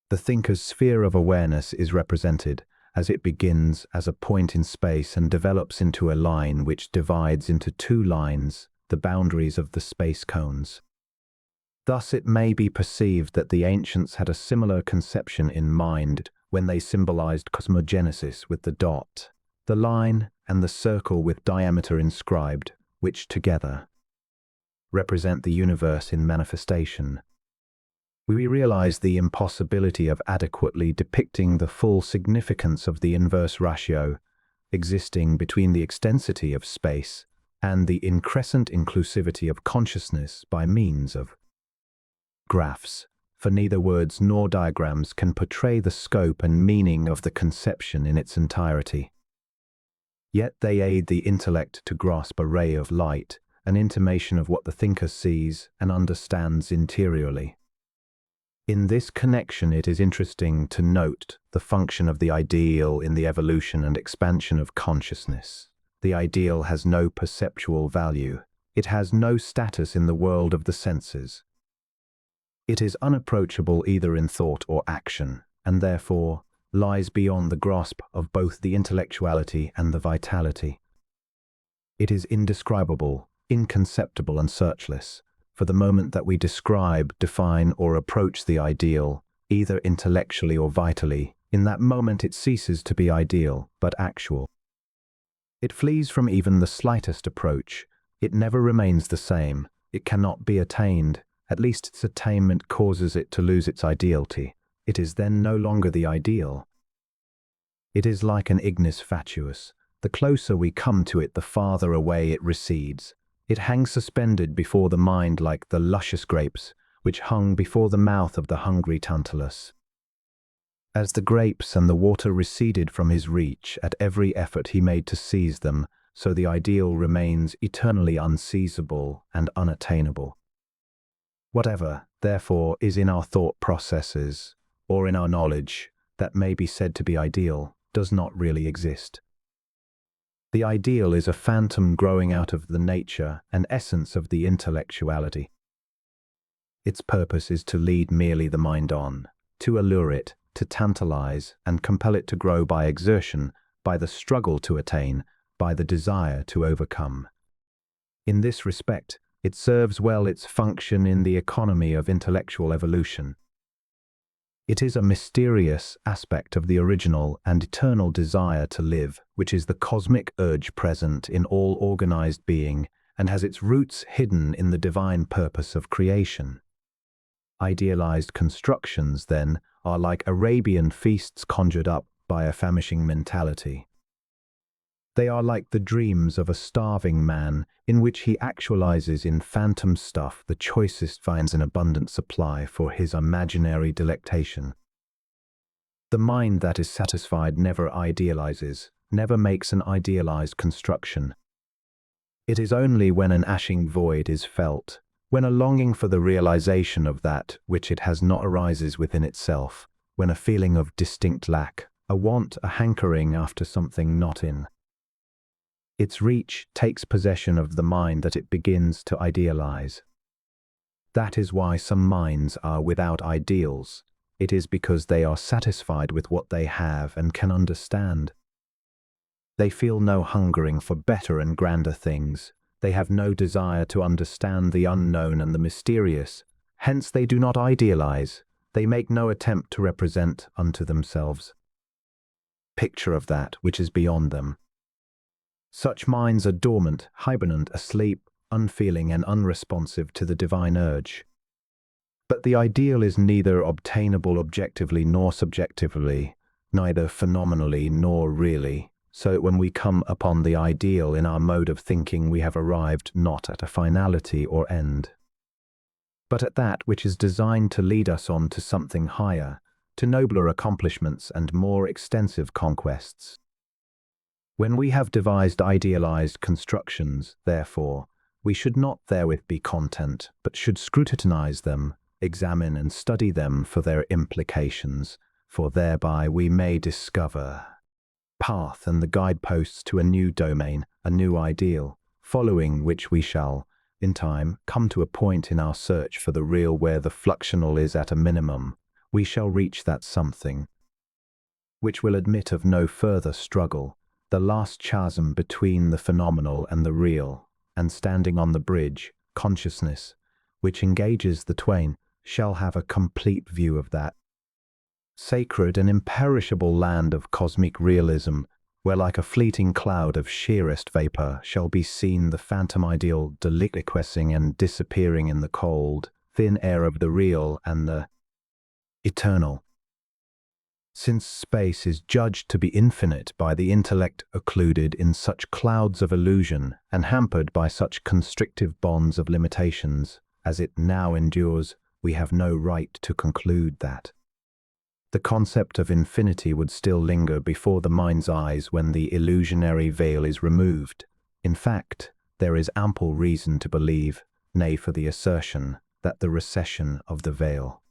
The thinker's sphere of awareness is represented as it begins as a point in space and develops into a line which divides into 2 lines, the boundaries of the space cones. Thus it may be perceived that the ancients had a similar conception in mind when they symbolized cosmogenesis with the dot, the line, and the circle with diameter inscribed, which together represent the universe in manifestation. We realize the impossibility of adequately depicting the full significance of the inverse ratio existing between the extensity of space and the increscent inclusivity of consciousness by means of graphs, for neither words nor diagrams can portray the scope and meaning of the conception in its entirety. Yet they aid the intellect to grasp a ray of light, an intimation of what the thinker sees and understands interiorly. In this connection, it is interesting to note the function of the ideal in the evolution and expansion of consciousness. The ideal has no perceptual value. It has no status in the world of the senses. It is unapproachable either in thought or action, and therefore lies beyond the grasp of both the intellectuality and the vitality. It is indescribable, inconceptible, and searchless. For the moment that we describe, define, or approach the ideal, either intellectually or vitally, in that moment it ceases to be ideal, but actual. It flees from even the slightest approach. It never remains the same. It cannot be attained. At least its attainment causes it to lose its ideality. It is then no longer the ideal. It is like an ignis fatuus. The closer we come to it, the farther away it recedes. It hangs suspended before the mind like the luscious grapes, which hung before the mouth of the hungry Tantalus. As the grapes and the water receded from his reach at every effort he made to seize them, so the ideal remains eternally unseizable and unattainable. Whatever, therefore, is in our thought processes, or in our knowledge, that may be said to be ideal, does not really exist. The ideal is a phantom growing out of the nature and essence of the intellectuality. Its purpose is to lead merely the mind on, to allure it, to tantalize, and compel it to grow by exertion, by the struggle to attain, by the desire to overcome. In this respect, it serves well its function in the economy of intellectual evolution. It is a mysterious aspect of the original and eternal desire to live, which is the cosmic urge present in all organized being and has its roots hidden in the divine purpose of creation. Idealized constructions, then, are like Arabian feasts conjured up by a famishing mentality. They are like the dreams of a starving man in which he actualizes in phantom stuff the choicest finds in abundant supply for his imaginary delectation. The mind that is satisfied never idealizes, never makes an idealized construction. It is only when an ashing void is felt, when a longing for the realization of that which it has not arises within itself, when a feeling of distinct lack, a want, a hankering after something not in its reach takes possession of the mind that it begins to idealize. That is why some minds are without ideals. It is because they are satisfied with what they have and can understand. They feel no hungering for better and grander things. They have no desire to understand the unknown and the mysterious. Hence they do not idealize. They make no attempt to represent unto themselves picture of that which is beyond them. Such minds are dormant, hibernant, asleep, unfeeling and unresponsive to the divine urge. But the ideal is neither obtainable objectively nor subjectively, neither phenomenally nor really. So when we come upon the ideal in our mode of thinking, we have arrived not at a finality or end, but at that which is designed to lead us on to something higher, to nobler accomplishments and more extensive conquests. When we have devised idealized constructions, therefore, we should not therewith be content, but should scrutinize them, examine and study them for their implications, for thereby we may discover path and the guideposts to a new domain, a new ideal, following which we shall, in time, come to a point in our search for the real where the fluxional is at a minimum. We shall reach that something which will admit of no further struggle, the last chasm between the phenomenal and the real, and standing on the bridge, consciousness, which engages the twain, shall have a complete view of that sacred and imperishable land of cosmic realism, where like a fleeting cloud of sheerest vapor shall be seen the phantom ideal deliquescing and disappearing in the cold, thin air of the real and the eternal. Since space is judged to be infinite by the intellect occluded in such clouds of illusion and hampered by such constrictive bonds of limitations as it now endures, we have no right to conclude that the concept of infinity would still linger before the mind's eyes when the illusionary veil is removed. In fact, there is ample reason to believe, nay for the assertion, that the recession of the veil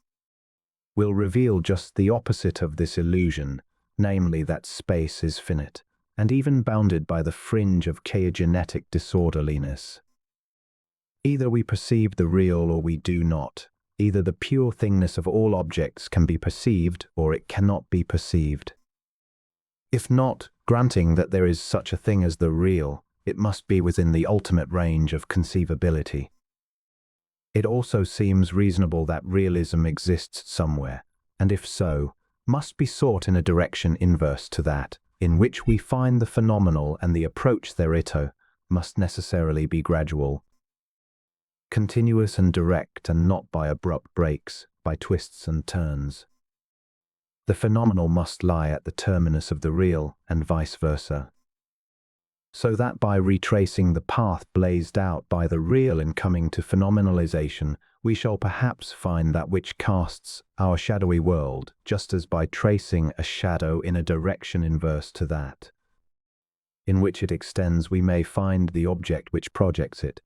will reveal just the opposite of this illusion, namely that space is finite, and even bounded by the fringe of chaogenetic disorderliness. Either we perceive the real or we do not. Either the pure thingness of all objects can be perceived or it cannot be perceived. If not, granting that there is such a thing as the real, it must be within the ultimate range of conceivability. It also seems reasonable that realism exists somewhere, and if so, must be sought in a direction inverse to that, in which we find the phenomenal, and the approach thereto must necessarily be gradual, continuous and direct, and not by abrupt breaks, by twists and turns. The phenomenal must lie at the terminus of the real, and vice versa, so that by retracing the path blazed out by the real in coming to phenomenalization, we shall perhaps find that which casts our shadowy world, just as by tracing a shadow in a direction inverse to that in which it extends we may find the object which projects it.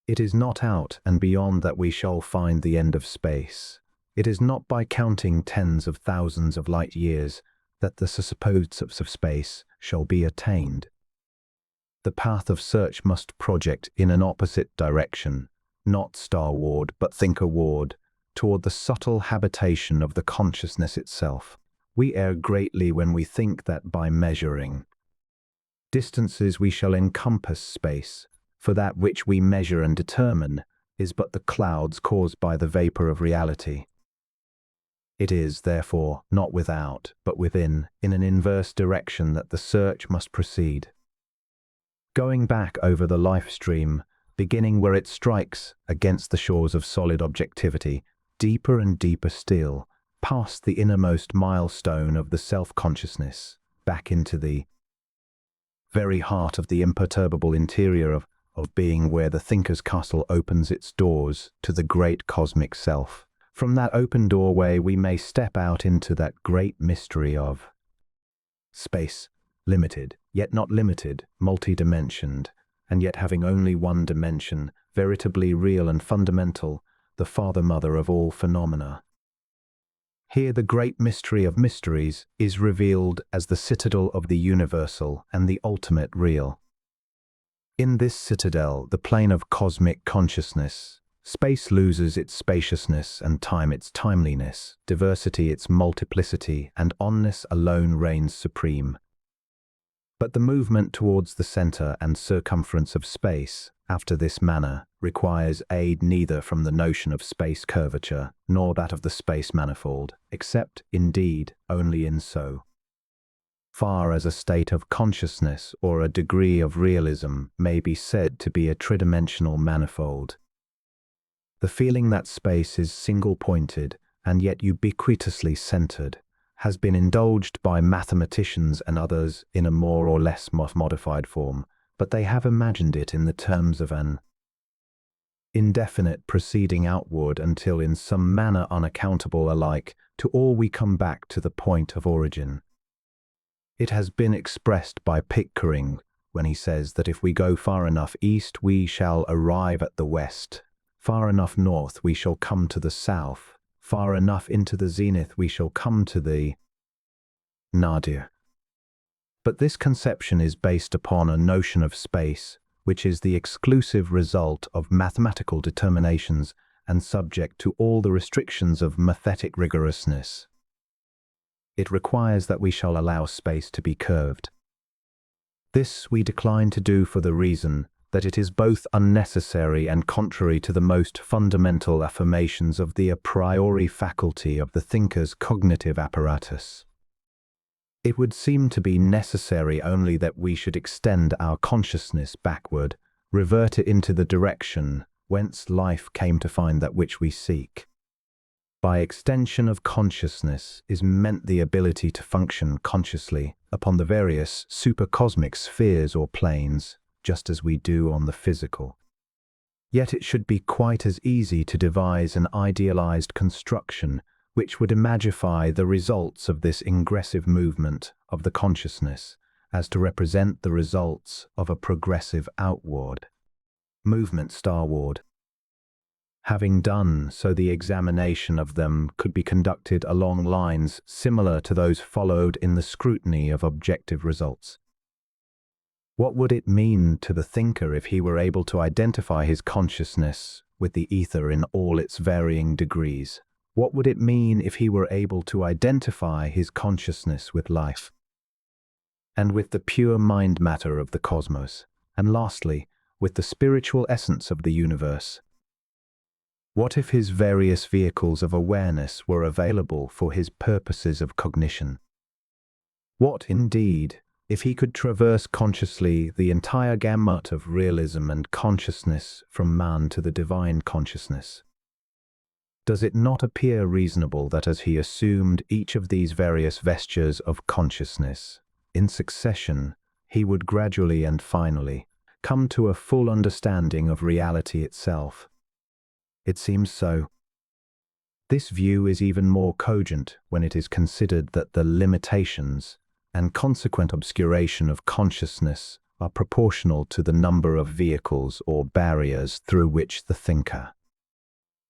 It is not out and beyond that we shall find the end of space. It is not by counting tens of thousands of light years that the supposed subs of space shall be attained. The path of search must project in an opposite direction, not starward but thinkerward, toward the subtle habitation of the consciousness itself. We err greatly when we think that by measuring distances we shall encompass space, for that which we measure and determine is but the clouds caused by the vapor of reality. It is, therefore, not without, but within, in an inverse direction that the search must proceed. Going back over the life stream, beginning where it strikes against the shores of solid objectivity, deeper and deeper still, past the innermost milestone of the self-consciousness, back into the very heart of the imperturbable interior of being, where the thinker's castle opens its doors to the great cosmic self. From that open doorway we may step out into that great mystery of space, limited, yet not limited, multi-dimensioned, and yet having only one dimension, veritably real and fundamental, the father-mother of all phenomena. Here the great mystery of mysteries is revealed as the citadel of the universal and the ultimate real. In this citadel, the plane of cosmic consciousness, space loses its spaciousness and time its timeliness, diversity its multiplicity, and onness alone reigns supreme. But the movement towards the center and circumference of space, after this manner, requires aid neither from the notion of space curvature, nor that of the space manifold, except, indeed, only in so far as a state of consciousness or a degree of realism may be said to be a tridimensional manifold. The feeling that space is single-pointed and yet ubiquitously centered has been indulged by mathematicians and others in a more or less modified form, but they have imagined it in the terms of an indefinite proceeding outward until in some manner unaccountable alike to all we come back to the point of origin. It has been expressed by Pickering when he says that if we go far enough east we shall arrive at the west, far enough north we shall come to the south, far enough into the zenith we shall come to the nadir. But this conception is based upon a notion of space which is the exclusive result of mathematical determinations and subject to all the restrictions of mathetic rigorousness. It requires that we shall allow space to be curved. This we decline to do for the reason that it is both unnecessary and contrary to the most fundamental affirmations of the a priori faculty of the thinker's cognitive apparatus. It would seem to be necessary only that we should extend our consciousness backward, revert it into the direction whence life came to find that which we seek. By extension of consciousness is meant the ability to function consciously upon the various supercosmic spheres or planes, just as we do on the physical. Yet it should be quite as easy to devise an idealized construction which would imagify the results of this ingressive movement of the consciousness as to represent the results of a progressive outward movement starward. Having done so, the examination of them could be conducted along lines similar to those followed in the scrutiny of objective results. What would it mean to the thinker if he were able to identify his consciousness with the ether in all its varying degrees? What would it mean if he were able to identify his consciousness with life and with the pure mind matter of the cosmos, and lastly, with the spiritual essence of the universe? What if his various vehicles of awareness were available for his purposes of cognition? What, indeed, if he could traverse consciously the entire gamut of realism and consciousness from man to the divine consciousness? Does it not appear reasonable that as he assumed each of these various vestures of consciousness, in succession, he would gradually and finally come to a full understanding of reality itself? It seems so. This view is even more cogent when it is considered that the limitations and consequent obscuration of consciousness are proportional to the number of vehicles or barriers through which the thinker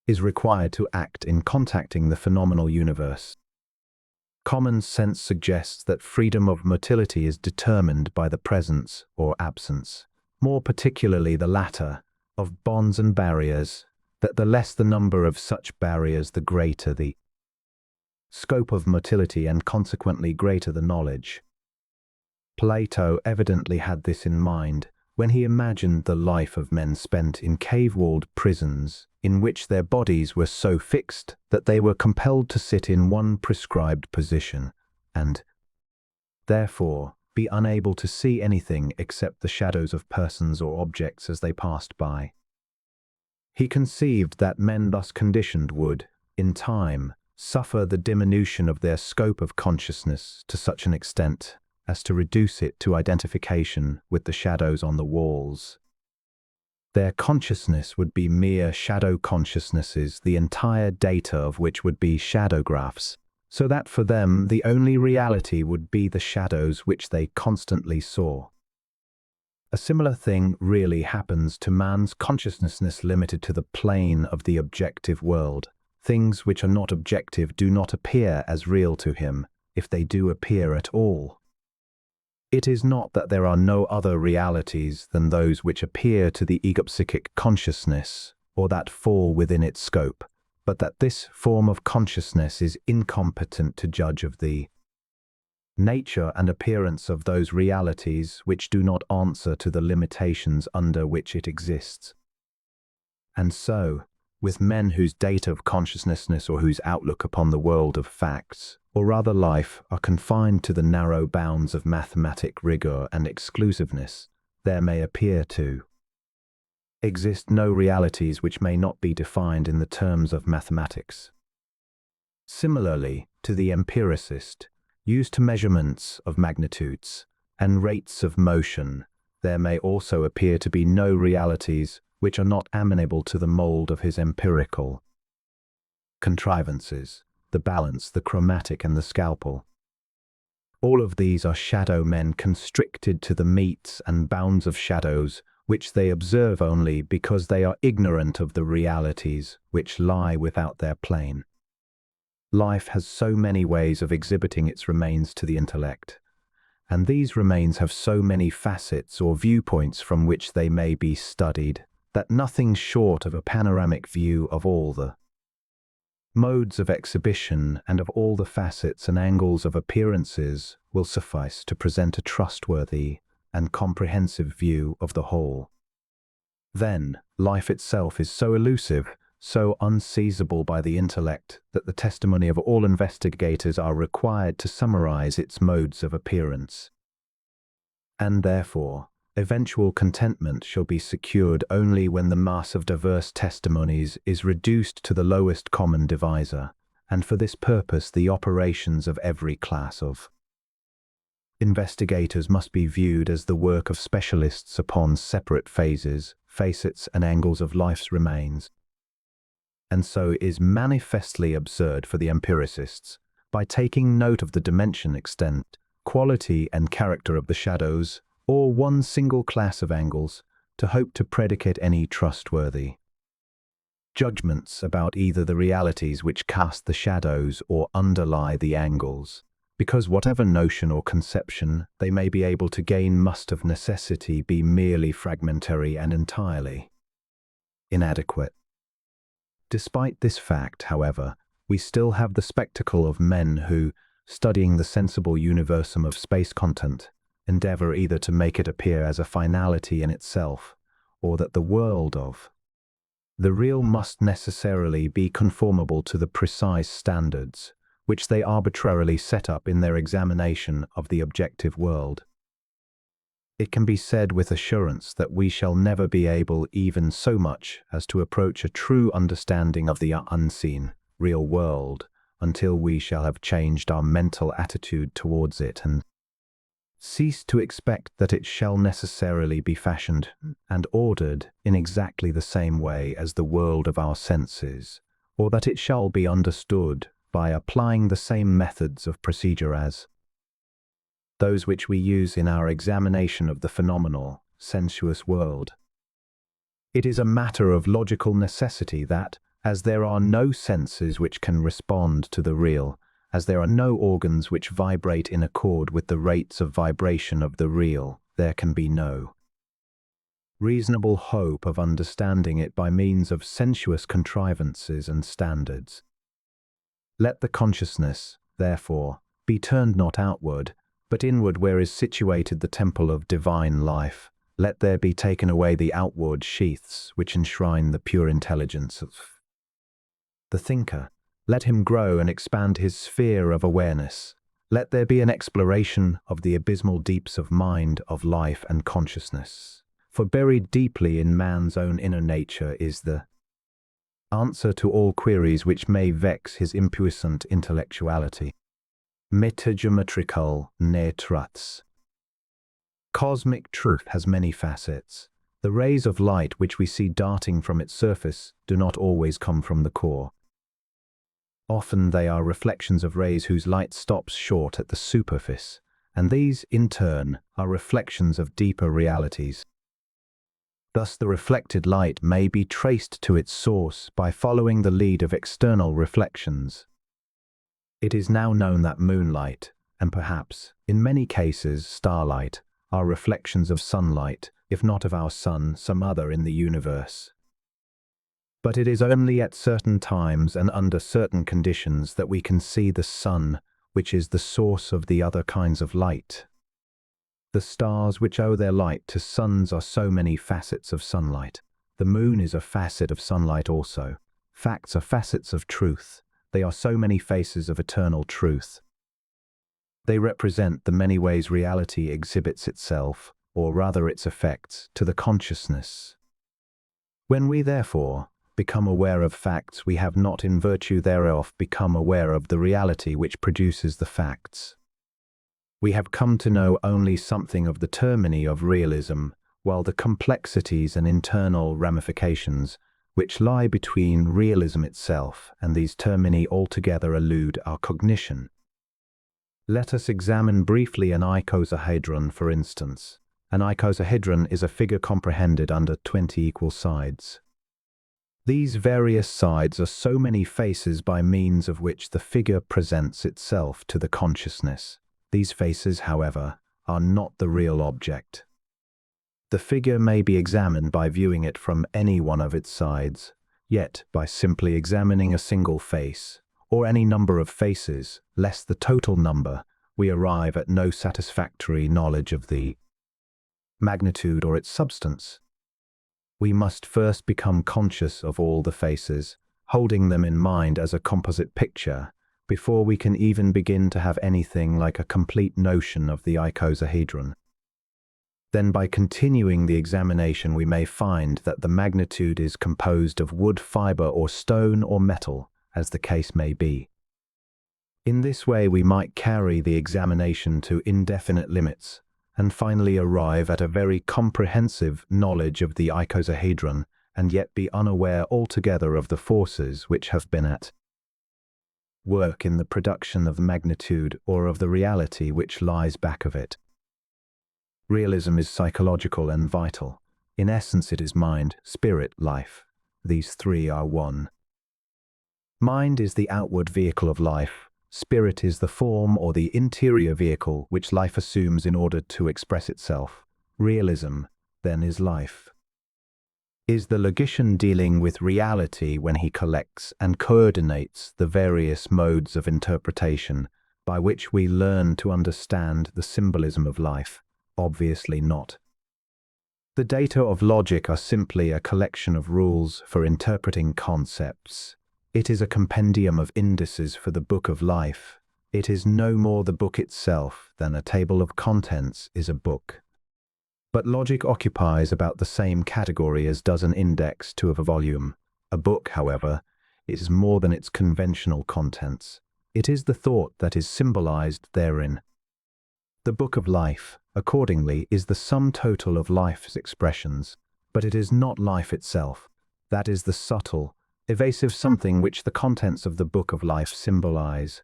is required to act in contacting the phenomenal universe. Common sense suggests that freedom of motility is determined by the presence or absence, more particularly the latter, of bonds and barriers, that the less the number of such barriers, the greater the scope of motility and consequently greater the knowledge. Plato evidently had this in mind when he imagined the life of men spent in cave-walled prisons in which their bodies were so fixed that they were compelled to sit in one prescribed position and, therefore, be unable to see anything except the shadows of persons or objects as they passed by. He conceived that men thus conditioned would, in time, suffer the diminution of their scope of consciousness to such an extent as to reduce it to identification with the shadows on the walls. Their consciousness would be mere shadow consciousnesses, the entire data of which would be shadographs, so that for them the only reality would be the shadows which they constantly saw. A similar thing really happens to man's consciousness limited to the plane of the objective world. Things which are not objective do not appear as real to him, if they do appear at all. It is not that there are no other realities than those which appear to the egopsychic consciousness, or that fall within its scope, but that this form of consciousness is incompetent to judge of the nature and appearance of those realities which do not answer to the limitations under which it exists. And so, with men whose data of consciousness or whose outlook upon the world of facts, or rather life, are confined to the narrow bounds of mathematic rigor and exclusiveness, there may appear to exist no realities which may not be defined in the terms of mathematics. Similarly, to the empiricist, used to measurements of magnitudes and rates of motion, there may also appear to be no realities which are not amenable to the mold of his empirical contrivances, the balance, the chromatic, and the scalpel. All of these are shadow men constricted to the metes and bounds of shadows, which they observe only because they are ignorant of the realities which lie without their plane. Life has so many ways of exhibiting its remains to the intellect, and these remains have so many facets or viewpoints from which they may be studied, that nothing short of a panoramic view of all the modes of exhibition and of all the facets and angles of appearances will suffice to present a trustworthy and comprehensive view of the whole. Then, life itself is so elusive, so unseizable by the intellect, that the testimony of all investigators are required to summarize its modes of appearance. And therefore, eventual contentment shall be secured only when the mass of diverse testimonies is reduced to the lowest common divisor, and for this purpose the operations of every class of investigators must be viewed as the work of specialists upon separate phases, facets, and angles of life's remains, and so is manifestly absurd for the empiricists, by taking note of the dimension, extent, quality, and character of the shadows, or one single class of angles, to hope to predicate any trustworthy judgments about either the realities which cast the shadows or underlie the angles, because whatever notion or conception they may be able to gain must of necessity be merely fragmentary and entirely inadequate. Despite this fact, however, we still have the spectacle of men who, studying the sensible universum of space content, endeavor either to make it appear as a finality in itself, or that the world of the real must necessarily be conformable to the precise standards which they arbitrarily set up in their examination of the objective world. It can be said with assurance that we shall never be able even so much as to approach a true understanding of the unseen, real world until we shall have changed our mental attitude towards it and cease to expect that it shall necessarily be fashioned and ordered in exactly the same way as the world of our senses, or that it shall be understood by applying the same methods of procedure as those which we use in our examination of the phenomenal, sensuous world. It is a matter of logical necessity that, as there are no senses which can respond to the real, as there are no organs which vibrate in accord with the rates of vibration of the real, there can be no reasonable hope of understanding it by means of sensuous contrivances and standards. Let the consciousness, therefore, be turned not outward, but inward where is situated the temple of divine life. Let there be taken away the outward sheaths which enshrine the pure intelligence of the thinker. Let him grow and expand his sphere of awareness. Let there be an exploration of the abysmal deeps of mind, of life and consciousness. For buried deeply in man's own inner nature is the answer to all queries which may vex his impuissant intellectuality. Metageometrical ne truths. Cosmic truth has many facets. The rays of light which we see darting from its surface do not always come from the core. Often they are reflections of rays whose light stops short at the superficie, and these, in turn, are reflections of deeper realities. Thus the reflected light may be traced to its source by following the lead of external reflections. It is now known that moonlight, and perhaps, in many cases, starlight, are reflections of sunlight, if not of our sun, some other in the universe. But it is only at certain times and under certain conditions that we can see the sun, which is the source of the other kinds of light. The stars which owe their light to suns are so many facets of sunlight. The moon is a facet of sunlight also. Facts are facets of truth. They are so many faces of eternal truth. They represent the many ways reality exhibits itself, or rather its effects, to the consciousness. When we, therefore, become aware of facts, we have not in virtue thereof become aware of the reality which produces the facts. We have come to know only something of the termini of realism, while the complexities and internal ramifications which lie between realism itself and these termini altogether elude our cognition. Let us examine briefly an icosahedron, for instance. An icosahedron is a figure comprehended under 20 equal sides. These various sides are so many faces by means of which the figure presents itself to the consciousness. These faces, however, are not the real object. The figure may be examined by viewing it from any one of its sides, yet by simply examining a single face, or any number of faces, less the total number, we arrive at no satisfactory knowledge of the magnitude or its substance. We must first become conscious of all the faces, holding them in mind as a composite picture, before we can even begin to have anything like a complete notion of the icosahedron. Then by continuing the examination we may find that the magnitude is composed of wood, fiber, or stone, or metal, as the case may be. In this way we might carry the examination to indefinite limits, and finally arrive at a very comprehensive knowledge of the icosahedron, and yet be unaware altogether of the forces which have been at work in the production of magnitude or of the reality which lies back of it. Realism is psychological and vital. In essence it is mind, spirit, life. These three are one. Mind is the outward vehicle of life. Spirit is the form or the interior vehicle which life assumes in order to express itself. Realism, then, is life. Is the logician dealing with reality when he collects and coordinates the various modes of interpretation by which we learn to understand the symbolism of life? Obviously not. The data of logic are simply a collection of rules for interpreting concepts. It is a compendium of indices for the book of life. It is no more the book itself than a table of contents is a book. But logic occupies about the same category as does an index to a volume. A book, however, is more than its conventional contents. It is the thought that is symbolized therein. The book of life, accordingly, is the sum total of life's expressions, but it is not life itself. That is the subtle, evasive something which the contents of the book of life symbolize.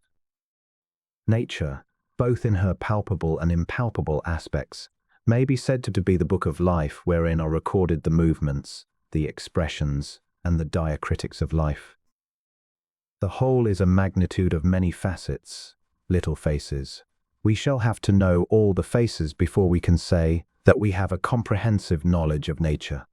Nature, both in her palpable and impalpable aspects, may be said to be the book of life wherein are recorded the movements, the expressions, and the diacritics of life. The whole is a magnitude of many facets, little faces. We shall have to know all the faces before we can say that we have a comprehensive knowledge of nature.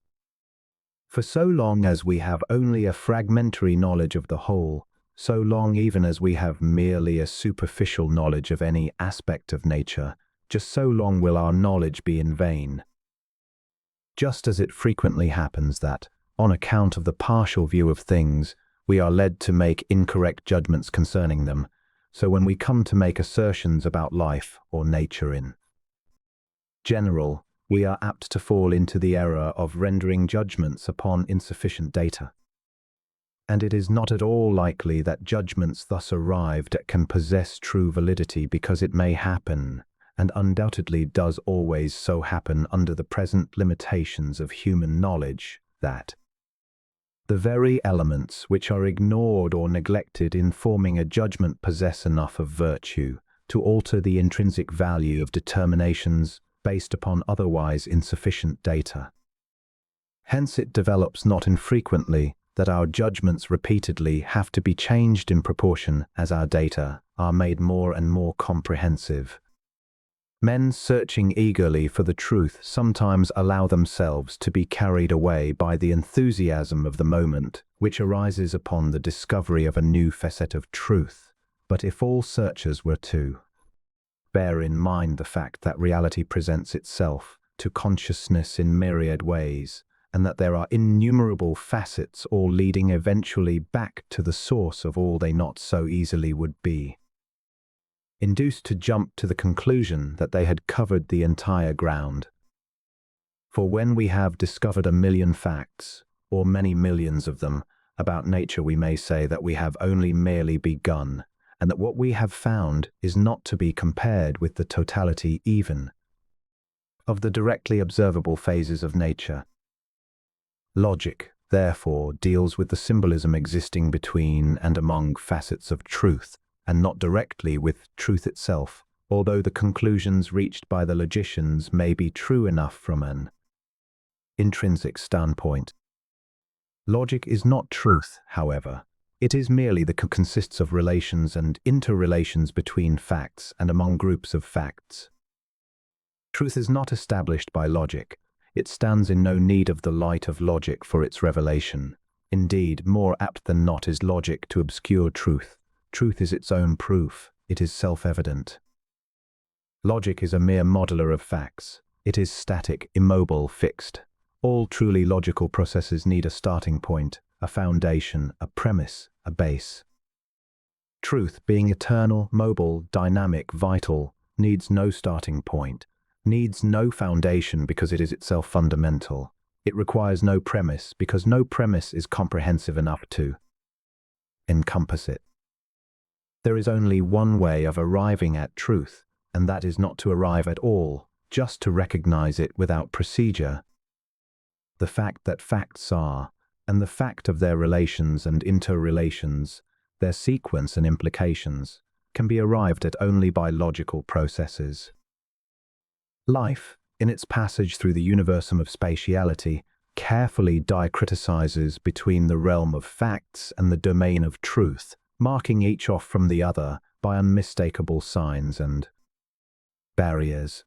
For so long as we have only a fragmentary knowledge of the whole, so long even as we have merely a superficial knowledge of any aspect of nature, just so long will our knowledge be in vain. Just as it frequently happens that, on account of the partial view of things, we are led to make incorrect judgments concerning them, so when we come to make assertions about life or nature in general, we are apt to fall into the error of rendering judgments upon insufficient data. And it is not at all likely that judgments thus arrived at can possess true validity, because it may happen, and undoubtedly does always so happen under the present limitations of human knowledge, that the very elements which are ignored or neglected in forming a judgment possess enough of virtue to alter the intrinsic value of determinations based upon otherwise insufficient data. Hence it develops not infrequently that our judgments repeatedly have to be changed in proportion as our data are made more and more comprehensive. Men searching eagerly for the truth sometimes allow themselves to be carried away by the enthusiasm of the moment, which arises upon the discovery of a new facet of truth. But if all searchers were to bear in mind the fact that reality presents itself to consciousness in myriad ways, and that there are innumerable facets all leading eventually back to the source of all they not so easily would be induced to jump to the conclusion that they had covered the entire ground. For when we have discovered 1,000,000 facts, or many millions of them, about nature, we may say that we have only merely begun, and that what we have found is not to be compared with the totality even of the directly observable phases of nature. Logic, therefore, deals with the symbolism existing between and among facets of truth, and not directly with truth itself, although the conclusions reached by the logicians may be true enough from an intrinsic standpoint. Logic is not truth, however. It is merely that consists of relations and interrelations between facts and among groups of facts. Truth is not established by logic. It stands in no need of the light of logic for its revelation. Indeed, more apt than not is logic to obscure truth. Truth is its own proof. It is self-evident. Logic is a mere modeler of facts. It is static, immobile, fixed. All truly logical processes need a starting point, a foundation, a premise, a base. Truth, being eternal, mobile, dynamic, vital, needs no starting point, needs no foundation because it is itself fundamental. It requires no premise because no premise is comprehensive enough to encompass it. There is only one way of arriving at truth, and that is not to arrive at all, just to recognize it without procedure. The fact that facts are, and the fact of their relations and interrelations, their sequence and implications, can be arrived at only by logical processes. Life, in its passage through the universum of spatiality, carefully diachronicizes between the realm of facts and the domain of truth, marking each off from the other by unmistakable signs and barriers.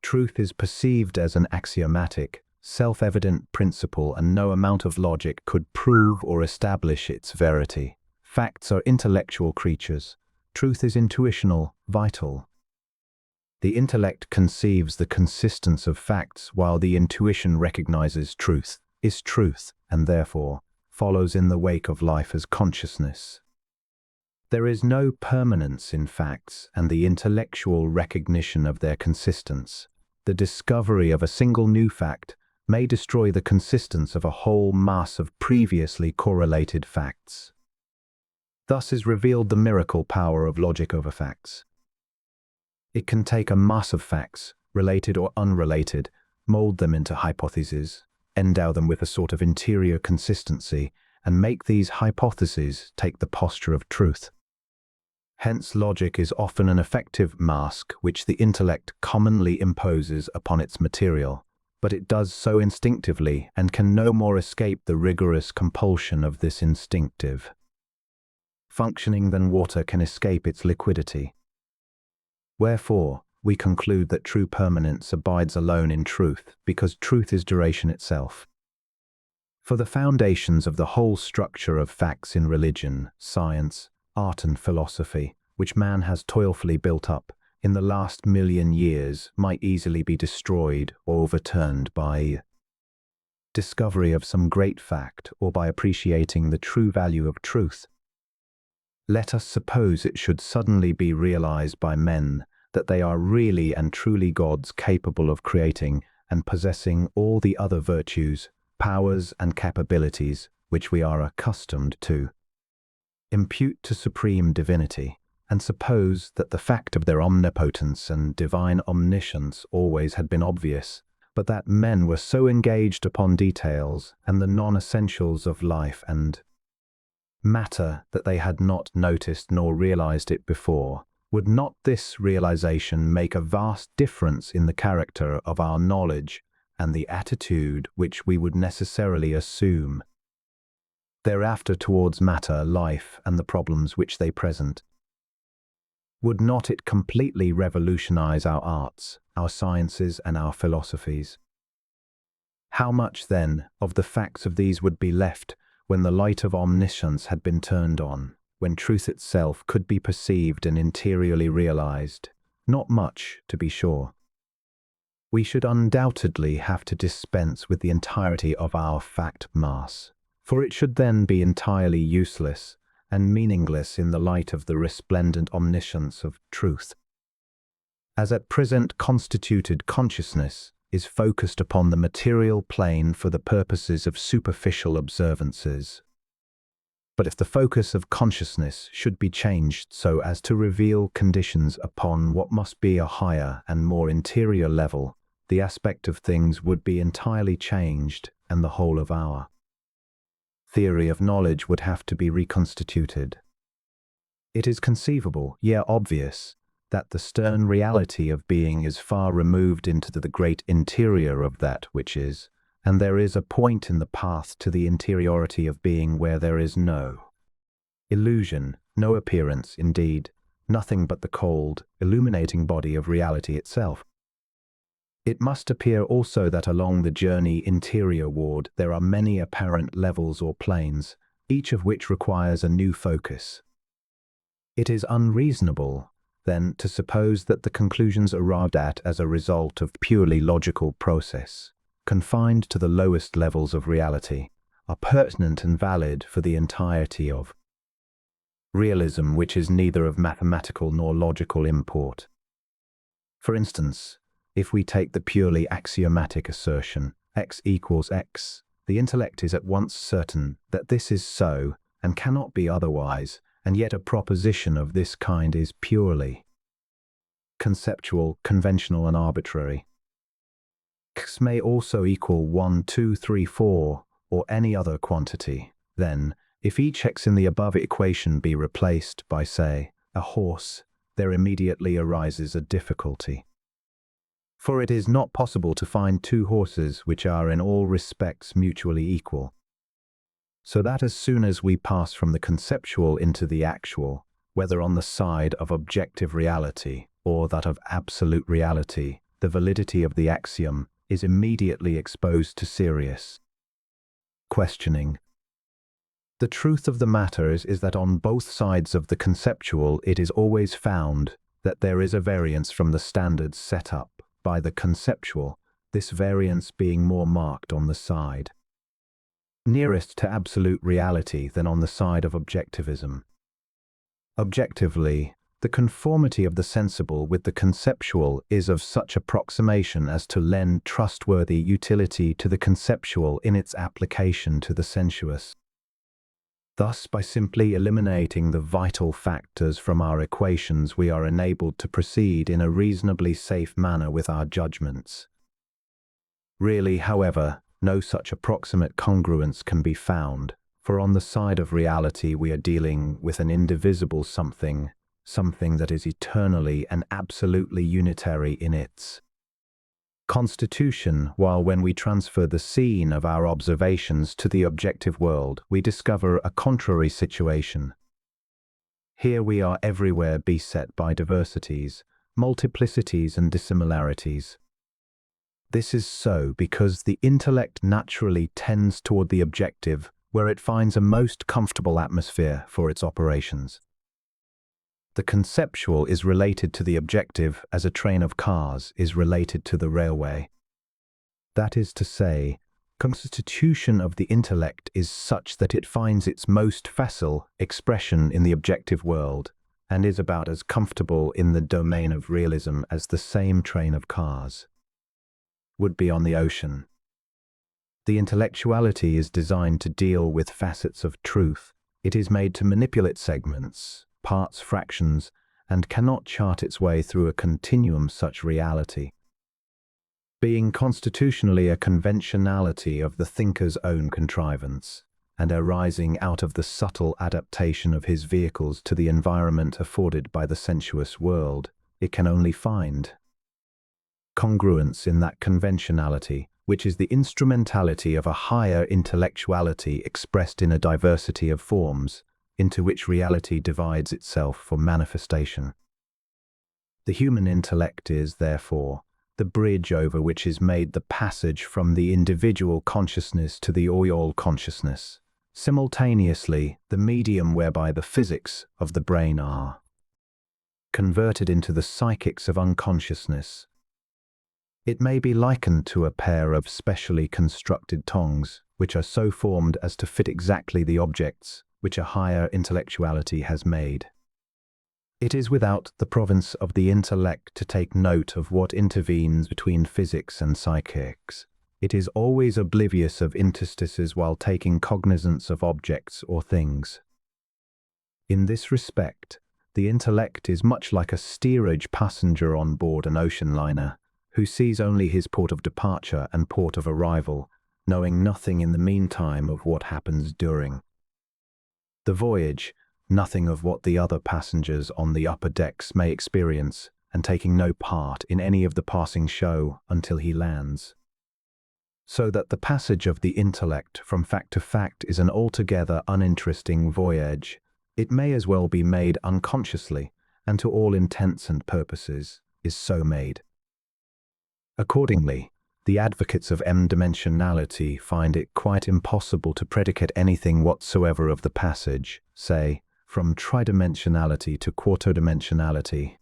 Truth is perceived as an axiomatic, self-evident principle, and no amount of logic could prove or establish its verity. Facts are intellectual creatures. Truth is intuitional, vital. The intellect conceives the consistence of facts while the intuition recognizes truth, is truth, and therefore follows in the wake of life as consciousness. There is no permanence in facts and the intellectual recognition of their consistence. The discovery of a single new fact may destroy the consistence of a whole mass of previously correlated facts. Thus is revealed the miracle power of logic over facts. It can take a mass of facts, related or unrelated, mold them into hypotheses, endow them with a sort of interior consistency, and make these hypotheses take the posture of truth. Hence, logic is often an effective mask which the intellect commonly imposes upon its material, but it does so instinctively and can no more escape the rigorous compulsion of this instinctive functioning than water can escape its liquidity. Wherefore, we conclude that true permanence abides alone in truth, because truth is duration itself. For the foundations of the whole structure of facts in religion, science, art and philosophy, which man has toilfully built up in the last million years, might easily be destroyed or overturned by discovery of some great fact or by appreciating the true value of truth. Let us suppose it should suddenly be realized by men that they are really and truly gods capable of creating and possessing all the other virtues, powers and capabilities which we are accustomed to impute to supreme divinity, and suppose that the fact of their omnipotence and divine omniscience always had been obvious, but that men were so engaged upon details and the non-essentials of life and matter that they had not noticed nor realized it before. Would not this realization make a vast difference in the character of our knowledge and the attitude which we would necessarily assume thereafter towards matter, life, and the problems which they present? Would not it completely revolutionize our arts, our sciences, and our philosophies? How much, then, of the facts of these would be left when the light of omniscience had been turned on, when truth itself could be perceived and interiorly realized? Not much, to be sure. We should undoubtedly have to dispense with the entirety of our fact mass, for it should then be entirely useless and meaningless in the light of the resplendent omniscience of truth. As at present constituted consciousness is focused upon the material plane for the purposes of superficial observances. But if the focus of consciousness should be changed so as to reveal conditions upon what must be a higher and more interior level, the aspect of things would be entirely changed, and the whole of our theory of knowledge would have to be reconstituted. It is conceivable, yea obvious, that the stern reality of being is far removed into the great interior of that which is, and there is a point in the path to the interiority of being where there is no illusion, no appearance, indeed, nothing but the cold, illuminating body of reality itself. It must appear also that along the journey interiorward there are many apparent levels or planes, each of which requires a new focus. It is unreasonable, then, to suppose that the conclusions arrived at as a result of purely logical process confined to the lowest levels of reality, are pertinent and valid for the entirety of realism, which is neither of mathematical nor logical import. For instance, if we take the purely axiomatic assertion, x equals x, the intellect is at once certain that this is so and cannot be otherwise, and yet a proposition of this kind is purely conceptual, conventional, and arbitrary. X may also equal 1, 2, 3, 4, or any other quantity. Then, if each x in the above equation be replaced by, say, a horse, there immediately arises a difficulty. For it is not possible to find two horses which are in all respects mutually equal. So that as soon as we pass from the conceptual into the actual, whether on the side of objective reality or that of absolute reality, the validity of the axiom is immediately exposed to serious questioning. The truth of the matter is that on both sides of the conceptual it is always found that there is a variance from the standards set up by the conceptual, this variance being more marked on the side nearest to absolute reality than on the side of objectivism. Objectively, the conformity of the sensible with the conceptual is of such approximation as to lend trustworthy utility to the conceptual in its application to the sensuous. Thus, by simply eliminating the vital factors from our equations, we are enabled to proceed in a reasonably safe manner with our judgments. Really, however, no such approximate congruence can be found, for on the side of reality we are dealing with an indivisible something that is eternally and absolutely unitary in its constitution, while when we transfer the scene of our observations to the objective world, we discover a contrary situation. Here we are everywhere beset by diversities, multiplicities, and dissimilarities. This is so because the intellect naturally tends toward the objective, where it finds a most comfortable atmosphere for its operations. The conceptual is related to the objective as a train of cars is related to the railway. That is to say, constitution of the intellect is such that it finds its most facile expression in the objective world, and is about as comfortable in the domain of realism as the same train of cars would be on the ocean. The intellectuality is designed to deal with facets of truth. It is made to manipulate segments, parts, fractions, and cannot chart its way through a continuum such reality. Being constitutionally a conventionality of the thinker's own contrivance, and arising out of the subtle adaptation of his vehicles to the environment afforded by the sensuous world, it can only find congruence in that conventionality, which is the instrumentality of a higher intellectuality expressed in a diversity of forms, into which reality divides itself for manifestation. The human intellect is, therefore, the bridge over which is made the passage from the individual consciousness to the all consciousness, simultaneously the medium whereby the physics of the brain are converted into the psychics of unconsciousness. It may be likened to a pair of specially constructed tongs, which are so formed as to fit exactly the objects which a higher intellectuality has made. It is without the province of the intellect to take note of what intervenes between physics and psychics. It is always oblivious of interstices while taking cognizance of objects or things. In this respect, the intellect is much like a steerage passenger on board an ocean liner, who sees only his port of departure and port of arrival, knowing nothing in the meantime of what happens during the voyage, nothing of what the other passengers on the upper decks may experience, and taking no part in any of the passing show until he lands. So that the passage of the intellect from fact to fact is an altogether uninteresting voyage. It may as well be made unconsciously, and to all intents and purposes is so made. Accordingly, the advocates of m-dimensionality find it quite impossible to predicate anything whatsoever of the passage, say, from tridimensionality to quartodimensionality.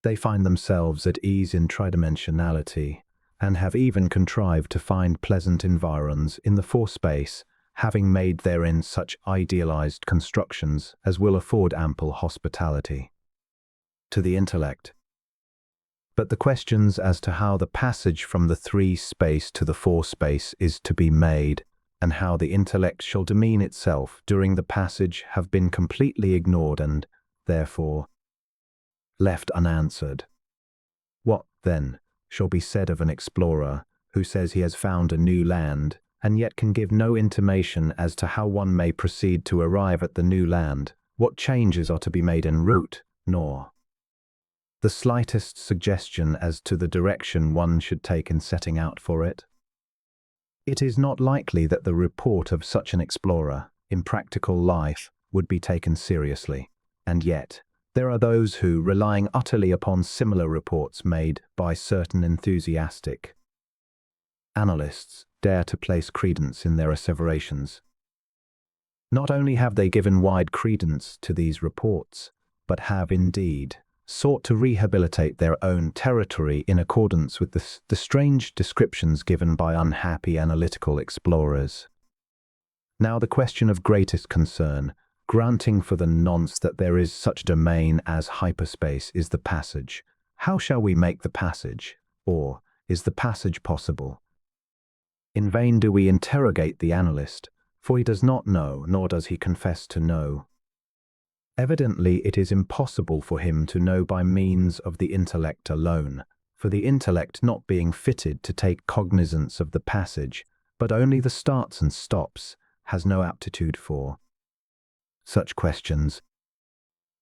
They find themselves at ease in tridimensionality, and have even contrived to find pleasant environs in the forespace, having made therein such idealized constructions as will afford ample hospitality to the intellect. But the questions as to how the passage from the three space to the four space is to be made, and how the intellect shall demean itself during the passage, have been completely ignored and, therefore, left unanswered. What, then, shall be said of an explorer who says he has found a new land, and yet can give no intimation as to how one may proceed to arrive at the new land, what changes are to be made en route, nor the slightest suggestion as to the direction one should take in setting out for it? It is not likely that the report of such an explorer, in practical life, would be taken seriously, and yet there are those who, relying utterly upon similar reports made by certain enthusiastic analysts, dare to place credence in their asseverations. Not only have they given wide credence to these reports, but have indeed sought to rehabilitate their own territory in accordance with the strange descriptions given by unhappy analytical explorers. Now the question of greatest concern, granting for the nonce that there is such domain as hyperspace, is the passage. How shall we make the passage? Or is the passage possible? In vain do we interrogate the analyst, for he does not know, nor does he confess to know. Evidently it is impossible for him to know by means of the intellect alone, for the intellect not being fitted to take cognizance of the passage, but only the starts and stops, has no aptitude for such questions.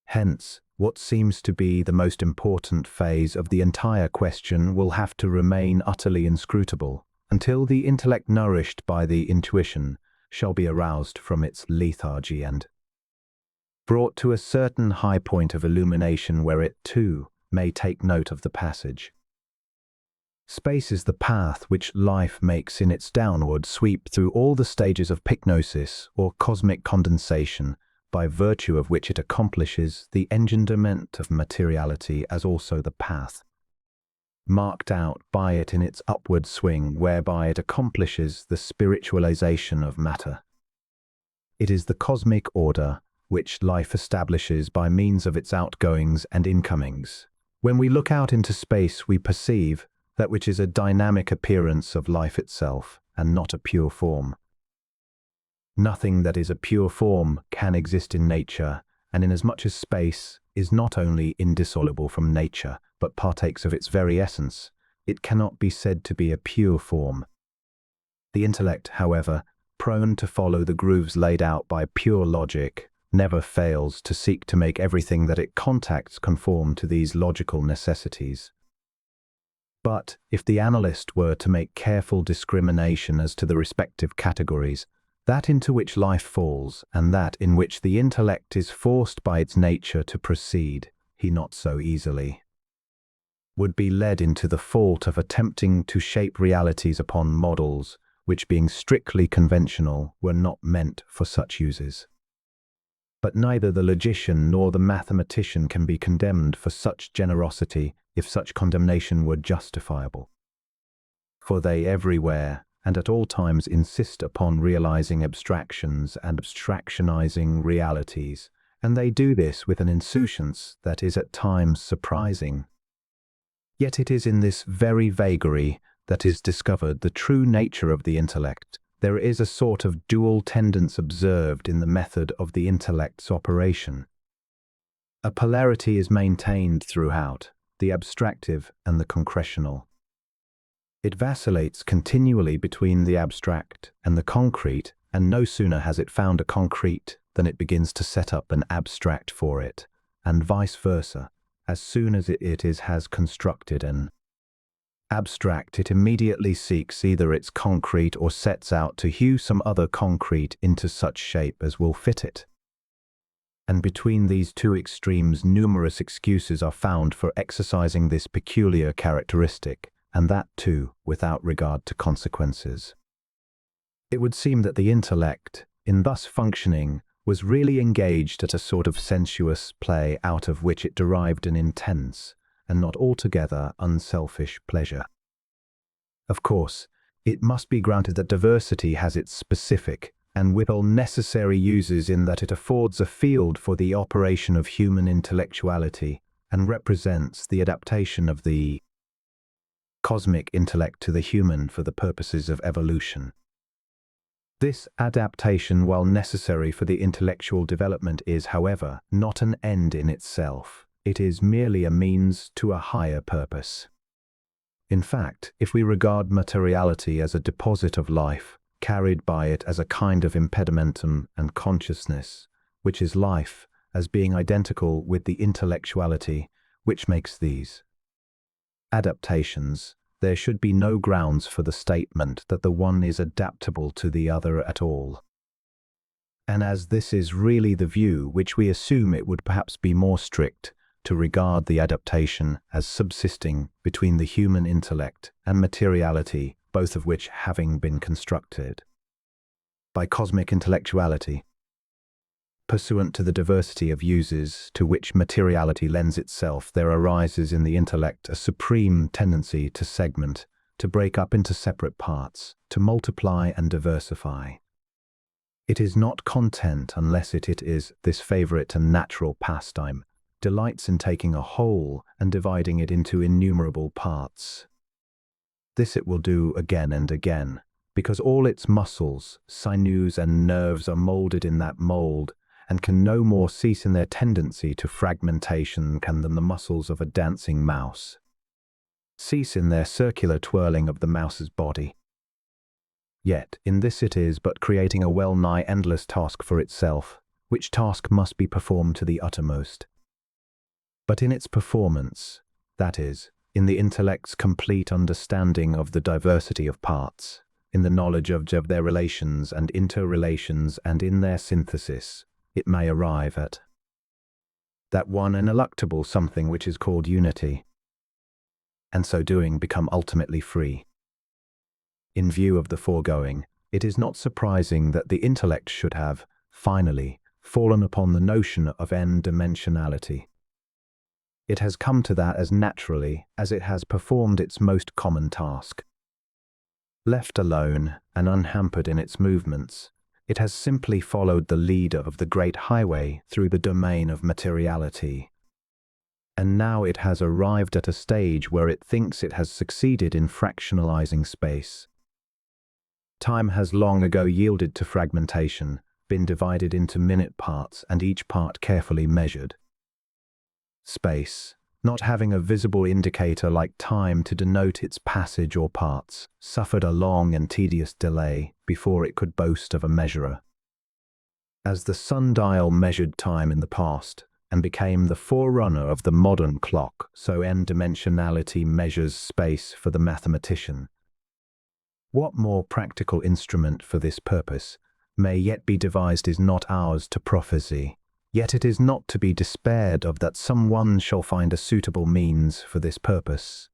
Hence, what seems to be the most important phase of the entire question will have to remain utterly inscrutable, until the intellect nourished by the intuition shall be aroused from its lethargy and brought to a certain high point of illumination where it, too, may take note of the passage. Space is the path which life makes in its downward sweep through all the stages of pycnosis or cosmic condensation, by virtue of which it accomplishes the engenderment of materiality, as also the path marked out by it in its upward swing, whereby it accomplishes the spiritualization of matter. It is the cosmic order which life establishes by means of its outgoings and incomings. When we look out into space, we perceive that which is a dynamic appearance of life itself, and not a pure form. Nothing that is a pure form can exist in nature, and inasmuch as space is not only indissoluble from nature, but partakes of its very essence, it cannot be said to be a pure form. The intellect, however, prone to follow the grooves laid out by pure logic, never fails to seek to make everything that it contacts conform to these logical necessities. But if the analyst were to make careful discrimination as to the respective categories, that into which life falls, and that in which the intellect is forced by its nature to proceed, he not so easily would be led into the fault of attempting to shape realities upon models which, being strictly conventional, were not meant for such uses. But neither the logician nor the mathematician can be condemned for such generosity if such condemnation were justifiable. For they everywhere and at all times insist upon realizing abstractions and abstractionizing realities, and they do this with an insouciance that is at times surprising. Yet it is in this very vagary that is discovered the true nature of the intellect. There is a sort of dual tendency observed in the method of the intellect's operation. A polarity is maintained throughout, the abstractive and the concretional. It vacillates continually between the abstract and the concrete, and no sooner has it found a concrete than it begins to set up an abstract for it, and vice versa. As soon as it has constructed an abstract, it immediately seeks either its concrete or sets out to hew some other concrete into such shape as will fit it. And between these two extremes numerous excuses are found for exercising this peculiar characteristic, and that too without regard to consequences. It would seem that the intellect, in thus functioning, was really engaged at a sort of sensuous play out of which it derived an intense and not altogether unselfish pleasure. Of course, it must be granted that diversity has its specific and withal necessary uses in that it affords a field for the operation of human intellectuality and represents the adaptation of the cosmic intellect to the human for the purposes of evolution. This adaptation, while necessary for the intellectual development, is, however, not an end in itself. It is merely a means to a higher purpose. In fact, if we regard materiality as a deposit of life, carried by it as a kind of impedimentum and consciousness, which is life, as being identical with the intellectuality which makes these adaptations, there should be no grounds for the statement that the one is adaptable to the other at all. And as this is really the view which we assume, it would perhaps be more strict to regard the adaptation as subsisting between the human intellect and materiality, both of which having been constructed by cosmic intellectuality. Pursuant to the diversity of uses to which materiality lends itself, there arises in the intellect a supreme tendency to segment, to break up into separate parts, to multiply and diversify. It is not content unless it is this favorite and natural pastime, delights in taking a whole and dividing it into innumerable parts. This it will do again and again, because all its muscles, sinews, and nerves are molded in that mold, and can no more cease in their tendency to fragmentation than the muscles of a dancing mouse cease in their circular twirling of the mouse's body. Yet in this it is but creating a well-nigh endless task for itself, which task must be performed to the uttermost. But in its performance, that is, in the intellect's complete understanding of the diversity of parts, in the knowledge of their relations and interrelations, and in their synthesis, it may arrive at that one ineluctable something which is called unity, and so doing become ultimately free. In view of the foregoing, it is not surprising that the intellect should have, finally, fallen upon the notion of n-dimensionality. It has come to that as naturally as it has performed its most common task. Left alone and unhampered in its movements, it has simply followed the leader of the great highway through the domain of materiality. And now it has arrived at a stage where it thinks it has succeeded in fractionalizing space. Time has long ago yielded to fragmentation, been divided into minute parts, and each part carefully measured. Space, not having a visible indicator like time to denote its passage or parts, suffered a long and tedious delay before it could boast of a measurer. As the sundial measured time in the past and became the forerunner of the modern clock, so n-dimensionality measures space for the mathematician. What more practical instrument for this purpose may yet be devised is not ours to prophesy. Yet it is not to be despaired of that some one shall find a suitable means for this purpose.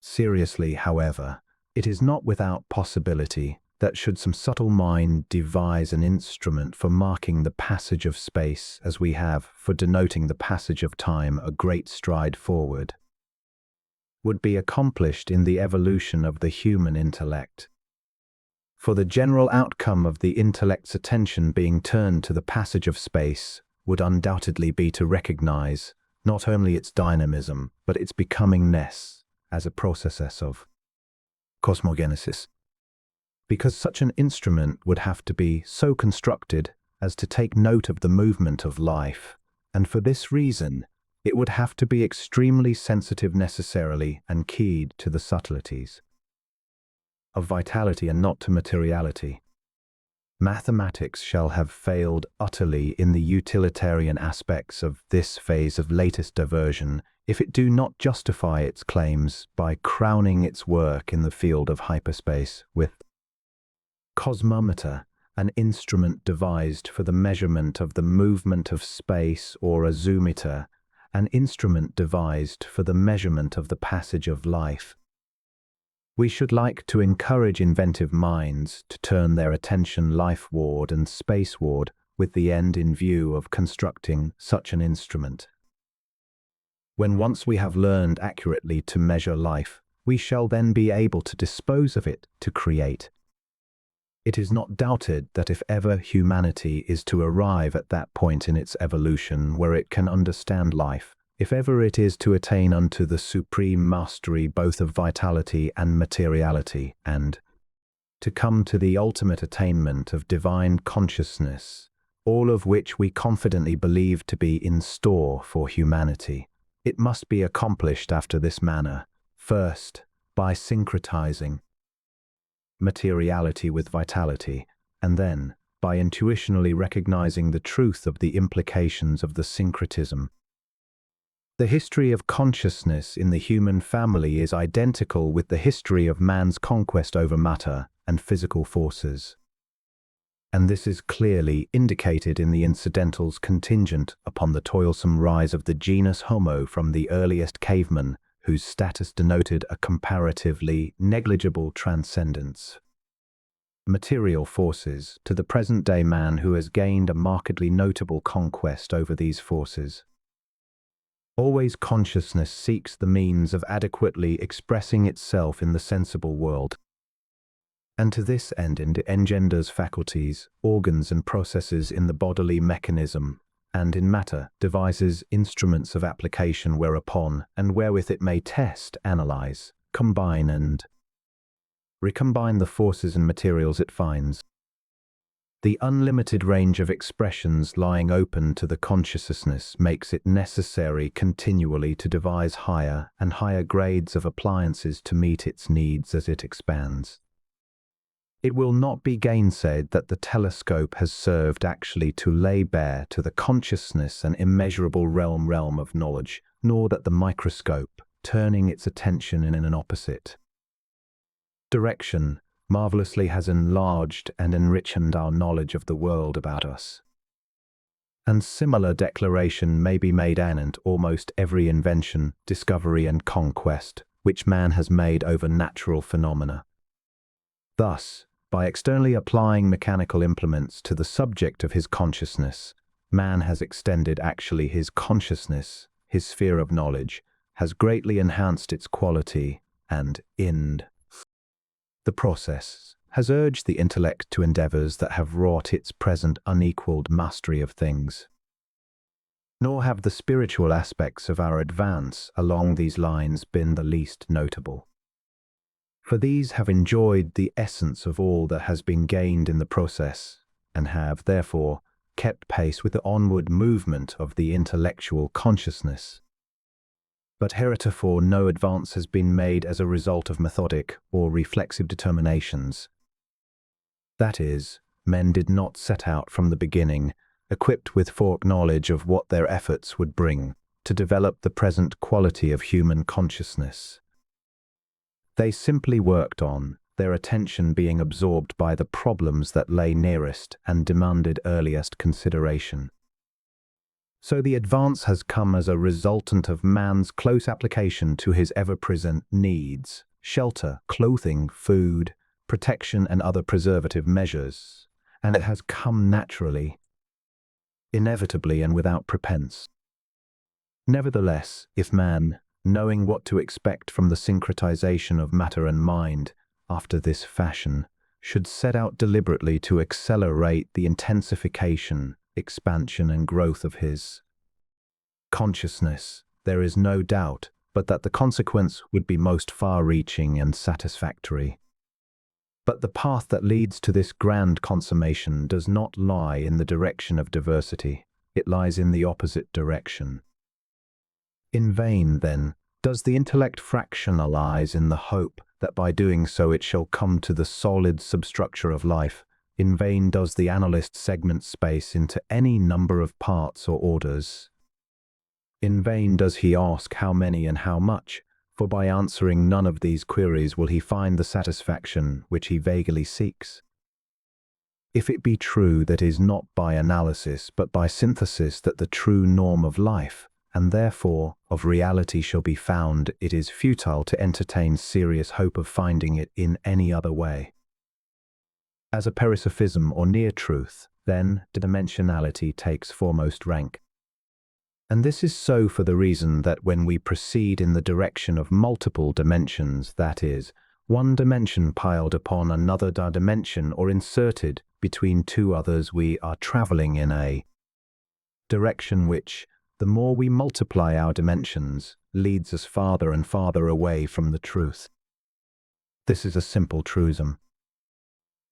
Seriously, however, it is not without possibility that should some subtle mind devise an instrument for marking the passage of space, as we have for denoting the passage of time, a great stride forward would be accomplished in the evolution of the human intellect. For the general outcome of the intellect's attention being turned to the passage of space would undoubtedly be to recognize not only its dynamism, but its becomingness as a process of cosmogenesis. Because such an instrument would have to be so constructed as to take note of the movement of life, and for this reason it would have to be extremely sensitive necessarily and keyed to the subtleties of vitality and not to materiality. Mathematics shall have failed utterly in the utilitarian aspects of this phase of latest diversion if it do not justify its claims by crowning its work in the field of hyperspace with cosmometer, an instrument devised for the measurement of the movement of space, or a zoometer, an instrument devised for the measurement of the passage of life. We should like to encourage inventive minds to turn their attention lifeward and spaceward with the end in view of constructing such an instrument. When once we have learned accurately to measure life, we shall then be able to dispose of it to create. It is not doubted that if ever humanity is to arrive at that point in its evolution where it can understand life, if ever it is to attain unto the supreme mastery both of vitality and materiality, and to come to the ultimate attainment of divine consciousness, all of which we confidently believe to be in store for humanity, it must be accomplished after this manner. First, by syncretizing materiality with vitality, and then by intuitionally recognizing the truth of the implications of the syncretism. The history of consciousness in the human family is identical with the history of man's conquest over matter and physical forces. And this is clearly indicated in the incidentals contingent upon the toilsome rise of the genus Homo from the earliest caveman, whose status denoted a comparatively negligible transcendence. Material forces to the present-day man who has gained a markedly notable conquest over these forces. Always consciousness seeks the means of adequately expressing itself in the sensible world, and to this end it engenders faculties, organs and processes in the bodily mechanism, and in matter devises instruments of application whereupon and wherewith it may test, analyze, combine and recombine the forces and materials it finds. The unlimited range of expressions lying open to the consciousness makes it necessary continually to devise higher and higher grades of appliances to meet its needs as it expands. It will not be gainsaid that the telescope has served actually to lay bare to the consciousness an immeasurable realm of knowledge, nor that the microscope, turning its attention in an opposite direction, marvelously has enlarged and enriched our knowledge of the world about us. And similar declaration may be made anent almost every invention, discovery and conquest which man has made over natural phenomena. Thus, by externally applying mechanical implements to the subject of his consciousness, man has extended actually his consciousness, his sphere of knowledge, has greatly enhanced its quality, and, in the process, has urged the intellect to endeavors that have wrought its present unequaled mastery of things. Nor have the spiritual aspects of our advance along these lines been the least notable. For these have enjoyed the essence of all that has been gained in the process, and have, therefore, kept pace with the onward movement of the intellectual consciousness. But heretofore no advance has been made as a result of methodic or reflexive determinations. That is, men did not set out from the beginning, equipped with foreknowledge of what their efforts would bring, to develop the present quality of human consciousness. They simply worked on, their attention being absorbed by the problems that lay nearest and demanded earliest consideration. So the advance has come as a resultant of man's close application to his ever-present needs, shelter, clothing, food, protection and other preservative measures, and it has come naturally, inevitably and without prepense. Nevertheless, if man, knowing what to expect from the syncretization of matter and mind, after this fashion, should set out deliberately to accelerate the intensification, expansion and growth of his consciousness, there is no doubt but that the consequence would be most far-reaching and satisfactory. But the path that leads to this grand consummation does not lie in the direction of diversity, it lies in the opposite direction. In vain, then, does the intellect fractionalize in the hope that by doing so it shall come to the solid substructure of life. In vain does the analyst segment space into any number of parts or orders. In vain does he ask how many and how much, for by answering none of these queries will he find the satisfaction which he vaguely seeks. If it be true that it is not by analysis but by synthesis that the true norm of life, and therefore of reality shall be found, it is futile to entertain serious hope of finding it in any other way. As a perisophism or near truth, then dimensionality takes foremost rank. And this is so for the reason that when we proceed in the direction of multiple dimensions, that is, one dimension piled upon another dimension or inserted between two others, we are traveling in a direction which, the more we multiply our dimensions, leads us farther and farther away from the truth. This is a simple truism.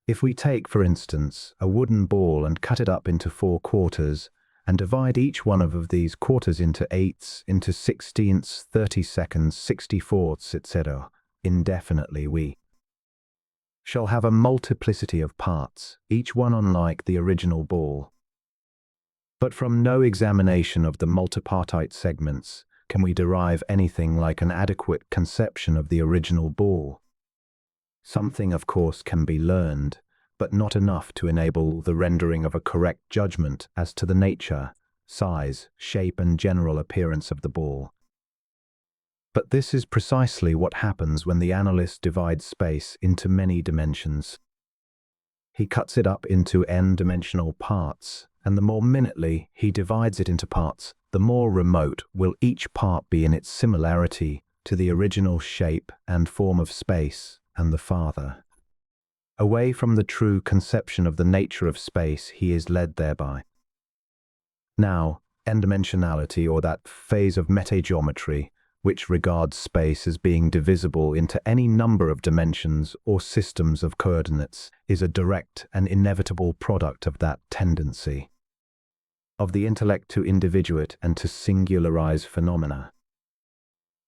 If we take, for instance, a wooden ball and cut it up into 4 quarters, and divide each one of these quarters into 8ths, into 16ths, 32nds, 64ths, etc., indefinitely, we shall have a multiplicity of parts, each one unlike the original ball. But from no examination of the multipartite segments can we derive anything like an adequate conception of the original ball. Something, of course, can be learned, but not enough to enable the rendering of a correct judgment as to the nature, size, shape, and general appearance of the ball. But this is precisely what happens when the analyst divides space into many dimensions. He cuts it up into n-dimensional parts, and the more minutely he divides it into parts, the more remote will each part be in its similarity to the original shape and form of space, and the farther away from the true conception of the nature of space he is led thereby. Now, n-dimensionality, or that phase of metageometry, which regards space as being divisible into any number of dimensions or systems of coordinates, is a direct and inevitable product of that tendency of the intellect to individuate and to singularize phenomena.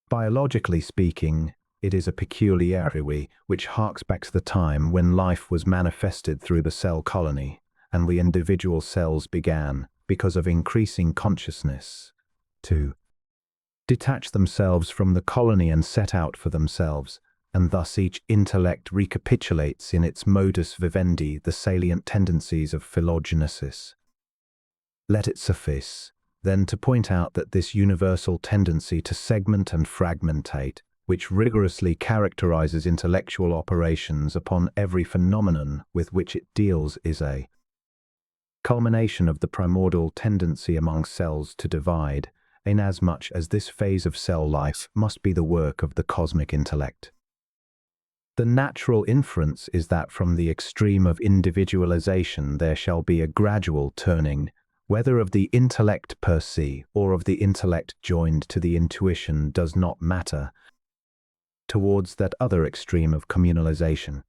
Biologically speaking, it is a peculiarity which harks back to the time when life was manifested through the cell colony, and the individual cells began, because of increasing consciousness, to detach themselves from the colony and set out for themselves, and thus each intellect recapitulates in its modus vivendi the salient tendencies of phylogenesis. Let it suffice, then, to point out that this universal tendency to segment and fragmentate, which rigorously characterizes intellectual operations upon every phenomenon with which it deals, is a culmination of the primordial tendency among cells to divide, inasmuch as this phase of cell life must be the work of the cosmic intellect. The natural inference is that from the extreme of individualization there shall be a gradual turning, whether of the intellect per se or of the intellect joined to the intuition does not matter, towards that other extreme of communalization.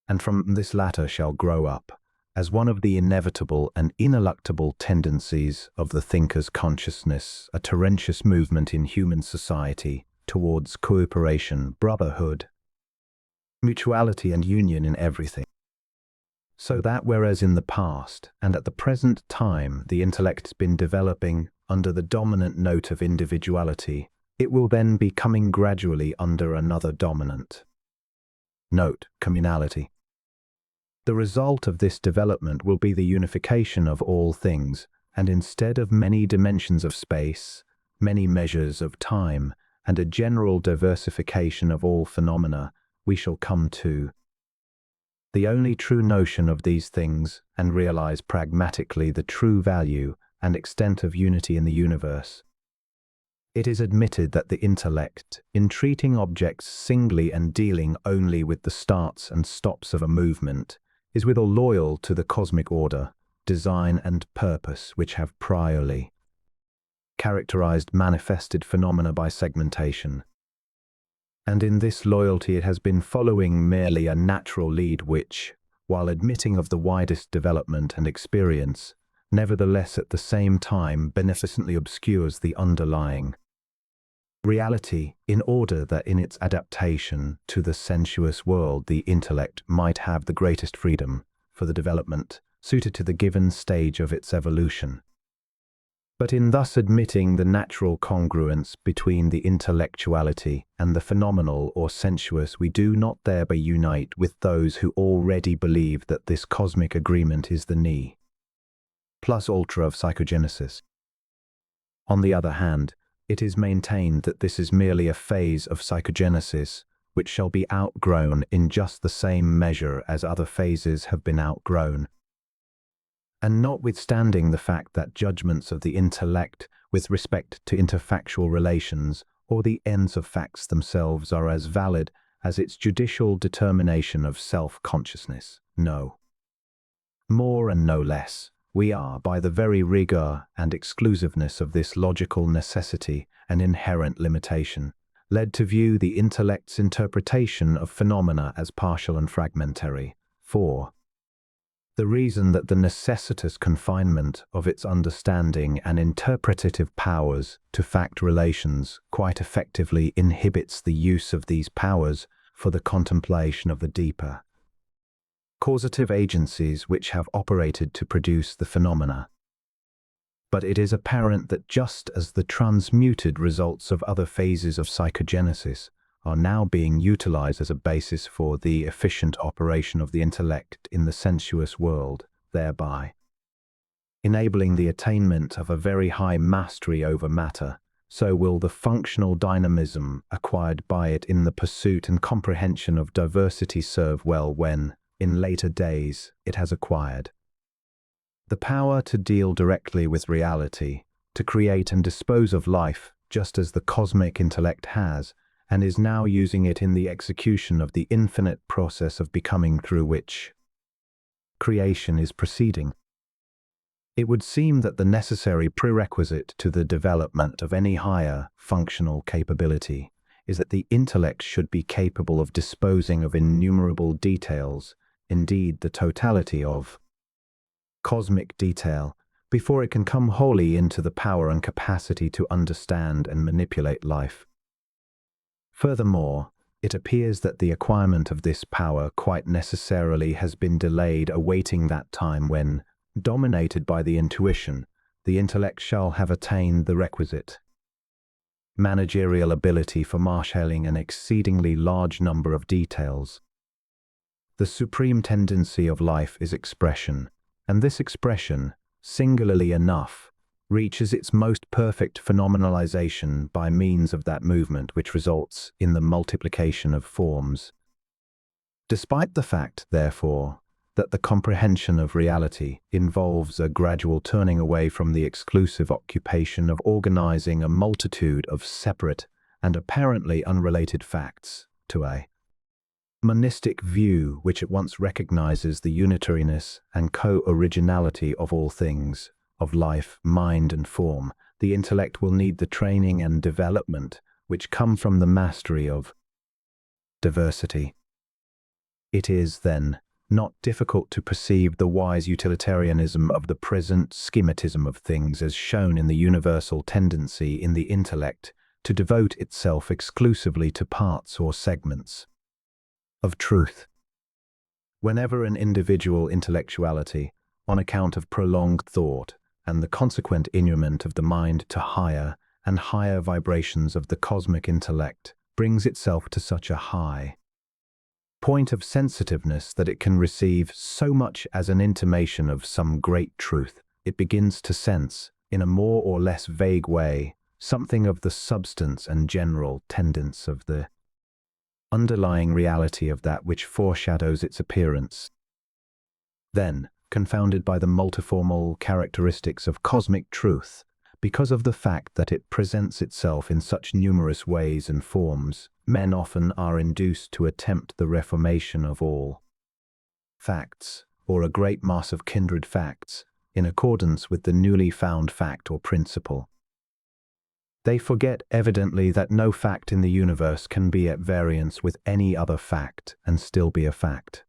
And from this latter shall grow up, as one of the inevitable and ineluctable tendencies of the thinker's consciousness, a torrentious movement in human society towards cooperation, brotherhood, mutuality, and union in everything. So that whereas in the past and at the present time the intellect's been developing under the dominant note of individuality, it will then be coming gradually under another dominant note, communality. The result of this development will be the unification of all things, and instead of many dimensions of space, many measures of time, and a general diversification of all phenomena, we shall come to the only true notion of these things and realize pragmatically the true value and extent of unity in the universe. It is admitted that the intellect, in treating objects singly and dealing only with the starts and stops of a movement, is withal loyal to the cosmic order, design, and purpose which have priorly characterized manifested phenomena by segmentation. And in this loyalty it has been following merely a natural lead which, while admitting of the widest development and experience, nevertheless at the same time beneficently obscures the underlying reality, in order that in its adaptation to the sensuous world the intellect might have the greatest freedom for the development suited to the given stage of its evolution. But in thus admitting the natural congruence between the intellectuality and the phenomenal or sensuous, we do not thereby unite with those who already believe that this cosmic agreement is the ne plus ultra of psychogenesis. On the other hand, it is maintained that this is merely a phase of psychogenesis which shall be outgrown in just the same measure as other phases have been outgrown. And notwithstanding the fact that judgments of the intellect with respect to interfactual relations, or the ends of facts themselves are as valid as its judicial determination of self-consciousness. No more and no less. We are, by the very rigor and exclusiveness of this logical necessity and inherent limitation, led to view the intellect's interpretation of phenomena as partial and fragmentary. 4. The reason that the necessitous confinement of its understanding and interpretative powers to fact relations quite effectively inhibits the use of these powers for the contemplation of the deeper causative agencies which have operated to produce the phenomena. But it is apparent that just as the transmuted results of other phases of psychogenesis are now being utilized as a basis for the efficient operation of the intellect in the sensuous world, thereby enabling the attainment of a very high mastery over matter, so will the functional dynamism acquired by it in the pursuit and comprehension of diversity serve well when, in later days, it has acquired the power to deal directly with reality, to create and dispose of life, just as the cosmic intellect has, and is now using it in the execution of the infinite process of becoming through which creation is proceeding. It would seem that the necessary prerequisite to the development of any higher functional capability is that the intellect should be capable of disposing of innumerable details, indeed the totality of cosmic detail, before it can come wholly into the power and capacity to understand and manipulate life. Furthermore, it appears that the acquirement of this power quite necessarily has been delayed, awaiting that time when, dominated by the intuition, the intellect shall have attained the requisite managerial ability for marshalling an exceedingly large number of details. The supreme tendency of life is expression, and this expression, singularly enough, reaches its most perfect phenomenalization by means of that movement which results in the multiplication of forms. Despite the fact, therefore, that the comprehension of reality involves a gradual turning away from the exclusive occupation of organizing a multitude of separate and apparently unrelated facts to a monistic view which at once recognizes the unitariness and co-originality of all things, of life, mind, and form, the intellect will need the training and development which come from the mastery of diversity. It is, then, not difficult to perceive the wise utilitarianism of the present schematism of things as shown in the universal tendency in the intellect to devote itself exclusively to parts or segments of truth. Whenever an individual intellectuality, on account of prolonged thought and the consequent inurement of the mind to higher and higher vibrations of the cosmic intellect, brings itself to such a high point of sensitiveness that it can receive so much as an intimation of some great truth, it begins to sense, in a more or less vague way, something of the substance and general tendency of the underlying reality of that which foreshadows its appearance. Then, confounded by the multiformal characteristics of cosmic truth, because of the fact that it presents itself in such numerous ways and forms, men often are induced to attempt the reformation of all facts, or a great mass of kindred facts, in accordance with the newly found fact or principle. They forget evidently that no fact in the universe can be at variance with any other fact and still be a fact.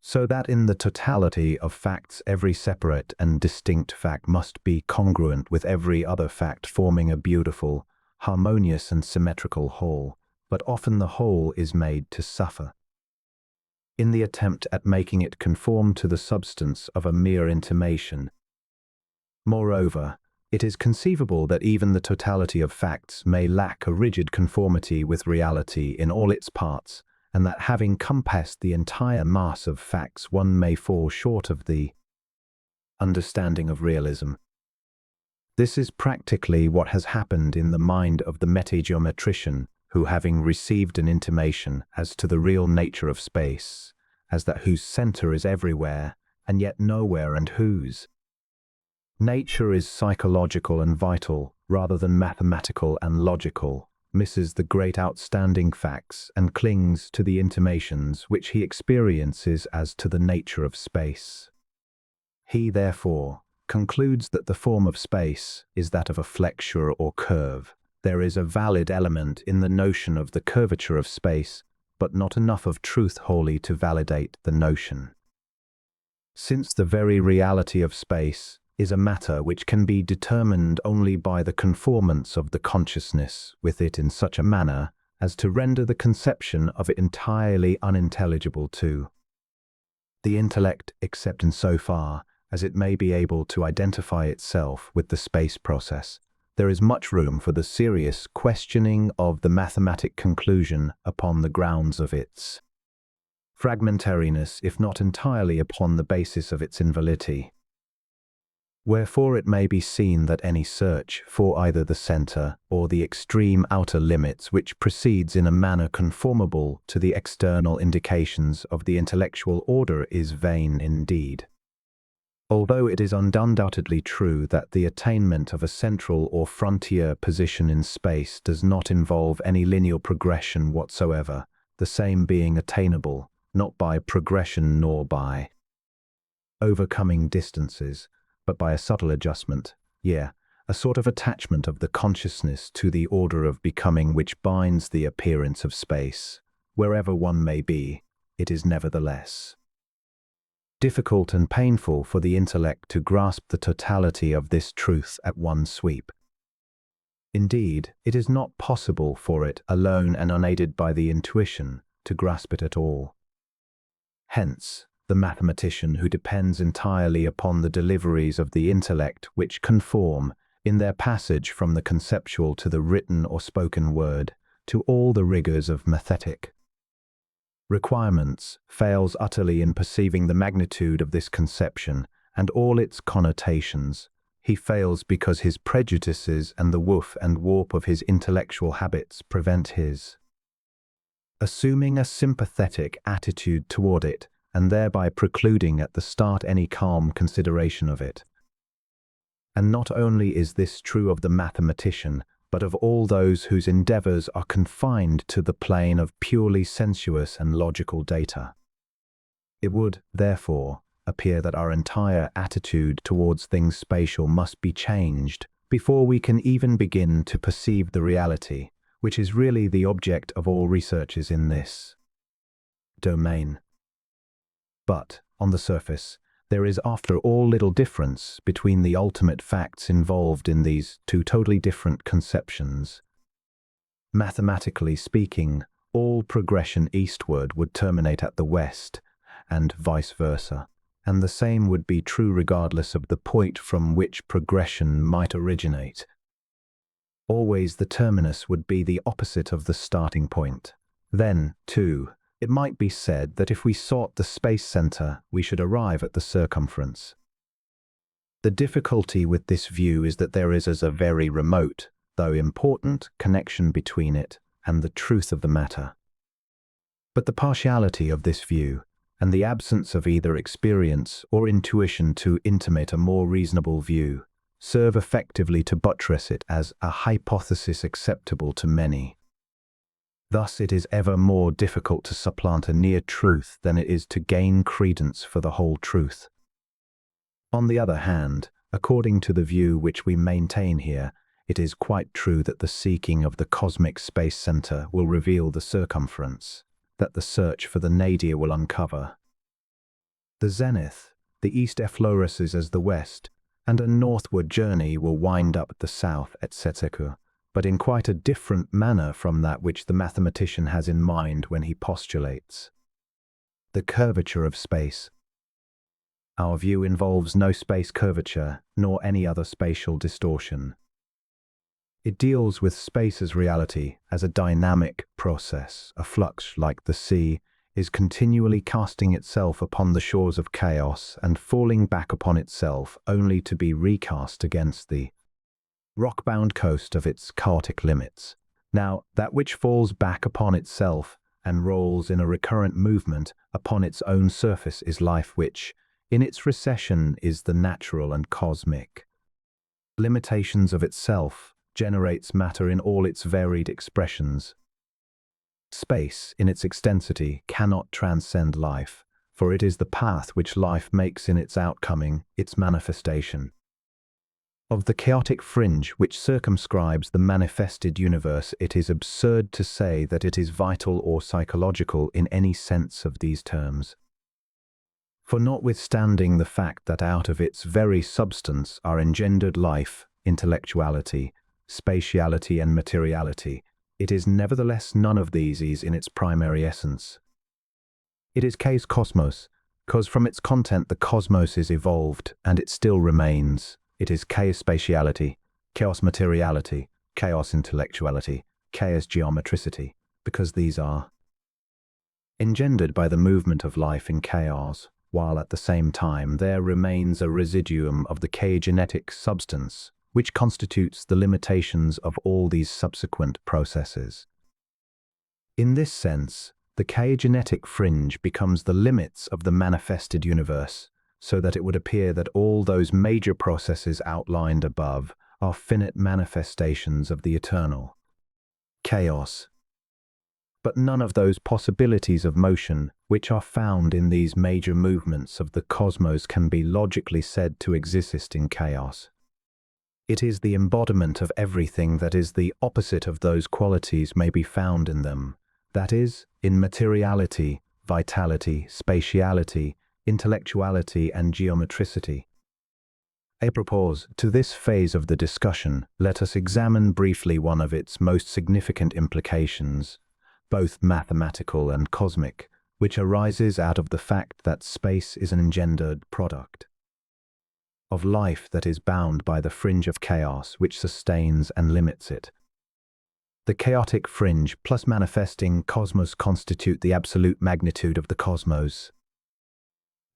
So that in the totality of facts every separate and distinct fact must be congruent with every other fact, forming a beautiful, harmonious and symmetrical whole, but often the whole is made to suffer in the attempt at making it conform to the substance of a mere intimation. Moreover, it is conceivable that even the totality of facts may lack a rigid conformity with reality in all its parts, and that having compassed the entire mass of facts one may fall short of the understanding of realism. This is practically what has happened in the mind of the metageometrician, who, having received an intimation as to the real nature of space, as that whose center is everywhere and yet nowhere, and whose Nature is psychological and vital, rather than mathematical and logical, misses the great outstanding facts and clings to the intimations which he experiences as to the nature of space. He, therefore, concludes that the form of space is that of a flexure or curve. There is a valid element in the notion of the curvature of space, but not enough of truth wholly to validate the notion. Since the very reality of space is a matter which can be determined only by the conformance of the consciousness with it in such a manner as to render the conception of it entirely unintelligible to the intellect, except in so far as it may be able to identify itself with the space process, there is much room for the serious questioning of the mathematic conclusion upon the grounds of its fragmentariness, if not entirely upon the basis of its invalidity. Wherefore it may be seen that any search for either the centre or the extreme outer limits which proceeds in a manner conformable to the external indications of the intellectual order is vain indeed. Although it is undoubtedly true that the attainment of a central or frontier position in space does not involve any linear progression whatsoever, the same being attainable not by progression nor by overcoming distances, but by a subtle adjustment, a sort of attachment of the consciousness to the order of becoming which binds the appearance of space. Wherever one may be, it is nevertheless difficult and painful for the intellect to grasp the totality of this truth at one sweep. Indeed, it is not possible for it, alone and unaided by the intuition, to grasp it at all. Hence, the mathematician who depends entirely upon the deliveries of the intellect which conform, in their passage from the conceptual to the written or spoken word, to all the rigors of mathetic requirements, fails utterly in perceiving the magnitude of this conception and all its connotations. He fails because his prejudices and the woof and warp of his intellectual habits prevent his assuming a sympathetic attitude toward it, and thereby precluding at the start any calm consideration of it. And not only is this true of the mathematician, but of all those whose endeavors are confined to the plane of purely sensuous and logical data. It would, therefore, appear that our entire attitude towards things spatial must be changed before we can even begin to perceive the reality, which is really the object of all researches in this domain. But, on the surface, there is after all little difference between the ultimate facts involved in these two totally different conceptions. Mathematically speaking, all progression eastward would terminate at the west, and vice versa, and the same would be true regardless of the point from which progression might originate. Always the terminus would be the opposite of the starting point. Then, too, it might be said that if we sought the space center, we should arrive at the circumference. The difficulty with this view is that there is a very remote, though important, connection between it and the truth of the matter. But the partiality of this view, and the absence of either experience or intuition to intimate a more reasonable view, serve effectively to buttress it as a hypothesis acceptable to many. Thus it is ever more difficult to supplant a near truth than it is to gain credence for the whole truth. On the other hand, according to the view which we maintain here, it is quite true that the seeking of the cosmic space center will reveal the circumference, that the search for the nadir will uncover the zenith, the east effloresces as the west, and a northward journey will wind up at the south, etc., but in quite a different manner from that which the mathematician has in mind when he postulates the curvature of space. Our view involves no space curvature, nor any other spatial distortion. It deals with space as reality, as a dynamic process, a flux like the sea, is continually casting itself upon the shores of chaos and falling back upon itself only to be recast against the rock-bound coast of its chaotic limits. Now, that which falls back upon itself and rolls in a recurrent movement upon its own surface is life which, in its recession, is the natural and cosmic. limitations of itself, generates matter in all its varied expressions. Space, in its extensity, cannot transcend life, for it is the path which life makes in its outcoming, its manifestation. Of the chaotic fringe which circumscribes the manifested universe, it is absurd to say that it is vital or psychological in any sense of these terms. For notwithstanding the fact that out of its very substance are engendered life, intellectuality, spatiality and materiality, it is nevertheless none of these is in its primary essence. It is chaos cosmos, cause from its content the cosmos is evolved, and it still remains. It is chaos spatiality, chaos materiality, chaos intellectuality, chaos geometricity, because these are engendered by the movement of life in chaos, while at the same time there remains a residuum of the chaogenetic substance, which constitutes the limitations of all these subsequent processes. In this sense, the chaogenetic fringe becomes the limits of the manifested universe, so that it would appear that all those major processes outlined above are finite manifestations of the eternal chaos. But none of those possibilities of motion which are found in these major movements of the cosmos can be logically said to exist in chaos. It is the embodiment of everything that is the opposite of those qualities may be found in them, that is, in materiality, vitality, spatiality, intellectuality and geometricity. Apropos to this phase of the discussion, let us examine briefly one of its most significant implications, both mathematical and cosmic, which arises out of the fact that space is an engendered product of life that is bound by the fringe of chaos which sustains and limits it. The chaotic fringe plus manifesting cosmos constitute the absolute magnitude of the cosmos.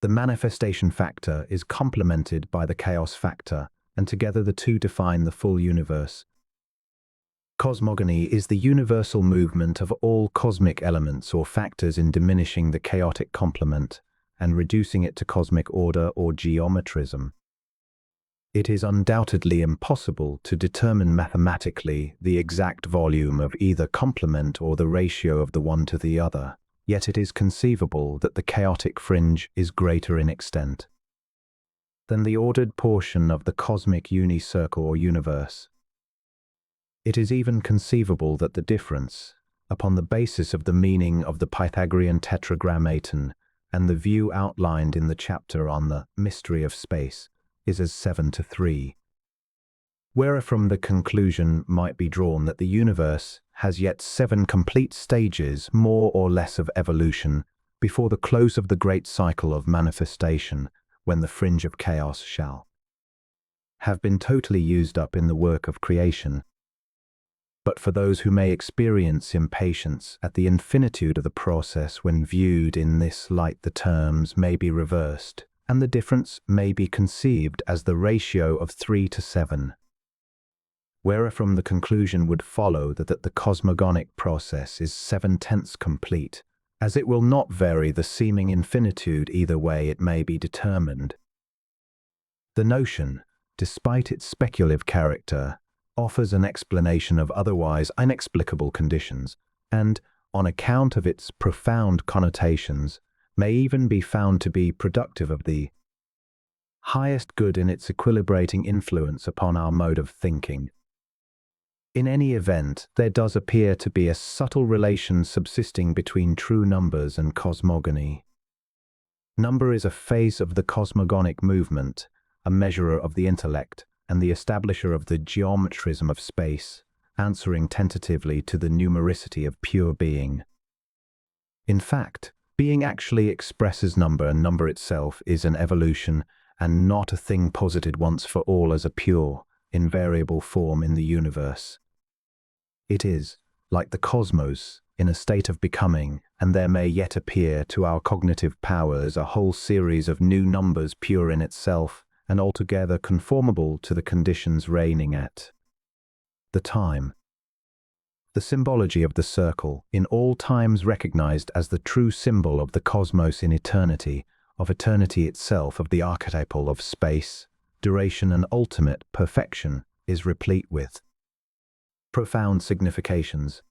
The manifestation factor is complemented by the chaos factor, and together the two define the full universe. Cosmogony is the universal movement of all cosmic elements or factors in diminishing the chaotic complement and reducing it to cosmic order or geometrism. It is undoubtedly impossible to determine mathematically the exact volume of either complement or the ratio of the one to the other, yet it is conceivable that the chaotic fringe is greater in extent than the ordered portion of the cosmic unicircle or universe. It is even conceivable that the difference, upon the basis of the meaning of the Pythagorean tetragrammaton and the view outlined in the chapter on the mystery of space, is as 7-3. Wherefrom the conclusion might be drawn that the universe has yet 7 complete stages, more or less, of evolution before the close of the great cycle of manifestation, when the fringe of chaos shall have been totally used up in the work of creation. But for those who may experience impatience at the infinitude of the process when viewed in this light, the terms may be reversed, and the difference may be conceived as the ratio of 3-7. Wherefrom the conclusion would follow that the cosmogonic process is 7/10 complete, as it will not vary the seeming infinitude either way it may be determined. The notion, despite its speculative character, offers an explanation of otherwise inexplicable conditions, and, on account of its profound connotations, may even be found to be productive of the highest good in its equilibrating influence upon our mode of thinking. In any event, there does appear to be a subtle relation subsisting between true numbers and cosmogony. Number is a phase of the cosmogonic movement, a measurer of the intellect, and the establisher of the geometrism of space, answering tentatively to the numericity of pure being. In fact, being actually expresses number, and number itself is an evolution, and not a thing posited once for all as a pure, invariable form in the universe. It is, like the cosmos, in a state of becoming, and there may yet appear to our cognitive powers a whole series of new numbers pure in itself, and altogether conformable to the conditions reigning at the time. The symbology of the circle, in all times recognized as the true symbol of the cosmos in eternity, of eternity itself, of the archetypal of space, duration and ultimate perfection, is replete with profound significations.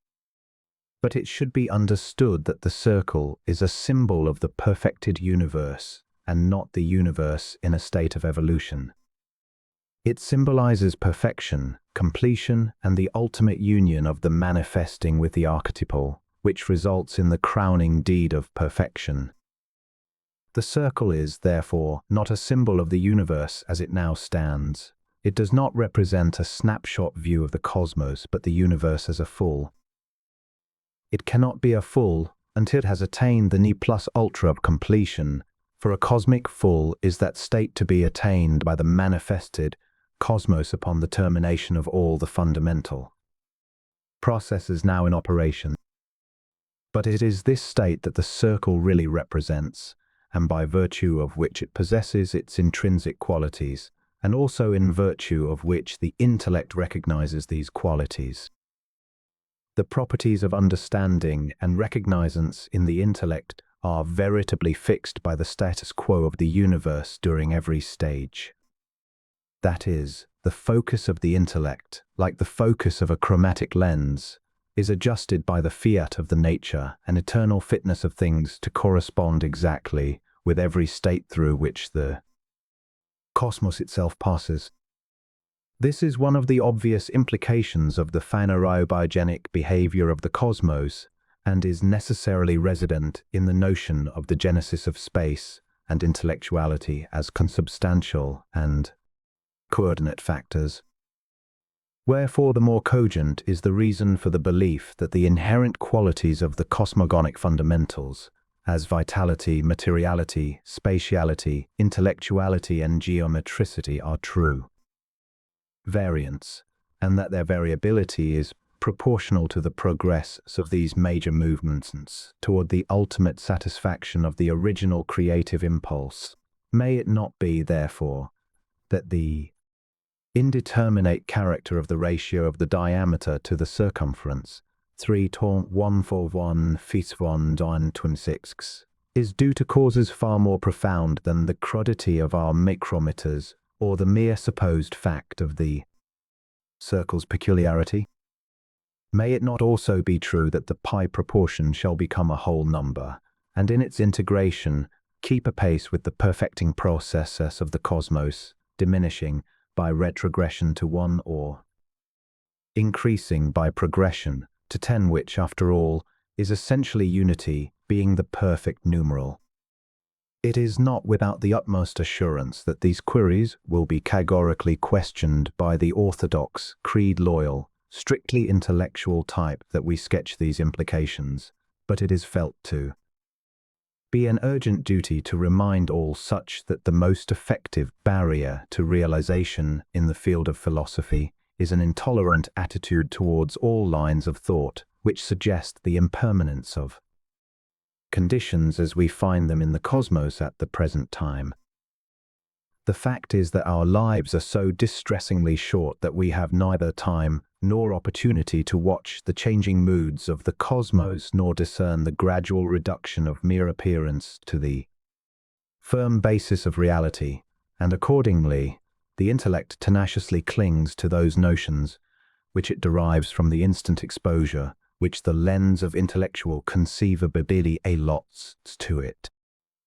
But it should be understood that the circle is a symbol of the perfected universe and not the universe in a state of evolution. It symbolizes perfection, completion, and the ultimate union of the manifesting with the archetypal, which results in the crowning deed of perfection. The circle is, therefore, not a symbol of the universe as it now stands. It does not represent a snapshot view of the cosmos, but the universe as a full. It cannot be a full until it has attained the ne plus ultra of completion, for a cosmic full is that state to be attained by the manifested cosmos upon the termination of all the fundamental processes now in operation. But it is this state that the circle really represents, and by virtue of which it possesses its intrinsic qualities, and also in virtue of which the intellect recognizes these qualities. The properties of understanding and recognizance in the intellect are veritably fixed by the status quo of the universe during every stage. That is, the focus of the intellect, like the focus of a chromatic lens, is adjusted by the fiat of the nature and eternal fitness of things to correspond exactly with every state through which the cosmos itself passes. This is one of the obvious implications of the phanerobiogenic behavior of the cosmos, and is necessarily resident in the notion of the genesis of space and intellectuality as consubstantial and coordinate factors. Wherefore the more cogent is the reason for the belief that the inherent qualities of the cosmogonic fundamentals, as vitality, materiality, spatiality, intellectuality, and geometricity, are true variants, and that their variability is proportional to the progress of these major movements toward the ultimate satisfaction of the original creative impulse. May it not be, therefore, that the indeterminate character of the ratio of the diameter to the circumference, 3.141 feet 1.26, is due to causes far more profound than the crudity of our micrometers or the mere supposed fact of the circle's peculiarity? May it not also be true that the pi proportion shall become a whole number, and in its integration keep apace with the perfecting process of the cosmos, diminishing by retrogression to 1 or increasing by progression to 10, which, after all, is essentially unity, being the perfect numeral? It is not without the utmost assurance that these queries will be categorically questioned by the orthodox, creed-loyal, strictly intellectual type that we sketch these implications, but it is felt to be an urgent duty to remind all such that the most effective barrier to realization in the field of philosophy is an intolerant attitude towards all lines of thought which suggest the impermanence of conditions as we find them in the cosmos at the present time. The fact is that our lives are so distressingly short that we have neither time nor opportunity to watch the changing moods of the cosmos nor discern the gradual reduction of mere appearance to the firm basis of reality, and accordingly, the intellect tenaciously clings to those notions which it derives from the instant exposure which the lens of intellectual conceivability allots to it.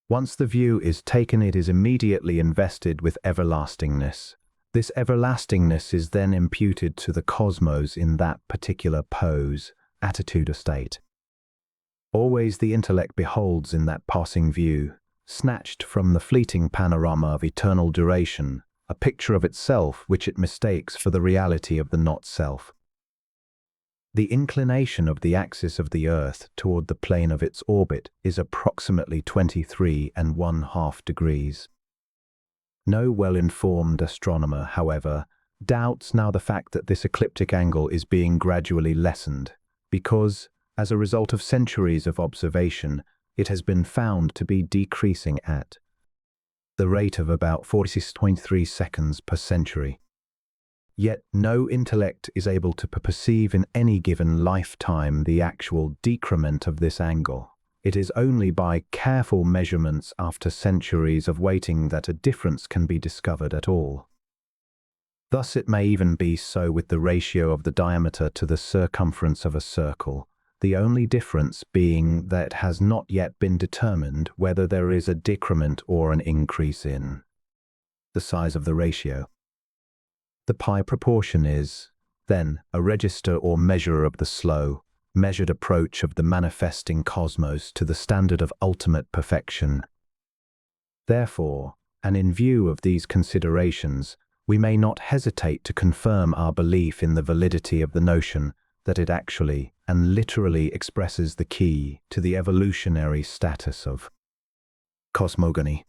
Once the view is taken, it is immediately invested with everlastingness. This everlastingness is then imputed to the cosmos in that particular pose, attitude or state. Always the intellect beholds in that passing view, snatched from the fleeting panorama of eternal duration, a picture of itself which it mistakes for the reality of the not-self. The inclination of the axis of the Earth toward the plane of its orbit is approximately 23½ degrees. No well-informed astronomer, however, doubts now the fact that this ecliptic angle is being gradually lessened, because, as a result of centuries of observation, it has been found to be decreasing at the rate of about 46.3 seconds per century. Yet no intellect is able to perceive in any given lifetime the actual decrement of this angle. It is only by careful measurements after centuries of waiting that a difference can be discovered at all. Thus it may even be so with the ratio of the diameter to the circumference of a circle, the only difference being that it has not yet been determined whether there is a decrement or an increase in the size of the ratio. The pi proportion is, then, a register or measure of the slow, measured approach of the manifesting cosmos to the standard of ultimate perfection. Therefore, and in view of these considerations, we may not hesitate to confirm our belief in the validity of the notion that it actually and literally expresses the key to the evolutionary status of cosmogony.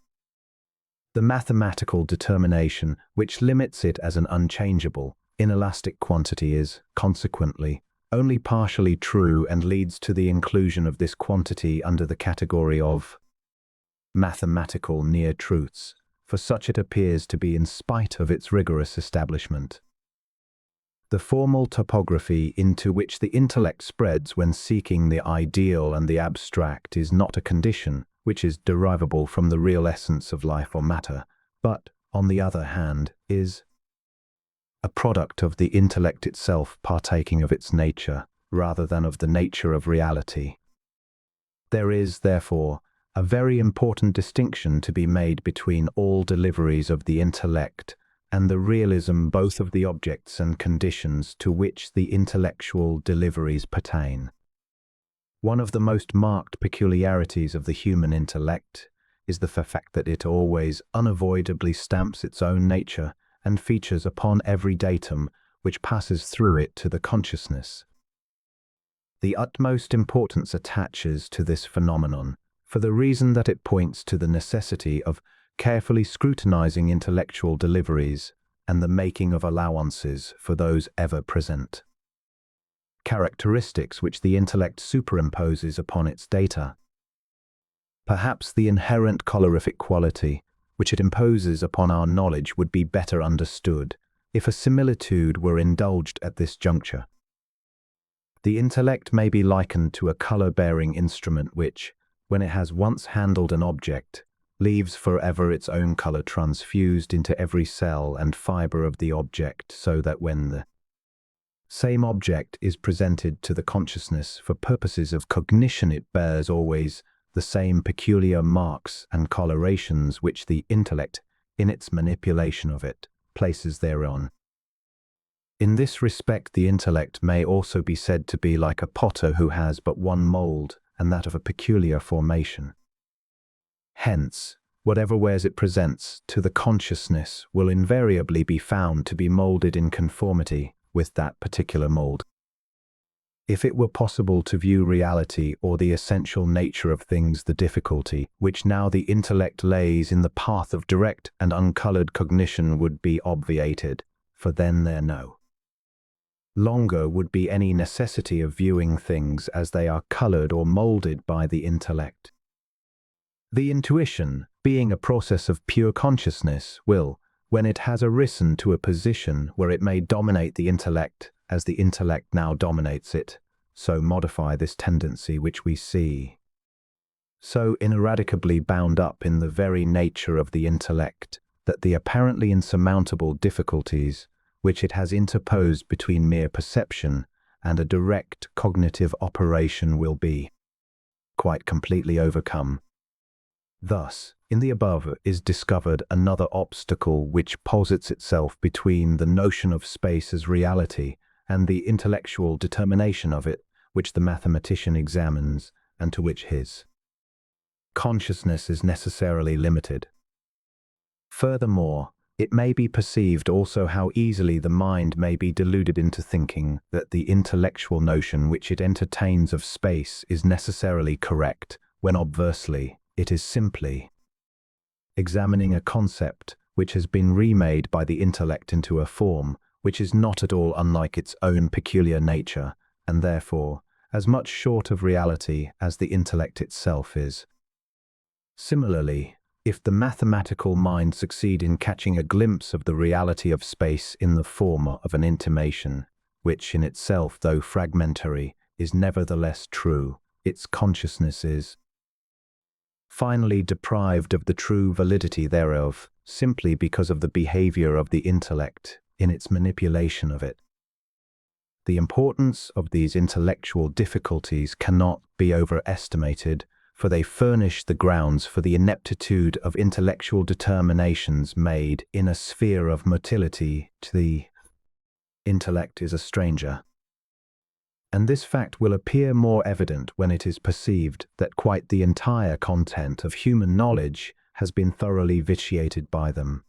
The mathematical determination which limits it as an unchangeable, inelastic quantity is, consequently, only partially true and leads to the inclusion of this quantity under the category of mathematical near-truths, for such it appears to be in spite of its rigorous establishment. The formal topography into which the intellect spreads when seeking the ideal and the abstract is not a condition which is derivable from the real essence of life or matter, but, on the other hand, is a product of the intellect itself partaking of its nature, rather than of the nature of reality. There is, therefore, a very important distinction to be made between all deliveries of the intellect and the realism both of the objects and conditions to which the intellectual deliveries pertain. One of the most marked peculiarities of the human intellect is the fact that it always unavoidably stamps its own nature and features upon every datum which passes through it to the consciousness. The utmost importance attaches to this phenomenon, for the reason that it points to the necessity of carefully scrutinizing intellectual deliveries and the making of allowances for those ever present characteristics which the intellect superimposes upon its data. Perhaps the inherent colorific quality which it imposes upon our knowledge would be better understood if a similitude were indulged at this juncture. The intellect may be likened to a color-bearing instrument which, when it has once handled an object, leaves forever its own color transfused into every cell and fiber of the object, so that when the same object is presented to the consciousness for purposes of cognition, it bears always the same peculiar marks and colorations which the intellect, in its manipulation of it, places thereon. In this respect, the intellect may also be said to be like a potter who has but one mold, and that of a peculiar formation. Hence, whatever wares it presents to the consciousness will invariably be found to be molded in conformity with that particular mold. If it were possible to view reality or the essential nature of things, the difficulty which now the intellect lays in the path of direct and uncolored cognition would be obviated, for then there no longer would be any necessity of viewing things as they are colored or molded by the intellect. The intuition, being a process of pure consciousness, will, when it has arisen to a position where it may dominate the intellect as the intellect now dominates it, so modify this tendency which we see so ineradicably bound up in the very nature of the intellect that the apparently insurmountable difficulties which it has interposed between mere perception and a direct cognitive operation will be quite completely overcome. Thus, in the above is discovered another obstacle which posits itself between the notion of space as reality and the intellectual determination of it, which the mathematician examines and to which his consciousness is necessarily limited. Furthermore, it may be perceived also how easily the mind may be deluded into thinking that the intellectual notion which it entertains of space is necessarily correct, when obversely it is simply examining a concept which has been remade by the intellect into a form which is not at all unlike its own peculiar nature, and therefore as much short of reality as the intellect itself is. Similarly, if the mathematical mind succeed in catching a glimpse of the reality of space in the form of an intimation, which in itself, though fragmentary, is nevertheless true, its consciousness is finally deprived of the true validity thereof, simply because of the behavior of the intellect, in its manipulation of it. The importance of these intellectual difficulties cannot be overestimated, for they furnish the grounds for the ineptitude of intellectual determinations made in a sphere of motility to the intellect is a stranger. And this fact will appear more evident when it is perceived that quite the entire content of human knowledge has been thoroughly vitiated by them.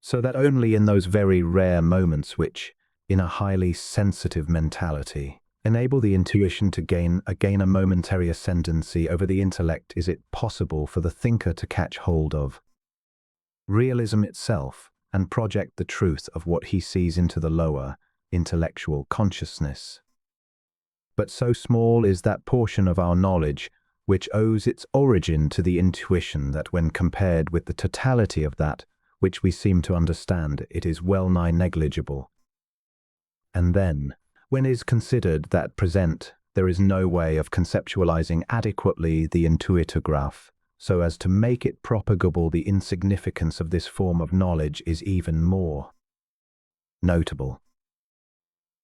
So that only in those very rare moments which, in a highly sensitive mentality, enable the intuition to gain a momentary ascendancy over the intellect is it possible for the thinker to catch hold of realism itself and project the truth of what he sees into the lower, intellectual consciousness. But so small is that portion of our knowledge which owes its origin to the intuition that when compared with the totality of that which we seem to understand, it is well nigh negligible. And then, when is considered that present, there is no way of conceptualizing adequately the intuitograph, so as to make it propagable, the insignificance of this form of knowledge is even more notable.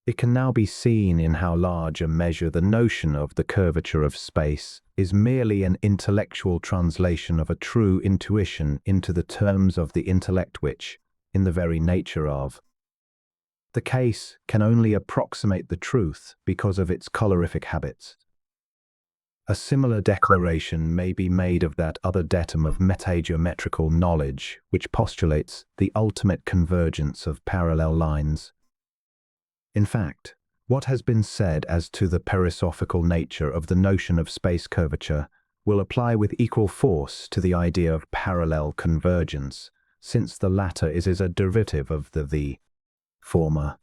It can now be seen in how large a measure the notion of the curvature of space is merely an intellectual translation of a true intuition into the terms of the intellect which, in the very nature of the case, can only approximate the truth because of its colorific habits. A similar declaration may be made of that other datum of metageometrical knowledge which postulates the ultimate convergence of parallel lines. In fact, what has been said as to the perisophical nature of the notion of space curvature will apply with equal force to the idea of parallel convergence, since the latter is a derivative of the former.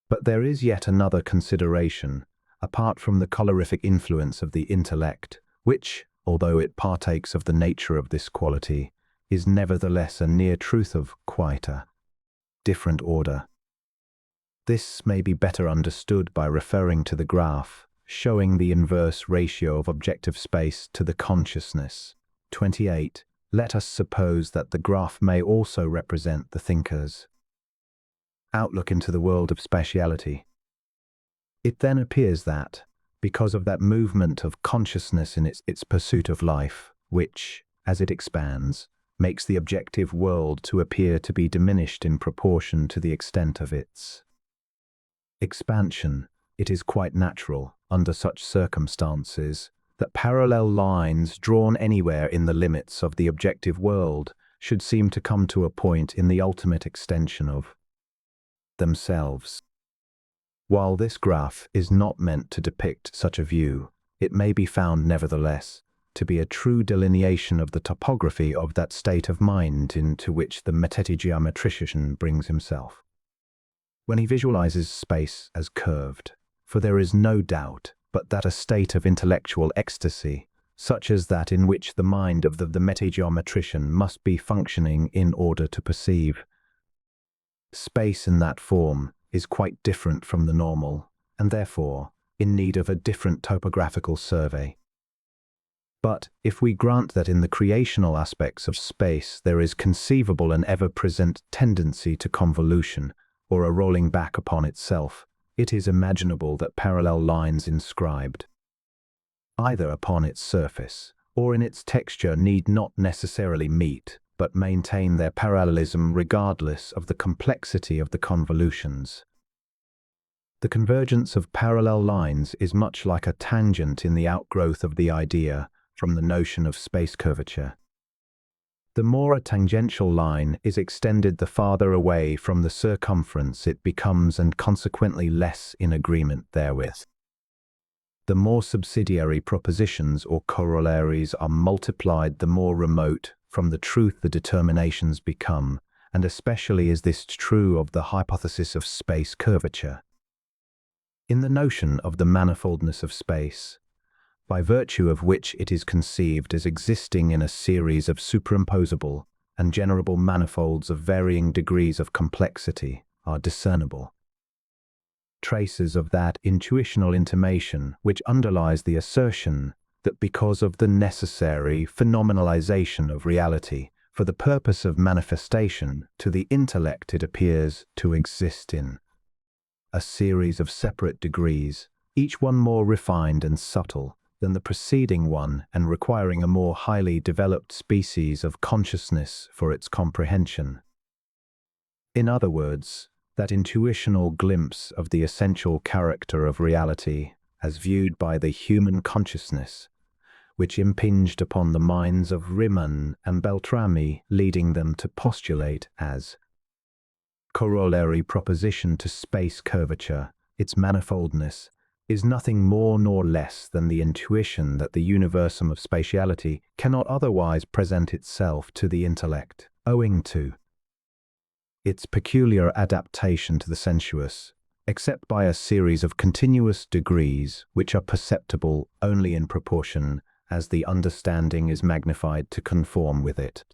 But there is yet another consideration, apart from the colorific influence of the intellect, which, although it partakes of the nature of this quality, is nevertheless a near truth of quite a different order. This may be better understood by referring to the graph, showing the inverse ratio of objective space to the consciousness. 28. Let us suppose that the graph may also represent the thinker's outlook into the world of spatiality. It then appears that, because of that movement of consciousness in its pursuit of life, which, as it expands, makes the objective world to appear to be diminished in proportion to the extent of its expansion, it is quite natural, under such circumstances, that parallel lines drawn anywhere in the limits of the objective world should seem to come to a point in the ultimate extension of themselves. While this graph is not meant to depict such a view, it may be found nevertheless to be a true delineation of the topography of that state of mind into which the metageometrician brings himself when he visualizes space as curved, for there is no doubt but that a state of intellectual ecstasy, such as that in which the mind of the metageometrician must be functioning in order to perceive space in that form, is quite different from the normal, and therefore in need of a different topographical survey. But if we grant that in the creational aspects of space there is conceivable an ever-present tendency to convolution, or a rolling back upon itself, it is imaginable that parallel lines inscribed either upon its surface or in its texture need not necessarily meet, but maintain their parallelism regardless of the complexity of the convolutions. The convergence of parallel lines is much like a tangent in the outgrowth of the idea from the notion of space curvature. The more a tangential line is extended, the farther away from the circumference it becomes, and consequently less in agreement therewith. The more subsidiary propositions or corollaries are multiplied, the more remote from the truth the determinations become, and especially is this true of the hypothesis of space curvature. In the notion of the manifoldness of space, by virtue of which it is conceived as existing in a series of superimposable and generable manifolds of varying degrees of complexity, are discernible traces of that intuitional intimation which underlies the assertion that because of the necessary phenomenalization of reality, for the purpose of manifestation, to the intellect it appears to exist in a series of separate degrees, each one more refined and subtle than the preceding one and requiring a more highly developed species of consciousness for its comprehension. In other words, that intuitional glimpse of the essential character of reality as viewed by the human consciousness, which impinged upon the minds of Riemann and Beltrami, leading them to postulate as corollary proposition to space curvature, its manifoldness, is nothing more nor less than the intuition that the universum of spatiality cannot otherwise present itself to the intellect, owing to its peculiar adaptation to the sensuous, except by a series of continuous degrees which are perceptible only in proportion as the understanding is magnified to conform with it.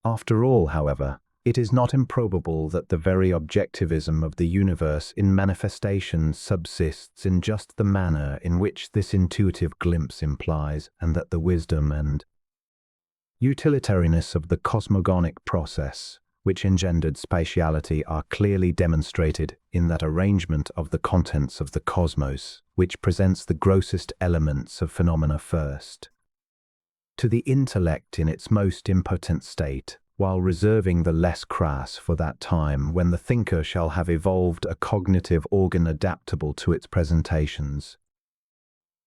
After all, however, it is not improbable that the very objectivism of the universe in manifestation subsists in just the manner in which this intuitive glimpse implies, and that the wisdom and utilitariness of the cosmogonic process which engendered spatiality are clearly demonstrated in that arrangement of the contents of the cosmos, which presents the grossest elements of phenomena first to the intellect in its most impotent state, while reserving the less crass for that time when the thinker shall have evolved a cognitive organ adaptable to its presentations.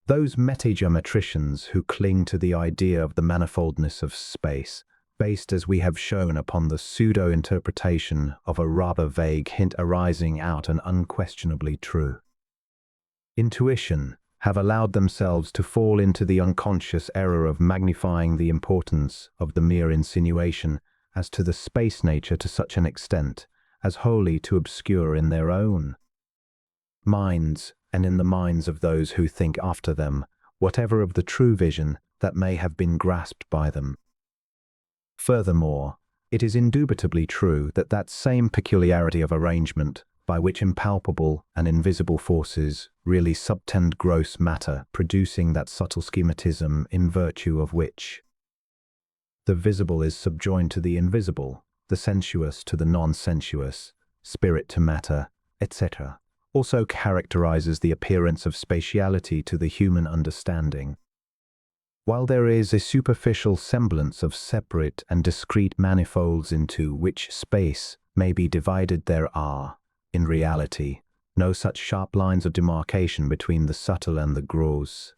Those metageometricians who cling to the idea of the manifoldness of space, based as we have shown upon the pseudo-interpretation of a rather vague hint arising out and unquestionably true intuition, have allowed themselves to fall into the unconscious error of magnifying the importance of the mere insinuation as to the space nature to such an extent as wholly to obscure in their own minds, and in the minds of those who think after them, whatever of the true vision that may have been grasped by them. Furthermore, it is indubitably true that that same peculiarity of arrangement by which impalpable and invisible forces really subtend gross matter, producing that subtle schematism in virtue of which the visible is subjoined to the invisible, the sensuous to the non-sensuous, spirit to matter, etc., also characterizes the appearance of spatiality to the human understanding. While there is a superficial semblance of separate and discrete manifolds into which space may be divided, there are, in reality, no such sharp lines of demarcation between the subtle and the gross,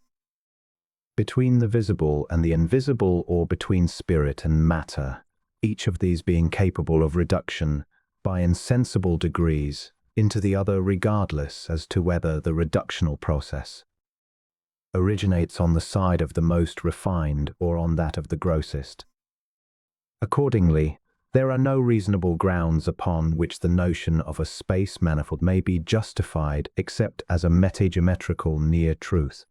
between the visible and the invisible, or between spirit and matter, each of these being capable of reduction by insensible degrees into the other, regardless as to whether the reductional process originates on the side of the most refined or on that of the grossest. Accordingly, there are no reasonable grounds upon which the notion of a space manifold may be justified except as a metageometrical near truth.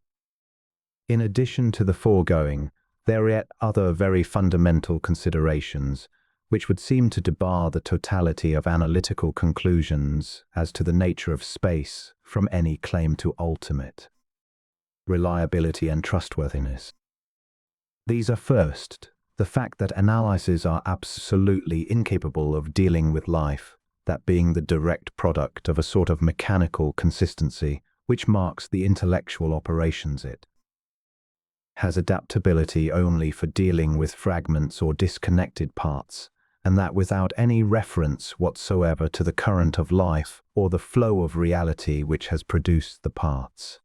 In addition to the foregoing, there are yet other very fundamental considerations which would seem to debar the totality of analytical conclusions as to the nature of space from any claim to ultimate reliability and trustworthiness. These are first, the fact that analyses are absolutely incapable of dealing with life, that being the direct product of a sort of mechanical consistency which marks the intellectual operations. It has adaptability only for dealing with fragments or disconnected parts, and that without any reference whatsoever to the current of life or the flow of reality which has produced the parts.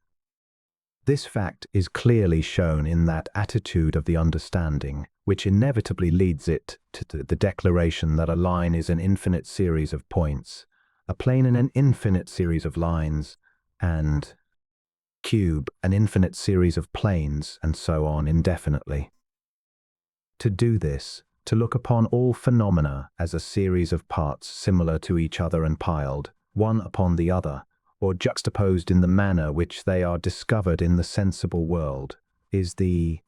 This fact is clearly shown in that attitude of the understanding, which inevitably leads it to the declaration that a line is an infinite series of points, a plane an infinite series of lines, and cube an infinite series of planes, and so on indefinitely. To do this, to look upon all phenomena as a series of parts similar to each other and piled, one upon the other, or juxtaposed in the manner which they are discovered in the sensible world, is the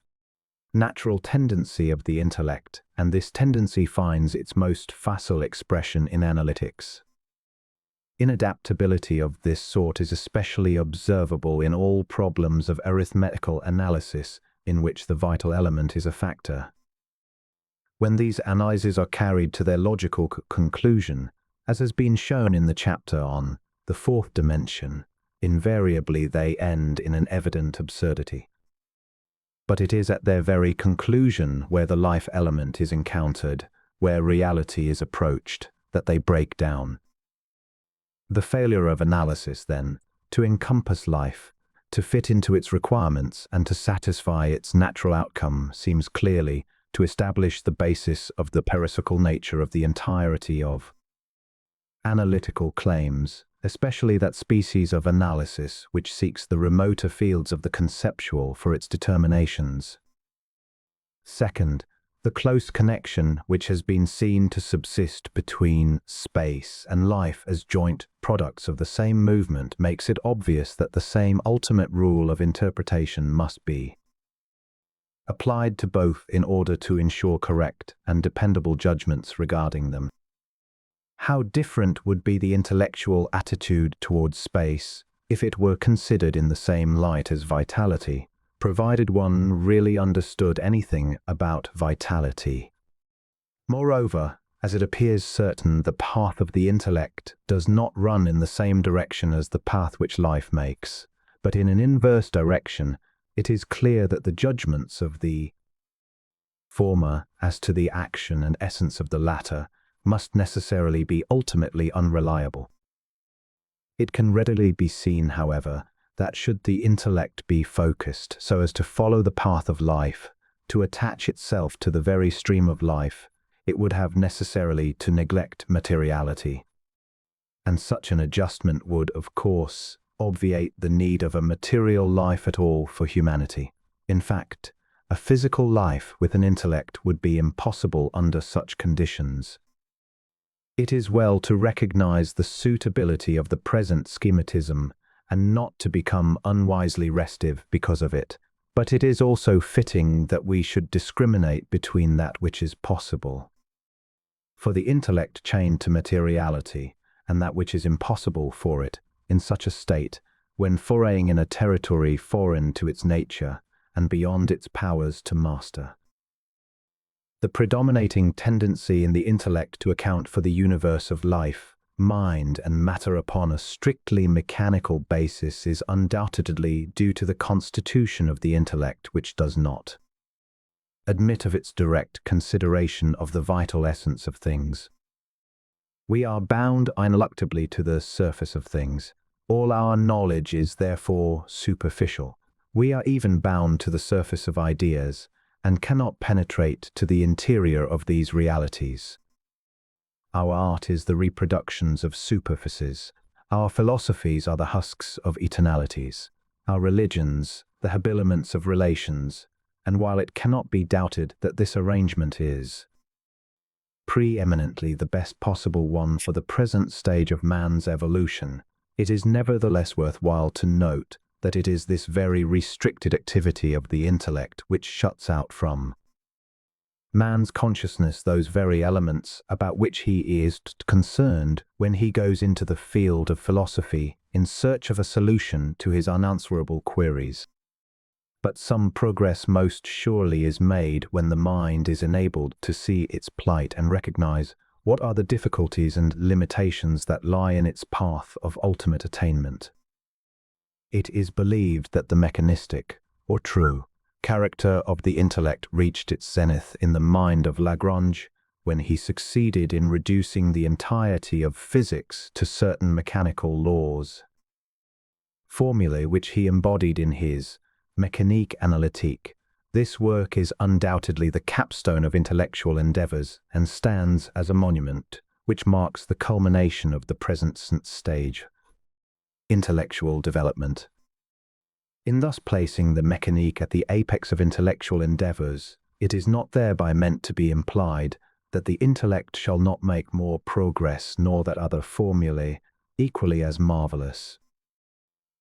natural tendency of the intellect, and this tendency finds its most facile expression in analytics. Inadaptability of this sort is especially observable in all problems of arithmetical analysis in which the vital element is a factor. When these analyses are carried to their logical conclusion, as has been shown in the chapter on the fourth dimension, invariably they end in an evident absurdity. But it is at their very conclusion, where the life element is encountered, where reality is approached, that they break down. The failure of analysis, then, to encompass life, to fit into its requirements and to satisfy its natural outcome seems clearly to establish the basis of the parasical nature of the entirety of analytical claims, especially that species of analysis which seeks the remoter fields of the conceptual for its determinations. Second, the close connection which has been seen to subsist between space and life as joint products of the same movement makes it obvious that the same ultimate rule of interpretation must be applied to both in order to ensure correct and dependable judgments regarding them. How different would be the intellectual attitude towards space if it were considered in the same light as vitality, provided one really understood anything about vitality. Moreover, as it appears certain the path of the intellect does not run in the same direction as the path which life makes, but in an inverse direction, it is clear that the judgments of the former as to the action and essence of the latter must necessarily be ultimately unreliable. It can readily be seen, however, that should the intellect be focused so as to follow the path of life, to attach itself to the very stream of life, it would have necessarily to neglect materiality. And such an adjustment would, of course, obviate the need of a material life at all for humanity. In fact, a physical life with an intellect would be impossible under such conditions. It is well to recognize the suitability of the present schematism and not to become unwisely restive because of it, but it is also fitting that we should discriminate between that which is possible for the intellect chained to materiality and that which is impossible for it in such a state when foraying in a territory foreign to its nature and beyond its powers to master. The predominating tendency in the intellect to account for the universe of life, mind and matter upon a strictly mechanical basis is undoubtedly due to the constitution of the intellect, which does not admit of its direct consideration of the vital essence of things. We are bound ineluctably to the surface of things. All our knowledge is therefore superficial. We are even bound to the surface of ideas and cannot penetrate to the interior of these realities. Our art is the reproductions of superficies. Our philosophies are the husks of eternalities. Our religions, the habiliments of relations. And while it cannot be doubted that this arrangement is preeminently the best possible one for the present stage of man's evolution, it is nevertheless worthwhile to note that it is this very restricted activity of the intellect which shuts out from man's consciousness those very elements about which he is concerned when he goes into the field of philosophy in search of a solution to his unanswerable queries. But some progress most surely is made when the mind is enabled to see its plight and recognize what are the difficulties and limitations that lie in its path of ultimate attainment. It is believed that the mechanistic, or true, character of the intellect reached its zenith in the mind of Lagrange when he succeeded in reducing the entirety of physics to certain mechanical laws, formulae which he embodied in his Mécanique analytique. This work is undoubtedly the capstone of intellectual endeavors and stands as a monument which marks the culmination of the present stage, intellectual development. In thus placing the mécanique at the apex of intellectual endeavors, it is not thereby meant to be implied that the intellect shall not make more progress, nor that other formulae, equally as marvelous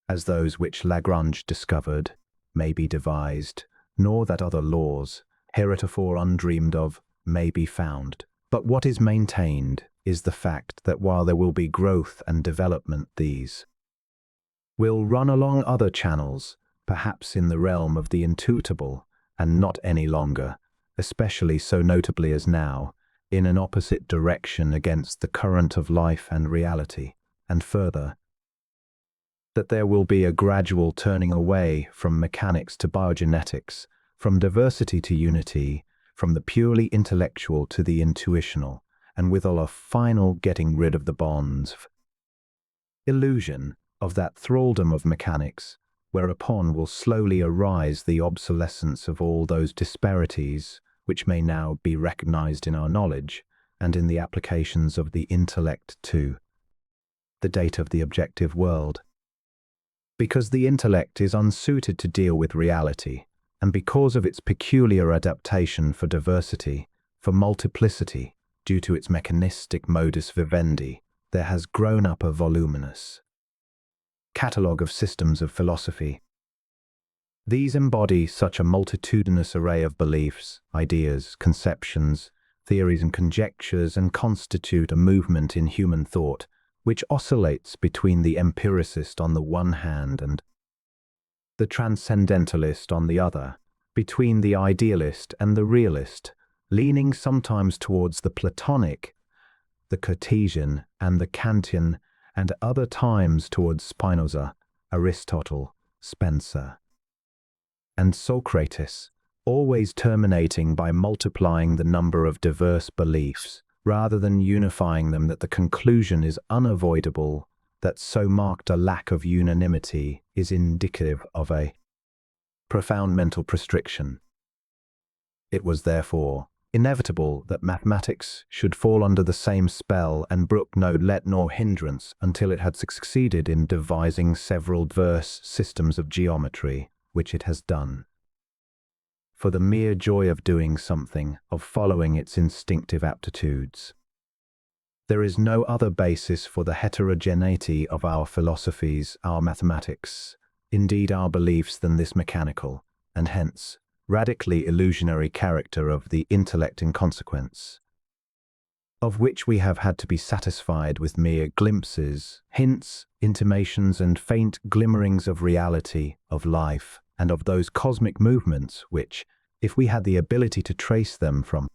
as those which Lagrange discovered, may be devised, nor that other laws, heretofore undreamed of, may be found. But what is maintained is the fact that while there will be growth and development, these will run along other channels, perhaps in the realm of the intuitable, and not any longer especially so notably as now, in an opposite direction against the current of life and reality, and further, that there will be a gradual turning away from mechanics to biogenetics, from diversity to unity, from the purely intellectual to the intuitional, and withal a final getting rid of the bonds of illusion, of that thraldom of mechanics, whereupon will slowly arise the obsolescence of all those disparities which may now be recognized in our knowledge and in the applications of the intellect to the data of the objective world. Because the intellect is unsuited to deal with reality, and because of its peculiar adaptation for diversity, for multiplicity, due to its mechanistic modus vivendi, there has grown up a voluminous catalogue of systems of philosophy. These embody such a multitudinous array of beliefs, ideas, conceptions, theories and conjectures, and constitute a movement in human thought which oscillates between the empiricist on the one hand and the transcendentalist on the other, between the idealist and the realist, leaning sometimes towards the Platonic, the Cartesian and the Kantian, and other times towards Spinoza, Aristotle, Spencer, and Socrates, always terminating by multiplying the number of diverse beliefs, rather than unifying them, that the conclusion is unavoidable that so marked a lack of unanimity is indicative of a profound mental restriction. It was therefore inevitable that mathematics should fall under the same spell and brook no let nor hindrance until it had succeeded in devising several diverse systems of geometry, which it has done. For the mere joy of doing something, of following its instinctive aptitudes. There is no other basis for the heterogeneity of our philosophies, our mathematics, indeed our beliefs, than this mechanical, and hence radically illusionary character of the intellect in consequence, of which we have had to be satisfied with mere glimpses, hints, intimations, and faint glimmerings of reality, of life, and of those cosmic movements which, if we had the ability to trace them from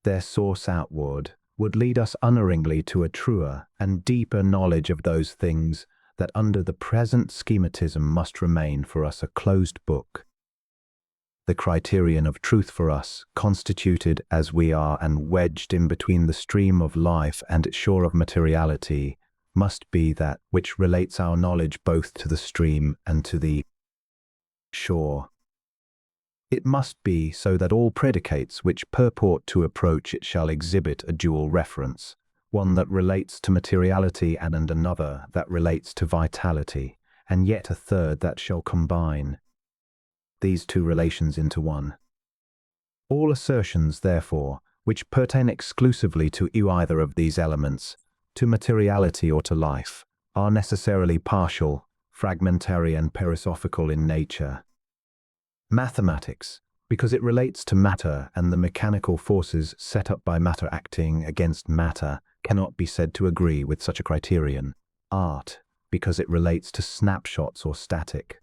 their source outward, would lead us unerringly to a truer and deeper knowledge of those things that under the present schematism must remain for us a closed book. The criterion of truth for us, constituted as we are and wedged in between the stream of life and its shore of materiality, must be that which relates our knowledge both to the stream and to the shore. It must be so that all predicates which purport to approach it shall exhibit a dual reference, one that relates to materiality and another that relates to vitality, and yet a third that shall combine these two relations into one. All assertions, therefore, which pertain exclusively to either of these elements, to materiality or to life, are necessarily partial, fragmentary, and perisophical in nature. Mathematics, because it relates to matter and the mechanical forces set up by matter acting against matter, cannot be said to agree with such a criterion. Art, because it relates to snapshots or static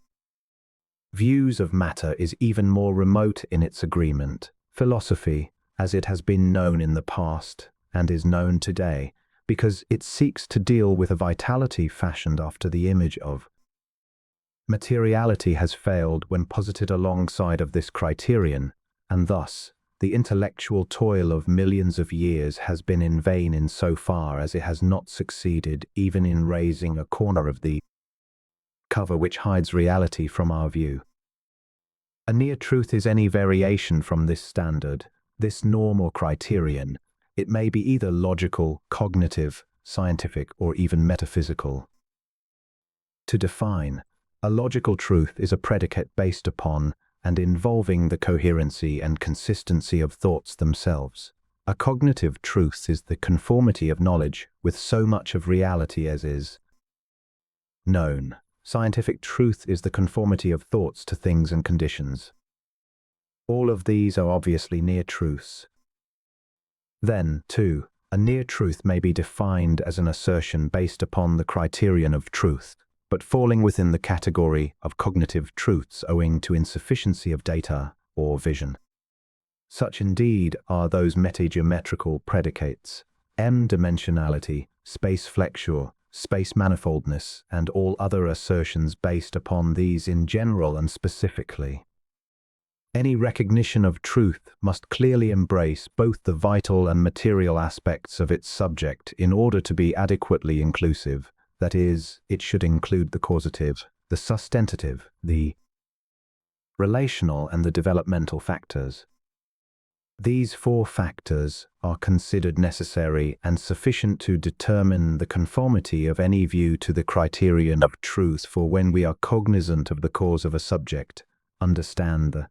views of matter, is even more remote in its agreement. Philosophy, as it has been known in the past and is known today, because it seeks to deal with a vitality fashioned after the image of materiality, has failed when posited alongside of this criterion, and thus the intellectual toil of millions of years has been in vain in so far as it has not succeeded even in raising a corner of the cover which hides reality from our view. A near truth is any variation from this standard, this norm or criterion. It may be either logical, cognitive, scientific, or even metaphysical. To define, a logical truth is a predicate based upon and involving the coherency and consistency of thoughts themselves. A cognitive truth is the conformity of knowledge with so much of reality as is known. Scientific truth is the conformity of thoughts to things and conditions. All of these are obviously near truths. Then, too, a near truth may be defined as an assertion based upon the criterion of truth, but falling within the category of cognitive truths owing to insufficiency of data or vision. Such indeed are those metageometrical predicates, m-dimensionality, space flexure, space manifoldness, and all other assertions based upon these in general and specifically. Any recognition of truth must clearly embrace both the vital and material aspects of its subject in order to be adequately inclusive. That is, it should include the causative, the sustentative, the relational, and the developmental factors. These four factors are considered necessary and sufficient to determine the conformity of any view to the criterion of truth, for when we are cognizant of the cause of a subject, understand the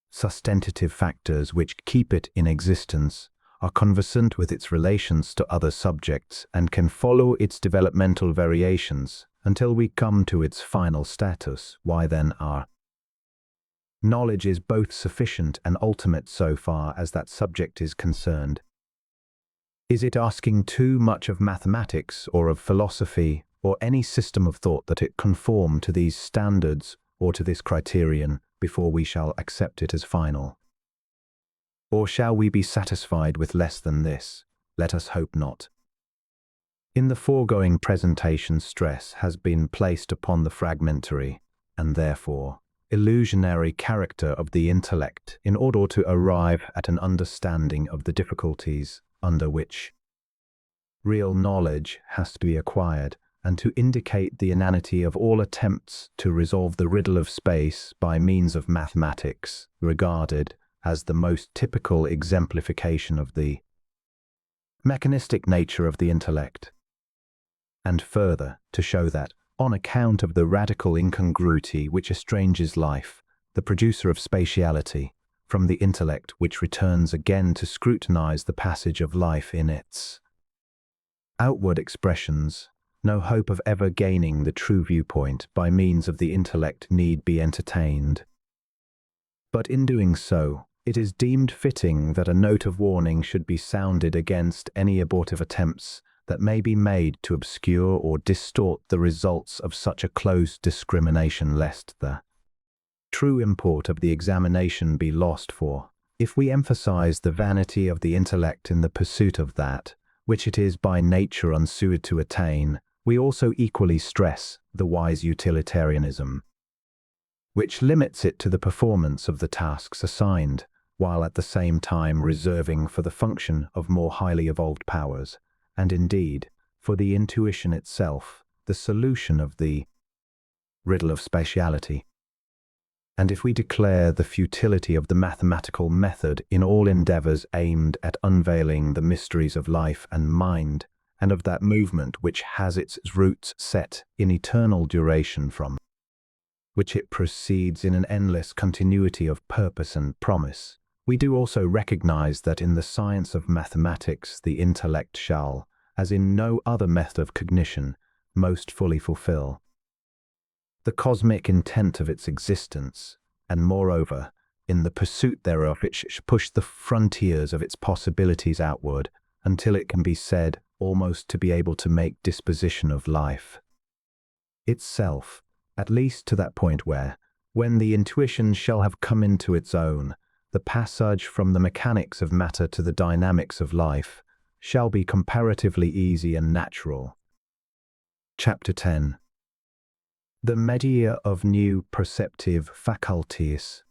sustentative factors which keep it in existence, are conversant with its relations to other subjects, and can follow its developmental variations until we come to its final status, why then our knowledge is both sufficient and ultimate so far as that subject is concerned. Is it asking too much of mathematics or of philosophy or any system of thought that it conform to these standards or to this criterion before we shall accept it as final? Or shall we be satisfied with less than this? Let us hope not. In the foregoing presentation, stress has been placed upon the fragmentary, and therefore illusionary character of the intellect in order to arrive at an understanding of the difficulties under which real knowledge has to be acquired, and to indicate the inanity of all attempts to resolve the riddle of space by means of mathematics, regarded as the most typical exemplification of the mechanistic nature of the intellect. And further, to show that, on account of the radical incongruity which estranges life, the producer of spatiality, from the intellect which returns again to scrutinize the passage of life in its outward expressions, no hope of ever gaining the true viewpoint by means of the intellect need be entertained. But in doing so, it is deemed fitting that a note of warning should be sounded against any abortive attempts that may be made to obscure or distort the results of such a close discrimination, lest the true import of the examination be lost. For, if we emphasize the vanity of the intellect in the pursuit of that which it is by nature unsuited to attain, we also equally stress the wise utilitarianism, which limits it to the performance of the tasks assigned, while at the same time reserving for the function of more highly evolved powers, and indeed, for the intuition itself, the solution of the riddle of spatiality. And if we declare the futility of the mathematical method in all endeavors aimed at unveiling the mysteries of life and mind, and of that movement which has its roots set in eternal duration, from which it proceeds in an endless continuity of purpose and promise, we do also recognize that in the science of mathematics the intellect shall, as in no other method of cognition, most fully fulfill the cosmic intent of its existence, and moreover, in the pursuit thereof it should push the frontiers of its possibilities outward, until it can be said almost to be able to make disposition of life itself, at least to that point where, when the intuition shall have come into its own, the passage from the mechanics of matter to the dynamics of life shall be comparatively easy and natural. Chapter 10. The media of new perceptive faculties.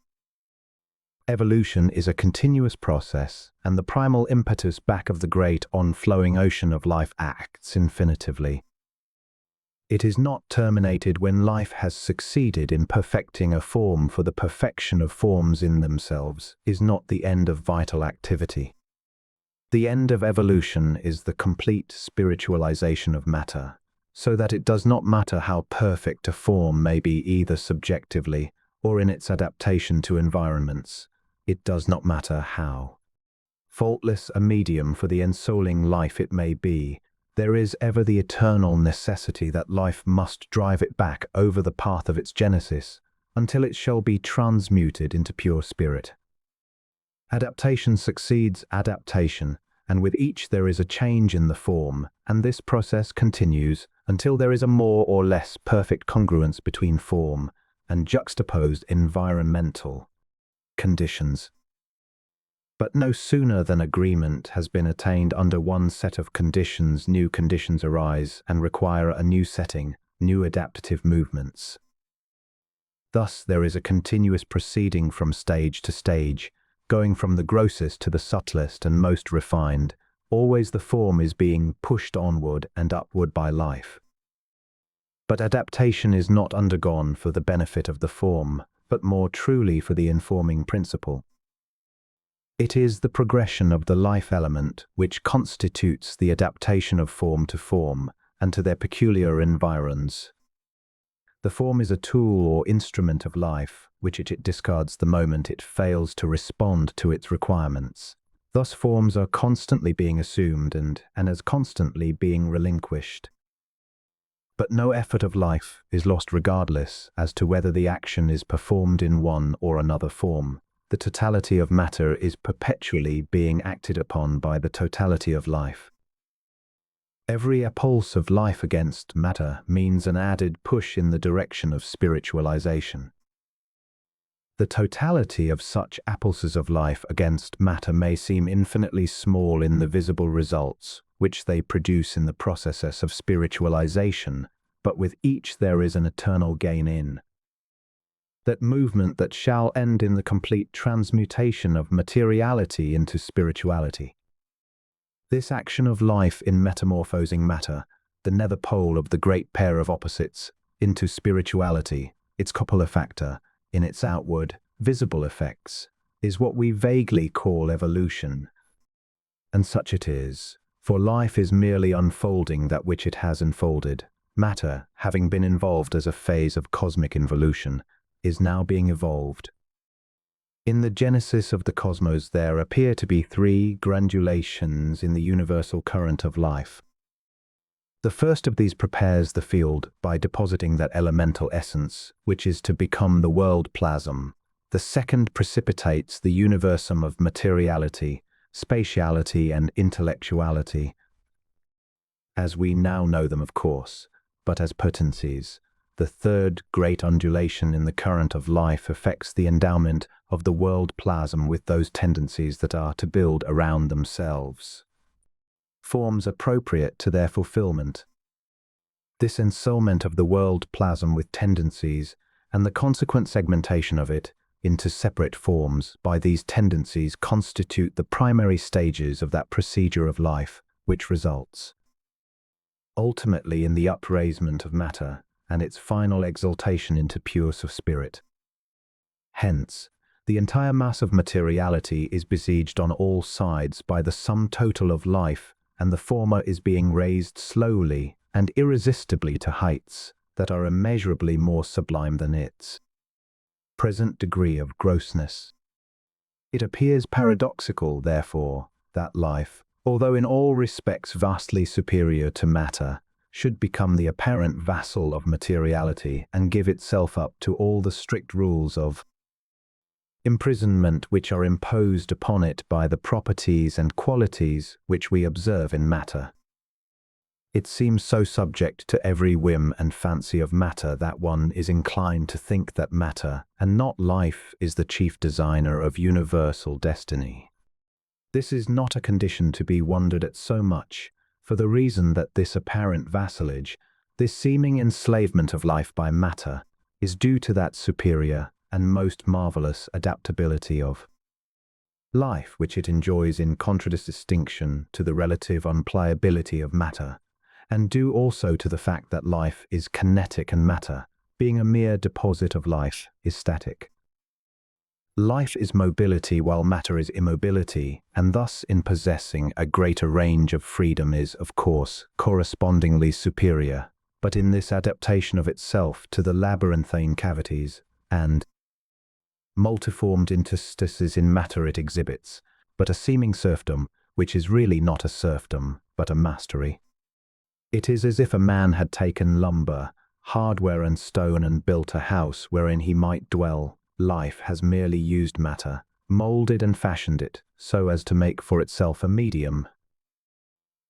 Evolution is a continuous process, and the primal impetus back of the great on-flowing ocean of life acts infinitively. It is not terminated when life has succeeded in perfecting a form, for the perfection of forms in themselves is not the end of vital activity. The end of evolution is the complete spiritualization of matter, so that it does not matter how perfect a form may be either subjectively or in its adaptation to environments. It does not matter how faultless a medium for the ensouling life it may be, there is ever the eternal necessity that life must drive it back over the path of its genesis until it shall be transmuted into pure spirit. Adaptation succeeds adaptation, and with each there is a change in the form, and this process continues until there is a more or less perfect congruence between form and juxtaposed environmental conditions. But no sooner than agreement has been attained under one set of conditions, new conditions arise and require a new setting, new adaptive movements. Thus, there is a continuous proceeding from stage to stage, going from the grossest to the subtlest and most refined. Always the form is being pushed onward and upward by life. But adaptation is not undergone for the benefit of the form, but more truly for the informing principle. It is the progression of the life element which constitutes the adaptation of form to form and to their peculiar environs. The form is a tool or instrument of life, which it discards the moment it fails to respond to its requirements. Thus forms are constantly being assumed and as constantly being relinquished. But no effort of life is lost regardless as to whether the action is performed in one or another form. The totality of matter is perpetually being acted upon by the totality of life. Every impulse of life against matter means an added push in the direction of spiritualization. The totality of such impulses of life against matter may seem infinitely small in the visible results which they produce in the process of spiritualization, but with each there is an eternal gain in that movement that shall end in the complete transmutation of materiality into spirituality. This action of life in metamorphosing matter, the nether pole of the great pair of opposites, into spirituality, its copula factor, in its outward, visible effects, is what we vaguely call evolution. And such it is, for life is merely unfolding that which it has enfolded. Matter, having been involved as a phase of cosmic involution, is now being evolved. In the genesis of the cosmos there appear to be three granulations in the universal current of life. The first of these prepares the field by depositing that elemental essence, which is to become the world plasm. The second precipitates the universum of materiality, spatiality, and intellectuality, as we now know them, of course, but as potencies. The third great undulation in the current of life affects the endowment of the world plasm with those tendencies that are to build around themselves forms appropriate to their fulfillment. This ensoulment of the world plasm with tendencies and the consequent segmentation of it into separate forms by these tendencies constitute the primary stages of that procedure of life which results ultimately in the upraisement of matter and its final exaltation into pure spirit. Hence, the entire mass of materiality is besieged on all sides by the sum total of life, and the former is being raised slowly and irresistibly to heights that are immeasurably more sublime than its present degree of grossness. It appears paradoxical, therefore, that life, although in all respects vastly superior to matter, should become the apparent vassal of materiality and give itself up to all the strict rules of imprisonment which are imposed upon it by the properties and qualities which we observe in matter. It seems so subject to every whim and fancy of matter that one is inclined to think that matter, and not life, is the chief designer of universal destiny. This is not a condition to be wondered at so much, for the reason that this apparent vassalage, this seeming enslavement of life by matter, is due to that superior and most marvelous adaptability of life which it enjoys in contradistinction to the relative unpliability of matter, and due also to the fact that life is kinetic and matter, being a mere deposit of life, is static. Life is mobility while matter is immobility, and thus in possessing a greater range of freedom is, of course, correspondingly superior, but in this adaptation of itself to the labyrinthine cavities and multiformed interstices in matter it exhibits, but a seeming serfdom, which is really not a serfdom, but a mastery. It is as if a man had taken lumber, hardware and stone and built a house wherein he might dwell. Life has merely used matter, molded and fashioned it, so as to make for itself a medium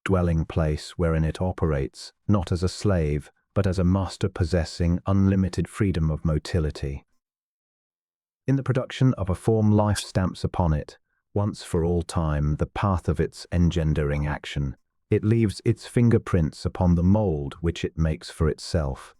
dwelling place wherein it operates, not as a slave, but as a master possessing unlimited freedom of motility. In the production of a form life stamps upon it, once for all time, the path of its engendering action. It leaves its fingerprints upon the mold which it makes for itself.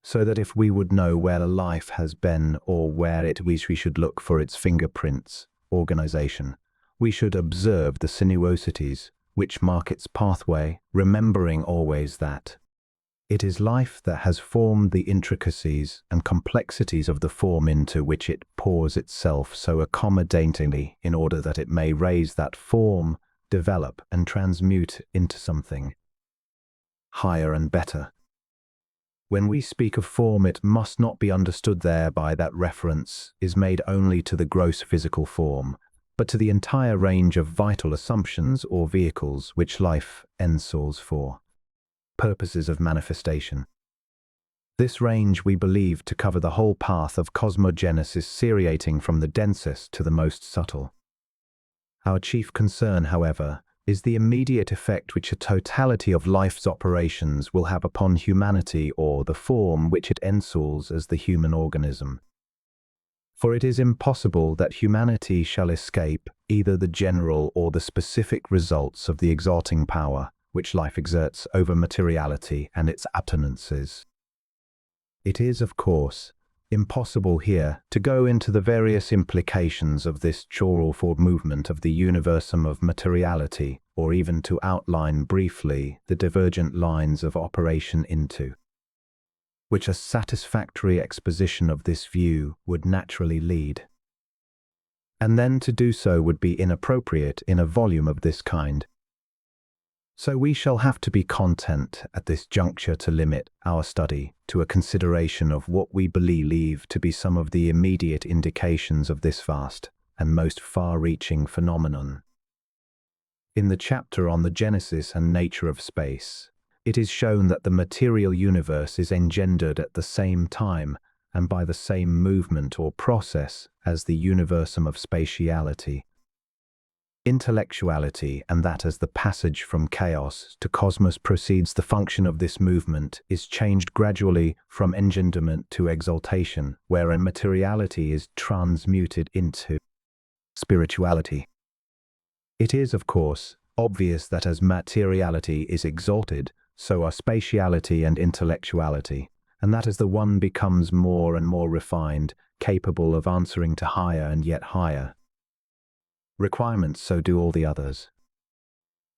So that if we would know where a life has been or where we should look for its fingerprints, organization, we should observe the sinuosities which mark its pathway, remembering always that it is life that has formed the intricacies and complexities of the form into which it pours itself so accommodatingly in order that it may raise that form, develop and transmute into something higher and better. When we speak of form, it must not be understood thereby that reference is made only to the gross physical form, but to the entire range of vital assumptions or vehicles which life ensoars for purposes of manifestation. This range we believe to cover the whole path of cosmogenesis, seriating from the densest to the most subtle. Our chief concern, however, is the immediate effect which a totality of life's operations will have upon humanity or the form which it ensoars as the human organism. For it is impossible that humanity shall escape either the general or the specific results of the exalting power which life exerts over materiality and its appurtenances. It is, of course, impossible here to go into the various implications of this choralford movement of the universum of materiality, or even to outline briefly the divergent lines of operation into which a satisfactory exposition of this view would naturally lead. And then to do so would be inappropriate in a volume of this kind. So we shall have to be content at this juncture to limit our study to a consideration of what we believe to be some of the immediate indications of this vast and most far-reaching phenomenon. In the chapter on the genesis and nature of space, it is shown that the material universe is engendered at the same time and by the same movement or process as the universum of spatiality, intellectuality, and that as the passage from chaos to cosmos proceeds, the function of this movement is changed gradually from engenderment to exaltation, wherein materiality is transmuted into spirituality. It is, of course, obvious that as materiality is exalted, so are spatiality and intellectuality, and that as the one becomes more and more refined, capable of answering to higher and yet higher requirements, so do all the others.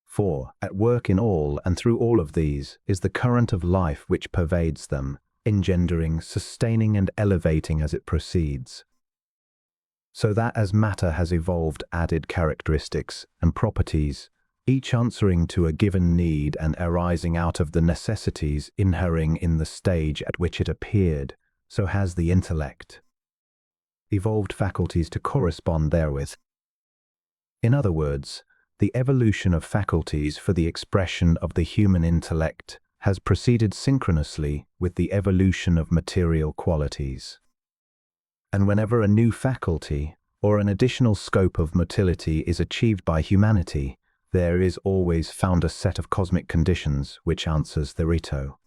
For, at work in all and through all of these, is the current of life which pervades them, engendering, sustaining and elevating as it proceeds. So that as matter has evolved added characteristics and properties, each answering to a given need and arising out of the necessities inhering in the stage at which it appeared, so has the intellect evolved faculties to correspond therewith. In other words, the evolution of faculties for the expression of the human intellect has proceeded synchronously with the evolution of material qualities. And whenever a new faculty or an additional scope of motility is achieved by humanity, there is always found a set of cosmic conditions which answers thereto.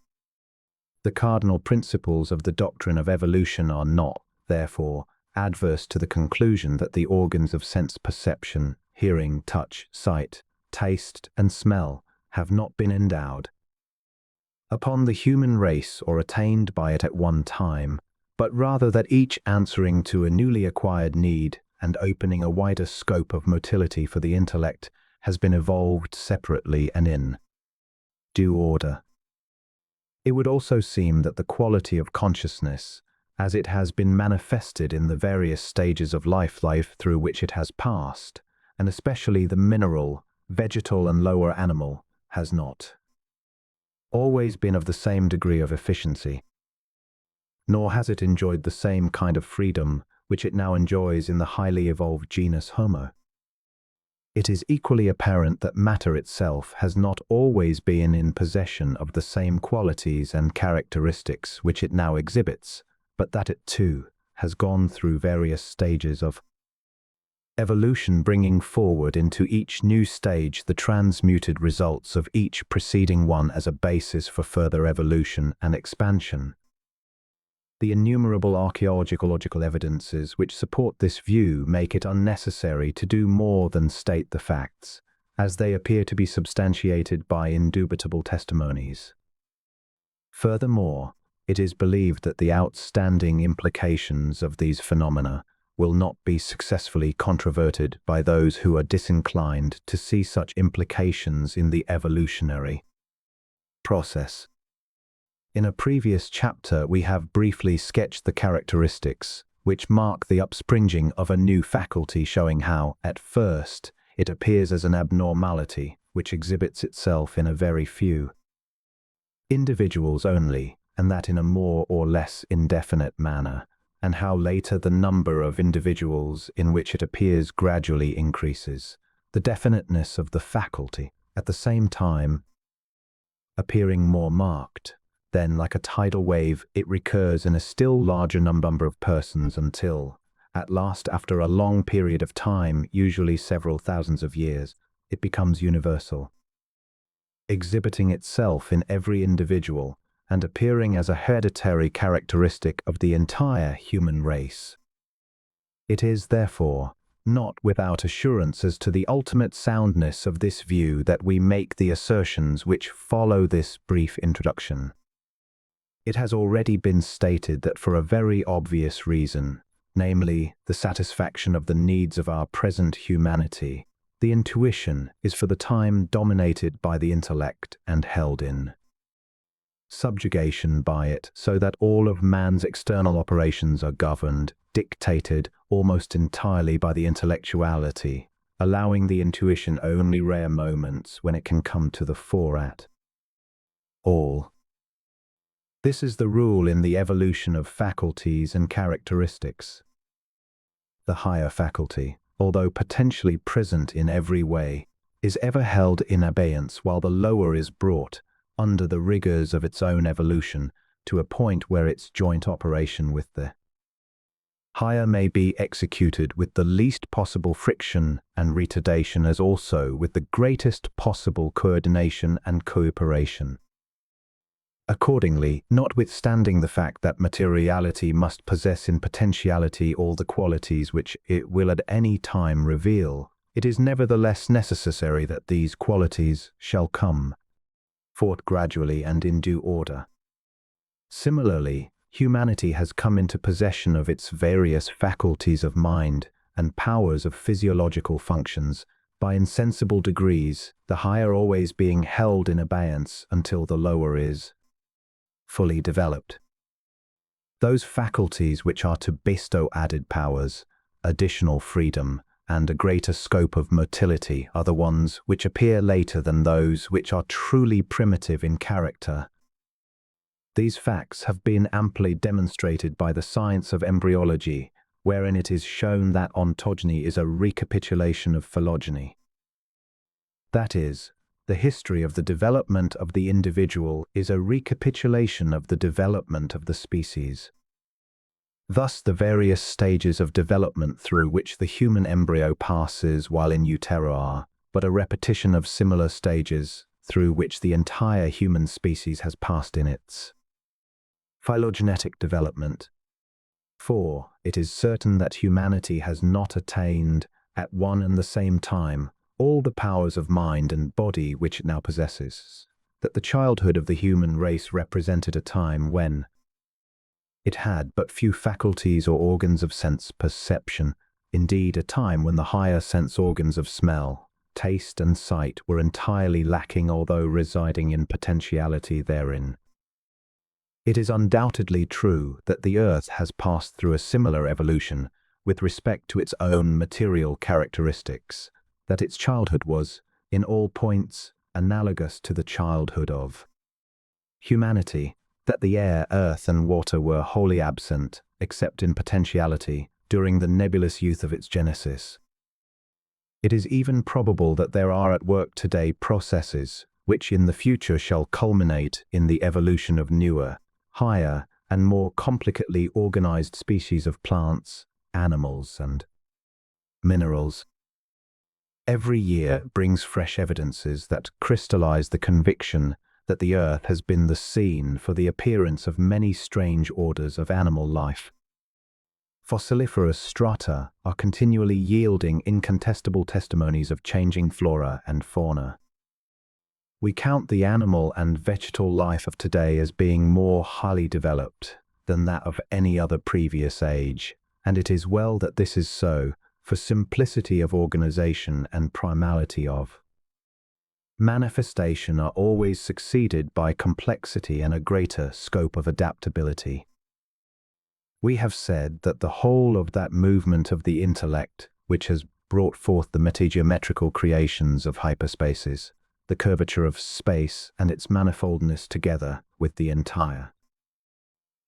The cardinal principles of the doctrine of evolution are not, therefore, adverse to the conclusion that the organs of sense perception, hearing, touch, sight, taste, and smell have not been endowed upon the human race or attained by it at one time, but rather that each answering to a newly acquired need and opening a wider scope of motility for the intellect has been evolved separately and in due order. It would also seem that the quality of consciousness, as it has been manifested in the various stages of life through which it has passed, and especially the mineral, vegetal and lower animal, has not always been of the same degree of efficiency, nor has it enjoyed the same kind of freedom which it now enjoys in the highly evolved genus Homo. It is equally apparent that matter itself has not always been in possession of the same qualities and characteristics which it now exhibits, but that it too has gone through various stages of evolution, bringing forward into each new stage the transmuted results of each preceding one as a basis for further evolution and expansion. The innumerable archaeological evidences which support this view make it unnecessary to do more than state the facts, as they appear to be substantiated by indubitable testimonies. Furthermore, it is believed that the outstanding implications of these phenomena will not be successfully controverted by those who are disinclined to see such implications in the evolutionary process. In a previous chapter, we have briefly sketched the characteristics which mark the upspringing of a new faculty, showing how, at first, it appears as an abnormality which exhibits itself in a very few individuals only, and that in a more or less indefinite manner, and how later the number of individuals in which it appears gradually increases. The definiteness of the faculty, at the same time, appearing more marked. Then, like a tidal wave, it recurs in a still larger number of persons until, at last, after a long period of time, usually several thousands of years, it becomes universal, exhibiting itself in every individual and appearing as a hereditary characteristic of the entire human race. It is, therefore, not without assurance as to the ultimate soundness of this view that we make the assertions which follow this brief introduction. It has already been stated that for a very obvious reason, namely the satisfaction of the needs of our present humanity, the intuition is for the time dominated by the intellect and held in subjugation by it, so that all of man's external operations are governed, dictated almost entirely by the intellectuality, allowing the intuition only rare moments when it can come to the fore at all. This is the rule in the evolution of faculties and characteristics. The higher faculty, although potentially present in every way, is ever held in abeyance while the lower is brought, under the rigors of its own evolution, to a point where its joint operation with the higher may be executed with the least possible friction and retardation, as also with the greatest possible coordination and cooperation. Accordingly, notwithstanding the fact that materiality must possess in potentiality all the qualities which it will at any time reveal, it is nevertheless necessary that these qualities shall come forth gradually and in due order. Similarly, humanity has come into possession of its various faculties of mind and powers of physiological functions by insensible degrees, the higher always being held in abeyance until the lower is fully developed. Those faculties which are to bestow added powers, additional freedom, and a greater scope of motility are the ones which appear later than those which are truly primitive in character. These facts have been amply demonstrated by the science of embryology, wherein it is shown that ontogeny is a recapitulation of phylogeny. That is, the history of the development of the individual is a recapitulation of the development of the species. Thus, the various stages of development through which the human embryo passes while in utero are but a repetition of similar stages through which the entire human species has passed in its phylogenetic development. For it is certain that humanity has not attained, at one and the same time, all the powers of mind and body which it now possesses, that the childhood of the human race represented a time when it had but few faculties or organs of sense perception, indeed a time when the higher sense organs of smell, taste and sight were entirely lacking, although residing in potentiality therein. It is undoubtedly true that the earth has passed through a similar evolution with respect to its own material characteristics, that its childhood was, in all points, analogous to the childhood of humanity, that the air, earth, and water were wholly absent, except in potentiality, during the nebulous youth of its genesis. It is even probable that there are at work today processes which in the future shall culminate in the evolution of newer, higher, and more complicately organized species of plants, animals, and minerals. Every year brings fresh evidences that crystallize the conviction that the Earth has been the scene for the appearance of many strange orders of animal life. Fossiliferous strata are continually yielding incontestable testimonies of changing flora and fauna. We count the animal and vegetal life of today as being more highly developed than that of any other previous age, and it is well that this is so, for simplicity of organization and primality of manifestation are always succeeded by complexity and a greater scope of adaptability. We have said that the whole of that movement of the intellect, which has brought forth the metageometrical creations of hyperspaces, the curvature of space and its manifoldness together with the entire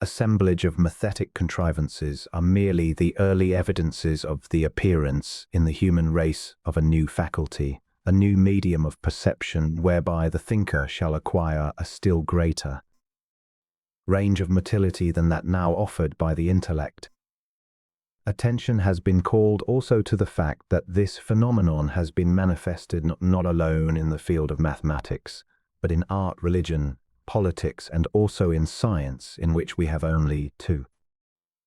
assemblage of mathetic contrivances are merely the early evidences of the appearance in the human race of a new faculty, a new medium of perception whereby the thinker shall acquire a still greater range of motility than that now offered by the intellect. Attention has been called also to the fact that this phenomenon has been manifested not alone in the field of mathematics, but in art, religion, politics, and also in science, in which we have only to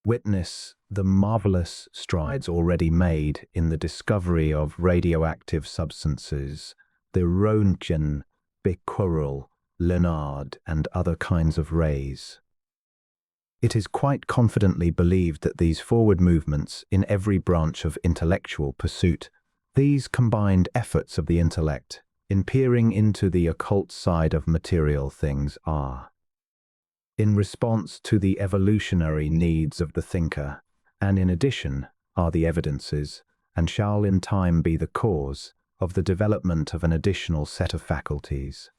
witness the marvelous strides already made in the discovery of radioactive substances, the Röntgen, Becquerel, Leonard, and other kinds of rays. It is quite confidently believed that these forward movements in every branch of intellectual pursuit, these combined efforts of the intellect in peering into the occult side of material things are in response to the evolutionary needs of the thinker, and in addition are the evidences, and shall in time be the cause, of the development of an additional set of faculties.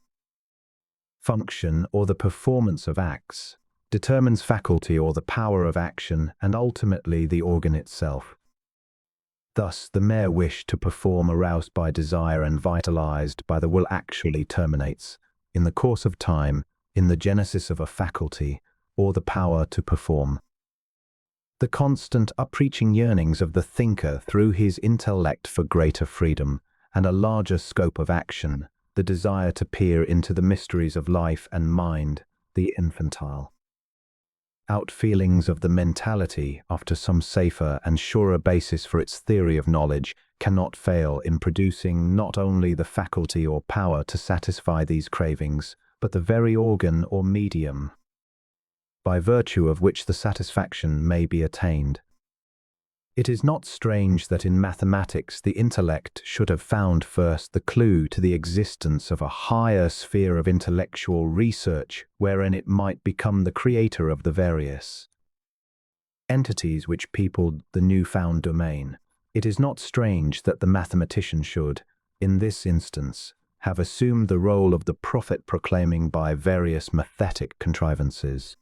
Function, or the performance of acts, determines faculty or the power of action, and ultimately the organ itself. Thus, the mere wish to perform aroused by desire and vitalized by the will actually terminates, in the course of time, in the genesis of a faculty, or the power to perform. The constant upreaching yearnings of the thinker through his intellect for greater freedom and a larger scope of action, the desire to peer into the mysteries of life and mind, the infantile outfeelings of the mentality after some safer and surer basis for its theory of knowledge cannot fail in producing not only the faculty or power to satisfy these cravings, but the very organ or medium by virtue of which the satisfaction may be attained. It is not strange that in mathematics the intellect should have found first the clue to the existence of a higher sphere of intellectual research wherein it might become the creator of the various entities which peopled the new-found domain. It is not strange that the mathematician should, in this instance, have assumed the role of the prophet proclaiming by various mathetic contrivances.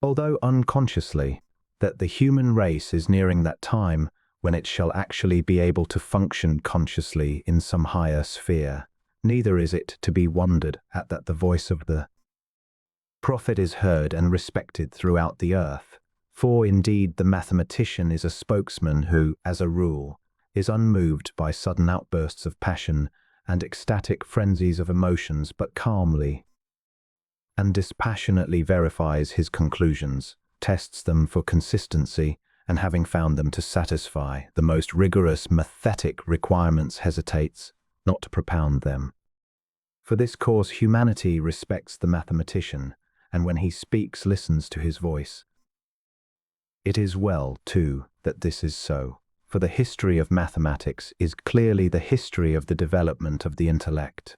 Although unconsciously, that the human race is nearing that time when it shall actually be able to function consciously in some higher sphere, neither is it to be wondered at that the voice of the prophet is heard and respected throughout the earth, for indeed the mathematician is a spokesman who, as a rule, is unmoved by sudden outbursts of passion and ecstatic frenzies of emotions, but calmly and dispassionately verifies his conclusions, tests them for consistency, and having found them to satisfy the most rigorous mathetic requirements hesitates not to propound them. For this cause humanity respects the mathematician, and when he speaks listens to his voice. It is well, too, that this is so, for the history of mathematics is clearly the history of the development of the intellect.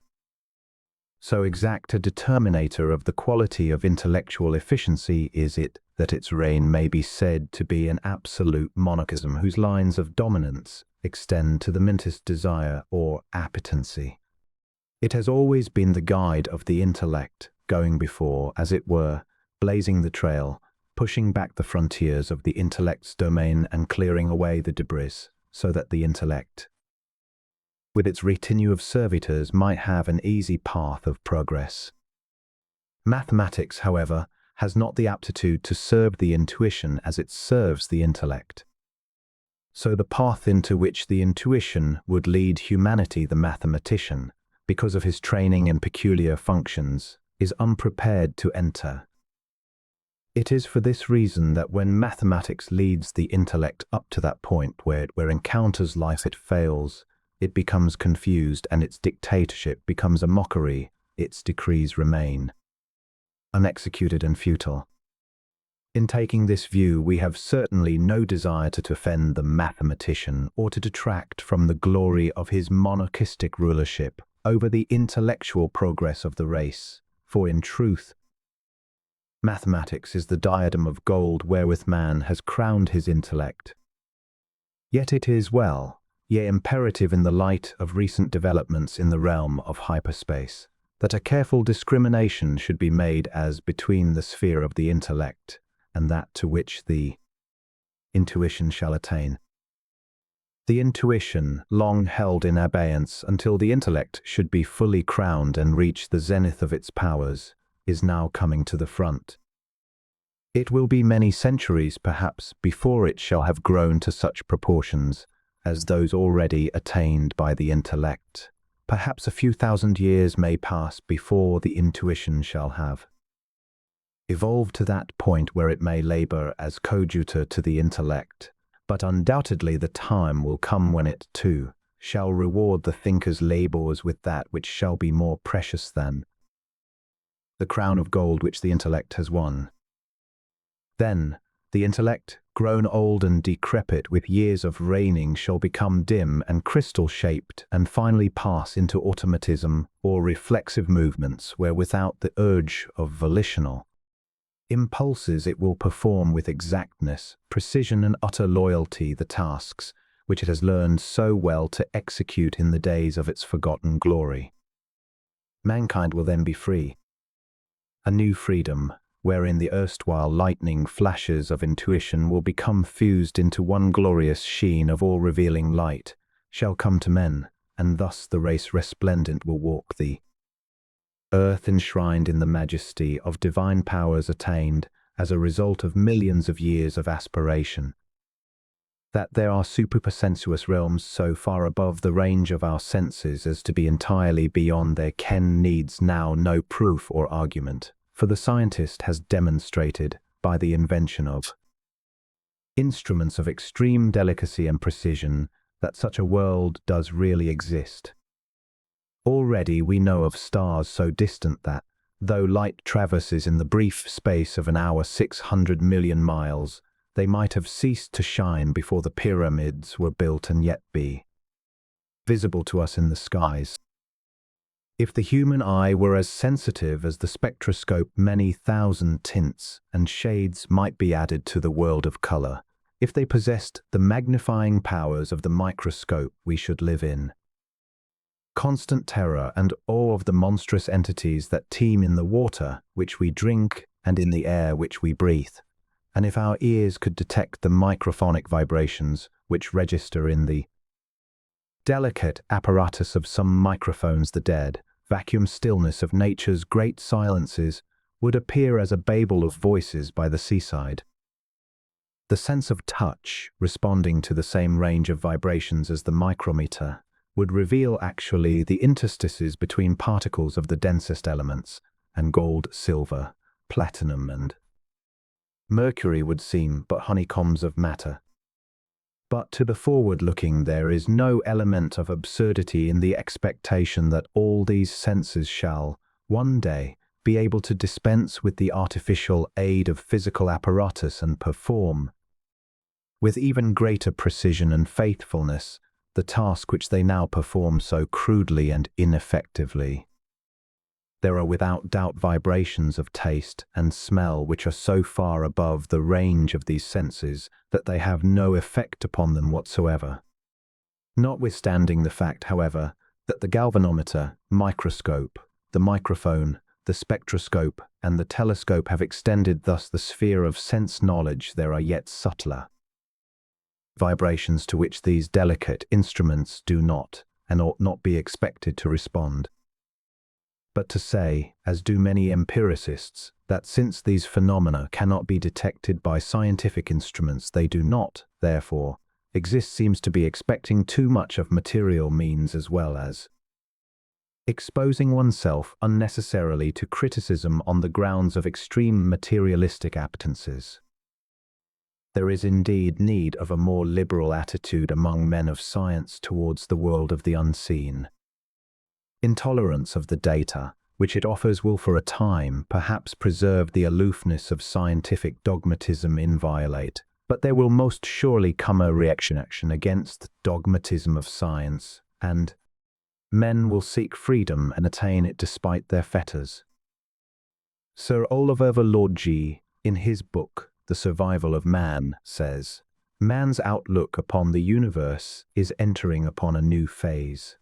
So exact a determinator of the quality of intellectual efficiency is it that its reign may be said to be an absolute monarchism whose lines of dominance extend to the minutest desire or appetency. It has always been the guide of the intellect, going before, as it were, blazing the trail, pushing back the frontiers of the intellect's domain and clearing away the debris, so that the intellect, with its retinue of servitors, might have an easy path of progress. Mathematics, however, has not the aptitude to serve the intuition as it serves the intellect. So the path into which the intuition would lead humanity, the mathematician, because of his training and peculiar functions, is unprepared to enter. It is for this reason that when mathematics leads the intellect up to that point where it encounters life, it fails, it becomes confused, and its dictatorship becomes a mockery. Its decrees remain unexecuted and futile. In taking this view, we have certainly no desire to offend the mathematician or to detract from the glory of his monarchistic rulership over the intellectual progress of the race, for in truth, mathematics is the diadem of gold wherewith man has crowned his intellect. Yet it is yea imperative in the light of recent developments in the realm of hyperspace, that a careful discrimination should be made as between the sphere of the intellect and that to which the intuition shall attain. The intuition, long held in abeyance until the intellect should be fully crowned and reach the zenith of its powers, is now coming to the front. It will be many centuries, perhaps, before it shall have grown to such proportions as those already attained by the intellect. Perhaps a few thousand years may pass before the intuition shall have evolved to that point where it may labor as coadjutor to the intellect, but undoubtedly the time will come when it, too, shall reward the thinker's labors with that which shall be more precious than the crown of gold which the intellect has won. Then, the intellect, grown old and decrepit with years of reigning, shall become dim and crystal-shaped and finally pass into automatism or reflexive movements where without the urge of volitional impulses it will perform with exactness, precision and utter loyalty the tasks which it has learned so well to execute in the days of its forgotten glory. Mankind will then be free. A new freedom, wherein the erstwhile lightning flashes of intuition will become fused into one glorious sheen of all-revealing light, shall come to men, and thus the race resplendent will walk the earth enshrined in the majesty of divine powers attained as a result of millions of years of aspiration. That there are supersensuous realms so far above the range of our senses as to be entirely beyond their ken needs now no proof or argument, for the scientist has demonstrated, by the invention of instruments of extreme delicacy and precision, that such a world does really exist. Already we know of stars so distant that, though light traverses in the brief space of an hour 600 million miles, they might have ceased to shine before the pyramids were built and yet be visible to us in the skies. If the human eye were as sensitive as the spectroscope, many thousand tints and shades might be added to the world of color. If they possessed the magnifying powers of the microscope, we should live in constant terror and awe of the monstrous entities that teem in the water which we drink and in the air which we breathe. And if our ears could detect the microphonic vibrations which register in the delicate apparatus of some microphones, the dead, vacuum stillness of nature's great silences would appear as a babel of voices by the seaside. The sense of touch, responding to the same range of vibrations as the micrometer, would reveal actually the interstices between particles of the densest elements, and gold, silver, platinum, and mercury would seem but honeycombs of matter. But to the forward-looking there is no element of absurdity in the expectation that all these senses shall, one day, be able to dispense with the artificial aid of physical apparatus and perform, with even greater precision and faithfulness, the task which they now perform so crudely and ineffectively. There are without doubt vibrations of taste and smell which are so far above the range of these senses that they have no effect upon them whatsoever. Notwithstanding the fact, however, that the galvanometer, microscope, the microphone, the spectroscope, and the telescope have extended thus the sphere of sense knowledge, there are yet subtler vibrations to which these delicate instruments do not and ought not be expected to respond. But to say, as do many empiricists, that since these phenomena cannot be detected by scientific instruments, they do not, therefore, exist seems to be expecting too much of material means as well as exposing oneself unnecessarily to criticism on the grounds of extreme materialistic appetences. There is indeed need of a more liberal attitude among men of science towards the world of the unseen. Intolerance of the data, which it offers, will for a time perhaps preserve the aloofness of scientific dogmatism inviolate, but there will most surely come a reaction against the dogmatism of science, and men will seek freedom and attain it despite their fetters. Sir Oliver Verlorgy, in his book The Survival of Man, says, "Man's outlook upon the universe is entering upon a new phase.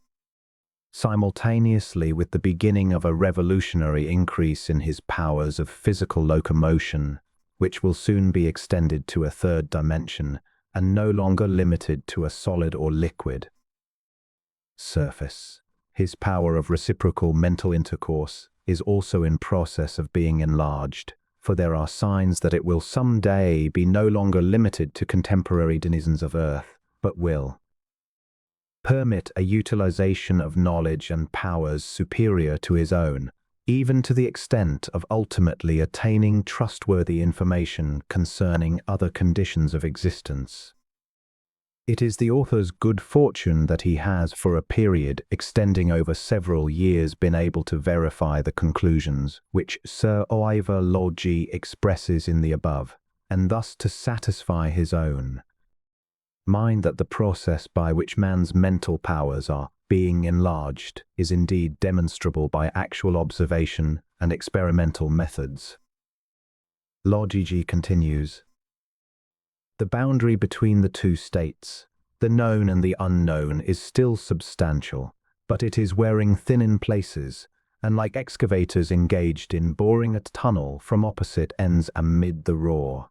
Simultaneously with the beginning of a revolutionary increase in his powers of physical locomotion, which will soon be extended to a third dimension and no longer limited to a solid or liquid surface, his power of reciprocal mental intercourse is also in process of being enlarged, for there are signs that it will someday be no longer limited to contemporary denizens of Earth, but will permit a utilization of knowledge and powers superior to his own, even to the extent of ultimately attaining trustworthy information concerning other conditions of existence. It is the author's good fortune that he has, for a period extending over several years, been able to verify the conclusions which Sir Oliver Verlorgy expresses in the above, and thus to satisfy his own mind that the process by which man's mental powers are being enlarged is indeed demonstrable by actual observation and experimental methods." Verlorgy continues, "The boundary between the two states, the known and the unknown, is still substantial, but it is wearing thin in places, and like excavators engaged in boring a tunnel from opposite ends amid the roar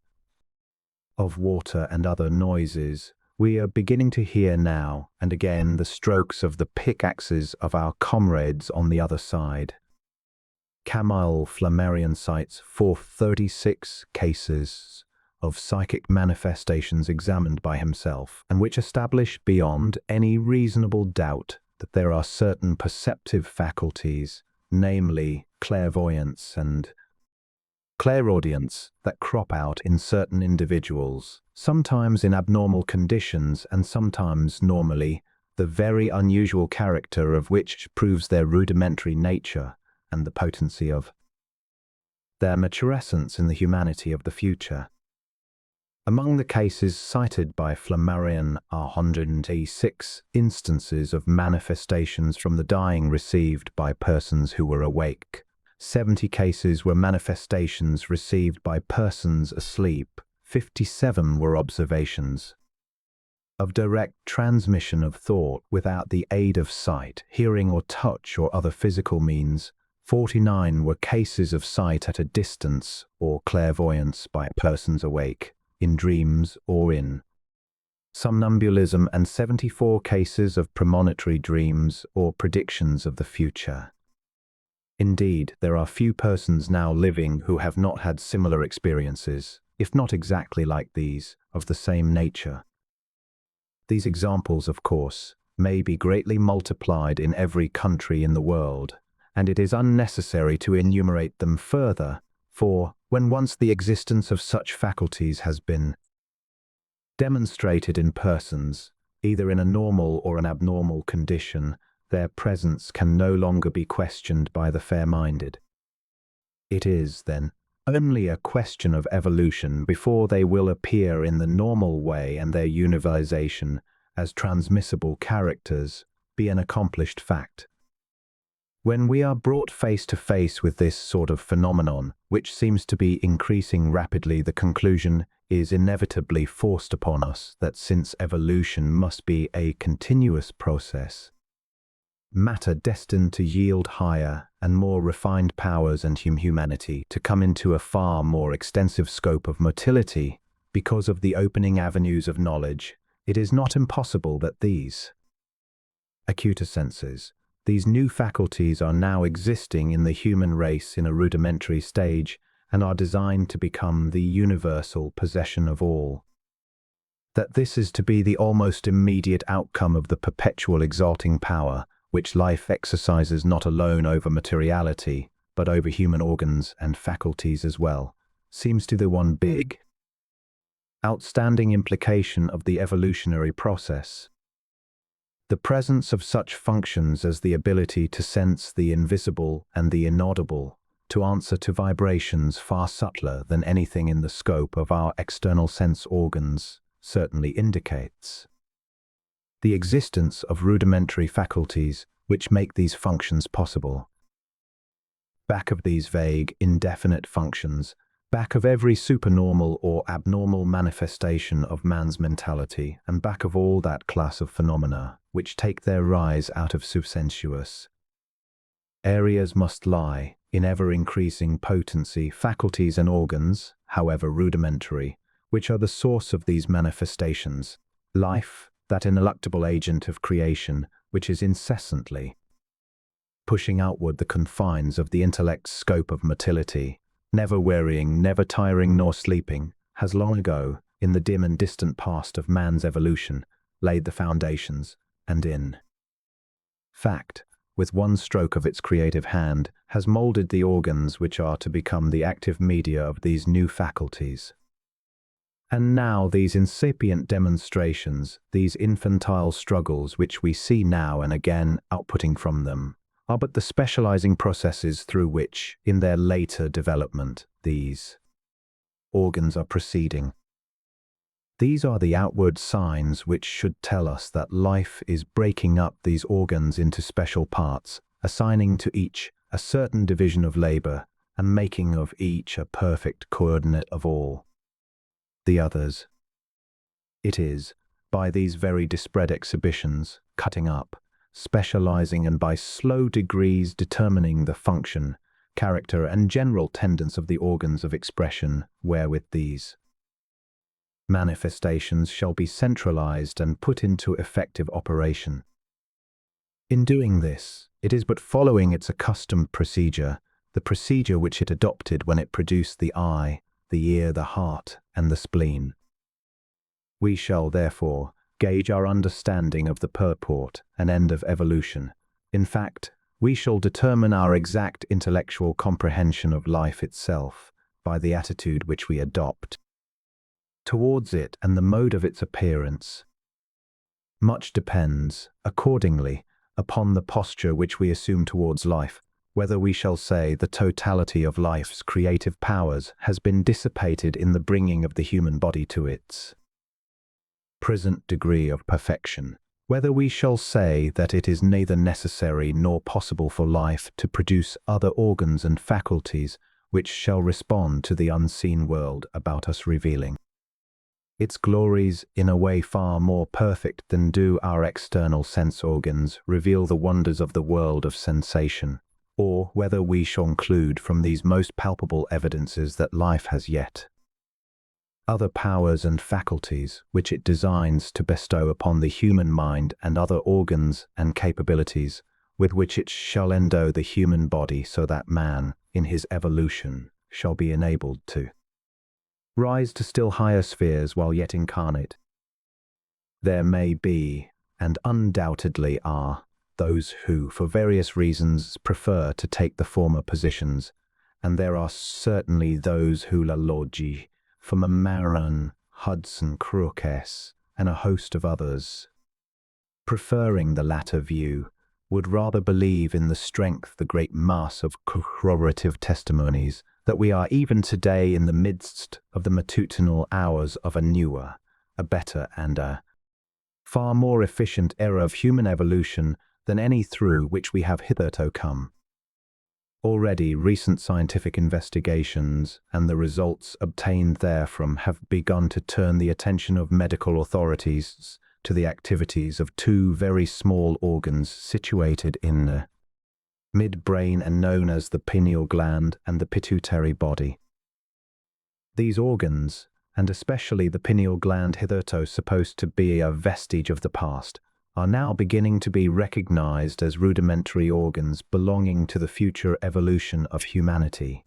of water and other noises, we are beginning to hear now and again the strokes of the pickaxes of our comrades on the other side." Camille Flammarion cites 436 cases of psychic manifestations examined by himself, and which establish beyond any reasonable doubt that there are certain perceptive faculties, namely clairvoyance and clairaudience, that crop out in certain individuals, sometimes in abnormal conditions and sometimes normally, the very unusual character of which proves their rudimentary nature and the potency of their maturescence in the humanity of the future. Among the cases cited by Flammarion are 186 instances of manifestations from the dying received by persons who were awake. 70 cases were manifestations received by persons asleep. 57 were observations of direct transmission of thought without the aid of sight, hearing or touch or other physical means. 49 were cases of sight at a distance or clairvoyance by persons awake, in dreams or in somnambulism, and 74 cases of premonitory dreams or predictions of the future. Indeed, there are few persons now living who have not had similar experiences, if not exactly like these, of the same nature. These examples, of course, may be greatly multiplied in every country in the world, and it is unnecessary to enumerate them further, for, when once the existence of such faculties has been demonstrated in persons, either in a normal or an abnormal condition, their presence can no longer be questioned by the fair-minded. It is, then, only a question of evolution before they will appear in the normal way and their universalization as transmissible characters be an accomplished fact. When we are brought face to face with this sort of phenomenon, which seems to be increasing rapidly, the conclusion is inevitably forced upon us that since evolution must be a continuous process, matter destined to yield higher and more refined powers and humanity to come into a far more extensive scope of motility because of the opening avenues of knowledge, it is not impossible that these acuter senses, these new faculties, are now existing in the human race in a rudimentary stage and are designed to become the universal possession of all. That this is to be the almost immediate outcome of the perpetual exalting power which life exercises not alone over materiality, but over human organs and faculties as well, seems to the one big, outstanding implication of the evolutionary process. The presence of such functions as the ability to sense the invisible and the inaudible, to answer to vibrations far subtler than anything in the scope of our external sense organs, certainly indicates the existence of rudimentary faculties which make these functions possible. Back of these vague, indefinite functions, back of every supernormal or abnormal manifestation of man's mentality, and back of all that class of phenomena which take their rise out of subsensuous areas must lie, in ever-increasing potency, faculties and organs, however rudimentary, which are the source of these manifestations. Life, that ineluctable agent of creation, which is incessantly pushing outward the confines of the intellect's scope of motility, never wearying, never tiring nor sleeping, has long ago, in the dim and distant past of man's evolution, laid the foundations, and in fact, with one stroke of its creative hand, has molded the organs which are to become the active media of these new faculties. And now these incipient demonstrations, these infantile struggles which we see now and again outputting from them, are but the specializing processes through which, in their later development, these organs are proceeding. These are the outward signs which should tell us that life is breaking up these organs into special parts, assigning to each a certain division of labor, and making of each a perfect coordinate of all the others. It is, by these very disparate exhibitions, cutting up, specializing and by slow degrees determining the function, character and general tendency of the organs of expression wherewith these manifestations shall be centralized and put into effective operation. In doing this, it is but following its accustomed procedure, the procedure which it adopted when it produced the eye, the ear, the heart, and the spleen. We shall, therefore, gauge our understanding of the purport and end of evolution. In fact, we shall determine our exact intellectual comprehension of life itself by the attitude which we adopt towards it and the mode of its appearance. Much depends, accordingly, upon the posture which we assume towards life, whether we shall say the totality of life's creative powers has been dissipated in the bringing of the human body to its present degree of perfection, whether we shall say that it is neither necessary nor possible for life to produce other organs and faculties which shall respond to the unseen world about us revealing its glories in a way far more perfect than do our external sense organs reveal the wonders of the world of sensation, or whether we shall conclude from these most palpable evidences that life has yet other powers and faculties which it designs to bestow upon the human mind and other organs and capabilities with which it shall endow the human body so that man, in his evolution, shall be enabled to rise to still higher spheres while yet incarnate. There may be, and undoubtedly are, those who, for various reasons, prefer to take the former positions, and there are certainly those who la logi, from Maron, Hudson, Crookes, and a host of others, preferring the latter view, would rather believe in the strength the great mass of corroborative testimonies that we are even today in the midst of the matutinal hours of a newer, a better, and a far more efficient era of human evolution than any through which we have hitherto come. Already recent scientific investigations and the results obtained therefrom have begun to turn the attention of medical authorities to the activities of two very small organs situated in the mid-brain and known as the pineal gland and the pituitary body. These organs, and especially the pineal gland hitherto supposed to be a vestige of the past, are now beginning to be recognized as rudimentary organs belonging to the future evolution of humanity.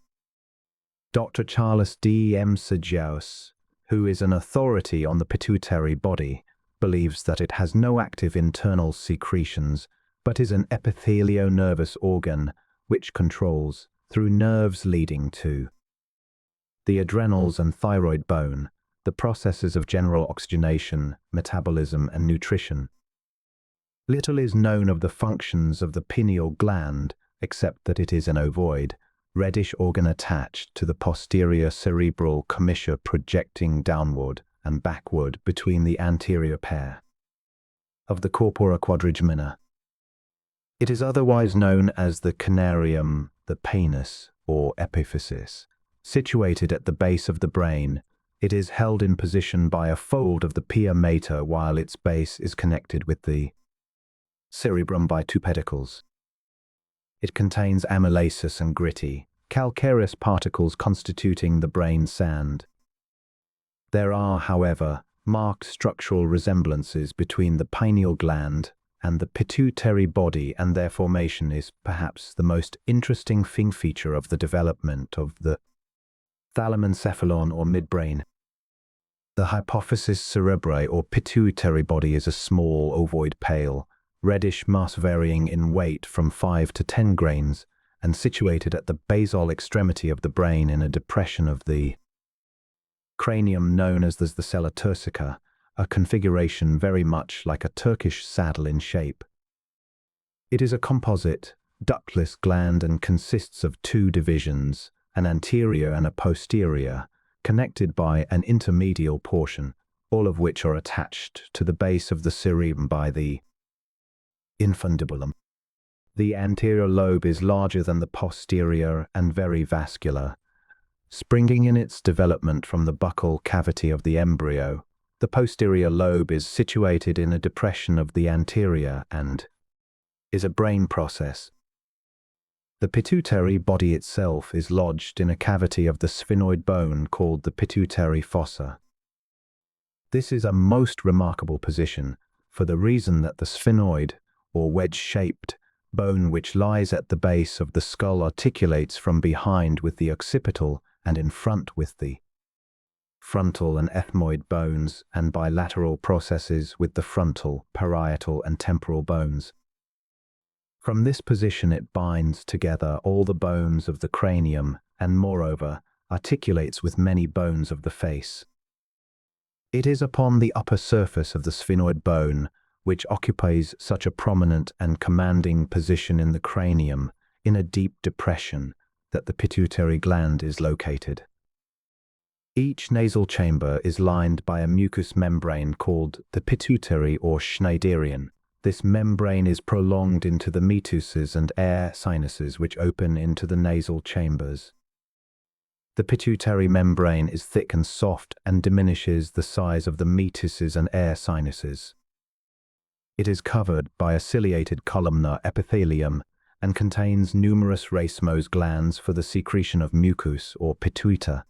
Dr. Charles D. M. Sejaus, who is an authority on the pituitary body, believes that it has no active internal secretions, but is an epithelio-nervous organ which controls, through nerves leading to the adrenals and thyroid bone, the processes of general oxygenation, metabolism, and nutrition. Little is known of the functions of the pineal gland, except that it is an ovoid, reddish organ attached to the posterior cerebral commissure projecting downward and backward between the anterior pair of the corpora quadrigemina. It is otherwise known as the canarium, the penis, or epiphysis. Situated at the base of the brain, it is held in position by a fold of the pia mater while its base is connected with the cerebrum by two pedicles. It contains amylaceous and gritty, calcareous particles constituting the brain sand. There are, however, marked structural resemblances between the pineal gland and the pituitary body, and their formation is perhaps the most interesting feature of the development of the thalamoencephalon or midbrain. The hypophysis cerebri or pituitary body is a small ovoid pale, reddish mass varying in weight from 5 to 10 grains and situated at the basal extremity of the brain in a depression of the cranium known as the sella turcica, a configuration very much like a Turkish saddle in shape. It is a composite, ductless gland and consists of two divisions, an anterior and a posterior, connected by an intermedial portion, all of which are attached to the base of the cerebrum by the infundibulum. The anterior lobe is larger than the posterior and very vascular. Springing in its development from the buccal cavity of the embryo, the posterior lobe is situated in a depression of the anterior and is a brain process. The pituitary body itself is lodged in a cavity of the sphenoid bone called the pituitary fossa. This is a most remarkable position for the reason that the sphenoid, or wedge-shaped, bone which lies at the base of the skull articulates from behind with the occipital and in front with the frontal and ethmoid bones and bilateral processes with the frontal, parietal, and temporal bones. From this position it binds together all the bones of the cranium and, moreover, articulates with many bones of the face. It is upon the upper surface of the sphenoid bone, which occupies such a prominent and commanding position in the cranium, in a deep depression, that the pituitary gland is located. Each nasal chamber is lined by a mucous membrane called the pituitary or schneiderian. This membrane is prolonged into the meatus's and air sinuses which open into the nasal chambers. The pituitary membrane is thick and soft and diminishes the size of the meatus's and air sinuses. It is covered by a ciliated columnar epithelium and contains numerous racemose glands for the secretion of mucus or pituita.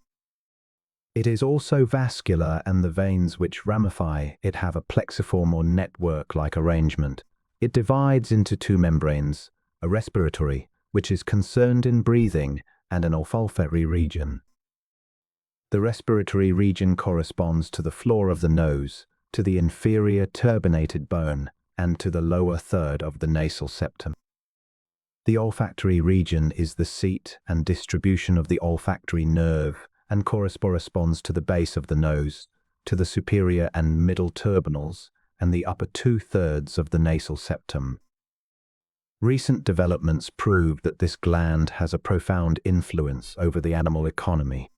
It is also vascular, and the veins which ramify it have a plexiform or network-like arrangement. It divides into two membranes, a respiratory, which is concerned in breathing, and an olfactory region. The respiratory region corresponds to the floor of the nose, to the inferior turbinated bone, and to the lower third of the nasal septum. The olfactory region is the seat and distribution of the olfactory nerve and corresponds to the base of the nose, to the superior and middle turbinals, and the upper two-thirds of the nasal septum. Recent developments prove that this gland has a profound influence over the animal economy.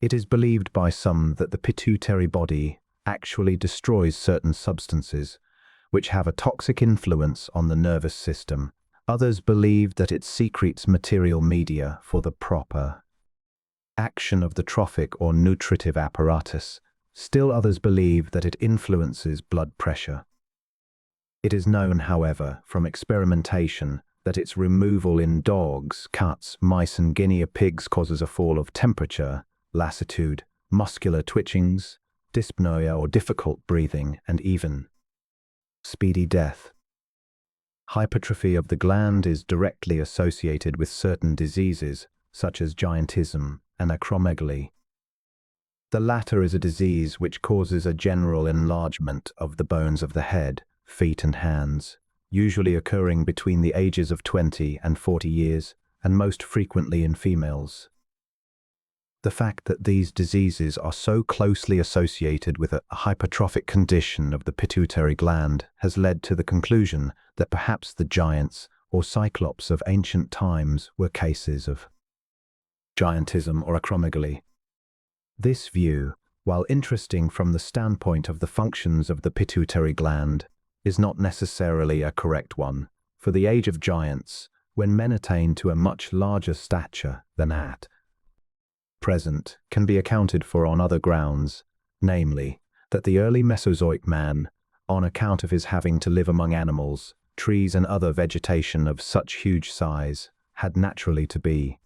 It is believed by some that the pituitary body actually destroys certain substances which have a toxic influence on the nervous system. Others believe that it secretes material media for the proper action of the trophic or nutritive apparatus. Still others believe that it influences blood pressure. It is known, however, from experimentation that its removal in dogs, cats, mice and guinea pigs causes a fall of temperature, lassitude, muscular twitchings, dyspnoea or difficult breathing, and even speedy death. Hypertrophy of the gland is directly associated with certain diseases, such as giantism and acromegaly. The latter is a disease which causes a general enlargement of the bones of the head, feet and hands, usually occurring between the ages of 20 and 40 years, and most frequently in females. The fact that these diseases are so closely associated with a hypertrophic condition of the pituitary gland has led to the conclusion that perhaps the giants or cyclops of ancient times were cases of giantism or acromegaly. This view, while interesting from the standpoint of the functions of the pituitary gland, is not necessarily a correct one, for the age of giants, when men attain to a much larger stature than at present, can be accounted for on other grounds, namely, that the early Mesozoic man, on account of his having to live among animals, trees and other vegetation of such huge size, had naturally to be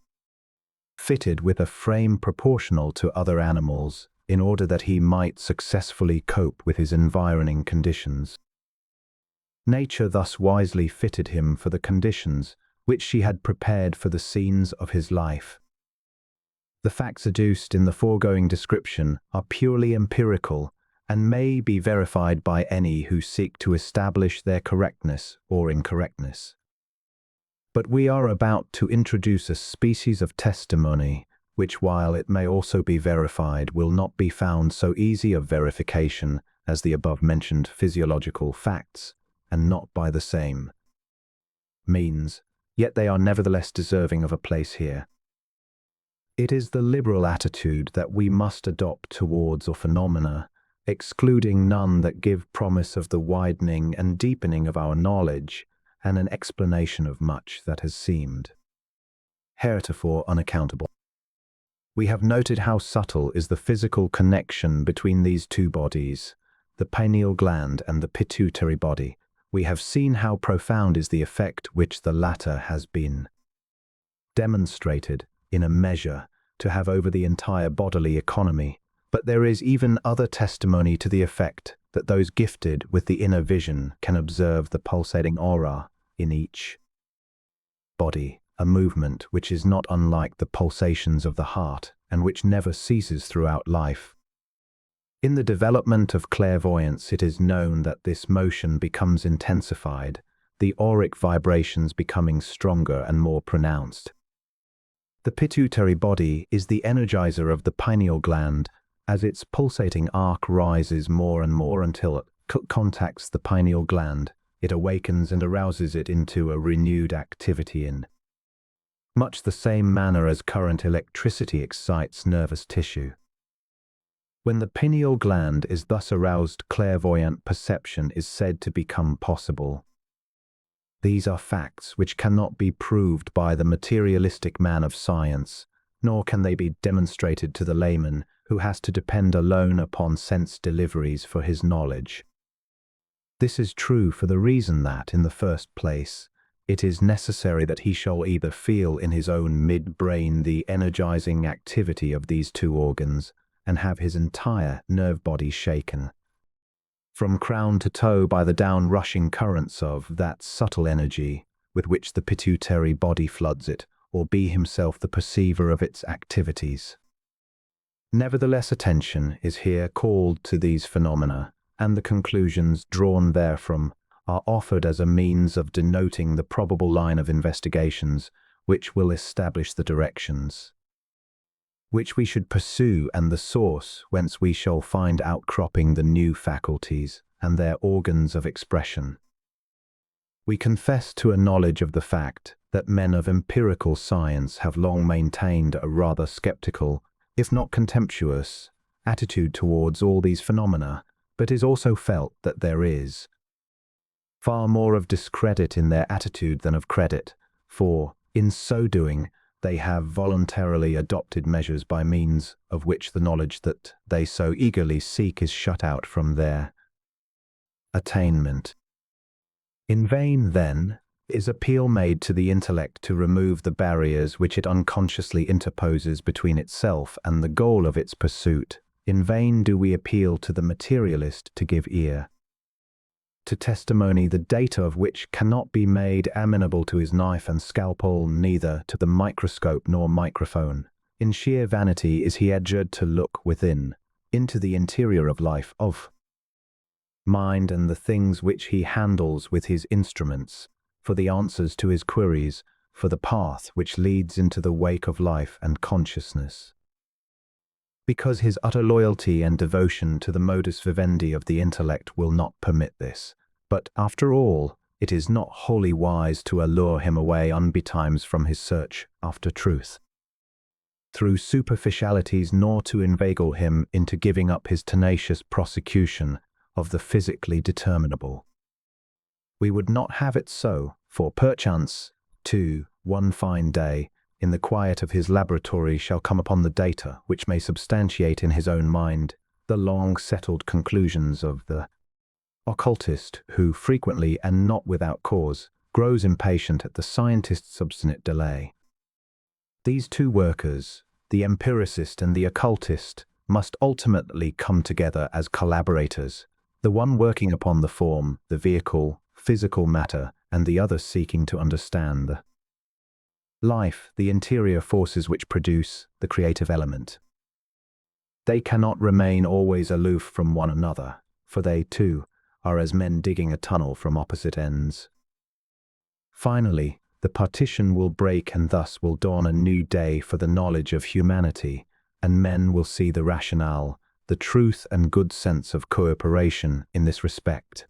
fitted with a frame proportional to other animals in order that he might successfully cope with his environing conditions. Nature thus wisely fitted him for the conditions which she had prepared for the scenes of his life. The facts adduced in the foregoing description are purely empirical and may be verified by any who seek to establish their correctness or incorrectness. But we are about to introduce a species of testimony which, while it may also be verified, will not be found so easy of verification as the above-mentioned physiological facts, and not by the same means, yet they are nevertheless deserving of a place here. It is the liberal attitude that we must adopt towards all phenomena, excluding none that give promise of the widening and deepening of our knowledge, and an explanation of much that has seemed heretofore unaccountable. We have noted how subtle is the physical connection between these two bodies, the pineal gland and the pituitary body. We have seen how profound is the effect which the latter has been demonstrated, in a measure, to have over the entire bodily economy, but there is even other testimony to the effect that those gifted with the inner vision can observe the pulsating aura in each body, a movement which is not unlike the pulsations of the heart and which never ceases throughout life. In the development of clairvoyance, it is known that this motion becomes intensified, the auric vibrations becoming stronger and more pronounced. The pituitary body is the energizer of the pineal gland, as its pulsating arc rises more and more until it contacts the pineal gland. It awakens and arouses it into a renewed activity in much the same manner as current electricity excites nervous tissue. When the pineal gland is thus aroused, clairvoyant perception is said to become possible. These are facts which cannot be proved by the materialistic man of science, nor can they be demonstrated to the layman who has to depend alone upon sense deliveries for his knowledge. This is true for the reason that, in the first place, it is necessary that he shall either feel in his own mid-brain the energizing activity of these two organs, and have his entire nerve body shaken from crown to toe by the down-rushing currents of that subtle energy with which the pituitary body floods it, or be himself the perceiver of its activities. Nevertheless, attention is here called to these phenomena, and the conclusions drawn therefrom are offered as a means of denoting the probable line of investigations which will establish the directions which we should pursue and the source whence we shall find outcropping the new faculties and their organs of expression. We confess to a knowledge of the fact that men of empirical science have long maintained a rather skeptical, if not contemptuous, attitude towards all these phenomena, but it is also felt that there is far more of discredit in their attitude than of credit, for, in so doing, they have voluntarily adopted measures by means of which the knowledge that they so eagerly seek is shut out from their attainment. In vain, then, is appeal made to the intellect to remove the barriers which it unconsciously interposes between itself and the goal of its pursuit. In vain do we appeal to the materialist to give ear to testimony the data of which cannot be made amenable to his knife and scalpel, neither to the microscope nor microphone. In sheer vanity is he adjured to look within, into the interior of life, of mind and the things which he handles with his instruments, for the answers to his queries, for the path which leads into the wake of life and consciousness. Because his utter loyalty and devotion to the modus vivendi of the intellect will not permit this. But after all, it is not wholly wise to allure him away unbetimes from his search after truth, through superficialities, nor to inveigle him into giving up his tenacious prosecution of the physically determinable. We would not have it so, for perchance, too, one fine day, in the quiet of his laboratory shall come upon the data which may substantiate in his own mind the long-settled conclusions of the occultist who frequently, and not without cause, grows impatient at the scientist's obstinate delay. These two workers, the empiricist and the occultist, must ultimately come together as collaborators, the one working upon the form, the vehicle, physical matter, and the other seeking to understand the life, the interior forces which produce the creative element. They cannot remain always aloof from one another, for they, too, are as men digging a tunnel from opposite ends. Finally, the partition will break, and thus will dawn a new day for the knowledge of humanity, and men will see the rationale, the truth and good sense of cooperation in this respect.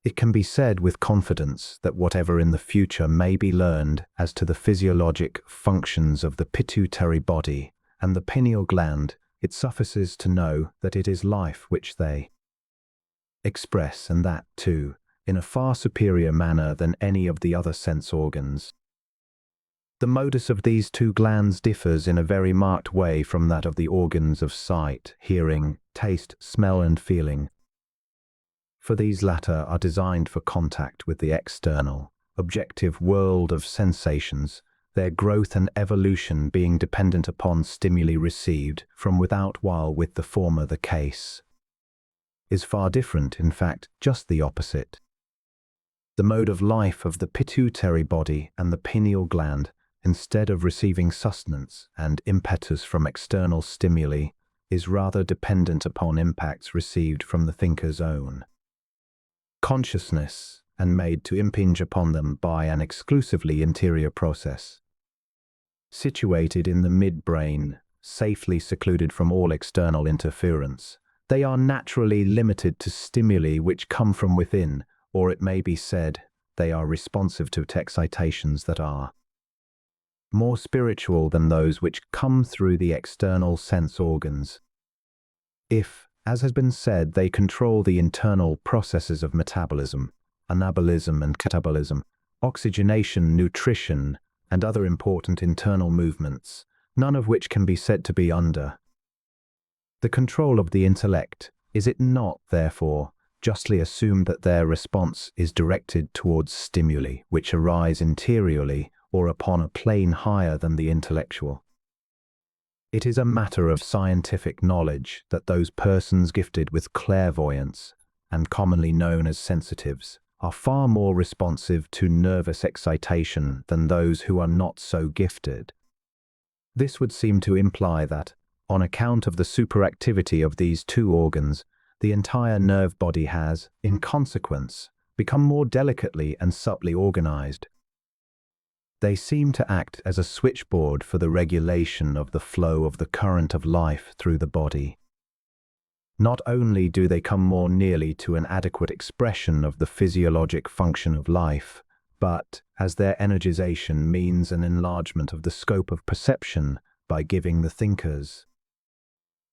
It can be said with confidence that whatever in the future may be learned as to the physiologic functions of the pituitary body and the pineal gland, it suffices to know that it is life which they express, and that, too, in a far superior manner than any of the other sense organs. The modus of these two glands differs in a very marked way from that of the organs of sight, hearing, taste, smell, and feeling, for these latter are designed for contact with the external, objective world of sensations, their growth and evolution being dependent upon stimuli received from without, while with the former the case is far different, in fact, just the opposite. The mode of life of the pituitary body and the pineal gland, instead of receiving sustenance and impetus from external stimuli, is rather dependent upon impacts received from the thinker's own consciousness and made to impinge upon them by an exclusively interior process. Situated in the midbrain, safely secluded from all external interference, they are naturally limited to stimuli which come from within, or it may be said, they are responsive to excitations that are more spiritual than those which come through the external sense organs. If, as has been said, they control the internal processes of metabolism, anabolism and catabolism, oxygenation, nutrition, and other important internal movements, none of which can be said to be under the control of the intellect, is it not, therefore, justly assumed that their response is directed towards stimuli which arise interiorly or upon a plane higher than the intellectual? It is a matter of scientific knowledge that those persons gifted with clairvoyance, and commonly known as sensitives, are far more responsive to nervous excitation than those who are not so gifted. This would seem to imply that, on account of the superactivity of these two organs, the entire nerve body has, in consequence, become more delicately and subtly organized. They seem to act as a switchboard for the regulation of the flow of the current of life through the body. Not only do they come more nearly to an adequate expression of the physiologic function of life, but, as their energization means an enlargement of the scope of perception by giving the thinkers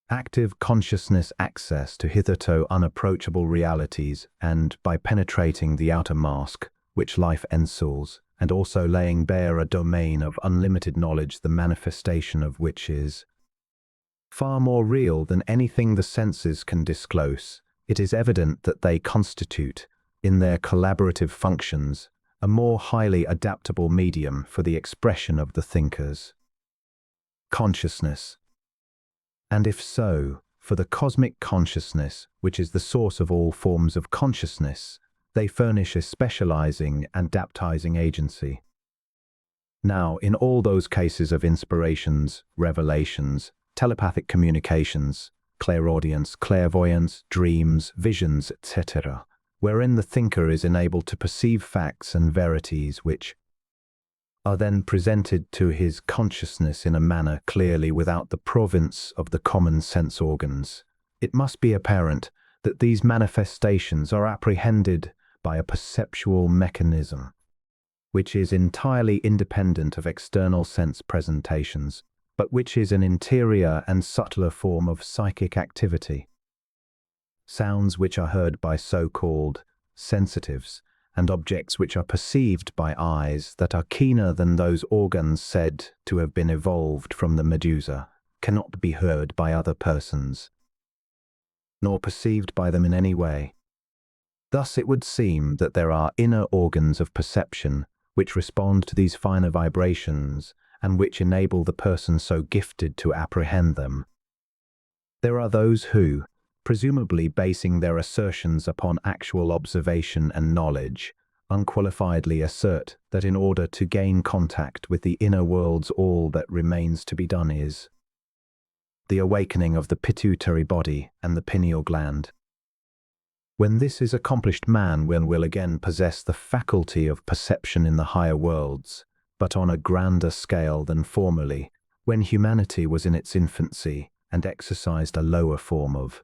active consciousness access to hitherto unapproachable realities, and by penetrating the outer mask, which life encircles, and also laying bare a domain of unlimited knowledge, the manifestation of which is far more real than anything the senses can disclose, it is evident that they constitute, in their collaborative functions, a more highly adaptable medium for the expression of the thinker's consciousness. And if so, for the cosmic consciousness, which is the source of all forms of consciousness, they furnish a specializing and adaptizing agency. Now, in all those cases of inspirations, revelations, telepathic communications, clairaudience, clairvoyance, dreams, visions, etc., wherein the thinker is enabled to perceive facts and verities which are then presented to his consciousness in a manner clearly without the province of the common sense organs. It must be apparent that these manifestations are apprehended by a perceptual mechanism, which is entirely independent of external sense presentations, but which is an interior and subtler form of psychic activity. Sounds which are heard by so-called sensitives, and objects which are perceived by eyes that are keener than those organs said to have been evolved from the medusa, cannot be heard by other persons, nor perceived by them in any way. Thus it would seem that there are inner organs of perception which respond to these finer vibrations and which enable the person so gifted to apprehend them. There are those who, presumably basing their assertions upon actual observation and knowledge, unqualifiedly assert that in order to gain contact with the inner worlds all that remains to be done is the awakening of the pituitary body and the pineal gland. When this is accomplished, man will again possess the faculty of perception in the higher worlds, but on a grander scale than formerly, when humanity was in its infancy and exercised a lower form of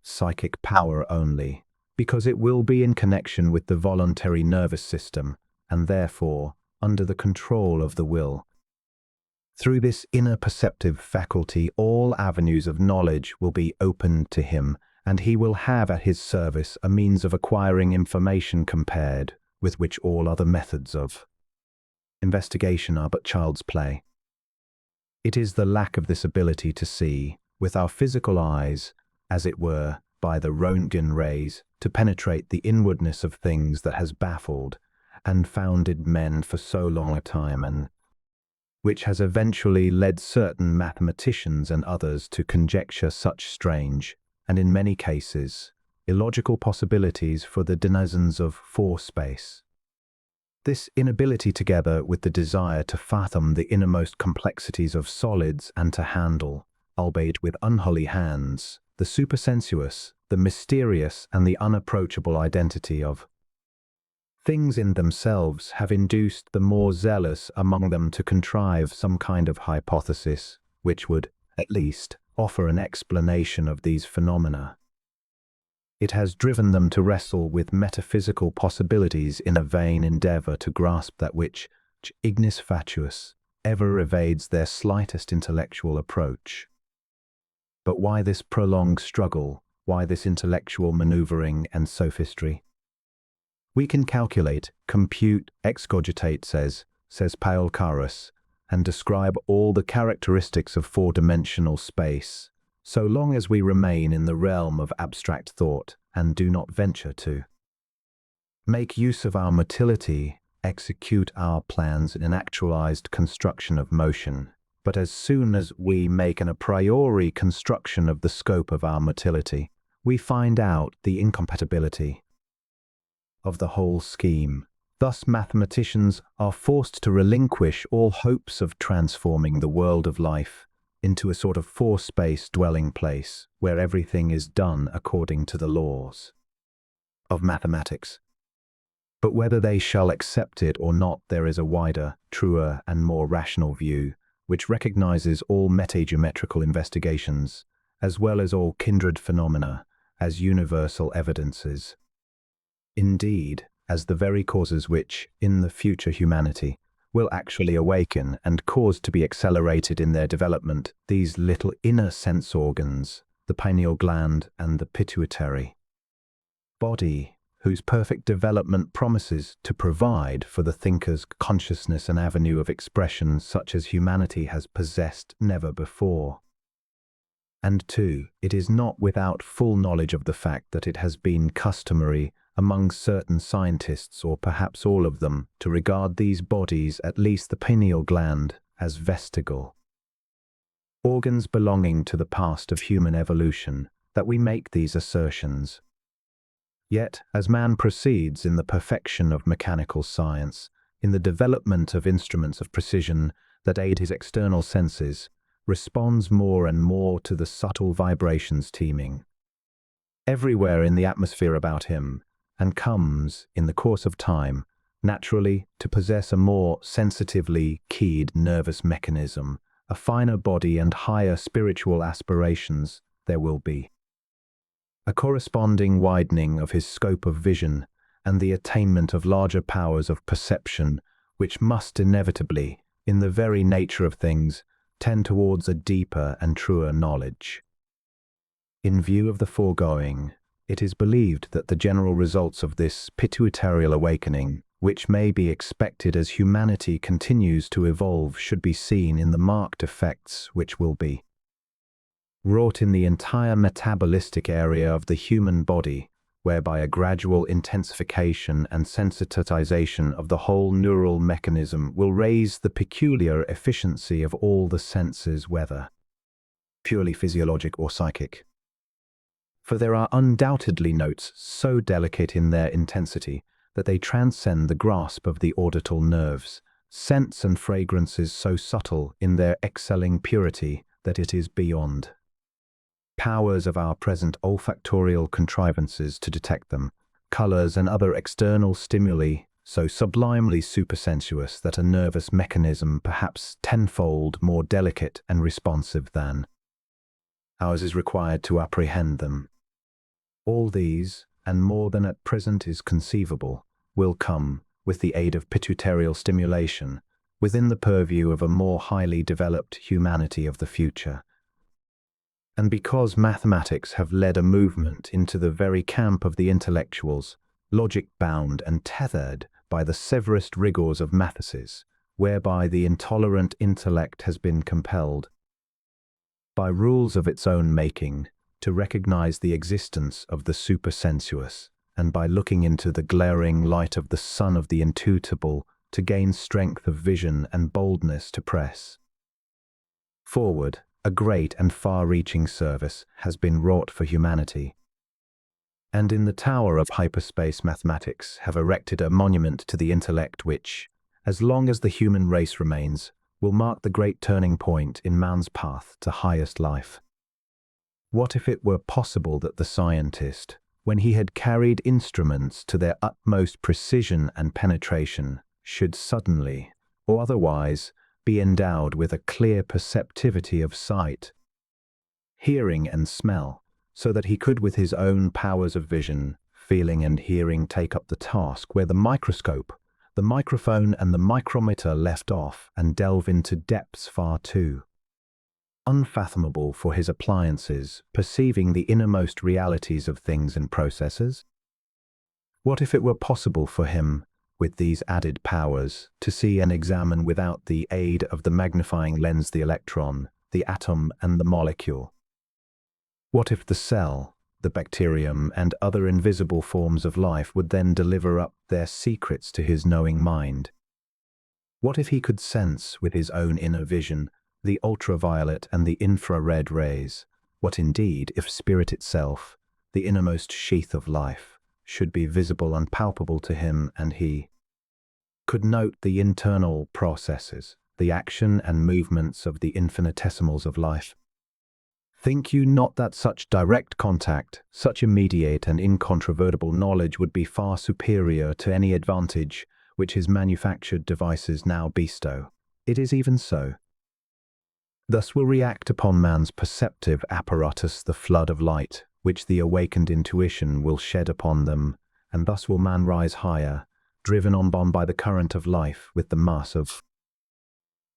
psychic power only, because it will be in connection with the voluntary nervous system, and therefore under the control of the will. Through this inner perceptive faculty, all avenues of knowledge will be opened to him, and he will have at his service a means of acquiring information compared with which all other methods of investigation are but child's play. It is the lack of this ability to see, with our physical eyes, as it were, by the Röntgen rays, to penetrate the inwardness of things that has baffled and founded men for so long a time, and which has eventually led certain mathematicians and others to conjecture such strange, and in many cases, illogical possibilities for the denizens of space. This inability, together with the desire to fathom the innermost complexities of solids and to handle, albeit with unholy hands, the supersensuous, the mysterious, and the unapproachable identity of things in themselves, have induced the more zealous among them to contrive some kind of hypothesis which would, at least, offer an explanation of these phenomena. It has driven them to wrestle with metaphysical possibilities in a vain endeavor to grasp that which, ignis fatuus, ever evades their slightest intellectual approach. But why this prolonged struggle? Why this intellectual maneuvering and sophistry? We can calculate, compute, excogitate, says Paulcarus, and describe all the characteristics of four-dimensional space, so long as we remain in the realm of abstract thought and do not venture to make use of our motility, execute our plans in an actualized construction of motion. But as soon as we make an a priori construction of the scope of our motility, we find out the incompatibility of the whole scheme. Thus mathematicians are forced to relinquish all hopes of transforming the world of life into a sort of four-space dwelling place where everything is done according to the laws of mathematics. But whether they shall accept it or not, there is a wider, truer, and more rational view, which recognizes all metageometrical investigations, as well as all kindred phenomena, as universal evidences. Indeed, as the very causes which, in the future humanity, will actually awaken and cause to be accelerated in their development these little inner sense organs, the pineal gland and the pituitary body, whose perfect development promises to provide for the thinker's consciousness an avenue of expression such as humanity has possessed never before. And two, it is not without full knowledge of the fact that it has been customary among certain scientists, or perhaps all of them, to regard these bodies, at least the pineal gland, as vestigial organs belonging to the past of human evolution, that we make these assertions. Yet, as man proceeds in the perfection of mechanical science, in the development of instruments of precision that aid his external senses, responds more and more to the subtle vibrations teeming everywhere in the atmosphere about him, and comes, in the course of time, naturally to possess a more sensitively keyed nervous mechanism, a finer body and higher spiritual aspirations there will be. A corresponding widening of his scope of vision and the attainment of larger powers of perception, which must inevitably, in the very nature of things, tend towards a deeper and truer knowledge. In view of the foregoing, it is believed that the general results of this pituitarial awakening, which may be expected as humanity continues to evolve, should be seen in the marked effects which will be wrought in the entire metabolistic area of the human body, whereby a gradual intensification and sensitization of the whole neural mechanism will raise the peculiar efficiency of all the senses, whether purely physiologic or psychic. For there are undoubtedly notes so delicate in their intensity that they transcend the grasp of the audital nerves, scents and fragrances so subtle in their excelling purity that it is beyond powers of our present olfactorial contrivances to detect them, colors and other external stimuli so sublimely supersensuous that a nervous mechanism perhaps tenfold more delicate and responsive than ours is required to apprehend them. All these, and more than at present is conceivable, will come, with the aid of pituitarial stimulation, within the purview of a more highly developed humanity of the future. And because mathematics have led a movement into the very camp of the intellectuals, logic-bound and tethered by the severest rigors of mathesis, whereby the intolerant intellect has been compelled, by rules of its own making, to recognize the existence of the supersensuous, and by looking into the glaring light of the sun of the intuitable, to gain strength of vision and boldness to press forward, a great and far-reaching service has been wrought for humanity. And in the tower of hyperspace mathematics have erected a monument to the intellect which, as long as the human race remains, will mark the great turning point in man's path to highest life. What if it were possible that the scientist, when he had carried instruments to their utmost precision and penetration, should suddenly, or otherwise, be endowed with a clear perceptivity of sight, hearing and smell, so that he could with his own powers of vision, feeling and hearing take up the task where the microscope, the microphone and the micrometer left off, and delve into depths far too unfathomable for his appliances, perceiving the innermost realities of things and processes? What if it were possible for him, with these added powers, to see and examine without the aid of the magnifying lens the electron, the atom and the molecule? What if the cell, the bacterium and other invisible forms of life would then deliver up their secrets to his knowing mind? What if he could sense with his own inner vision the ultraviolet and the infrared rays? What indeed if spirit itself, the innermost sheath of life, should be visible and palpable to him, and he could note the internal processes, the action and movements of the infinitesimals of life? Think you not that such direct contact, such immediate and incontrovertible knowledge would be far superior to any advantage which his manufactured devices now bestow? It is even so. Thus will react upon man's perceptive apparatus the flood of light, which the awakened intuition will shed upon them, and thus will man rise higher, driven on by the current of life with the mass of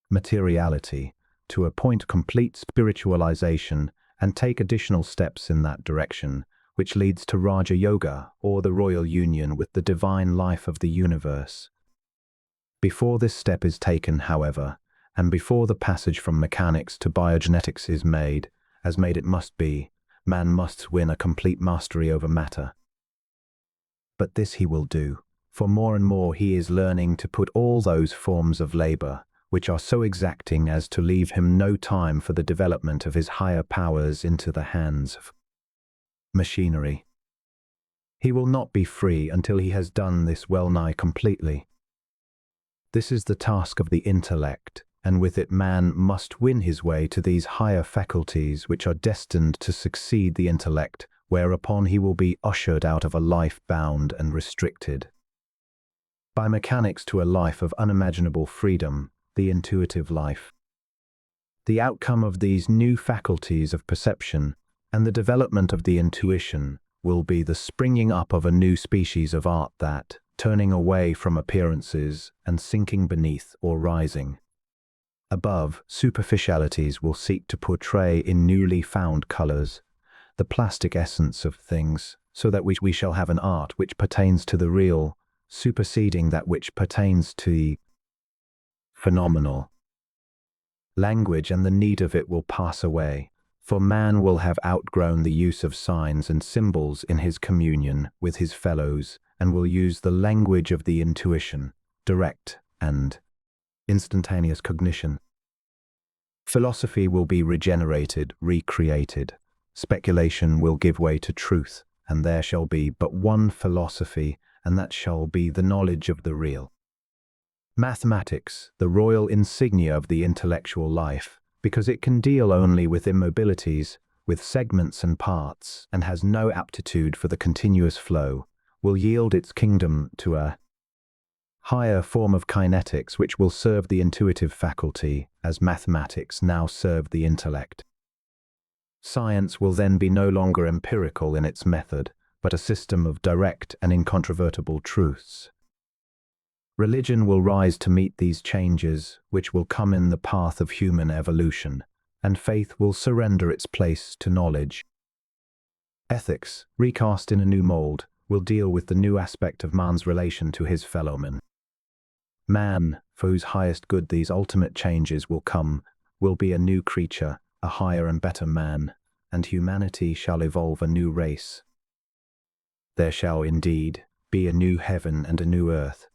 materiality, to a point complete spiritualization, and take additional steps in that direction, which leads to Raja Yoga, or the royal union with the divine life of the universe. Before this step is taken, however, and before the passage from mechanics to biogenetics is made, as made it must be, man must win a complete mastery over matter. But this he will do, for more and more he is learning to put all those forms of labor, which are so exacting as to leave him no time for the development of his higher powers, into the hands of machinery. He will not be free until he has done this well nigh completely. This is the task of the intellect, and with it man must win his way to these higher faculties which are destined to succeed the intellect, whereupon he will be ushered out of a life bound and restricted by mechanics to a life of unimaginable freedom, the intuitive life. The outcome of these new faculties of perception and the development of the intuition will be the springing up of a new species of art that, turning away from appearances and sinking beneath or rising above, superficialities will seek to portray in newly found colors the plastic essence of things, so that we shall have an art which pertains to the real, superseding that which pertains to the phenomenal. Language and the need of it will pass away, for man will have outgrown the use of signs and symbols in his communion with his fellows, and will use the language of the intuition, direct and instantaneous cognition. Philosophy will be regenerated, recreated. Speculation will give way to truth, and there shall be but one philosophy, and that shall be the knowledge of the real. Mathematics, the royal insignia of the intellectual life, because it can deal only with immobilities, with segments and parts, and has no aptitude for the continuous flow, will yield its kingdom to a higher form of kinetics which will serve the intuitive faculty, as mathematics now serve the intellect. Science will then be no longer empirical in its method, but a system of direct and incontrovertible truths. Religion will rise to meet these changes, which will come in the path of human evolution, and faith will surrender its place to knowledge. Ethics, recast in a new mold, will deal with the new aspect of man's relation to his fellowmen. Man, for whose highest good these ultimate changes will come, will be a new creature, a higher and better man, and humanity shall evolve a new race. There shall indeed be a new heaven and a new earth,